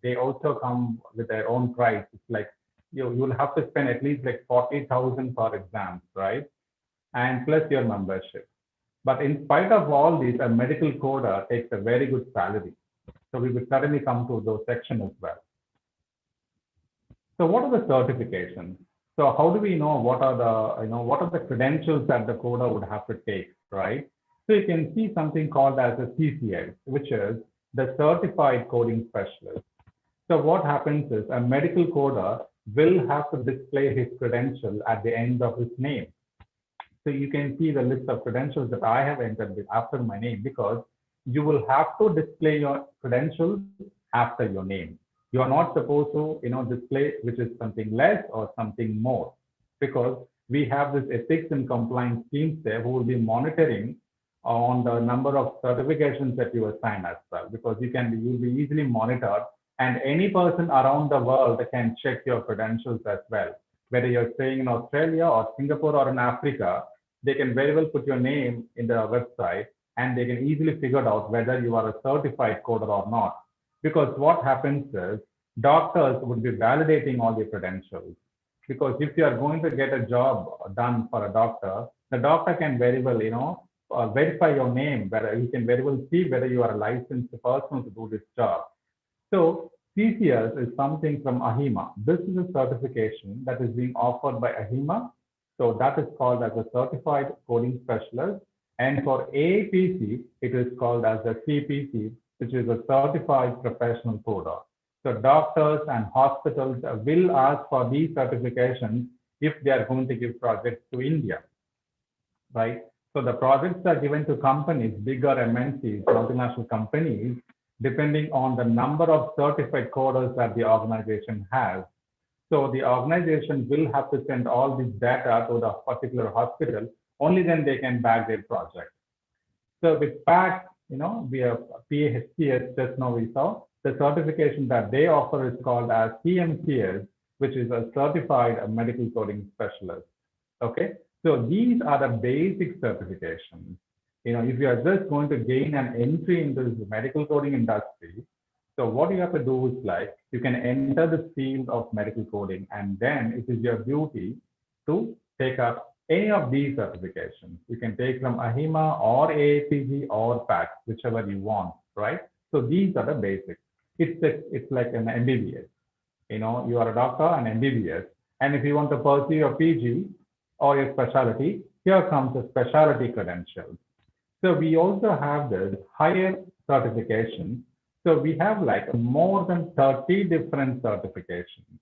They also come with their own price. It's like, you'll have to spend at least like 40,000 for exams, right? And plus your membership. But in spite of all these, a medical coder takes a very good salary. So we will certainly come to those sections as well. So what are the certifications? So how do we know what are the credentials that the coder would have to take, right? So you can see something called as a CCI, which is the Certified Coding Specialist. So what happens is a medical coder will have to display his credential at the end of his name. So you can see the list of credentials that I have entered after my name because you will have to display your credentials after your name. You are not supposed to, display which is something less or something more because we have this ethics and compliance teams there who will be monitoring on the number of certifications that you assign as well, because you'll be easily monitored, and any person around the world can check your credentials as well. Whether you're staying in Australia or Singapore or in Africa, they can very well put your name in the website, and they can easily figure out whether you are a certified coder or not. Because what happens is doctors would be validating all your credentials. Because if you are going to get a job done for a doctor, the doctor can very well, verify your name, whether he can very well see whether you are a licensed person to do this job. So CCS is something from AHIMA. This is a certification that is being offered by AHIMA. So that is called as a Certified Coding Specialist. And for AAPC, it is called as a CPC, which is a Certified Professional Coder. So doctors and hospitals will ask for these certifications if they are going to give projects to India, right? So the projects are given to companies, bigger MNCs, multinational companies, depending on the number of certified coders that the organization has. So the organization will have to send all this data to the particular hospital, only then they can back their project. So with PAC, we have PHCS, just now we saw, the certification that they offer is called as CMCS, which is a Certified Medical Coding Specialist. Okay, so these are the basic certifications. If you are just going to gain an entry into the medical coding industry, so what you have to do is you can enter the field of medical coding, and then it is your duty to take up any of these certifications. You can take from AHIMA or AAPG or PAC, whichever you want, right? So these are the basics. It's like an MBBS. You are a doctor and MBBS, and if you want to pursue your PG or your specialty, here comes the specialty credentials. So we also have this higher certification. So we have more than 30 different certifications.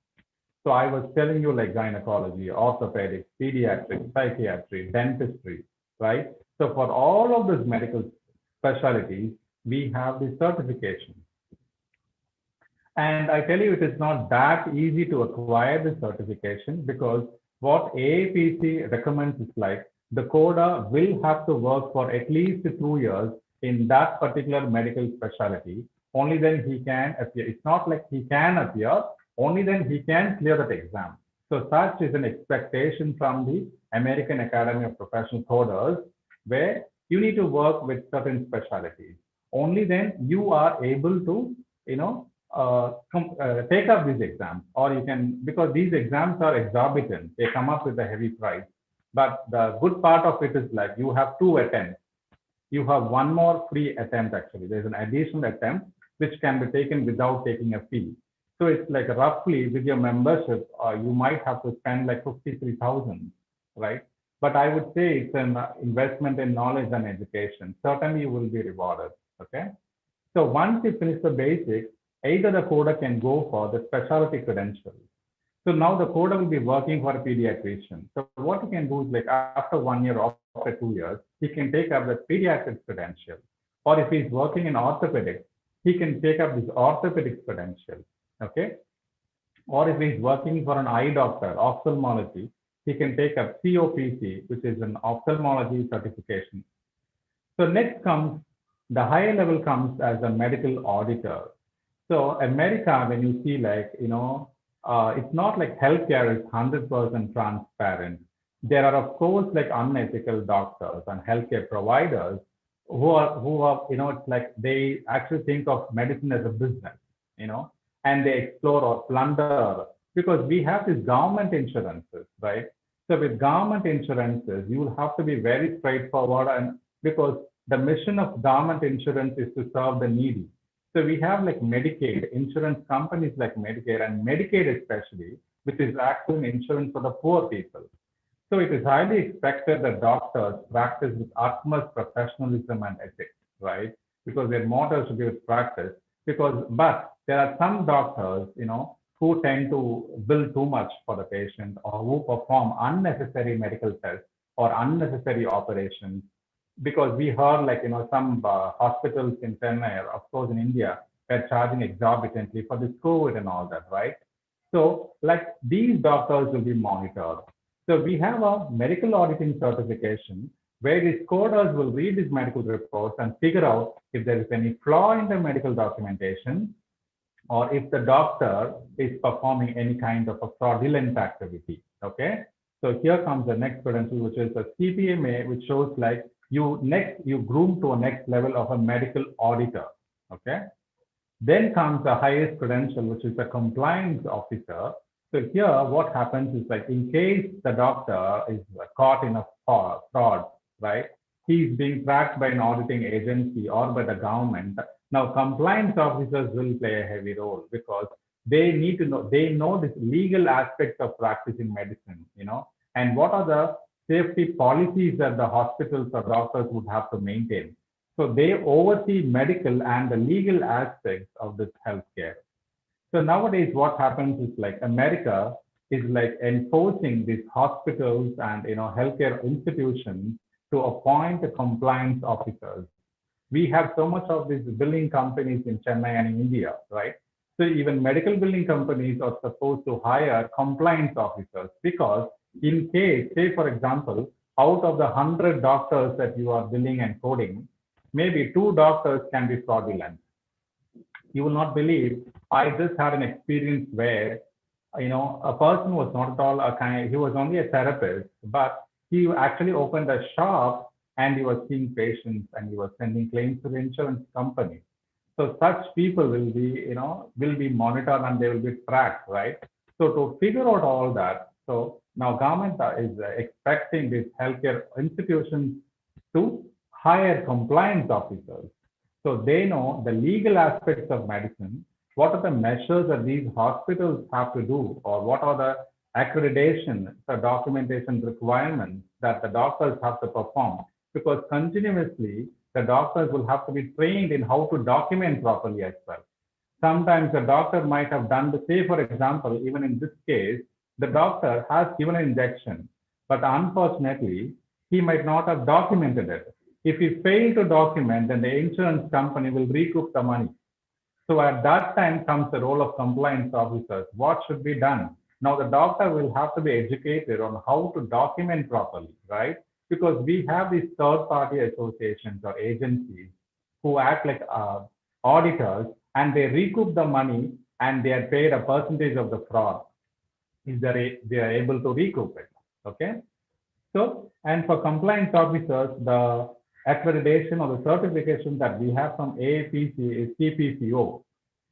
So I was telling you gynecology, orthopedics, pediatrics, psychiatry, dentistry, right? So for all of these medical specialties, we have the certification. And I tell you, it is not that easy to acquire the certification, because what AAPC recommends is the coder will have to work for at least 2 years in that particular medical specialty. Only then he can appear. It's not like he can appear, only then he can clear that exam. So such is an expectation from the American Academy of Professional Coders, where you need to work with certain specialties. Only then you are able to, take up these exams, or you can, because these exams are exorbitant, they come up with a heavy price. But the good part of it is you have 2 attempts. You have one more free attempt actually. There's an additional attempt which can be taken without taking a fee. So it's roughly with your membership, you might have to spend 53,000, right? But I would say it's an investment in knowledge and education. Certainly you will be rewarded, okay? So once you finish the basics, either the coder can go for the specialty credentials. So now the coder will be working for a pediatrician. So what he can do is after 1 year or after 2 years, he can take up the pediatric credential. Or if he's working in orthopedics, he can take up this orthopedic credential, okay? Or if he's working for an eye doctor, ophthalmology, he can take up COPC, which is an ophthalmology certification. So next comes, the higher level comes as a medical auditor. So America, when you see it's not like healthcare is 100% transparent. There are, of course, unethical doctors and healthcare providers who are, it's they actually think of medicine as a business, and they explore or plunder, because we have these government insurances, right? So with government insurances, you will have to be very straightforward, and because the mission of government insurance is to serve the needy. So we have Medicaid, insurance companies like Medicare and Medicaid especially, which is actually insurance for the poor people. So it is highly expected that doctors practice with utmost professionalism and ethics, right? Because their motto should be with practice. But there are some doctors, who tend to bill too much for the patient, or who perform unnecessary medical tests or unnecessary operations. Because we heard some hospitals in Chennai, of course in India, they're charging exorbitantly for this COVID and all that, right? So these doctors will be monitored. So we have a medical auditing certification, where these coders will read these medical reports and figure out if there is any flaw in the medical documentation, or if the doctor is performing any kind of a fraudulent activity. Okay. So here comes the next credential, which is a CPMA, which shows like you groom to a next level of a medical auditor. Okay. Then comes the highest credential, which is a compliance officer. So here what happens is like in case the doctor is caught in a fraud, right? He's being tracked by an auditing agency or by the government. Now compliance officers will play a heavy role because they need to know, they know this legal aspects of practicing medicine, you know, and what are the safety policies that the hospitals or doctors would have to maintain. So they oversee medical and the legal aspects of this healthcare. So nowadays, what happens is like America is like enforcing these hospitals and healthcare institutions to appoint the compliance officers. We have so much of these billing companies in Chennai and in India, right? So even medical billing companies are supposed to hire compliance officers because in case, say for example, out of the 100 doctors that you are billing and coding, maybe 2 doctors can be fraudulent. You will not believe, I just had an experience where, a person was not at all he was only a therapist, but he actually opened a shop and he was seeing patients and he was sending claims to the insurance company. So such people will be monitored and they will be tracked, right? So to figure out all that, so now government is expecting these healthcare institutions to hire compliance officers. So they know the legal aspects of medicine, what are the measures that these hospitals have to do, or what are the accreditation, the documentation requirements that the doctors have to perform, because continuously the doctors will have to be trained in how to document properly as well. Sometimes the doctor might have done the, say for example, even in this case, the doctor has given an injection, but unfortunately, he might not have documented it. If he failed to document, then the insurance company will recoup the money. So at that time comes the role of compliance officers. What should be done? Now the doctor will have to be educated on how to document properly, right? Because we have these third-party associations or agencies who act like auditors, and they recoup the money and they are paid a percentage of the fraud if they are able to recoup it. Okay. So, and for compliance officers, the accreditation or the certification that we have from AAPC is CPCO.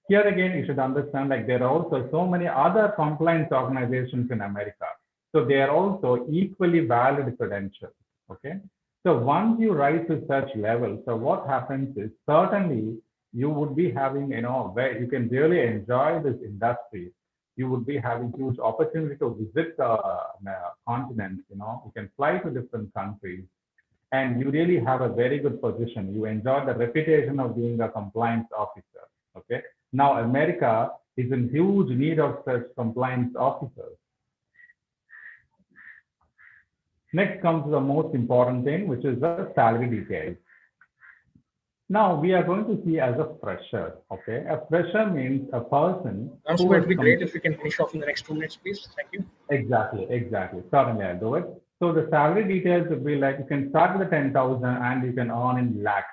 Here again, you should understand like there are also so many other compliance organizations in America. So they are also equally valid credentials. Okay. So once you rise to such level, so what happens is certainly you would be having, where you can really enjoy this industry. You would be having huge opportunity to visit the continent, you can fly to different countries, and you really have a very good position. You enjoy the reputation of being a compliance officer. Okay. Now America is in huge need of such compliance officers. Next comes the most important thing, which is the salary details. Now we are going to see as a fresher. Okay, a fresher means a person. It would be great if we can finish off in the next 2 minutes, please. Thank you. Exactly. Certainly, I'll do it. So the salary details would be like you can start with the 10,000 and you can earn in lakhs.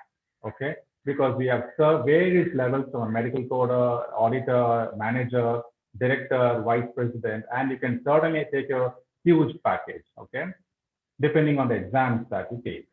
Okay, because we have various levels from a medical coder, auditor, manager, director, vice president, and you can certainly take a huge package. Okay, depending on the exams that you take.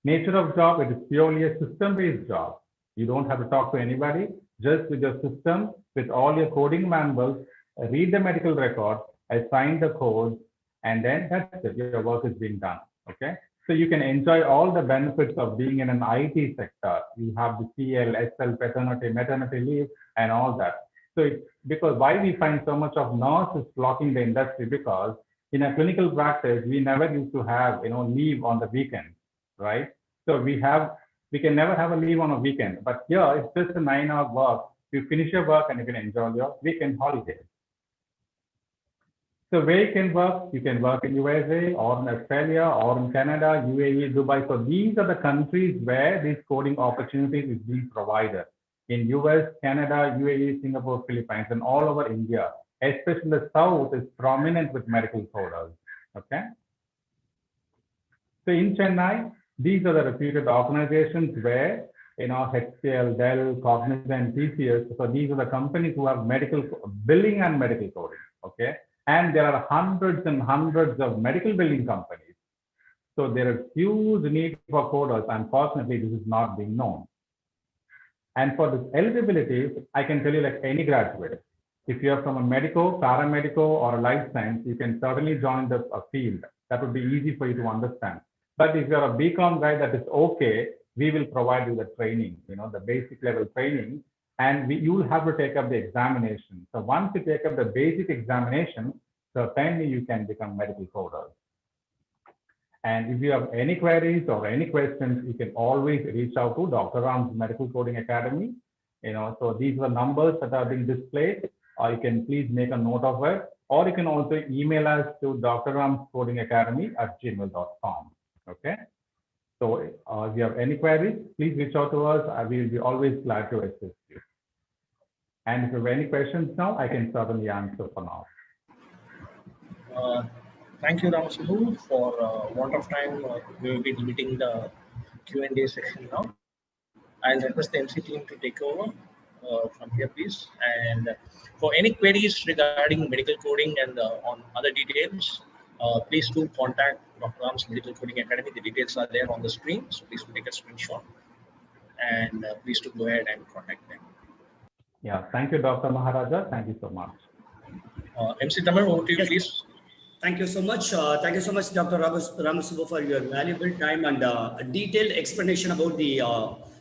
Nature of job, it is purely a system-based job. You don't have to talk to anybody, just with your system, with all your coding manuals, read the medical record, assign the codes, and then that's it, your work is being done, okay? So you can enjoy all the benefits of being in an IT sector. You have the CL, SL, paternity, maternity leave, and all that. So it's because why we find so much of nurses blocking the industry, because in a clinical practice, we never used to have, leave on the weekend. Right? So we can never have a leave on a weekend, but here it's just a 9-hour work. You finish your work and you can enjoy your weekend holiday. So where you can work in USA or in Australia or in Canada, UAE, Dubai. So these are the countries where these coding opportunities is being provided. In US, Canada, UAE, Singapore, Philippines, and all over India, especially the South is prominent with medical coders. Okay. So in Chennai, these are the reputed organizations where, HCL, Dell, Cognizant, TCS. So these are the companies who have medical billing and medical coding. Okay. And there are hundreds and hundreds of medical billing companies. So there is huge need for coders. Unfortunately, this is not being known. And for this eligibility, I can tell you like any graduate, if you're from a medical, paramedical, or a life science, you can certainly join the field. That would be easy for you to understand. But if you're a BCom guy, that is okay. We will provide you the training, the basic level training, and you will have to take up the examination. So once you take up the basic examination, certainly you can become medical coders. And if you have any queries or any questions, you can always reach out to Dr. Ram's Medical Coding Academy. So these are numbers that are being displayed, or you can please make a note of it, or you can also email us to drramscodingacademy@gmail.com. Okay. So if you have any queries, please reach out to us. We will be always glad to assist you. And if you have any questions now, I can certainly answer for now. Thank you, Ramasubbu. For want of time, we will be limiting the Q&A section now. I'll request the MC team to take over from here, please. And for any queries regarding medical coding and on other details, please do contact Dr. Ram's Medical Coding Academy. The details are there on the screen, so please do take a screenshot. And please do go ahead and contact them. Yeah, thank you, Dr. Maharaja. Thank you so much. MC Tamar, over to you, please. Thank you so much. Thank you so much, Dr. Ramasubbu, for your valuable time and a detailed explanation about the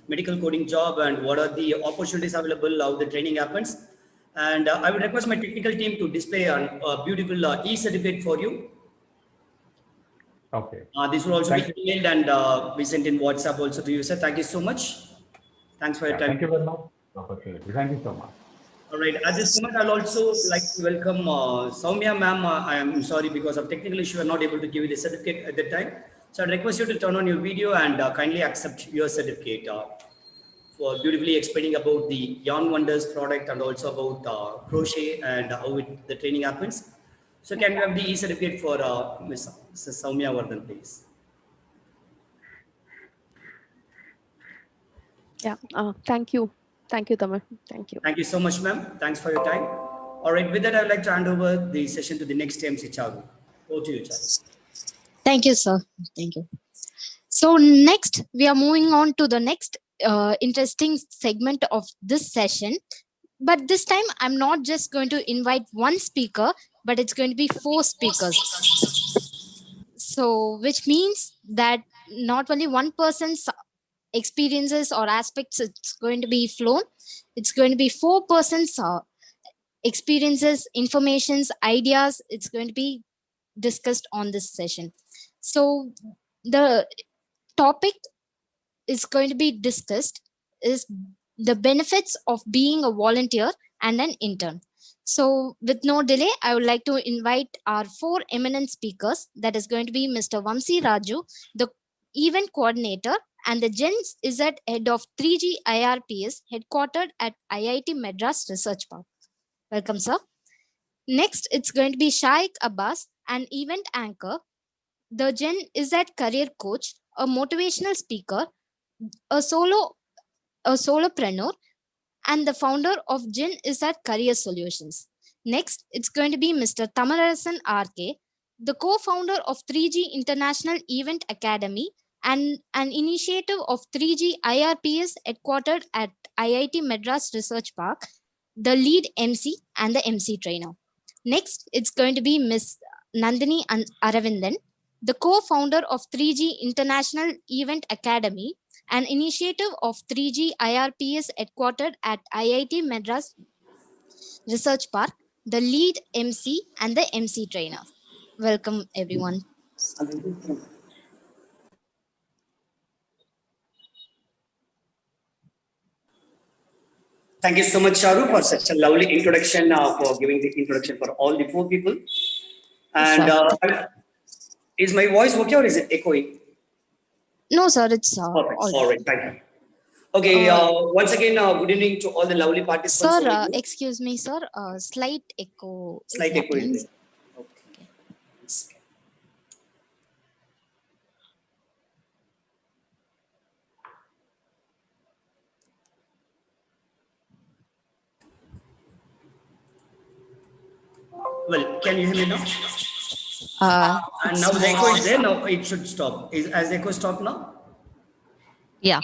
medical coding job and what are the opportunities available, how the training happens. And I would request my technical team to display a beautiful e-certificate for you. Okay. This will also be emailed and we sent in WhatsApp also to you, sir. Thank you so much. Thanks for your time. Thank you very much. Thank you so much. All right. At this moment, I'll also like to welcome Soumya ma'am. I am sorry because of technical issue, I'm not able to give you the certificate at that time. So I request you to turn on your video and kindly accept your certificate for beautifully explaining about the Yarn Wonders product and also about crochet and how the training happens. So can you have the e-certificate for Ms. Soumya Vardhan, please? Yeah. Thank you. Thank you, Tamar. Thank you. Thank you so much, ma'am. Thanks for your time. All right. With that, I'd like to hand over the session to the next MC, Charu. Over to you, Charu. Thank you, sir. Thank you. So next, we are moving on to the next interesting segment of this session. But this time, I'm not just going to invite one speaker, but it's going to be 4 speakers. So, which means that not only one person's experiences or aspects it's going to be flown, it's going to be 4 persons experiences, informations, ideas. It's going to be discussed on this session. So the topic is going to be discussed is the benefits of being a volunteer and an intern. So with no delay, I would like to invite our 4 eminent speakers. That is going to be Mr. Vamsi Raju, the event coordinator and the Gen Z head of 3G IRPS, headquartered at IIT Madras Research Park. Welcome, sir. Next, it's going to be Shaikh Abbas, an event anchor, the Gen Z career coach, a motivational speaker, a solopreneur, and the founder of Gen Z Career Solutions. Next, it's going to be Mr. Thamarasan RK, the co-founder of 3G International Event Academy and an initiative of 3G IRPS headquartered at IIT Madras Research Park, the lead MC and the MC trainer. Next, it's going to be Ms. Nandini Aravindan, the co-founder of 3G International Event Academy, an initiative of 3G IRPS headquartered at IIT Madras Research Park, the lead MC and the MC trainer. Welcome, everyone. Thank you so much, Charu, for such a lovely introduction, for giving the introduction for all the 4 people. And is my voice okay or is it echoing? No, sir, it's perfect. All right, thank you. Okay, once again, good evening to all the lovely participants. Sir, excuse me, sir. Slight echo. Slight echo is there. Okay. Well, can you hear me now? And It's now the echo is there. small. Now it should stop. Has the echo stopped now? Yeah.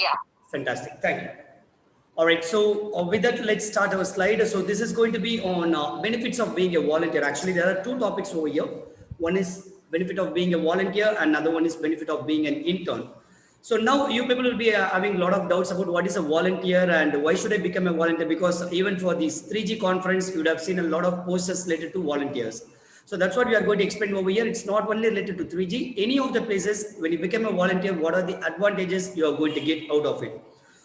Fantastic. Thank you. All right. So with that, let's start our slide. So this is going to be on benefits of being a volunteer. Actually, there are two topics over here. One is benefit of being a volunteer, and another one is benefit of being an intern. So now you people will be having a lot of doubts about what is a volunteer and why should I become a volunteer? Because even for this 3G conference, you would have seen a lot of posters related to volunteers. So that's what we are going to explain over here. It's not only related to 3G. Any of the places, when you become a volunteer, what are the advantages you are going to get out of it?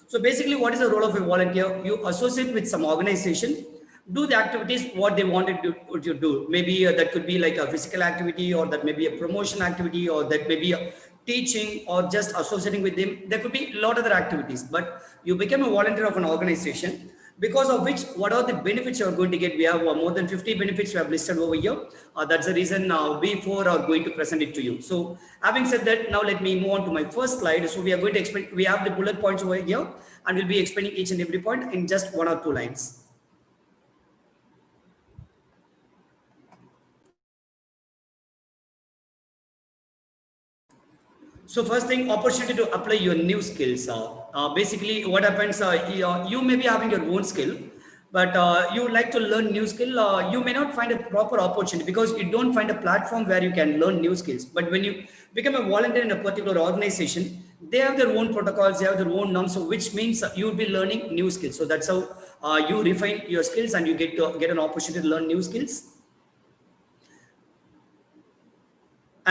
So basically, what is the role of a volunteer? You associate with some organization, do the activities what they wanted to do. Maybe that could be like a physical activity, or that may be a promotion activity, or that may be a teaching, or just associating with them. There could be a lot of other activities, but you become a volunteer of an organization, because of which, what are the benefits you're going to get? We have more than 50 benefits we have listed over here. That's the reason we four are going to present it to you. So having said that, now let me move on to my first slide. So we are going to explain, we have the bullet points over here, and we'll be explaining each and every point in just 1 or 2 lines. So first thing, opportunity to apply your new skills. Basically, what happens, you may be having your own skill, but you would like to learn new skill. You may not find a proper opportunity because you don't find a platform where you can learn new skills. But when you become a volunteer in a particular organization, they have their own protocols, they have their own norms, so which means you will be learning new skills. So that's how you refine your skills and you get an opportunity to learn new skills.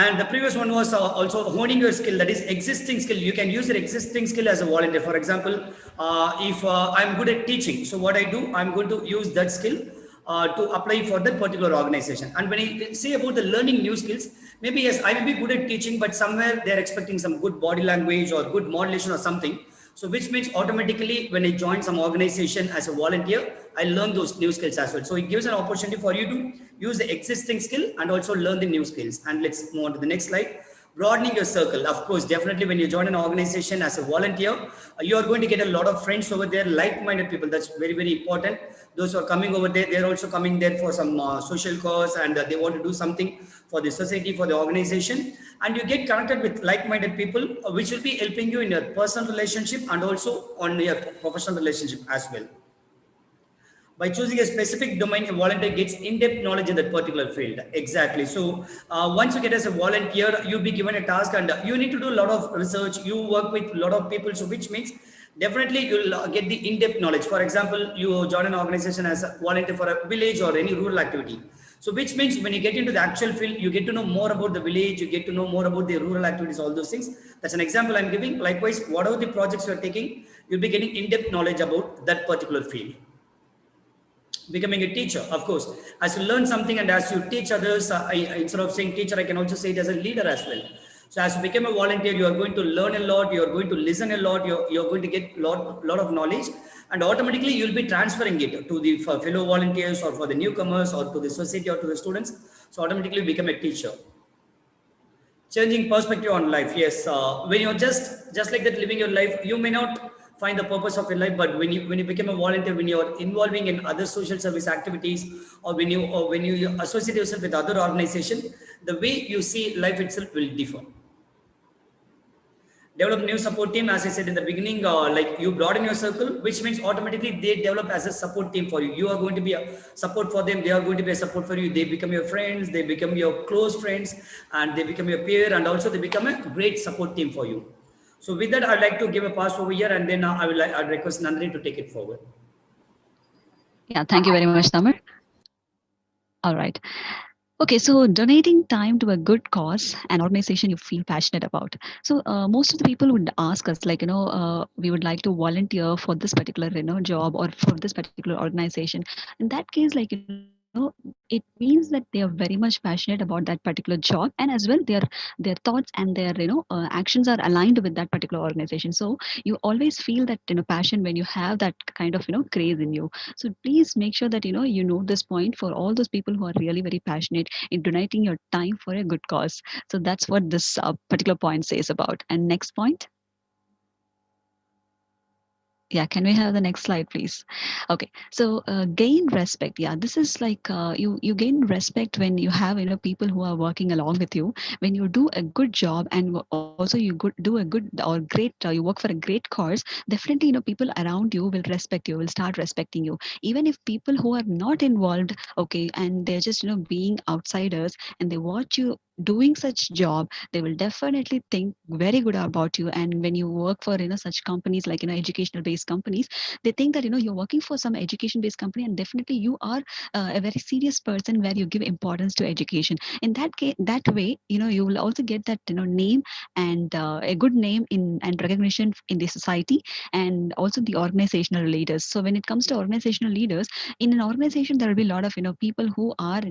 And the previous one was also honing your skill, that is existing skill. You can use your existing skill as a volunteer. For example, if I'm good at teaching, so what I do, I'm going to use that skill to apply for that particular organization. And when I say about the learning new skills, maybe yes, I may be good at teaching, but somewhere they're expecting some good body language or good modulation or something. So which means automatically when I join some organization as a volunteer, I learn those new skills as well. So it gives an opportunity for you to use the existing skill and also learn the new skills. And let's move on to the next slide. Broadening your circle. Of course, definitely when you join an organization as a volunteer, you are going to get a lot of friends over there, like-minded people. That's very, very important. Those who are coming over there, they're also coming there for some social cause, and they want to do something for the society, for the organization. And you get connected with like-minded people, which will be helping you in your personal relationship and also on your professional relationship as well. By choosing a specific domain, a volunteer gets in-depth knowledge in that particular field. Exactly. So once you get as a volunteer, you'll be given a task and you need to do a lot of research. You work with a lot of people, so which means definitely you'll get the in-depth knowledge. For example, you join an organization as a volunteer for a village or any rural activity. So which means when you get into the actual field, you get to know more about the village, you get to know more about the rural activities, all those things. That's an example I'm giving. Likewise, whatever the projects you're taking, you'll be getting in-depth knowledge about that particular field. Becoming a teacher, of course, as you learn something and as you teach others, instead of saying teacher, I can also say it as a leader as well. So as you become a volunteer, you are going to learn a lot, you are going to listen a lot, you're going to get a lot of knowledge, and automatically you'll be transferring it to the fellow volunteers or for the newcomers or to the society or to the students. So automatically you become a teacher. Changing perspective on life. Yes, when you're just like that living your life, you may not find the purpose of your life, but when you become a volunteer, when you're involving in other social service activities, or when you associate yourself with other organization, the way you see life itself will differ. Develop new support team, as I said in the beginning, like you broaden your circle, which means automatically they develop as a support team for you. You are going to be a support for them, they are going to be a support for you. They become your friends, they become your close friends, and they become your peer, and also they become a great support team for you. So with that, I'd like to give a pass over here, and then I'd request Nandini to take it forward. Yeah, thank you very much, Tamar. All right. Okay, so donating time to a good cause, an organization you feel passionate about. So most of the people would ask us, like, we would like to volunteer for this particular, job or for this particular organization. In that case, like, it means that they are very much passionate about that particular job, and as well, their thoughts and their, actions are aligned with that particular organization. So you always feel that, passion when you have that kind of, craze in you. So please make sure that, you know this point for all those people who are really very passionate in donating your time for a good cause. So that's what this particular point says about. And next point. Yeah, can we have the next slide, please? Okay, so gain respect. Yeah, this is like you gain respect when you have people who are working along with you. When you do a good job and also you do a good or great you work for a great cause. Definitely, people around you will respect you. Will start respecting you, even if people who are not involved. Okay, and they're just being outsiders and they watch you doing such job, they will definitely think very good about you. And when you work for such companies like educational based companies, they think that you're working for some education based company, and definitely you are a very serious person where you give importance to education. In that case, that way, you will also get that name and a good name in and recognition in the society, and also the organizational leaders. So when it comes to organizational leaders in an organization, there will be a lot of people who are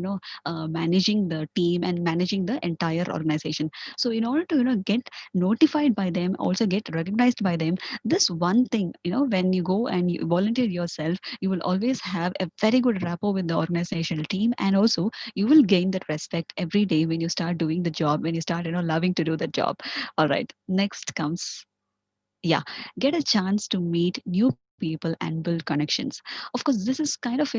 managing the team and managing the entire organization. So in order to get notified by them, also get recognized by them, this one thing, when you go and you volunteer yourself, you will always have a very good rapport with the organizational team, and also you will gain that respect every day when you start doing the job, when you start loving to do the job. All right, next comes, yeah, get a chance to meet new people and build connections. Of course, this is kind of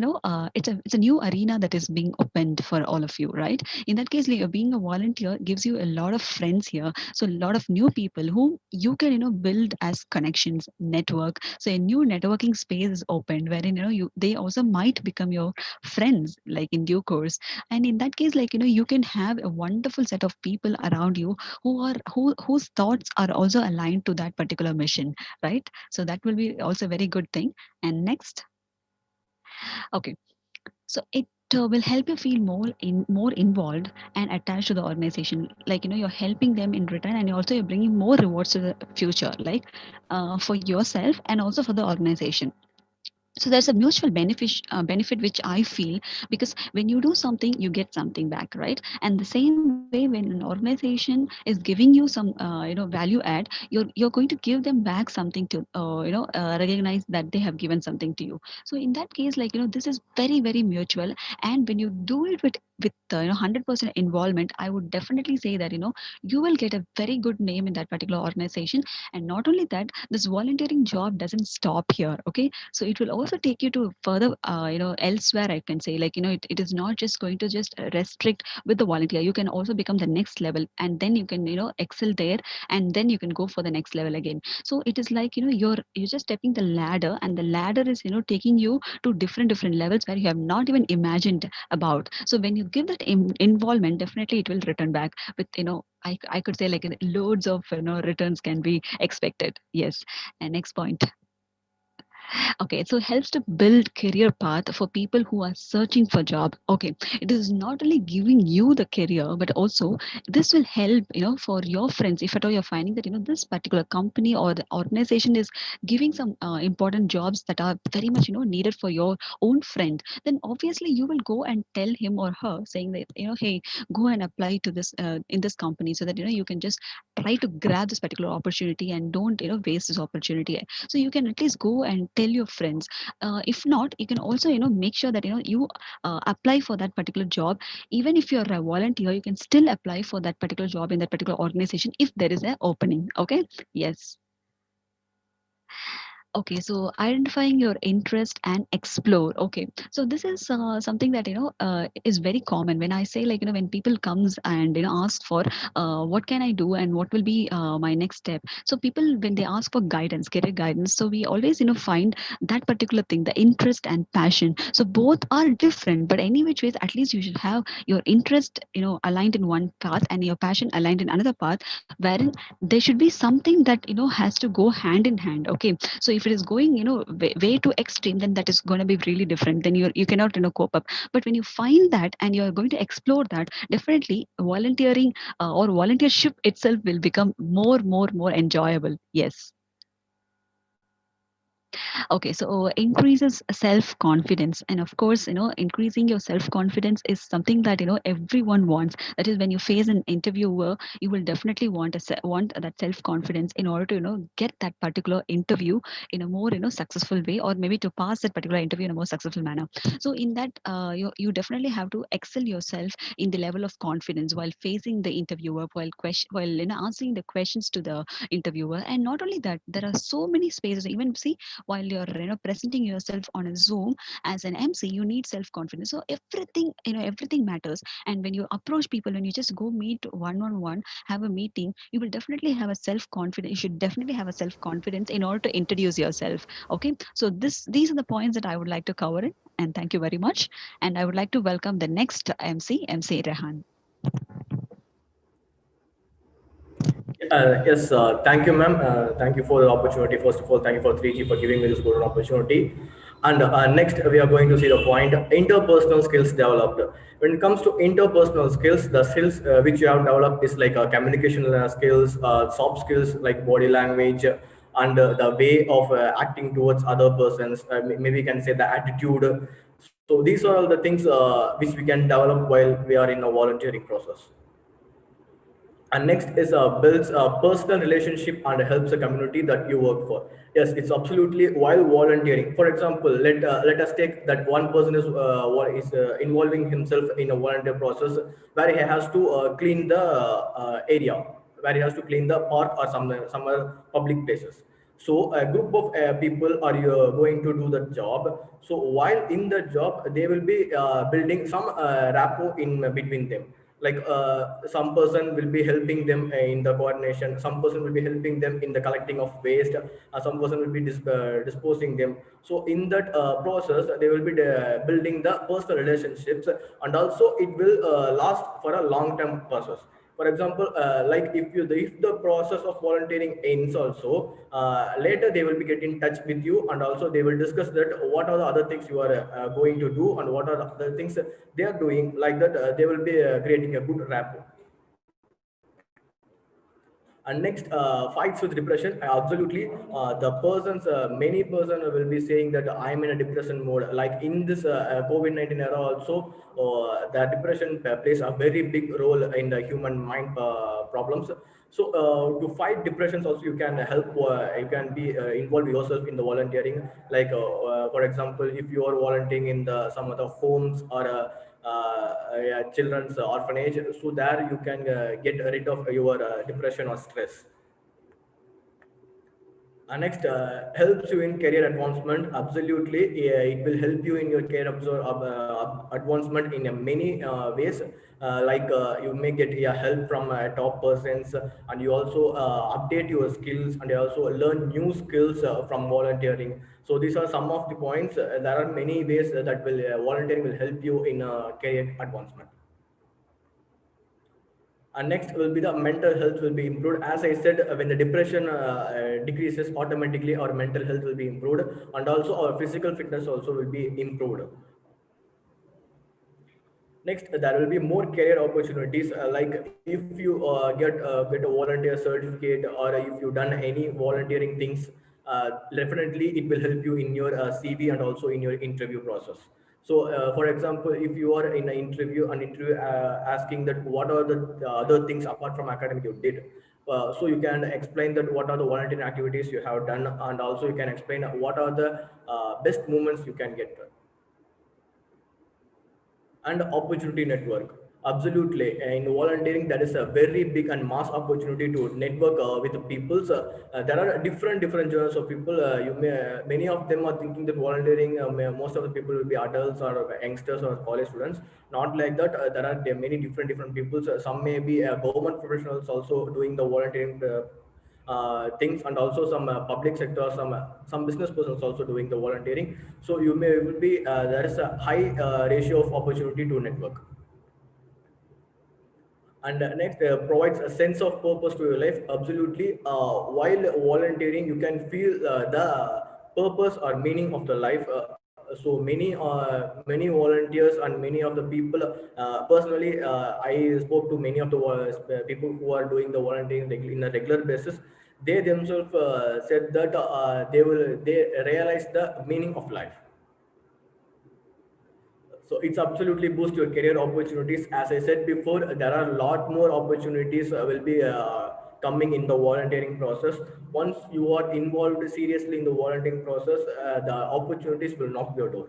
it's a new arena that is being opened for all of you, right? In that case, like, being a volunteer gives you a lot of friends here, so a lot of new people who you can build as connections, network. So a new networking space is opened wherein they also might become your friends, like in due course. And in that case, like you can have a wonderful set of people around you whose thoughts are also aligned to that particular mission, right? So that will be also a very good thing. And next, okay, so it will help you feel more involved and attached to the organization. Like you're helping them in return, and also you're bringing more rewards to the future, like for yourself and also for the organization. So there's a mutual benefit which I feel, because when you do something you get something back, right? And the same way, when an organization is giving you some value add, you're going to give them back something to recognize that they have given something to you. So in that case, like this is very very mutual. And when you do it with 100% involvement, I would definitely say that you will get a very good name in that particular organization. And not only that, this volunteering job doesn't stop here, okay? So it will also take you to further elsewhere, I can say. Like it is not just going to just restrict with the volunteer. You can also become the next level, and then you can excel there, and then you can go for the next level again. So it is like you're just stepping the ladder, and the ladder is taking you to different levels where you have not even imagined about. So when you give that involvement, definitely it will return back with I could say like loads of returns can be expected. Yes. And next point. Okay, so it helps to build career path for people who are searching for job. Okay, it is not only giving you the career, but also this will help for your friends. If at all you're finding that this particular company or the organization is giving some important jobs that are very much needed for your own friend, then obviously you will go and tell him or her, saying that hey, go and apply to this in this company, so that you can just try to grab this particular opportunity and don't waste this opportunity. So you can at least go and tell your friends. If not, you can also make sure that you apply for that particular job. Even if you're a volunteer, you can still apply for that particular job in that particular organization if there is an opening. Okay. Yes. Okay, so identifying your interest and explore. Okay, so this is something that is very common. When I say, like when people comes and ask for what can I do and what will be my next step. So people, when they ask for guidance, career guidance, so we always find that particular thing, the interest and passion. So both are different, but any which ways, at least you should have your interest aligned in one path and your passion aligned in another path, wherein there should be something that has to go hand in hand. Okay, so if it is going way too extreme, then that is going to be really different. Then you cannot cope up. But when you find that and you are going to explore that, definitely volunteering or volunteership itself will become more enjoyable. Yes. Okay, so increases self confidence, and of course, increasing your self confidence is something that everyone wants. That is, when you face an interviewer, you will definitely want that self confidence in order to get that particular interview in a more successful way, or maybe to pass that particular interview in a more successful manner. So in that, you definitely have to excel yourself in the level of confidence while facing the interviewer, while answering the questions to the interviewer. And not only that, there are so many spaces. Even see, while you're presenting yourself on a Zoom as an MC, you need self confidence. So everything, everything matters. And when you approach people, when you just go meet one on one, have a meeting, you will definitely have a self confidence. You should definitely have a self confidence in order to introduce yourself. Okay, so these are the points that I would like to cover in, and thank you very much. And I would like to welcome the next MC Rehan. Yes, thank you, ma'am. Thank you for the opportunity. First of all, thank you for 3G for giving me this golden opportunity. And next, we are going to see the point interpersonal skills developed. When it comes to interpersonal skills, the skills which you have developed is like communication skills, soft skills like body language, and the way of acting towards other persons. Maybe we can say the attitude. So these are all the things which we can develop while we are in a volunteering process. And next is builds a personal relationship and helps the community that you work for. Yes, it's absolutely while volunteering. For example, let us take that one person is involving himself in a volunteer process where he has to clean the area, where he has to clean the park or some public places. So a group of people are going to do the job. So while in the job, they will be building some rapport in between them. Like some person will be helping them in the coordination, some person will be helping them in the collecting of waste, some person will be disposing them. So in that process they will be building the personal relationships, and also it will last for a long term process. For example, like if the process of volunteering ends also, later they will be get in touch with you, and also they will discuss that what are the other things you are going to do and what are the other things they are doing. Like that they will be creating a good rapport. And next, fights with depression. Absolutely, the persons, many person will be saying that I'm in a depression mode. Like in this COVID-19 era also, the depression plays a very big role in the human mind problems. So to fight depressions also, you can help, you can be involved yourself in the volunteering. Like for example, if you are volunteering in the some other homes or yeah, children's orphanage, so there you can get rid of your depression or stress. Next, helps you in career advancement. Absolutely, yeah, it will help you in your career advancement in many ways. Like you may get help from top persons, and you also update your skills, and you also learn new skills from volunteering. So these are some of the points. There are many ways that will volunteering will help you in career advancement. And next will be the mental health will be improved. As I said, when the depression decreases, automatically our mental health will be improved, and also our physical fitness also will be improved. Next, there will be more career opportunities. Like if you get a volunteer certificate, or if you've done any volunteering things, definitely it will help you in your CV and also in your interview process. So, for example, if you are in an interview asking that what are the other things apart from academic you did, so you can explain that what are the volunteering activities you have done, and also you can explain what are the best moments you can get. And opportunity network. Absolutely, in volunteering there is a very big and mass opportunity to network with the peoples. There are different genres of people. You may Many of them are thinking that volunteering, most of the people will be adults or youngsters or college students. Not like that. There are many different peoples. Some may be government professionals also doing the volunteering things, and also some public sector, some business persons also doing the volunteering. So you may will be there is a high ratio of opportunity to network. And next, provides a sense of purpose to your life. Absolutely, while volunteering you can feel the purpose or meaning of the life. So many volunteers and many of the people, personally, I spoke to many of the people who are doing the volunteering in a regular basis. They themselves said that they realize the meaning of life. So it's absolutely boost your career opportunities. As I said before, there are a lot more opportunities will be coming in the volunteering process. Once you are involved seriously in the volunteering process, the opportunities will knock your door.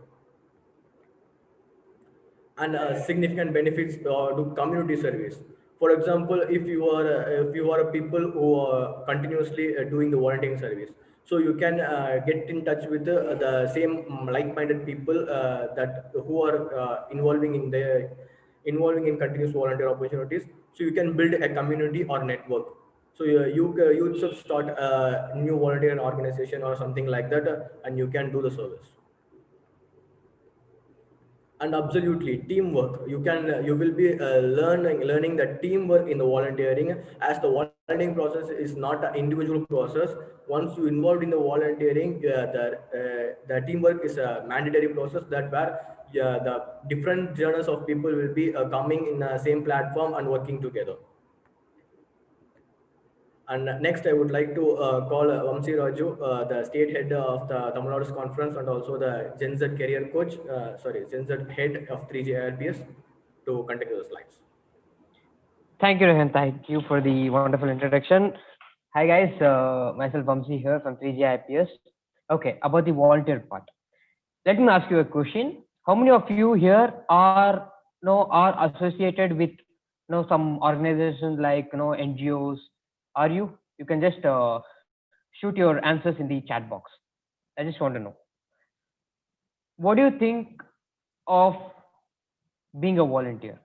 And significant benefits to community service. For example, if you are a people who are continuously doing the volunteering service, So you can get in touch with the same like-minded people that who are involving in continuous volunteer opportunities. So you can build a community or network. So you should start a new volunteer organization or something like that, and you can do the service. And absolutely teamwork, you will be learning the teamwork in the volunteering, as the volunteering process is not an individual process. Once you involved in the volunteering, the teamwork is a mandatory process, that where the different journeys of people will be coming in the same platform and working together. And next, I would like to call Vamsi Raju, the state head of the Tamil Nadu conference, and also the Gen Z career coach, Gen Z head of 3G IRPS, to continue the slides. Thank you, Rehan. Thank you for the wonderful introduction. Hi, guys. Myself, Vamsi here from 3G IPS. Okay, about the volunteer part. Let me ask you a question. How many of you here are associated with some organizations like NGOs? Are you? You can just shoot your answers in the chat box. I just want to know. What do you think of being a volunteer?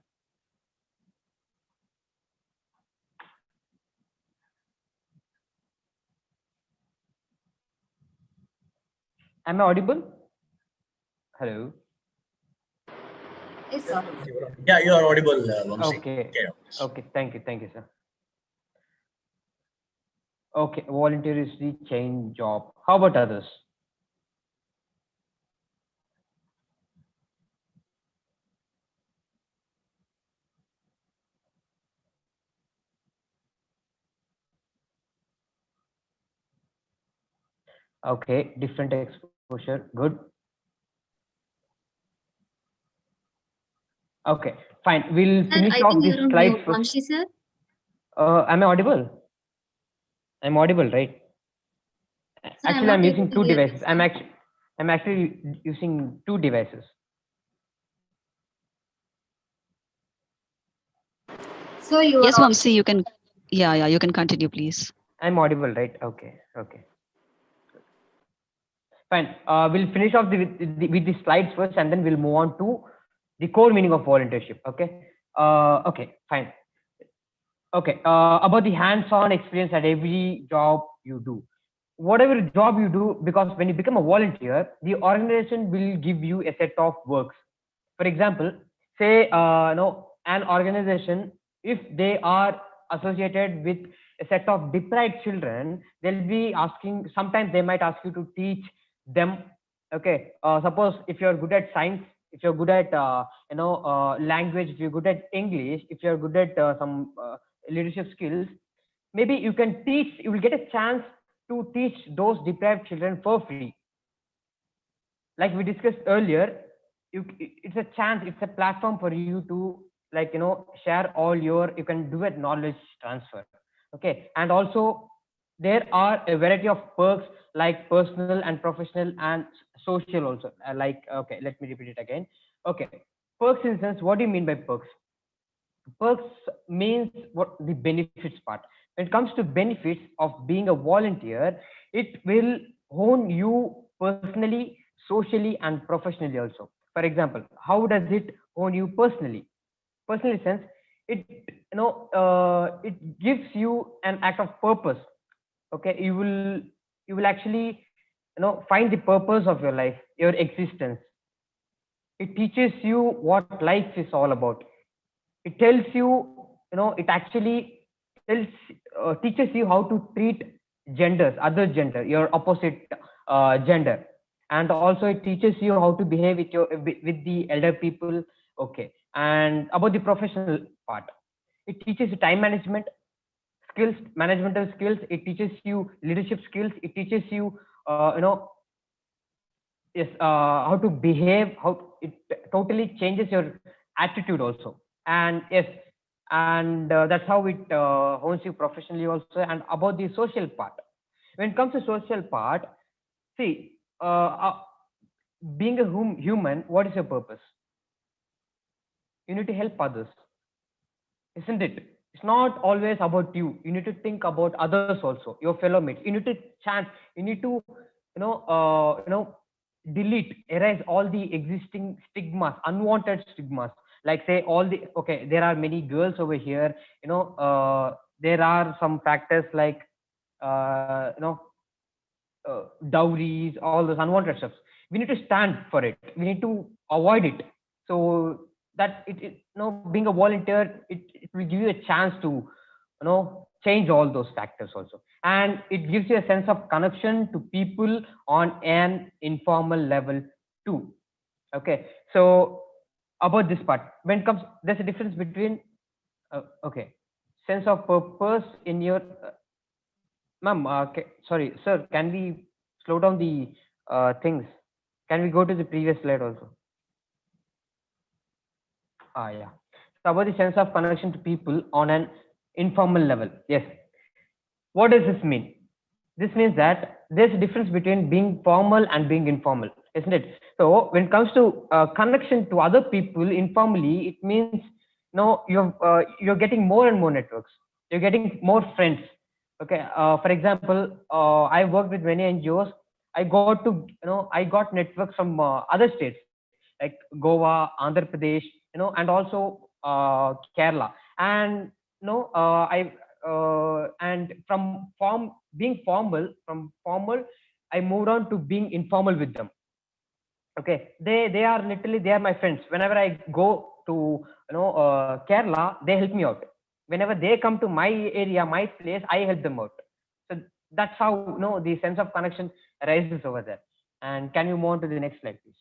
Am I audible? Hello. Yes, sir. Yeah, you are audible, Vamsi. Okay. Okay. Thank you, sir. Okay, volunteer is the change job. How about others? Okay, different exposure. Good. Okay, fine. We'll Sir, finish I off think these you're on slides mute, first. Vamshi sir. Am I audible? I'm audible, right? Sir, Actually, not I'm able using to two hear you, devices. sir. I'm actually using two devices. So you are Yes, on. Vamsi, you can. Yeah, you can continue, please. I'm audible, right? Okay. Fine. We'll finish off with the slides first, and then we'll move on to the core meaning of volunteership. Okay. Okay. Fine. Okay. About the hands-on experience at every job you do. Whatever job you do, because when you become a volunteer, the organization will give you a set of works. For example, say an organization, if they are associated with a set of deprived children, they'll be asking, sometimes they might ask you to teach them. Okay, suppose if you're good at science, if you're good at language, if you're good at English, if you're good at some leadership skills, maybe you will get a chance to teach those deprived children for free. Like we discussed earlier, it's a chance, it's a platform for you to share all you can do a knowledge transfer. Okay, and also there are a variety of perks like personal and professional and social also. Okay, let me repeat it again. Okay, perks in the sense, what do you mean by perks? Perks means what the benefits part. When it comes to benefits of being a volunteer, it will hone you personally, socially, and professionally also. For example, how does it hone you personally? Personally sense, it it gives you an act of purpose. Okay, you will actually find the purpose of your life, your existence. It teaches you what life is all about. It tells you, it actually teaches you how to treat genders, other gender, your opposite gender. And also it teaches you how to behave with the elder people. Okay, and about the professional part, it teaches you time management skills, managemental skills. It teaches you leadership skills. It teaches you yes, how to behave, how it totally changes your attitude also. And yes, and that's how it hones you professionally also. And about the social part, when it comes to social part, see, being a human, what is your purpose? You need to help others, isn't it? it's not always about you. You need to think about others also, your fellow mates. You need to you need to, delete, erase all the existing stigmas, unwanted stigmas. Like say all the, okay, there are many girls over here, there are some factors like, dowries, all those unwanted stuff. We need to stand for it. We need to avoid it. So that being a volunteer, it will give you a chance to, change all those factors also. And it gives you a sense of connection to people on an informal level too. Okay. So about this part, when it comes, there's a difference between, okay, sense of purpose in your, ma'am, sorry, sir, can we slow down the things? Can we go to the previous slide also? Yeah. So about the sense of connection to people on an informal level. Yes. What does this mean? This means that there's a difference between being formal and being informal, isn't it? So when it comes to connection to other people informally, it means you're getting more and more networks. You're getting more friends. Okay. For example, I worked with many NGOs. I got networks from other states like Goa, Andhra Pradesh, and also Kerala. And and from being formal, I moved on to being informal with them. Okay, they are literally, they are my friends. Whenever I go to Kerala, they help me out. Whenever they come to my area, my place, I help them out. So that's how the sense of connection arises over there. And can you move on to the next slide, please?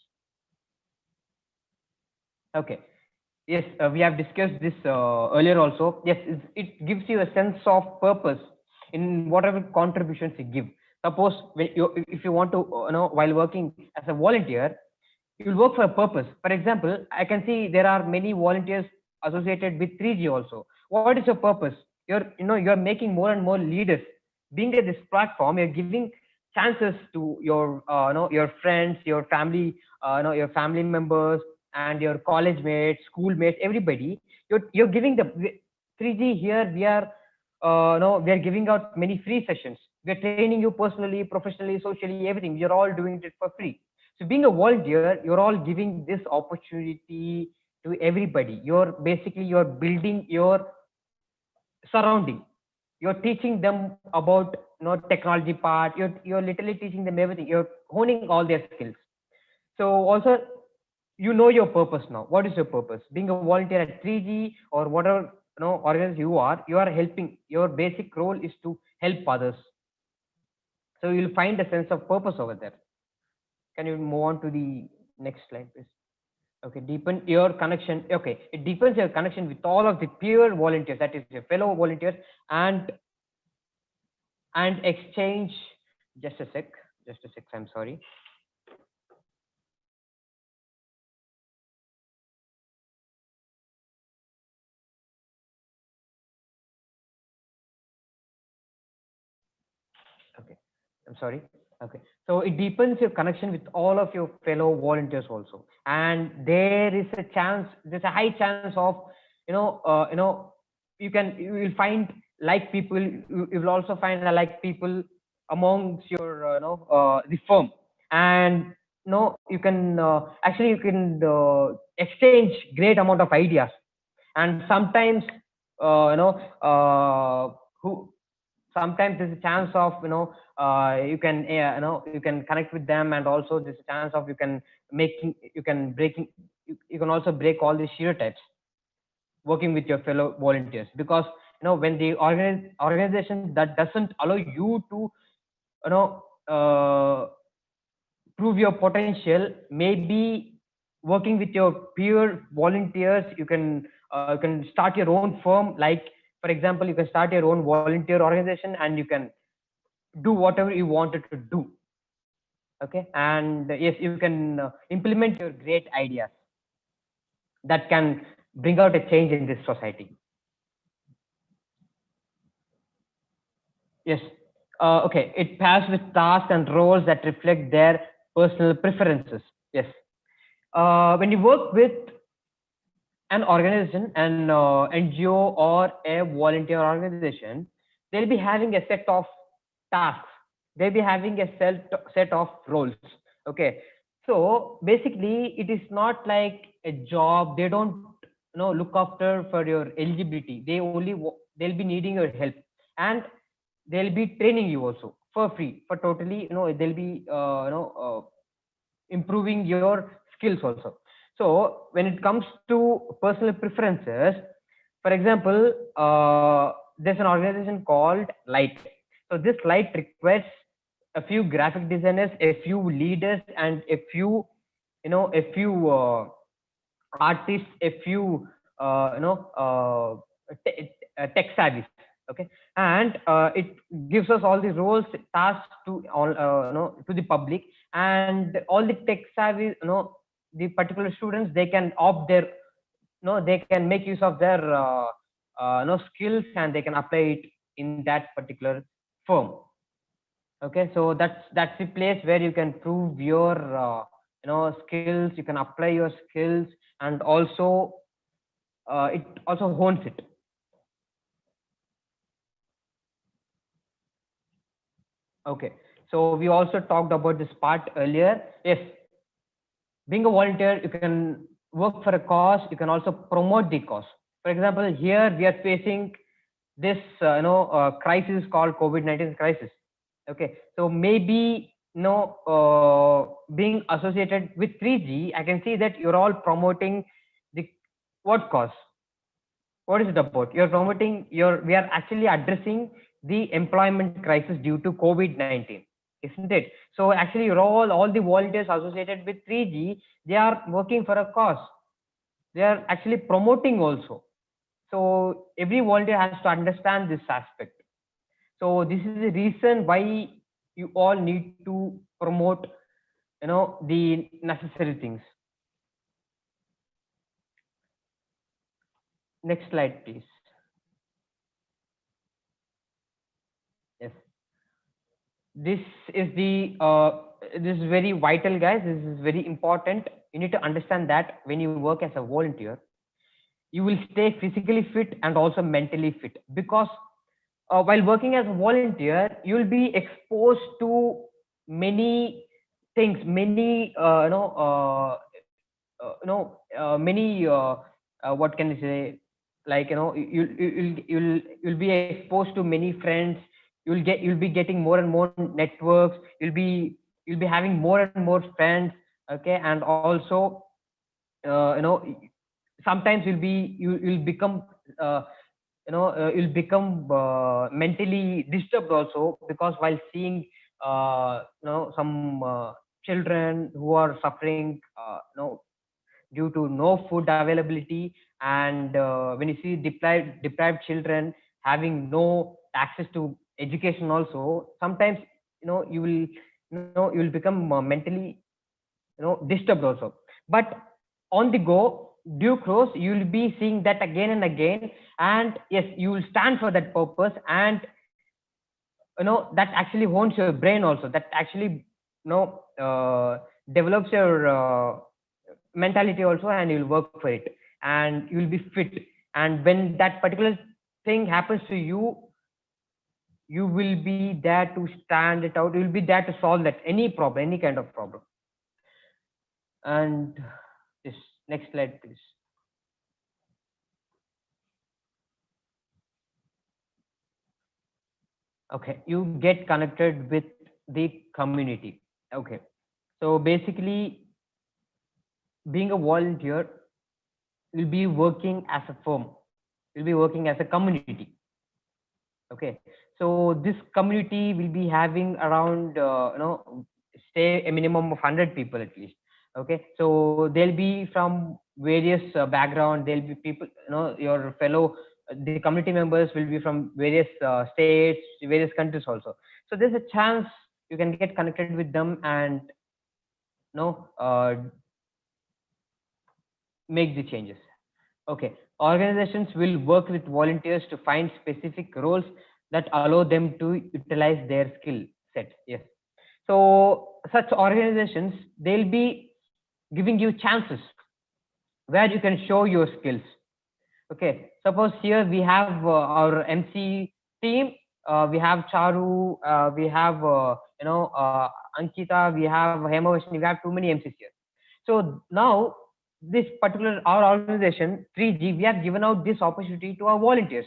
Okay. Yes, we have discussed this earlier also. Yes, it gives you a sense of purpose in whatever contributions you give. Suppose if you want to, while working as a volunteer, you will work for a purpose. For example, I can see there are many volunteers associated with 3G also. What is your purpose? You're making more and more leaders. Being at this platform, you're giving chances to your friends, your family, your family members, and your college mates, schoolmates, everybody. You're giving the 3G here. We are we are giving out many free sessions. We're training you personally, professionally, socially, everything. You're all doing it for free. So being a volunteer, you're all giving this opportunity to everybody. You're building your surrounding. You're teaching them about technology part. You're literally teaching them everything. You're honing all their skills. So also, your purpose now. What is your purpose? Being a volunteer at 3G or whatever organization you are helping. Your basic role is to help others. So you'll find a sense of purpose over there. Can you move on to the next slide, please? Okay, deepen your connection. Okay, it deepens your connection with all of the peer volunteers, that is your fellow volunteers, and exchange. Just a sec. I'm sorry. Okay, I'm sorry. Okay, so it deepens your connection with all of your fellow volunteers also, and there's a high chance of you will find like people. You will also find like people amongst your the firm, and you can exchange great amount of ideas, and sometimes sometimes there's a chance of you can connect with them, and also there's a chance of you can also break all these stereotypes working with your fellow volunteers, because when the organization that doesn't allow you to prove your potential, maybe working with your peer volunteers, you can start your own firm. Like for example, you can start your own volunteer organization and you can do whatever you wanted to do. Okay, and yes, you can implement your great ideas that can bring out a change in this society. Yes. Okay, it pairs with tasks and roles that reflect their personal preferences. Yes. When you work with an organization, an NGO or a volunteer organization, they'll be having a set of tasks. They'll be having a set of roles. Okay. So basically, it is not like a job. They don't look after for your eligibility. They'll be needing your help, and they'll be training you also for free, for totally. They'll be improving your skills also. So when it comes to personal preferences, for example, there's an organization called Light. So this Light requires a few graphic designers, a few leaders, and a few artists, a few tech savvy. Okay, and it gives us all the roles, tasks to all to the public, and all the tech savvy, the particular students, they can opt their, they can make use of their skills, and they can apply it in that particular firm. Okay, so that's the place where you can prove your skills, you can apply your skills, and also it also hones it. Okay, so we also talked about this part earlier. Yes, being a volunteer, you can work for a cause, you can also promote the cause. For example, here we are facing this crisis called COVID-19 crisis. Okay, so maybe being associated with 3G, I can see that you're all promoting the what cause? What is it about? You're promoting we are actually addressing the employment crisis due to COVID-19, isn't it? So actually, all the volunteers associated with 3G, they are working for a cause. They are actually promoting also. So every volunteer has to understand this aspect. So this is the reason why you all need to promote, the necessary things. Next slide, please. Yes. This is this is very vital, guys. This is very important. You need to understand that when you work as a volunteer, you will stay physically fit and also mentally fit, because while working as a volunteer, you will be exposed to many things, many many what can I say, like you'll be exposed to many friends. You'll be getting more and more networks. You'll be having more and more friends. Okay, and also sometimes you'll become you'll become mentally disturbed also, because while seeing some children who are suffering due to no food availability, and when you see deprived children having no access to education also, sometimes you will become mentally disturbed also. But on the go, due course, you will be seeing that again and again, and yes, you will stand for that purpose, and that actually hones your brain also, that actually develops your mentality also, and you'll work for it, and you'll be fit. And when that particular thing happens to you, you will be there to stand it out. You'll be there to solve that any problem, any kind of problem. And this next slide, please. Okay, you get connected with the community. Okay, so basically, being a volunteer, will be working as a firm, will be working as a community. Okay, so this community will be having around say a minimum of 100 people at least. Okay, so they'll be from various background. There'll be people, your fellow the community members will be from various states, various countries also. So there's a chance you can get connected with them and make the changes. Okay, organizations will work with volunteers to find specific roles that allow them to utilize their skill set. Yes, so such organizations, they'll be giving you chances where you can show your skills. Okay, suppose here we have our MC team. We have Charu, we have Ankita, we have Hemavashni, we have too many MCs here. So now this particular our organization 3G, we have given out this opportunity to our volunteers.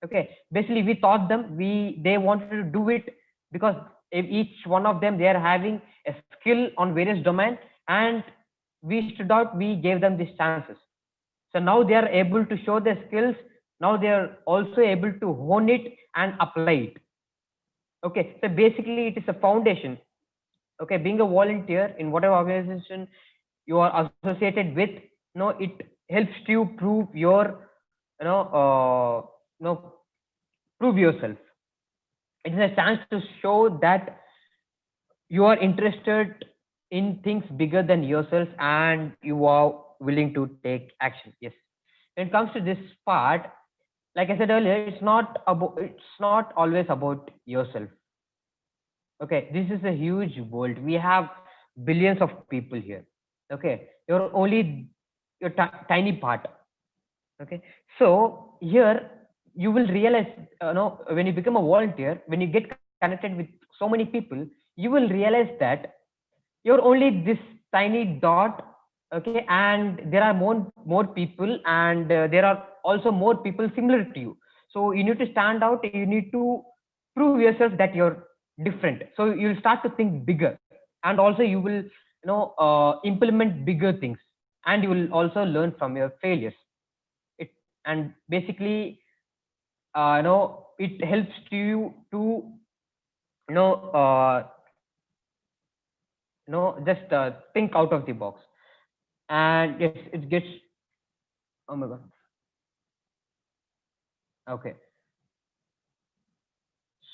Okay, basically we taught them, they wanted to do it because if each one of them, they are having a skill on various domains, and we stood out, we gave them these chances. So now they are able to show their skills. Now they are also able to hone it and apply it. Okay, so basically it is a foundation. Okay, being a volunteer in whatever organization you are associated with, it helps you prove your, prove yourself. It is a chance to show that you are interested in things bigger than yourself and you are willing to take action. Yes. When it comes to this part, like I said earlier, it's not always about yourself. Okay, this is a huge world. We have billions of people here. Okay, you're only your tiny part. Okay, so here you will realize, when you become a volunteer, when you get connected with so many people, you will realize that you're only this tiny dot. Okay, and there are more people, and there are also more people similar to you. So you need to stand out. You need to prove yourself that you're different. So you'll start to think bigger, and also you will implement bigger things, and you will also learn from your failures. And basically it helps you to just think out of the box. And yes, it gets, oh my god. Okay,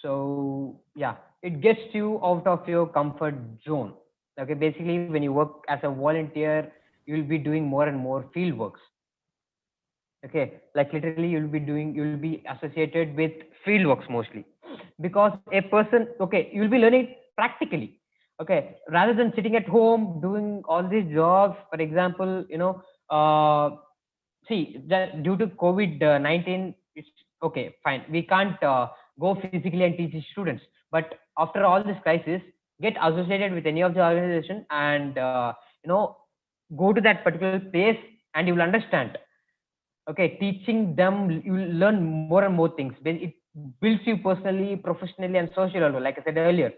so yeah, it gets you out of your comfort zone. Okay, basically when you work as a volunteer, you'll be doing more and more field works. Okay, like literally you'll be associated with field works mostly, because a person, okay, you'll be learning practically. Okay, rather than sitting at home doing all these jobs. For example, see, due to COVID-19, it's okay, fine, we can't go physically and teach students, but after all this crisis, get associated with any of the organization and go to that particular place, and you will understand. Okay, teaching them, you will learn more and more things. It builds you personally, professionally, and socially, like I said earlier.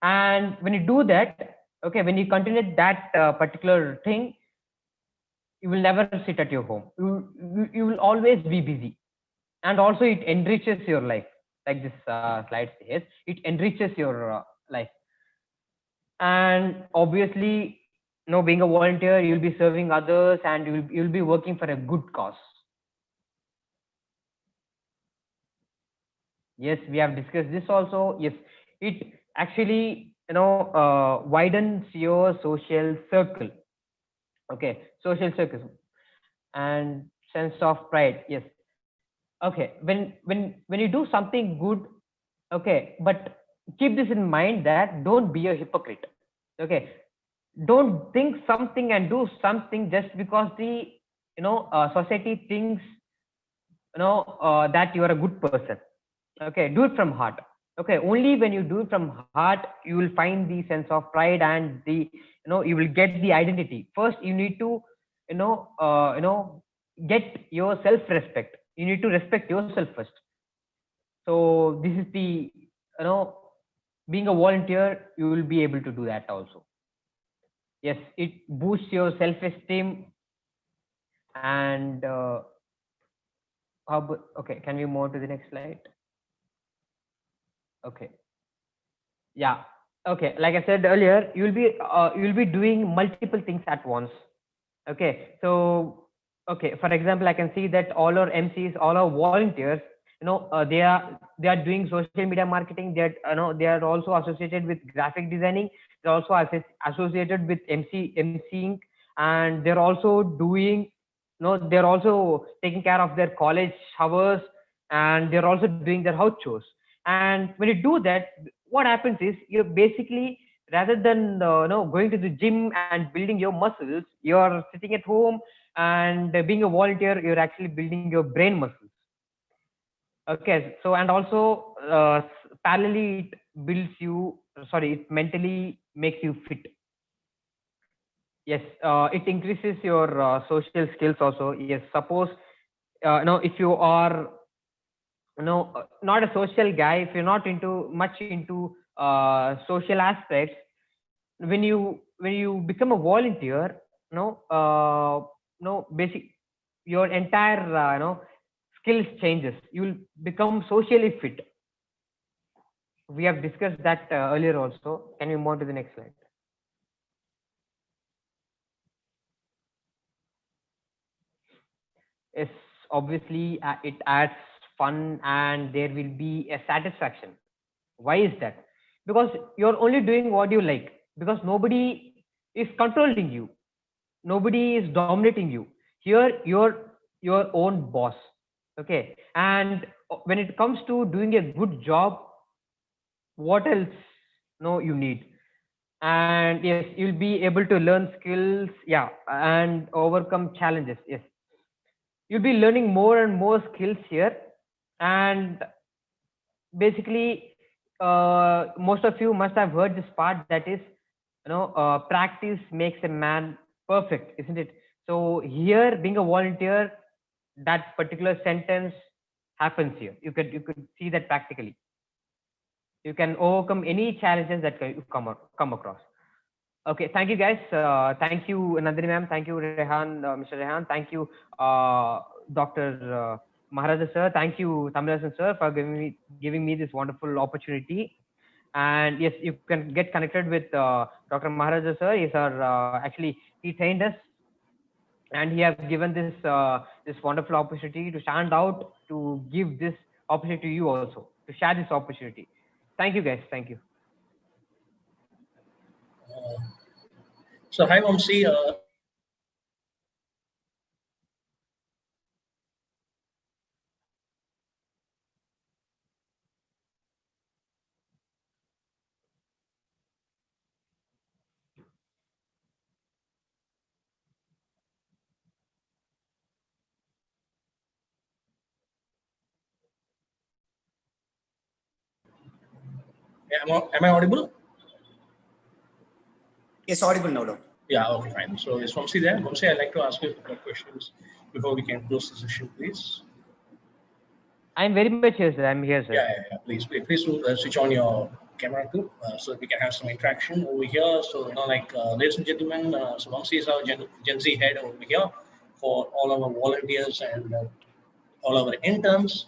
And when you do that, okay, when you continue that particular thing, you will never sit at your home. You will always be busy. And also it enriches your life, like this slide says, it enriches your life. And obviously, being a volunteer, you'll be serving others, and you'll be working for a good cause. Yes, we have discussed this also. Yes, it actually widens your social circle. Okay, social circle and sense of pride. Yes. Okay, when you do something good, okay, but keep this in mind that don't be a hypocrite. Okay, don't think something and do something just because the society thinks that you are a good person. Okay, do it from heart. Okay, only when you do it from heart, you will find the sense of pride, and you will get the identity. First you need to get your self-respect. You need to respect yourself first. So this is the being a volunteer, you will be able to do that also. Yes, it boosts your self-esteem. And okay, can we move to the next slide? Okay, yeah, okay, like I said earlier, you'll be doing multiple things at once. Okay, so okay, for example, I can see that all our MCs, all our volunteers, they are doing social media marketing. They are also associated with graphic designing. They're also associated with MCing, and they're also doing, they're also taking care of their college hours, and they're also doing their house chores. And when you do that, what happens is you're basically rather than going to the gym and building your muscles. You're sitting at home and being a volunteer, you're actually building your brain muscles. Okay, so and also parallelly it builds you, sorry, it mentally makes you fit. Yes, it increases your social skills also. Yes, suppose if you are not a social guy, if you're not into much into social aspects, when you become a volunteer, basic your entire skills changes. You'll become socially fit. We have discussed that earlier also. Can we move on to the next slide? Yes, obviously it adds fun and there will be a satisfaction. Why is that? Because you're only doing what you like, because nobody is controlling you, nobody is dominating you. Here you're your own boss. Okay, and when it comes to doing a good job, what else you need? And yes, you'll be able to learn skills, yeah, and overcome challenges. Yes, you'll be learning more and more skills here. And basically most of you must have heard this part, that is practice makes a man perfect, isn't it? So here, being a volunteer, that particular sentence happens here. You could see that practically. You can overcome any challenges that you come across. Okay, thank you guys. Thank you, Nandini ma'am. Thank you, Rehan, Mr. Rehan. Thank you, Dr. Maharaja sir. Thank you, Tamilasan sir, for giving me this wonderful opportunity. And yes, you can get connected with Dr. Maharaja sir. He's our actually he trained us, and he has given this wonderful opportunity to stand out, to give this opportunity to you also, to share this opportunity. Thank you guys. Thank you. So hi Vamsi. Am I audible? Yes, audible now. Yeah, okay, fine. So is Vamsi there? Vamsi, I'd like to ask you a couple of questions before we can close the session, please. I'm very much here, sir. I'm here, sir. Yeah. Please do switch on your camera too, so that we can have some interaction over here. So, ladies and gentlemen, so Vamsi is our Gen Z head over here for all our volunteers and all our interns.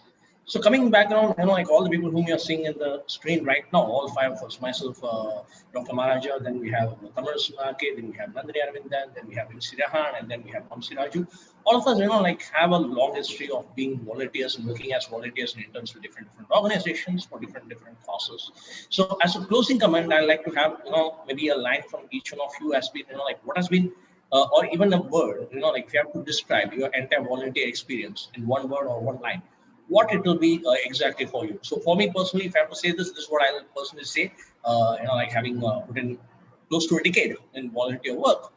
So coming back around, all the people whom you're seeing in the screen right now, all five of us, myself, Dr. Maharaja, then we have Tamar Sunake, then we have Nandini Aravindan, then we have MC Rehan, and then we have Vamsi Raju. All of us, have a long history of being volunteers and working as volunteers and interns with different organizations for different causes. So as a closing comment, I'd like to have, maybe a line from each one of you has been, what has been or even a word, if you have to describe your entire volunteer experience in one word or one line, what it will be exactly for you. So for me personally, if I have to say this is what I'll personally say, having put in close to a decade in volunteer work,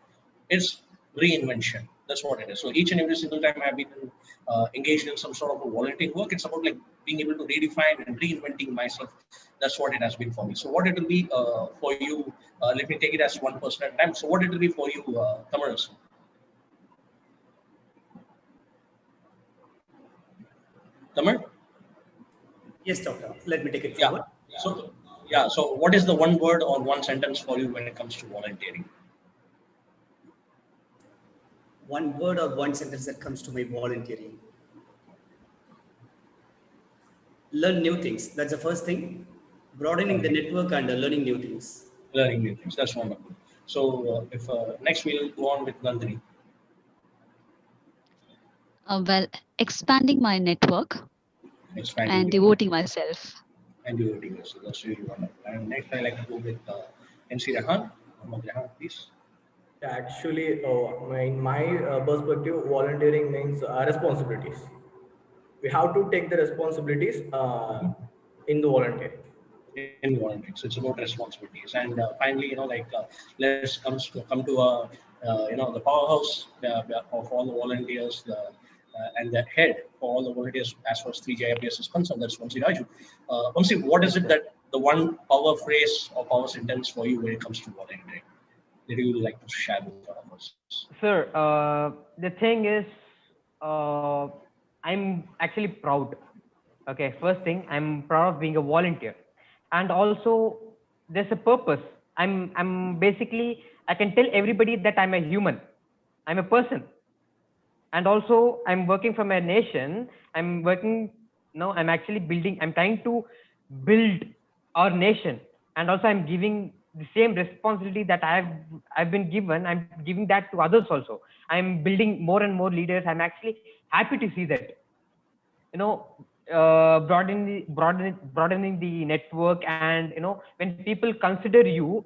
it's reinvention. That's what it is. So each and every single time I've been engaged in some sort of a volunteering work, it's about being able to redefine and reinventing myself. That's what it has been for me. So what it will be for you, let me take it as one person at a time. So what it will be for you, Tamaras? Tamar? Yes, doctor. Let me take it forward. So what is the one word or one sentence for you when it comes to volunteering? One word or one sentence that comes to my volunteering. Learn new things. That's the first thing. Broadening the network and learning new things. Learning new things. That's wonderful. So if next we'll go on with Nandini. Well, expanding my network and devoting myself. That's really wonderful. And next, I like to go with MC Rehan. Rehan, please. Yeah, actually, in my perspective, volunteering means responsibilities. We have to take the responsibilities in the volunteering. in volunteering. So it's about responsibilities. And finally, let's come to the powerhouse of all the volunteers, and the head for all the volunteers as far as 3G IRPS is concerned. That's Vamsi Raju. Vamsi, what is it that the one power phrase or power sentence for you when it comes to volunteering that you would like to share with all of us? Sir, the thing is, I'm actually proud. Okay, first thing, I'm proud of being a volunteer, and also there's a purpose. I'm basically, I can tell everybody that I'm a human, I'm a person, and also I'm working from a nation. I'm working, no, I'm actually building. I'm trying to build our nation, and also I'm giving the same responsibility that I've been given. I'm giving that to others also. I'm building more and more leaders. I'm actually happy to see that, broadening the network. And when people consider you,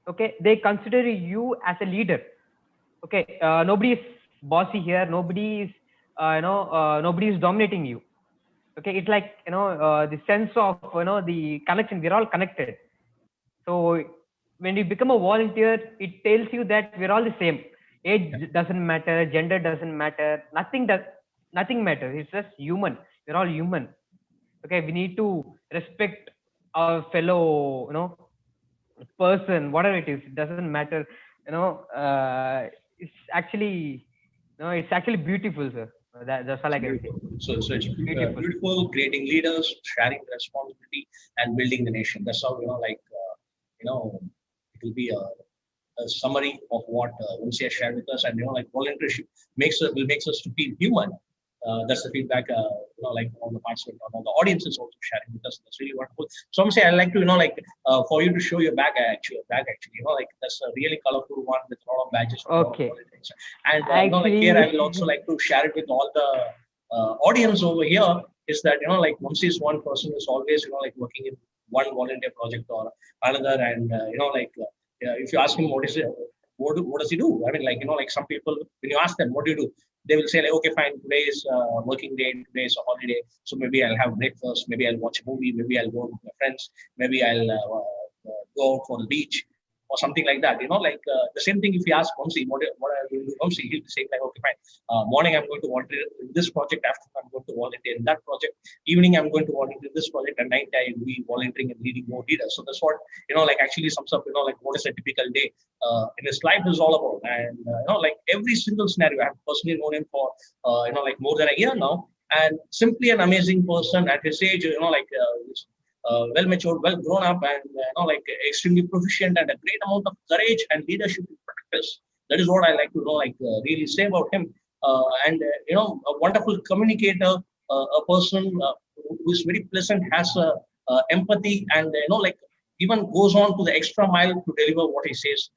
okay, they consider you as a leader. Okay, nobody is bossy here, nobody is nobody is dominating you. Okay, it's like the sense of the connection, we're all connected. So when you become a volunteer, it tells you that we're all the same. Age doesn't matter, gender doesn't matter, nothing matters. It's just human, we're all human. Okay, we need to respect our fellow person, whatever it is, it doesn't matter. It's actually it's actually beautiful, sir. That's all I can say. So it's beautiful, creating leaders, sharing the responsibility, and building the nation. That's how it will be a summary of what Vamsi has shared with us. And volunteership makes us to feel human. That's the feedback, all the participants, all the audience is also sharing with us. That's really wonderful. So I'm saying I'd like to, for you to show your bag actually, that's a really colorful one with a lot of badges. Okay. And here I will also like to share it with all the audience over here. Is that Vamsi is one person who's always working in one volunteer project or another, and if you ask him what does he do? I mean, some people, when you ask them what do you do, they will say okay, fine, today is working day, today is a holiday, so maybe I'll have breakfast, maybe I'll watch a movie, maybe I'll go with my friends, maybe I'll go out for the beach or something like that. The same thing if you ask Vamsi, what are you doing? Vamsi, he'll say okay, fine. Morning I'm going to volunteer in this project, afternoon I'm going to volunteer in that project, evening I'm going to volunteer in this project, and night I will be volunteering and leading more leaders. So that's what actually sums up what is a typical day in his life is all about. And every single scenario, I have personally known him for more than a year now, and simply an amazing person at his age. Well matured, well grown up, and extremely proficient, and a great amount of courage and leadership in practice. That is what I like to really say about him. A wonderful communicator, a person who is very pleasant, has empathy, and even goes on to the extra mile to deliver what he says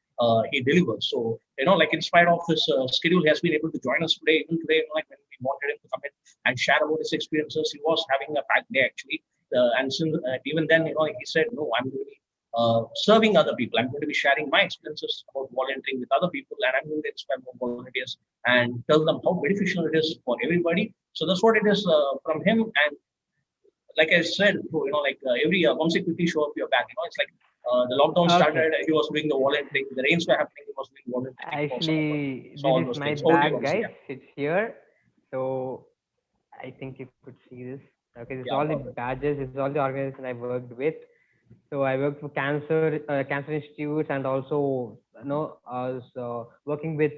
he delivers. So in spite of his schedule, he has been able to join us today. Even today, when we wanted him to come in and share about his experiences, he was having a packed day actually. And since, even then, he said, no, I'm going to be serving other people. I'm going to be sharing my experiences about volunteering with other people, and I'm going to inspire more volunteers and tell them how beneficial it is for everybody. So that's what it is from him. And like I said, every Vamsi quickly show up your back. It's like the lockdown started, he was doing the volunteering. The rains were happening, he was doing volunteering. Actually, this is my bag, guys. It's here. So I think you could see this. Okay, this is all the badges. This is all the organizations I worked with. So I worked for cancer institutes, and also I was working with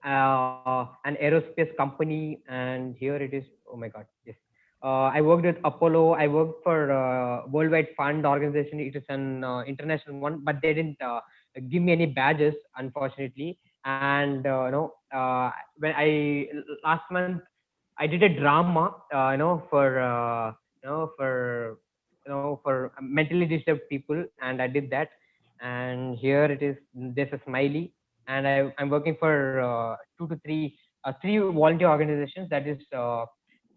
an aerospace company. And here it is. Oh my God, yes. I worked with Apollo. I worked for Worldwide Fund organization. It is an international one, but they didn't give me any badges, unfortunately. And when last month I did a drama, for mentally disturbed people, and I did that. And here it is. There's a smiley, and I'm working for 2 to 3 3 volunteer organizations. That is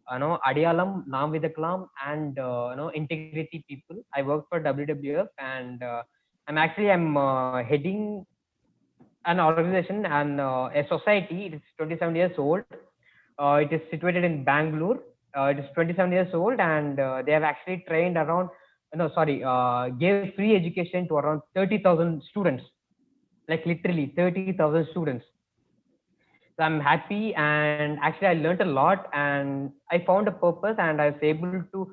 Adiyalam, Namvidakalam, and Integrity People. I work for WWF, and I'm heading an organization and a society. It is 27 years old. It is situated in Bangalore. It is 27 years old, and they have actually trained around no, sorry, gave free education to around 30,000 students, like literally 30,000 students. So I'm happy, and actually I learned a lot, and I found a purpose, and I was able to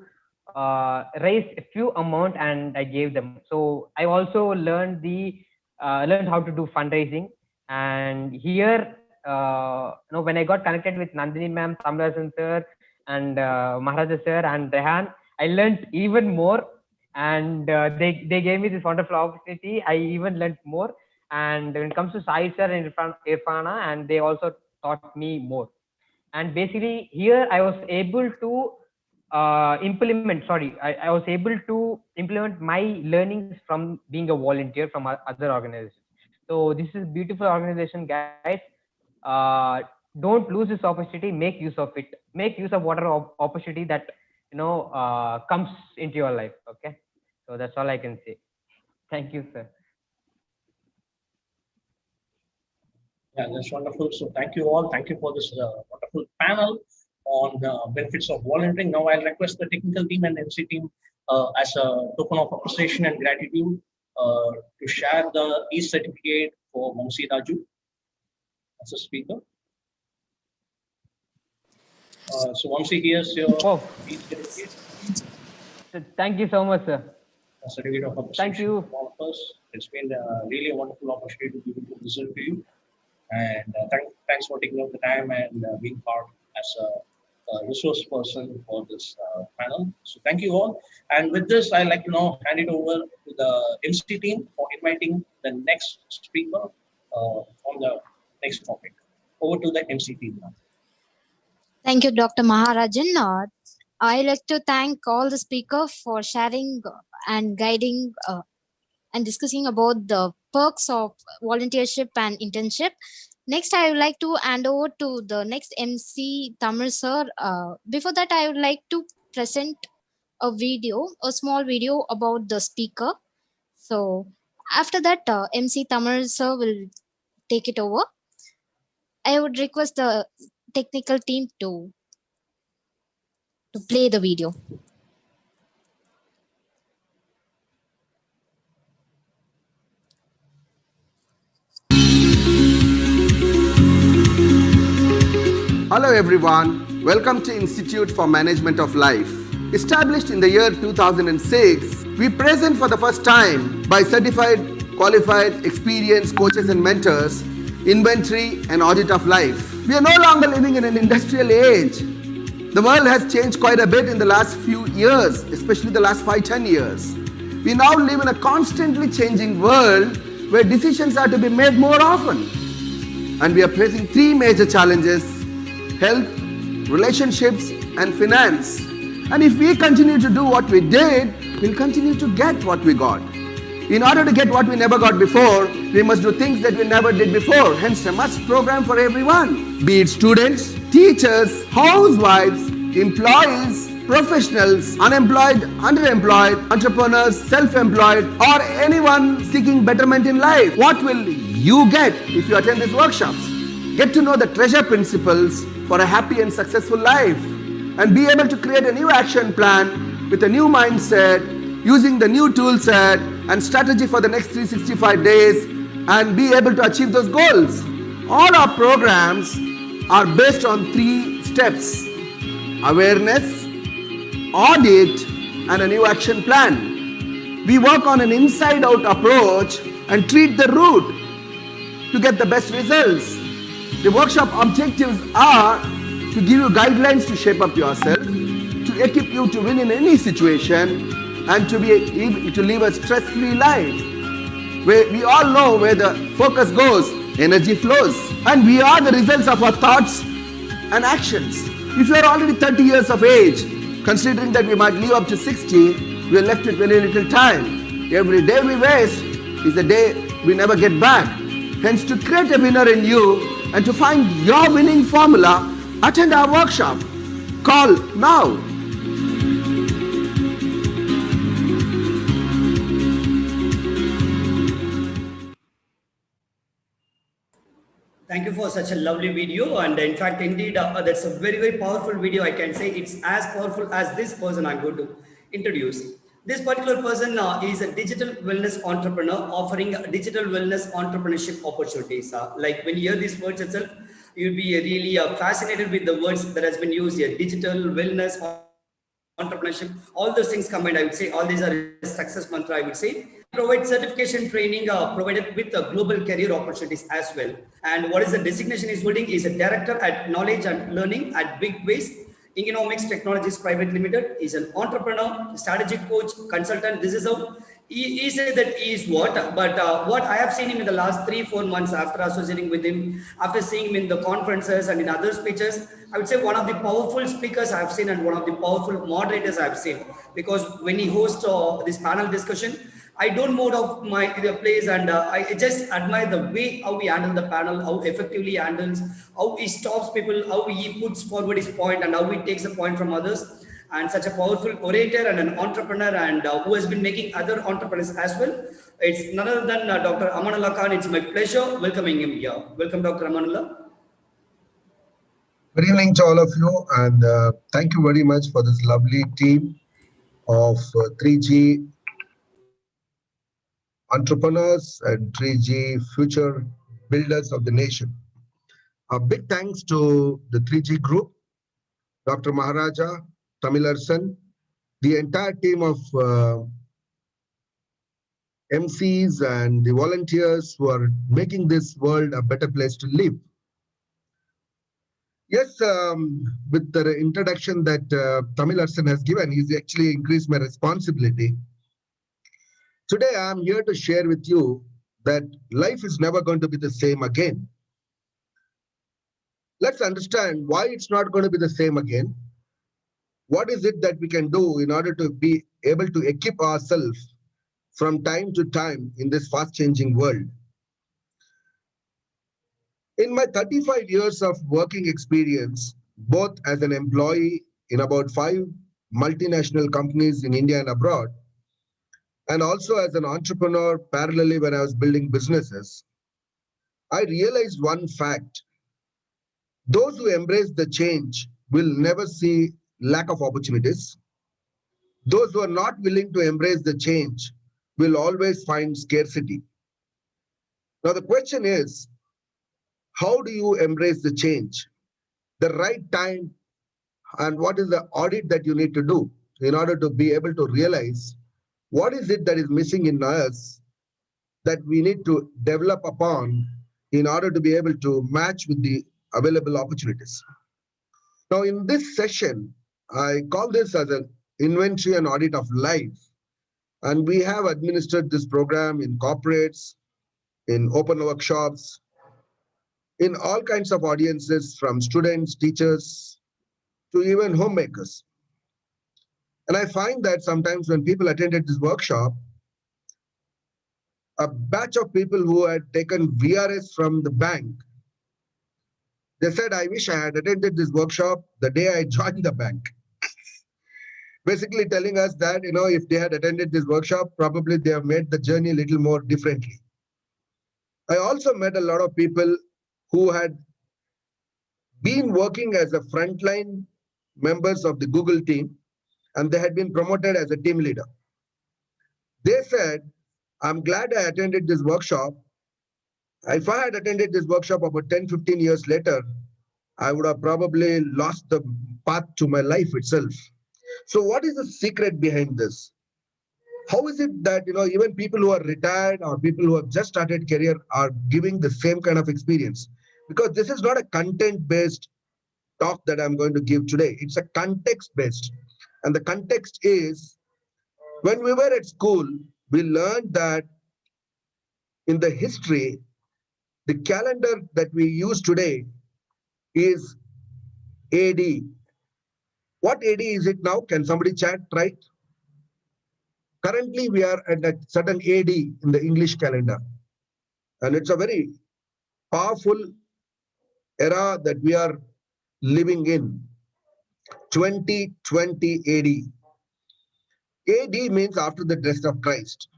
raise a few amount, and I gave them. So I also learned learned how to do fundraising, and here when I got connected with Nandini ma'am, Tamrajan sir, and Maharaja sir and Rehan, I learned even more, and they gave me this wonderful opportunity. I even learned more. And when it comes to Sai sir and Irfana, and they also taught me more. And basically here I was able to I was able to implement my learnings from being a volunteer from other organizations. So this is beautiful organization, guys. Don't lose this opportunity, make use of it, make use of whatever opportunity that comes into your life. Okay, so that's all I can say. Thank you, sir. Yeah, that's wonderful. So thank you all. Thank you for this wonderful panel on the benefits of volunteering. Now I'll request the technical team and MC team as a token of appreciation and gratitude to share the e-certificate for Mamsi Raju as a speaker. So Mamsi, here's your e-certificate. Thank you so much, sir. A certificate of appreciation. Thank you. From all of us. It's been really a wonderful opportunity to be able to listen to you. And thanks for taking out the time and being part as a resource person for this panel. So thank you all. And with this, I'd like to now hand it over to the MC team for inviting the next speaker on the next topic. Over to the MC team now. Thank you, Dr. Maharajan. I'd like to thank all the speakers for sharing and guiding and discussing about the perks of volunteership and internship. Next, I would like to hand over to the next MC, Tamil sir. Before that, I would like to present a small video about the speaker. So after that, MC Tamil sir will take it over. I would request the technical team to play the video. Hello everyone, welcome to Institute for Management of Life. Established in the year 2006, we present for the first time by certified, qualified, experienced coaches and mentors, inventory and audit of life. We are no longer living in an industrial age. The world has changed quite a bit in the last few years, especially the last 5-10 years. We now live in a constantly changing world where decisions are to be made more often. And we are facing 3 major challenges: health, relationships, and finance. And if we continue to do what we did, we'll continue to get what we got. In order to get what we never got before, we must do things that we never did before. Hence, a must program for everyone. Be it students, teachers, housewives, employees, professionals, unemployed, underemployed, entrepreneurs, self-employed, or anyone seeking betterment in life. What will you get if you attend these workshops? Get to know the treasure principles for a happy and successful life, and be able to create a new action plan with a new mindset, using the new tool set and strategy for the next 365 days, and be able to achieve those goals. All our programs are based on 3 steps: awareness, audit, and a new action plan. We work on an inside-out approach and treat the root to get the best results. The workshop objectives are to give you guidelines to shape up yourself, to equip you to win in any situation, and to be able to live a stress-free life. Where we all know where the focus goes, energy flows. And we are the results of our thoughts and actions. If you are already 30 years of age, considering that we might live up to 60, we are left with very little time. Every day we waste is a day we never get back. Hence, to create a winner in you and to find your winning formula, attend our workshop. Call now. Thank you for such a lovely video, and in fact, indeed, that's a very, very powerful video. I can say it's as powerful as this person I'm going to introduce. This particular person is a digital wellness entrepreneur offering digital wellness entrepreneurship opportunities. Like when you hear these words itself, you'll be really fascinated with the words that has been used here: digital wellness entrepreneurship, all those things combined. I would say all these are a success mantra, I would say. And provide certification training provided with global career opportunities as well. And what is the designation is holding is a director at knowledge and learning at Big Waste Economics Technologies Private Limited. Is an entrepreneur, strategic coach, consultant. This is how he said that he is what, but what I have seen him in the last 3-4 months after associating with him, after seeing him in the conferences and in other speeches, I would say one of the powerful speakers I have seen and one of the powerful moderators I have seen. Because when he hosts this panel discussion, I don't move out my place, and I just admire the way how he handles the panel, how effectively he handles, how he stops people, how he puts forward his point, and how he takes a point from others. And such a powerful orator and an entrepreneur, and who has been making other entrepreneurs as well. It's none other than Dr. Amanullah Khan. It's my pleasure welcoming him here. Welcome, Dr. Amanullah. Good evening to all of you, and thank you very much for this lovely team of 3G entrepreneurs and 3G future builders of the nation. A big thanks to the 3G group, Dr. Maharaja, Tamilarsan, the entire team of MCs and the volunteers who are making this world a better place to live. Yes, with the introduction that Tamilarsan has given, he's actually increased my responsibility. Today, I'm here to share with you that life is never going to be the same again. Let's understand why it's not going to be the same again. What is it that we can do in order to be able to equip ourselves from time to time in this fast-changing world? In my 35 years of working experience, both as an employee in about 5 multinational companies in India and abroad, and also as an entrepreneur parallelly when I was building businesses, I realized one fact. Those who embrace the change will never see lack of opportunities. Those who are not willing to embrace the change will always find scarcity. Now the question is, how do you embrace the change? The right time, and what is the audit that you need to do in order to be able to realize what is it that is missing in us that we need to develop upon in order to be able to match with the available opportunities. Now in this session, I call this as an inventory and audit of life. And we have administered this program in corporates, in open workshops, in all kinds of audiences, from students, teachers, to even homemakers. And I find that sometimes when people attended this workshop, a batch of people who had taken VRS from the bank, they said, I wish I had attended this workshop the day I joined the bank. Basically telling us that, if they had attended this workshop, probably they have made the journey a little more differently. I also met a lot of people who had been working as a frontline members of the Google team, and they had been promoted as a team leader. They said, I'm glad I attended this workshop. If I had attended this workshop about 10-15 years later, I would have probably lost the path to my life itself. So what is the secret behind this? How is it that even people who are retired or people who have just started career are giving the same kind of experience? Because this is not a content-based talk that I'm going to give today. It's a context-based. And the context is, when we were at school, we learned that in the history, the calendar that we use today is AD. What AD is it now? Can somebody chat, right? Currently, we are at a certain AD in the English calendar. And it's a very powerful era that we are living in, 2020 AD. AD means after the death of Christ.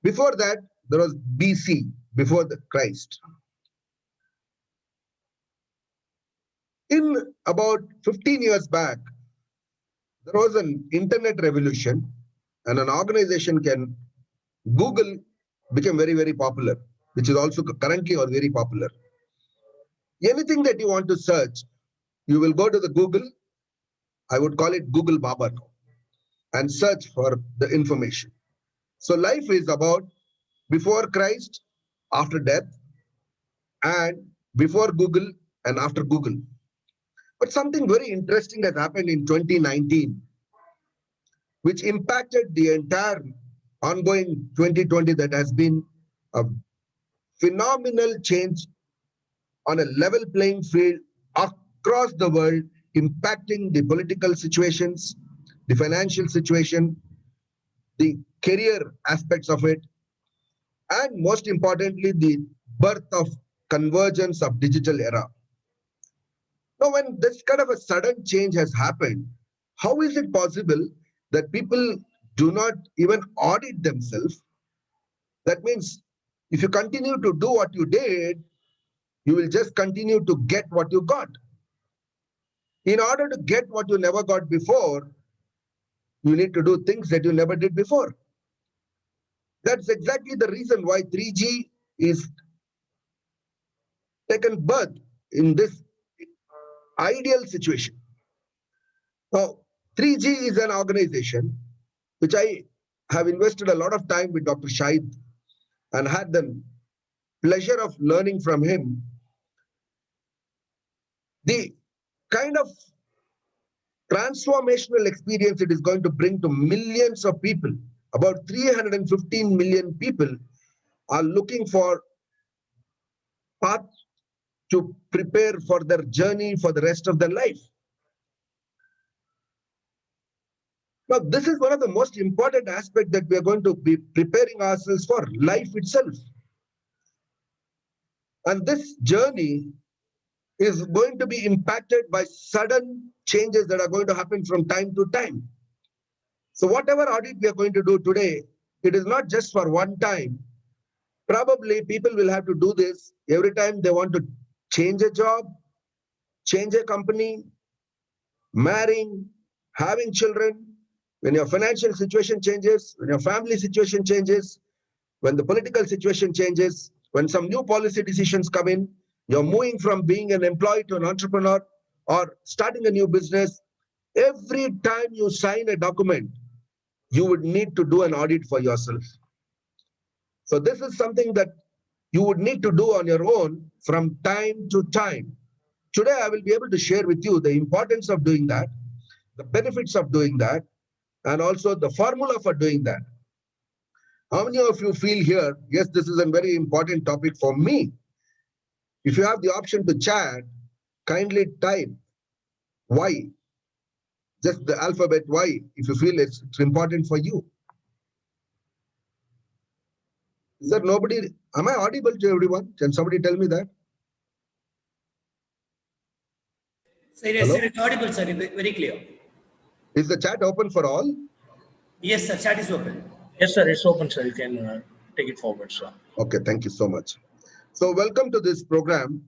Before that, there was BC, before the Christ. In about 15 years back, there was an internet revolution and an organization can Google became very, very popular, which is also currently or very popular. Anything that you want to search, you will go to the Google. I would call it Google Baba now, and search for the information. So life is about before Christ, after death, and before Google and after Google. But something very interesting has happened in 2019, which impacted the entire ongoing 2020 that has been a phenomenal change on a level playing field across the world, impacting the political situations, the financial situation, the career aspects of it, and most importantly, the birth of convergence of digital era. Now, when this kind of a sudden change has happened, how is it possible that people do not even audit themselves? That means if you continue to do what you did, you will just continue to get what you got. In order to get what you never got before, you need to do things that you never did before. That's exactly the reason why 3G is taken birth in this ideal situation. Now, 3G is an organization which I have invested a lot of time with Dr. Shahid and had the pleasure of learning from him the kind of transformational experience it is going to bring to millions of people. About 315 million people are looking for path to prepare for their journey for the rest of their life. Now, this is one of the most important aspects that we are going to be preparing ourselves for, life itself. And this journey is going to be impacted by sudden changes that are going to happen from time to time. So whatever audit we are going to do today, it is not just for one time. Probably people will have to do this every time they want to change a job, change a company, marrying, having children, when your financial situation changes, when your family situation changes, when the political situation changes, when some new policy decisions come in, you're moving from being an employee to an entrepreneur or starting a new business. Every time you sign a document, you would need to do an audit for yourself. So this is something that you would need to do on your own from time to time. Today, I will be able to share with you the importance of doing that, the benefits of doing that, and also the formula for doing that. How many of you feel here, yes, this is a very important topic for me? If you have the option to chat, kindly type Y, just the alphabet Y, if you feel it's important for you. Is there nobody? Am I audible to everyone? Can somebody tell me that? Sir, yes, sir, it's audible, sir, very clear. Is the chat open for all? Yes, sir, chat is open. Yes, sir, it's open, sir. You can take it forward, sir. Okay, thank you so much. So welcome to this program.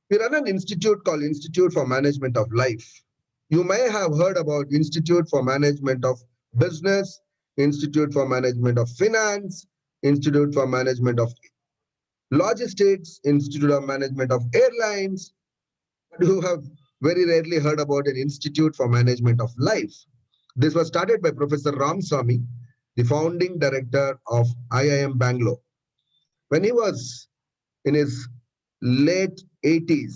We run an institute called Institute for Management of Life. You may have heard about Institute for Management of Business, Institute for Management of Finance, Institute for Management of Logistics, Institute of Management of Airlines. But you have very rarely heard about an Institute for Management of Life. This was started by Professor Ramaswamy, the founding director of IIM Bangalore. When he was in his late 80s,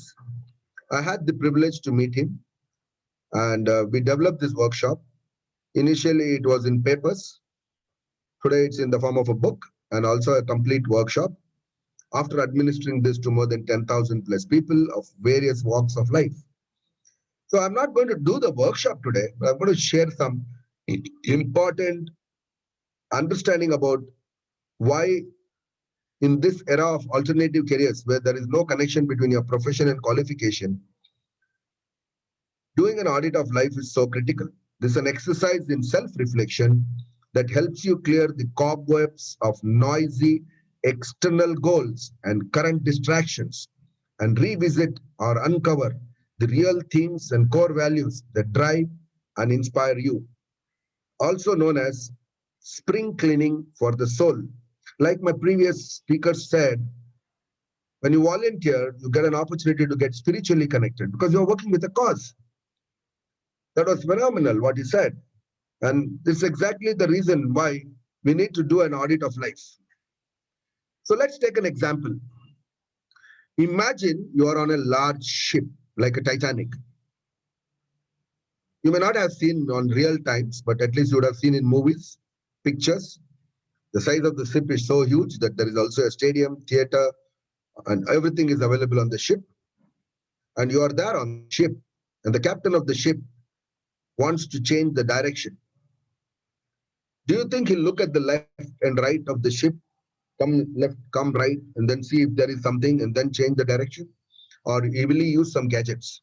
I had the privilege to meet him, and we developed this workshop. Initially, it was in papers. Today, it's in the form of a book and also a complete workshop. After administering this to more than 10,000 plus people of various walks of life. So I'm not going to do the workshop today, but I'm going to share some important understanding about why in this era of alternative careers where there is no connection between your profession and qualification, doing an audit of life is so critical. This is an exercise in self-reflection that helps you clear the cobwebs of noisy external goals and current distractions and revisit or uncover the real themes and core values that drive and inspire you, also known as spring cleaning for the soul. Like my previous speaker said, when you volunteer, you get an opportunity to get spiritually connected because you're working with a cause. That was phenomenal what he said. And this is exactly the reason why we need to do an audit of life. So let's take an example. Imagine you are on a large ship like a Titanic. You may not have seen on real times, but at least you would have seen in movies, pictures. The size of the ship is so huge that there is also a stadium, theater, and everything is available on the ship. And you are there on the ship, and the captain of the ship wants to change the direction. Do you think he'll look at the left and right of the ship, come left, come right, and then see if there is something and then change the direction? Or he will use some gadgets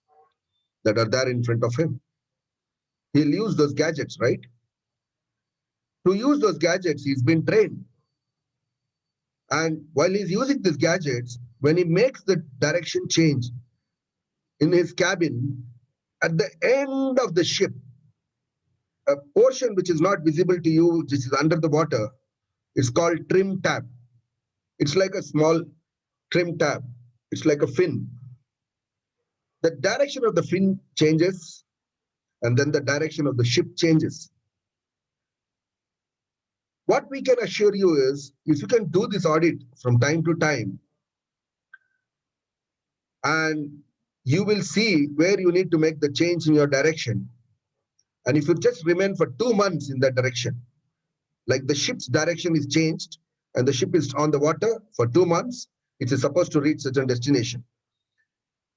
that are there in front of him? He'll use those gadgets, right? To use those gadgets, he's been trained. And while he's using these gadgets, when he makes the direction change in his cabin, at the end of the ship, a portion which is not visible to you, which is under the water, is called trim tab. It's like a small trim tab. It's like a fin. The direction of the fin changes, and then the direction of the ship changes. What we can assure you is, if you can do this audit from time to time, and you will see where you need to make the change in your direction. And if you just remain for 2 months in that direction, like the ship's direction is changed and the ship is on the water for 2 months, it is supposed to reach certain destination.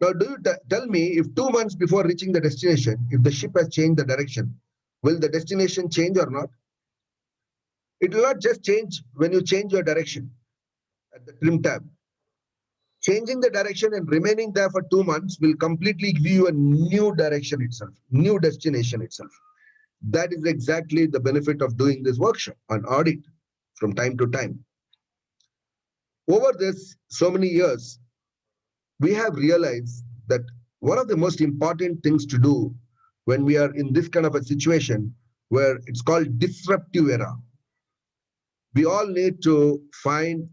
Now, do you tell me, if 2 months before reaching the destination, if the ship has changed the direction, will the destination change or not? It will not just change when you change your direction at the trim tab. Changing the direction and remaining there for 2 months will completely give you a new direction itself, new destination itself. That is exactly the benefit of doing this workshop on audit from time to time. Over this so many years, we have realized that one of the most important things to do when we are in this kind of a situation where it's called disruptive era, we all need to find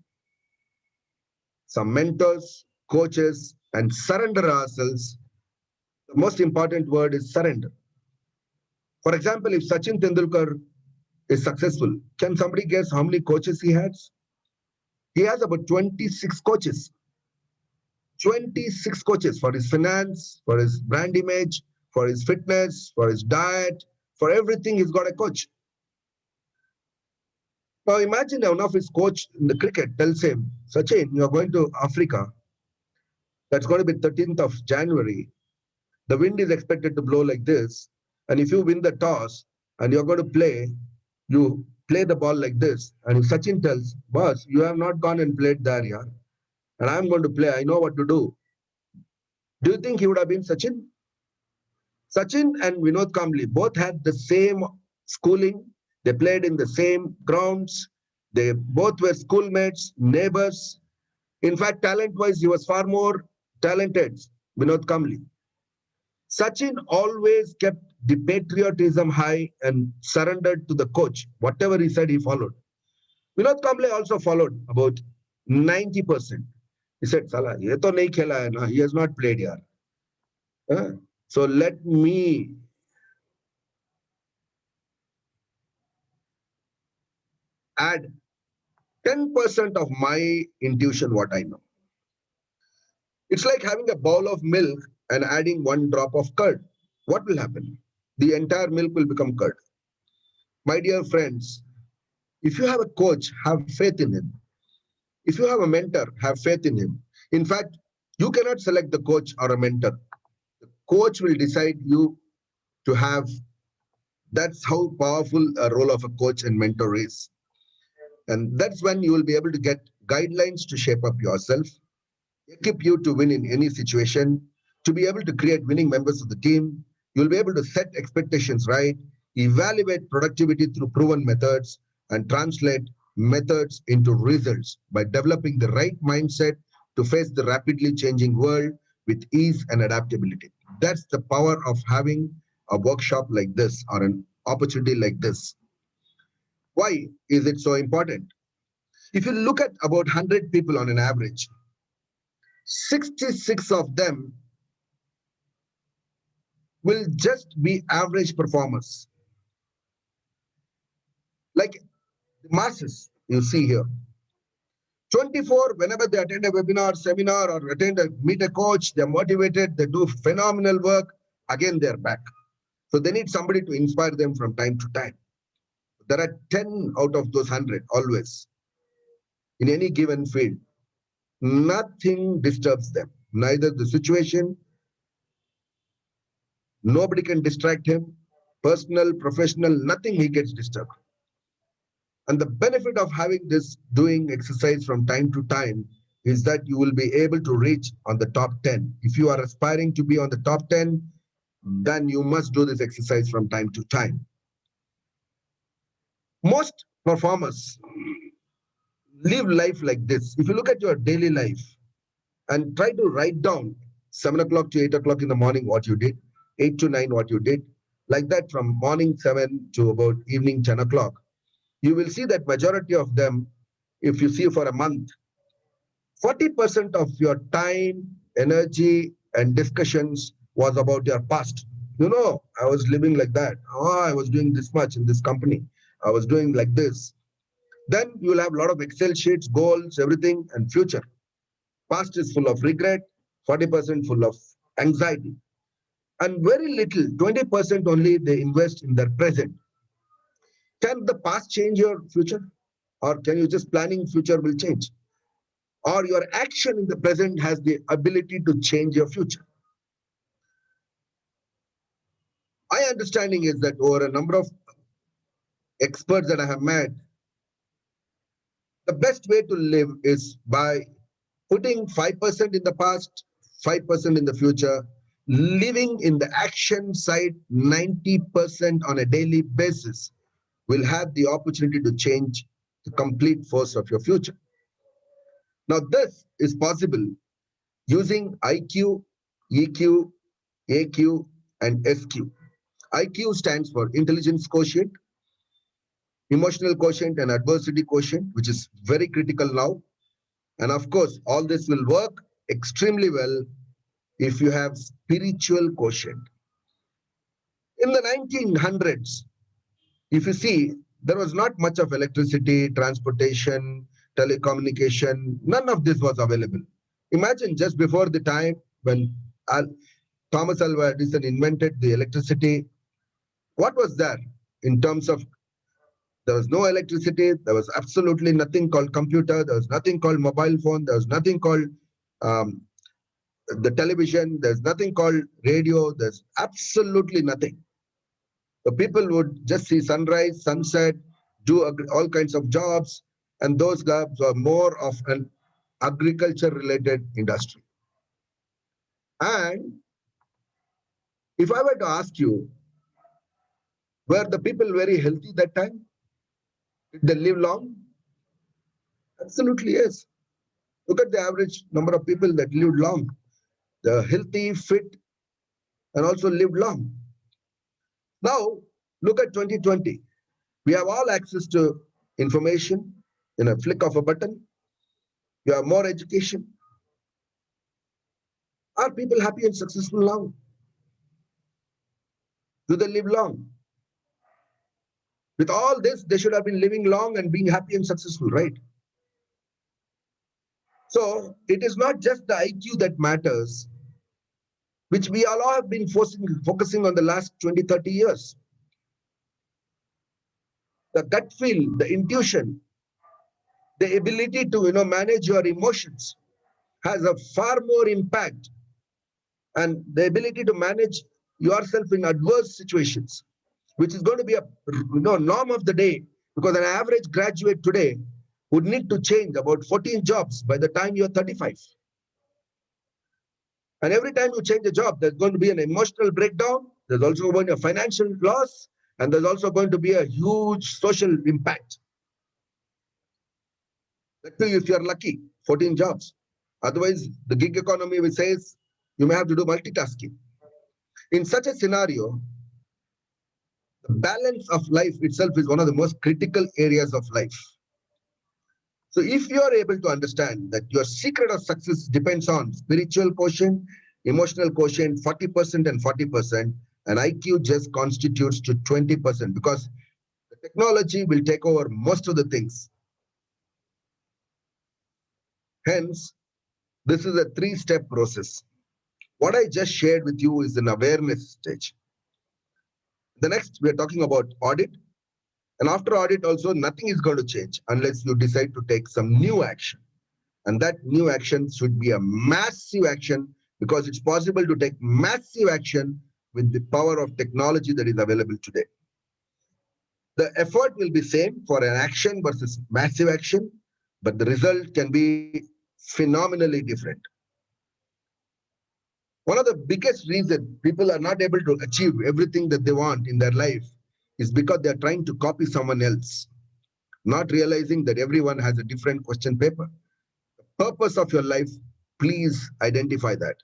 some mentors, coaches, and surrender ourselves. The most important word is surrender. For example, if Sachin Tendulkar is successful, can somebody guess how many coaches he has? He has about 26 coaches. 26 coaches for his finance, for his brand image, for his fitness, for his diet, for everything he's got a coach. Now imagine one of his coach in the cricket tells him, Sachin, you're going to Africa. That's going to be 13th of January. The wind is expected to blow like this. And if you win the toss and you're going to play, you play the ball like this. And if Sachin tells, boss, you have not gone and played there, yeah, and I'm going to play, I know what to do. Do you think he would have been Sachin? Sachin and Vinod Kambli both had the same schooling. They played in the same grounds. They both were schoolmates, neighbors. In fact, talent-wise, he was far more talented, Vinod Kambli. Sachin always kept the patriotism high and surrendered to the coach. Whatever he said, he followed. Vinod Kambli also followed about 90%. He said, Salah, ye to nahi khela hai na. He has not played here. So let me add 10% of my intuition, what I know. It's like having a bowl of milk and adding 1 drop of curd. What will happen? The entire milk will become curd. My dear friends, if you have a coach, have faith in him. If you have a mentor, have faith in him. In fact, you cannot select the coach or a mentor. The coach will decide you to have. That's how powerful a role of a coach and mentor is. And that's when you will be able to get guidelines to shape up yourself, equip you to win in any situation, to be able to create winning members of the team. You'll be able to set expectations right, evaluate productivity through proven methods, and translate methods into results by developing the right mindset to face the rapidly changing world with ease and adaptability. That's the power of having a workshop like this or an opportunity like this. Why is it so important? If you look at about 100 people on an average, 66 of them will just be average performers. Like the masses you see here. 24, whenever they attend a webinar, seminar, or meet a coach, they're motivated, they do phenomenal work, again they're back. So they need somebody to inspire them from time to time. There are 10 out of those 100 always in any given field. Nothing disturbs them, neither the situation, nobody can distract him, personal, professional, nothing he gets disturbed. And the benefit of having this doing exercise from time to time is that you will be able to reach on the top 10. If you are aspiring to be on the top 10, then you must do this exercise from time to time. Most performers live life like this. If you look at your daily life and try to write down 7 o'clock to 8 o'clock in the morning what you did, 8 to 9 what you did, like that from morning 7 to about evening 10 o'clock, you will see that majority of them, if you see for a month, 40% of your time, energy, and discussions was about your past. You know, I was living like that. Oh, I was doing this much in this company. I was doing like this. Then you will have a lot of Excel sheets, goals, everything, and future. Past is full of regret, 40% full of anxiety. And very little, 20% only they invest in their present. Can the past change your future? Or can you just planning future will change? Or your action in the present has the ability to change your future? My understanding is that over a number of experts that I have met, the best way to live is by putting 5% in the past, 5% in the future, living in the action side 90% on a daily basis will have the opportunity to change the complete force of your future. Now, this is possible using IQ, EQ, AQ, and SQ. IQ stands for intelligence quotient, emotional quotient, and adversity quotient, which is very critical now. And of course, all this will work extremely well if you have spiritual quotient. In the 1900s, if you see, there was not much of electricity, transportation, telecommunication, none of this was available. Imagine just before the time when Thomas Alva Edison invented the electricity, what was there in terms of, there was no electricity, there was absolutely nothing called computer, there was nothing called mobile phone, there was nothing called the television, there's nothing called radio, there's absolutely nothing. The people would just see sunrise, sunset, do all kinds of jobs, and those jobs are more of an agriculture-related industry. And if I were to ask you, were the people very healthy that time? Did they live long? Absolutely yes. Look at the average number of people that lived long. They're healthy, fit, and also lived long. Now, look at 2020. We have all access to information in a flick of a button. You have more education. Are people happy and successful now? Do they live long? With all this, they should have been living long and being happy and successful, right? So it is not just the IQ that matters, which we all have been focusing on the last 20, 30 years. The gut feel, the intuition, the ability to manage your emotions has a far more impact, and the ability to manage yourself in adverse situations, which is going to be a norm of the day, because an average graduate today would need to change about 14 jobs by the time you're 35. And every time you change a job, there's going to be an emotional breakdown, there's also going to be a financial loss, and there's also going to be a huge social impact. That too, if you're lucky, 14 jobs. Otherwise, the gig economy which says you may have to do multitasking. In such a scenario, The balance of life itself is one of the most critical areas of life. So if you are able to understand that your secret of success depends on spiritual quotient, emotional quotient 40% and 40%, and IQ just constitutes to 20%, because the technology will take over most of the things. Hence, this is a three-step process. What I just shared with you is an awareness stage. The next, we are talking about audit. And after audit also, nothing is going to change unless you decide to take some new action. And that new action should be a massive action, because it's possible to take massive action with the power of technology that is available today. The effort will be same for an action versus massive action, but the result can be phenomenally different. One of the biggest reasons people are not able to achieve everything that they want in their life is because they are trying to copy someone else, not realizing that everyone has a different question paper. The purpose of your life, please identify that.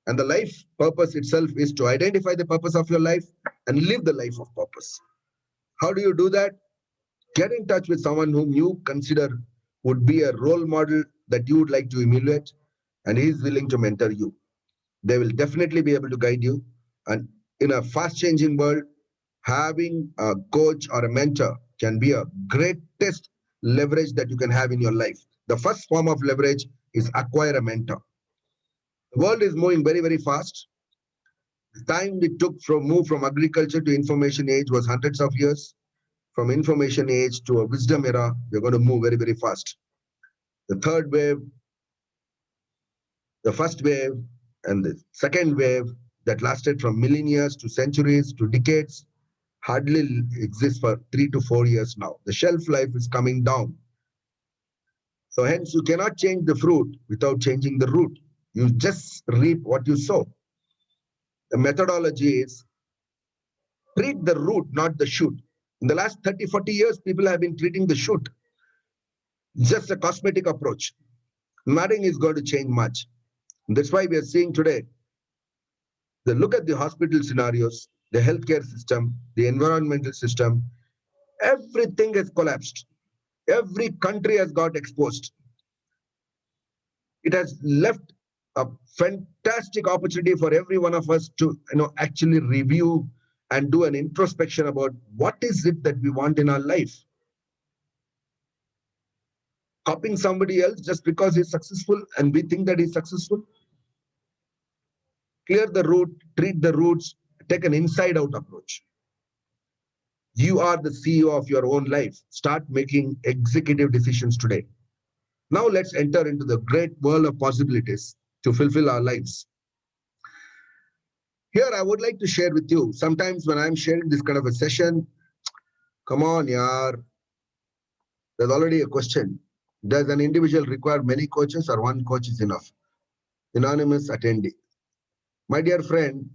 And the life purpose itself is to identify the purpose of your life and live the life of purpose. How do you do that? Get in touch with someone whom you consider would be a role model that you would like to emulate, and he is willing to mentor you. They will definitely be able to guide you. And in a fast-changing world, having a coach or a mentor can be a greatest leverage that you can have in your life. The first form of leverage is acquire a mentor. The world is moving very, very fast. The time it took from move from agriculture to information age was hundreds of years. From information age to a wisdom era, we're going to move very, very fast. The third wave, the first wave, and the second wave that lasted from millennia to centuries to decades hardly exists for 3 to 4 years now. The shelf life is coming down. So hence you cannot change the fruit without changing the root. You just reap what you sow. The methodology is treat the root, not the shoot. In the last 30, 40 years, people have been treating the shoot. Just a cosmetic approach. Nothing is going to change much. That's why we are seeing today, look at the hospital scenarios, the healthcare system, the environmental system, everything has collapsed. Every country has got exposed. It has left a fantastic opportunity for every one of us to actually review and do an introspection about what is it that we want in our life. Copying somebody else just because he's successful and we think that he's successful. Clear the root, treat the roots, take an inside-out approach. You are the CEO of your own life. Start making executive decisions today. Now let's enter into the great world of possibilities to fulfill our lives. Here I would like to share with you, sometimes when I'm sharing this kind of a session, come on, yaar, there's already a question. Does an individual require many coaches or one coach is enough? Anonymous attendee. My dear friend,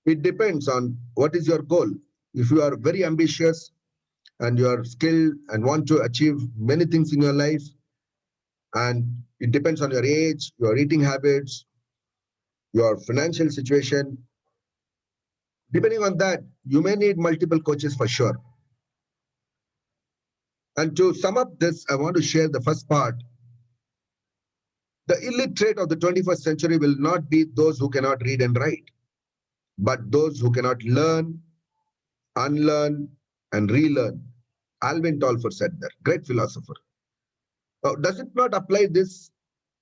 it depends on what is your goal. If you are very ambitious and you are skilled and want to achieve many things in your life, and it depends on your age, your eating habits, your financial situation, depending on that, you may need multiple coaches for sure. And to sum up this, I want to share the first part. The illiterate of the 21st century will not be those who cannot read and write, but those who cannot learn, unlearn, and relearn. Alvin Toffler said that, great philosopher. Now, does it not apply this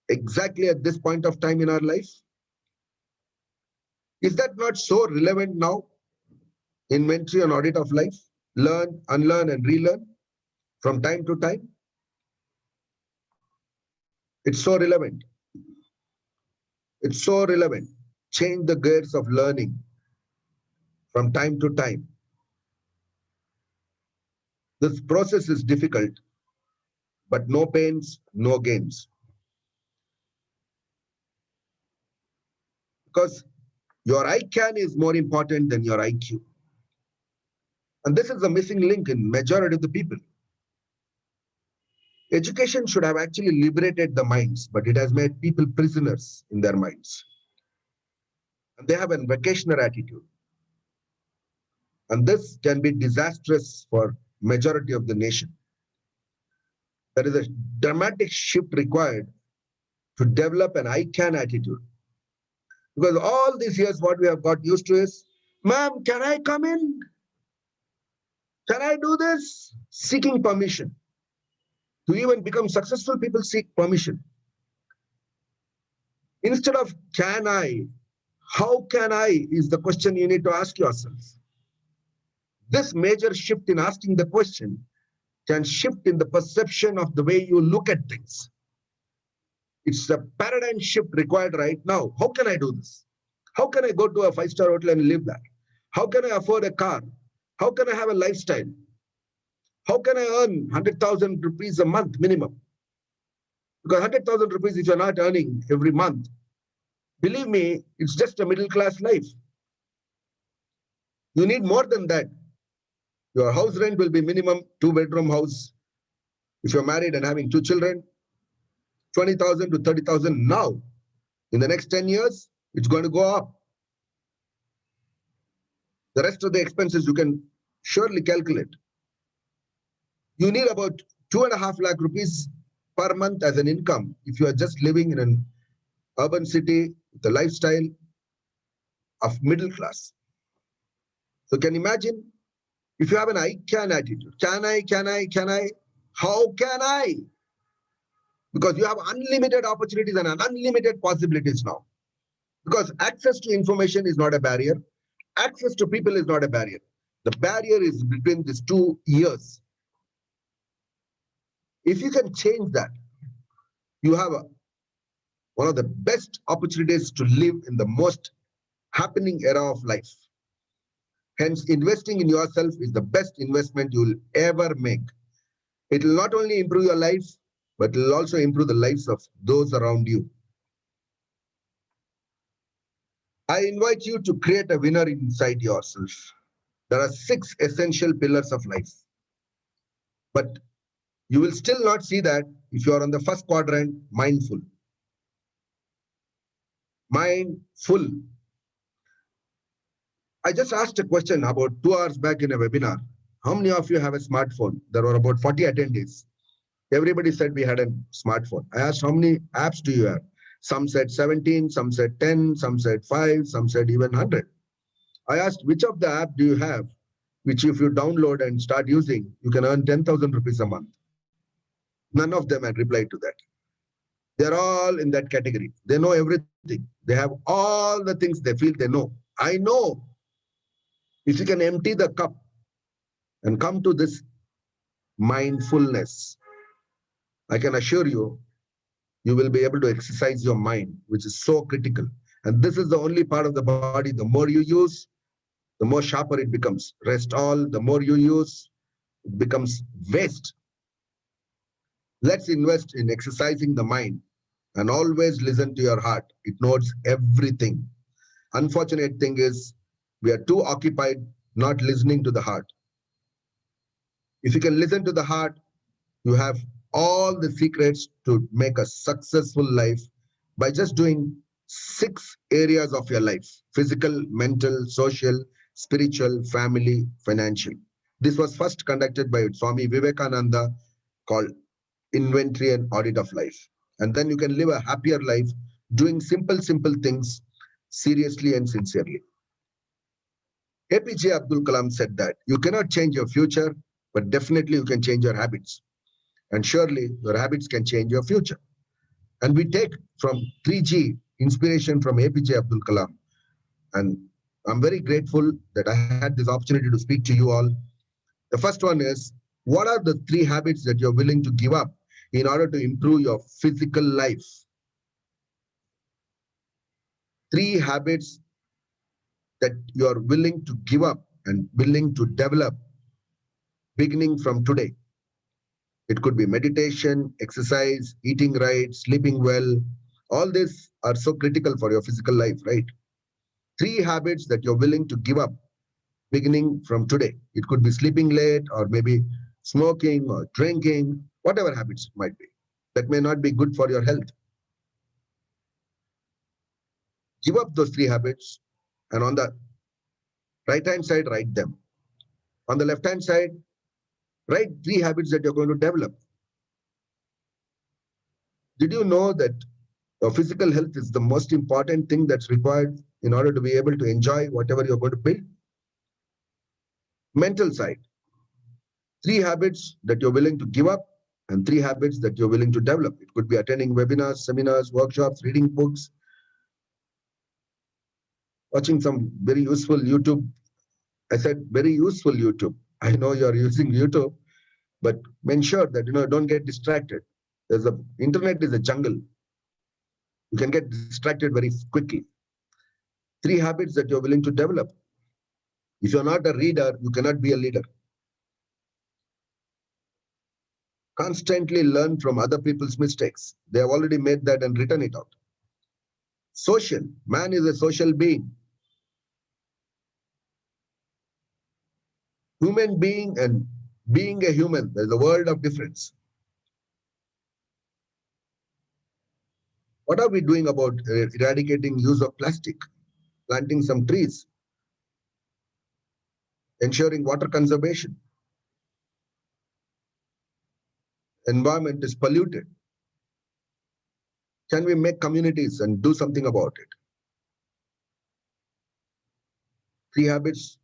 exactly at this point of time in our life? Is that not so relevant now? Inventory and audit of life, learn, unlearn, and relearn from time to time. It's so relevant. It's so relevant. Change the gears of learning from time to time. This process is difficult, but no pains, no gains. Because your ICANN is more important than your IQ. And this is the missing link in majority of the people. Education should have actually liberated the minds, but it has made people prisoners in their minds. And they have a vacationer attitude. And this can be disastrous for majority of the nation. There is a dramatic shift required to develop an I can attitude. Because all these years, what we have got used to is, ma'am, can I come in? Can I do this? Seeking permission. To even become successful, people seek permission. Instead of can I, how can I is the question you need to ask yourself. This major shift in asking the question can shift in the perception of the way you look at things. It's a paradigm shift required right now. How can I do this? How can I go to a 5-star hotel and live that? How can I afford a car? How can I have a lifestyle? How can I earn 100,000 rupees a month minimum? Because 100,000 rupees, if you're not earning every month, believe me, it's just a middle class life. You need more than that. Your house rent will be minimum 2-bedroom house. If you're married and having 2 children, 20,000 to 30,000 now. In the next 10 years, it's going to go up. The rest of the expenses you can surely calculate. You need about 2.5 lakh rupees per month as an income if you are just living in an urban city with a lifestyle of middle class. So can you imagine if you have an I can attitude? Can I? How can I? Because you have unlimited opportunities and unlimited possibilities now. Because access to information is not a barrier. Access to people is not a barrier. The barrier is between these 2 ears. If you can change that, you have one of the best opportunities to live in the most happening era of life. Hence, investing in yourself is the best investment you will ever make. It will not only improve your life, but it will also improve the lives of those around you. I invite you to create a winner inside yourself. There are 6 essential pillars of life. But you will still not see that if you are on the first quadrant, mindful. Mindful. I just asked a question about 2 hours back in a webinar. How many of you have a smartphone? There were about 40 attendees. Everybody said we had a smartphone. I asked how many apps do you have? Some said 17, some said 10, some said 5, some said even 100. I asked which of the app do you have, which if you download and start using, you can earn 10,000 rupees a month. None of them had replied to that. They're all in that category. They know everything. They have all the things they feel they know. I know. If you can empty the cup and come to this mindfulness, I can assure you, you will be able to exercise your mind, which is so critical. And this is the only part of the body, the more you use, the more sharper it becomes. Rest all, the more you use, it becomes waste. Let's invest in exercising the mind and always listen to your heart. It knows everything. Unfortunate thing is, we are too occupied not listening to the heart. If you can listen to the heart, you have all the secrets to make a successful life by just doing 6 areas of your life: physical, mental, social, spiritual, family, financial. This was first conducted by Swami Vivekananda, called Inventory and Audit of Life. And then you can live a happier life doing simple things seriously and sincerely. APJ Abdul Kalam said that you cannot change your future, but definitely you can change your habits. And surely your habits can change your future. And we take from 3G inspiration from APJ Abdul Kalam. And I'm very grateful that I had this opportunity to speak to you all. The first one is, what are the 3 habits that you're willing to give up in order to improve your physical life? 3 habits that you're willing to give up and willing to develop beginning from today. It could be meditation, exercise, eating right, sleeping well. All these are so critical for your physical life, right? 3 habits that you're willing to give up beginning from today. It could be sleeping late, or maybe smoking or drinking, whatever habits it might be. That may not be good for your health. Give up those 3 habits, and on the right-hand side, write them. On the left-hand side, write 3 habits that you're going to develop. Did you know that physical health is the most important thing that's required in order to be able to enjoy whatever you're going to build? Mental side, 3 habits that you're willing to give up and 3 habits that you're willing to develop. It could be attending webinars, seminars, workshops, reading books, watching some very useful YouTube. I said very useful YouTube. I know you're using YouTube, but ensure that don't get distracted. Internet is a jungle. You can get distracted very quickly. 3 habits that you're willing to develop. If you're not a reader, you cannot be a leader. Constantly learn from other people's mistakes. They have already made that and written it out. Social. Man is a social being. Human being and being a human, there's a world of difference. What are we doing about eradicating use of plastic? Planting some trees, ensuring water conservation. Environment is polluted. Can we make communities and do something about it? 3 habits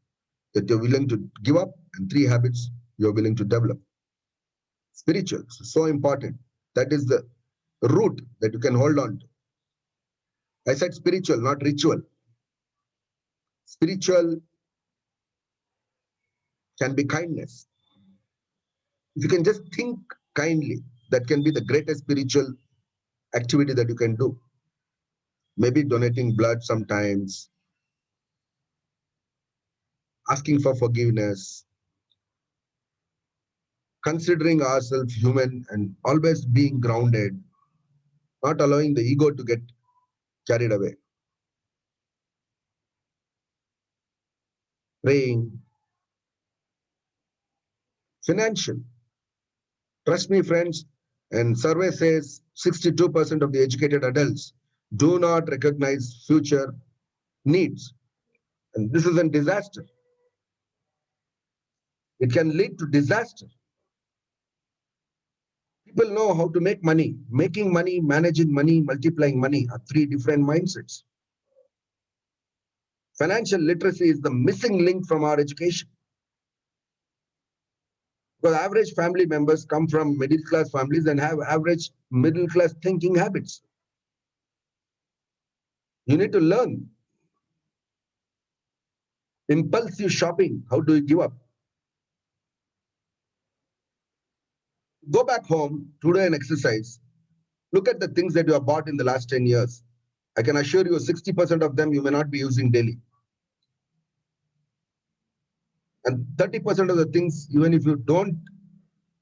that you're willing to give up and 3 habits you're willing to develop. Spiritual, so important. That is the root that you can hold on to. I said spiritual, not ritual. Spiritual can be kindness. If you can just think kindly, that can be the greatest spiritual activity that you can do. Maybe donating blood sometimes, asking for forgiveness, considering ourselves human and always being grounded, not allowing the ego to get carried away. Praying. Financial. Trust me, friends, and survey says 62% of the educated adults do not recognize future needs. And this is a disaster. It can lead to disaster. People know how to make money. Making money, managing money, multiplying money are 3 different mindsets. Financial literacy is the missing link from our education. Because average family members come from middle class families and have average middle class thinking habits. You need to learn. Impulsive shopping, how do you give up? Go back home, today an exercise. Look at the things that you have bought in the last 10 years. I can assure you 60% of them you may not be using daily. And 30% of the things, even if you don't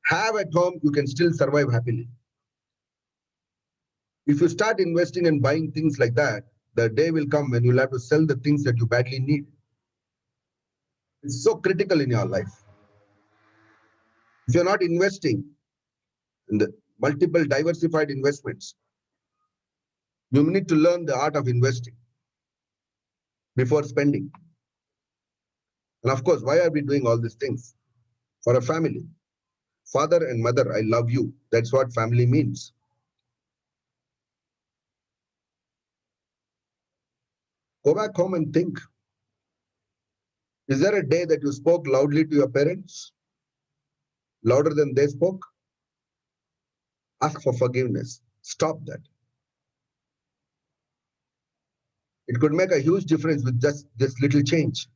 have at home, you can still survive happily. If you start investing and buying things like that, the day will come when you'll have to sell the things that you badly need. It's so critical in your life. If you're not investing in the multiple diversified investments, you need to learn the art of investing before spending. And of course, why are we doing all these things? For a family. Father and mother, I love you. That's what family means. Go back home and think. Is there a day that you spoke loudly to your parents? Louder than they spoke? Ask for forgiveness. Stop that. It could make a huge difference with just this little change.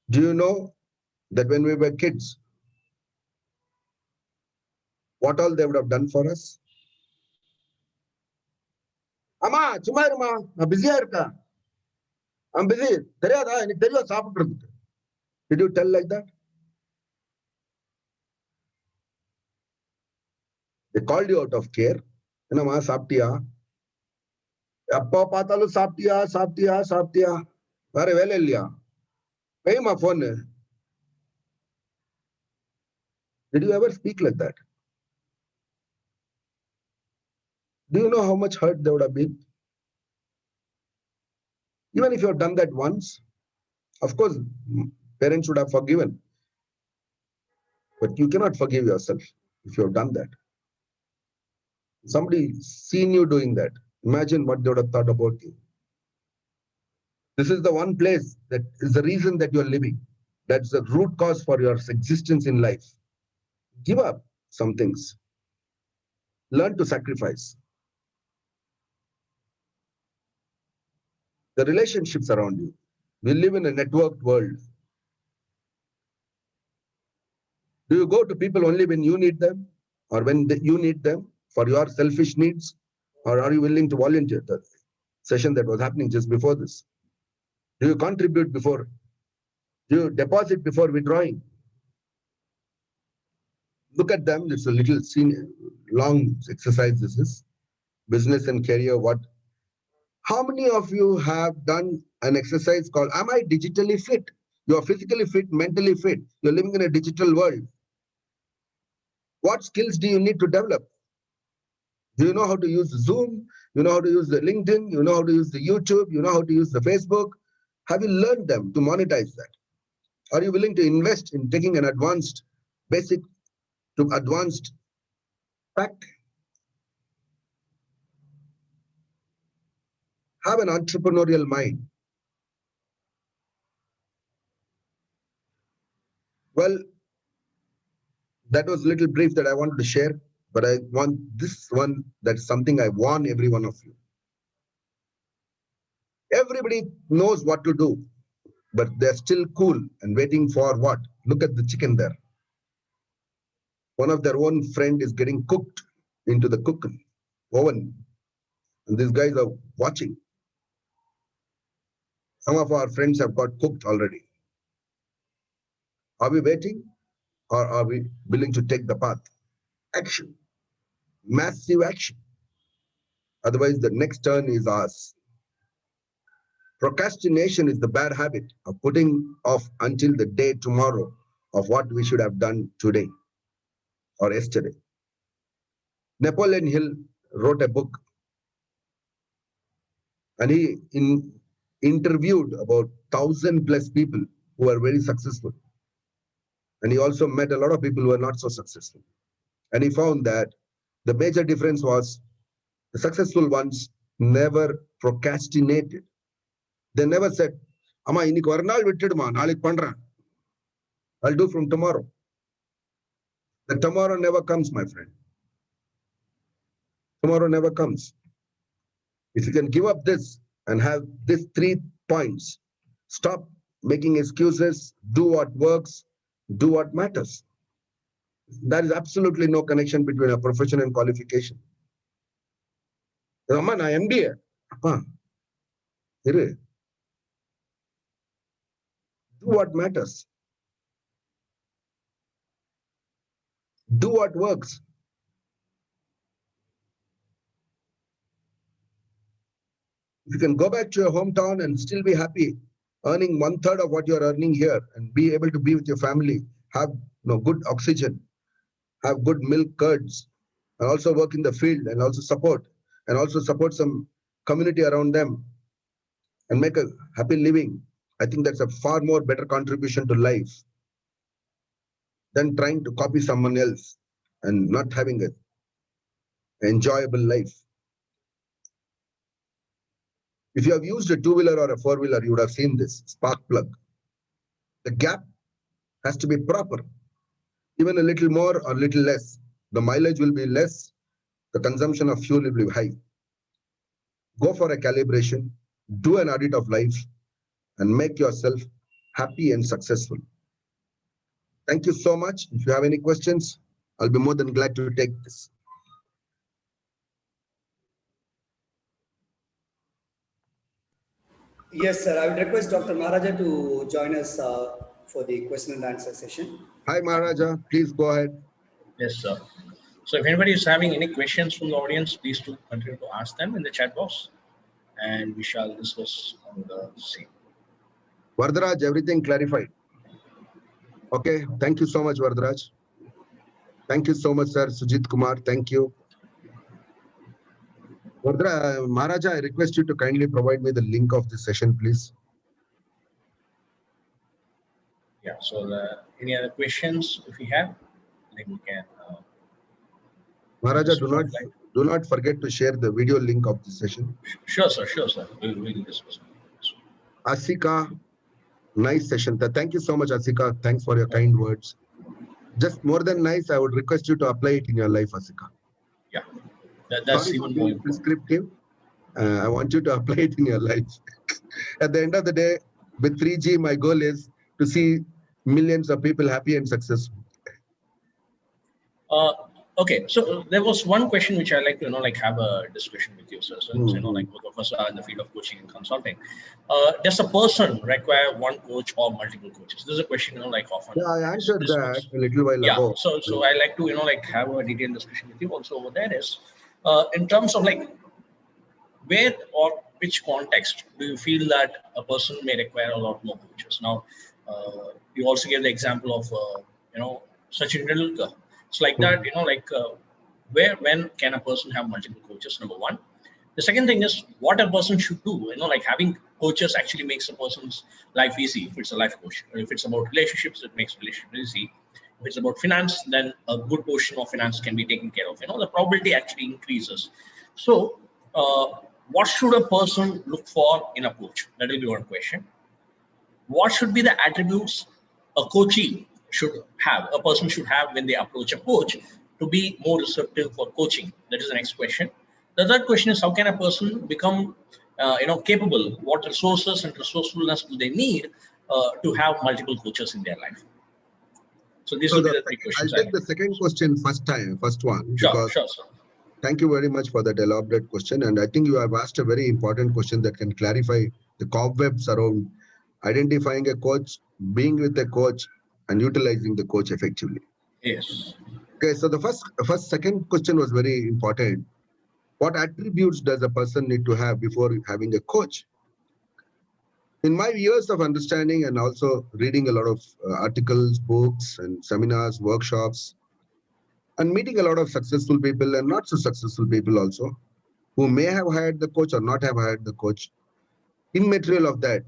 Do you know that when we were kids, what all they would have done for us? Amma, chumaruma, I'm busy. I'm busy. Did you tell like that? They called you out of care. Enama saptiya. Appa patalu saptiya. Vare velelliya. Pay my phone. Did you ever speak like that? Do you know how much hurt they would have been? Even if you have done that once, of course, Parents should have forgiven. But you cannot forgive yourself if you have done that. Somebody seen you doing that. Imagine what they would have thought about you. This is the one place that is the reason that you are living. That's the root cause for your existence in life. Give up some things. Learn to sacrifice. The relationships around you. We live in a networked world. Do you go to people only when you need them or when you need them for your selfish needs? Or are you willing to volunteer? The session that was happening just before this. Do you contribute before? Do you deposit before withdrawing? Look at them. It's a little long exercise. This is business and career. What? How many of you have done an exercise called Am I digitally fit? You are physically fit, mentally fit. You're living in a digital world. What skills do you need to develop? Do you know how to use Zoom? You know how to use the LinkedIn? You know how to use the YouTube? You know how to use the Facebook? Have you learned them to monetize that? Are you willing to invest in taking an advanced, basic to advanced pack? Have an entrepreneurial mind. Well, that was a little brief that I wanted to share, but I want this one, that's something I warn every one of you. Everybody knows what to do, but they're still cool and waiting for what? Look at the chicken there. One of their own friend is getting cooked into the oven, and these guys are watching. Some of our friends have got cooked already. Are we waiting, or are we willing to take the path? Action. Massive action. Otherwise, the next turn is ours. Procrastination is the bad habit of putting off until the day tomorrow of what we should have done today or yesterday. Napoleon Hill wrote a book, and he interviewed about 1,000+ people who are very successful. And he also met a lot of people who are not so successful. And he found that the major difference was the successful ones never procrastinated. They never said, Amma, இன்னைக்கு ஒரு நாள் விட்டுடுமா, நாளைக்கு பண்றேன். I'll do from tomorrow. The tomorrow never comes, my friend. Tomorrow never comes. If you can give up this and have these 3 points, stop making excuses, do what works, do what matters. There is absolutely no connection between a profession and qualification. Amma, na MBA. Appa, do what matters. Do what works. If you can go back to your hometown and still be happy, earning 1/3 of what you're earning here and be able to be with your family, have good oxygen, have good milk curds, and also work in the field and also support some community around them and make a happy living, I think that's a far more better contribution to life than trying to copy someone else and not having an enjoyable life. If you have used a 2-wheeler or a 4-wheeler, you would have seen this spark plug. The gap has to be proper. Even a little more or little less, the mileage will be less, the consumption of fuel will be high. Go for a calibration, do an audit of life, and make yourself happy and successful. Thank you so much. If you have any questions, I'll be more than glad to take this. Yes, sir. I would request Dr. Maharaja to join us for the question and answer session. Hi, Maharaja. Please go ahead. Yes, sir. So if anybody is having any questions from the audience, please do continue to ask them in the chat box, and we shall discuss on the same. Varadaraj, everything clarified. Okay. Thank you so much, Varadaraj. Thank you so much, sir. Sujit Kumar, thank you. Maharaja, I request you to kindly provide me the link of this session, please. Yeah. So any other questions if you have, like we can. Maharaja, just offline. do not forget to share the video link of the session. Sure, sir. Sure, sir. We'll discuss. Asika, nice session. Thank you so much, Asika. Thanks for your kind words. Just more than nice, I would request you to apply it in your life, Asika. Yeah, that's Sorry even for more being prescriptive. I want you to apply it in your life. At the end of the day, with 3G, my goal is to see millions of people happy and successful. Okay, so there was one question which I like to like have a discussion with you, sir. So like both of us are in the field of coaching and consulting. Does a person require one coach or multiple coaches? This is a question like often. Yeah, I answered that a little while yeah, ago. So I like to like have a detailed discussion with you also over there is in terms of like where or which context do you feel that a person may require a lot more coaches? Now, you also gave the example of Sachin Tendulkar. It's like that, where, when can a person have multiple coaches? Number one. The second thing is what a person should do. Like having coaches actually makes a person's life easy. If it's a life coach, or if it's about relationships, it makes relationships easy. If it's about finance, then a good portion of finance can be taken care of. The probability actually increases. So, what should a person look for in a coach? That will be one question. What should be the attributes a coachee should have, a person should have when they approach a coach to be more receptive for coaching? That is the next question. The third question is how can a person become capable? What resources and resourcefulness do they need to have multiple coaches in their life? So these will be the three questions. I'll take the second question first one. Sure, sir. Thank you very much for that elaborate question. And I think you have asked a very important question that can clarify the cobwebs around identifying a coach, being with a coach, and utilizing the coach effectively. Yes. Okay, so the second question was very important. What attributes does a person need to have before having a coach? In my years of understanding and also reading a lot of articles, books, and seminars, workshops, and meeting a lot of successful people and not so successful people also, who may have hired the coach or not have hired the coach, immaterial of that,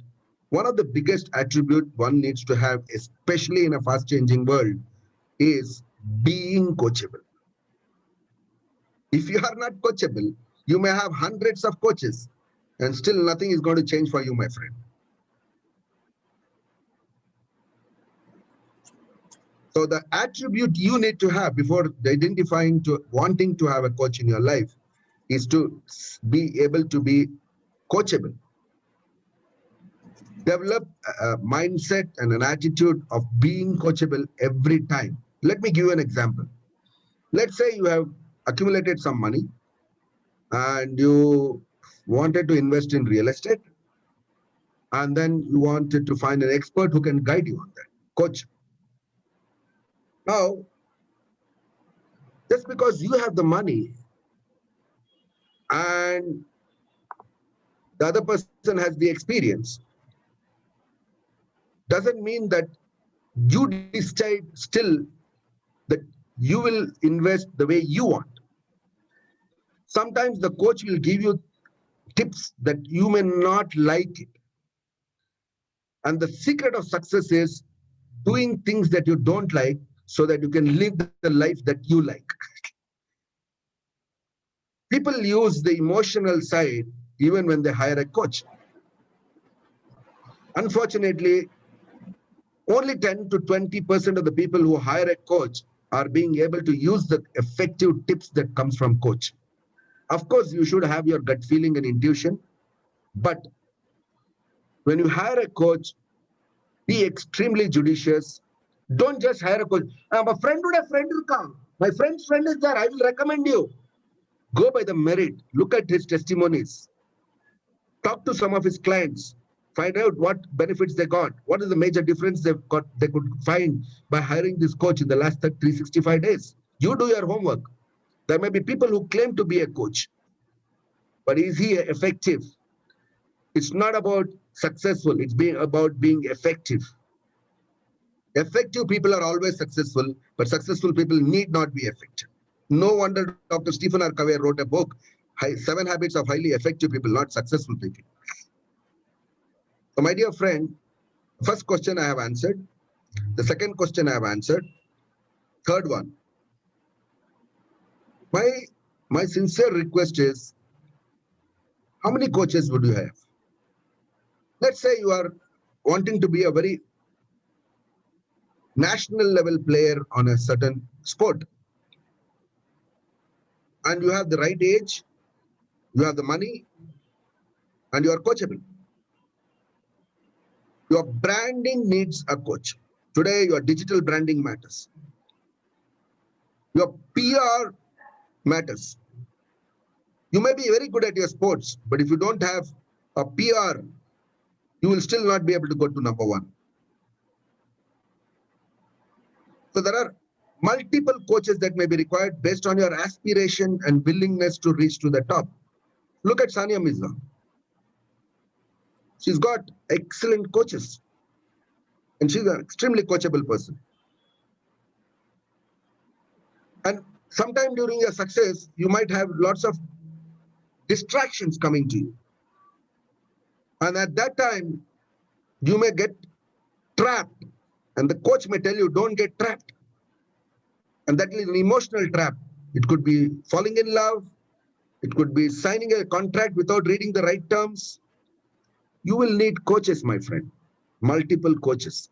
one of the biggest attribute one needs to have, especially in a fast-changing world, is being coachable. If you are not coachable, you may have hundreds of coaches and still nothing is going to change for you, my friend. So the attribute you need to have before identifying to wanting to have a coach in your life is to be able to be coachable. Develop a mindset and an attitude of being coachable every time. Let me give you an example. Let's say you have accumulated some money and you wanted to invest in real estate, and then you wanted to find an expert who can guide you on that, coach. Now, just because you have the money and the other person has the experience, doesn't mean that you decide still that you will invest the way you want. Sometimes the coach will give you tips that you may not like it. And the secret of success is doing things that you don't like so that you can live the life that you like. People use the emotional side even when they hire a coach. Unfortunately, only 10 to 20% of the people who hire a coach are being able to use the effective tips that comes from coach. Of course, you should have your gut feeling and intuition, but when you hire a coach, be extremely judicious. Don't just hire a coach. My friend would have friend will come. My friend's friend is there. I will recommend you. Go by the merit. Look at his testimonies. Talk to some of his clients. Find out what benefits they got. What is the major difference they could find by hiring this coach in the last 365 days. You do your homework. There may be people who claim to be a coach, but is he effective? It's not about successful. It's about being effective. Effective people are always successful, but successful people need not be effective. No wonder Dr. Stephen R. Covey wrote a book, 7 Habits of Highly Effective People, not Successful People. So my dear friend, first question I have answered. The second question I have answered. Third one. My sincere request is, how many coaches would you have? Let's say you are wanting to be a very national level player on a certain sport, and you have the right age, you have the money, and you are coachable. Your branding needs a coach. Today, your digital branding matters. Your PR matters. You may be very good at your sports, but if you don't have a PR, you will still not be able to go to number one. So there are multiple coaches that may be required based on your aspiration and willingness to reach to the top. Look at Sania Mirza. She's got excellent coaches, and she's an extremely coachable person. And sometime during your success, you might have lots of distractions coming to you. And at that time, you may get trapped. And the coach may tell you, don't get trapped. And that is an emotional trap. It could be falling in love. It could be signing a contract without reading the right terms. You will need coaches, my friend, multiple coaches.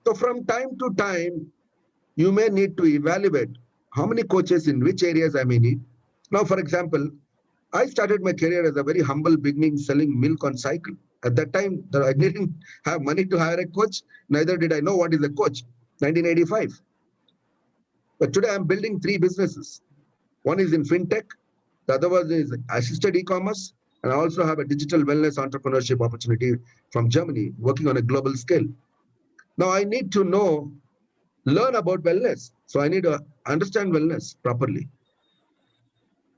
So from time to time, you may need to evaluate how many coaches in which areas I may need. Now, for example, I started my career as a very humble beginning selling milk on cycle. At that time, I didn't have money to hire a coach. Neither did I know what is a coach. 1985. But today I'm building 3 businesses. One is in fintech. The other one is assisted e-commerce. And I also have a digital wellness entrepreneurship opportunity from Germany, working on a global scale. Now I need to learn about wellness. So I need to understand wellness properly.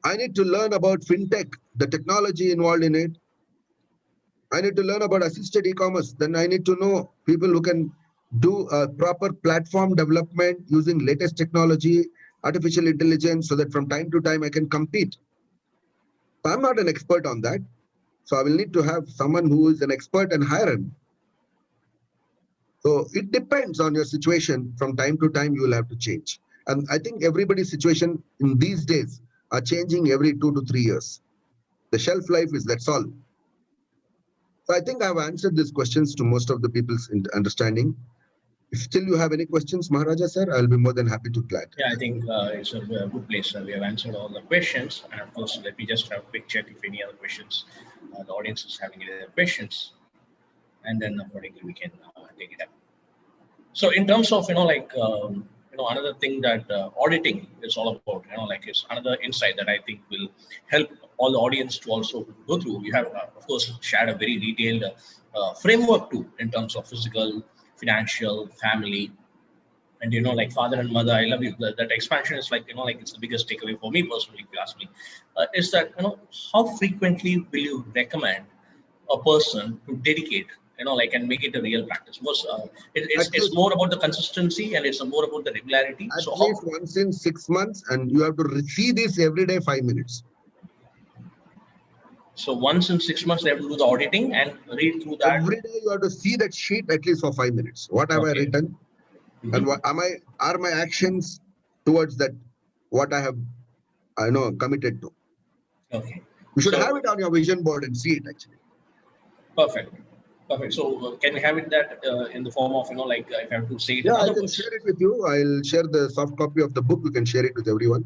I need to learn about fintech, the technology involved in it. I need to learn about assisted e-commerce. Then I need to know people who can do a proper platform development using latest technology, artificial intelligence, so that from time to time I can compete. I'm not an expert on that. So I will need to have someone who is an expert and hire him. So it depends on your situation. From time to time, you will have to change. And I think everybody's situation in these days are changing every 2 to 3 years. The shelf life is, that's all. So I think I've answered these questions to most of the people's understanding. If still you have any questions, Maharaja sir, I'll be more than happy to clarify. Yeah, I think it's a good place. We have answered all the questions. And of course, let me just have a quick check if any other questions. The audience is having any other questions. And then accordingly, we can take it up. So in terms of, another thing that auditing is all about, is another insight that I think will help all the audience to also go through. You have, of course, shared a very detailed framework too, in terms of physical, financial, family, and father and mother. I love you. That expansion is it's the biggest takeaway for me personally, if you ask me, is that, how frequently will you recommend a person to dedicate, and make it a real practice? It's more about the consistency and it's more about the regularity. At least once in 6 months, and you have to see this every day, 5 minutes. So once in 6 months, they have to do the auditing and read through that. Every day you have to see that sheet at least for 5 minutes. What have I written? And what are my actions towards that, what I have committed to? Okay. You should have it on your vision board and see it actually. Perfect. So can we have it that in the form of, if I have to say it? Yeah, I can share it with you. I'll share the soft copy of the book. You can share it with everyone.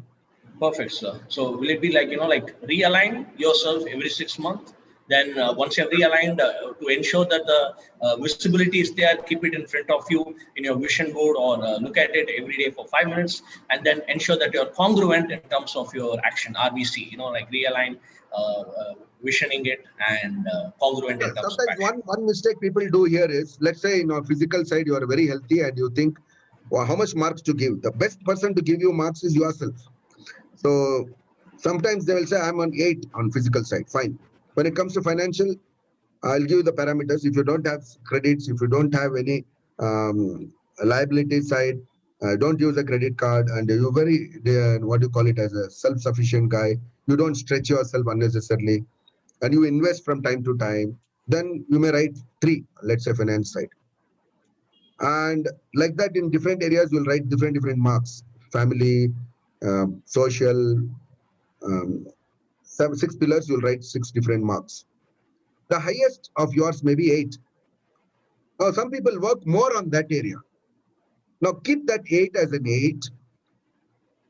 Perfect, sir. So will it be realign yourself every 6 months? Then once you have realigned, to ensure that the visibility is there, keep it in front of you in your vision board, or look at it every day for 5 minutes, and then ensure that you're congruent in terms of your action, RBC, realign, visioning it, and congruent in terms of Sometimes action. one mistake people do here is, let's say in our physical side, you are very healthy and you think, well, how much marks to give? The best person to give you marks is yourself. So sometimes they will say, I'm on 8 on physical side, fine. When it comes to financial, I'll give you the parameters. If you don't have credits, if you don't have any liability side, don't use a credit card, and you're very, what do you call it, as a self-sufficient guy, you don't stretch yourself unnecessarily, and you invest from time to time, then you may write 3, let's say finance side. And like that, in different areas, you'll write different marks. Family, social, 6 pillars, you'll write 6 different marks. The highest of yours may be 8. Now, some people work more on that area. Now, keep that 8 as an 8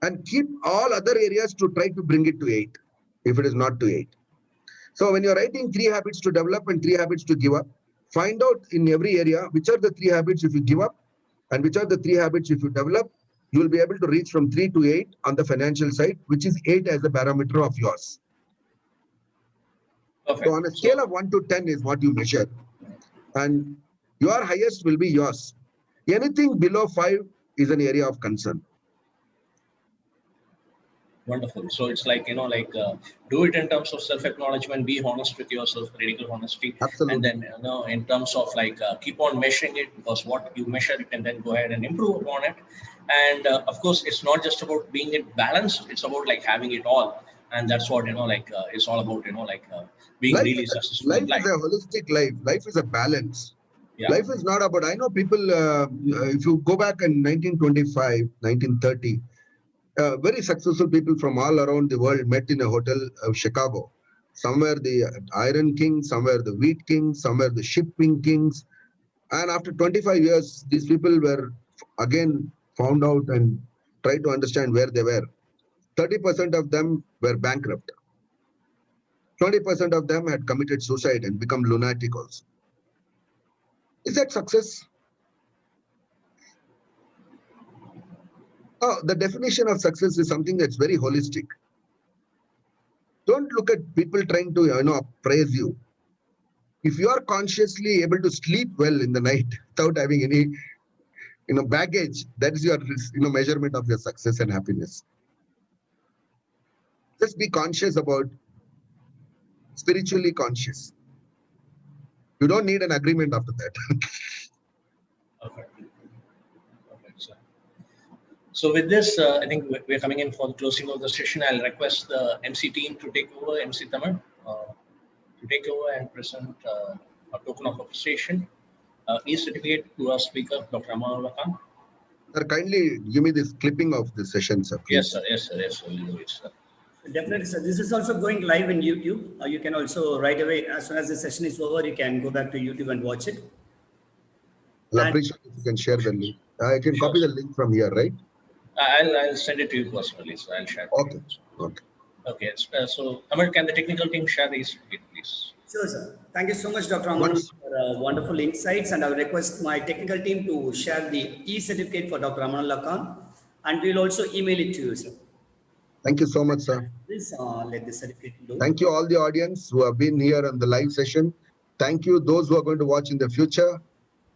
and keep all other areas to try to bring it to 8, if it is not to 8. So when you're writing 3 habits to develop and 3 habits to give up, find out in every area which are the 3 habits if you give up and which are the 3 habits if you develop. You will be able to reach from 3 to 8 on the financial side, which is 8 as the barometer of yours. Perfect. So on a scale of 1 to 10 is what you measure. And your highest will be yours. Anything below 5 is an area of concern. Wonderful. So it's like, do it in terms of self-acknowledgement, be honest with yourself, radical honesty. Absolutely. And then, in terms of keep on measuring it, because what you measure, you can then go ahead and improve upon it. And of course, it's not just about being it balanced, it's about having it all. And that's what, it's all about, being really successful in life. Life is a holistic life. Life is a balance. Yeah. Life is not about, I know people, if you go back in 1925, 1930, very successful people from all around the world met in a hotel of Chicago. Somewhere the iron king, somewhere the wheat king, somewhere the shipping kings. And after 25 years, these people were again found out and tried to understand where they were. 30% of them were bankrupt. 20% of them had committed suicide and become lunatic also. Is that success? Oh, the definition of success is something that's very holistic. Don't look at people trying to, praise you. If you are consciously able to sleep well in the night without having any, baggage, that is your, measurement of your success and happiness. Just be conscious about, spiritually conscious. You don't need an agreement after that. Okay. So with this, I think we're coming in for the closing of the session. I'll request the MC team to take over, MC Tamil, to take over and present a token of appreciation. E-certificate to our speaker, Dr. Amarullah Khan. Sir, kindly give me this clipping of the session, sir. Please. Yes, sir. We'll do it, sir. Definitely, sir. This is also going live in YouTube. You can also right away, as soon as the session is over, you can go back to YouTube and watch it. I'll appreciate if you can share the link. I can copy the link from here, right? I'll send it to you personally, so I'll share. Okay. Okay. So, Amar, can the technical team share these, please? Sure, sir. Thank you so much, Dr. Aman, for wonderful insights. And I will request my technical team to share the e-certificate for Dr. Amanullah Khan. And we'll also email it to you, sir. Thank you so much, sir. Please let the certificate do. Thank you all the audience who have been here on the live session. Thank you those who are going to watch in the future.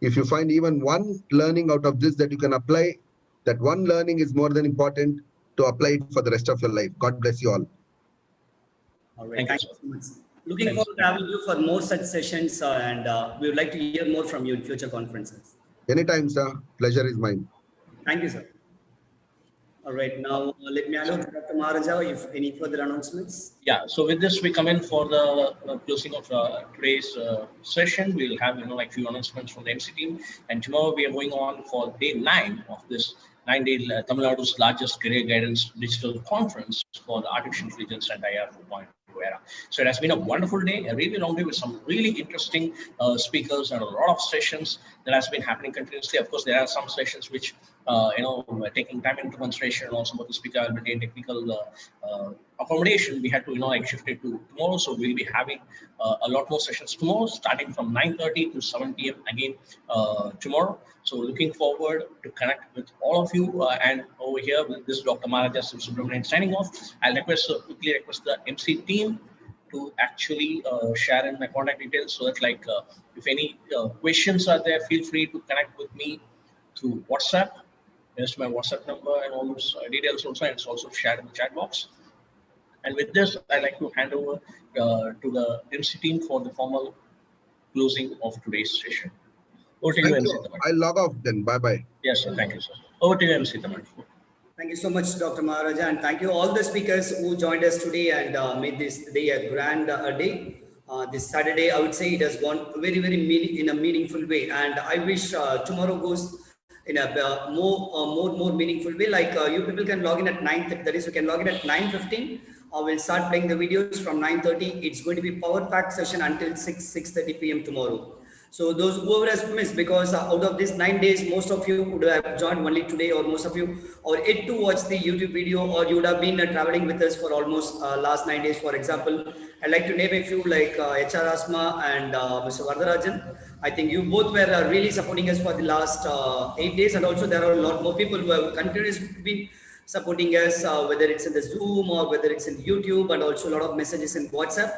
If you find even one learning out of this that you can apply, that one learning is more than important to apply it for the rest of your life. God bless you all. All right. Thank you so much. Looking forward to having you for more such sessions, and we would like to hear more from you in future conferences. Anytime, sir. Pleasure is mine. Thank you, sir. All right. Now, let me allow Dr. Maharaja if any further announcements. Yeah. So with this, we come in for the closing of today's session. We'll have, few announcements from the MC team. And tomorrow we are going on for day 9 of this 9-day Tamil Nadu's largest career guidance digital conference for the artificial intelligence and IR 4.0 era. So it has been a wonderful day, a really long day with some really interesting speakers and a lot of sessions that has been happening continuously. Of course, there are some sessions which, taking time into consideration, and also what the speaker availability and technical accommodation, we had to, shift it to tomorrow. So we'll be having a lot more sessions tomorrow, starting from 9:30 to 7 p.m. again tomorrow. So looking forward to connect with all of you. And over here, with this Dr. Maharaja Subramanian signing off. I'll quickly request the MC team to actually share in my contact details so that if any questions are there, feel free to connect with me through WhatsApp. There's my WhatsApp number and all those details also, and it's also shared in the chat box. And with this, I'd like to hand over to the MC team for the formal closing of today's session. Over to you, MC Tamil. I'll log off then. Bye-bye. Yes, sir. Thank you, sir. Over to you, MC Tamil. Thank you so much, Dr. Maharaja, and thank you all the speakers who joined us today and made this day a grand day. This Saturday, I would say it has gone very, very in a meaningful way. And I wish tomorrow goes in a more meaningful way. Like you people can log in at 9, that is, you can log in at 9:15. We'll start playing the videos from 9:30. It's going to be power pack session until 6:30 p.m. tomorrow. So those whoever has missed, because out of these 9 days, most of you would have joined only today, or most of you or yet to watch the YouTube video, or you would have been traveling with us for almost last 9 days. For example, I'd like to name a few like HR Asma and Mr. Vardarajan. I think you both were really supporting us for the last 8 days, and also there are a lot more people who have continuously been supporting us, whether it's in the Zoom or whether it's in YouTube, and also a lot of messages in WhatsApp.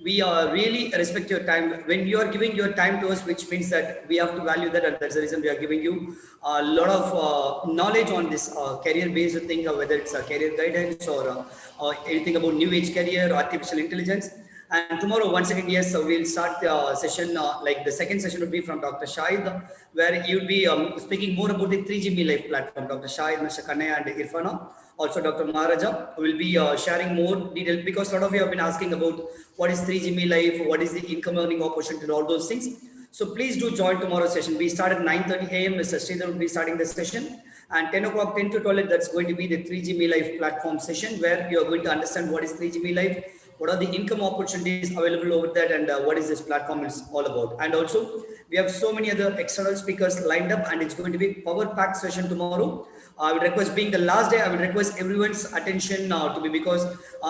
We really respect your time. When you are giving your time to us, which means that we have to value that, and that's the reason we are giving you a lot of knowledge on this career-based thing, whether it's a career guidance or anything about new age career, artificial intelligence. And tomorrow, once again, yes, so we'll start the session, like the second session would be from Dr. Shahid, where you'll be speaking more about the 3G Me Life platform. Dr. Shahid, Mr. Kannaya and Irfana, also Dr. Maharaja will be sharing more detail, because a lot of you have been asking about what is 3G Me Life, what is the income earning opportunity, all those things. So please do join tomorrow's session. We start at 9:30 a.m. Mr. Sridhar will be starting the session. And 10 o'clock, 10 to 12, that's going to be the 3G Me Life platform session, where you are going to understand what is 3G Me Life, what are the income opportunities available over there, and what is this platform is all about. And also, we have so many other external speakers lined up, and it's going to be power pack session tomorrow. I would request, being the last day, I would request everyone's attention to be, because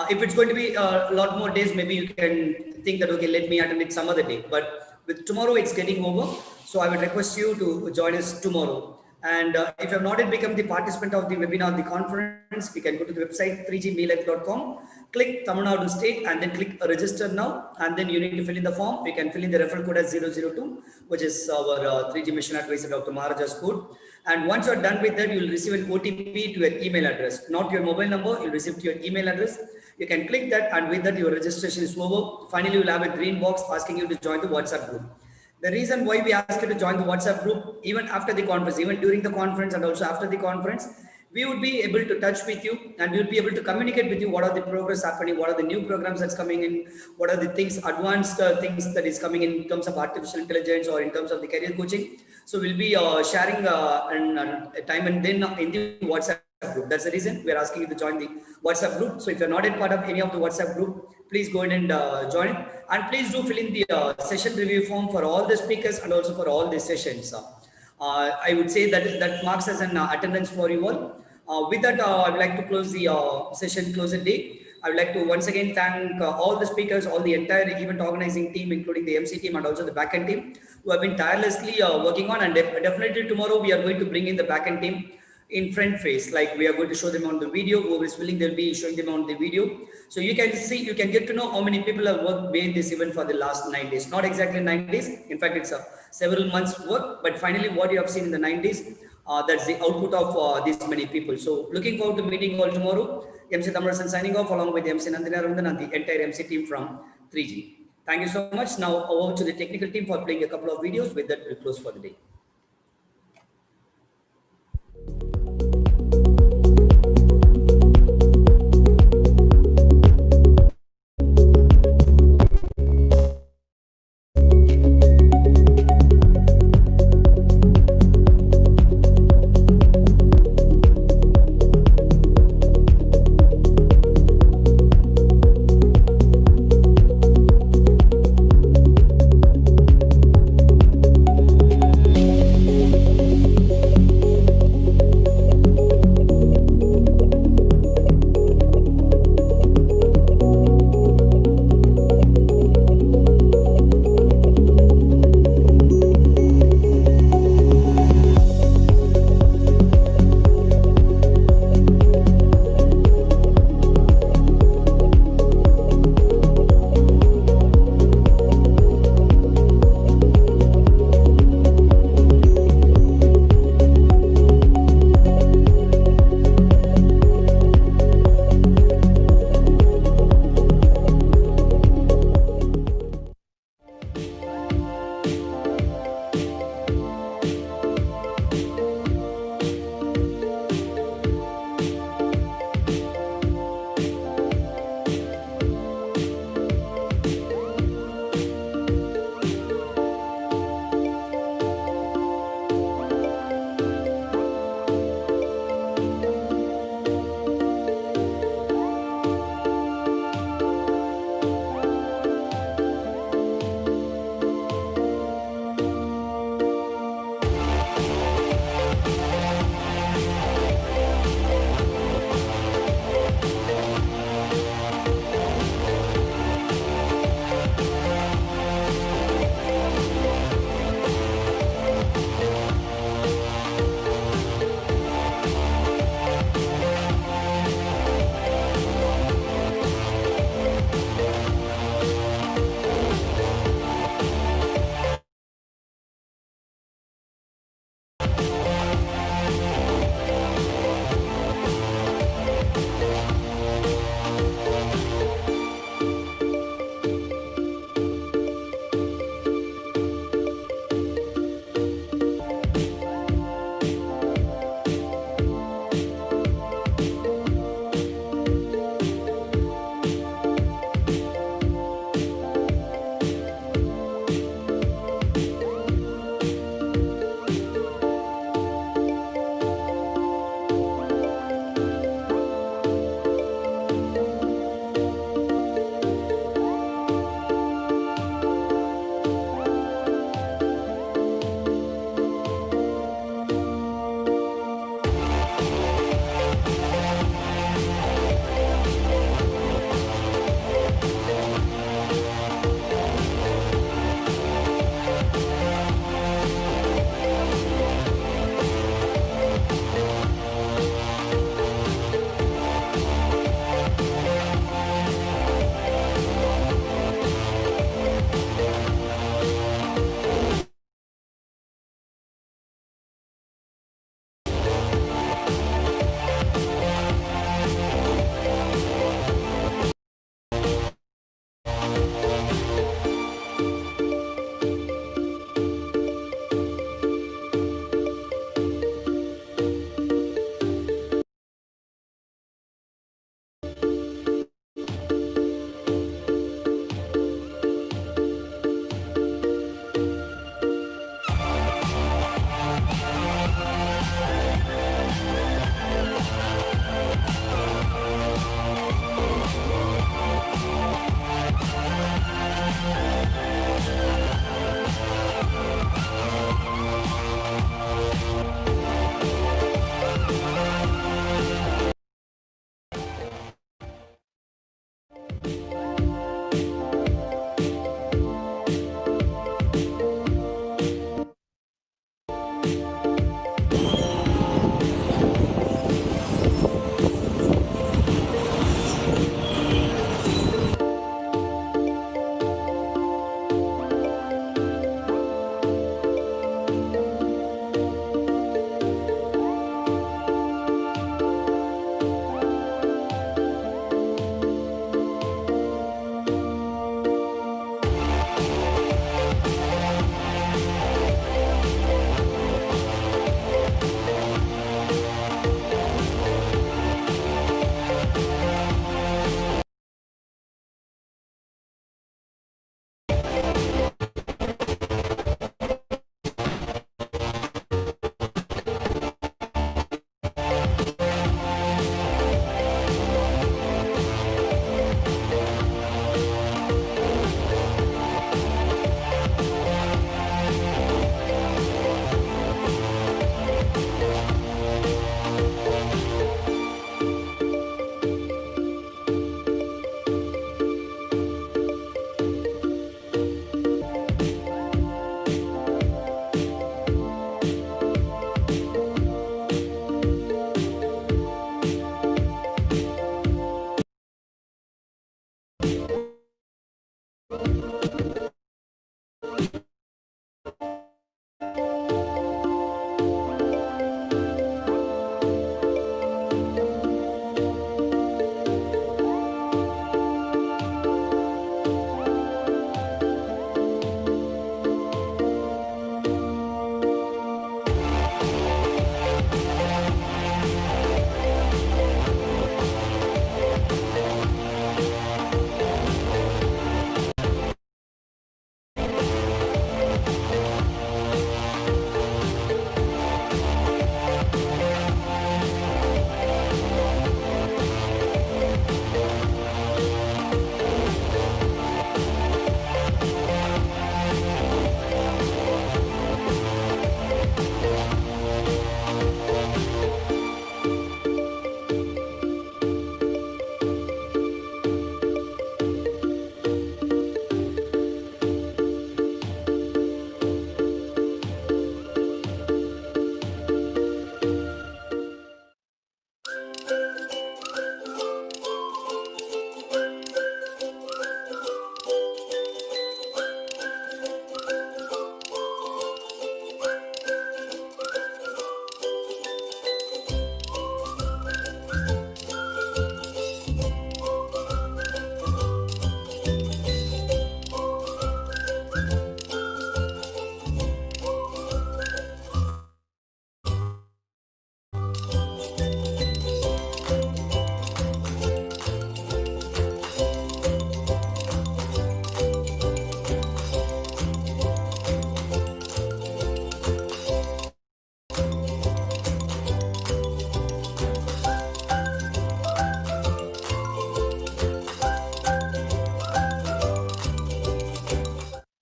if it's going to be a lot more days, maybe you can think that, okay, let me attend it some other day. But with tomorrow, it's getting over. So I would request you to join us tomorrow. And if you have not yet become the participant of the webinar, the conference, you can go to the website 3gmelife.com, click Tamil Nadu State, and then click register now. And then you need to fill in the form. You can fill in the referral code as 002, which is our 3G Mission Advisor, Dr. Maharaja's code. And once you're done with that, you'll receive an OTP to your email address, not your mobile number. You'll receive to your email address. You can click that, and with that, your registration is over. Finally, you'll have a green box asking you to join the WhatsApp group. The reason why we ask you to join the WhatsApp group, even after the conference, even during the conference and also after the conference, we would be able to touch with you, and we'll be able to communicate with you what are the progress happening, what are the new programs that's coming in, what are the things, advanced things that is coming in terms of artificial intelligence or in terms of the career coaching. So we'll be sharing time and then in the WhatsApp group. That's the reason we're asking you to join the WhatsApp group. So if you're not a part of any of the WhatsApp group, please go ahead and join it. And please do fill in the session review form for all the speakers and also for all the sessions. I would say that marks as an attendance for you all. With that, I would like to close the session closing day. I would like to once again thank all the speakers, all the entire event organizing team, including the MC team and also the backend team, who have been tirelessly working on. And definitely tomorrow we are going to bring in the backend team in front face, like we are going to show them on the video. Whoever is willing, they'll be showing them on the video. So you can see, you can get to know how many people have worked behind this event for the last 9 days. Not exactly 9 days. In fact, it's several months work, but finally what you have seen in the 9 days, that's the output of these many people. So looking forward to meeting you all tomorrow. MC Thamarasan signing off along with MC Nandina Randan and the entire MC team from 3G. Thank you so much. Now over to the technical team for playing a couple of videos. With that, we'll close for the day.